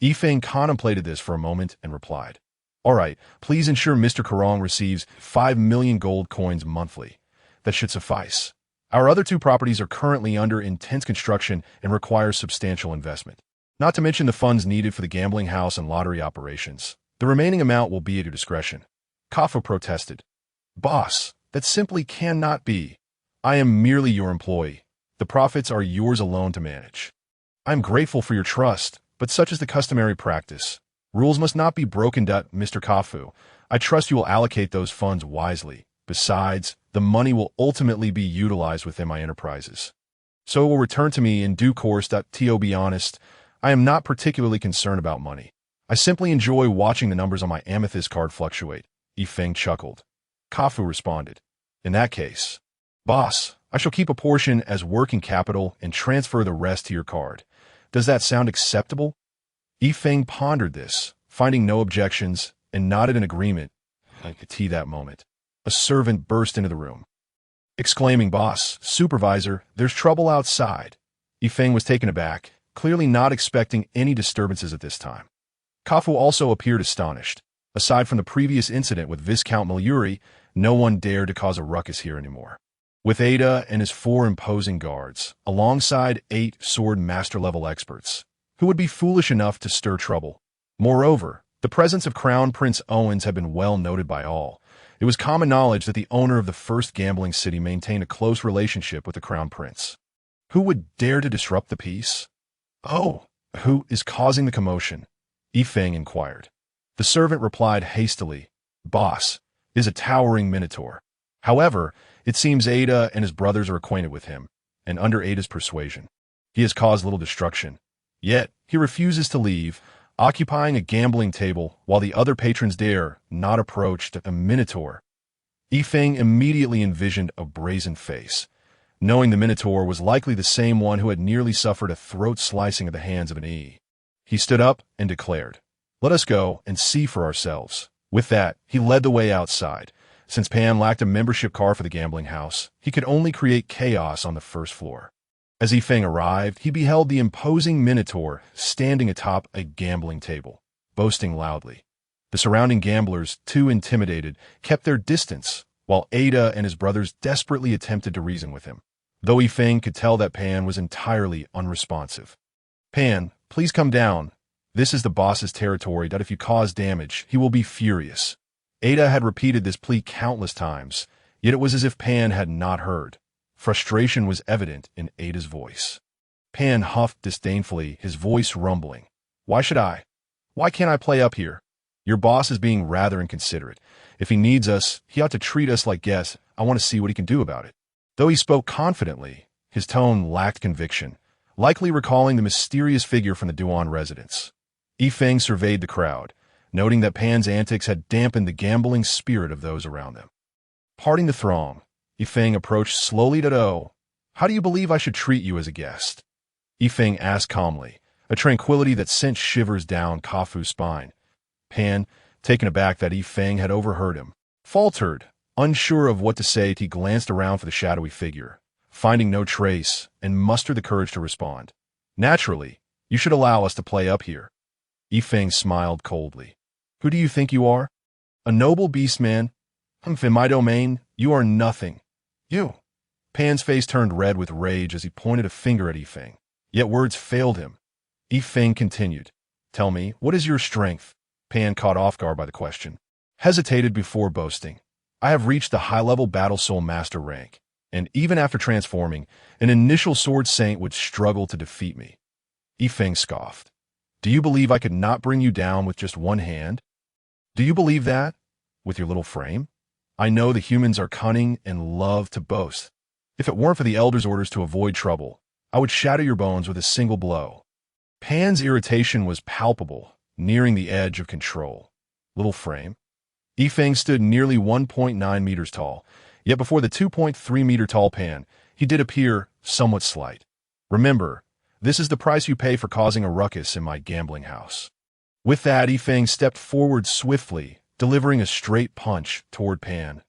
Yifeng contemplated this for a moment and replied, "All right, please ensure Mr. Karong receives 5 million gold coins monthly. That should suffice. Our other two properties are currently under intense construction and require substantial investment. Not to mention the funds needed for the gambling house and lottery operations. The remaining amount will be at your discretion." Kafu protested. "Boss, that simply cannot be. I am merely your employee. The profits are yours alone to manage. I am grateful for your trust, but such is the customary practice. Rules must not be broken. Mr. Kafu, I trust you will allocate those funds wisely. Besides, the money will ultimately be utilized within my enterprises. So it will return to me in due course. To be honest, I am not particularly concerned about money. I simply enjoy watching the numbers on my amethyst card fluctuate." Yifeng chuckled. Kafu responded, "In that case, boss, I shall keep a portion as working capital and transfer the rest to your card. Does that sound acceptable?" Yifeng pondered this, finding no objections, and nodded in agreement. I could see that moment. A servant burst into the room, exclaiming, "Boss, supervisor, there's trouble outside." Yifeng was taken aback, clearly not expecting any disturbances at this time. Kafu also appeared astonished. Aside from the previous incident with Viscount Miluri, no one dared to cause a ruckus here anymore. With Ada and his 4 imposing guards, alongside 8 sword master-level experts, who would be foolish enough to stir trouble? Moreover, the presence of Crown Prince Owens had been well noted by all. It was common knowledge that the owner of the first gambling city maintained a close relationship with the Crown Prince. Who would dare to disrupt the peace? "Oh, who is causing the commotion?" Yifeng inquired. The servant replied hastily, "Boss, it is a towering minotaur. However, it seems Ada and his brothers are acquainted with him, and under Ada's persuasion, he has caused little destruction. Yet, he refuses to leave, occupying a gambling table while the other patrons dare not approach a minotaur." Yifeng immediately envisioned a brazen face, knowing the minotaur was likely the same one who had nearly suffered a throat slicing at the hands of an E. He stood up and declared, "Let us go and see for ourselves." With that, he led the way outside. Since Pan lacked a membership card for the gambling house, he could only create chaos on the first floor. As Yifeng arrived, he beheld the imposing minotaur standing atop a gambling table, boasting loudly. The surrounding gamblers, too intimidated, kept their distance, while Ada and his brothers desperately attempted to reason with him, though Yifeng could tell that Pan was entirely unresponsive. "Pan, please come down. This is the boss's territory. If you cause damage, he will be furious." Ada had repeated this plea countless times, yet it was as if Pan had not heard. Frustration was evident in Ada's voice. Pan huffed disdainfully, his voice rumbling. "Why should I? Why can't I play up here? Your boss is being rather inconsiderate. If he needs us, he ought to treat us like guests. I want to see what he can do about it." Though he spoke confidently, his tone lacked conviction, likely recalling the mysterious figure from the Duan residence. Yifeng surveyed the crowd, noting that Pan's antics had dampened the gambling spirit of those around them. Parting the throng, Yifeng approached slowly to Do. "How do you believe I should treat you as a guest?" Yifeng asked calmly, a tranquility that sent shivers down Kafu's spine. Pan, taken aback that Yifeng had overheard him, faltered, Unsure of what to say, he glanced around for the shadowy figure, finding no trace, and mustered the courage to respond. Naturally, you should allow us to play up here. Yifeng smiled coldly. Who do you think you are? A noble beastman? In my domain, you are nothing. You. Pan's face turned red with rage as he pointed a finger at Yifeng. Yet words failed him. Yifeng continued. Tell me, what is your strength? Pan, caught off guard by the question, hesitated before boasting. I have reached the high-level Battle Soul Master rank, and even after transforming, an initial Sword Saint would struggle to defeat me. Yifeng scoffed. Do you believe I could not bring you down with just one hand? Do you believe that? With your little frame? I know the humans are cunning and love to boast. If it weren't for the Elder's orders to avoid trouble, I would shatter your bones with a single blow. Pan's irritation was palpable, nearing the edge of control. Little frame? Yifeng stood nearly 1.9 meters tall, yet before the 2.3-meter tall Pan, he did appear somewhat slight. Remember, this is the price you pay for causing a ruckus in my gambling house. With that, Yifeng stepped forward swiftly, delivering a straight punch toward Pan.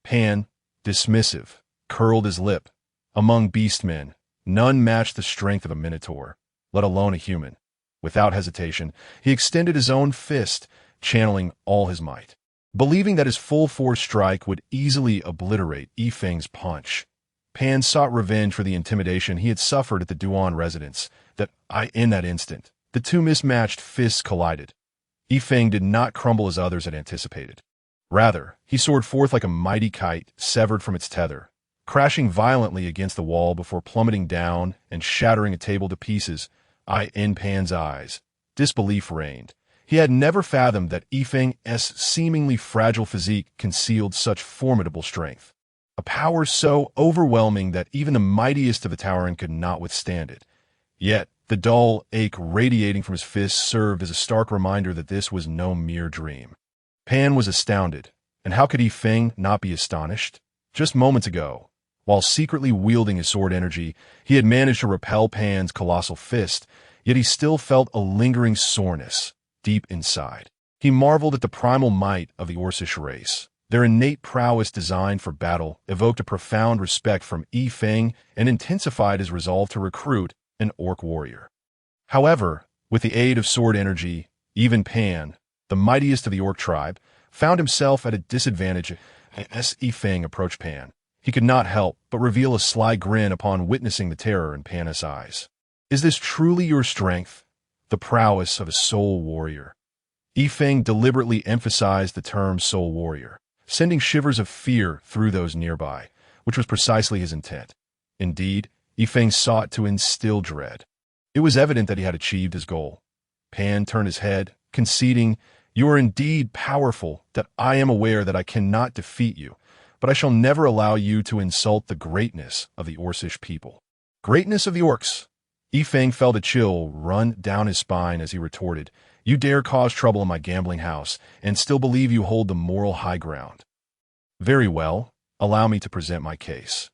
Pan, dismissive, curled his lip. Among beastmen, none matched the strength of a minotaur, let alone a human. Without hesitation, he extended his own fist, channeling all his might. Believing that his full-force strike would easily obliterate Yifeng's punch, Pan sought revenge for the intimidation he had suffered at the Duan residence. In that instant, the two mismatched fists collided. Yifeng did not crumble as others had anticipated. Rather, he soared forth like a mighty kite severed from its tether, crashing violently against the wall before plummeting down and shattering a table to pieces. In Pan's eyes, disbelief reigned. He had never fathomed that Yifeng's seemingly fragile physique concealed such formidable strength. A power so overwhelming that even the mightiest of the Tauren could not withstand it. Yet, the dull ache radiating from his fists served as a stark reminder that this was no mere dream. Pan was astounded, and how could Yifeng not be astonished? Just moments ago, while secretly wielding his sword energy, he had managed to repel Pan's colossal fist, yet he still felt a lingering soreness deep inside. He marveled at the primal might of the Orcish race. Their innate prowess designed for battle evoked a profound respect from Yifeng and intensified his resolve to recruit an orc warrior. However, with the aid of sword energy, even Pan, the mightiest of the orc tribe, found himself at a disadvantage as Yifeng approached Pan. He could not help but reveal a sly grin upon witnessing the terror in Pan's eyes. Is this truly your strength? The prowess of a soul warrior. Yifeng deliberately emphasized the term soul warrior, sending shivers of fear through those nearby, which was precisely his intent. Indeed, Yifeng sought to instill dread. It was evident that he had achieved his goal. Pan turned his head, conceding, You are indeed powerful, that I am aware that I cannot defeat you, but I shall never allow you to insult the greatness of the Orcish people. Greatness of the orcs? Yifeng felt a chill run down his spine as he retorted, You dare cause trouble in my gambling house and still believe you hold the moral high ground. Very well, allow me to present my case.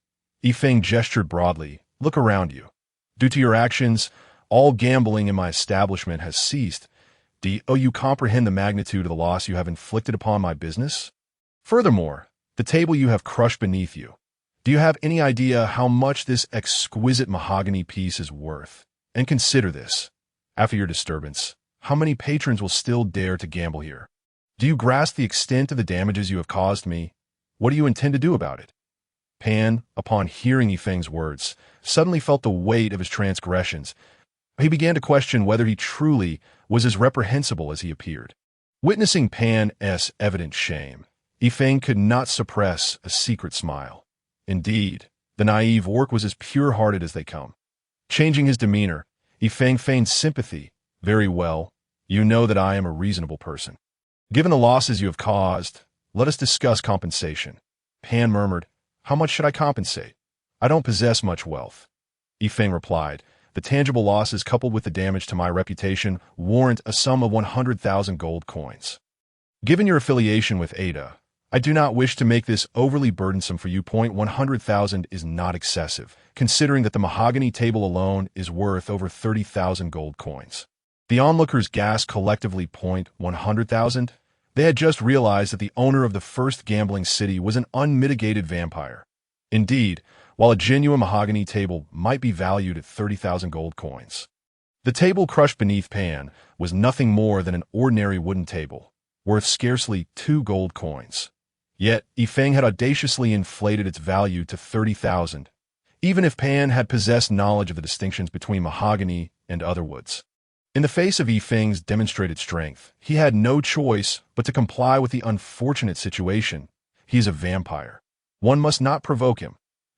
Yifeng gestured broadly. Look around you. Due to your actions, all gambling in my establishment has ceased. Do you comprehend the magnitude of the loss you have inflicted upon my business? Furthermore, the table you have crushed beneath you. Do you have any idea how much this exquisite mahogany piece is worth? And consider this. After your disturbance, how many patrons will still dare to gamble here? Do you grasp the extent of the damages you have caused me? What do you intend to do about it? Pan, upon hearing Yifeng's words, suddenly felt the weight of his transgressions. He began to question whether he truly was as reprehensible as he appeared. Witnessing Pan's evident shame, Yifeng could not suppress a secret smile. Indeed, the naive orc was as pure-hearted as they come. Changing his demeanor, Yifeng feigned sympathy. Very well, you know that I am a reasonable person. Given the losses you have caused, let us discuss compensation. Pan murmured, How much should I compensate? I don't possess much wealth. Yifeng replied, The tangible losses coupled with the damage to my reputation warrant a sum of 100,000 gold coins. Given your affiliation with Ada, I do not wish to make this overly burdensome for you. 100,000 is not excessive, considering that the mahogany table alone is worth over 30,000 gold coins. The onlookers gasped collectively. 100,000? They had just realized that the owner of the first gambling city was an unmitigated vampire. Indeed, while a genuine mahogany table might be valued at 30,000 gold coins, the table crushed beneath Pan was nothing more than an ordinary wooden table, worth scarcely 2 gold coins. Yet, Yifeng had audaciously inflated its value to 30,000, even if Pan had possessed knowledge of the distinctions between mahogany and other woods. In the face of Yifeng's demonstrated strength, he had no choice but to comply with the unfortunate situation. He is a vampire. One must not provoke him.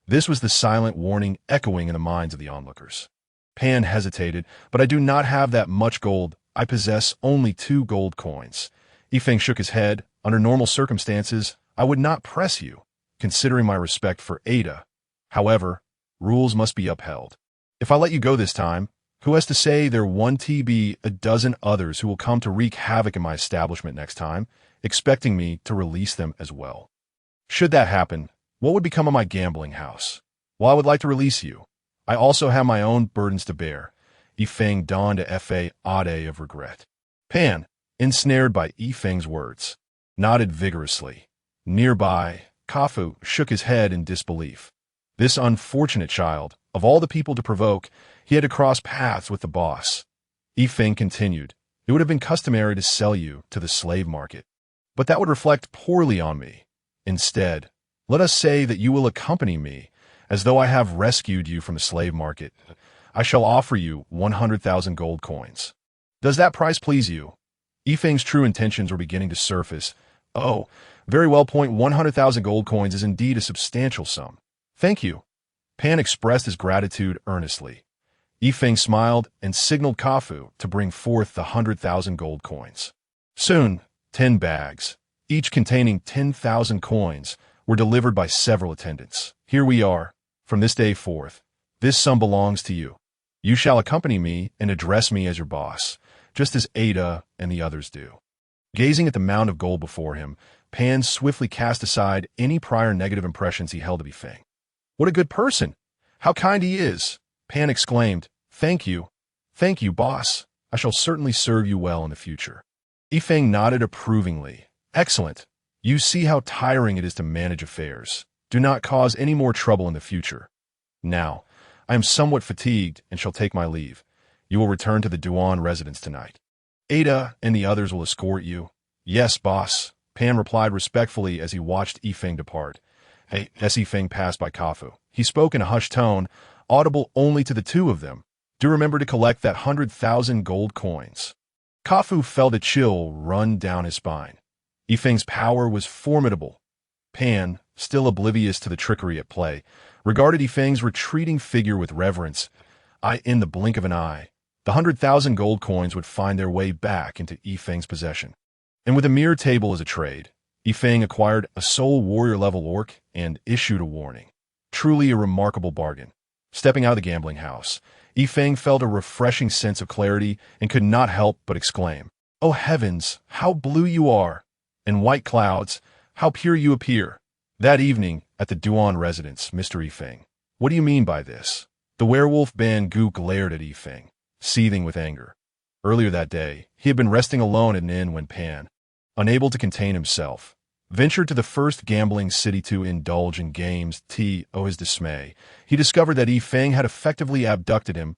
This was the silent warning echoing in the minds of the onlookers. Pan hesitated, but I do not have that much gold. I possess only 2 gold coins. Yifeng shook his head. Under normal circumstances, I would not press you, considering my respect for Ada. However, rules must be upheld. If I let you go this time, who has to say there won't be a dozen others who will come to wreak havoc in my establishment next time, expecting me to release them as well? Should that happen, what would become of my gambling house? Well, I would like to release you. I also have my own burdens to bear. Yifeng donned a fa ade of regret. Pan, ensnared by Yifeng's words, nodded vigorously. Nearby, Kafu shook his head in disbelief. This unfortunate child, of all the people to provoke, he had to cross paths with the boss. Yifeng continued, it would have been customary to sell you to the slave market, but that would reflect poorly on me. Instead, let us say that you will accompany me, as though I have rescued you from the slave market. I shall offer you 100,000 gold coins. Does that price please you? Yifeng's true intentions were beginning to surface. Oh, very well. 100,000 gold coins is indeed a substantial sum. Thank you. Pan expressed his gratitude earnestly. Yifeng smiled and signaled Kafu to bring forth the 100,000 gold coins. Soon, 10 bags, each containing 10,000 coins, were delivered by several attendants. Here we are. From this day forth, this sum belongs to you. You shall accompany me and address me as your boss, just as Ada and the others do. Gazing at the mound of gold before him, Pan swiftly cast aside any prior negative impressions he held of Yifeng. What a good person! How kind he is! Pan exclaimed. Thank you, boss. I shall certainly serve you well in the future. Yifeng nodded approvingly. Excellent. You see how tiring it is to manage affairs. Do not cause any more trouble in the future. Now, I am somewhat fatigued and shall take my leave. You will return to the Duan residence tonight. Ada and the others will escort you. Yes, boss, Pan replied respectfully as he watched Yifeng depart. As Yifeng passed by Kafu, he spoke in a hushed tone, audible only to the two of them. Do remember to collect that 100,000 gold coins. Kafu felt a chill run down his spine. Yifeng's power was formidable. Pan, still oblivious to the trickery at play, regarded Yifeng's retreating figure with reverence. In the blink of an eye, the 100,000 gold coins would find their way back into Yifeng's possession. And with a mere table as a trade, Yifeng acquired a soul warrior-level orc and issued a warning. Truly a remarkable bargain. Stepping out of the gambling house, Yifeng felt a refreshing sense of clarity and could not help but exclaim, "Oh heavens, how blue you are! And white clouds, how pure you appear!" That evening, at the Duan residence, Mr. Yifeng. What do you mean by this? The werewolf Bangu glared at Yifeng, seething with anger. Earlier that day, he had been resting alone at an inn when Pan, unable to contain himself, ventured to the first gambling city to indulge in games. To his dismay, he discovered that Yifeng had effectively abducted him.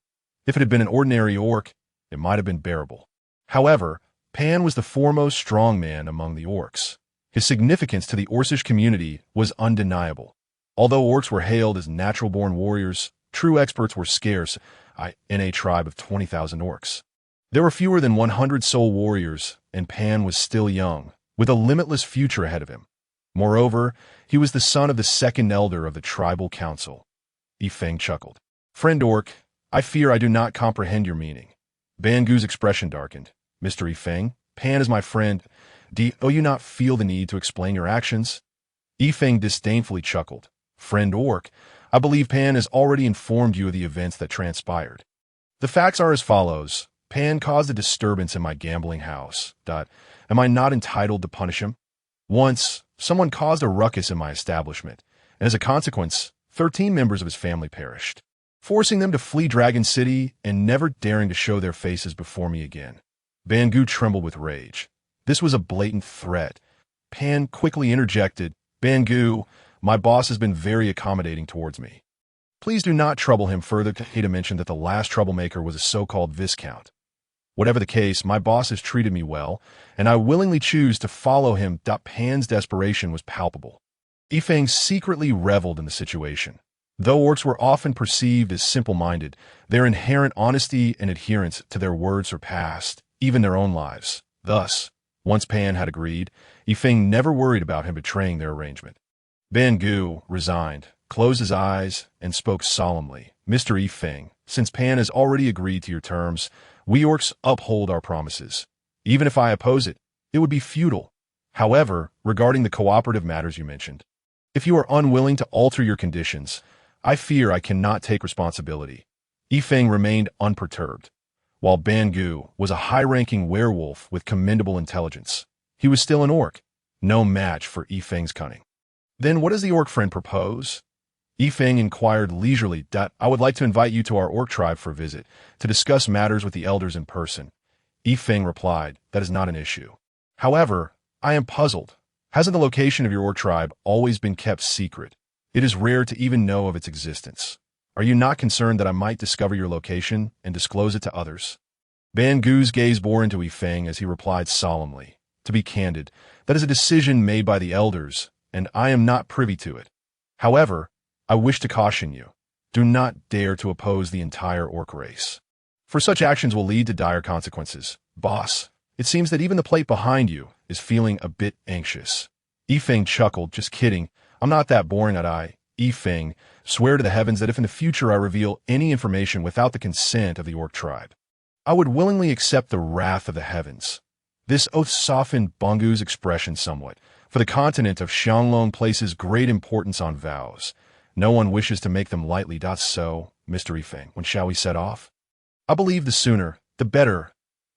If it had been an ordinary orc, it might have been bearable. However, Pan was the foremost strongman among the orcs. His significance to the Orcish community was undeniable. Although orcs were hailed as natural-born warriors, true experts were scarce in a tribe of 20,000 orcs. There were fewer than 100 soul warriors, and Pan was still young, with a limitless future ahead of him. Moreover, he was the son of the second elder of the tribal council. Yifeng chuckled. Friend orc, I fear I do not comprehend your meaning. Bangu's expression darkened. Mr. Yifeng, Pan is my friend. Do you not feel the need to explain your actions? Yifeng disdainfully chuckled. Friend orc, I believe Pan has already informed you of the events that transpired. The facts are as follows. Pan caused a disturbance in my gambling house. Am I not entitled to punish him? Once, someone caused a ruckus in my establishment, and as a consequence, 13 members of his family perished, forcing them to flee Dragon City and never daring to show their faces before me again. Bangu trembled with rage. This was a blatant threat. Pan quickly interjected, Bangu, my boss has been very accommodating towards me. Please do not trouble him further. He mentioned that the last troublemaker was a so-called Viscount. Whatever the case, my boss has treated me well, and I willingly choose to follow him. Pan's desperation was palpable. Yifeng secretly reveled in the situation. Though orcs were often perceived as simple-minded, their inherent honesty and adherence to their word surpassed even their own lives. Thus, once Pan had agreed, Yifeng never worried about him betraying their arrangement. Bangu, resigned, closed his eyes, and spoke solemnly. Mr. Yifeng, since Pan has already agreed to your terms, we orcs uphold our promises. Even if I oppose it, it would be futile. However, regarding the cooperative matters you mentioned, if you are unwilling to alter your conditions, I fear I cannot take responsibility. Yifeng remained unperturbed. While Bangu was a high-ranking werewolf with commendable intelligence, he was still an orc, no match for Yifeng's cunning. Then what does the orc friend propose? Yifeng inquired leisurely. I would like to invite you to our orc tribe for a visit, to discuss matters with the elders in person. Yifeng replied, that is not an issue. However, I am puzzled. Hasn't the location of your orc tribe always been kept secret? It is rare to even know of its existence. Are you not concerned that I might discover your location and disclose it to others? Bangu's gaze bore into Yifeng as he replied solemnly, to be candid, that is a decision made by the elders, and I am not privy to it. However, I wish to caution you. Do not dare to oppose the entire orc race. For such actions will lead to dire consequences. Boss, it seems that even the plate behind you is feeling a bit anxious. Yifeng chuckled, just kidding. I'm not that boring. Yifeng, swear to the heavens that if in the future I reveal any information without the consent of the orc tribe, I would willingly accept the wrath of the heavens. This oath softened Bangu's expression somewhat, for the continent of Xianglong places great importance on vows. No one wishes to make them lightly. So, Mr. Yifeng, when shall we set off? I believe the sooner, the better.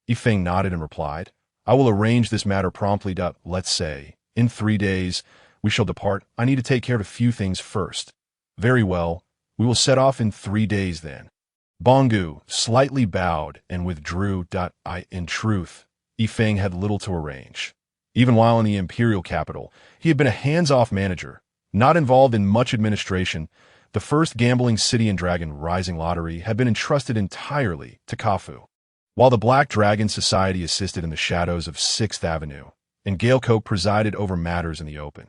Yifeng nodded and replied, I will arrange this matter promptly. Let's say, in 3 days, we shall depart. I need to take care of a few things first. Very well, we will set off in 3 days then. Bangu slightly bowed and withdrew. In truth, Yifeng had little to arrange. Even while in the imperial capital, he had been a hands-off manager, not involved in much administration. The first gambling city and dragon rising lottery had been entrusted entirely to Kafu, while the Black Dragon Society assisted in the shadows of 6th Avenue, and Galecoke presided over matters in the open.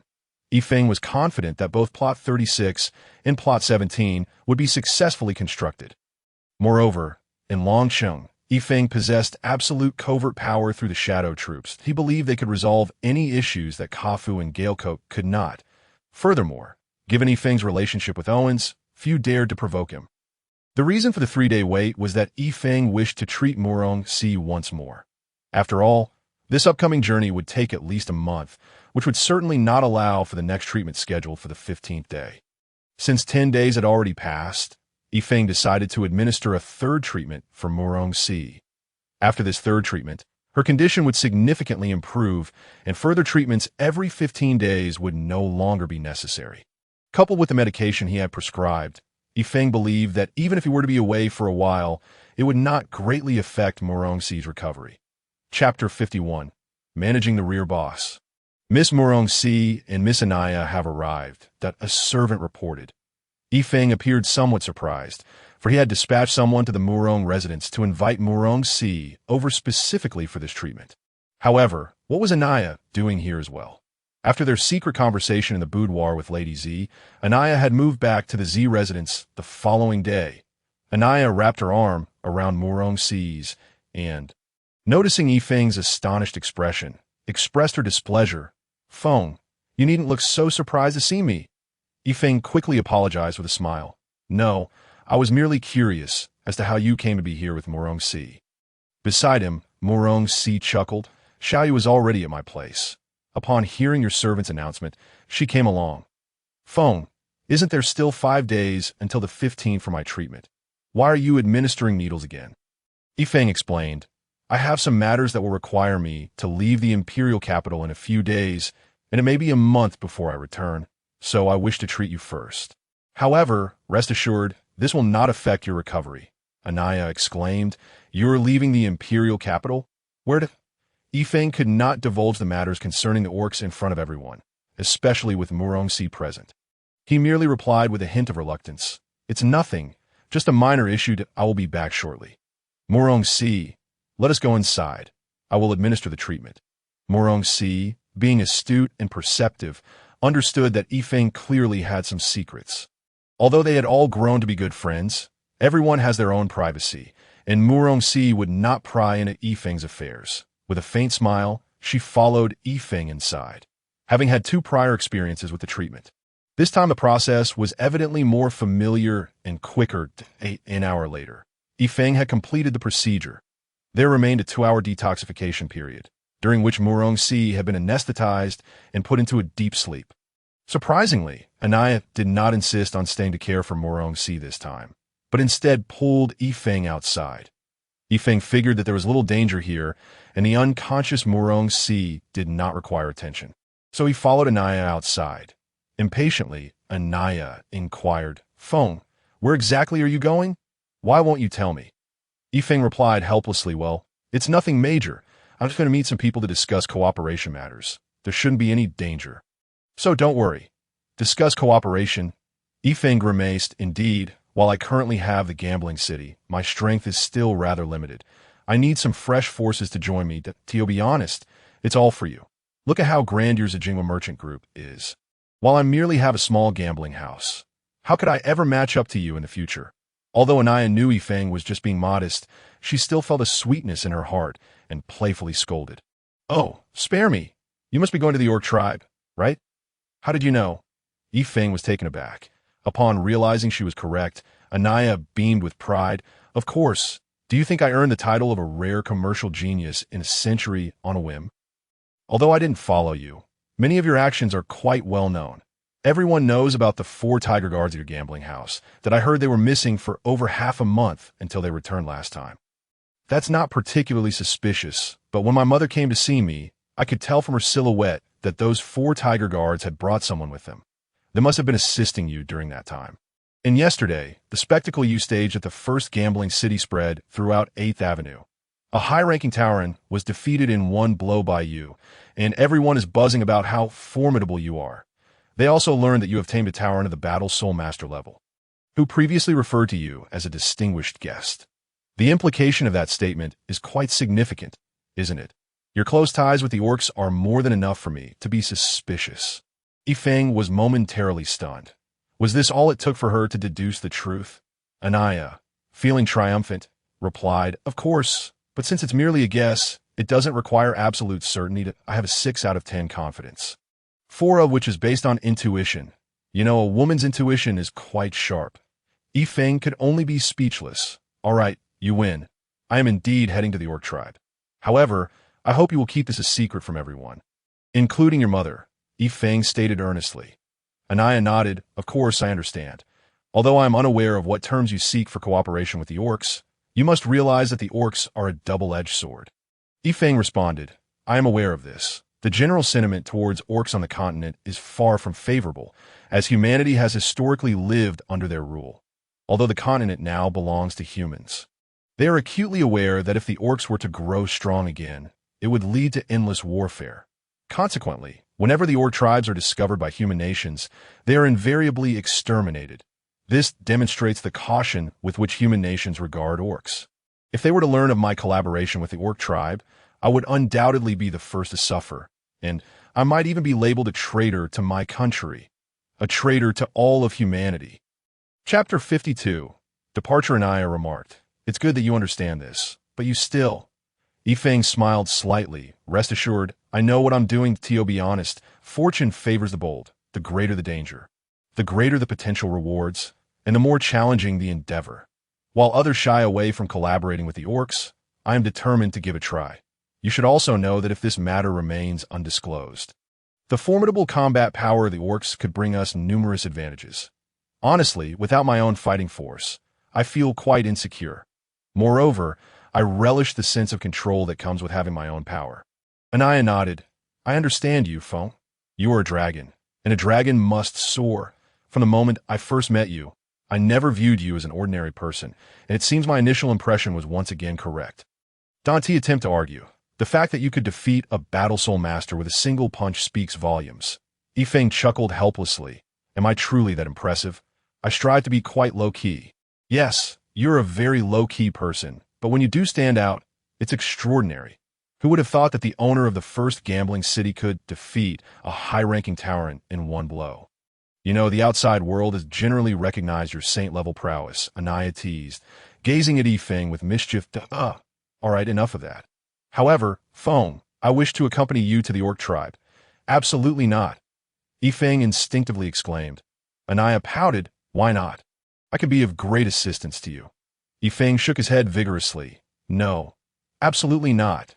Yifeng was confident that both Plot 36 and Plot 17 would be successfully constructed. Moreover, in Longcheng, Yifeng possessed absolute covert power through the shadow troops. He believed they could resolve any issues that Kafu and Galecoke could not. Furthermore, given Yifeng's relationship with Owens, few dared to provoke him. The reason for the 3-day wait was that Yifeng wished to treat Murong-Si once more. After all, this upcoming journey would take at least a month, which would certainly not allow for the next treatment scheduled for the 15th day. Since 10 days had already passed, Yifeng decided to administer a third treatment for Murong-Si. After this third treatment, her condition would significantly improve, and further treatments every 15 days would no longer be necessary. Coupled with the medication he had prescribed, Yifeng believed that even if he were to be away for a while, it would not greatly affect Murong-Si's recovery. Chapter 51. Managing the Rear Boss. Miss Murong-Si and Miss Anaya have arrived, a servant reported. Yifeng appeared somewhat surprised, for he had dispatched someone to the Murong residence to invite Murong-Si over specifically for this treatment. However, what was Anaya doing here as well? After their secret conversation in the boudoir with Lady Z, Anaya had moved back to the Z residence the following day. Anaya wrapped her arm around Murong-Si's and, noticing Yifeng's astonished expression, expressed her displeasure. Feng, you needn't look so surprised to see me. Yifeng quickly apologized with a smile. No, I was merely curious as to how you came to be here with Murong-Si. Beside him, Murong-Si chuckled. Xiaoyu was already at my place. Upon hearing your servant's announcement, she came along. Feng, isn't there still 5 days until the 15th for my treatment? Why are you administering needles again? Yifeng explained. I have some matters that will require me to leave the imperial capital in a few days, and it may be a month before I return, so I wish to treat you first. However, rest assured, this will not affect your recovery. Anaya exclaimed. You're leaving the imperial capital? Where to? Yifeng could not divulge the matters concerning the orcs in front of everyone, especially with Murongxi present. He merely replied with a hint of reluctance. It's nothing, just a minor issue. I will be back shortly. Murongxi, let us go inside. I will administer the treatment. Murongxi, being astute and perceptive, understood that Yifeng clearly had some secrets. Although they had all grown to be good friends, everyone has their own privacy, and Murongxi would not pry into Yifeng's affairs. With a faint smile, she followed Yifeng inside, having had 2 prior experiences with the treatment. This time the process was evidently more familiar and quicker. An hour later, Yifeng had completed the procedure. There remained a 2-hour detoxification period, during which Murongxi had been anesthetized and put into a deep sleep. Surprisingly, Anaya did not insist on staying to care for Murongxi this time, but instead pulled Yifeng outside. Yifeng figured that there was little danger here, and the unconscious Murongxi did not require attention. So he followed Anaya outside. Impatiently, Anaya inquired, "Feng, where exactly are you going? Why won't you tell me?" Yifeng replied helplessly, "Well, it's nothing major. I'm just going to meet some people to discuss cooperation matters. There shouldn't be any danger. So don't worry. Discuss cooperation." Yifeng grimaced, "Indeed, while I currently have the gambling city, my strength is still rather limited. I need some fresh forces to join me. To be honest, it's all for you. Look at how grand your Zajingwa merchant group is. While I merely have a small gambling house, how could I ever match up to you in the future?" Although Anaya knew Yifeng was just being modest, she still felt a sweetness in her heart and playfully scolded. "Oh, spare me. You must be going to the orc tribe, right? How did you know?" Yifeng was taken aback. Upon realizing she was correct, Anaya beamed with pride. "Of course. Do you think I earned the title of a rare commercial genius in a century on a whim? Although I didn't follow you, many of your actions are quite well known. Everyone knows about the 4 tiger guards at your gambling house, that I heard they were missing for over half a month until they returned last time. That's not particularly suspicious, but when my mother came to see me, I could tell from her silhouette that those 4 tiger guards had brought someone with them. They must have been assisting you during that time. And yesterday, the spectacle you staged at the first gambling city spread throughout 8th Avenue. A high-ranking Tauren was defeated in one blow by you, and everyone is buzzing about how formidable you are. They also learned that you have tamed a Tauren of the Battle Soul Master level, who previously referred to you as a distinguished guest. The implication of that statement is quite significant, isn't it? Your close ties with the orcs are more than enough for me to be suspicious." Yifeng was momentarily stunned. Was this all it took for her to deduce the truth? Anaya, feeling triumphant, replied, "Of course, but since it's merely a guess, it doesn't require absolute certainty. I have a 6 out of 10 confidence. 4 of which is based on intuition. You know, a woman's intuition is quite sharp." Yifeng could only be speechless. "All right, you win. I am indeed heading to the orc tribe. However, I hope you will keep this a secret from everyone, including your mother," Yifeng stated earnestly. Anaya nodded. "Of course, I understand. Although I am unaware of what terms you seek for cooperation with the orcs, you must realize that the orcs are a double-edged sword." Yifeng responded, "I am aware of this. The general sentiment towards orcs on the continent is far from favorable, as humanity has historically lived under their rule, although the continent now belongs to humans. They are acutely aware that if the orcs were to grow strong again, it would lead to endless warfare. Consequently, whenever the orc tribes are discovered by human nations, they are invariably exterminated. This demonstrates the caution with which human nations regard orcs. If they were to learn of my collaboration with the orc tribe, I would undoubtedly be the first to suffer, and I might even be labeled a traitor to my country, a traitor to all of humanity." Chapter 52. Departure. Anaya remarked, "It's good that you understand this, but you still..." Yifeng smiled slightly. "Rest assured, I know what I'm doing. To be honest, fortune favors the bold. The greater the danger, the greater the potential rewards, and the more challenging the endeavor. While others shy away from collaborating with the orcs, I am determined to give it a try. You should also know that if this matter remains undisclosed, the formidable combat power of the orcs could bring us numerous advantages. Honestly, without my own fighting force, I feel quite insecure. Moreover, I relish the sense of control that comes with having my own power." Anaya nodded. "I understand you, Feng. You are a dragon, and a dragon must soar. From the moment I first met you, I never viewed you as an ordinary person, and it seems my initial impression was once again correct." Dante attempted to argue. The fact that you could defeat a battle soul master with a single punch speaks volumes. Yifeng chuckled helplessly. Am I truly that impressive? I strive to be quite low-key. Yes, you're a very low-key person, but when you do stand out, it's extraordinary. Who would have thought that the owner of the first gambling city could defeat a high-ranking tyrant in one blow? You know, the outside world has generally recognized your saint-level prowess, Anaya teased, gazing at Yifeng with mischief. All right, enough of that. However, Feng, I wish to accompany you to the orc tribe. Absolutely not. Yifeng instinctively exclaimed. Anaya pouted. Why not? I can be of great assistance to you. Yifeng shook his head vigorously. No, absolutely not.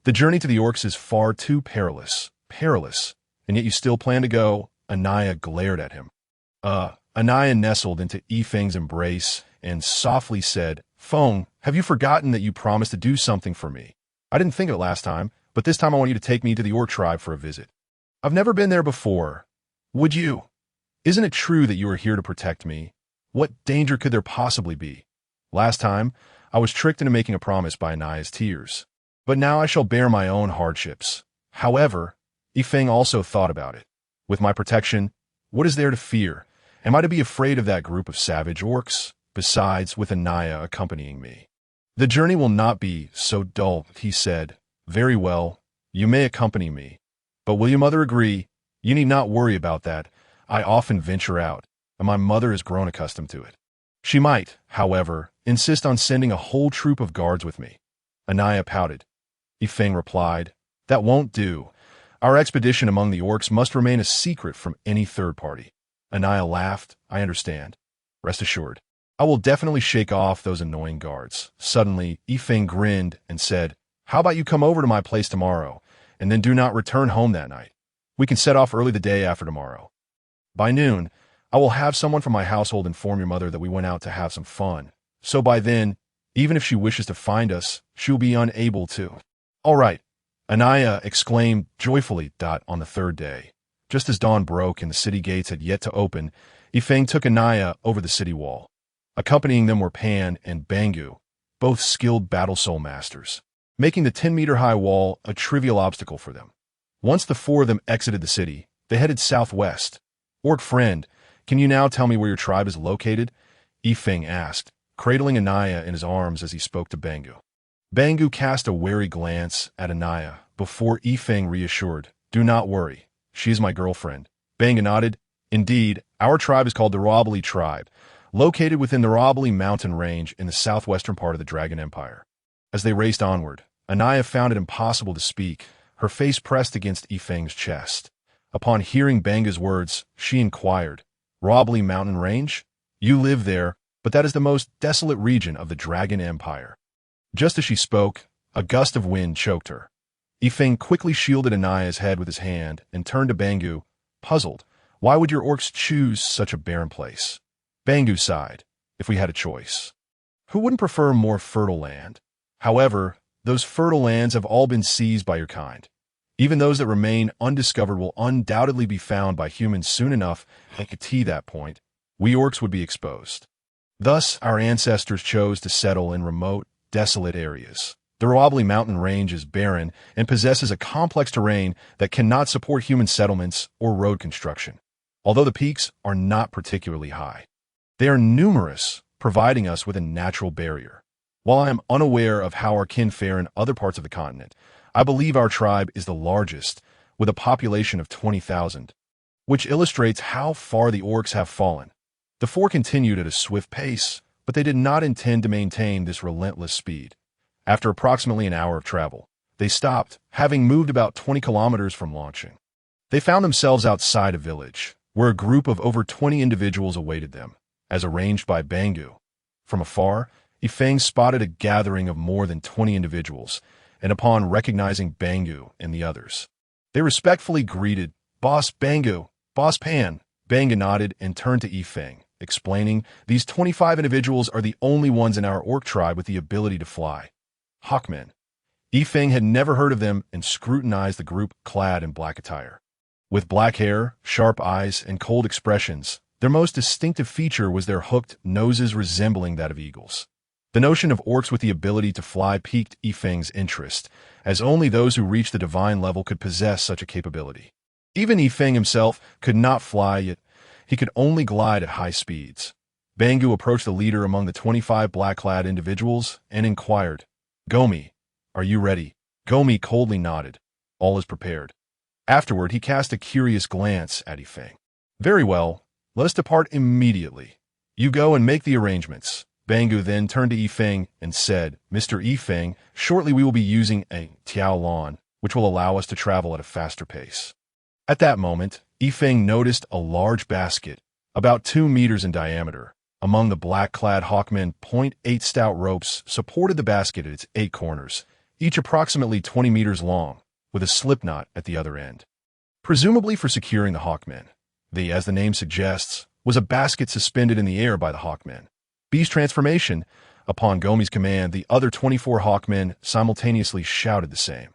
The journey to the orcs is far too perilous, and yet you still plan to go? Anaya glared at him. Anaya nestled into Yifeng's embrace and softly said, Feng, have you forgotten that you promised to do something for me? I didn't think of it last time, but this time I want you to take me to the orc tribe for a visit. I've never been there before. Would you? Isn't it true that you are here to protect me? What danger could there possibly be? Last time, I was tricked into making a promise by Anaya's tears. But now I shall bear my own hardships. However, Yifeng also thought about it. With my protection, what is there to fear? Am I to be afraid of that group of savage orcs? Besides, with Anaya accompanying me. The journey will not be so dull, he said. Very well, you may accompany me. But will your mother agree? You need not worry about that. I often venture out, and my mother has grown accustomed to it. She might, however, insist on sending a whole troop of guards with me. Anaya pouted. Yifeng replied, That won't do. Our expedition among the orcs must remain a secret from any third party. Anaya laughed. I understand. Rest assured. I will definitely shake off those annoying guards. Suddenly, Yifeng grinned and said, How about you come over to my place tomorrow, and then do not return home that night? We can set off early the day after tomorrow. By noon, I will have someone from my household inform your mother that we went out to have some fun. So by then, even if she wishes to find us, she will be unable to. All right, Anaya exclaimed joyfully. On the third day, just as dawn broke and the city gates had yet to open, Yifeng took Anaya over the city wall. Accompanying them were Pan and Bangu, both skilled battle soul masters, making the 10-meter-high wall a trivial obstacle for them. Once the four of them exited the city, they headed southwest. Orc friend, can you now tell me where your tribe is located? Yifeng asked, cradling Anaya in his arms as he spoke to Bangu. Bangu cast a wary glance at Anaya before Yifeng reassured, Do not worry, she is my girlfriend. Bangu nodded. Indeed, our tribe is called the Robali tribe, located within the Robali mountain range in the southwestern part of the Dragon Empire. As they raced onward, Anaya found it impossible to speak, her face pressed against Yifeng's chest. Upon hearing Bangu's words, she inquired, Robali mountain range? You live there, but that is the most desolate region of the Dragon Empire. Just as she spoke, a gust of wind choked her. Yifeng quickly shielded Anaya's head with his hand and turned to Bangu, puzzled. Why would your orcs choose such a barren place? Bangu sighed. If we had a choice. Who wouldn't prefer more fertile land? However, those fertile lands have all been seized by your kind. Even those that remain undiscovered will undoubtedly be found by humans soon enough, and to that point, we orcs would be exposed. Thus, our ancestors chose to settle in remote, desolate areas. The Robali mountain range is barren and possesses a complex terrain that cannot support human settlements or road construction. Although the peaks are not particularly high, they are numerous, providing us with a natural barrier. While I am unaware of how our kin fare in other parts of the continent, I believe our tribe is the largest, with a population of 20,000, which illustrates how far the orcs have fallen. The four continued at a swift pace, but they did not intend to maintain this relentless speed. After approximately an hour of travel, they stopped, having moved about 20 kilometers from launching. They found themselves outside a village, where a group of over 20 individuals awaited them, as arranged by Bangu. From afar, Yifeng spotted a gathering of more than 20 individuals, and upon recognizing Bangu and the others, they respectfully greeted, Boss Bangu, Boss Pan. Bangu nodded and turned to Yifeng, explaining, These 25 individuals are the only ones in our orc tribe with the ability to fly. Hawkmen. Yifeng had never heard of them and scrutinized the group clad in black attire. With black hair, sharp eyes, and cold expressions, their most distinctive feature was their hooked noses resembling that of eagles. The notion of orcs with the ability to fly piqued Yifeng's interest, as only those who reached the divine level could possess such a capability. Even Yifeng himself could not fly, yet he could only glide at high speeds. Bangu approached the leader among the 25 black-clad individuals and inquired, "Gomi, are you ready?" Gomi coldly nodded. "All is prepared." Afterward, he cast a curious glance at Yifeng. "Very well, let us depart immediately. You go and make the arrangements." Bangu then turned to Yifeng and said, "Mr. Yifeng, shortly we will be using a Tiaolan, which will allow us to travel at a faster pace." At that moment, Yifeng noticed a large basket, about 2 meters in diameter. Among the black-clad hawkmen, .8 stout ropes supported the basket at its 8 corners, each approximately 20 meters long, with a slipknot at the other end. Presumably for securing the hawkmen, as the name suggests, was a basket suspended in the air by the hawkmen. Beast transformation. Upon Gomi's command, the other 24 hawkmen simultaneously shouted the same.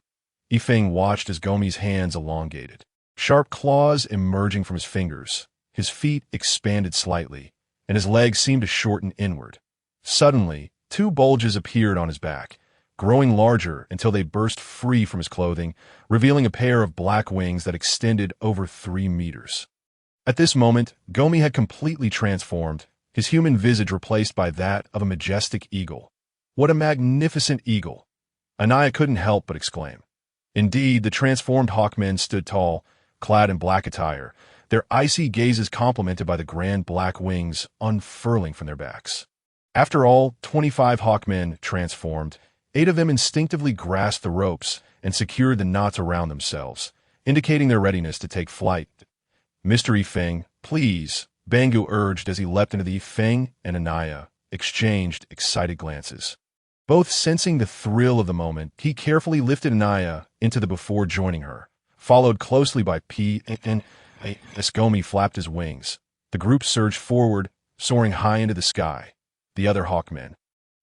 Yifeng watched as Gomi's hands elongated, sharp claws emerging from his fingers. His feet expanded slightly, and his legs seemed to shorten inward. Suddenly, 2 bulges appeared on his back, growing larger until they burst free from his clothing, revealing a pair of black wings that extended over 3 meters. At this moment, Gomi had completely transformed, his human visage replaced by that of a majestic eagle. "What a magnificent eagle!" Anaya couldn't help but exclaim. Indeed, the transformed hawkmen stood tall, clad in black attire, their icy gazes complemented by the grand black wings unfurling from their backs. After all 25 hawkmen transformed, 8 of them instinctively grasped the ropes and secured the knots around themselves, indicating their readiness to take flight. "Mr. Yifeng, please," Bangu urged as he leapt into the Yifeng and Anaya exchanged excited glances. Both sensing the thrill of the moment, he carefully lifted Anaya into the before joining her, followed closely by P and as Gomi flapped his wings. The group surged forward, soaring high into the sky. The other hawkmen,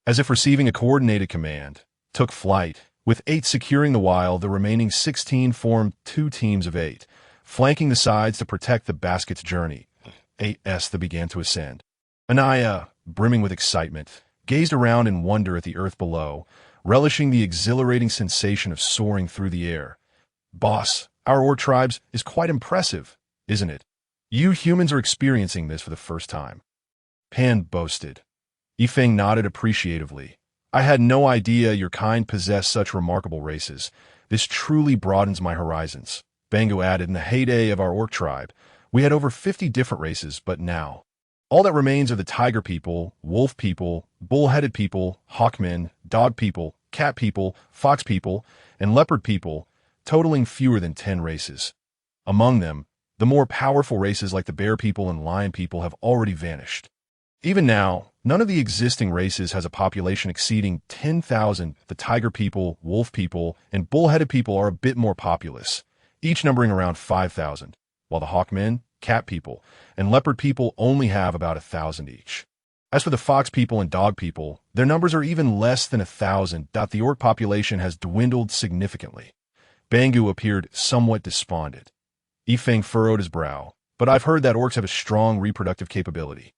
as if receiving a coordinated command, took flight, with 8 securing the while the remaining 16 formed 2 teams of 8, flanking the sides to protect the basket's journey. That began to ascend. Anaya, brimming with excitement, gazed around in wonder at the earth below, relishing the exhilarating sensation of soaring through the air. "Boss, our orc tribes is quite impressive, isn't it? You humans are experiencing this for the first time." Pan boasted. Yifeng nodded appreciatively. "I had no idea your kind possessed such remarkable races. This truly broadens my horizons." Bangu added, "In the heyday of our orc tribe, we had over 50 different races, but now all that remains are the tiger people, wolf people, bull-headed people, hawkmen, dog people, cat people, fox people, and leopard people, totaling fewer than 10 races. Among them, the more powerful races like the bear people and lion people have already vanished. Even now, none of the existing races has a population exceeding 10,000. The tiger people, wolf people, and bull-headed people are a bit more populous, each numbering around 5,000. While the hawkmen, cat people, and leopard people only have about 1,000 each. As for the fox people and dog people, their numbers are even less than 1,000. The orc population has dwindled significantly." Bangu appeared somewhat despondent. Yifeng furrowed his brow. "But I've heard that orcs have a strong reproductive capability.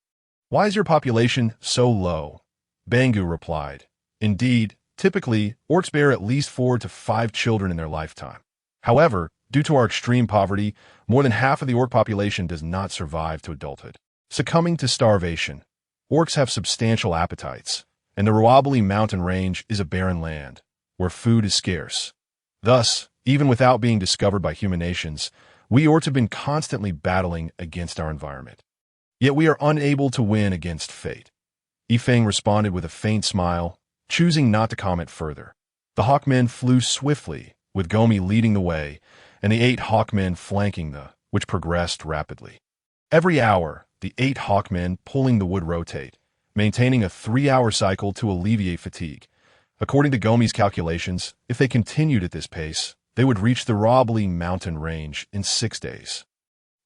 Why is your population so low?" Bangu replied, "Indeed, typically, orcs bear at least 4 to 5 children in their lifetime. However, due to our extreme poverty, more than half of the orc population does not survive to adulthood, succumbing to starvation. Orcs have substantial appetites, and the Ruabali mountain range is a barren land, where food is scarce. Thus, even without being discovered by human nations, we orcs have been constantly battling against our environment. Yet we are unable to win against fate." Yifeng responded with a faint smile, choosing not to comment further. The hawkmen flew swiftly, with Gomi leading the way, and the 8 hawkmen flanking which progressed rapidly. Every hour, the 8 hawkmen pulling the would rotate, maintaining a 3-hour cycle to alleviate fatigue. According to Gomi's calculations, if they continued at this pace, they would reach the Ruabali mountain range in 6 days.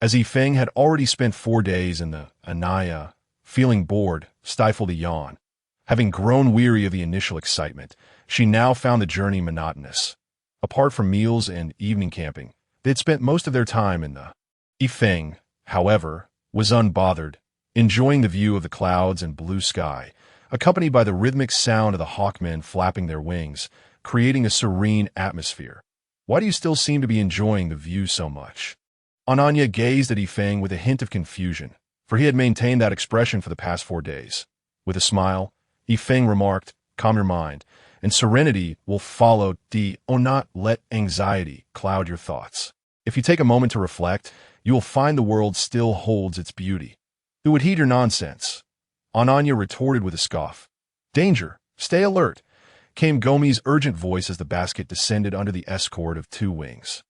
As Yifeng had already spent 4 days in the Anaya, feeling bored, stifled a yawn. Having grown weary of the initial excitement, she now found the journey monotonous. Apart from meals and evening camping, they had spent most of their time in the Yifeng, however, was unbothered, enjoying the view of the clouds and blue sky, accompanied by the rhythmic sound of the hawkmen flapping their wings, creating a serene atmosphere. Why do you still seem to be enjoying the view so much? Ananya gazed at Yifeng with a hint of confusion, for he had maintained that expression for the past 4 days. With a smile, Yifeng remarked, "Calm your mind, and serenity will follow. Do not let anxiety cloud your thoughts. If you take a moment to reflect, you will find the world still holds its beauty. Who would heed your nonsense?" Ananya retorted with a scoff. "Danger! Stay alert!" came Gomi's urgent voice as the basket descended under the escort of 2 wings.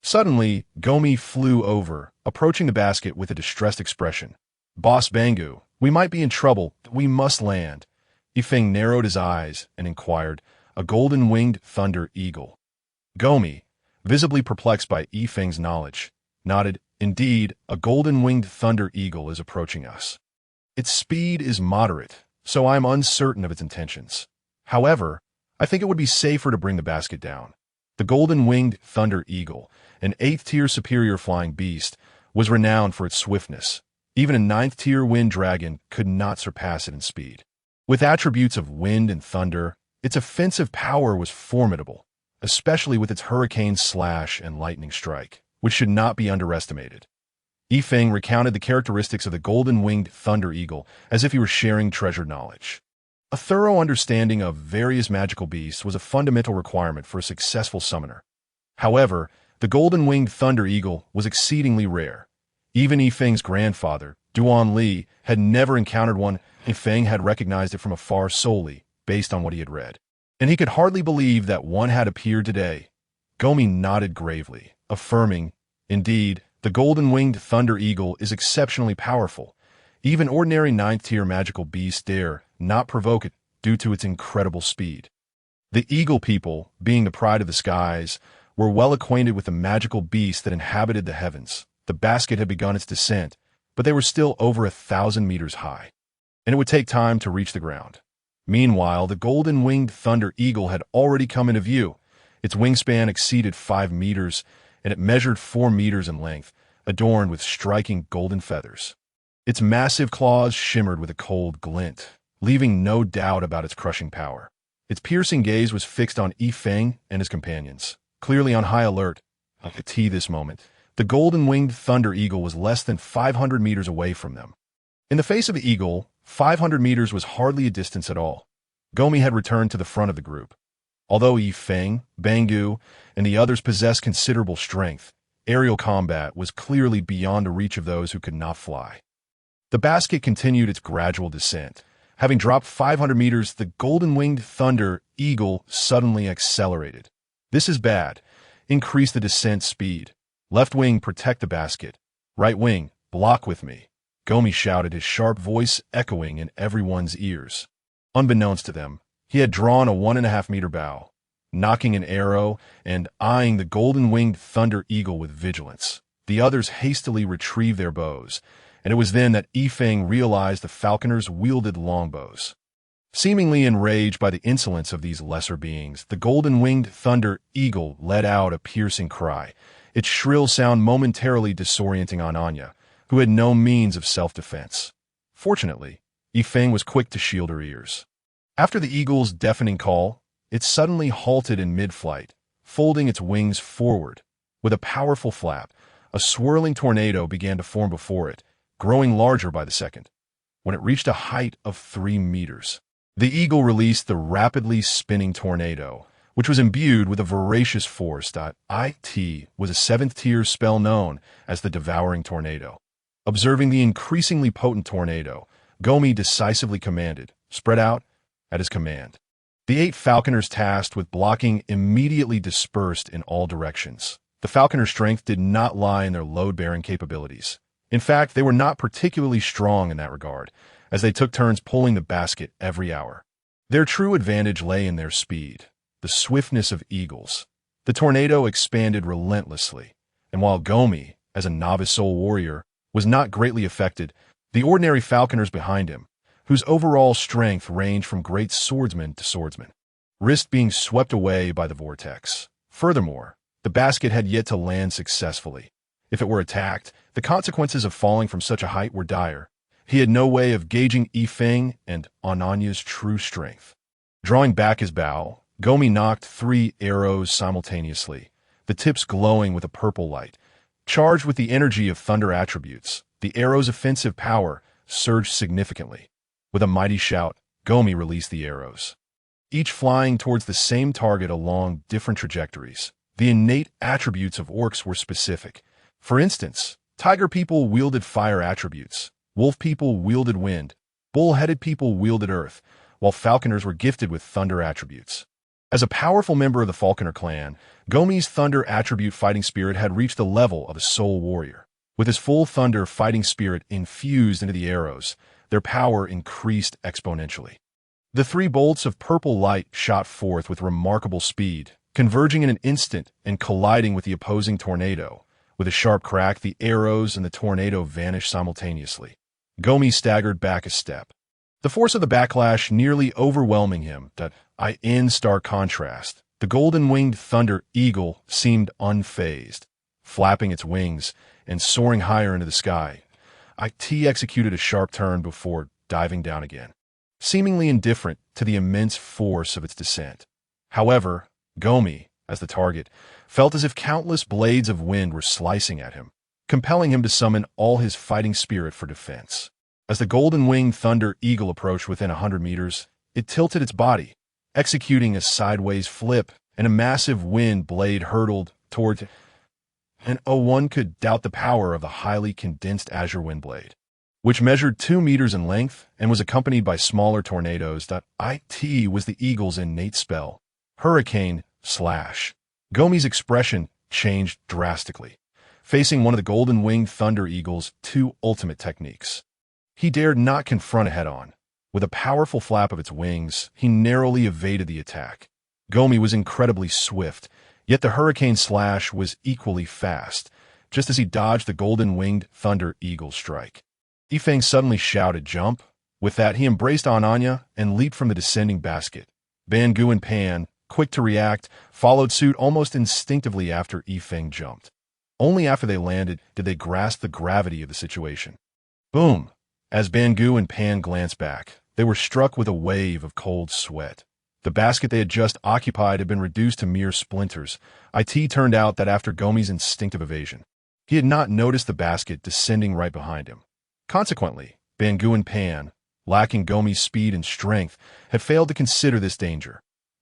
Suddenly, Gomi flew over, approaching the basket with a distressed expression. "Boss Bangu, we might be in trouble. We must land." Yifeng narrowed his eyes and inquired, "A golden-winged thunder eagle?" Gomi, visibly perplexed by Yifeng's knowledge, nodded. "Indeed, a golden-winged thunder eagle is approaching us. Its speed is moderate, so I am uncertain of its intentions. However, I think it would be safer to bring the basket down." The golden-winged thunder eagle, an 8th-tier superior flying beast, was renowned for its swiftness. Even a 9th-tier wind dragon could not surpass it in speed. With attributes of wind and thunder, its offensive power was formidable, especially with its hurricane slash and lightning strike, which should not be underestimated. Yifeng recounted the characteristics of the golden-winged thunder eagle as if he were sharing treasured knowledge. A thorough understanding of various magical beasts was a fundamental requirement for a successful summoner. However, the golden-winged thunder eagle was exceedingly rare. Even Yifeng's grandfather, Duan Li, had never encountered one. Yifeng had recognized it from afar solely based on what he had read, and he could hardly believe that one had appeared today. Gomi nodded gravely, affirming, "Indeed, the golden-winged thunder eagle is exceptionally powerful. Even ordinary 9th-tier magical beasts dare not provoke it due to its incredible speed." The eagle people, being the pride of the skies, were well acquainted with the magical beasts that inhabited the heavens. The basket had begun its descent, but they were still over 1,000 meters high, and it would take time to reach the ground. Meanwhile, the golden-winged thunder eagle had already come into view. Its wingspan exceeded 5 meters, and it measured 4 meters in length, adorned with striking golden feathers. Its massive claws shimmered with a cold glint, leaving no doubt about its crushing power. Its piercing gaze was fixed on Yifeng and his companions, clearly on high alert. At this moment, the golden-winged thunder eagle was less than 500 meters away from them. In the face of the eagle, 500 meters was hardly a distance at all. Gomi had returned to the front of the group. Although Yifeng, Bangu, and the others possessed considerable strength, aerial combat was clearly beyond the reach of those who could not fly. The basket continued its gradual descent. Having dropped 500 meters, the golden-winged thunder eagle suddenly accelerated. "This is bad. Increase the descent speed. Left wing, protect the basket. Right wing, block with me," Gomi shouted, his sharp voice echoing in everyone's ears. Unbeknownst to them, he had drawn a 1.5-meter bow, nocking an arrow and eyeing the golden-winged thunder eagle with vigilance. The others hastily retrieved their bows, and it was then that Yifeng realized the falconers wielded longbows. Seemingly enraged by the insolence of these lesser beings, the golden-winged thunder eagle let out a piercing cry, its shrill sound momentarily disorienting Ananya, who had no means of self-defense. Fortunately, Yifeng was quick to shield her ears. After the eagle's deafening call, it suddenly halted in mid-flight, folding its wings forward. With a powerful flap, a swirling tornado began to form before it, growing larger by the second. When it reached a height of 3 meters, the eagle released the rapidly spinning tornado, which was imbued with a voracious force. It was a 7th-tier spell known as the Devouring Tornado. Observing the increasingly potent tornado, Gomi decisively commanded, "Spread out," at his command. The 8 falconers tasked with blocking immediately dispersed in all directions. The falconers' strength did not lie in their load-bearing capabilities. In fact, they were not particularly strong in that regard, as they took turns pulling the basket every hour. Their true advantage lay in their speed, the swiftness of eagles. The tornado expanded relentlessly, and while Gomi, as a novice soul warrior, was not greatly affected, the ordinary falconers behind him, whose overall strength ranged from great swordsman to swordsman, risked being swept away by the vortex. Furthermore, the basket had yet to land successfully. If it were attacked, the consequences of falling from such a height were dire, He had no way of gauging Yifeng and Ananya's true strength. Drawing back his bow, Gomi knocked 3 arrows simultaneously, the tips glowing with a purple light. Charged with the energy of thunder attributes, the arrow's offensive power surged significantly. With a mighty shout, Gomi released the arrows, each flying towards the same target along different trajectories. The innate attributes of orcs were specific. For instance, tiger people wielded fire attributes, wolf people wielded wind, bull-headed people wielded earth, while falconers were gifted with thunder attributes. As a powerful member of the Falconer clan, Gomi's thunder attribute fighting spirit had reached the level of a soul warrior. With his full thunder fighting spirit infused into the arrows, their power increased exponentially. The 3 bolts of purple light shot forth with remarkable speed, converging in an instant and colliding with the opposing tornado. With a sharp crack, the arrows and the tornado vanished simultaneously. Gomi staggered back a step, the force of the backlash nearly overwhelming him. In stark contrast, the golden-winged thunder eagle seemed unfazed, flapping its wings and soaring higher into the sky. It executed a sharp turn before diving down again, seemingly indifferent to the immense force of its descent. However, Gomi, as the target, felt as if countless blades of wind were slicing at him, compelling him to summon all his fighting spirit for defense. As the golden-winged thunder eagle approached within 100 meters, it tilted its body, executing a sideways flip, and a massive wind blade hurtled towards it. And one could doubt the power of the highly condensed azure wind blade, which measured 2 meters in length and was accompanied by smaller tornadoes. It was the eagle's innate spell, Hurricane Slash. Gomi's expression changed drastically, facing one of the golden-winged thunder eagle's 2 ultimate techniques. He dared not confront it head-on. With a powerful flap of its wings, he narrowly evaded the attack. Gomi was incredibly swift, yet the Hurricane Slash was equally fast, just as he dodged the golden-winged thunder eagle's strike. Yifeng suddenly shouted, "Jump!" With that, he embraced Ananya and leaped from the descending basket. Bangu and Pan, quick to react, followed suit almost instinctively after Yifeng jumped. Only after they landed did they grasp the gravity of the situation. Boom! As Bangu and Pan glanced back, they were struck with a wave of cold sweat. The basket they had just occupied had been reduced to mere splinters. It turned out that after Gomi's instinctive evasion, he had not noticed the basket descending right behind him. Consequently, Bangu and Pan, lacking Gomi's speed and strength, had failed to consider this danger.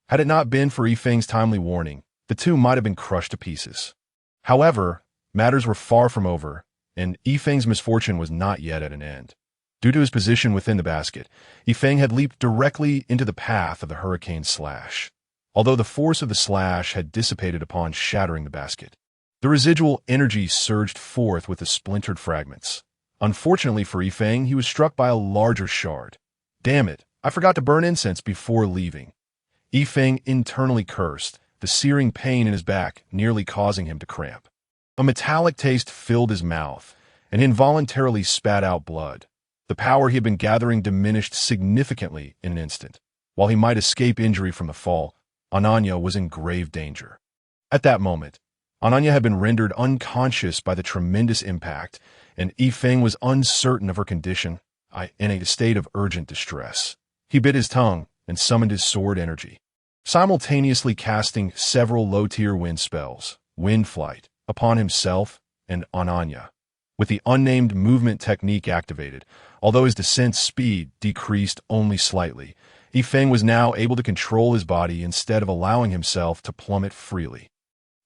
Had it not been for Yifeng's timely warning, the 2 might have been crushed to pieces. However, matters were far from over, and Yifeng's misfortune was not yet at an end. Due to his position within the basket, Yifeng had leaped directly into the path of the Hurricane Slash. Although the force of the slash had dissipated upon shattering the basket, the residual energy surged forth with the splintered fragments. Unfortunately for Yifeng, he was struck by a larger shard. "Damn it, I forgot to burn incense before leaving." Yifeng internally cursed, the searing pain in his back nearly causing him to cramp. A metallic taste filled his mouth, and he involuntarily spat out blood. The power he had been gathering diminished significantly in an instant. While he might escape injury from the fall, Ananya was in grave danger. At that moment, Ananya had been rendered unconscious by the tremendous impact, and Yifeng was uncertain of her condition, in a state of urgent distress. He bit his tongue and summoned his sword energy, simultaneously casting several low-tier wind spells, wind flight, upon himself and Ananya. With the unnamed movement technique activated, although his descent speed decreased only slightly, Yifeng was now able to control his body instead of allowing himself to plummet freely.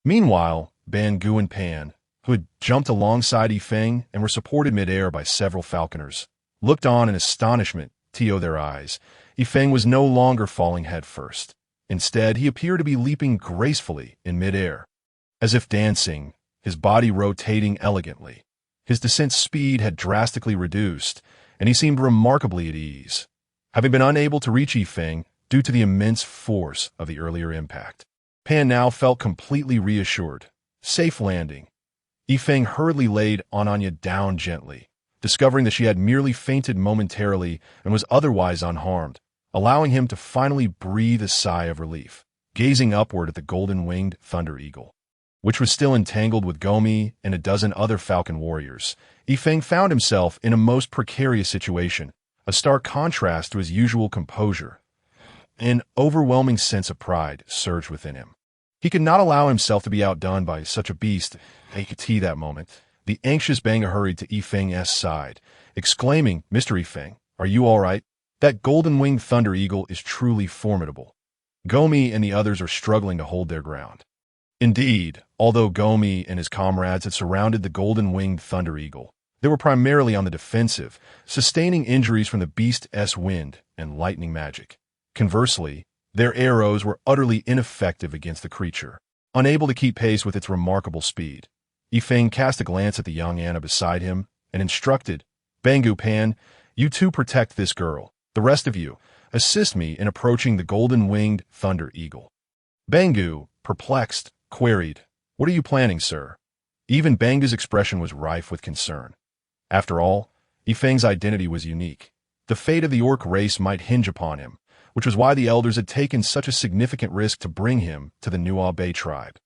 Meanwhile, Bangu and Pan, who had jumped alongside Yifeng and were supported mid-air by several falconers, looked on in astonishment to their eyes. Yifeng was no longer falling headfirst. Instead, he appeared to be leaping gracefully in mid-air. As if dancing, his body rotating elegantly. His descent speed had drastically reduced, and he seemed remarkably at ease, having been unable to reach Yifeng due to the immense force of the earlier impact. Pan now felt completely reassured. Safe landing. Yifeng hurriedly laid Ananya down gently, discovering that she had merely fainted momentarily and was otherwise unharmed, allowing him to finally breathe a sigh of relief, gazing upward at the golden-winged thunder eagle. which was still entangled with Gomi and a dozen other falcon warriors, Yifeng found himself in a most precarious situation, a stark contrast to his usual composure. An overwhelming sense of pride surged within him. He could not allow himself to be outdone by such a beast. At that moment, the anxious Banga hurried to Yifeng's side, exclaiming, "Mr. Yifeng, are you all right? That golden-winged thunder eagle is truly formidable." Gomi and the others are struggling to hold their ground. Indeed, although Gomi and his comrades had surrounded the golden-winged thunder eagle, they were primarily on the defensive, sustaining injuries from the beast's wind and lightning magic. Conversely, their arrows were utterly ineffective against the creature, unable to keep pace with its remarkable speed. Yifeng cast a glance at the young Anna beside him and instructed, "Bangu Pan, you two protect this girl. The rest of you, assist me in approaching the golden-winged thunder eagle." Bangu, perplexed, queried, "What are you planning, sir?" Even Bangu's expression was rife with concern. After all, Yifeng's identity was unique. The fate of the orc race might hinge upon him, which was why the elders had taken such a significant risk to bring him to the Nuo Bay tribe.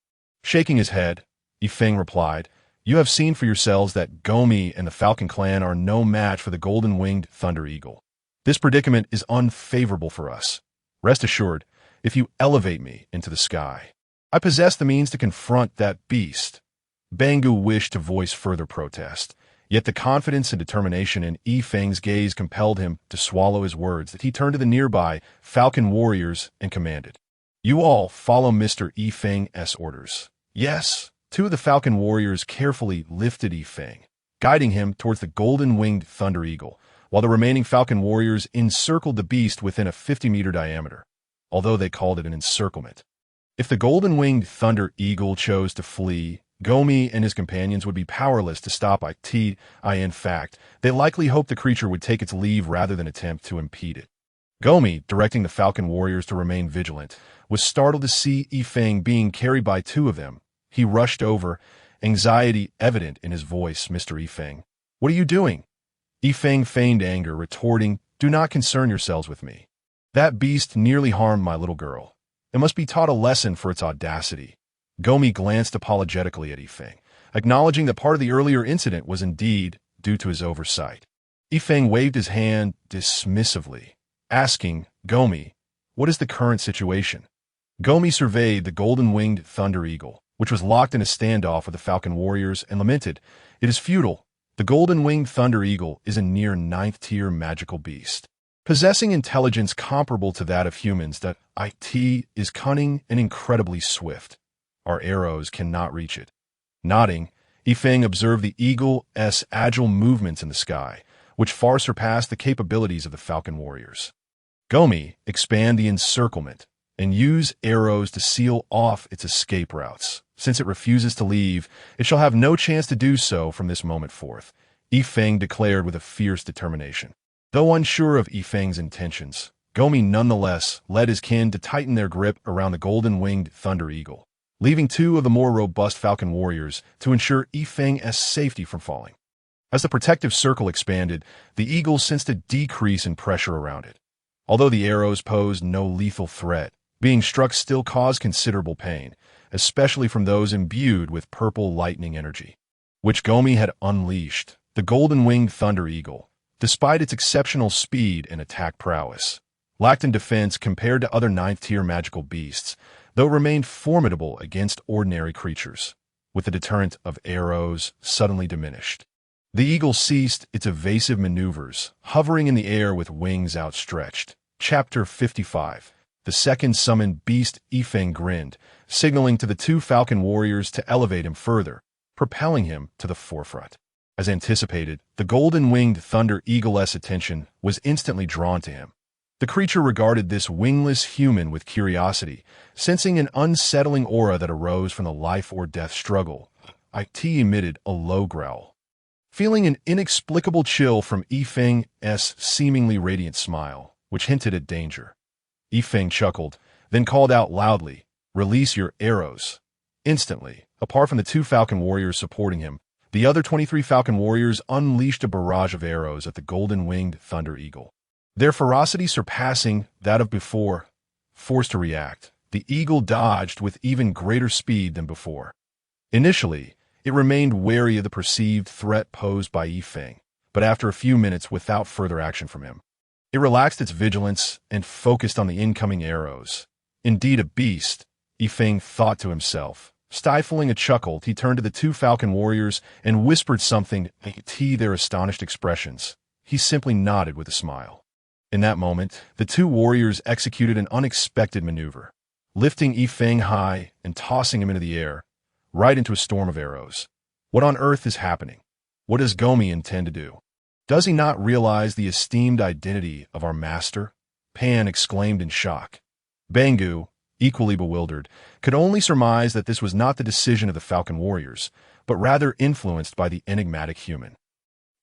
Shaking his head, Yifeng replied, "You have seen for yourselves that Gomi and the Falcon clan are no match for the golden-winged thunder eagle. This predicament is unfavorable for us. Rest assured, if you elevate me into the sky, I possess the means to confront that beast." Bangu wished to voice further protest, yet the confidence and determination in Yifeng's gaze compelled him to swallow his words that he turned to the nearby Falcon warriors and commanded, "You all follow Mr. Yifeng's orders." Yes, two of the Falcon warriors carefully lifted Yifeng, guiding him towards the golden-winged thunder eagle, while the remaining Falcon warriors encircled the beast within a 50-meter diameter, although they called it an encirclement. If the golden-winged thunder eagle chose to flee, Gomi and his companions would be powerless to stop it. In fact, they likely hoped the creature would take its leave rather than attempt to impede it. Gomi, directing the Falcon warriors to remain vigilant, was startled to see Yifeng being carried by two of them. He rushed over, anxiety evident in his voice. "Mr. Yifeng, what are you doing?" Yifeng feigned anger, retorting, "Do not concern yourselves with me. That beast nearly harmed my little girl. It must be taught a lesson for its audacity." Gomi glanced apologetically at Yifeng, acknowledging that part of the earlier incident was indeed due to his oversight. Yifeng waved his hand dismissively, asking, "Gomi, what is the current situation?" Gomi surveyed the golden-winged thunder eagle, which was locked in a standoff with the Falcon warriors, and lamented, "It is futile. The golden-winged thunder eagle is a near 9th-tier magical beast, possessing intelligence comparable to that of humans. That it is cunning and incredibly swift. Our arrows cannot reach it." Nodding, Yifeng observed the eagle's agile movements in the sky, which far surpassed the capabilities of the Falcon warriors. "Gomi, expand the encirclement and use arrows to seal off its escape routes. Since it refuses to leave, it shall have no chance to do so from this moment forth," Yifeng declared with a fierce determination. Though unsure of Yifeng's intentions, Gomi nonetheless led his kin to tighten their grip around the golden-winged thunder eagle, leaving two of the more robust Falcon warriors to ensure Yifeng's safety from falling. As the protective circle expanded, the eagle sensed a decrease in pressure around it. Although the arrows posed no lethal threat, being struck still caused considerable pain, especially from those imbued with purple lightning energy, which Gomi had unleashed. The golden-winged thunder eagle, despite its exceptional speed and attack prowess, lacked in defense compared to other 9th-tier magical beasts, though it remained formidable against ordinary creatures, with the deterrent of arrows suddenly diminished. The eagle ceased its evasive maneuvers, hovering in the air with wings outstretched. Chapter 55. The second summoned beast. Yifeng grinned, signaling to the two Falcon warriors to elevate him further, propelling him to the forefront. As anticipated, the golden-winged thunder eagle's attention was instantly drawn to him. The creature regarded this wingless human with curiosity, sensing an unsettling aura that arose from the life-or-death struggle. It emitted a low growl. Feeling an inexplicable chill from Yifeng's seemingly radiant smile, which hinted at danger, Yifeng chuckled, then called out loudly, "Release your arrows." Instantly, apart from the two Falcon warriors supporting him, the other 23 Falcon warriors unleashed a barrage of arrows at the golden-winged thunder eagle. Their ferocity surpassing that of before. Forced to react, the eagle dodged with even greater speed than before. Initially, it remained wary of the perceived threat posed by Yifeng, but after a few minutes without further action from him, it relaxed its vigilance and focused on the incoming arrows. Indeed a beast, Yifeng thought to himself. Stifling a chuckle, he turned to the two falcon warriors and whispered something to their astonished expressions. He simply nodded with a smile. In that moment, the two warriors executed an unexpected maneuver, lifting Yifeng high and tossing him into the air, right into a storm of arrows. What on earth is happening? What does Gomi intend to do? Does he not realize the esteemed identity of our master? Pan exclaimed in shock. Bangu, equally bewildered, could only surmise that this was not the decision of the falcon warriors, but rather influenced by the enigmatic human.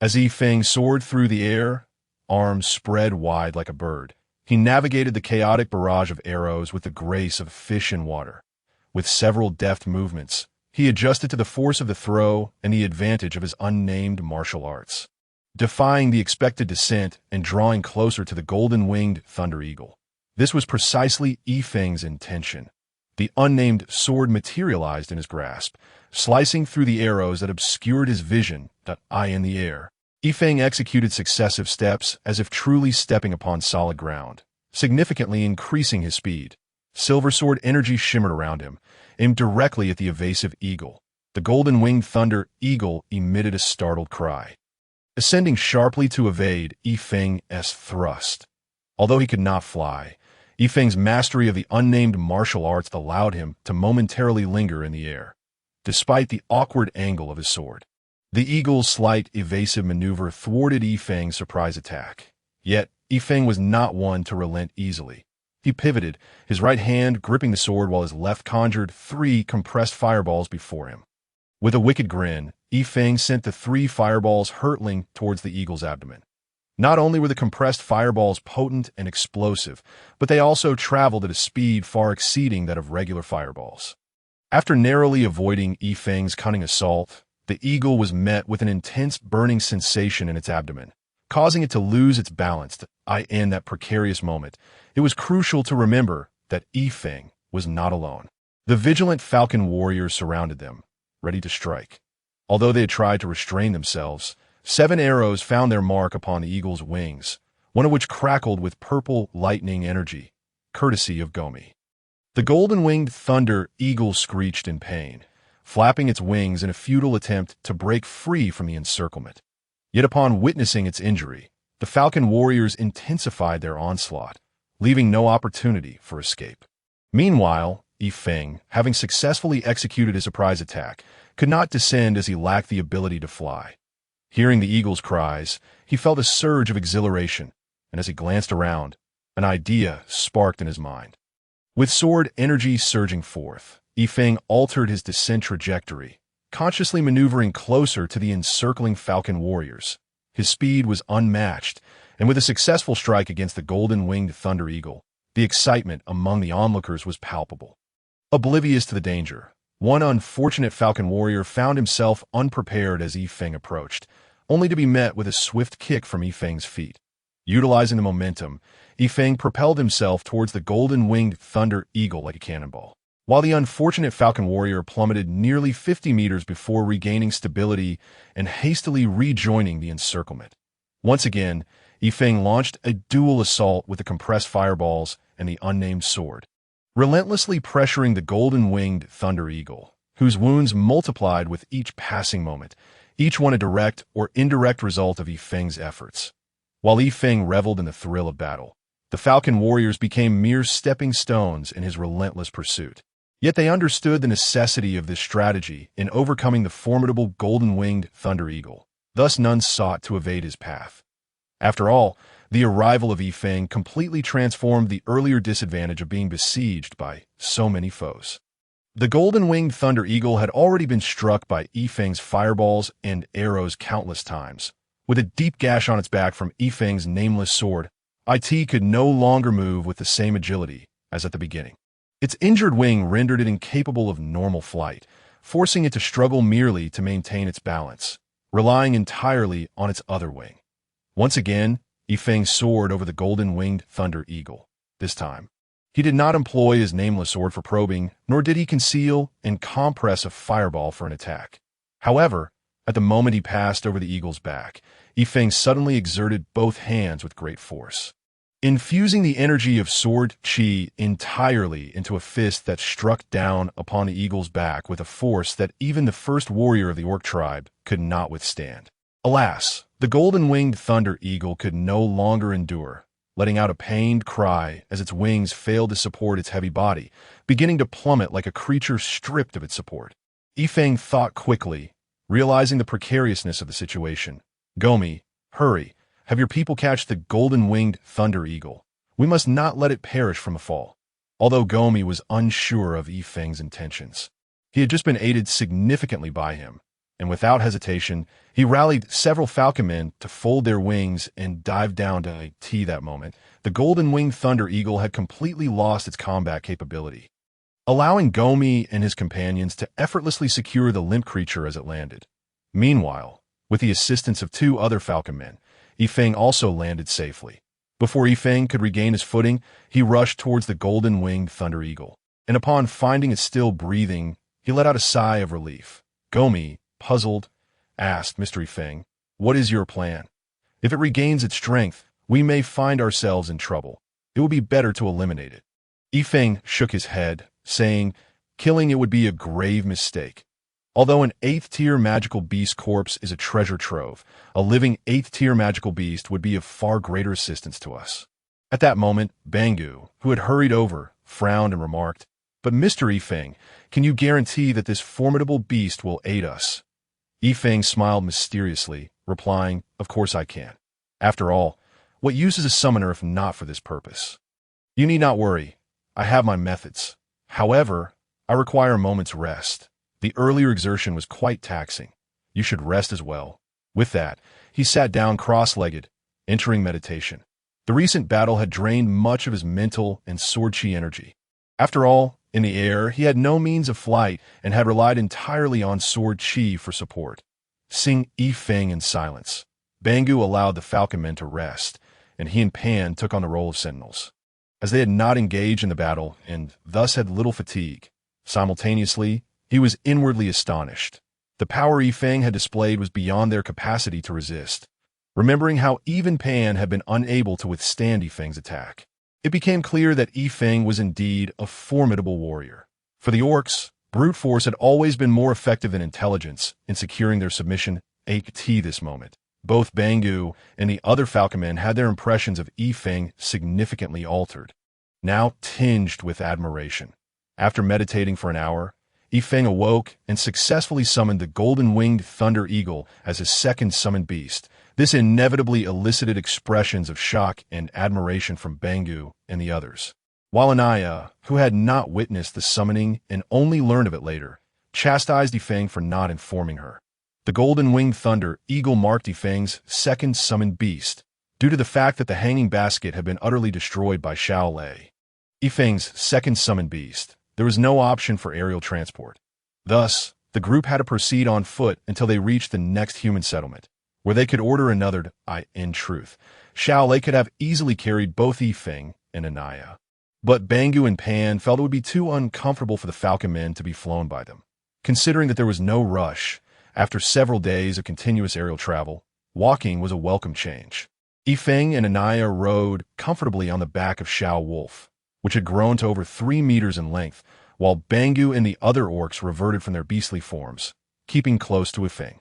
As Yifeng soared through the air, arms spread wide like a bird, he navigated the chaotic barrage of arrows with the grace of a fish in water. With several deft movements, he adjusted to the force of the throw and the advantage of his unnamed martial arts, defying the expected descent and drawing closer to the golden-winged thunder eagle. This was precisely Yifeng's intention. The unnamed sword materialized in his grasp, slicing through the arrows that obscured his vision, that eye in the air. Yifeng executed successive steps as if truly stepping upon solid ground, significantly increasing his speed. Silver sword energy shimmered around him, aimed directly at the evasive eagle. The golden-winged thunder eagle emitted a startled cry, ascending sharply to evade Yifeng's thrust. Although he could not fly, Yifeng's mastery of the unnamed martial arts allowed him to momentarily linger in the air, despite the awkward angle of his sword. The eagle's slight evasive maneuver thwarted Yifeng's surprise attack. Yet, Yifeng was not one to relent easily. He pivoted, his right hand gripping the sword while his left conjured 3 compressed fireballs before him. With a wicked grin, Yifeng sent the 3 fireballs hurtling towards the eagle's abdomen. Not only were the compressed fireballs potent and explosive, but they also traveled at a speed far exceeding that of regular fireballs. After narrowly avoiding Yifeng's cunning assault, the eagle was met with an intense burning sensation in its abdomen, causing it to lose its balance. In that precarious moment, it was crucial to remember that Yifeng was not alone. The vigilant falcon warriors surrounded them, ready to strike. Although they had tried to restrain themselves, 7 arrows found their mark upon the eagle's wings, one of which crackled with purple lightning energy, courtesy of Gomi. The golden-winged thunder eagle screeched in pain, flapping its wings in a futile attempt to break free from the encirclement. Yet upon witnessing its injury, the falcon warriors intensified their onslaught, leaving no opportunity for escape. Meanwhile, Yifeng, having successfully executed his surprise attack, could not descend as he lacked the ability to fly. Hearing the eagle's cries, he felt a surge of exhilaration, and as he glanced around, an idea sparked in his mind. With sword energy surging forth, Yifeng altered his descent trajectory, consciously maneuvering closer to the encircling falcon warriors. His speed was unmatched, and with a successful strike against the golden-winged thunder eagle, the excitement among the onlookers was palpable. Oblivious to the danger, one unfortunate falcon warrior found himself unprepared as Yifeng approached, only to be met with a swift kick from Yifeng's feet. Utilizing the momentum, Yifeng propelled himself towards the golden-winged thunder eagle like a cannonball, while the unfortunate falcon warrior plummeted nearly 50 meters before regaining stability and hastily rejoining the encirclement. Once again, Yifeng launched a dual assault with the compressed fireballs and the unnamed sword, relentlessly pressuring the golden-winged thunder eagle, whose wounds multiplied with each passing moment, each one a direct or indirect result of Yifeng's efforts. While Yifeng reveled in the thrill of battle, the falcon warriors became mere stepping stones in his relentless pursuit. Yet they understood the necessity of this strategy in overcoming the formidable golden-winged thunder eagle. Thus none sought to evade his path. After all, the arrival of Yifeng completely transformed the earlier disadvantage of being besieged by so many foes. The golden-winged thunder eagle had already been struck by Yifeng's fireballs and arrows countless times. With a deep gash on its back from Yifeng's nameless sword, it could no longer move with the same agility as at the beginning. Its injured wing rendered it incapable of normal flight, forcing it to struggle merely to maintain its balance, relying entirely on its other wing. Once again, Yifeng soared over the golden-winged thunder eagle. This time, He did not employ his nameless sword for probing, nor did he conceal and compress a fireball for an attack. However, at the moment he passed over the eagle's back, Yifeng suddenly exerted both hands with great force, infusing the energy of sword qi entirely into a fist that struck down upon the eagle's back with a force that even the first warrior of the orc tribe could not withstand. Alas, the golden-winged thunder eagle could no longer endure, letting out a pained cry as its wings failed to support its heavy body, beginning to plummet like a creature stripped of its support. Yifeng thought quickly, realizing the precariousness of the situation. "Gomi, hurry, have your people catch the golden-winged thunder eagle. We must not let it perish from a fall." Although Gomi was unsure of Yifeng's intentions, he had just been aided significantly by him, and without hesitation, he rallied several falcon men to fold their wings and dive down to tea. That moment, the golden-winged thunder eagle had completely lost its combat capability, allowing Gomi and his companions to effortlessly secure the limp creature as it landed. Meanwhile, with the assistance of two other falcon men, Yifeng also landed safely. Before Yifeng could regain his footing, he rushed towards the golden-winged thunder eagle, and upon finding it still breathing, he let out a sigh of relief. Gomi, puzzled, asked Mr. Yifeng, "What is your plan? If it regains its strength, we may find ourselves in trouble. It will be better to eliminate it." Yifeng shook his head, saying, "Killing it would be a grave mistake. Although an 8th-tier magical beast corpse is a treasure trove, a living 8th-tier magical beast would be of far greater assistance to us." At that moment, Bangu, who had hurried over, frowned and remarked, "But Mr. Yifeng, can you guarantee that this formidable beast will aid us?" Yifeng smiled mysteriously, replying, "Of course I can. After all, what use is a summoner if not for this purpose? You need not worry. I have my methods. However, I require a moment's rest. The earlier exertion was quite taxing. You should rest as well." With that, he sat down cross-legged, entering meditation. The recent battle had drained much of his mental and sword chi energy. After all, in the air, he had no means of flight and had relied entirely on sword chi for support. Seeing Yifeng in silence, Bangu allowed the falcon men to rest, and he and Pan took on the role of sentinels. As they had not engaged in the battle and thus had little fatigue, simultaneously, he was inwardly astonished. The power Yifeng had displayed was beyond their capacity to resist. Remembering how even Pan had been unable to withstand Yifeng's attack, it became clear that Yifeng was indeed a formidable warrior. For the orcs, brute force had always been more effective than intelligence in securing their submission at this moment. Both Bangu and the other falcon men had their impressions of Yifeng significantly altered, now tinged with admiration. After meditating for an hour, Yifeng awoke and successfully summoned the golden-winged thunder eagle as his second summoned beast. This inevitably elicited expressions of shock and admiration from Bangu and the others, while Anaya, who had not witnessed the summoning and only learned of it later, chastised Yifeng for not informing her. The golden-winged thunder eagle marked Yifeng's second summoned beast, due to the fact that the hanging basket had been utterly destroyed by Xiao Lei. Yifeng's second summoned beast. There was no option for aerial transport. Thus, the group had to proceed on foot until they reached the next human settlement, where they could order another. In truth, Xiao Lei could have easily carried both Yifeng and Anaya. But Bangu and Pan felt it would be too uncomfortable for the falcon men to be flown by them. Considering that there was no rush, after several days of continuous aerial travel, walking was a welcome change. Yifeng and Anaya rode comfortably on the back of Xiao Wolf, which had grown to over 3 meters in length, while Bangu and the other orcs reverted from their beastly forms, keeping close to Yifeng.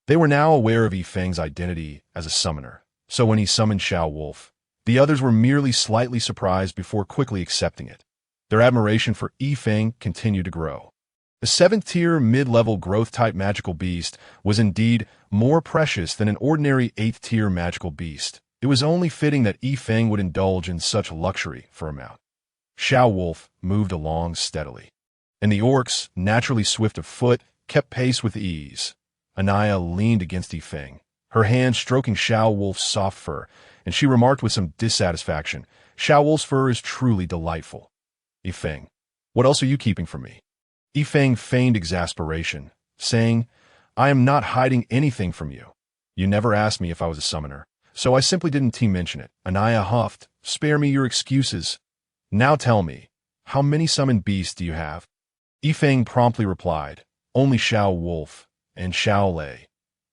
They were now aware of Yifeng's identity as a summoner, so when he summoned Xiao Wolf, the others were merely slightly surprised before quickly accepting it. Their admiration for Yifeng continued to grow. The 7th-tier mid-level growth-type magical beast was indeed more precious than an ordinary 8th-tier magical beast. It was only fitting that Yifeng would indulge in such luxury for a mount. Xiao Wolf moved along steadily, and the orcs, naturally swift of foot, kept pace with ease. Anaya leaned against Yifeng, her hand stroking Xiao Wolf's soft fur, and she remarked with some dissatisfaction, "Xiao Wolf's fur is truly delightful." "Yifeng, what else are you keeping from me?" Yifeng feigned exasperation, saying, "I am not hiding anything from you. You never asked me if I was a summoner, so I simply didn't mention it." Anaya huffed, "Spare me your excuses." Now tell me, how many summoned beasts do you have? Yifeng promptly replied, only Xiao Wolf and Xiao Lei.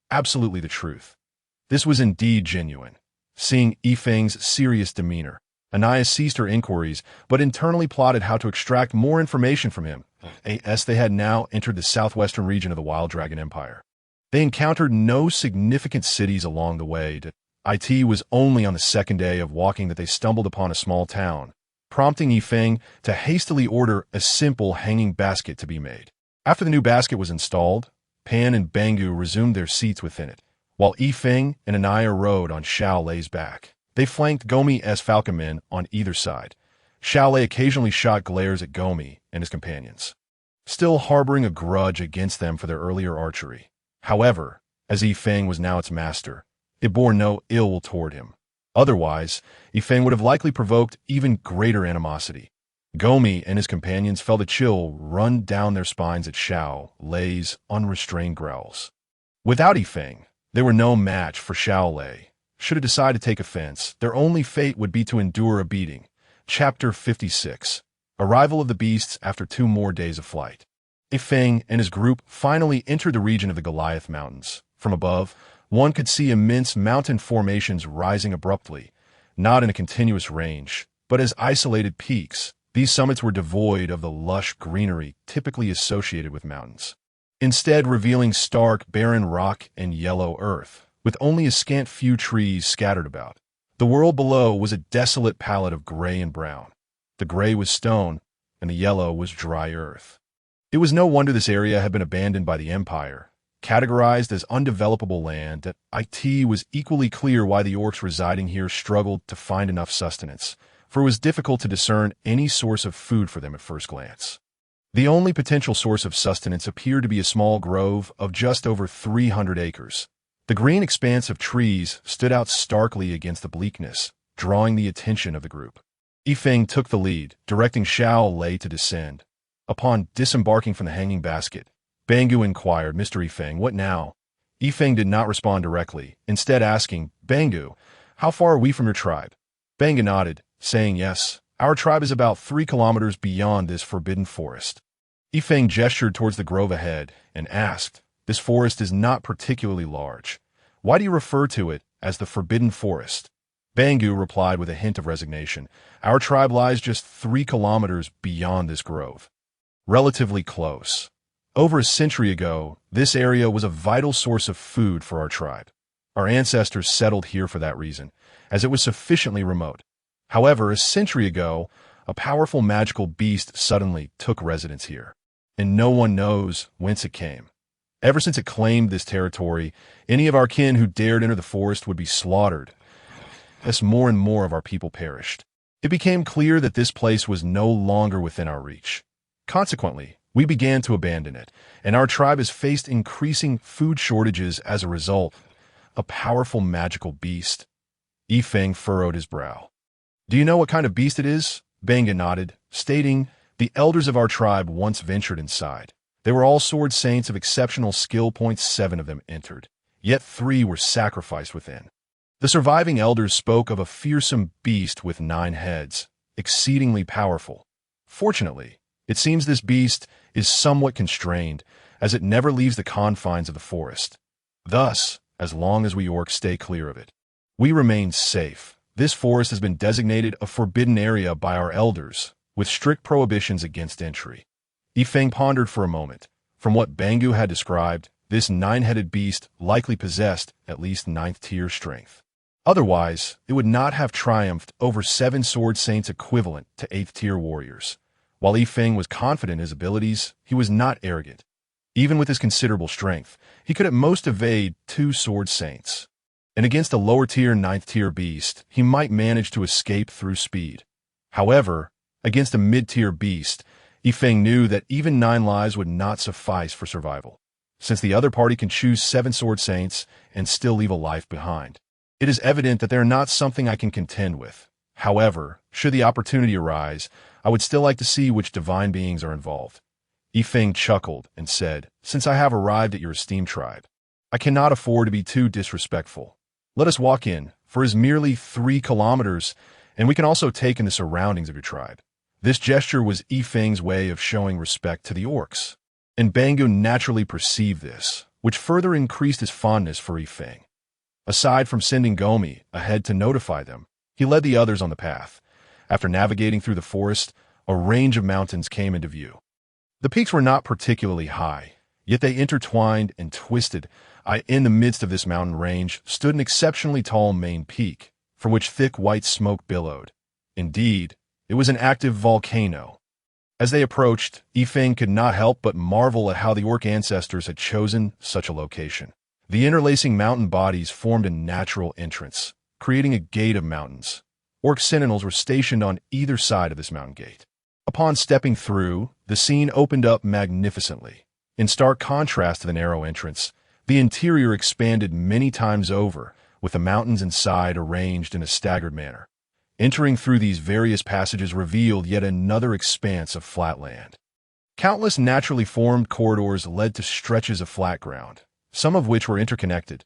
Absolutely the truth. This was indeed genuine. Seeing Yifeng's serious demeanor, Anaya ceased her inquiries, but internally plotted how to extract more information from him, as they had now entered the southwestern region of the Wild Dragon Empire. They encountered no significant cities along the way. It was only on the second day of walking that they stumbled upon a small town, prompting Yifeng to hastily order a simple hanging basket to be made. After the new basket was installed, Pan and Bangu resumed their seats within it, while Yifeng and Anaya rode on Xiao Lei's back. They flanked Gomi's falconmen on either side. Xiao Lei occasionally shot glares at Gomi and his companions, still harboring a grudge against them for their earlier archery. However, as Yifeng was now its master, it bore no ill will toward him. Otherwise, Yifeng would have likely provoked even greater animosity. Gomi and his companions felt a chill run down their spines at Xiao Lei's unrestrained growls. Without Yifeng, they were no match for Xiao Lei. Should it decide to take offense, their only fate would be to endure a beating. Chapter 56. Arrival of the Beasts after 2 more days of flight. Yifeng and his group finally entered the region of the Goliath Mountains. From above, one could see immense mountain formations rising abruptly, not in a continuous range, but as isolated peaks. These summits were devoid of the lush greenery typically associated with mountains, instead revealing stark, barren rock and yellow earth, with only a scant few trees scattered about. The world below was a desolate palette of gray and brown. The gray was stone, and the yellow was dry earth. It was no wonder this area had been abandoned by the Empire. Categorized as undevelopable land, it was equally clear why the orcs residing here struggled to find enough sustenance, for it was difficult to discern any source of food for them at first glance. The only potential source of sustenance appeared to be a small grove of just over 300 acres. The green expanse of trees stood out starkly against the bleakness, drawing the attention of the group. Yifeng took the lead, directing Xiao Lei to descend. Upon disembarking from the hanging basket, Bangu inquired, Mr. Yifeng, what now? Yifeng did not respond directly, instead asking, Bangu, how far are we from your tribe? Bangu nodded, saying, yes, our tribe is about 3 kilometers beyond this forbidden forest. Yifeng gestured towards the grove ahead and asked, this forest is not particularly large. Why do you refer to it as the Forbidden Forest? Bangu replied with a hint of resignation, our tribe lies just 3 kilometers beyond this grove. Relatively close. Over a century ago, this area was a vital source of food for our tribe. Our ancestors settled here for that reason, as it was sufficiently remote. However, a century ago, a powerful magical beast suddenly took residence here, and no one knows whence it came. Ever since it claimed this territory, any of our kin who dared enter the forest would be slaughtered, as more and more of our people perished. It became clear that this place was no longer within our reach. Consequently, we began to abandon it, and our tribe has faced increasing food shortages as a result. A powerful magical beast. Yifeng furrowed his brow. Do you know what kind of beast it is? Bangu nodded, stating, the elders of our tribe once ventured inside. They were all sword saints of exceptional skill. 7 of them entered, yet 3 were sacrificed within. The surviving elders spoke of a fearsome beast with 9 heads, exceedingly powerful. Fortunately, it seems this beast is somewhat constrained, as it never leaves the confines of the forest. Thus, as long as we orcs stay clear of it, we remain safe. This forest has been designated a forbidden area by our elders, with strict prohibitions against entry. Yifeng pondered for a moment. From what Bangu had described, this 9-headed beast likely possessed at least 9th-tier strength. Otherwise, it would not have triumphed over 7 sword saints equivalent to 8th-tier warriors. While Yifeng was confident in his abilities, he was not arrogant. Even with his considerable strength, he could at most evade 2 sword saints. And against a lower-tier 9th-tier beast, he might manage to escape through speed. However, against a mid-tier beast, Yifeng knew that even 9 lives would not suffice for survival, since the other party can choose 7 sword saints and still leave a life behind. It is evident that they are not something I can contend with. However, should the opportunity arise, I would still like to see which divine beings are involved. Yifeng chuckled and said, since I have arrived at your esteemed tribe, I cannot afford to be too disrespectful. Let us walk in, for it is merely 3 kilometers, and we can also take in the surroundings of your tribe. This gesture was Yifeng's way of showing respect to the orcs, and Bangu naturally perceived this, which further increased his fondness for Yifeng. Aside from sending Gomi ahead to notify them, he led the others on the path. After navigating through the forest, a range of mountains came into view. The peaks were not particularly high, yet they intertwined and twisted. In the midst of this mountain range stood an exceptionally tall main peak, from which thick white smoke billowed. Indeed, it was an active volcano. As they approached, Yifeng could not help but marvel at how the orc ancestors had chosen such a location. The interlacing mountain bodies formed a natural entrance, creating a gate of mountains. Orc sentinels were stationed on either side of this mountain gate. Upon stepping through, the scene opened up magnificently. In stark contrast to the narrow entrance, the interior expanded many times over, with the mountains inside arranged in a staggered manner. Entering through these various passages revealed yet another expanse of flat land. Countless naturally formed corridors led to stretches of flat ground, some of which were interconnected.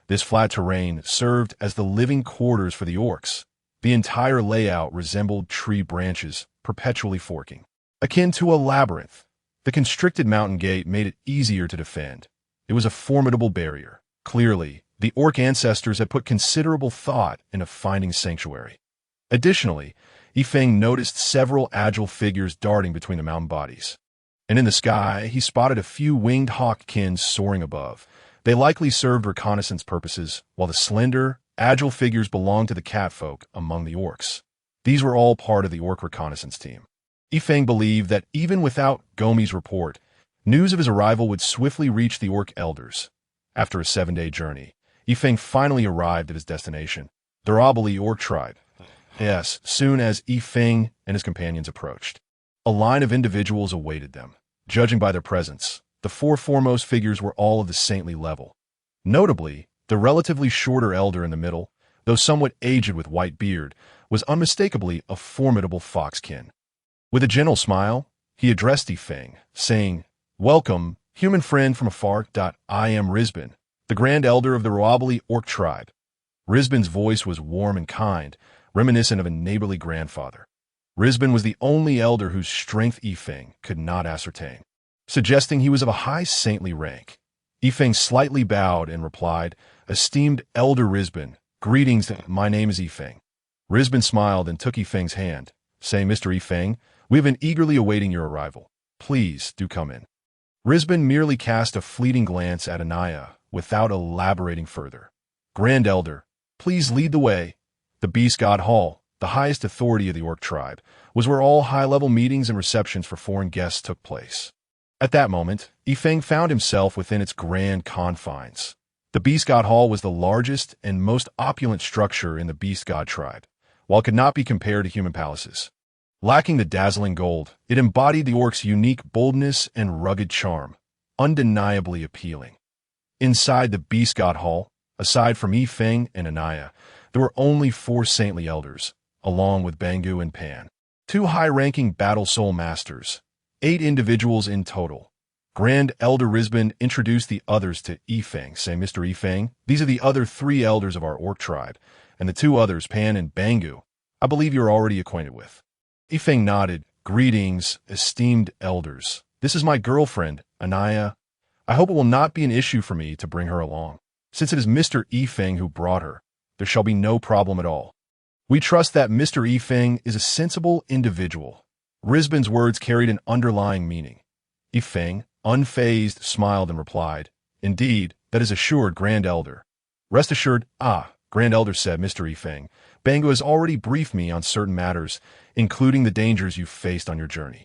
This flat terrain served as the living quarters for the orcs. The entire layout resembled tree branches, perpetually forking. Akin to a labyrinth, the constricted mountain gate made it easier to defend. It was a formidable barrier. Clearly, the orc ancestors had put considerable thought into finding sanctuary. Additionally, Yifeng noticed several agile figures darting between the mountain bodies. And in the sky, he spotted a few winged hawkkin soaring above. They likely served reconnaissance purposes, while the slender, agile figures belonged to the catfolk among the orcs. These were all part of the orc reconnaissance team. Yifeng believed that even without Gomi's report, news of his arrival would swiftly reach the orc elders. After a 7-day journey, Yifeng finally arrived at his destination, the Eradicating orc tribe. Yes, soon as Yifeng and his companions approached, a line of individuals awaited them. Judging by their presence, the 4 foremost figures were all of the saintly level. Notably, the relatively shorter elder in the middle, though somewhat aged with white beard, was unmistakably a formidable foxkin. With a gentle smile, he addressed Yifeng, saying, "Welcome, human friend from afar. I am Rizbin, the Grand Elder of the Eradicating orc tribe." Rizbin's voice was warm and kind, reminiscent of a neighborly grandfather. Rizbin was the only elder whose strength Yifeng could not ascertain, suggesting he was of a high saintly rank. Yifeng slightly bowed and replied, "Esteemed Elder Rizbin, greetings. My name is Yifeng." Rizbin smiled and took Yifeng's hand, saying, "Mr. Yifeng, we have been eagerly awaiting your arrival. Please do come in." Rizbin merely cast a fleeting glance at Anaya without elaborating further. "Grand Elder, please lead the way." The Beast God Hall, the highest authority of the orc tribe, was where all high-level meetings and receptions for foreign guests took place. At that moment, Yifeng found himself within its grand confines. The Beast God Hall was the largest and most opulent structure in the Beast God tribe, while it could not be compared to human palaces. Lacking the dazzling gold, it embodied the orcs' unique boldness and rugged charm, undeniably appealing. Inside the Beast God Hall, aside from Yifeng and Anaya, there were only 4 saintly elders, along with Bangu and Pan, 2 high-ranking battle soul masters, 8 individuals in total. Grand Elder Rizbin introduced the others to Yifeng, saying, "Mr. Yifeng, these are the other 3 elders of our orc tribe, and the 2 others, Pan and Bangu, I believe you're already acquainted with." Yifeng nodded. "Greetings, esteemed elders. This is my girlfriend, Anaya. I hope it will not be an issue for me to bring her along. Since it is Mr. Yifeng who brought her, there shall be no problem at all. We trust that Mr. Yifeng is a sensible individual." Rizbin's words carried an underlying meaning. Yifeng, unfazed, smiled and replied, "Indeed, that is assured, Grand Elder." "Rest assured." Grand Elder said, "Mr. Yifeng, Bangu has already briefed me on certain matters, including the dangers you faced on your journey.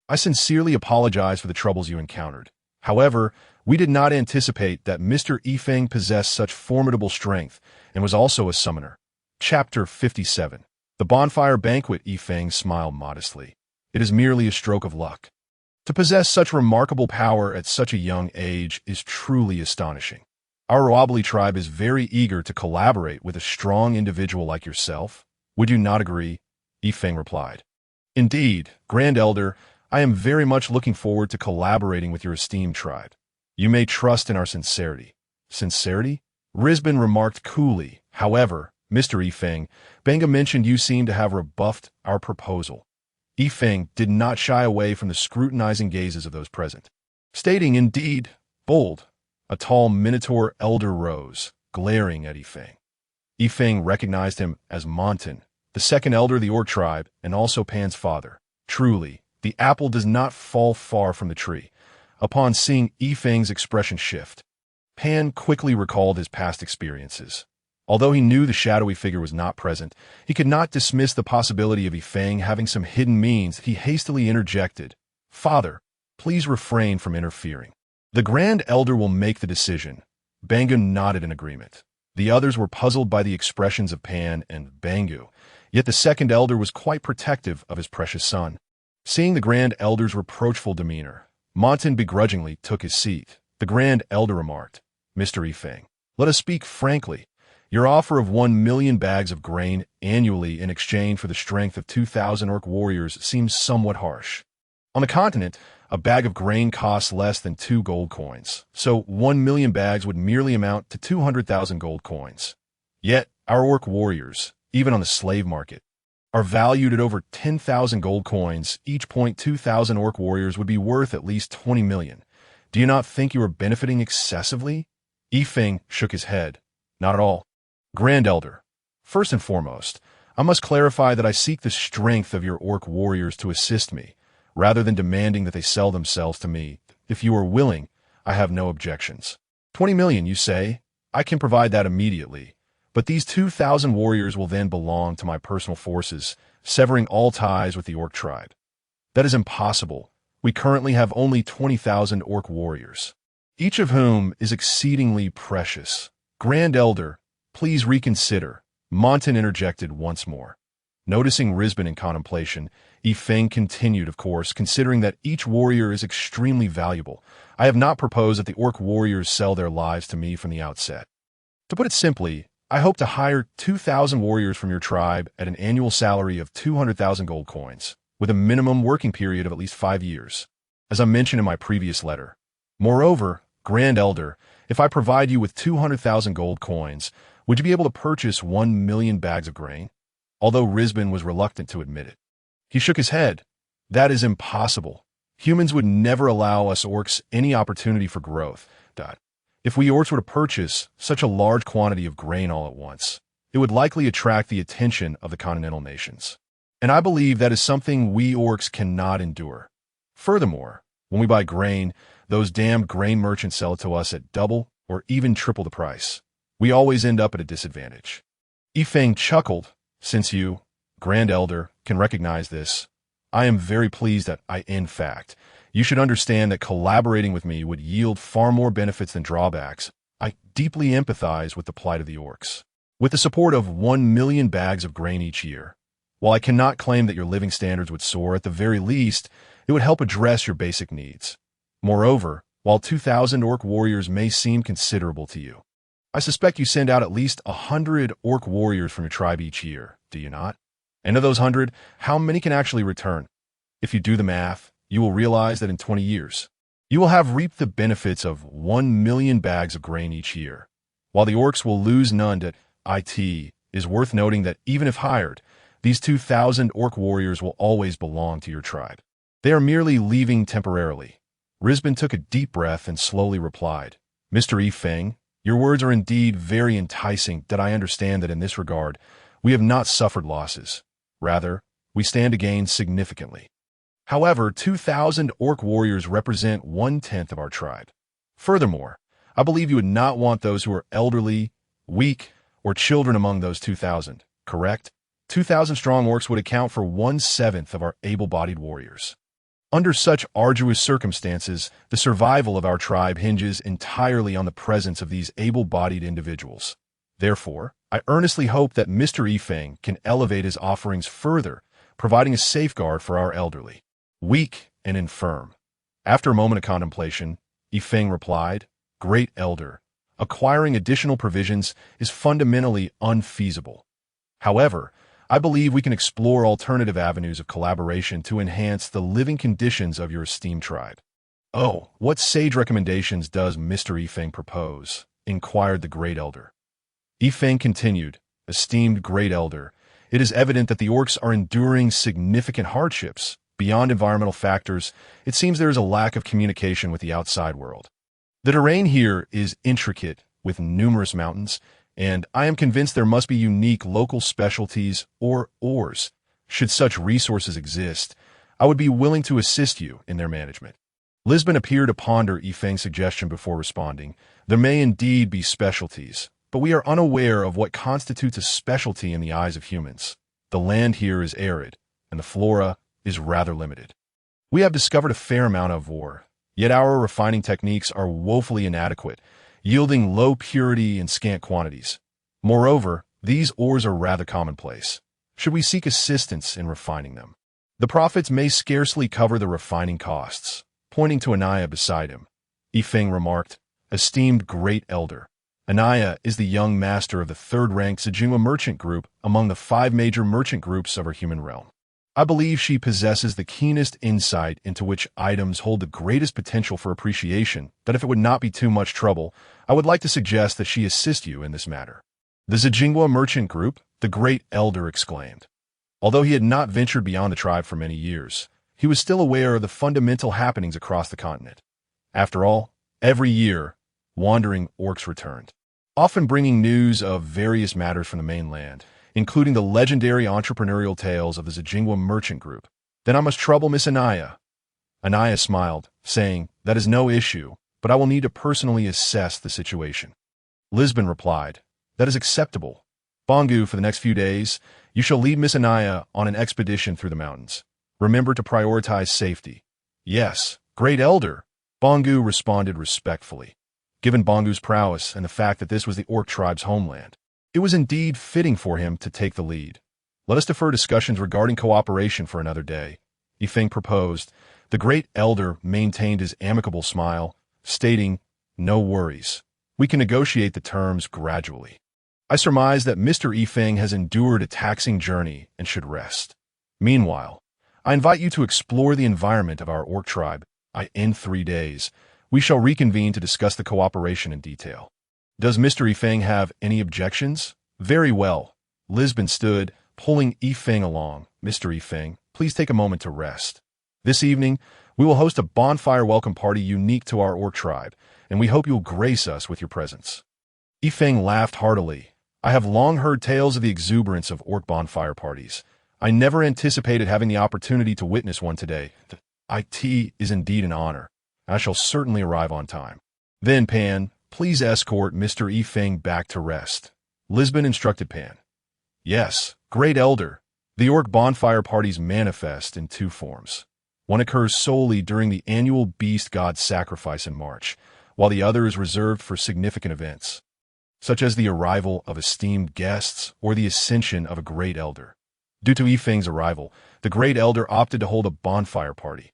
I sincerely apologize for the troubles you encountered. However, we did not anticipate that Mr. Yifeng possessed such formidable strength and was also a summoner." Chapter 57. The Bonfire Banquet. Yifeng smiled modestly. "It is merely a stroke of luck. To possess such remarkable power at such a young age is truly astonishing. Our Eradicating tribe is very eager to collaborate with a strong individual like yourself. Would you not agree?" Yifeng replied. "Indeed, Grand Elder, I am very much looking forward to collaborating with your esteemed tribe. You may trust in our sincerity." "Sincerity?" Rizbin remarked coolly. "However, Mr. Yifeng, Bangu mentioned you seem to have rebuffed our proposal." Feng did not shy away from the scrutinizing gazes of those present. Stating, indeed, bold, a tall minotaur elder rose, glaring at Feng. Feng recognized him as Montan, the second elder of the orc tribe and also Pan's father. Truly, the apple does not fall far from the tree. Upon seeing Feng's expression shift, Pan quickly recalled his past experiences. Although he knew the shadowy figure was not present, he could not dismiss the possibility of Feng having some hidden means. He hastily interjected, "Father, please refrain from interfering. The Grand Elder will make the decision." Bangu nodded in agreement. The others were puzzled by the expressions of Pan and Bangu, yet the second elder was quite protective of his precious son. Seeing the Grand Elder's reproachful demeanor, Montan begrudgingly took his seat. The Grand Elder remarked, "Mr. Feng, let us speak frankly. Your offer of 1 million bags of grain annually in exchange for the strength of 2,000 orc warriors seems somewhat harsh. On the continent, a bag of grain costs less than 2 gold coins, so 1 million bags would merely amount to 200,000 gold coins. Yet, our orc warriors, even on the slave market, are valued at over 10,000 gold coins. Each 2,000 orc warriors would be worth at least 20 million. Do you not think you are benefiting excessively?" Feng shook his head. "Not at all. Grand Elder, first and foremost, I must clarify that I seek the strength of your orc warriors to assist me, rather than demanding that they sell themselves to me. If you are willing, I have no objections. 20 million, you say? I can provide that immediately, but these 2,000 warriors will then belong to my personal forces, severing all ties with the orc tribe. That is impossible. We currently have only 20,000 orc warriors, each of whom is exceedingly precious. Grand Elder, please reconsider," Montan interjected once more. Noticing Risbin in contemplation, Feng continued, "Of course, considering that each warrior is extremely valuable, I have not proposed that the orc warriors sell their lives to me from the outset. To put it simply, I hope to hire 2,000 warriors from your tribe at an annual salary of 200,000 gold coins, with a minimum working period of at least 5 years, as I mentioned in my previous letter. Moreover, Grand Elder, if I provide you with 200,000 gold coins, would you be able to purchase 1 million bags of grain?" Although Risbin was reluctant to admit it, he shook his head. "That is impossible. Humans would never allow us orcs any opportunity for growth. If we orcs were to purchase such a large quantity of grain all at once, it would likely attract the attention of the continental nations. And I believe that is something we orcs cannot endure. Furthermore, when we buy grain, those damned grain merchants sell it to us at double or even triple the price. We always end up at a disadvantage." Feng chuckled. "Since you, Grand Elder, can recognize this, I am very pleased that in fact, you should understand that collaborating with me would yield far more benefits than drawbacks. I deeply empathize with the plight of the orcs. With the support of 1 million bags of grain each year, while I cannot claim that your living standards would soar, at the very least, it would help address your basic needs. Moreover, while 2,000 orc warriors may seem considerable to you, I suspect you send out at least 100 orc warriors from your tribe each year, do you not? And of those 100, how many can actually return? If you do the math, you will realize that in 20 years, you will have reaped the benefits of 1 million bags of grain each year, while the orcs will lose none. It is worth noting that even if hired, these 2,000 orc warriors will always belong to your tribe. They are merely leaving temporarily." Risbin took a deep breath and slowly replied, "Mr. Feng, your words are indeed very enticing. That I understand that in this regard, we have not suffered losses. Rather, we stand to gain significantly. However, 2,000 orc warriors represent 1/10 of our tribe. Furthermore, I believe you would not want those who are elderly, weak, or children among those 2,000, correct? 2,000 strong orcs would account for 1/7 of our able-bodied warriors. Under such arduous circumstances, the survival of our tribe hinges entirely on the presence of these able-bodied individuals. Therefore, I earnestly hope that Mr. Feng can elevate his offerings further, providing a safeguard for our elderly, weak, and infirm." After a moment of contemplation, Feng replied, "Great Elder, acquiring additional provisions is fundamentally unfeasible. However, I believe we can explore alternative avenues of collaboration to enhance the living conditions of your esteemed tribe." "Oh, what sage recommendations does Mr. Feng propose?" inquired the Great Elder. Feng continued, "Esteemed Great Elder, It is evident that the orcs are enduring significant hardships. Beyond environmental factors, it seems there is a lack of communication with the outside world. The terrain here is intricate, with numerous mountains, and I am convinced there must be unique local specialties or ores. Should such resources exist, I would be willing to assist you in their management. Lisbon appeared to ponder Yifeng's suggestion before responding. There may indeed be specialties, but we are unaware of what constitutes a specialty in the eyes of humans. The land here is arid, and the flora is rather limited. We have discovered a fair amount of ore, yet our refining techniques are woefully inadequate, yielding low purity and scant quantities. Moreover, these ores are rather commonplace. Should we seek assistance in refining them? The profits may scarcely cover the refining costs. Pointing to Anaya beside him, Yifeng remarked, "Esteemed Great Elder, Anaya is the young master of the third-ranked Zijingwa merchant group among the 5 major merchant groups of our human realm. I believe she possesses the keenest insight into which items hold the greatest potential for appreciation, that if it would not be too much trouble, I would like to suggest that she assist you in this matter." "The Zijingwa merchant group?" the Great Elder exclaimed. Although he had not ventured beyond the tribe for many years, he was still aware of the fundamental happenings across the continent. After all, every year, wandering orcs returned, often bringing news of various matters from the mainland, including the legendary entrepreneurial tales of the Zijingwa merchant group. "Then I must trouble Miss Anaya." Anaya smiled, saying, "That is no issue, but I will need to personally assess the situation." Lisbon replied, "That is acceptable. Bongu, for the next few days, you shall lead Miss Anaya on an expedition through the mountains. Remember to prioritize safety." "Yes, Great Elder," Bongu responded respectfully. Given Bongu's prowess and the fact that this was the orc tribe's homeland, it was indeed fitting for him to take the lead. "Let us defer discussions regarding cooperation for another day," Yifeng proposed. The Great Elder maintained his amicable smile, stating, "No worries. We can negotiate the terms gradually. I surmise that Mr. Yifeng has endured a taxing journey and should rest. Meanwhile, I invite you to explore the environment of our orc tribe. In 3 days, we shall reconvene to discuss the cooperation in detail." "Does Mr. Yifeng have any objections?" "Very well." Lisbon stood, pulling Yifeng along. "Mr. Yifeng, please take a moment to rest. This evening, we will host a bonfire welcome party unique to our orc tribe, and we hope you will grace us with your presence." Yifeng laughed heartily. "I have long heard tales of the exuberance of orc bonfire parties. I never anticipated having the opportunity to witness one today. It is indeed an honor. I shall certainly arrive on time." "Then, Pan, please escort Mr. Yifeng back to rest," Lisbon instructed Pan. "Yes, Great Elder." The orc bonfire parties manifest in 2 forms. One occurs solely during the annual beast god sacrifice in March, while the other is reserved for significant events, such as the arrival of esteemed guests or the ascension of a Great Elder. Due to Yifeng's arrival, the Great Elder opted to hold a bonfire party.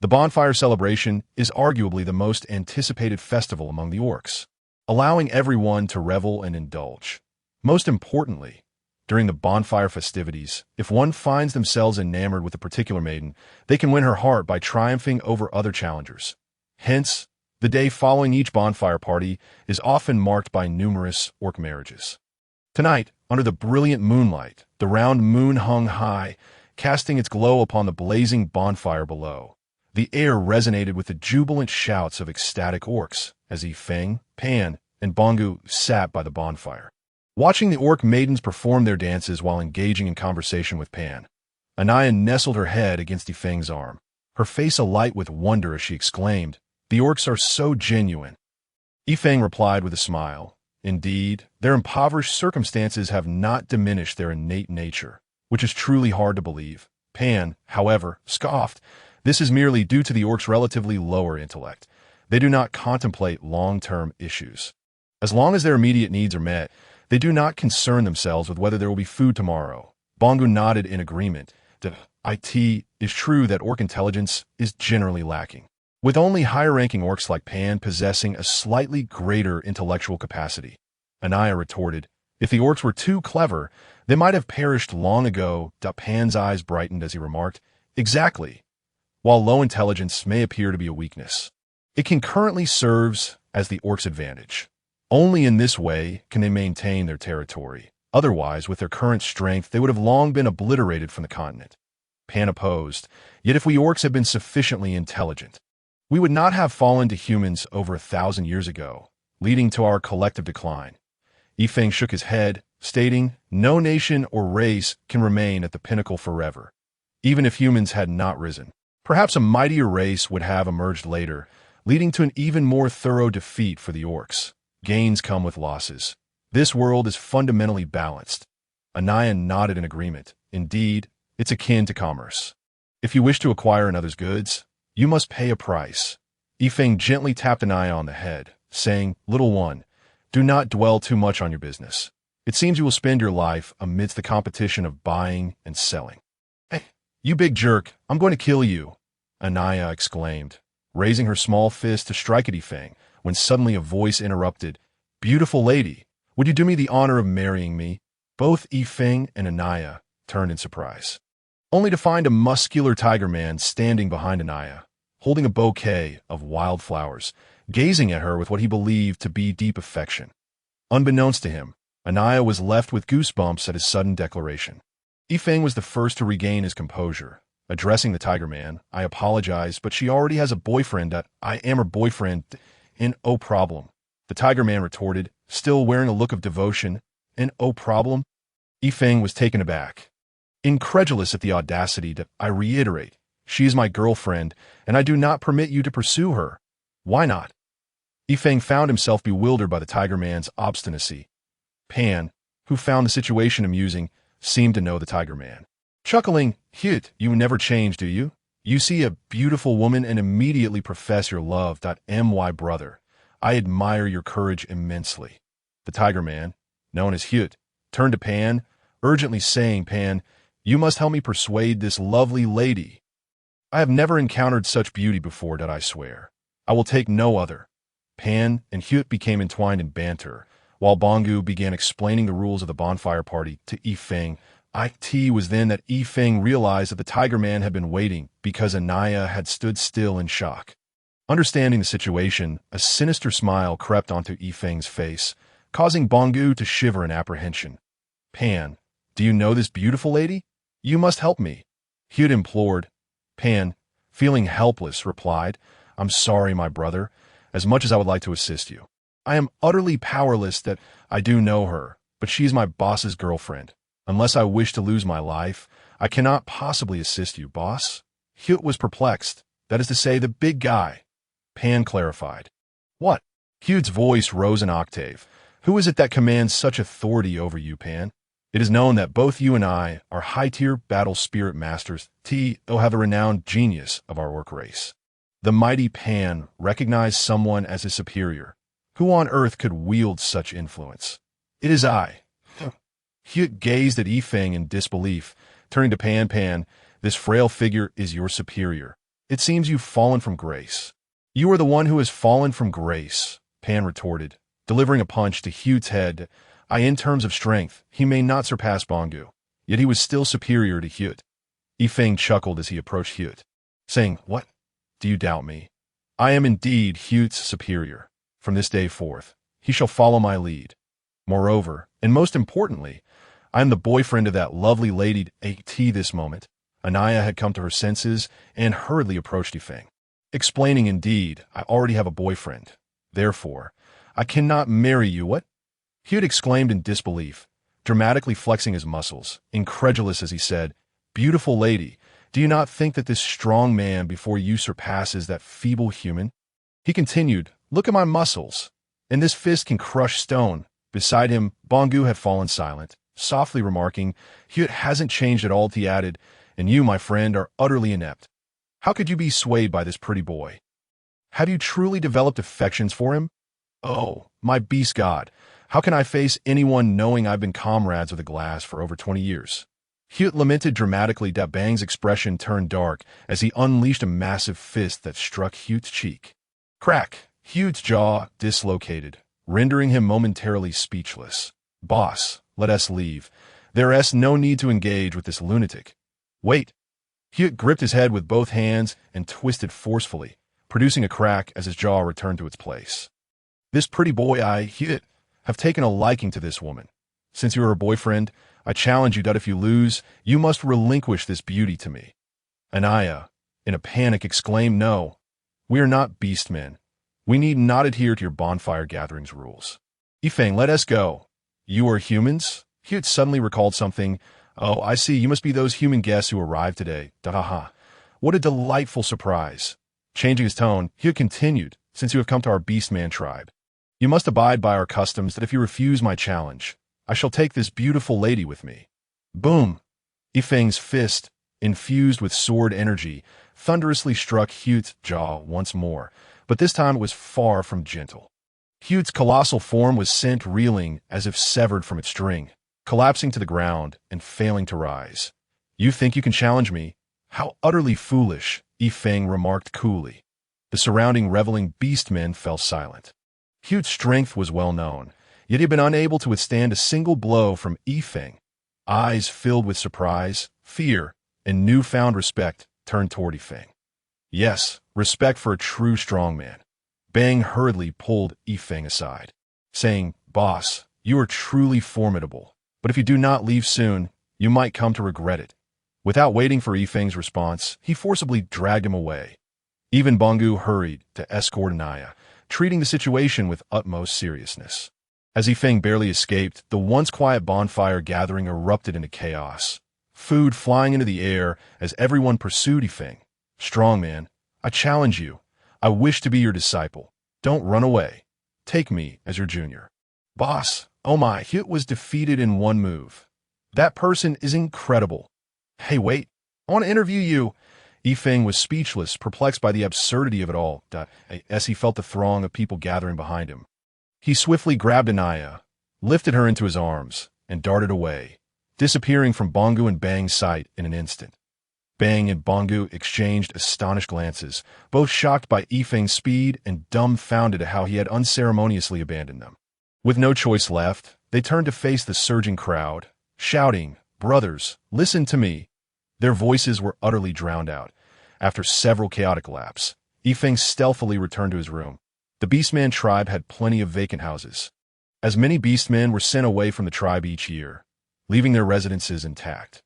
The bonfire celebration is arguably the most anticipated festival among the orcs, allowing everyone to revel and indulge. Most importantly, during the bonfire festivities, if one finds themselves enamored with a particular maiden, they can win her heart by triumphing over other challengers. Hence, the day following each bonfire party is often marked by numerous orc marriages. Tonight, under the brilliant moonlight, the round moon hung high, casting its glow upon the blazing bonfire below. The air resonated with the jubilant shouts of ecstatic orcs as Yifeng, Pan, and Bongu sat by the bonfire, watching the orc maidens perform their dances while engaging in conversation with Pan. Anaya nestled her head against Yifeng's arm, her face alight with wonder as she exclaimed, "The orcs are so genuine." Yifeng replied with a smile, "Indeed, their impoverished circumstances have not diminished their innate nature, which is truly hard to believe." Pan, however, scoffed, "This is merely due to the orcs' relatively lower intellect. They do not contemplate long-term issues. As long as their immediate needs are met, they do not concern themselves with whether there will be food tomorrow." Bongu nodded in agreement. It is true that orc intelligence is generally lacking, with only higher-ranking orcs like Pan possessing a slightly greater intellectual capacity. Anaya retorted, "If the orcs were too clever, they might have perished long ago." Pan's eyes brightened as he remarked, "Exactly. While low intelligence may appear to be a weakness, it can currently serve as the orcs' advantage. Only in this way can they maintain their territory. Otherwise, with their current strength, they would have long been obliterated from the continent. Pan opposed, yet if we orcs had been sufficiently intelligent, we would not have fallen to humans over 1,000 years ago, leading to our collective decline. Yifeng shook his head, stating, "No nation or race can remain at the pinnacle forever, even if humans had not risen. Perhaps a mightier race would have emerged later, leading to an even more thorough defeat for the orcs. Gains come with losses. This world is fundamentally balanced." Anaya nodded in agreement. "Indeed, it's akin to commerce. If you wish to acquire another's goods, you must pay a price." Yifeng gently tapped Anaya on the head, saying, "Little one, do not dwell too much on your business. It seems you will spend your life amidst the competition of buying and selling." "Hey, you big jerk, I'm going to kill you," Anaya exclaimed, raising her small fist to strike at Yifeng, when suddenly a voice interrupted. "Beautiful lady, would you do me the honor of marrying me?" Both Yifeng and Anaya turned in surprise, only to find a muscular tiger man standing behind Anaya, holding a bouquet of wildflowers, gazing at her with what he believed to be deep affection. Unbeknownst to him, Anaya was left with goosebumps at his sudden declaration. Yifeng was the first to regain his composure. Addressing the tiger man, "I apologize, but she already has a boyfriend that I am her boyfriend, and oh problem." The tiger man retorted, still wearing a look of devotion, "And oh problem?" Yifeng was taken aback, incredulous at the audacity to, "I reiterate, she is my girlfriend, and I do not permit you to pursue her." "Why not?" Yifeng found himself bewildered by the tiger man's obstinacy. Pan, who found the situation amusing, seemed to know the tiger man. Chuckling, "Hit, you never change, do you? You see a beautiful woman and immediately profess your love. My brother, I admire your courage immensely." The tiger man, known as Hyut, turned to Pan, urgently saying, "Pan, you must help me persuade this lovely lady. I have never encountered such beauty before, that I swear. I will take no other." Pan and Hyut became entwined in banter, while Bongu began explaining the rules of the bonfire party to Yifeng. It was then that Yifeng realized that the tiger man had been waiting because Anaya had stood still in shock. Understanding the situation, a sinister smile crept onto Yifeng's face, causing Bongu to shiver in apprehension. "Pan, do you know this beautiful lady? You must help me," Hyut implored. Pan, feeling helpless, replied, "I'm sorry, my brother, as much as I would like to assist you. I am utterly powerless. That I do know her, but she is my boss's girlfriend. Unless I wish to lose my life, I cannot possibly assist you, boss." Hyut was perplexed. "That is to say, the big guy," Pan clarified. "What?" Hyut's voice rose an octave. "Who is it that commands such authority over you, Pan? It is known that both you and I are high-tier battle spirit masters. Have a renowned genius of our orc race." The mighty Pan recognized someone as his superior. Who on earth could wield such influence? "It is I." Hyut gazed at Yifeng in disbelief, turning to Pan. "Pan, this frail figure is your superior. It seems you've fallen from grace." "You are the one who has fallen from grace," Pan retorted, delivering a punch to Hyut's head. In terms of strength, he may not surpass Bongu, yet he was still superior to Hyut. Yifeng chuckled as he approached Hyut, saying, "What? Do you doubt me? I am indeed Hyut's superior. From this day forth, he shall follow my lead. Moreover, and most importantly, I am the boyfriend of that lovely lady." At this moment, Anaya had come to her senses and hurriedly approached Yifeng, explaining, "Indeed, I already have a boyfriend. Therefore, I cannot marry you." "What?" Hyut exclaimed in disbelief, dramatically flexing his muscles, incredulous as he said, "Beautiful lady, do you not think that this strong man before you surpasses that feeble human?" He continued, "Look at my muscles, and this fist can crush stone." Beside him, Bongu had fallen silent, softly remarking, "Hyut hasn't changed at all." He added, "And you, my friend, are utterly inept. How could you be swayed by this pretty boy? Have you truly developed affections for him? Oh, my beast god, how can I face anyone knowing I've been comrades with a glass for over 20 years? Hyut lamented dramatically. Bang's expression turned dark as he unleashed a massive fist that struck Hyut's cheek. Crack! Hyut's jaw dislocated, rendering him momentarily speechless. "Boss, let us leave. There's no need to engage with this lunatic." "Wait." Hyut gripped his head with both hands and twisted forcefully, producing a crack as his jaw returned to its place. "This pretty boy, Hyut, have taken a liking to this woman. Since you are a boyfriend, I challenge you that if you lose, you must relinquish this beauty to me." Anaya, in a panic, exclaimed, "No, we are not beastmen. We need not adhere to your bonfire gatherings rules. Yifeng, let us go." "You are humans?" He had suddenly recalled something. "Oh, I see. You must be those human guests who arrived today. Dahaha. What a delightful surprise." Changing his tone, he had continued, "Since you have come to our beastman tribe, you must abide by our customs that if you refuse my challenge, I shall take this beautiful lady with me." Boom! Yifeng's fist, infused with sword energy, thunderously struck Hute's jaw once more, but this time it was far from gentle. Hute's colossal form was sent reeling as if severed from its string, collapsing to the ground and failing to rise. "You think you can challenge me? How utterly foolish," Yifeng remarked coolly. The surrounding reveling beastmen fell silent. Hute's strength was well known, yet he had been unable to withstand a single blow from Yifeng. Eyes filled with surprise, fear, and newfound respect turned toward Yifeng. Yes, respect for a true strongman. Bang hurriedly pulled Yifeng aside, saying, "Boss, you are truly formidable, but if you do not leave soon, you might come to regret it." Without waiting for Yifeng's response, he forcibly dragged him away. Even Bongu hurried to escort Anaya, treating the situation with utmost seriousness. As Yifeng barely escaped, the once quiet bonfire gathering erupted into chaos. Food flying into the air as everyone pursued Yifeng. "Strongman, I challenge you. I wish to be your disciple. Don't run away. Take me as your junior." "Boss, oh my," Hute was defeated in one move. "That person is incredible." "Hey, wait, I want to interview you." Yifeng was speechless, perplexed by the absurdity of it all, as he felt the throng of people gathering behind him. He swiftly grabbed Anaya, lifted her into his arms, and darted away, disappearing from Bongu and Bang's sight in an instant. Bang and Bongu exchanged astonished glances, both shocked by Yifeng's speed and dumbfounded at how he had unceremoniously abandoned them. With no choice left, they turned to face the surging crowd, shouting, "Brothers, listen to me." Their voices were utterly drowned out. After several chaotic laps, Yifeng stealthily returned to his room. The Beastman tribe had plenty of vacant houses, as many beastmen were sent away from the tribe each year, leaving their residences intact.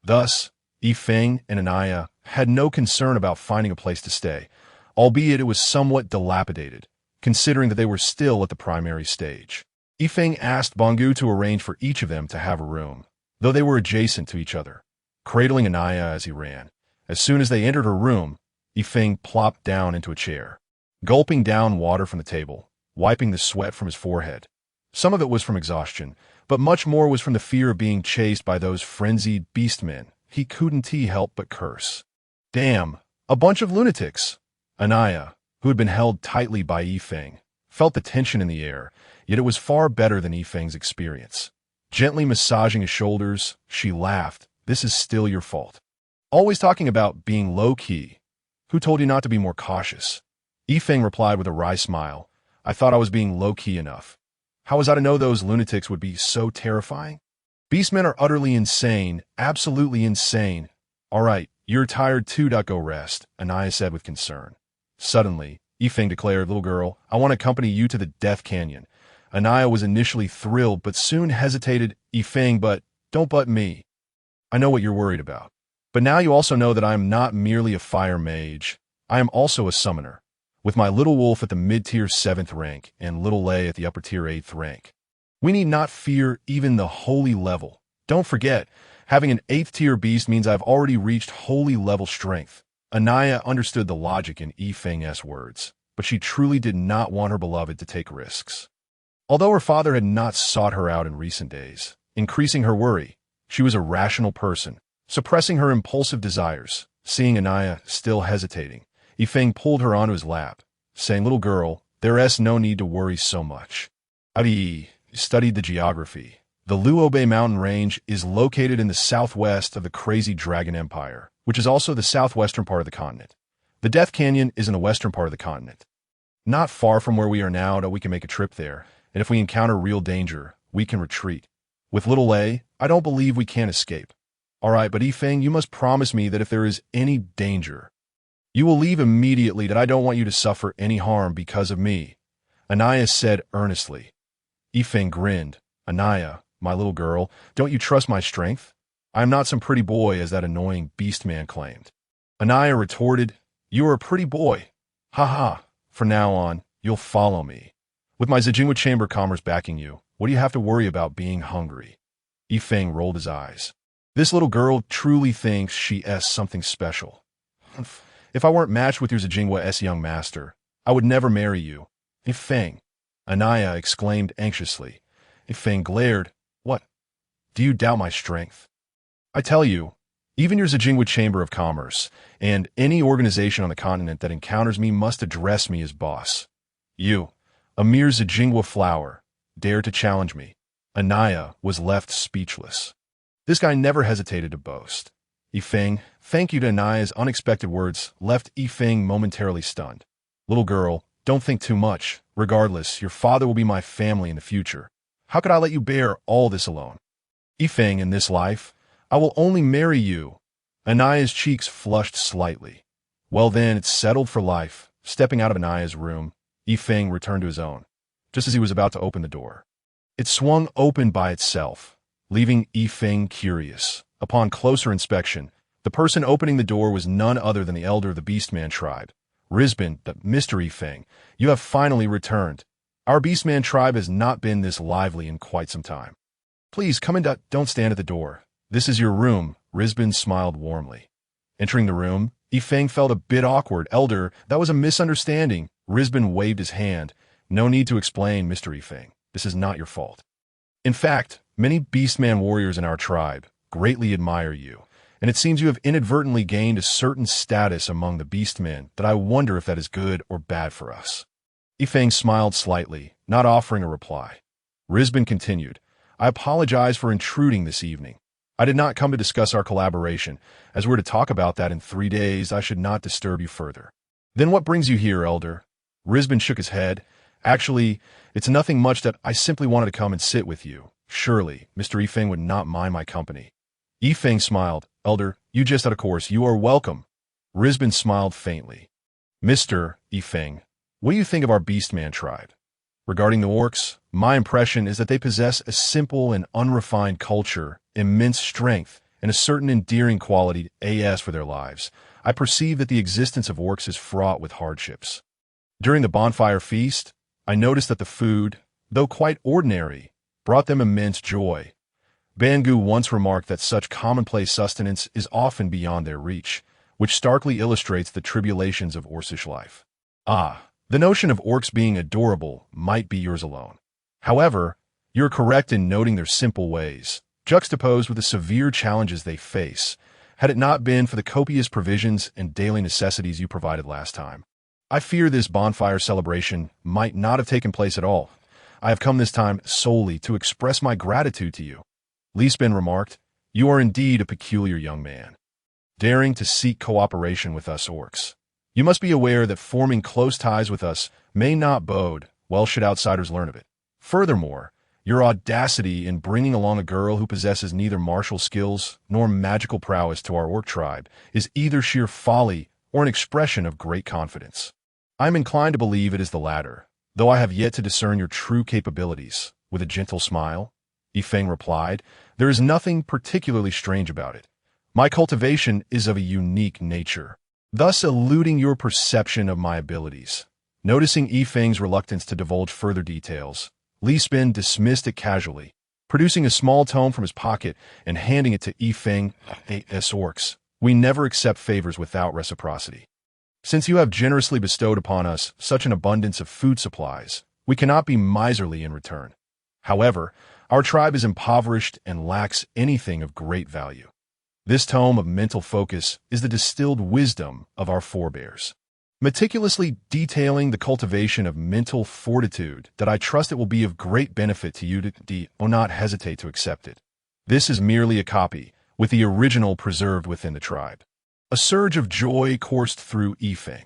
Thus, Yifeng and Anaya had no concern about finding a place to stay, albeit it was somewhat dilapidated, considering that they were still at the primary stage. Yifeng asked Bongu to arrange for each of them to have a room, though they were adjacent to each other, cradling Anaya as he ran. As soon as they entered her room, Yifeng plopped down into a chair, gulping down water from the table, wiping the sweat from his forehead. Some of it was from exhaustion, but much more was from the fear of being chased by those frenzied beastmen. He couldn't help but curse. "Damn, a bunch of lunatics." Anaya, who had been held tightly by Yifeng, felt the tension in the air, yet it was far better than Yifeng's experience. Gently massaging his shoulders, she laughed. "This is still your fault. Always talking about being low-key. Who told you not to be more cautious?" Yifeng replied with a wry smile. "I thought I was being low-key enough. How was I to know those lunatics would be so terrifying? Beastmen are utterly insane, absolutely insane." "All right, you're tired too, go rest," Anaya said with concern. Suddenly, Yifeng declared, "Little girl, I want to accompany you to the Death Canyon." Anaya was initially thrilled, but soon hesitated. "Yifeng, but don't butt me. I know what you're worried about. But now you also know that I am not merely a fire mage. I am also a summoner, with my little wolf at the mid-tier 7th rank and little Lay at the upper-tier 8th rank. We need not fear even the holy level. Don't forget, having an 8th-tier beast means I've already reached holy level strength." Anaya understood the logic in Yifeng's words, but she truly did not want her beloved to take risks. Although her father had not sought her out in recent days, increasing her worry, she was a rational person, suppressing her impulsive desires. Seeing Anaya still hesitating, Yifeng pulled her onto his lap, saying, "Little girl, there's no need to worry so much. I've studied the geography. The Luobe mountain range is located in the southwest of the Crazy Dragon Empire, which is also the southwestern part of the continent. The Death Canyon is in the western part of the continent. Not far from where we are now, that we can make a trip there, and if we encounter real danger, we can retreat. With little Lay, I don't believe we can escape. All right, but Yifeng, you must promise me that if there is any danger, you will leave immediately, that I don't want you to suffer any harm because of me," Anaya said earnestly. Yifeng grinned. "Anaya, my little girl, don't you trust my strength? I am not some pretty boy as that annoying beast man claimed. Anaya retorted, you are a pretty boy. Ha ha, from now on, you'll follow me. With my Zijingwa Chamber commerce backing you, what do you have to worry about being hungry? Yifeng rolled his eyes. This little girl truly thinks she is something special. If I weren't matched with your Zijingwa S young master, I would never marry you. Yifeng, Anaya exclaimed anxiously. Yifeng glared. What? Do you doubt my strength? I tell you, even your Zijingwa Chamber of Commerce and any organization on the continent that encounters me must address me as boss. You, a mere Zijingwa flower, dare to challenge me. Anaya was left speechless. This guy never hesitated to boast. Yifeng, thank you to Anaya's unexpected words, left Yifeng momentarily stunned. Little girl, don't think too much. Regardless, your father will be my family in the future. How could I let you bear all this alone? Yifeng, in this life, I will only marry you. Anaya's cheeks flushed slightly. Well then, it's settled for life. Stepping out of Anaya's room, Yifeng returned to his own, just as he was about to open the door. It swung open by itself, leaving Yifeng curious. Upon closer inspection, the person opening the door was none other than the elder of the Beastman tribe. Rizbin, the Mr. Yifeng, you have finally returned. Our Beastman tribe has not been this lively in quite some time. Please come in. Don't stand at the door. This is your room, Rizbin smiled warmly. Entering the room, Yifeng felt a bit awkward. Elder, that was a misunderstanding. Rizbin waved his hand. No need to explain, Mr. Yifeng. This is not your fault. In fact, many Beastman warriors in our tribe greatly admire you, and it seems you have inadvertently gained a certain status among the Beastmen that I wonder if that is good or bad for us. Yifeng smiled slightly, not offering a reply. Rizbin continued, I apologize for intruding this evening. I did not come to discuss our collaboration. As we're to talk about that in 3 days, I should not disturb you further. Then what brings you here, Elder? Rizbin shook his head. Actually, it's nothing much that I simply wanted to come and sit with you. Surely, Mr. Yifeng would not mind my company. Yifeng smiled. Elder, you just out of course, you are welcome. Rizbin smiled faintly. Mr. Yifeng, what do you think of our Beastman tribe? Regarding the orcs, my impression is that they possess a simple and unrefined culture, immense strength, and a certain endearing quality as for their lives. I perceive that the existence of orcs is fraught with hardships. During the bonfire feast, I noticed that the food, though quite ordinary, brought them immense joy. Bangu once remarked that such commonplace sustenance is often beyond their reach, which starkly illustrates the tribulations of orcish life. The notion of orcs being adorable might be yours alone. However, you're correct in noting their simple ways, juxtaposed with the severe challenges they face, had it not been for the copious provisions and daily necessities you provided last time. I fear this bonfire celebration might not have taken place at all. I have come this time solely to express my gratitude to you. Lisbon remarked, you are indeed a peculiar young man, daring to seek cooperation with us orcs. You must be aware that forming close ties with us may not bode well should outsiders learn of it. Furthermore, your audacity in bringing along a girl who possesses neither martial skills nor magical prowess to our orc tribe is either sheer folly or an expression of great confidence. I am inclined to believe it is the latter, though I have yet to discern your true capabilities. With a gentle smile, Yifeng replied, there is nothing particularly strange about it. My cultivation is of a unique nature, thus eluding your perception of my abilities. Noticing Yifeng's reluctance to divulge further details, Lisbon dismissed it casually, producing a small tome from his pocket and handing it to Yifeng. As orcs, we never accept favors without reciprocity. Since you have generously bestowed upon us such an abundance of food supplies, we cannot be miserly in return. However, our tribe is impoverished and lacks anything of great value. This tome of mental focus is the distilled wisdom of our forebears, meticulously detailing the cultivation of mental fortitude that I trust it will be of great benefit to you to do not hesitate to accept it. This is merely a copy, with the original preserved within the tribe. A surge of joy coursed through Yifeng.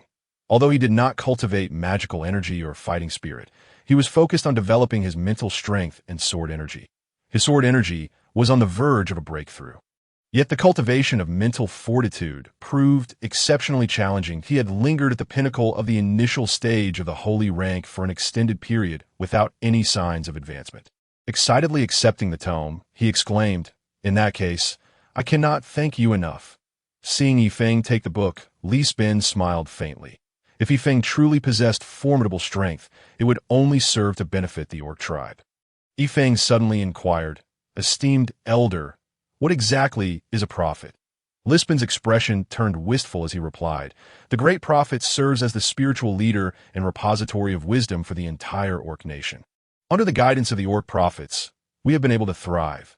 Although he did not cultivate magical energy or fighting spirit, he was focused on developing his mental strength and sword energy. His sword energy was on the verge of a breakthrough. Yet the cultivation of mental fortitude proved exceptionally challenging. He had lingered at the pinnacle of the initial stage of the holy rank for an extended period without any signs of advancement. Excitedly accepting the tome, he exclaimed, "In that case, I cannot thank you enough." Seeing Yifeng take the book, Li Spin smiled faintly. If Yifeng truly possessed formidable strength, it would only serve to benefit the orc tribe. Yifeng suddenly inquired, "Esteemed elder, what exactly is a prophet?" Lispin's expression turned wistful as he replied, "The great prophet serves as the spiritual leader and repository of wisdom for the entire orc nation. Under the guidance of the orc prophets, we have been able to thrive.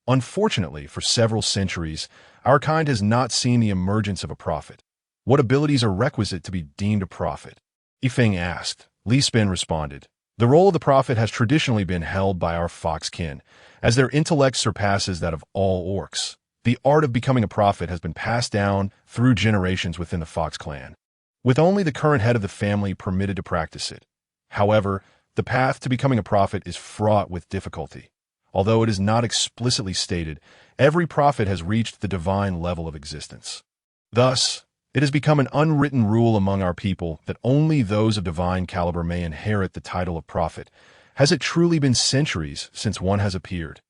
Unfortunately, for several centuries, our kind has not seen the emergence of a prophet. What abilities are requisite to be deemed a prophet?" Yifeng asked. Li Spin responded, "The role of the prophet has traditionally been held by our fox kin, as their intellect surpasses that of all orcs. The art of becoming a prophet has been passed down through generations within the Fox clan, with only the current head of the family permitted to practice it. However, the path to becoming a prophet is fraught with difficulty. Although it is not explicitly stated, every prophet has reached the divine level of existence. Thus, it has become an unwritten rule among our people that only those of divine caliber may inherit the title of prophet. Has it truly been centuries since one has appeared?"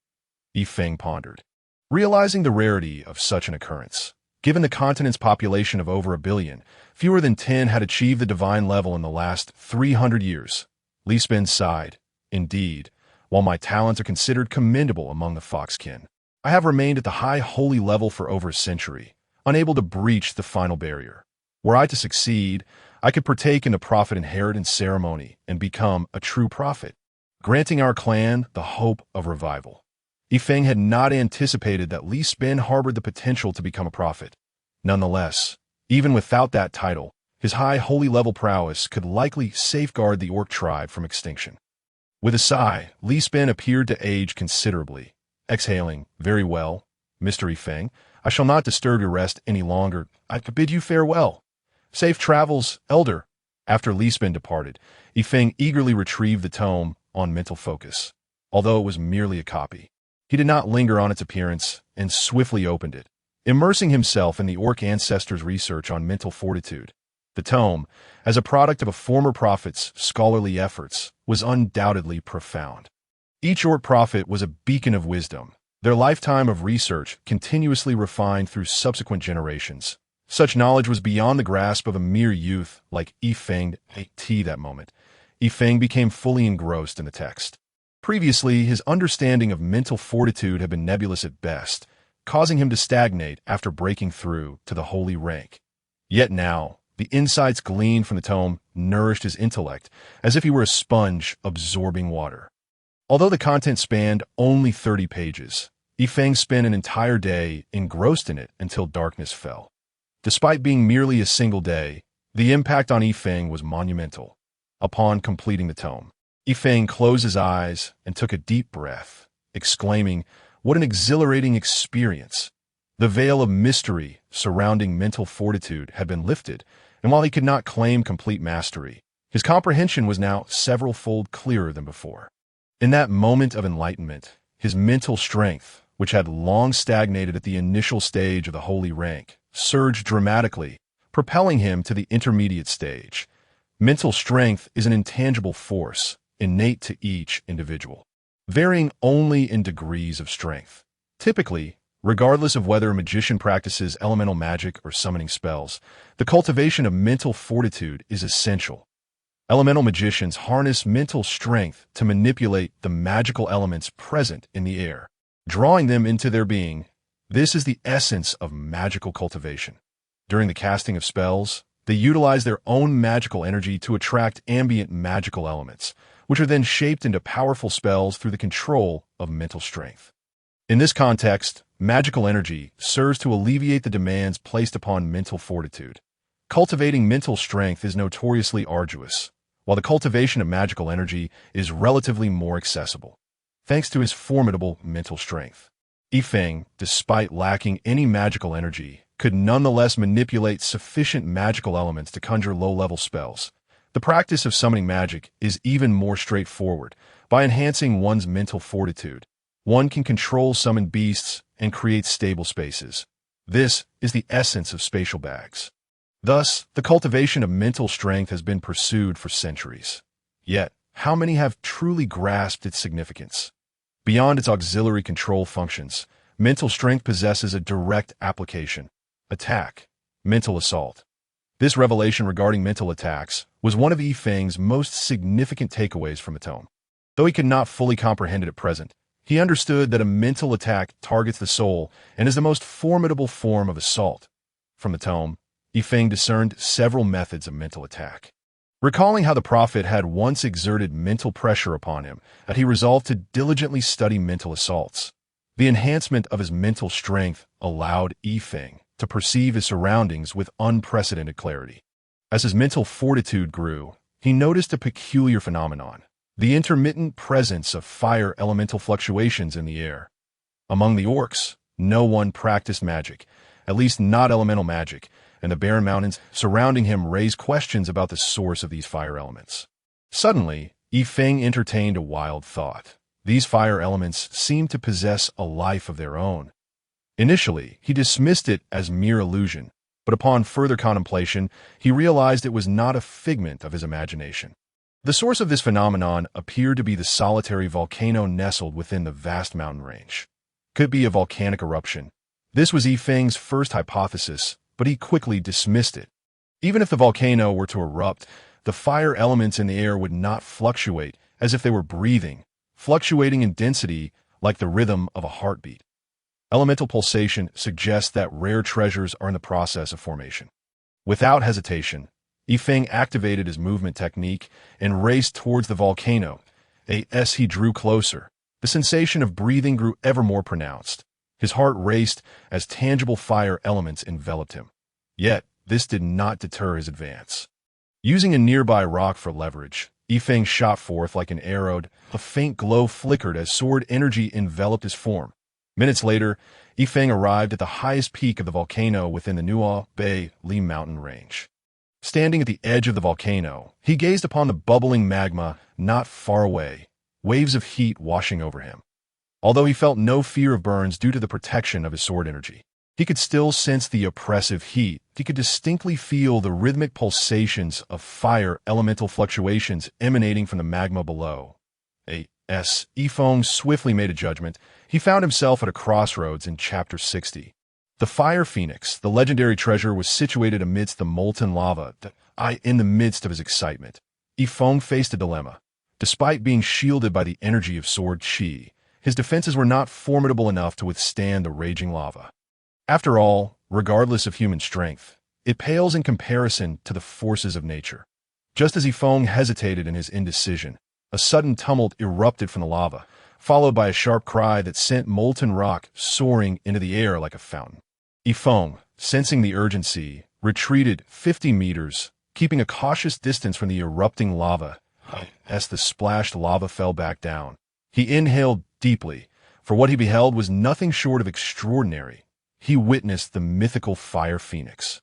Yifeng pondered, realizing the rarity of such an occurrence. Given the continent's population of over 1 billion, fewer than 10 had achieved the divine level in the last 300 years. Li Spin sighed. "Indeed, while my talents are considered commendable among the foxkin, I have remained at the high holy level for over a century, unable to breach the final barrier. Were I to succeed, I could partake in the prophet inheritance ceremony and become a true prophet, granting our clan the hope of revival." Yifeng had not anticipated that Li Spin harbored the potential to become a prophet. Nonetheless, even without that title, his high holy level prowess could likely safeguard the orc tribe from extinction. With a sigh, Li Spin appeared to age considerably. Exhaling, "Very well, Mr. Yifeng, I shall not disturb your rest any longer. I bid you farewell. Safe travels, elder." After Li Spin departed, Yifeng eagerly retrieved the tome on mental focus. Although it was merely a copy, he did not linger on its appearance and swiftly opened it, immersing himself in the orc ancestors' research on mental fortitude. The tome, as a product of a former prophet's scholarly efforts, was undoubtedly profound. Each orc prophet was a beacon of wisdom, their lifetime of research continuously refined through subsequent generations. Such knowledge was beyond the grasp of a mere youth like Yifeng at that moment. Yifeng became fully engrossed in the text. Previously, his understanding of mental fortitude had been nebulous at best, causing him to stagnate after breaking through to the holy rank. Yet now, the insights gleaned from the tome nourished his intellect as if he were a sponge absorbing water. Although the content spanned only 30 pages, Yifeng spent an entire day engrossed in it until darkness fell. Despite being merely a single day, the impact on Yifeng was monumental. Upon completing the tome, Yifeng closed his eyes and took a deep breath, exclaiming, "What an exhilarating experience!" The veil of mystery surrounding mental fortitude had been lifted, and while he could not claim complete mastery, his comprehension was now several-fold clearer than before. In that moment of enlightenment, his mental strength, which had long stagnated at the initial stage of the holy rank, surged dramatically, propelling him to the intermediate stage. Mental strength is an intangible force, innate to each individual, varying only in degrees of strength. Typically, regardless of whether a magician practices elemental magic or summoning spells, the cultivation of mental fortitude is essential. Elemental magicians harness mental strength to manipulate the magical elements present in the air, drawing them into their being. This is the essence of magical cultivation. During the casting of spells, they utilize their own magical energy to attract ambient magical elements, which are then shaped into powerful spells through the control of mental strength. In this context, magical energy serves to alleviate the demands placed upon mental fortitude. Cultivating mental strength is notoriously arduous, while the cultivation of magical energy is relatively more accessible, thanks to his formidable mental strength. Yifeng, despite lacking any magical energy, could nonetheless manipulate sufficient magical elements to conjure low-level spells. The practice of summoning magic is even more straightforward. By enhancing one's mental fortitude, one can control summoned beasts and create stable spaces. This is the essence of spatial bags. Thus, the cultivation of mental strength has been pursued for centuries. Yet, how many have truly grasped its significance? Beyond its auxiliary control functions, mental strength possesses a direct application. Attack. Mental assault. This revelation regarding mental attacks was one of Yifeng's most significant takeaways from the tome. Though he could not fully comprehend it at present, he understood that a mental attack targets the soul and is the most formidable form of assault. From the tome, Yifeng discerned several methods of mental attack. Recalling how the prophet had once exerted mental pressure upon him, that he resolved to diligently study mental assaults. The enhancement of his mental strength allowed Yifeng to perceive his surroundings with unprecedented clarity. As his mental fortitude grew, he noticed a peculiar phenomenon: the intermittent presence of fire elemental fluctuations in the air. Among the orcs, no one practiced magic, at least not elemental magic, and the barren mountains surrounding him raised questions about the source of these fire elements. Suddenly, Yifeng entertained a wild thought. These fire elements seemed to possess a life of their own. Initially, he dismissed it as mere illusion, but upon further contemplation, he realized it was not a figment of his imagination. The source of this phenomenon appeared to be the solitary volcano nestled within the vast mountain range. Could be a volcanic eruption. This was Yifeng's first hypothesis, but he quickly dismissed it. Even if the volcano were to erupt, the fire elements in the air would not fluctuate as if they were breathing, fluctuating in density like the rhythm of a heartbeat. Elemental pulsation suggests that rare treasures are in the process of formation. Without hesitation, Yifeng activated his movement technique and raced towards the volcano. As he drew closer, the sensation of breathing grew ever more pronounced. His heart raced as tangible fire elements enveloped him. Yet, this did not deter his advance. Using a nearby rock for leverage, Yifeng shot forth like an arrow. A faint glow flickered as sword energy enveloped his form. Minutes later, Yifeng arrived at the highest peak of the volcano within the Nuo Bay Li mountain range. Standing at the edge of the volcano, he gazed upon the bubbling magma not far away, waves of heat washing over him. Although he felt no fear of burns due to the protection of his sword energy, he could still sense the oppressive heat. He could distinctly feel the rhythmic pulsations of fire elemental fluctuations emanating from the magma below. Yifeng swiftly made a judgment. He found himself at a crossroads in Chapter 60. The Fire Phoenix, the legendary treasure, was situated amidst the molten lava. In the midst of his excitement, Yifeng faced a dilemma. Despite being shielded by the energy of sword chi, his defenses were not formidable enough to withstand the raging lava. After all, regardless of human strength, it pales in comparison to the forces of nature. Just as Yifeng hesitated in his indecision, a sudden tumult erupted from the lava, followed by a sharp cry that sent molten rock soaring into the air like a fountain. Yifeng, sensing the urgency, retreated 50 meters, keeping a cautious distance from the erupting lava. As the splashed lava fell back down, he inhaled deeply, for what he beheld was nothing short of extraordinary. He witnessed the mythical Fire Phoenix.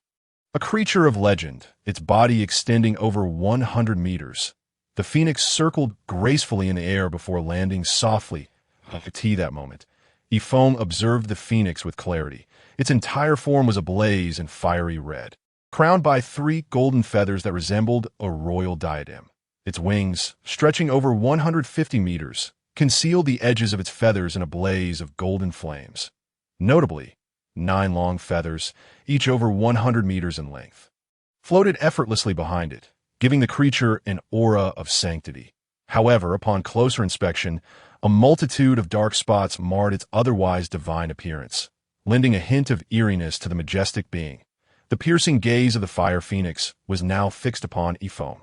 A creature of legend, its body extending over 100 meters. The phoenix circled gracefully in the air before landing softly. That moment, Yifeng observed the phoenix with clarity. Its entire form was ablaze in fiery red, crowned by 3 golden feathers that resembled a royal diadem. Its wings, stretching over 150 meters, concealed the edges of its feathers in a blaze of golden flames. Notably, 9 long feathers, each over 100 meters in length, floated effortlessly behind it, giving the creature an aura of sanctity. However, upon closer inspection, a multitude of dark spots marred its otherwise divine appearance, lending a hint of eeriness to the majestic being. The piercing gaze of the Fire Phoenix was now fixed upon Yifeng.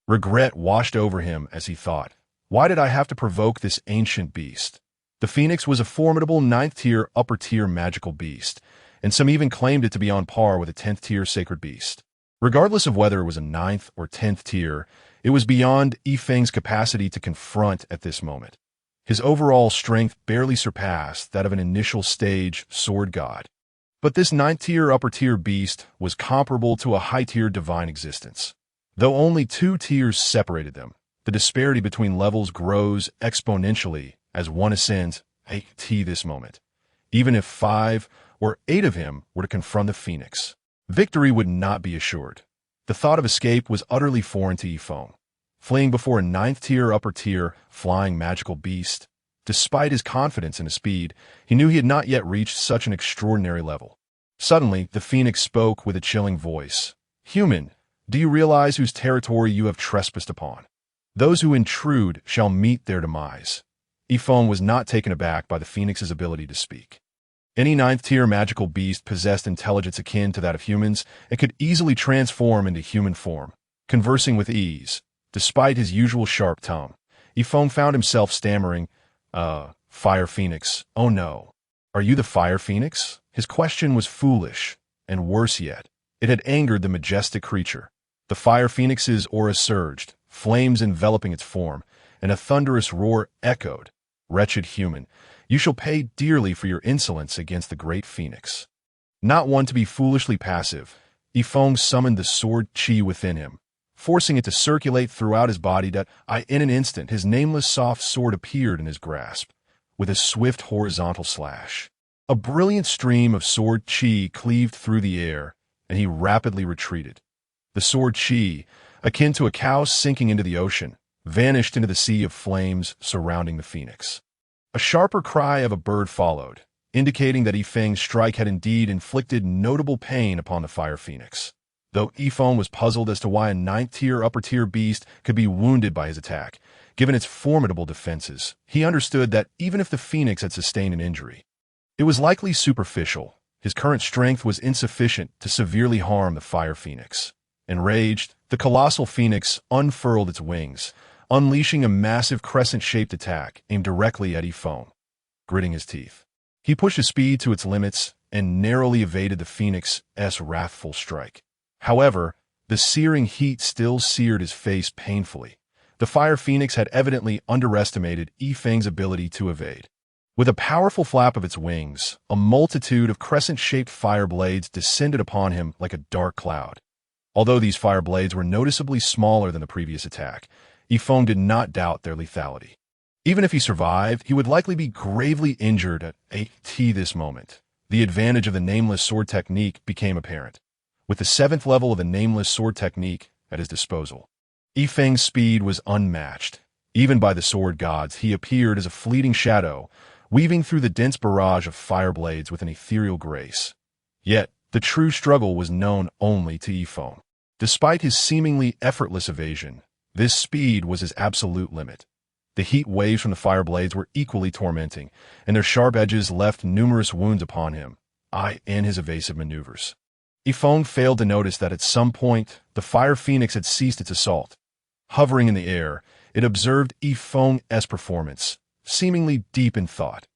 Regret washed over him as he thought, why did I have to provoke this ancient beast? The Phoenix was a formidable 9th-tier, upper-tier magical beast, and some even claimed it to be on par with a 10th-tier sacred beast. Regardless of whether it was a 9th or 10th tier, it was beyond Yifeng's capacity to confront at this moment. His overall strength barely surpassed that of an initial stage sword god. But this 9th-tier, upper-tier beast was comparable to a high-tier divine existence. Though only 2 tiers separated them, the disparity between levels grows exponentially as one ascends this moment. Even if 5 or 8 of him were to confront the Phoenix, victory would not be assured. The thought of escape was utterly foreign to Yifeng. Fleeing before a 9th-tier, upper-tier, flying magical beast, Despite his confidence in his speed, he knew he had not yet reached such an extraordinary level. Suddenly, the phoenix spoke with a chilling voice. "Human, do you realize whose territory you have trespassed upon? Those who intrude shall meet their demise." Ifong was not taken aback by the phoenix's ability to speak. Any ninth-tier magical beast possessed intelligence akin to that of humans and could easily transform into human form, conversing with ease. Despite his usual sharp tongue, Ifong found himself stammering, Fire Phoenix, oh no. Are you the Fire Phoenix?" His question was foolish, and worse yet, it had angered the majestic creature. The Fire Phoenix's aura surged, flames enveloping its form, and a thunderous roar echoed. "Wretched human, you shall pay dearly for your insolence against the great Phoenix." Not one to be foolishly passive, Ifong summoned the sword chi within him, forcing it to circulate throughout his body. In an instant, his nameless soft sword appeared in his grasp, with a swift horizontal slash. A brilliant stream of sword chi cleaved through the air, and he rapidly retreated. The sword chi, akin to a cow sinking into the ocean, vanished into the sea of flames surrounding the phoenix. A sharper cry of a bird followed, indicating that Yifeng's strike had indeed inflicted notable pain upon the fire phoenix. Though Yifeng was puzzled as to why a ninth-tier upper-tier beast could be wounded by his attack, given its formidable defenses, he understood that even if the phoenix had sustained an injury, it was likely superficial. His current strength was insufficient to severely harm the fire phoenix. Enraged, the colossal phoenix unfurled its wings, unleashing a massive crescent-shaped attack aimed directly at Yifeng. Gritting his teeth, he pushed his speed to its limits and narrowly evaded the phoenix's wrathful strike. However, the searing heat still seared his face painfully. The fire phoenix had evidently underestimated Yifeng's ability to evade. With a powerful flap of its wings, a multitude of crescent-shaped fire blades descended upon him like a dark cloud. Although these fire blades were noticeably smaller than the previous attack, Yifeng did not doubt their lethality. Even if he survived, he would likely be gravely injured at this moment. The advantage of the Nameless Sword technique became apparent. With the 7th level of the Nameless Sword technique at his disposal, Yifeng's speed was unmatched. Even by the sword gods, he appeared as a fleeting shadow, weaving through the dense barrage of fire blades with an ethereal grace. Yet, the true struggle was known only to Yifeng. Despite his seemingly effortless evasion, this speed was his absolute limit. The heat waves from the fire blades were equally tormenting, and their sharp edges left numerous wounds upon him, in his evasive maneuvers. Yifeng failed to notice that at some point, the fire phoenix had ceased its assault. Hovering in the air, it observed Yifeng's performance, seemingly deep in thought.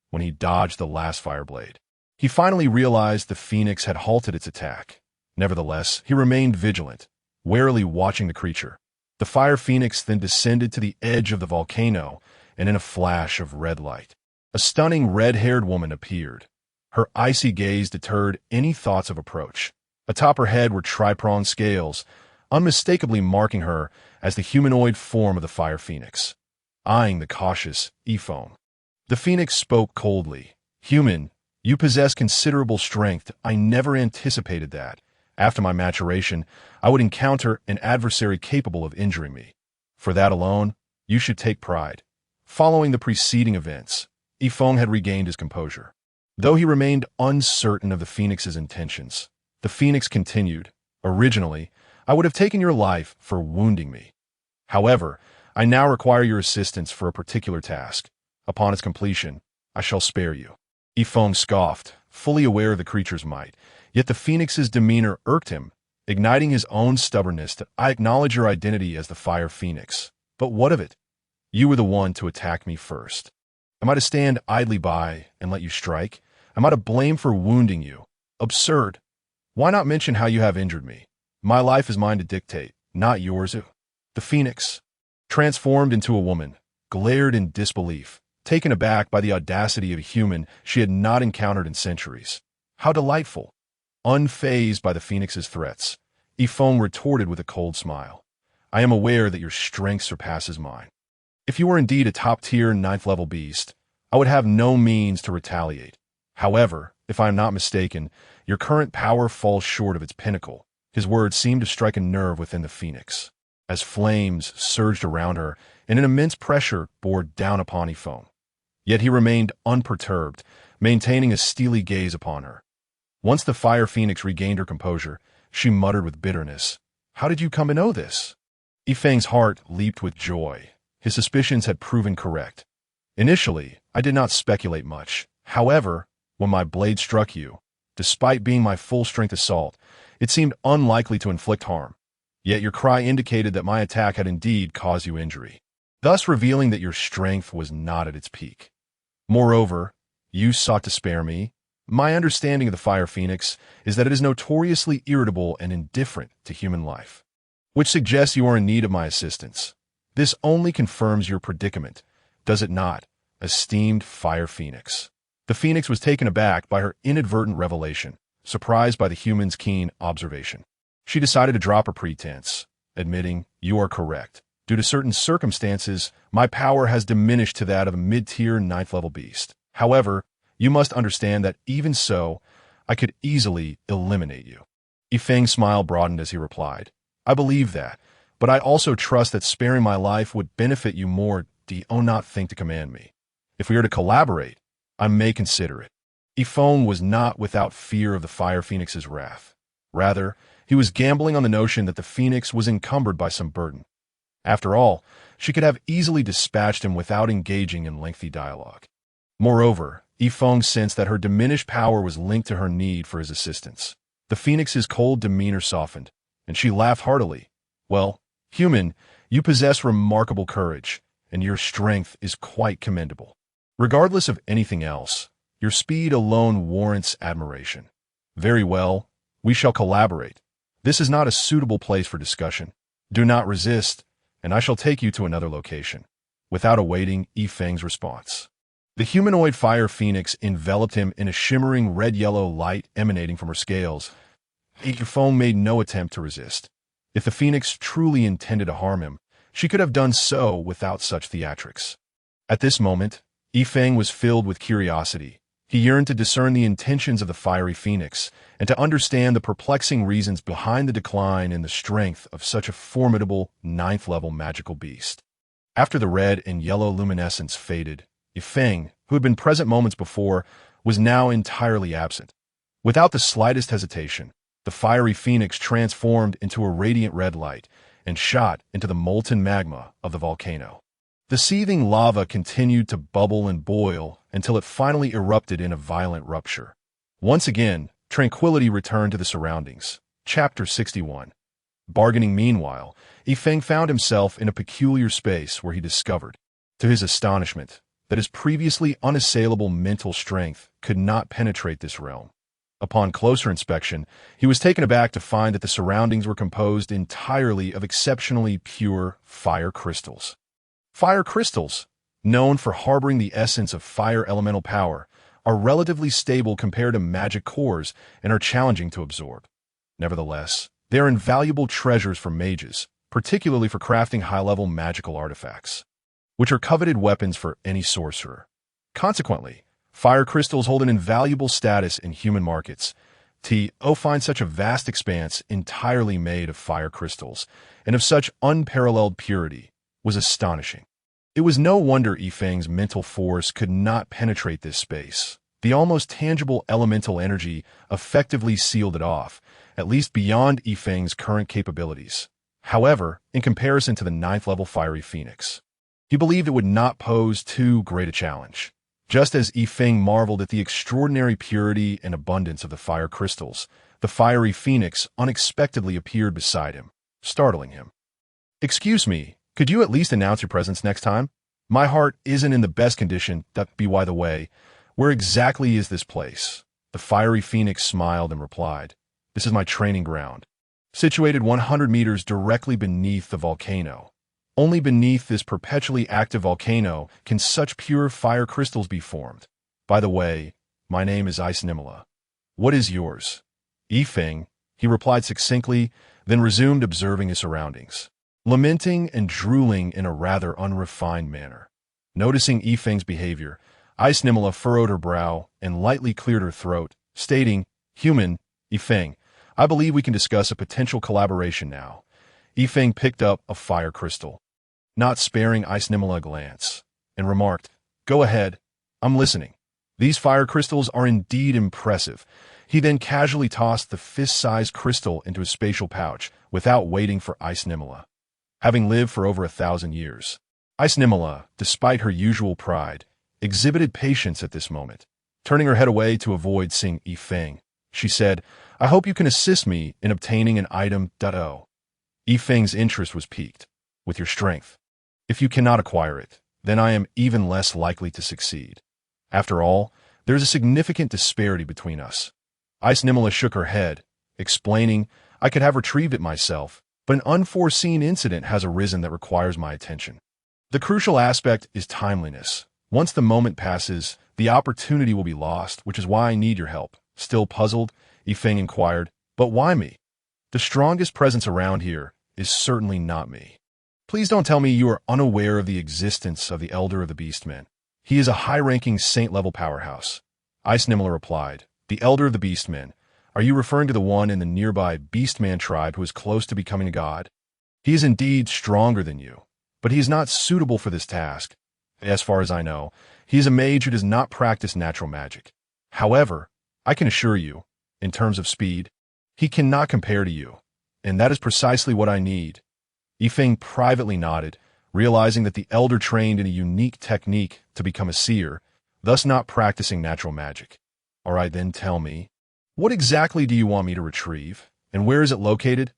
When he dodged the last fire blade, he finally realized the phoenix had halted its attack. Nevertheless, he remained vigilant, warily watching the creature. The fire phoenix then descended to the edge of the volcano, and in a flash of red light, a stunning red-haired woman appeared. Her icy gaze deterred any thoughts of approach. Atop her head were tri-pronged scales, unmistakably marking her as the humanoid form of the fire phoenix. Eyeing the cautious Yifeng, the phoenix spoke coldly. "Human, you possess considerable strength. I never anticipated that. After my maturation, I would encounter an adversary capable of injuring me. For that alone, you should take pride." Following the preceding events, Yifeng had regained his composure. Though he remained uncertain of the phoenix's intentions, the phoenix continued, "Originally, I would have taken your life for wounding me. However, I now require your assistance for a particular task. Upon its completion, I shall spare you." Yifeng scoffed, fully aware of the creature's might, yet the phoenix's demeanor irked him, igniting his own stubbornness. "I acknowledge your identity as the fire phoenix, but what of it? You were the one to attack me first. Am I to stand idly by and let you strike? Am I to blame for wounding you? Absurd. Why not mention how you have injured me? My life is mine to dictate, not yours." The phoenix, transformed into a woman, glared in disbelief, taken aback by the audacity of a human she had not encountered in centuries. How delightful! Unfazed by the phoenix's threats, Yifeng retorted with a cold smile. "I am aware that your strength surpasses mine. If you were indeed a top-tier 9th-level beast, I would have no means to retaliate. However, if I am not mistaken, your current power falls short of its pinnacle." His words seemed to strike a nerve within the phoenix, as flames surged around her and an immense pressure bore down upon Yifeng. Yet he remained unperturbed, maintaining a steely gaze upon her. Once the fire phoenix regained her composure, she muttered with bitterness, "How did you come to know this?" Yifeng's heart leaped with joy. His suspicions had proven correct. "Initially, I did not speculate much. However, when my blade struck you, despite being my full-strength assault, it seemed unlikely to inflict harm. Yet your cry indicated that my attack had indeed caused you injury, thus revealing that your strength was not at its peak. Moreover, you sought to spare me. My understanding of the fire phoenix is that it is notoriously irritable and indifferent to human life, which suggests you are in need of my assistance. This only confirms your predicament, does it not, esteemed fire phoenix?" The phoenix was taken aback by her inadvertent revelation, surprised by the human's keen observation. She decided to drop her pretense, admitting, "You are correct. Due to certain circumstances, my power has diminished to that of a mid-tier 9th-level beast. However, you must understand that even so, I could easily eliminate you." Yifeng's smile broadened as he replied, "I believe that, but I also trust that sparing my life would benefit you more. Do you not think to command me? If we are to collaborate, I may consider it." Yifeng was not without fear of the fire phoenix's wrath. Rather, he was gambling on the notion that the phoenix was encumbered by some burden. After all, she could have easily dispatched him without engaging in lengthy dialogue. Moreover, Yifeng sensed that her diminished power was linked to her need for his assistance. The phoenix's cold demeanor softened, and she laughed heartily. "Well, human, you possess remarkable courage, and your strength is quite commendable. Regardless of anything else, your speed alone warrants admiration. Very well, we shall collaborate. This is not a suitable place for discussion. Do not resist, and I shall take you to another location." Without awaiting Yifeng's response, the humanoid fire phoenix enveloped him in a shimmering red-yellow light emanating from her scales. Yifeng made no attempt to resist. If the phoenix truly intended to harm him, she could have done so without such theatrics. At this moment, Yifeng was filled with curiosity. He yearned to discern the intentions of the fiery phoenix and to understand the perplexing reasons behind the decline in the strength of such a formidable 9th-level magical beast. After the red and yellow luminescence faded, Yifeng, who had been present moments before, was now entirely absent. Without the slightest hesitation, the fiery phoenix transformed into a radiant red light and shot into the molten magma of the volcano. The seething lava continued to bubble and boil until it finally erupted in a violent rupture. Once again, tranquility returned to the surroundings. Chapter 61. Bargaining. Meanwhile, Yifeng found himself in a peculiar space where he discovered, to his astonishment, that his previously unassailable mental strength could not penetrate this realm. Upon closer inspection, he was taken aback to find that the surroundings were composed entirely of exceptionally pure fire crystals. Fire crystals, known for harboring the essence of fire elemental power, are relatively stable compared to magic cores and are challenging to absorb. Nevertheless, they are invaluable treasures for mages, particularly for crafting high-level magical artifacts, which are coveted weapons for any sorcerer. Consequently, fire crystals hold an invaluable status in human markets. To find such a vast expanse entirely made of fire crystals and of such unparalleled purity was astonishing. It was no wonder Yifeng's mental force could not penetrate this space. The almost tangible elemental energy effectively sealed it off, at least beyond Yifeng's current capabilities. However, in comparison to the 9th-level fiery phoenix, he believed it would not pose too great a challenge. Just as Yifeng marveled at the extraordinary purity and abundance of the fire crystals, the fiery phoenix unexpectedly appeared beside him, startling him. "Excuse me, could you at least announce your presence next time? My heart isn't in the best condition. That be by the way, where exactly is this place?" The fiery phoenix smiled and replied, "This is my training ground, situated 100 meters directly beneath the volcano. Only beneath this perpetually active volcano can such pure fire crystals be formed. By the way, my name is Ice Nimala. What is yours?" "Yifeng," he replied succinctly, then resumed observing his surroundings, lamenting and drooling in a rather unrefined manner. Noticing Yifeng's behavior, Ice Nimala furrowed her brow and lightly cleared her throat, stating, "Human, Yifeng, I believe we can discuss a potential collaboration now." Yifeng picked up a fire crystal, not sparing Ice Nimala a glance, and remarked, "Go ahead, I'm listening. These fire crystals are indeed impressive. He then casually tossed the fist-sized crystal into his spatial pouch without waiting for Ice Nimala. Having lived for over 1,000 years, Ice Nimala, despite her usual pride, exhibited patience at this moment. Turning her head away to avoid seeing Yi Feng, she said, I hope you can assist me in obtaining an item. Yi Feng's interest was piqued. With your strength. If you cannot acquire it, then I am even less likely to succeed. After all, there is a significant disparity between us. Ice Nimala shook her head, explaining, I could have retrieved it myself, but an unforeseen incident has arisen that requires my attention. The crucial aspect is timeliness. Once the moment passes, the opportunity will be lost, which is why I need your help. Still puzzled, Yi Feng inquired, but why me? The strongest presence around here is certainly not me. Please don't tell me you are unaware of the existence of the Elder of the Beastmen. He is a high-ranking saint-level powerhouse. Ice Nimala replied, the Elder of the Beastmen. Are you referring to the one in the nearby Beastman tribe who is close to becoming a god? He is indeed stronger than you, but he is not suitable for this task. As far as I know, he is a mage who does not practice natural magic. However, I can assure you, in terms of speed, he cannot compare to you, and that is precisely what I need. Yi Feng privately nodded, realizing that the elder trained in a unique technique to become a seer, thus not practicing natural magic. All right, then tell me, what exactly do you want me to retrieve, and where is it located?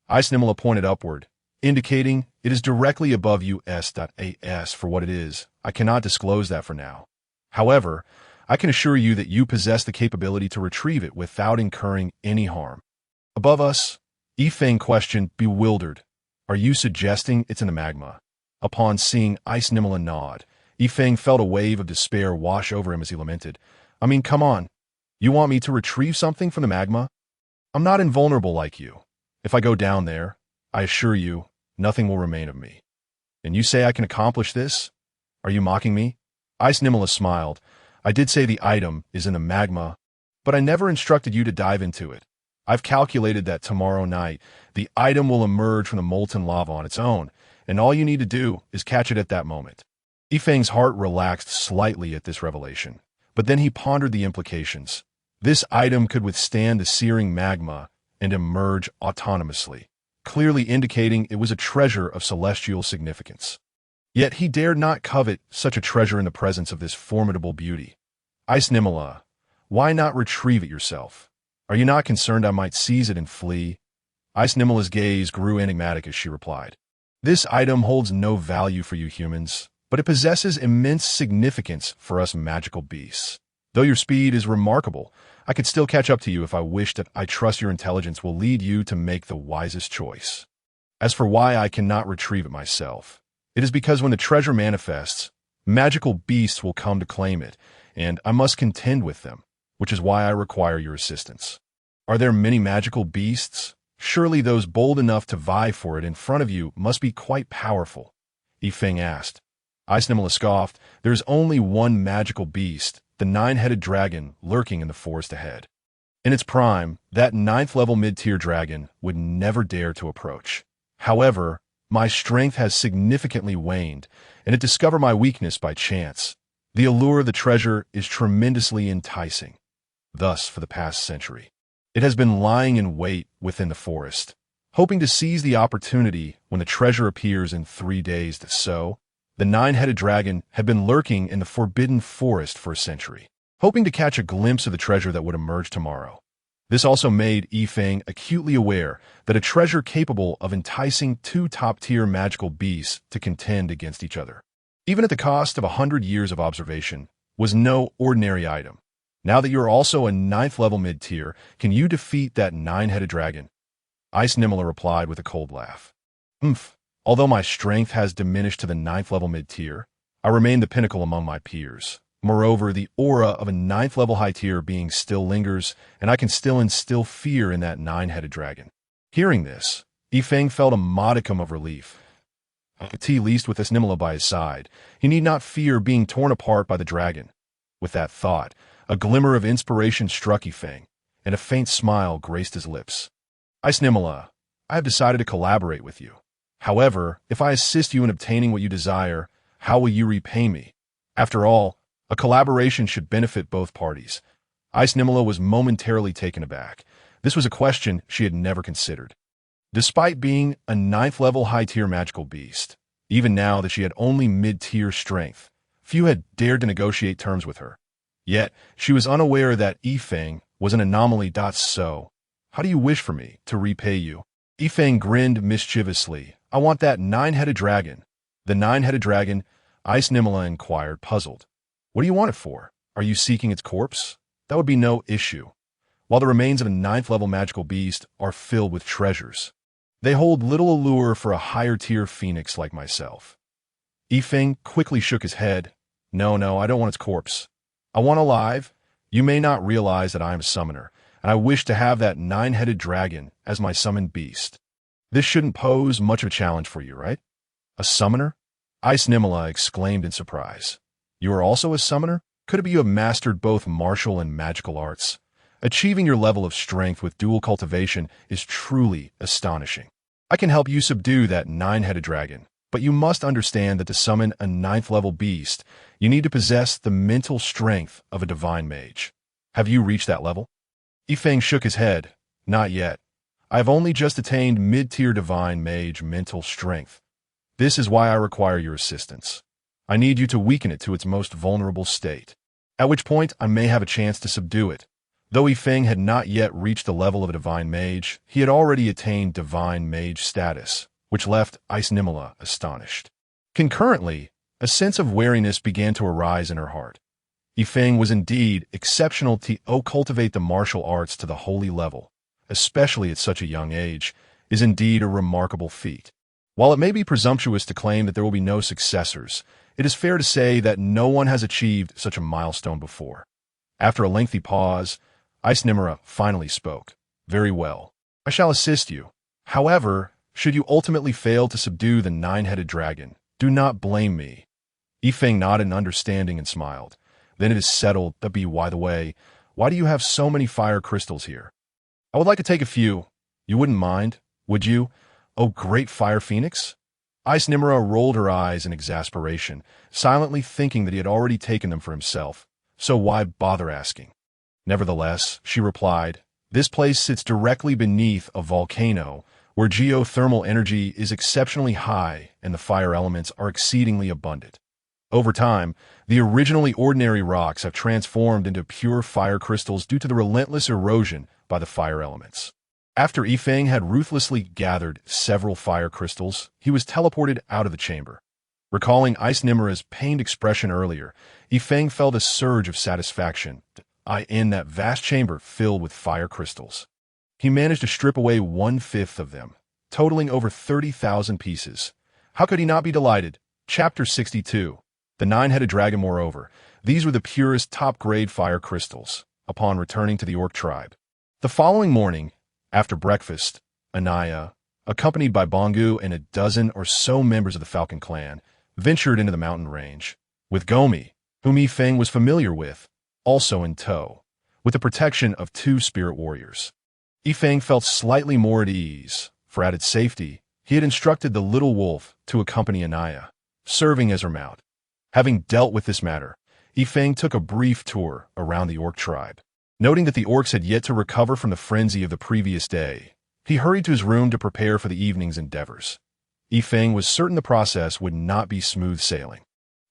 Ice Nimala pointed upward, indicating it is directly above us.as for what it is. I cannot disclose that for now. However, I can assure you that you possess the capability to retrieve it without incurring any harm. Above us? Yi Feng questioned, bewildered. Are you suggesting it's in the magma? Upon seeing Ice Nimala nod, Yi Feng felt a wave of despair wash over him as he lamented. I mean, come on. You want me to retrieve something from the magma? I'm not invulnerable like you. If I go down there, I assure you, nothing will remain of me. And you say I can accomplish this? Are you mocking me? Ice Nimala smiled. I did say the item is in the magma, but I never instructed you to dive into it. I've calculated that tomorrow night, the item will emerge from the molten lava on its own, and all you need to do is catch it at that moment. Yi Feng's heart relaxed slightly at this revelation, but then he pondered the implications. This item could withstand the searing magma and emerge autonomously, clearly indicating it was a treasure of celestial significance. Yet he dared not covet such a treasure in the presence of this formidable beauty. Ice Nimala, why not retrieve it yourself? Are you not concerned I might seize it and flee? Ice Nimala's gaze grew enigmatic as she replied. This item holds no value for you humans, but it possesses immense significance for us magical beasts. Though your speed is remarkable, I could still catch up to you if I wished. That I trust your intelligence will lead you to make the wisest choice. As for why I cannot retrieve it myself, it is because when the treasure manifests, magical beasts will come to claim it, and I must contend with them, which is why I require your assistance. Are there many magical beasts? Surely those bold enough to vie for it in front of you must be quite powerful. Yi Feng asked. Ice Nimala scoffed. There is only one magical beast, the 9-headed dragon lurking in the forest ahead. In its prime, that 9th-level mid-tier dragon would never dare to approach. However, my strength has significantly waned, and it discovered my weakness by chance. The allure of the treasure is tremendously enticing. Thus, for the past century, it has been lying in wait within the forest, hoping to seize the opportunity when the treasure appears in 3 days. So, the 9-headed dragon had been lurking in the forbidden forest for a century, hoping to catch a glimpse of the treasure that would emerge tomorrow. This also made Yi Feng acutely aware that a treasure capable of enticing 2 top-tier magical beasts to contend against each other, even at the cost of 100 years of observation, was no ordinary item. Now that you are also a 9th-level mid-tier, can you defeat that 9-headed dragon? Ice Nimala replied with a cold laugh. Although my strength has diminished to the 9th-level mid-tier, I remain the pinnacle among my peers. Moreover, the aura of a 9th-level high-tier being still lingers, and I can still instill fear in that 9-headed dragon. Hearing this, Yi Feng felt a modicum of relief. At least with Ice Nimala by his side, he need not fear being torn apart by the dragon. With that thought, a glimmer of inspiration struck Yi Feng, and a faint smile graced his lips. Ice Nimala, I have decided to collaborate with you. However, if I assist you in obtaining what you desire, how will you repay me? After all, A collaboration should benefit both parties. Ice Nimala was momentarily taken aback. This was a question she had never considered. Despite being a 9th-level high-tier magical beast, even now that she had only mid-tier strength, few had dared to negotiate terms with her. Yet, she was unaware that Yifeng was an anomaly. So, how do you wish for me to repay you? Yifeng grinned mischievously. I want that 9-headed dragon. The 9-headed dragon? Ice Nimala inquired, puzzled. What do you want it for? Are you seeking its corpse? That would be no issue. While the remains of a 9th-level magical beast are filled with treasures, they hold little allure for a higher-tier phoenix like myself. Yifeng quickly shook his head. No, I don't want its corpse. I want alive. You may not realize that I am a summoner, and I wish to have that 9-headed dragon as my summoned beast. This shouldn't pose much of a challenge for you, right? A summoner? Ice Nimala exclaimed in surprise. You are also a summoner? Could it be you have mastered both martial and magical arts? Achieving your level of strength with dual cultivation is truly astonishing. I can help you subdue that 9-headed dragon, but you must understand that to summon a 9th-level beast, you need to possess the mental strength of a divine mage. Have you reached that level? Yifeng shook his head. Not yet. I have only just attained mid-tier divine mage mental strength. This is why I require your assistance. I need you to weaken it to its most vulnerable state, at which point I may have a chance to subdue it. Though Yifeng had not yet reached the level of a divine mage, he had already attained divine mage status, which left Ice Nimala astonished. Concurrently, a sense of wariness began to arise in her heart. Yifeng was indeed exceptional to cultivate the martial arts to the holy level, especially at such a young age, is indeed a remarkable feat. While it may be presumptuous to claim that there will be no successors, it is fair to say that no one has achieved such a milestone before. After a lengthy pause, Ice Nimala finally spoke. Very well. I shall assist you. However, should you ultimately fail to subdue the 9-headed dragon, do not blame me. Yifeng nodded in understanding and smiled. Then it is settled. By the way, why do you have so many fire crystals here? I would like to take a few. You wouldn't mind, would you? Oh, great fire phoenix? Ice Nimala rolled her eyes in exasperation, silently thinking that he had already taken them for himself. So why bother asking? Nevertheless, she replied, this place sits directly beneath a volcano where geothermal energy is exceptionally high and the fire elements are exceedingly abundant. Over time, the originally ordinary rocks have transformed into pure fire crystals due to the relentless erosion by the fire elements. After Yifeng had ruthlessly gathered several fire crystals, he was teleported out of the chamber. Recalling Ice Nimala's pained expression earlier, Yifeng felt a surge of satisfaction in that vast chamber filled with fire crystals. He managed to strip away 1/5 of them, totaling over 30,000 pieces. How could he not be delighted? Chapter 62. The 9-headed dragon. Moreover, these were the purest top-grade fire crystals, upon returning to the orc tribe. The following morning, after breakfast, Anaya, accompanied by Bongu and a dozen or so members of the Falcon clan, ventured into the mountain range, with Gomi, whom Yifeng was familiar with, also in tow, with the protection of 2 spirit warriors. Yifeng felt slightly more at ease. For added safety, he had instructed the little wolf to accompany Anaya, serving as her mount. Having dealt with this matter, Yifeng took a brief tour around the orc tribe. Noting that the orcs had yet to recover from the frenzy of the previous day, he hurried to his room to prepare for the evening's endeavors. Yifeng was certain the process would not be smooth sailing,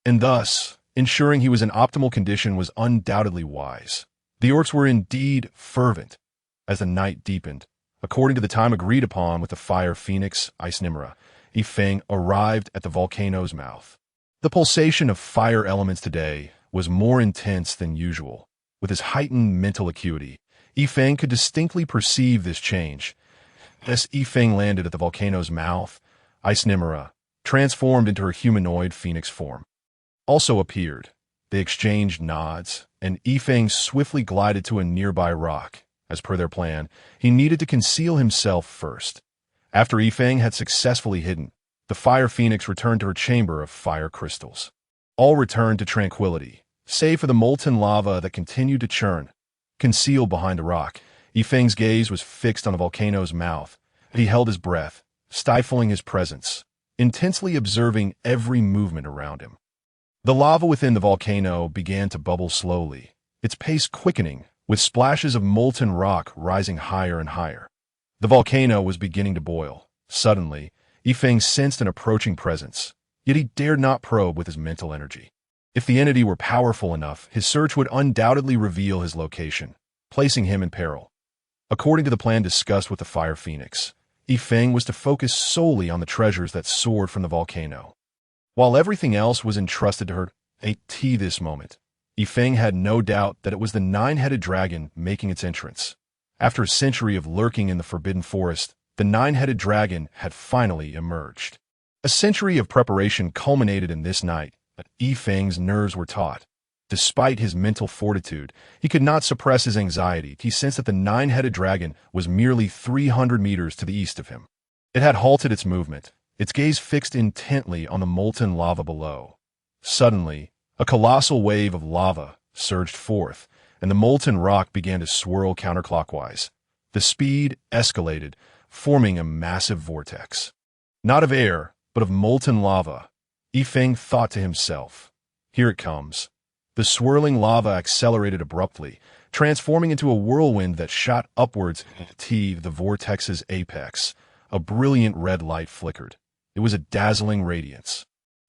and thus, ensuring he was in optimal condition was undoubtedly wise. The orcs were indeed fervent. As the night deepened, according to the time agreed upon with the fire phoenix, Ice Nimala, Yifeng arrived at the volcano's mouth. The pulsation of fire elements today was more intense than usual. With his heightened mental acuity, Yifeng could distinctly perceive this change. As Yifeng landed at the volcano's mouth, Ice Nimala, transformed into her humanoid phoenix form, also appeared. They exchanged nods, and Yifeng swiftly glided to a nearby rock. As per their plan, he needed to conceal himself first. After Yifeng had successfully hidden, the fire phoenix returned to her chamber of fire crystals. All returned to tranquility, save for the molten lava that continued to churn. Concealed behind a rock, Yifeng's gaze was fixed on the volcano's mouth. He held his breath, stifling his presence, intensely observing every movement around him. The lava within the volcano began to bubble slowly, its pace quickening, with splashes of molten rock rising higher and higher. The volcano was beginning to boil. Suddenly, Yifeng sensed an approaching presence, yet he dared not probe with his mental energy. If the entity were powerful enough, his search would undoubtedly reveal his location, placing him in peril. According to the plan discussed with the Fire Phoenix, Yifeng was to focus solely on the treasures that soared from the volcano. While everything else was entrusted to her, this moment, Yifeng had no doubt that it was the nine-headed dragon making its entrance. After a century of lurking in the forbidden forest, the nine-headed dragon had finally emerged. A century of preparation culminated in this night, but Yifeng's nerves were taut. Despite his mental fortitude, he could not suppress his anxiety. He sensed that the nine-headed dragon was merely 300 meters to the east of him. It had halted its movement, its gaze fixed intently on the molten lava below. Suddenly, a colossal wave of lava surged forth, and the molten rock began to swirl counterclockwise. The speed escalated, forming a massive vortex. Not of air, but of molten lava. Yifeng thought to himself, "Here it comes." The swirling lava accelerated abruptly, transforming into a whirlwind that shot upwards to the vortex's apex. A brilliant red light flickered. It was a dazzling radiance.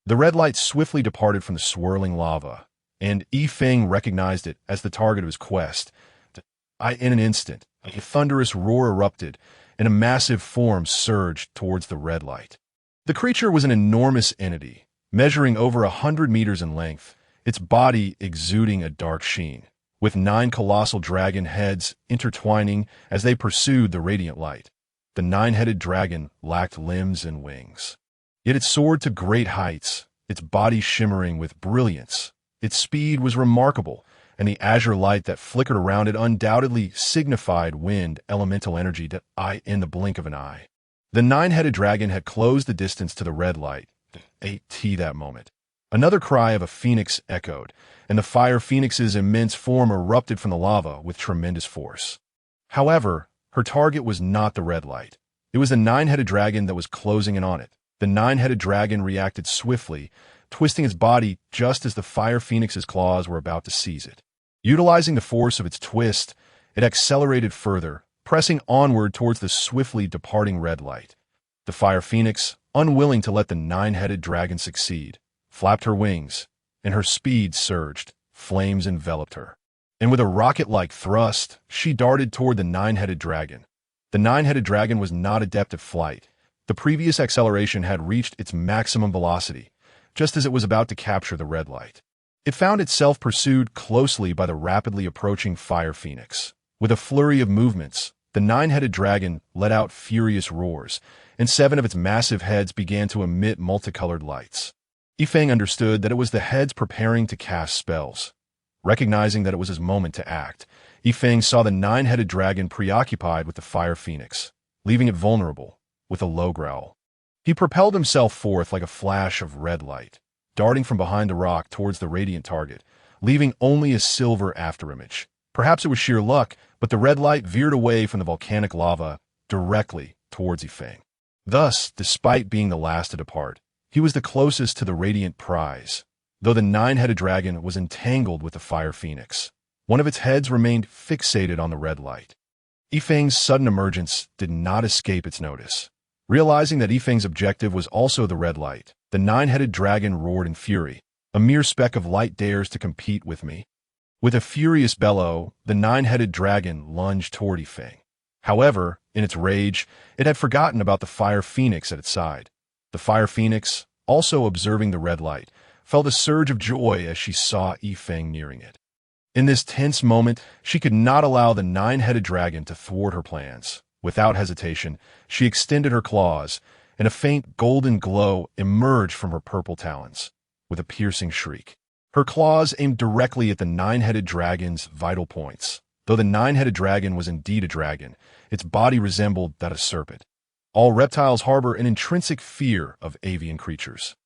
The red light swiftly departed from the swirling lava, and Yifeng recognized it as the target of his quest. In an instant, a thunderous roar erupted, and a massive form surged towards the red light. The creature was an enormous entity, measuring over 100 meters in length, its body exuding a dark sheen, with 9 colossal dragon heads intertwining as they pursued the radiant light. The nine-headed dragon lacked limbs and wings. Yet it soared to great heights, its body shimmering with brilliance. Its speed was remarkable, and the azure light that flickered around it undoubtedly signified wind elemental energy in the blink of an eye. The nine-headed dragon had closed the distance to the red light. That moment. Another cry of a phoenix echoed, and the Fire Phoenix's immense form erupted from the lava with tremendous force. However, her target was not the red light. It was the nine-headed dragon that was closing in on it. The nine-headed dragon reacted swiftly, twisting its body just as the Fire Phoenix's claws were about to seize it. Utilizing the force of its twist, it accelerated further, pressing onward towards the swiftly departing red light. The Fire Phoenix, unwilling to let the nine-headed dragon succeed, flapped her wings, and her speed surged. Flames enveloped her. And with a rocket-like thrust, she darted toward the nine-headed dragon. The nine-headed dragon was not adept at flight. The previous acceleration had reached its maximum velocity, just as it was about to capture the red light. It found itself pursued closely by the rapidly approaching Fire Phoenix. With a flurry of movements, the nine-headed dragon let out furious roars, and 7 of its massive heads began to emit multicolored lights. Yifeng understood that it was the heads preparing to cast spells. Recognizing that it was his moment to act, Yifeng saw the nine-headed dragon preoccupied with the Fire Phoenix, leaving it vulnerable. With a low growl, he propelled himself forth like a flash of red light, darting from behind the rock towards the radiant target, leaving only a silver afterimage. Perhaps it was sheer luck, but the red light veered away from the volcanic lava directly towards Yifeng. Thus, despite being the last to depart, he was the closest to the radiant prize. Though the nine-headed dragon was entangled with the Fire Phoenix, one of its heads remained fixated on the red light. Yifeng's sudden emergence did not escape its notice. Realizing that Yifeng's objective was also the red light, the nine-headed dragon roared in fury. "A mere speck of light dares to compete with me." With a furious bellow, the nine-headed dragon lunged toward Yifeng. However, in its rage, it had forgotten about the Fire Phoenix at its side. The Fire Phoenix, also observing the red light, felt a surge of joy as she saw Yifeng nearing it. In this tense moment, she could not allow the nine-headed dragon to thwart her plans. Without hesitation, she extended her claws, and a faint golden glow emerged from her purple talons. With a piercing shriek, her claws aimed directly at the nine-headed dragon's vital points. Though the nine-headed dragon was indeed a dragon, its body resembled that of a serpent. All reptiles harbor an intrinsic fear of avian creatures.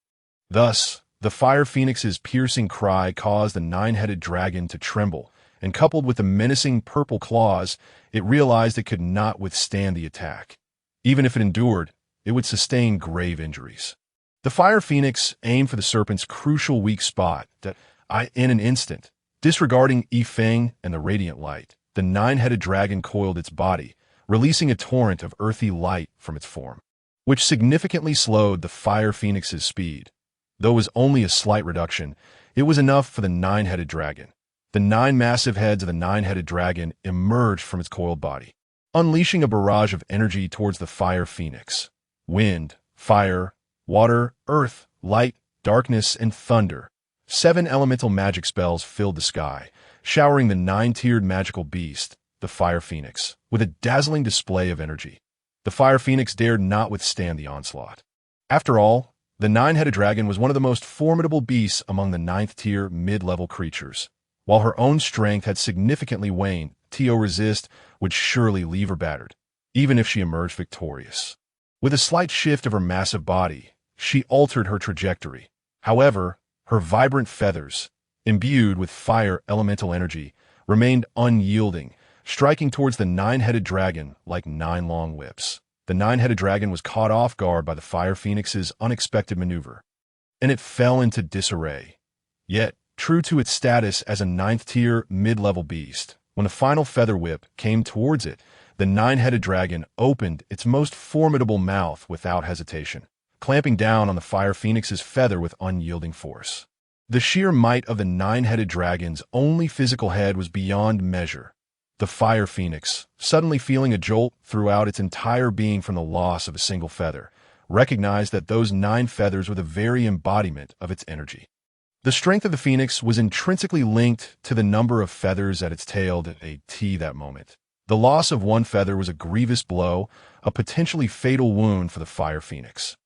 Thus, the Fire Phoenix's piercing cry caused the nine-headed dragon to tremble, and coupled with the menacing purple claws, it realized it could not withstand the attack. Even if it endured, it would sustain grave injuries. The fire phoenix aimed for the serpent's crucial weak spot in an instant. Disregarding Feng and the radiant light, the nine-headed dragon coiled its body, releasing a torrent of earthy light from its form, which significantly slowed the fire phoenix's speed. Though it was only a slight reduction, it was enough for the nine-headed dragon. The nine massive heads of the nine-headed dragon emerged from its coiled body, unleashing a barrage of energy towards the fire phoenix. Wind, fire, water, earth, light, darkness, and thunder. 7 elemental magic spells filled the sky, showering the 9-tiered magical beast, the fire phoenix, with a dazzling display of energy. The fire phoenix dared not withstand the onslaught. After all, the nine-headed dragon was one of the most formidable beasts among the 9th-tier mid-level creatures. While her own strength had significantly waned, to resist would surely leave her battered, even if she emerged victorious. With a slight shift of her massive body, she altered her trajectory. However, her vibrant feathers, imbued with fire elemental energy, remained unyielding, striking towards the nine-headed dragon like 9 long whips. The nine-headed dragon was caught off guard by the fire phoenix's unexpected maneuver, and it fell into disarray. Yet, true to its status as a 9th-tier mid-level beast, when the final feather whip came towards it, the nine-headed dragon opened its most formidable mouth without hesitation, clamping down on the fire phoenix's feather with unyielding force. The sheer might of the nine-headed dragon's only physical head was beyond measure. The fire phoenix, suddenly feeling a jolt throughout its entire being from the loss of a single feather, recognized that those 9 feathers were the very embodiment of its energy. The strength of the phoenix was intrinsically linked to the number of feathers at its tail that moment. The loss of 1 feather was a grievous blow, a potentially fatal wound for the fire phoenix.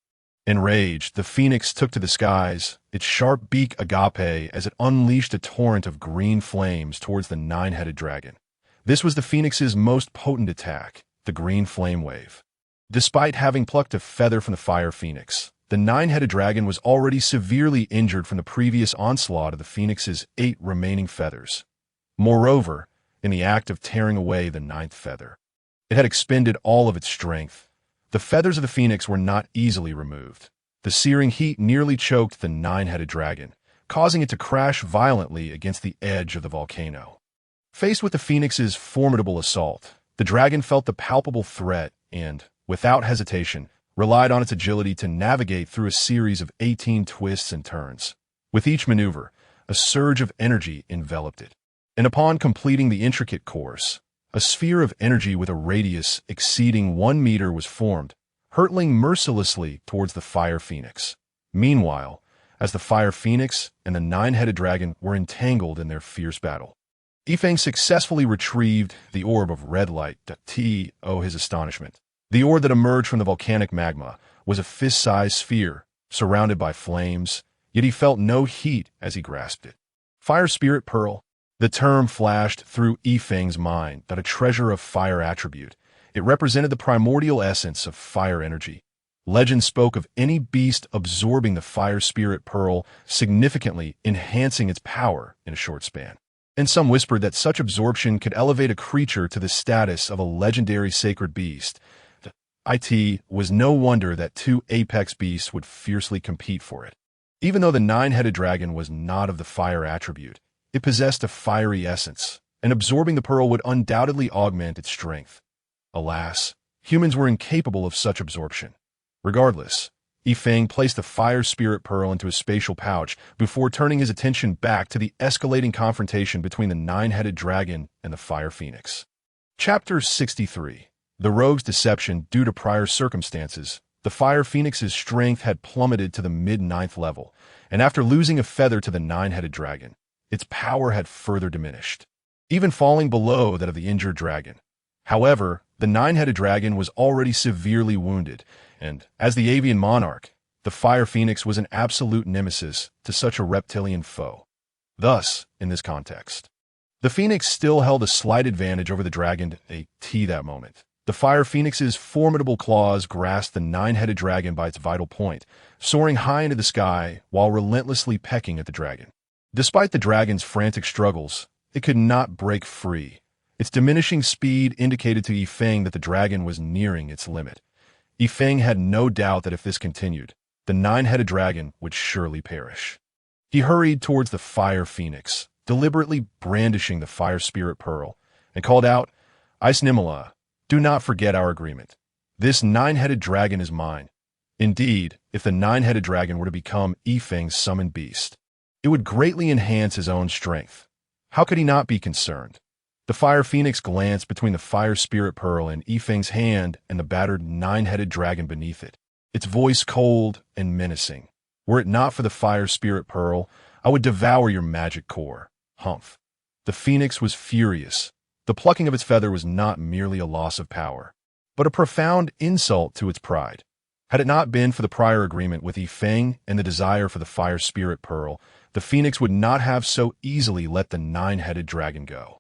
Enraged, the phoenix took to the skies, its sharp beak agape as it unleashed a torrent of green flames towards the nine-headed dragon. This was the phoenix's most potent attack, the green flame wave. Despite having plucked a feather from the fire phoenix, the nine-headed dragon was already severely injured from the previous onslaught of the phoenix's 8 remaining feathers. Moreover, in the act of tearing away the 9th feather, it had expended all of its strength. The feathers of the phoenix were not easily removed. The searing heat nearly choked the nine-headed dragon, causing it to crash violently against the edge of the volcano. Faced with the phoenix's formidable assault, the dragon felt the palpable threat and, without hesitation, relied on its agility to navigate through a series of 18 twists and turns. With each maneuver, a surge of energy enveloped it, and upon completing the intricate course, a sphere of energy with a radius exceeding 1 meter was formed, hurtling mercilessly towards the fire phoenix. Meanwhile, as the fire phoenix and the nine-headed dragon were entangled in their fierce battle, Feng successfully retrieved the orb of red light. His astonishment. The orb that emerged from the volcanic magma was a fist-sized sphere, surrounded by flames, yet he felt no heat as he grasped it. Fire Spirit Pearl. The term flashed through Feng's mind, that a treasure of fire attribute. It represented the primordial essence of fire energy. Legend spoke of any beast absorbing the Fire Spirit Pearl, significantly enhancing its power in a short span. And some whispered that such absorption could elevate a creature to the status of a legendary sacred beast. It was no wonder that 2 apex beasts would fiercely compete for it. Even though the nine-headed dragon was not of the fire attribute, it possessed a fiery essence, and absorbing the pearl would undoubtedly augment its strength. Alas, humans were incapable of such absorption. Regardless, Feng placed the Fire Spirit Pearl into a spatial pouch before turning his attention back to the escalating confrontation between the nine-headed dragon and the Fire Phoenix. Chapter 63. The Rogue's Deception. Due to prior circumstances, the Fire Phoenix's strength had plummeted to the mid-9th level, and after losing a feather to the nine-headed dragon, its power had further diminished, even falling below that of the injured dragon. However, the nine-headed dragon was already severely wounded, and, as the avian monarch, the fire phoenix was an absolute nemesis to such a reptilian foe. Thus, in this context, the phoenix still held a slight advantage over the dragon that moment. The fire phoenix's formidable claws grasped the nine-headed dragon by its vital point, soaring high into the sky while relentlessly pecking at the dragon. Despite the dragon's frantic struggles, it could not break free. Its diminishing speed indicated to Feng that the dragon was nearing its limit. Feng had no doubt that if this continued, the nine-headed dragon would surely perish. He hurried towards the fire phoenix, deliberately brandishing the fire spirit pearl, and called out, Ice Nimala, do not forget our agreement. This nine-headed dragon is mine. Indeed, if the nine-headed dragon were to become Yifeng's summoned beast, it would greatly enhance his own strength. How could he not be concerned? The fire phoenix glanced between the fire spirit pearl in Yifeng's hand and the battered nine-headed dragon beneath it, its voice cold and menacing. Were it not for the fire spirit pearl, I would devour your magic core. Humph. The phoenix was furious. The plucking of its feather was not merely a loss of power, but a profound insult to its pride. Had it not been for the prior agreement with Yifeng and the desire for the fire spirit pearl, the phoenix would not have so easily let the nine-headed dragon go.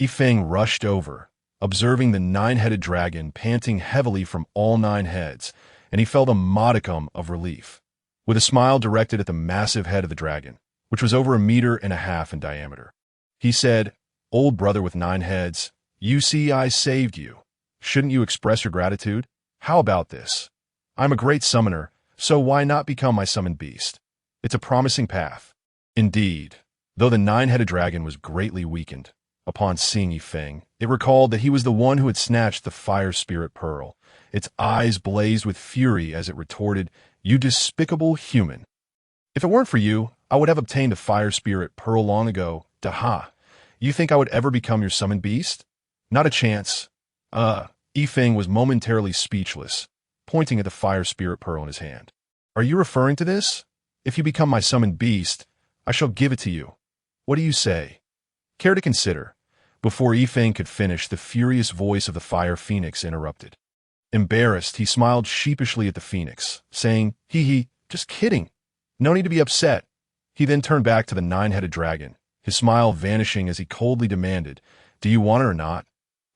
Yifeng rushed over, observing the nine-headed dragon panting heavily from all nine heads, and he felt a modicum of relief. With a smile directed at the massive head of the dragon, which was over 1.5 meters in diameter, he said, Old brother with 9 heads, you see I saved you. Shouldn't you express your gratitude? How about this? I'm a great summoner, so why not become my summoned beast? It's a promising path. Indeed, though the nine-headed dragon was greatly weakened, upon seeing Yifeng, it recalled that he was the one who had snatched the fire spirit pearl. Its eyes blazed with fury as it retorted, You despicable human. If it weren't for you, I would have obtained a fire spirit pearl long ago. Daha. You think I would ever become your summoned beast? Not a chance. Yifeng was momentarily speechless, pointing at the fire spirit pearl in his hand. Are you referring to this? If you become my summoned beast, I shall give it to you. What do you say? Care to consider? Before Yifeng could finish, the furious voice of the fire phoenix interrupted. Embarrassed, he smiled sheepishly at the phoenix, saying, Hee, just kidding. No need to be upset. He then turned back to the nine-headed dragon, his smile vanishing as he coldly demanded, Do you want it or not?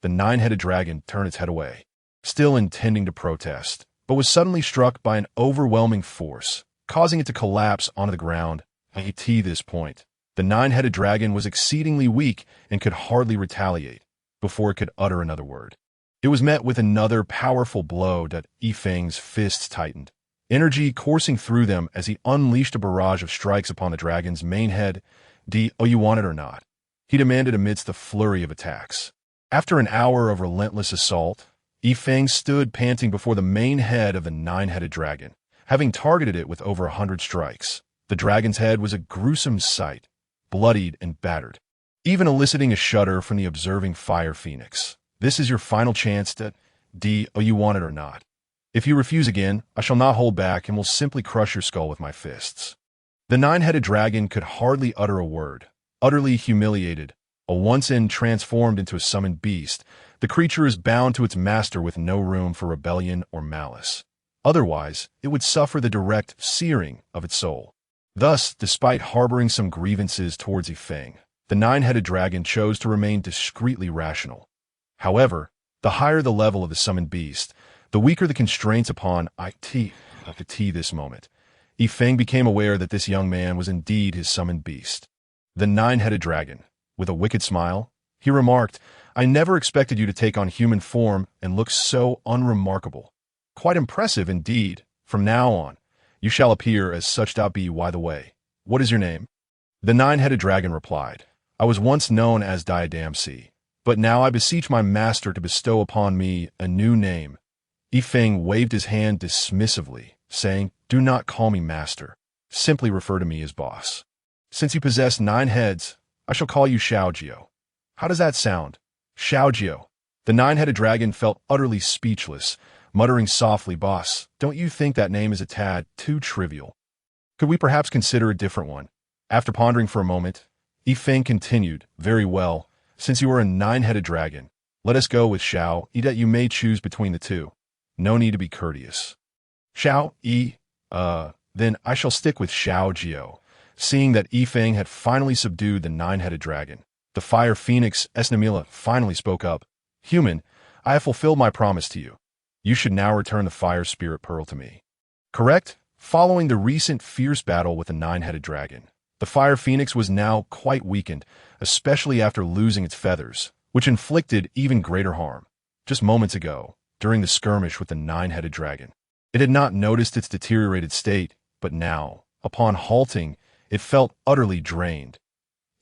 The nine-headed dragon turned its head away, still intending to protest, but was suddenly struck by an overwhelming force, causing it to collapse onto the ground. At this point, the nine-headed dragon was exceedingly weak and could hardly retaliate before it could utter another word. It was met with another powerful blow that Yifeng's fists tightened, energy coursing through them as he unleashed a barrage of strikes upon the dragon's main head. Do you want it or not? He demanded amidst the flurry of attacks. After an hour of relentless assault, Yifeng stood panting before the main head of the nine-headed dragon, having targeted it with over 100 strikes. The dragon's head was a gruesome sight, bloodied and battered, even eliciting a shudder from the observing fire phoenix. This is your final chance to you want it or not. If you refuse again, I shall not hold back and will simply crush your skull with my fists. The nine-headed dragon could hardly utter a word. Utterly humiliated, a once-in transformed into a summoned beast, the creature is bound to its master with no room for rebellion or malice. Otherwise, it would suffer the direct searing of its soul. Thus, despite harboring some grievances towards Yifeng, the nine-headed dragon chose to remain discreetly rational. However, the higher the level of the summoned beast, the weaker the constraints upon this moment. Yifeng became aware that this young man was indeed his summoned beast. The nine-headed dragon, with a wicked smile, he remarked, I never expected you to take on human form and look so unremarkable. Quite impressive indeed. From now on, you shall appear as such. By the way, what is your name? The nine-headed dragon replied, I was once known as Diadamsi, but now I beseech my master to bestow upon me a new name. Yifeng waved his hand dismissively, saying, Do not call me master. Simply refer to me as boss. Since you possess 9 heads, I shall call you Xiaojio. How does that sound? Xiaojio. The nine-headed dragon felt utterly speechless, muttering softly, Boss, don't you think that name is a tad too trivial? Could we perhaps consider a different one? After pondering for a moment, Yifeng continued, Very well, since you are a 9-headed dragon, let us go with Xiao, that you may choose between the two. No need to be courteous. Xiao, then I shall stick with Xiaojio. Seeing that Yifeng had finally subdued the 9-headed dragon, the fire phoenix Esnamila finally spoke up. Human, I have fulfilled my promise to you. You should now return the fire spirit pearl to me. Correct? Following the recent fierce battle with the 9-headed dragon, the fire phoenix was now quite weakened, especially after losing its feathers, which inflicted even greater harm. Just moments ago, during the skirmish with the 9-headed dragon, It had not noticed its deteriorated state, but now, upon halting, it felt utterly drained.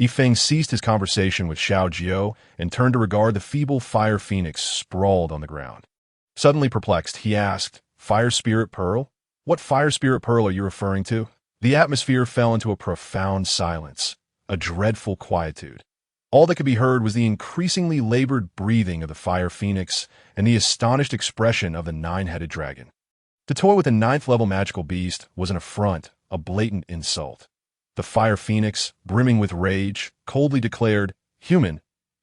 Yifeng ceased his conversation with Xiao Jiao and turned to regard the feeble fire phoenix sprawled on the ground. Suddenly perplexed, he asked, "Fire Spirit Pearl? What Fire Spirit Pearl are you referring to?" The atmosphere fell into a profound silence, a dreadful quietude. All that could be heard was the increasingly labored breathing of the fire phoenix and the astonished expression of the nine-headed dragon. To toy with a ninth-level magical beast was an affront, a blatant insult. The fire phoenix, brimming with rage, coldly declared, "Human,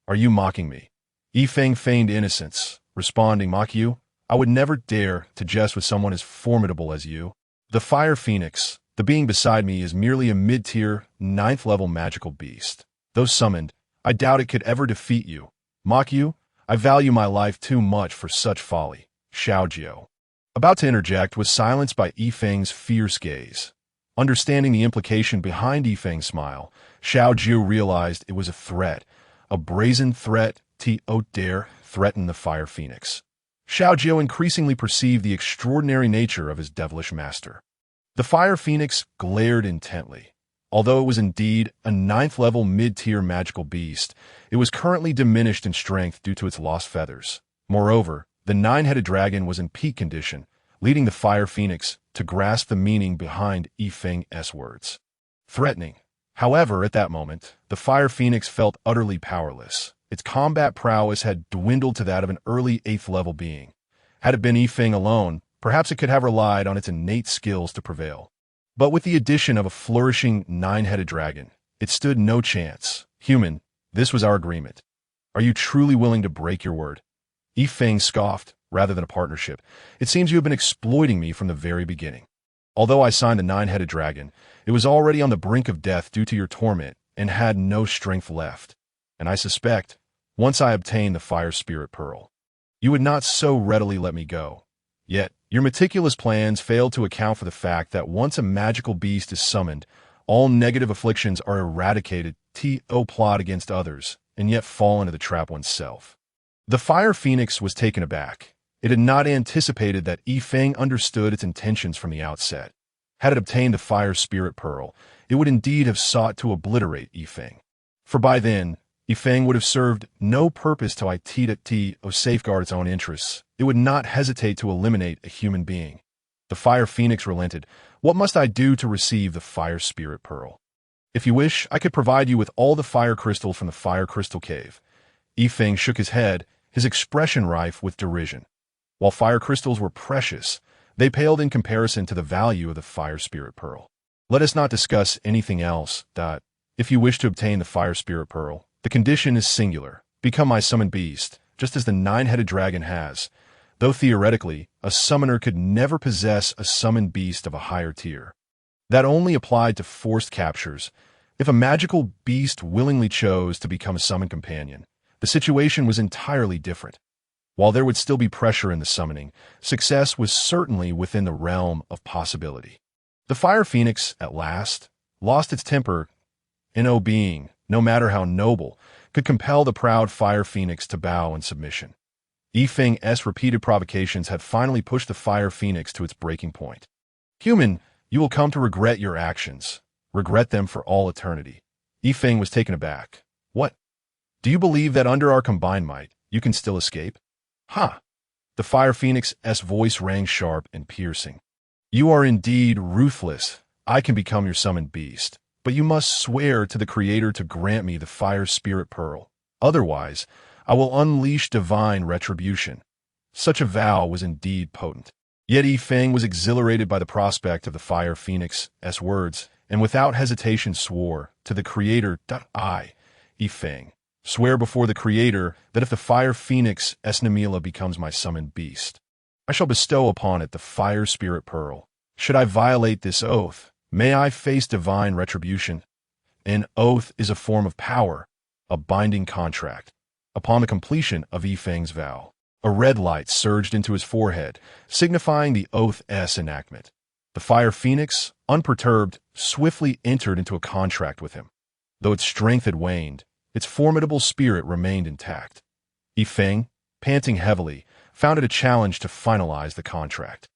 are you mocking me?" Yifeng feigned innocence, responding, "Mock you? I would never dare to jest with someone as formidable as you. The fire phoenix, the being beside me, is merely a mid-tier, ninth-level magical beast. Though summoned, I doubt it could ever defeat you. Mock you? I value my life too much for such folly." Xiao Jiao, about to interject, was silenced by Yifeng's fierce gaze. Understanding the implication behind Yifeng's smile, Xiao Jiao realized it was a threat, a brazen threat. To dare threaten the fire phoenix. Xiao Jiao increasingly perceived the extraordinary nature of his devilish master. The fire phoenix glared intently. Although it was indeed a ninth-level mid-tier magical beast, it was currently diminished in strength due to its lost feathers. Moreover, the nine-headed dragon was in peak condition, leading the fire phoenix to grasp the meaning behind Yifeng's words. Threatening. However, at that moment, the fire phoenix felt utterly powerless. Its combat prowess had dwindled to that of an early 8th-level being. Had it been Yifeng alone, perhaps it could have relied on its innate skills to prevail. But with the addition of a flourishing nine-headed dragon, it stood no chance. "Human, this was our agreement. Are you truly willing to break your word?" Yifeng scoffed, "Rather than a partnership, it seems you have been exploiting me from the very beginning. Although I signed the nine-headed dragon, it was already on the brink of death due to your torment and had no strength left. And I suspect, once I obtained the Fire Spirit Pearl, you would not so readily let me go. Yet, your meticulous plans failed to account for the fact that once a magical beast is summoned, all negative afflictions are eradicated. To plot against others, and yet fall into the trap oneself." The fire phoenix was taken aback. It had not anticipated that Yifeng understood its intentions from the outset. Had it obtained the Fire Spirit Pearl, it would indeed have sought to obliterate Yifeng. For by then, Yifeng would have served no purpose to safeguard its own interests. It would not hesitate to eliminate a human being. The fire phoenix relented. "What must I do to receive the Fire Spirit Pearl?" "If you wish, I could provide you with all the fire crystal from the Fire Crystal Cave." Yifeng shook his head, his expression rife with derision. While fire crystals were precious, they paled in comparison to the value of the Fire Spirit Pearl. "Let us not discuss anything else. If you wish to obtain the Fire Spirit Pearl, the condition is singular. Become my summoned beast, just as the nine-headed dragon has, though theoretically, a summoner could never possess a summoned beast of a higher tier. That only applied to forced captures. If a magical beast willingly chose to become a summoned companion, the situation was entirely different. While there would still be pressure in the summoning, success was certainly within the realm of possibility. The fire phoenix, at last, lost its temper. No being, no matter how noble, could compel the proud fire phoenix to bow in submission. Yifeng's repeated provocations had finally pushed the fire phoenix to its breaking point. "Human, you will come to regret your actions. Regret them for all eternity." Yifeng was taken aback. "What? Do you believe that under our combined might, you can still escape?" "Ha!" The fire phoenix's voice rang sharp and piercing. "You are indeed ruthless. I can become your summoned beast, but you must swear to the Creator to grant me the Fire Spirit Pearl. Otherwise, I will unleash divine retribution." Such a vow was indeed potent. Yet Yifeng was exhilarated by the prospect of the fire phoenix's words, and without hesitation swore, "To the Creator, I, Yifeng, swear before the Creator that if the fire phoenix's Namila becomes my summoned beast, I shall bestow upon it the Fire Spirit Pearl. Should I violate this oath, may I face divine retribution." An oath is a form of power, a binding contract. Upon the completion of Yifeng's vow, a red light surged into his forehead, signifying the oath's enactment. The fire phoenix, unperturbed, swiftly entered into a contract with him. Though its strength had waned, its formidable spirit remained intact. Yifeng, panting heavily, found it a challenge to finalize the contract.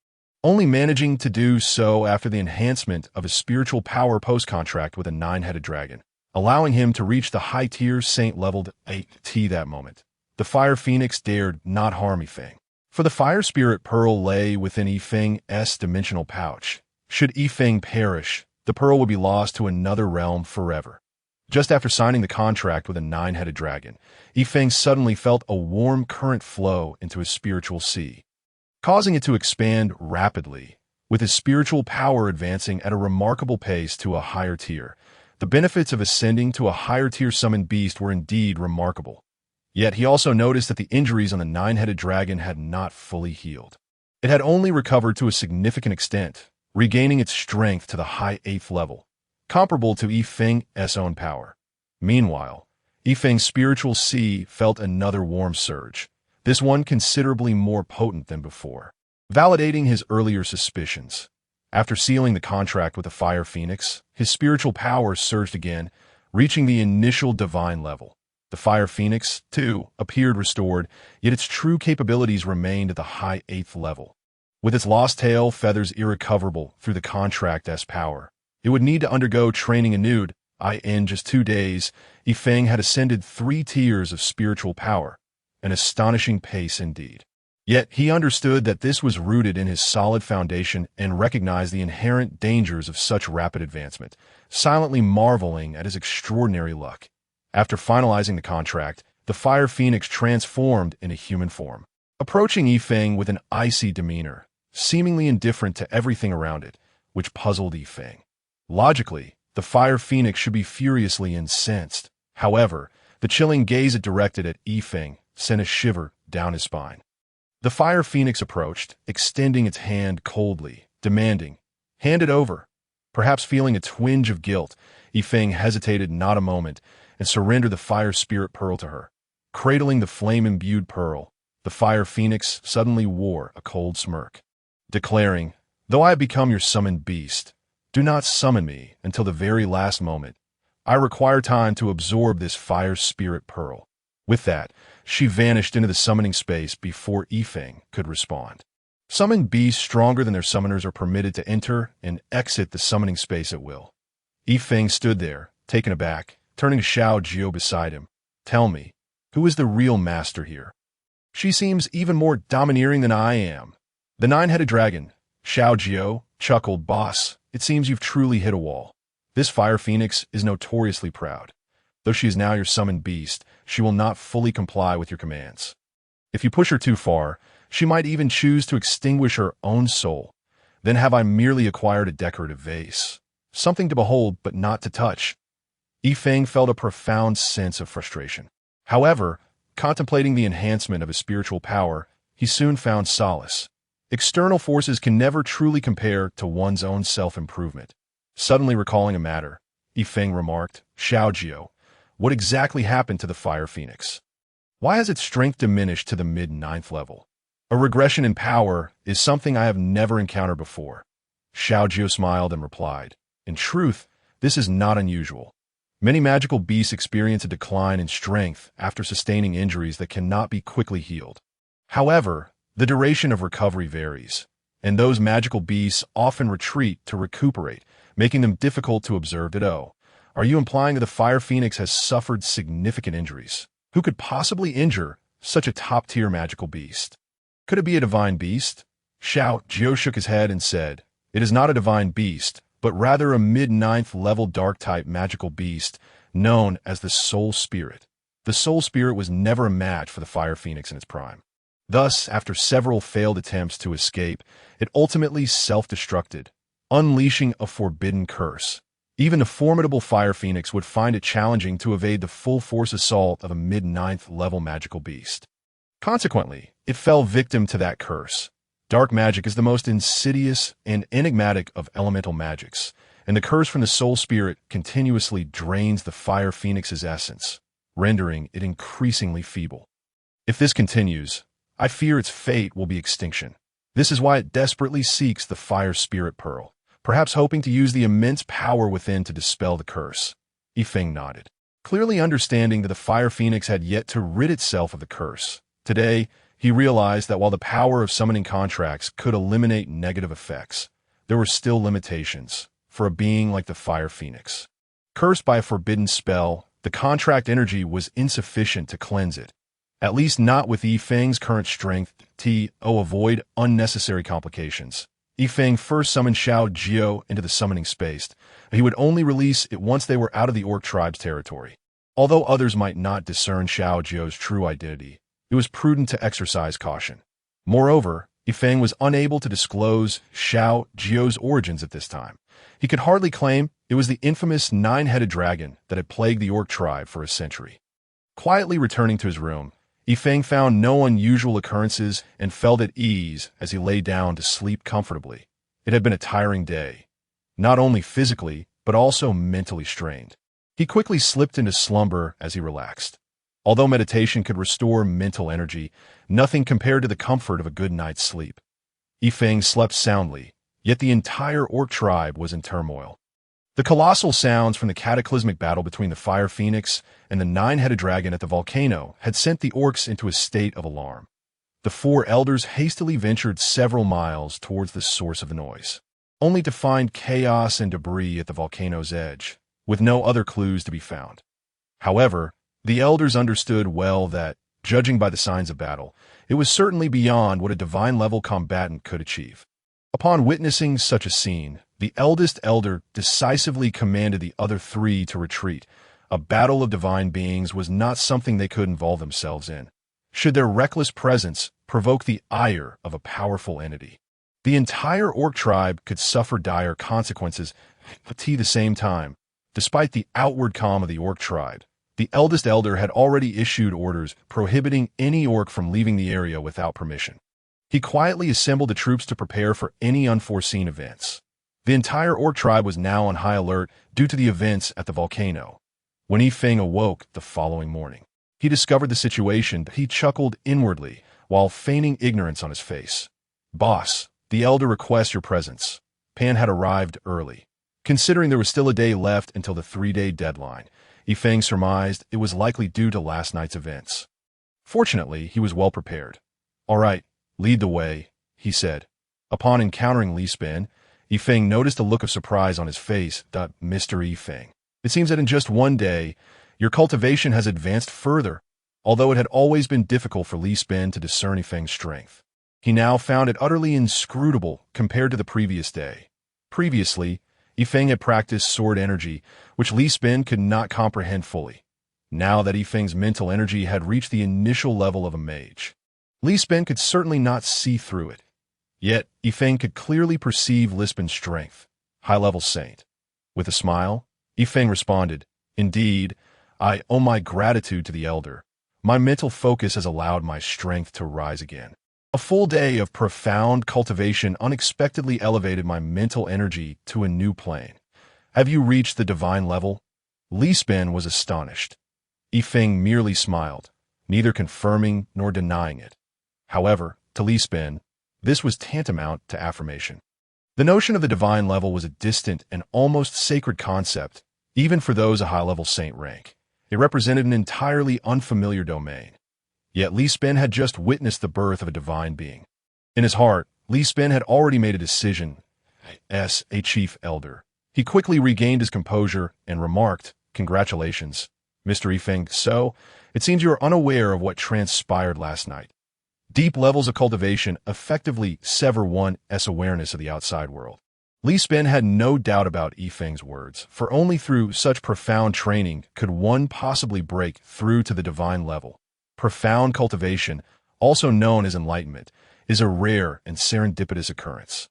only managing to do so after the enhancement of his spiritual power post-contract with a nine-headed dragon, allowing him to reach the high-tier saint-leveled 8T that moment. The Fire Phoenix dared not harm Yifeng, for the Fire Spirit Pearl lay within Yifeng's dimensional pouch. Should Yifeng perish, the pearl would be lost to another realm forever. Just after signing the contract with a nine-headed dragon, Yifeng suddenly felt a warm current flow into his spiritual sea, causing it to expand rapidly, with his spiritual power advancing at a remarkable pace to a higher tier. The benefits of ascending to a higher tier summoned beast were indeed remarkable. Yet he also noticed that the injuries on the nine-headed dragon had not fully healed. It had only recovered to a significant extent, regaining its strength to the high 8th level, comparable to Yifeng's own power. Meanwhile, Yifeng's spiritual sea felt another warm surge, this one considerably more potent than before, validating his earlier suspicions. After sealing the contract with the Fire Phoenix, his spiritual power surged again, reaching the initial divine level. The Fire Phoenix, too, appeared restored, yet its true capabilities remained at the high 8th level. With its lost tail feathers irrecoverable through the contract's power, it would need to undergo training anew. In just 2 days, Yifeng had ascended 3 tiers of spiritual power, an astonishing pace indeed. Yet he understood that this was rooted in his solid foundation and recognized the inherent dangers of such rapid advancement, silently marveling at his extraordinary luck. After finalizing the contract, the Fire Phoenix transformed into human form, approaching Yifeng with an icy demeanor, seemingly indifferent to everything around it, which puzzled Yifeng. Logically, the Fire Phoenix should be furiously incensed. However, the chilling gaze it directed at Yifeng sent a shiver down his spine. The Fire Phoenix approached, extending its hand coldly, demanding, "Hand it over." Perhaps feeling a twinge of guilt, Yifeng hesitated not a moment and surrendered the Fire Spirit Pearl to her. Cradling the flame-imbued pearl, the Fire Phoenix suddenly wore a cold smirk, declaring, "Though I have become your summoned beast, do not summon me until the very last moment. I require time to absorb this Fire Spirit Pearl." With that, she vanished into the summoning space before Yifeng could respond. Summoned beasts stronger than their summoners are permitted to enter and exit the summoning space at will. Yifeng stood there, taken aback, turning to Xiao Jiao beside him. "Tell me, who is the real master here? She seems even more domineering than I am." The nine-headed dragon, Xiao Jiao, chuckled, "Boss, it seems you've truly hit a wall. This Fire Phoenix is notoriously proud. Though she is now your summoned beast, she will not fully comply with your commands. If you push her too far, she might even choose to extinguish her own soul. Then have I merely acquired a decorative vase, something to behold but not to touch." Yifeng felt a profound sense of frustration. However, contemplating the enhancement of his spiritual power, he soon found solace. External forces can never truly compare to one's own self-improvement. Suddenly recalling a matter, Yifeng remarked, "Xiao Jiao, what exactly happened to the Fire Phoenix? Why has its strength diminished to the mid-9th level? A regression in power is something I have never encountered before." Xiao Jiao smiled and replied, "In truth, this is not unusual. Many magical beasts experience a decline in strength after sustaining injuries that cannot be quickly healed. However, the duration of recovery varies, and those magical beasts often retreat to recuperate, making them difficult to observe at all. Are you implying that the Fire Phoenix has suffered significant injuries? Who could possibly injure such a top-tier magical beast? Could it be a divine beast?" Xiao Jiao shook his head and said, "It is not a divine beast, but rather a mid-9th level dark-type magical beast known as the Soul Spirit. The Soul Spirit was never a match for the Fire Phoenix in its prime. Thus, after several failed attempts to escape, it ultimately self-destructed, unleashing a forbidden curse. Even the formidable Fire Phoenix would find it challenging to evade the full-force assault of a mid-9th level magical beast. Consequently, it fell victim to that curse. Dark magic is the most insidious and enigmatic of elemental magics, and the curse from the Soul Spirit continuously drains the Fire Phoenix's essence, rendering it increasingly feeble. If this continues, I fear its fate will be extinction. This is why it desperately seeks the Fire Spirit Pearl, perhaps hoping to use the immense power within to dispel the curse." Yifeng nodded, clearly understanding that the Fire Phoenix had yet to rid itself of the curse. Today, He realized that while the power of summoning contracts could eliminate negative effects, there were still limitations for a being like the Fire Phoenix. Cursed by a forbidden spell, the contract energy was insufficient to cleanse it. At least not with Yifeng's current strength. To avoid unnecessary complications, Yifeng first summoned Xiao Jiao into the summoning space. He would only release it once they were out of the orc tribe's territory. Although others might not discern Xiao Jiao's true identity, it was prudent to exercise caution. Moreover, Yifeng was unable to disclose Xiao Jiao's origins at this time. He could hardly claim it was the infamous nine-headed dragon that had plagued the orc tribe for a century. Quietly returning to his room, Yifeng found no unusual occurrences and felt at ease as he lay down to sleep comfortably. It had been a tiring day, not only physically, but also mentally strained. He quickly slipped into slumber as he relaxed. Although meditation could restore mental energy, nothing compared to the comfort of a good night's sleep. Yifeng slept soundly, yet the entire orc tribe was in turmoil. The colossal sounds from the cataclysmic battle between the Fire Phoenix and the nine-headed dragon at the volcano had sent the orcs into a state of alarm. The four elders hastily ventured several miles towards the source of the noise, only to find chaos and debris at the volcano's edge, with no other clues to be found. However, the elders understood well that, judging by the signs of battle, it was certainly beyond what a divine-level combatant could achieve. Upon witnessing such a scene, the eldest elder decisively commanded the other three to retreat. A battle of divine beings was not something they could involve themselves in, should their reckless presence provoke the ire of a powerful entity. The entire orc tribe could suffer dire consequences at the same time. Despite the outward calm of the orc tribe, the eldest elder had already issued orders prohibiting any orc from leaving the area without permission. He quietly assembled the troops to prepare for any unforeseen events. The entire orc tribe was now on high alert due to the events at the volcano. When Yifeng awoke the following morning, he discovered the situation. He chuckled inwardly while feigning ignorance on his face. "Boss, the elder requests your presence." Pan had arrived early. Considering there was still a day left until the 3-day deadline, Yifeng surmised it was likely due to last night's events. Fortunately, he was well prepared. "All right, lead the way," he said. Upon encountering Li Spin, Yifeng noticed a look of surprise on his face. "Mr. Yifeng, it seems that in just one day, your cultivation has advanced further." Although it had always been difficult for Li Spin to discern Yifeng's strength, he now found it utterly inscrutable compared to the previous day. Previously, Yifeng had practiced sword energy, which Li Spin could not comprehend fully. Now that Yifeng's mental energy had reached the initial level of a mage, Li Spin could certainly not see through it. Yet, Yifeng could clearly perceive Li Spin's strength. High-level saint. With a smile, Yifeng responded, "Indeed, I owe my gratitude to the elder. My mental focus has allowed my strength to rise again. A full day of profound cultivation unexpectedly elevated my mental energy to a new plane. Have you reached the divine level?" Li Spin was astonished. Yifeng merely smiled, neither confirming nor denying it. However, to Li Spin, this was tantamount to affirmation. The notion of the divine level was a distant and almost sacred concept, even for those of high-level saint rank. It represented an entirely unfamiliar domain. Yet Li Spin had just witnessed the birth of a divine being. In his heart, Li Spin had already made a decision as a chief elder. He quickly regained his composure and remarked, "Congratulations, Mr. Yifeng. So, it seems you are unaware of what transpired last night." Deep levels of cultivation effectively sever one's awareness of the outside world. Li Spin had no doubt about Yifeng's words, for only through such profound training could one possibly break through to the divine level. Profound cultivation, also known as enlightenment, is a rare and serendipitous occurrence.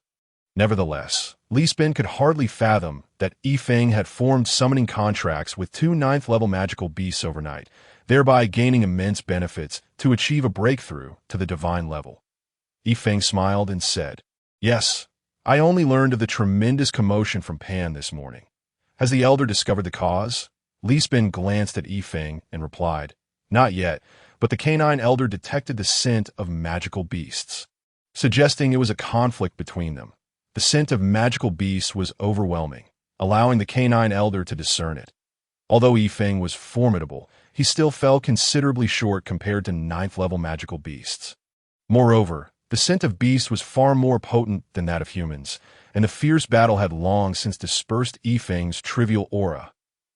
Nevertheless, Li Spin could hardly fathom that Yifeng had formed summoning contracts with 2 9th-level magical beasts overnight, thereby gaining immense benefits to achieve a breakthrough to the divine level. Yifeng smiled and said, "Yes, I only learned of the tremendous commotion from Pan this morning. Has the elder discovered the cause?" Li Spin glanced at Yifeng and replied, "Not yet, but the canine elder detected the scent of magical beasts, suggesting it was a conflict between them. The scent of magical beasts was overwhelming, allowing the canine elder to discern it. Although Yifeng was formidable, he still fell considerably short compared to 9th-level magical beasts. Moreover, the scent of beasts was far more potent than that of humans, and the fierce battle had long since dispersed Yifeng's trivial aura.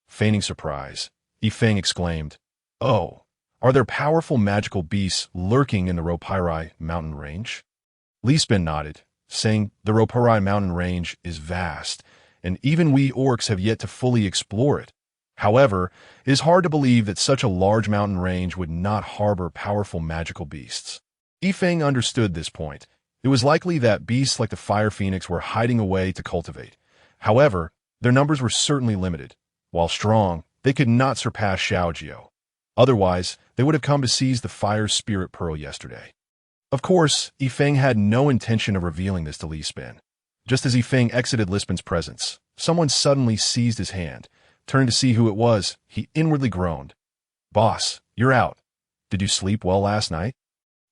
Feigning surprise, Yifeng exclaimed, "Oh, are there powerful magical beasts lurking in the Ropiri mountain range?" Li Spin nodded, saying, "The Ropiri mountain range is vast, and even we orcs have yet to fully explore it. However, it is hard to believe that such a large mountain range would not harbor powerful magical beasts." Yifeng understood this point. It was likely that beasts like the fire phoenix were hiding away to cultivate. However, their numbers were certainly limited. While strong, they could not surpass Xiaojiao. Otherwise, they would have come to seize the fire spirit pearl yesterday. Of course, Yifeng had no intention of revealing this to Li Spin. Just as Yifeng exited Li Spin's presence, someone suddenly seized his hand. Turning to see who it was, he inwardly groaned. "Boss, you're out. Did you sleep well last night?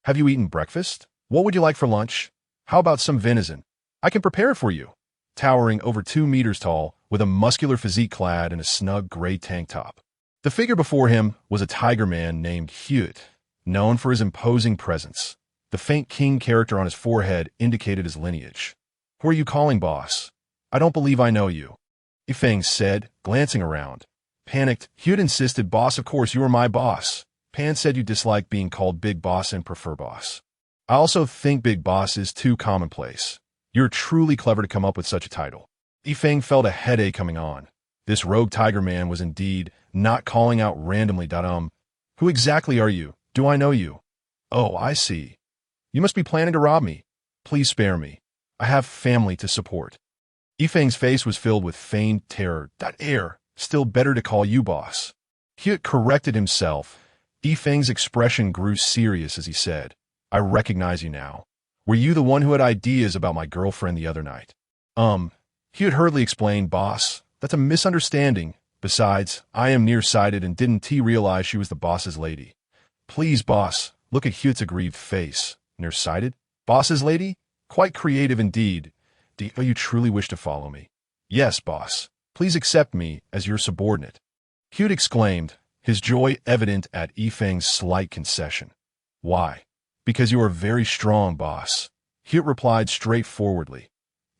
Have you eaten breakfast? What would you like for lunch? How about some venison? I can prepare it for you." Towering over 2 meters tall, with a muscular physique clad in a snug gray tank top. The figure before him was a tiger man named Hewitt, known for his imposing presence. The faint king character on his forehead indicated his lineage. "Who are you calling, boss? I don't believe I know you," Yifeng said, glancing around. Panicked, Hewitt insisted, "Boss, of course you are my boss. Pan said you dislike being called Big Boss and prefer boss. I also think Big Boss is too commonplace. You're truly clever to come up with such a title." Yifeng felt a headache coming on. This rogue tiger man was indeed not calling out randomly. Who exactly are you? Do I know you? Oh, I see. You must be planning to rob me. Please spare me. I have family to support." Yifeng's face was filled with feigned terror. Still better to call you boss." Hewitt corrected himself. Yifeng's expression grew serious as he said, "I recognize you now. Were you the one who had ideas about my girlfriend the other night?" Hewitt hurriedly explained, "Boss, that's a misunderstanding. Besides, I am nearsighted and didn't realize she was the boss's lady." "Please, boss." Look at Hewitt's aggrieved face. "Nearsighted? Boss's lady? Quite creative indeed. Do you truly wish to follow me?" "Yes, boss. Please accept me as your subordinate," Hewitt exclaimed, his joy evident at Yifeng's slight concession. "Why?" "Because you are very strong, boss," Hewitt replied straightforwardly.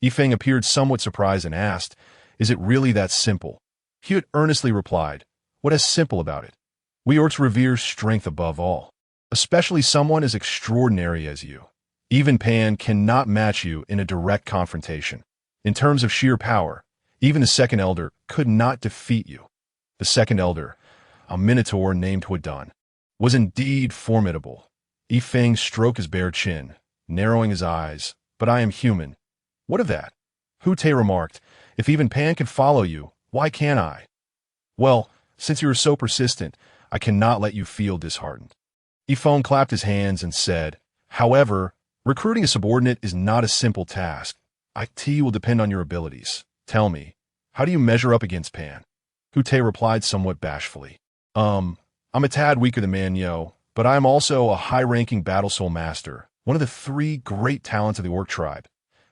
Yifeng appeared somewhat surprised and asked, "Is it really that simple?" Hewitt earnestly replied, "What is simple about it? We orcs revere strength above all, especially someone as extraordinary as you. Even Pan cannot match you in a direct confrontation. In terms of sheer power, even the Second Elder could not defeat you." The Second Elder, a minotaur named Huadun, was indeed formidable. Yifeng stroked his bare chin, narrowing his eyes. "But I am human." "What of that?" Hute remarked. "If even Pan can follow you, why can't I?" "Well, since you are so persistent, I cannot let you feel disheartened." Yifeng clapped his hands and said, "However, recruiting a subordinate is not a simple task. IT will depend on your abilities. Tell me, how do you measure up against Pan?" Hute replied somewhat bashfully. I'm a tad weaker than Manyo, but I am also a high-ranking battle soul master, one of the 3 great talents of the orc tribe."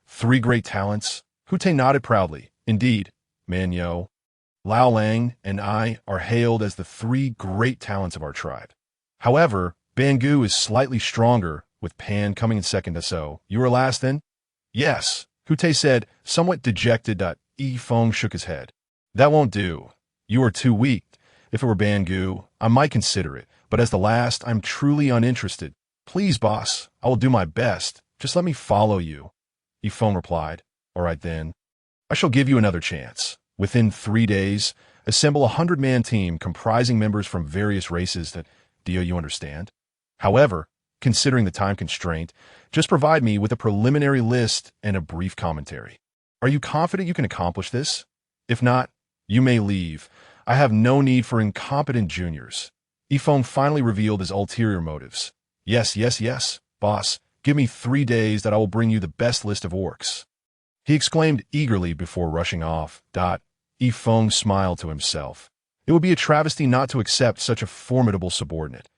3 great talents? Hute nodded proudly. "Indeed, Manyo, Lao Lang, and I are hailed as the 3 great talents of our tribe. However, Bangu is slightly stronger, with Pan coming in second. So, you are last then?" "Yes," Hute said, somewhat dejected. Yifeng shook his head. "That won't do. You are too weak. If it were Bangu, I might consider it, but as the last, I'm truly uninterested. Please, boss, I will do my best. Just let me follow you." Yifeng replied, "All right then. I shall give you another chance. Within 3 days, assemble a 100-man team comprising members from various races that, do you understand? However, considering the time constraint, just provide me with a preliminary list and a brief commentary. Are you confident you can accomplish this? If not, you may leave. I have no need for incompetent juniors." Yifeng finally revealed his ulterior motives. Yes, boss. Give me 3 days that I will bring you the best list of orcs," he exclaimed eagerly before rushing off. Yifeng smiled to himself. It would be a travesty not to accept such a formidable subordinate.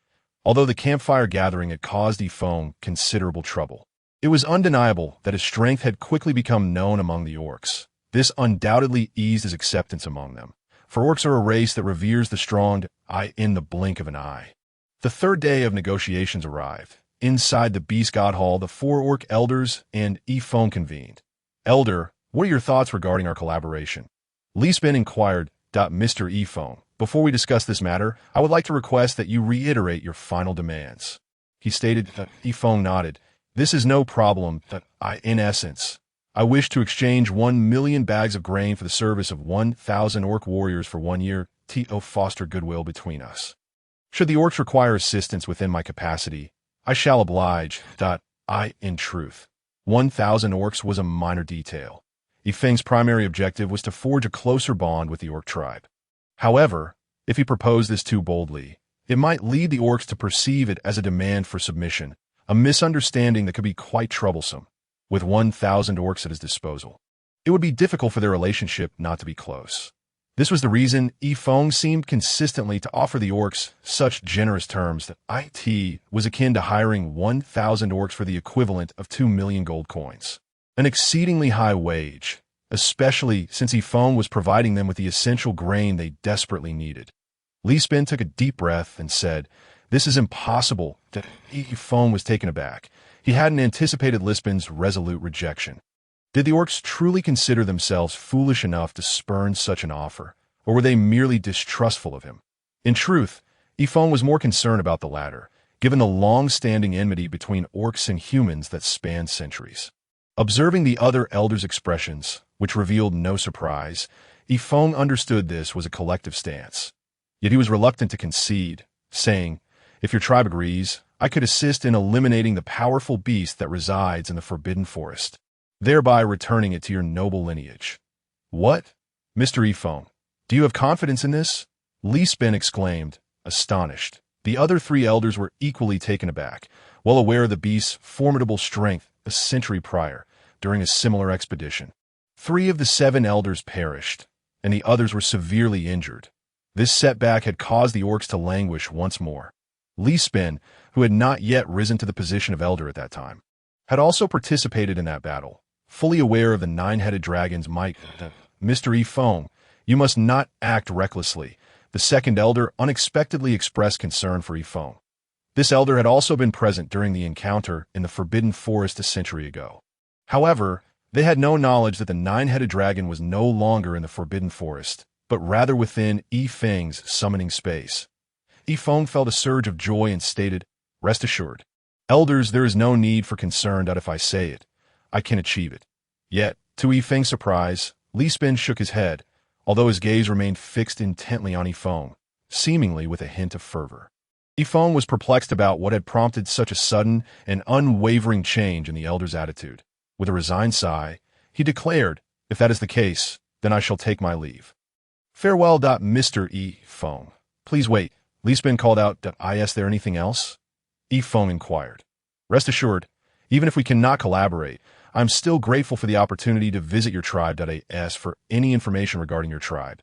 Although the campfire gathering had caused Yifeng considerable trouble, it was undeniable that his strength had quickly become known among the orcs. This undoubtedly eased his acceptance among them, for orcs are a race that reveres the strong in the blink of an eye. The 3rd day of negotiations arrived. inside the Beast God Hall, the four orc elders and Ifong convened. "Elder, what are your thoughts regarding our collaboration?" Lisbon inquired. "Mr. Ifong, before we discuss this matter, I would like to request that you reiterate your final demands." He stated. Ifong nodded. "This is no problem. In essence, I wish to exchange 1,000,000 bags of grain for the service of 1,000 orc warriors for 1 year, to foster goodwill between us. Should the orcs require assistance within my capacity, I shall oblige. In truth, 1,000 orcs was a minor detail. Ifeng's primary objective was to forge a closer bond with the orc tribe. However, if he proposed this too boldly, it might lead the orcs to perceive it as a demand for submission, a misunderstanding that could be quite troublesome. With 1,000 orcs at his disposal, it would be difficult for their relationship not to be close. This was the reason Ifong seemed consistently to offer the orcs such generous terms that it was akin to hiring 1,000 orcs for the equivalent of 2,000,000 gold coins. An exceedingly high wage, especially since Ifong was providing them with the essential grain they desperately needed. Lisbon took a deep breath and said, "This is impossible." Ifong was taken aback. He hadn't anticipated Lisbon's resolute rejection. Did the orcs truly consider themselves foolish enough to spurn such an offer, or were they merely distrustful of him? In truth, Ifong was more concerned about the latter, given the long-standing enmity between orcs and humans that spanned centuries. Observing the other elders' expressions, which revealed no surprise, Ifong understood this was a collective stance. Yet he was reluctant to concede, saying, "If your tribe agrees, I could assist in eliminating the powerful beast that resides in the Forbidden Forest, thereby returning it to your noble lineage." "What? Mr. Ifong, do you have confidence in this?" Lisbon exclaimed, astonished. The other 3 elders were equally taken aback, well aware of the beast's formidable strength a century prior, during a similar expedition. 3 of the 7 elders perished, and the others were severely injured. This setback had caused the orcs to languish once more. Lisbon, who had not yet risen to the position of elder at that time, had also participated in that battle, fully aware of the 9-headed dragon's might. "Mr. Ifong, you must not act recklessly." The second elder unexpectedly expressed concern for Ifong. This elder had also been present during the encounter in the Forbidden Forest a century ago. However, they had no knowledge that the 9-headed dragon was no longer in the Forbidden Forest, but rather within Ifeng's summoning space. Ifong felt a surge of joy and stated, "Rest assured, elders, there is no need for concern that if I say it, I can achieve it." Yet, to Ifeng's surprise, Lisbon shook his head, although his gaze remained fixed intently on Ifong, seemingly with a hint of fervor. Ifong was perplexed about what had prompted such a sudden and unwavering change in the elder's attitude. With a resigned sigh, he declared, "If that is the case, then I shall take my leave." "Farewell, Mr. Ifong. Please wait." Lisbon called out, "Is there anything else?" Ifong inquired. "Rest assured, even if we cannot collaborate, I am still grateful for the opportunity to visit your tribe. For any information regarding your tribe,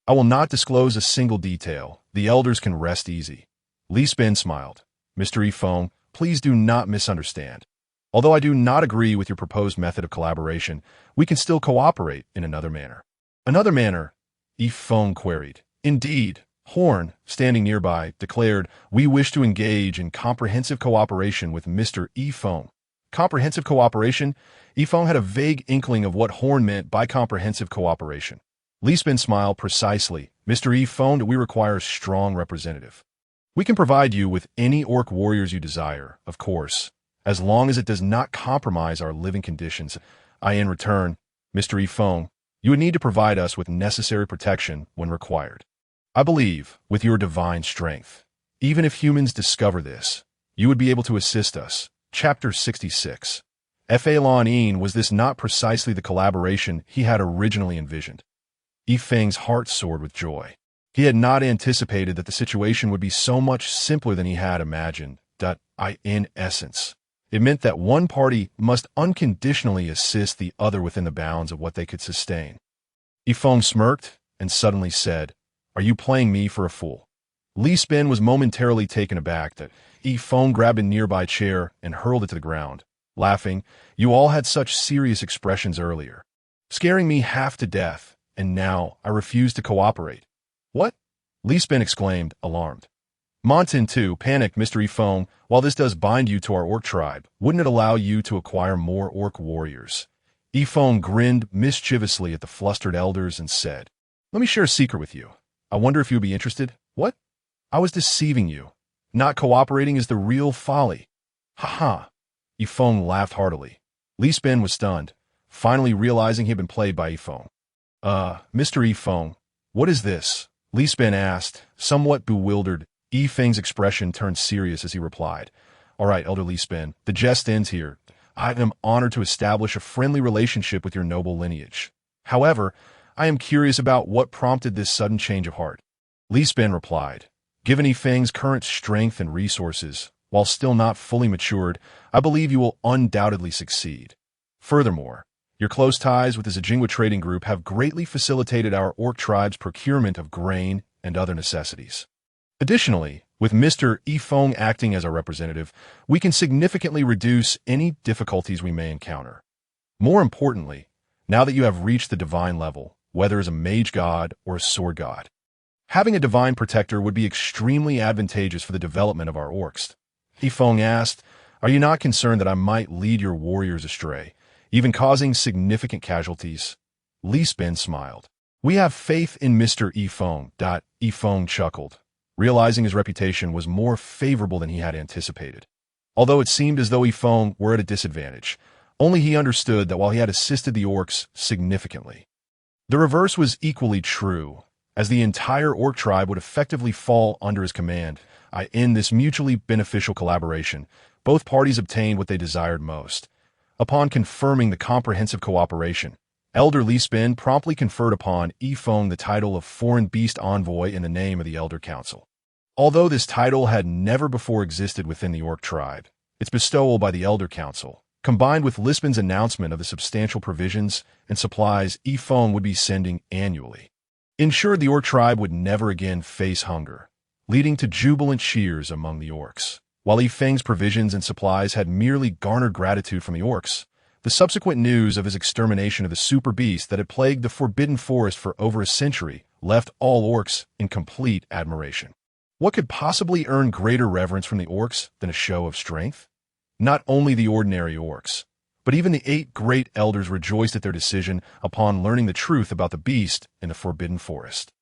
I will not disclose a single detail. The elders can rest easy." Lisbon smiled. "Mr. Ifong, please do not misunderstand. Although I do not agree with your proposed method of collaboration, we can still cooperate in another manner." "Another manner?" Ifong queried. "Indeed." Horn, standing nearby, declared, "We wish to engage in comprehensive cooperation with Mr. Ifong." Comprehensive cooperation? Ifong had a vague inkling of what Horn meant by comprehensive cooperation. Lisbon smiled. "Precisely. Mr. Ifong, we require a strong representative. We can provide you with any orc warriors you desire, of course, as long as it does not compromise our living conditions. In return, Mr. Ifong, you would need to provide us with necessary protection when required. I believe, with your divine strength, even if humans discover this, you would be able to assist us." Chapter 66. Falon, was this not precisely the collaboration he had originally envisioned? Ifeng's heart soared with joy. He had not anticipated that the situation would be so much simpler than he had imagined. In essence, it meant that one party must unconditionally assist the other within the bounds of what they could sustain. Ifong smirked and suddenly said, "Are you playing me for a fool?" Lisbon was momentarily taken aback that Ifong grabbed a nearby chair and hurled it to the ground, laughing. "You all had such serious expressions earlier, scaring me half to death, and now I refuse to cooperate." "What?" Lisbon exclaimed, alarmed. Montin too, panicked Mr. Yifeng. While this does bind you to our orc tribe, wouldn't it allow you to acquire more orc warriors? Yifeng grinned mischievously at the flustered elders and said, "Let me share a secret with you. I wonder if you'd be interested." "What?" "I was deceiving you. Not cooperating is the real folly." "Ha ha." Yifeng laughed heartily. Li Spin was stunned, finally realizing he had been played by Yifeng. Mr. Yifeng, what is this?" Li Spin asked, somewhat bewildered. Yifeng's expression turned serious as he replied, "All right, Elder Li Spin, the jest ends here. I am honored to establish a friendly relationship with your noble lineage. However, I am curious about what prompted this sudden change of heart." Li Spin replied, "Given Yifeng's current strength and resources, while still not fully matured, I believe you will undoubtedly succeed. Furthermore, your close ties with the Zijingwa trading group have greatly facilitated our orc tribe's procurement of grain and other necessities. Additionally, with Mr. Yifeng acting as our representative, we can significantly reduce any difficulties we may encounter. More importantly, now that you have reached the divine level, whether as a mage god or a sword god, having a divine protector would be extremely advantageous for the development of our orcs." Yifeng asked, "Are you not concerned that I might lead your warriors astray, even causing significant casualties?" Li Spin smiled. "We have faith in Mr. Yifeng." Yifeng chuckled, realizing his reputation was more favorable than he had anticipated. Although it seemed as though Yifeng were at a disadvantage, only he understood that while he had assisted the orcs significantly, the reverse was equally true, as the entire orc tribe would effectively fall under his command. In this mutually beneficial collaboration, both parties obtained what they desired most. Upon confirming the comprehensive cooperation, Elder Li Spin promptly conferred upon Yifeng the title of Foreign Beast Envoy in the name of the Elder Council. Although this title had never before existed within the orc tribe, its bestowal by the Elder Council, combined with Li Spin's announcement of the substantial provisions and supplies Yifeng would be sending annually, ensured the orc tribe would never again face hunger, leading to jubilant cheers among the orcs. While Yifeng's provisions and supplies had merely garnered gratitude from the orcs, the subsequent news of his extermination of the super beast that had plagued the Forbidden Forest for over a century left all orcs in complete admiration. What could possibly earn greater reverence from the orcs than a show of strength? Not only the ordinary orcs, but even the 8 great elders rejoiced at their decision upon learning the truth about the beast in the Forbidden Forest.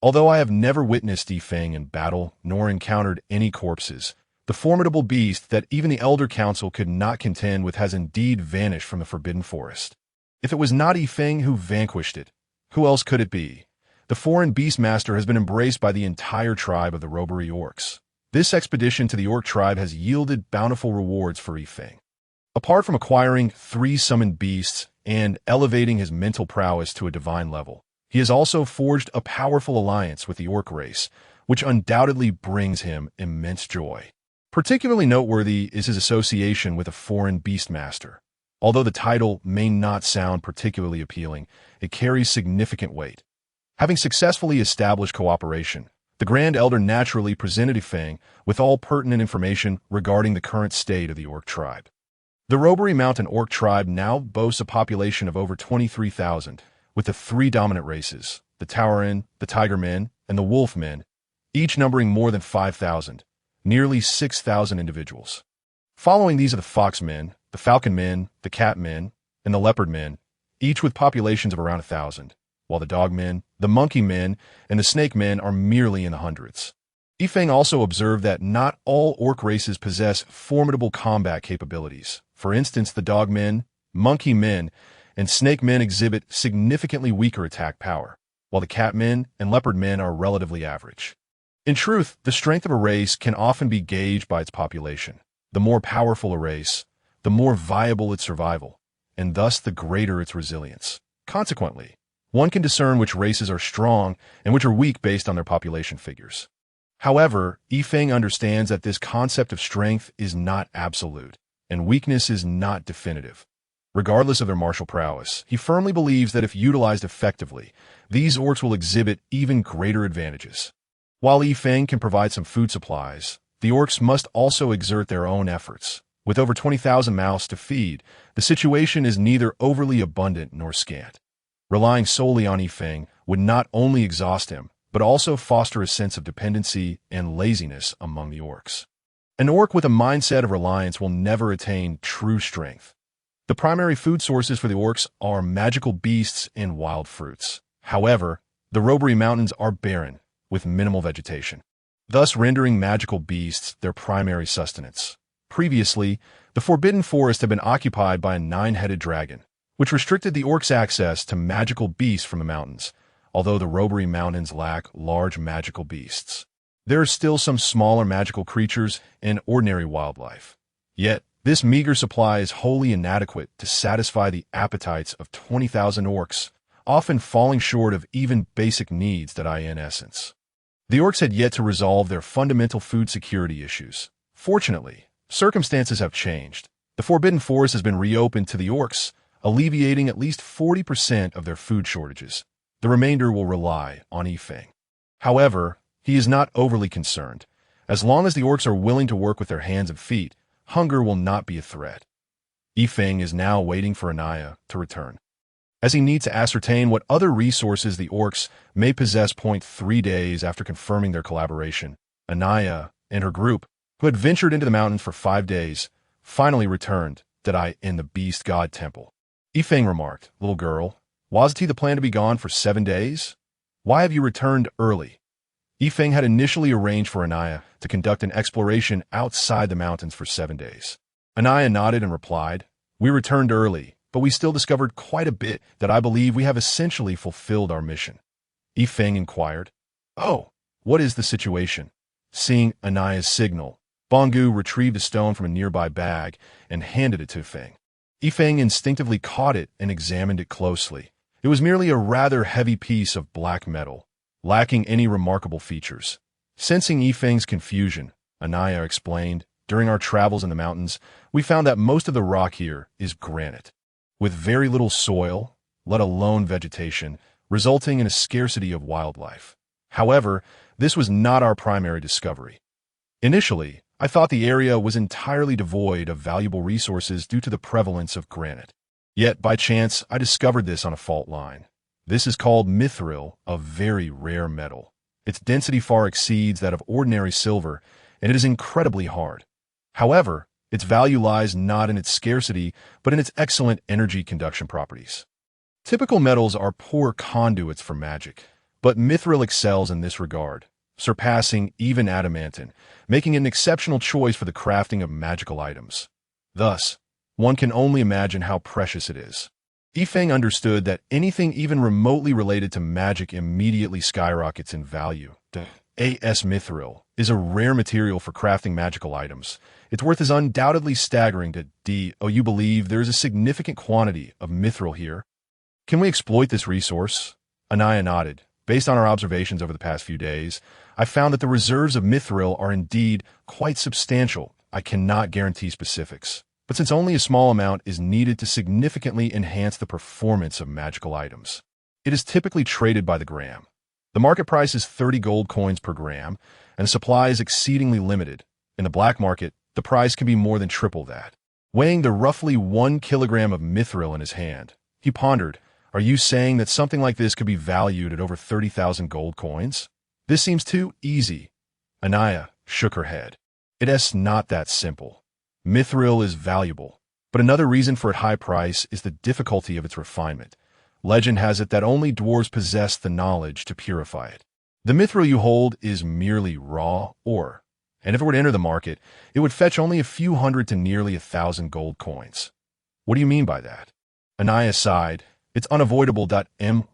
Although I have never witnessed Yifeng in battle nor encountered any corpses, the formidable beast that even the Elder Council could not contend with has indeed vanished from the Forbidden Forest. If it was not Yifeng who vanquished it, who else could it be? The foreign Beastmaster has been embraced by the entire tribe of the Robbery Orcs. This expedition to the Orc tribe has yielded bountiful rewards for Yifeng. Apart from acquiring 3 summoned beasts and elevating his mental prowess to a divine level, he has also forged a powerful alliance with the Orc race, which undoubtedly brings him immense joy. Particularly noteworthy is his association with a foreign Beastmaster. Although the title may not sound particularly appealing, it carries significant weight. Having successfully established cooperation, the Grand Elder naturally presented Yifeng with all pertinent information regarding the current state of the Orc tribe. The Robbery Mountain Orc tribe now boasts a population of over 23,000, with the 3 dominant races, the Tauren, the Tigermen, and the Wolfmen, each numbering more than 5,000. Nearly 6,000 individuals. Following these are the Foxmen, the Falconmen, the Catmen, and the Leopardmen, each with populations of around 1,000, while the Dogmen, the Monkeymen, and the Snakemen are merely in the hundreds. Yifeng also observed that not all orc races possess formidable combat capabilities. For instance, the Dogmen, Monkeymen, and Snakemen exhibit significantly weaker attack power, while the Catmen and Leopardmen are relatively average. In truth, the strength of a race can often be gauged by its population. The more powerful a race, the more viable its survival, and thus the greater its resilience. Consequently, one can discern which races are strong and which are weak based on their population figures. However, Yifeng understands that this concept of strength is not absolute, and weakness is not definitive. Regardless of their martial prowess, he firmly believes that if utilized effectively, these orcs will exhibit even greater advantages. While Yifeng can provide some food supplies, the orcs must also exert their own efforts. With over 20,000 mouths to feed, the situation is neither overly abundant nor scant. Relying solely on Yifeng would not only exhaust him, but also foster a sense of dependency and laziness among the orcs. An orc with a mindset of reliance will never attain true strength. The primary food sources for the orcs are magical beasts and wild fruits. However, the Robbery Mountains are barren, with minimal vegetation, thus rendering magical beasts their primary sustenance. Previously, the Forbidden Forest had been occupied by a 9-headed dragon, which restricted the orcs' access to magical beasts from the mountains, although the Robbery Mountains lack large magical beasts. There are still some smaller magical creatures and ordinary wildlife. Yet, this meager supply is wholly inadequate to satisfy the appetites of 20,000 orcs, often falling short of even basic needs that in essence. The orcs had yet to resolve their fundamental food security issues. Fortunately, circumstances have changed. The Forbidden Forest has been reopened to the orcs, alleviating at least 40% of their food shortages. The remainder will rely on Yifeng. However, he is not overly concerned. As long as the orcs are willing to work with their hands and feet, hunger will not be a threat. Yifeng is now waiting for Anaya to return, as he needs to ascertain what other resources the orcs may possess. 3 days after confirming their collaboration, Anaya and her group, who had ventured into the mountains for 5 days, finally returned in the Beast God Temple. Yifeng remarked, "Little girl, wasn't the plan to be gone for 7 days? Why have you returned early?" Yifeng had initially arranged for Anaya to conduct an exploration outside the mountains for 7 days. Anaya nodded and replied, "We returned early, but we still discovered quite a bit that I believe we have essentially fulfilled our mission." Yifeng inquired, "Oh, what is the situation?" Seeing Anaya's signal, Bongu retrieved a stone from a nearby bag and handed it to Yifeng. Yifeng instinctively caught it and examined it closely. It was merely a rather heavy piece of black metal, lacking any remarkable features. Sensing Yifeng's confusion, Anaya explained, "During our travels in the mountains, we found that most of the rock here is granite, with very little soil, let alone vegetation, resulting in a scarcity of wildlife. However, this was not our primary discovery. Initially, I thought the area was entirely devoid of valuable resources due to the prevalence of granite. Yet, by chance, I discovered this on a fault line. This is called mithril, a very rare metal. Its density far exceeds that of ordinary silver, and it is incredibly hard. However, its value lies not in its scarcity, but in its excellent energy conduction properties. Typical metals are poor conduits for magic, but mithril excels in this regard, surpassing even adamantine, making it an exceptional choice for the crafting of magical items. Thus, one can only imagine how precious it is. Yifeng understood that anything even remotely related to magic immediately skyrockets in value. As mithril is a rare material for crafting magical items. Its worth is undoubtedly staggering to you believe there is a significant quantity of mithril here? Can we exploit this resource? Anaya nodded. Based on our observations over the past few days, I found that the reserves of mithril are indeed quite substantial. I cannot guarantee specifics, but since only a small amount is needed to significantly enhance the performance of magical items, it is typically traded by the gram. The market price is 30 gold coins per gram, and the supply is exceedingly limited. In the black market, the price can be more than triple that. Weighing the roughly 1 kilogram of mithril in his hand, he pondered, "Are you saying that something like this could be valued at over 30,000 gold coins? This seems too easy." Anaya shook her head. "It's not that simple. Mithril is valuable, but another reason for its high price is the difficulty of its refinement. Legend has it that only dwarves possess the knowledge to purify it. The mithril you hold is merely raw ore, and if it were to enter the market, it would fetch only a few hundred to nearly 1,000 gold coins." "What do you mean by that?" Anaya sighed. "It's unavoidable.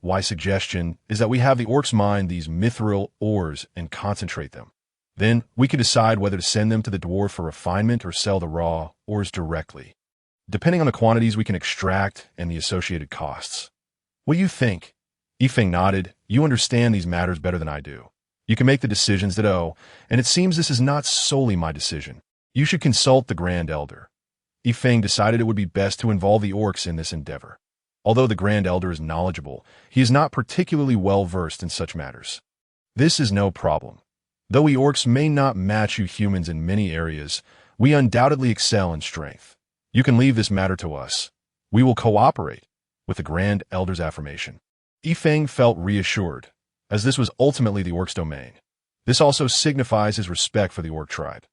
My suggestion is that we have the orcs mine these mithril ores and concentrate them. Then we can decide whether to send them to the dwarf for refinement or sell the raw ores directly, depending on the quantities we can extract and the associated costs. What do you think?" Yifeng nodded. "You understand these matters better than I do. You can make the decisions and it seems this is not solely my decision. You should consult the Grand Elder." Yifeng decided it would be best to involve the orcs in this endeavor. Although the Grand Elder is knowledgeable, he is not particularly well versed in such matters. "This is no problem. Though we orcs may not match you humans in many areas, we undoubtedly excel in strength. You can leave this matter to us. We will cooperate," with the Grand Elder's affirmation. Yifeng felt reassured. as this was ultimately the orc's domain. This also signifies his respect for the orc tribe.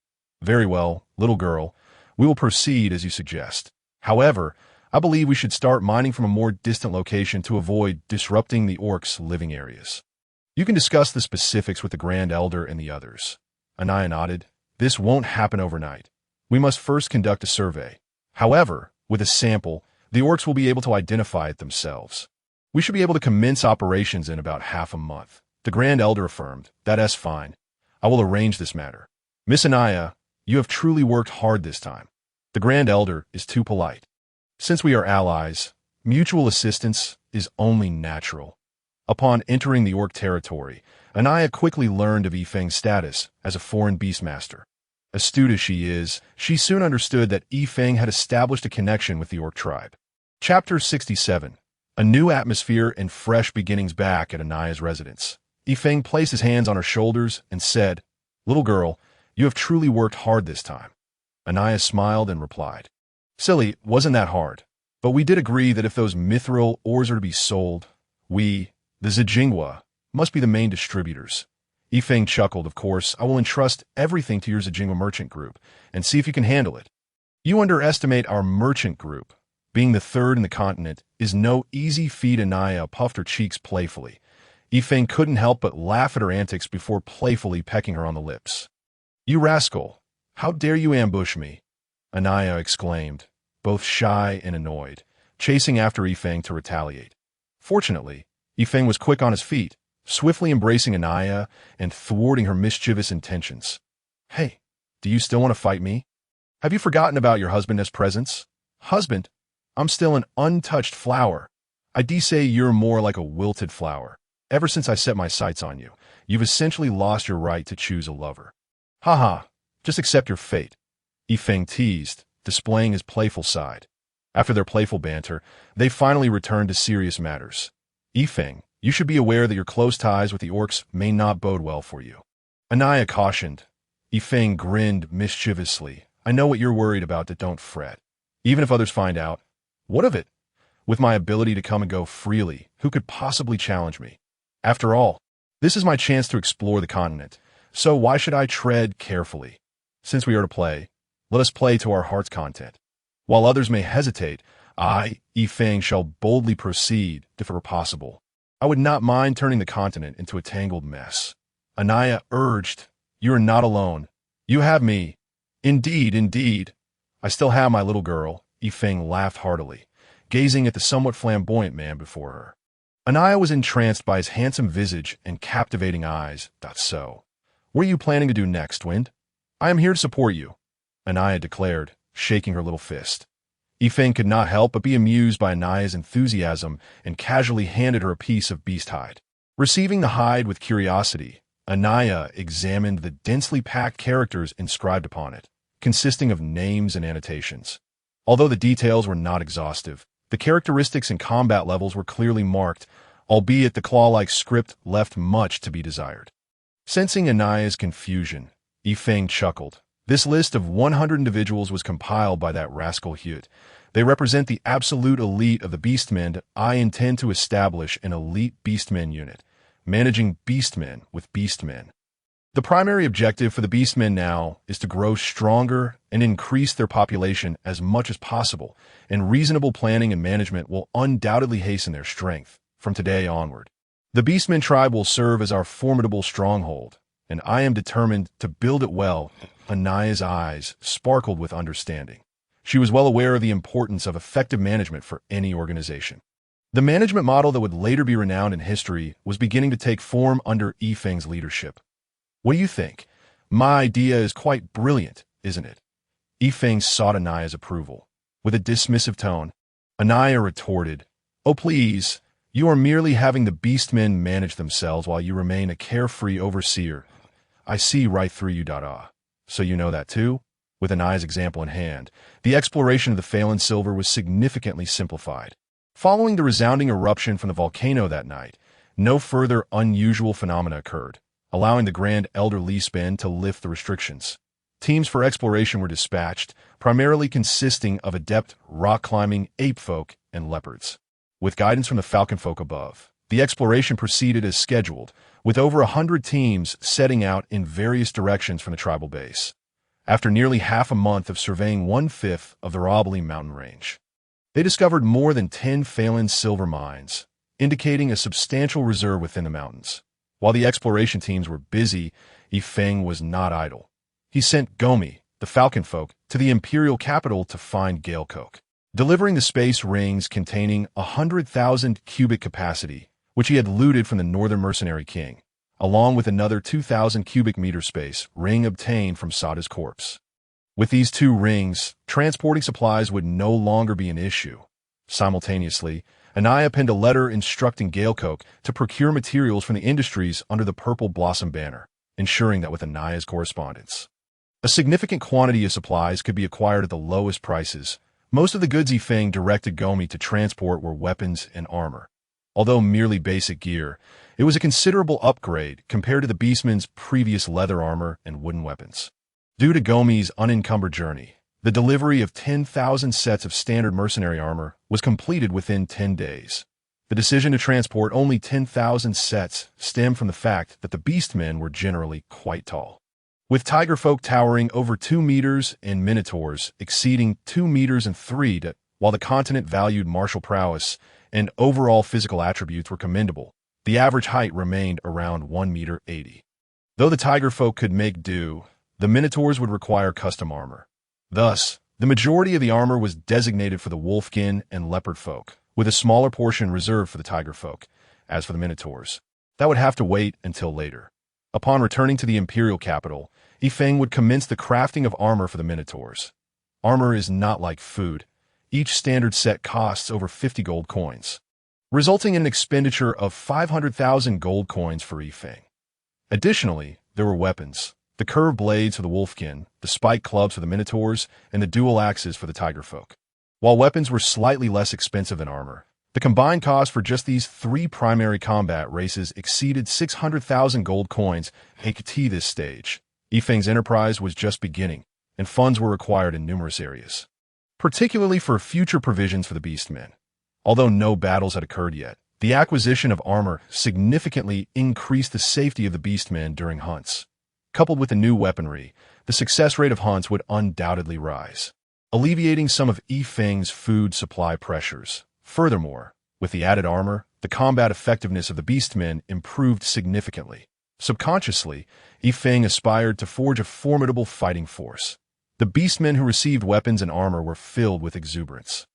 Very well, little girl, we will proceed as you suggest. However, I believe we should start mining from a more distant location to avoid disrupting the orc's living areas. You can discuss the specifics with the Grand Elder and the others. Anaya nodded. This won't happen overnight. We must first conduct a survey. However, with a sample, the orcs will be able to identify it themselves. We should be able to commence operations in about half a month. The Grand Elder affirmed. That's fine. I will arrange this matter. Miss Anaya, you have truly worked hard this time. The Grand Elder is too polite. Since we are allies, mutual assistance is only natural. Upon entering the orc territory, Anaya quickly learned of Yifeng's status as a foreign beastmaster. Astute as she is, she soon understood that Yifeng had established a connection with the orc tribe. Chapter 67. A new atmosphere and fresh beginnings back at Anaya's residence. Yifeng placed his hands on her shoulders and said, "Little girl, you have truly worked hard this time." Anaya smiled and replied, "Silly, wasn't that hard? But we did agree that if those mithril ores are to be sold, we, the Zijingwa, must be the main distributors." Yifeng chuckled. "Of course, I will entrust everything to your Zijingwa merchant group and see if you can handle it." "You underestimate our merchant group. Being the third in the continent is no easy feat." Anaya puffed her cheeks playfully. Yifeng couldn't help but laugh at her antics before playfully pecking her on the lips. "You rascal! How dare you ambush me?" Anaya exclaimed, both shy and annoyed, chasing after Yifeng to retaliate. Fortunately, Yifeng was quick on his feet, swiftly embracing Anaya and thwarting her mischievous intentions. "Hey, do you still want to fight me? Have you forgotten about your husband's presence?" "Husband? I'm still an untouched flower. I say you're more like a wilted flower. Ever since I set my sights on you, you've essentially lost your right to choose a lover." "Haha, just accept your fate," Yifeng teased, displaying his playful side. After their playful banter, they finally returned to serious matters. "Yifeng, you should be aware that your close ties with the orcs may not bode well for you," Anaya cautioned. Yifeng grinned mischievously. "I know what you're worried about, but don't fret. Even if others find out, what of it? With my ability to come and go freely, who could possibly challenge me? After all, this is my chance to explore the continent, so why should I tread carefully? Since we are to play, let us play to our heart's content. While others may hesitate, I, Yifeng, shall boldly proceed if it were possible. I would not mind turning the continent into a tangled mess." Anaya urged, "You are not alone. You have me." "Indeed, indeed. I still have my little girl," Yifeng laughed heartily, gazing at the somewhat flamboyant man before her. Anaya was entranced by his handsome visage and captivating eyes. "So, what are you planning to do next, Wind?" "I am here to support you," Anaya declared, shaking her little fist. Yifeng could not help but be amused by Anaya's enthusiasm and casually handed her a piece of beast hide. Receiving the hide with curiosity, Anaya examined the densely packed characters inscribed upon it, consisting of names and annotations. Although the details were not exhaustive, the characteristics and combat levels were clearly marked, albeit the claw-like script left much to be desired. Sensing Anaya's confusion, Yifeng chuckled. This list of 100 individuals was compiled by that rascal Hute. They represent the absolute elite of the Beastmen. I intend to establish an elite Beastmen unit, managing Beastmen with Beastmen. The primary objective for the Beastmen now is to grow stronger and increase their population as much as possible, and reasonable planning and management will undoubtedly hasten their strength from today onward. The Beastmen tribe will serve as our formidable stronghold, and I am determined to build it well. Anaya's eyes sparkled with understanding. She was well aware of the importance of effective management for any organization. The management model that would later be renowned in history was beginning to take form under Yifeng's leadership. "What do you think? My idea is quite brilliant, isn't it?" Yifeng sought Anaya's approval. With a dismissive tone, Anaya retorted, "Oh please, you are merely having the Beastmen manage themselves while you remain a carefree overseer. I see right through you. So you know that too?" With Anaya's example in hand, the exploration of the Phelan Silver was significantly simplified. Following the resounding eruption from the volcano that night, no further unusual phenomena occurred, allowing the Grand Elder Leespan to lift the restrictions. Teams for exploration were dispatched, primarily consisting of adept rock-climbing ape folk and leopards. With guidance from the falcon folk above, The exploration proceeded as scheduled, with over 100 teams setting out in various directions from the tribal base. After nearly half a month of surveying 1/5 of the Eradicating mountain range, they discovered more than 10 Phelan silver mines, indicating a substantial reserve within the mountains. While the exploration teams were busy, Yifeng was not idle. He sent Gomi, the Falcon Folk, to the imperial capital to find Galecoke, delivering the space rings containing 100,000 cubic capacity, which he had looted from the Northern Mercenary King, along with another 2,000 cubic meter space ring obtained from Sada's corpse. With these two rings, transporting supplies would no longer be an issue. Simultaneously, Anaya penned a letter instructing Galecoke to procure materials from the industries under the Purple Blossom banner, ensuring that with Anaya's correspondence, a significant quantity of supplies could be acquired at the lowest prices. Most of the goods Yifeng directed Gomi to transport were weapons and armor. Although merely basic gear, it was a considerable upgrade compared to the beastman's previous leather armor and wooden weapons. Due to Gomi's unencumbered journey, the delivery of 10,000 sets of standard mercenary armor was completed within 10 days. The decision to transport only 10,000 sets stemmed from the fact that the beastmen were generally quite tall, with tiger folk towering over 2 meters and minotaurs exceeding 2 meters and 3 feet. While the continent valued martial prowess and overall physical attributes were commendable, the average height remained around 1 meter 80. Though the tiger folk could make do, the minotaurs would require custom armor. Thus, the majority of the armor was designated for the wolfkin and leopard folk, with a smaller portion reserved for the tiger folk. As for the minotaurs, that would have to wait until later. Upon returning to the imperial capital, Yifeng would commence the crafting of armor for the minotaurs. Armor is not like food. Each standard set costs over 50 gold coins, resulting in an expenditure of 500,000 gold coins for Yifeng. Additionally, there were weapons: the curved blades for the wolfkin, the spike clubs for the minotaurs, and the dual axes for the tiger folk. While weapons were slightly less expensive than armor, the combined cost for just these three primary combat races exceeded 600,000 gold coins at this stage. Yifeng's enterprise was just beginning, and funds were required in numerous areas, particularly for future provisions for the beastmen. Although no battles had occurred yet, the acquisition of armor significantly increased the safety of the beastmen during hunts. Coupled with the new weaponry, the success rate of hunts would undoubtedly rise, alleviating some of Yifeng's food supply pressures. Furthermore, with the added armor, the combat effectiveness of the beastmen improved significantly. Subconsciously, Yifeng aspired to forge a formidable fighting force. The beastmen who received weapons and armor were filled with exuberance,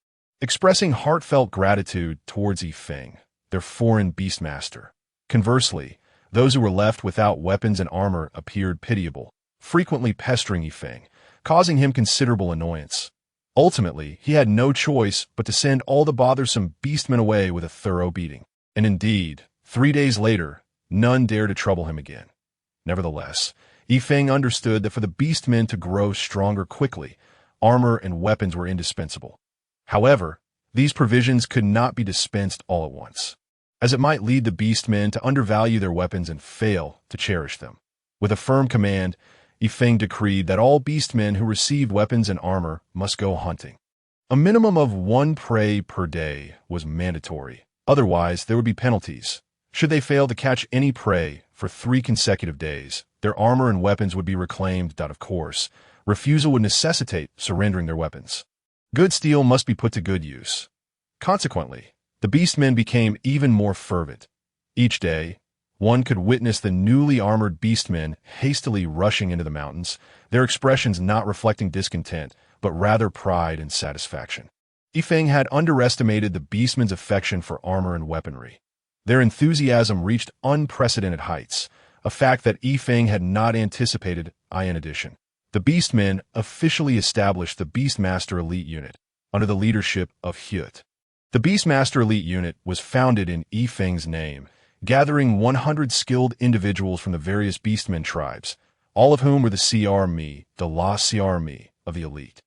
expressing heartfelt gratitude towards Yifeng, their foreign beastmaster. Conversely, those who were left without weapons and armor appeared pitiable, frequently pestering Yifeng, causing him considerable annoyance. Ultimately, he had no choice but to send all the bothersome beastmen away with a thorough beating. And indeed, 3 days later, none dared to trouble him again. Nevertheless, Yifeng understood that for the beastmen to grow stronger quickly, armor and weapons were indispensable. However, these provisions could not be dispensed all at once, as it might lead the beastmen to undervalue their weapons and fail to cherish them. With a firm command, Yifeng decreed that all beastmen who received weapons and armor must go hunting. A minimum of 1 prey per day was mandatory. Otherwise, there would be penalties. Should they fail to catch any prey for 3 consecutive days, their armor and weapons would be reclaimed. Of course, refusal would necessitate surrendering their weapons. Good steel must be put to good use. Consequently, the beastmen became even more fervent. Each day, one could witness the newly armored beastmen hastily rushing into the mountains, their expressions not reflecting discontent, but rather pride and satisfaction. Yifeng had underestimated the beastmen's affection for armor and weaponry. Their enthusiasm reached unprecedented heights, a fact that Yifeng had not anticipated. In addition, the beastmen officially established the Beastmaster Elite Unit under the leadership of Hyut. The Beastmaster Elite Unit was founded in Yifeng's name, gathering 100 skilled individuals from the various beastmen tribes, all of whom were the CR-Me, the La CR-Me of the elite.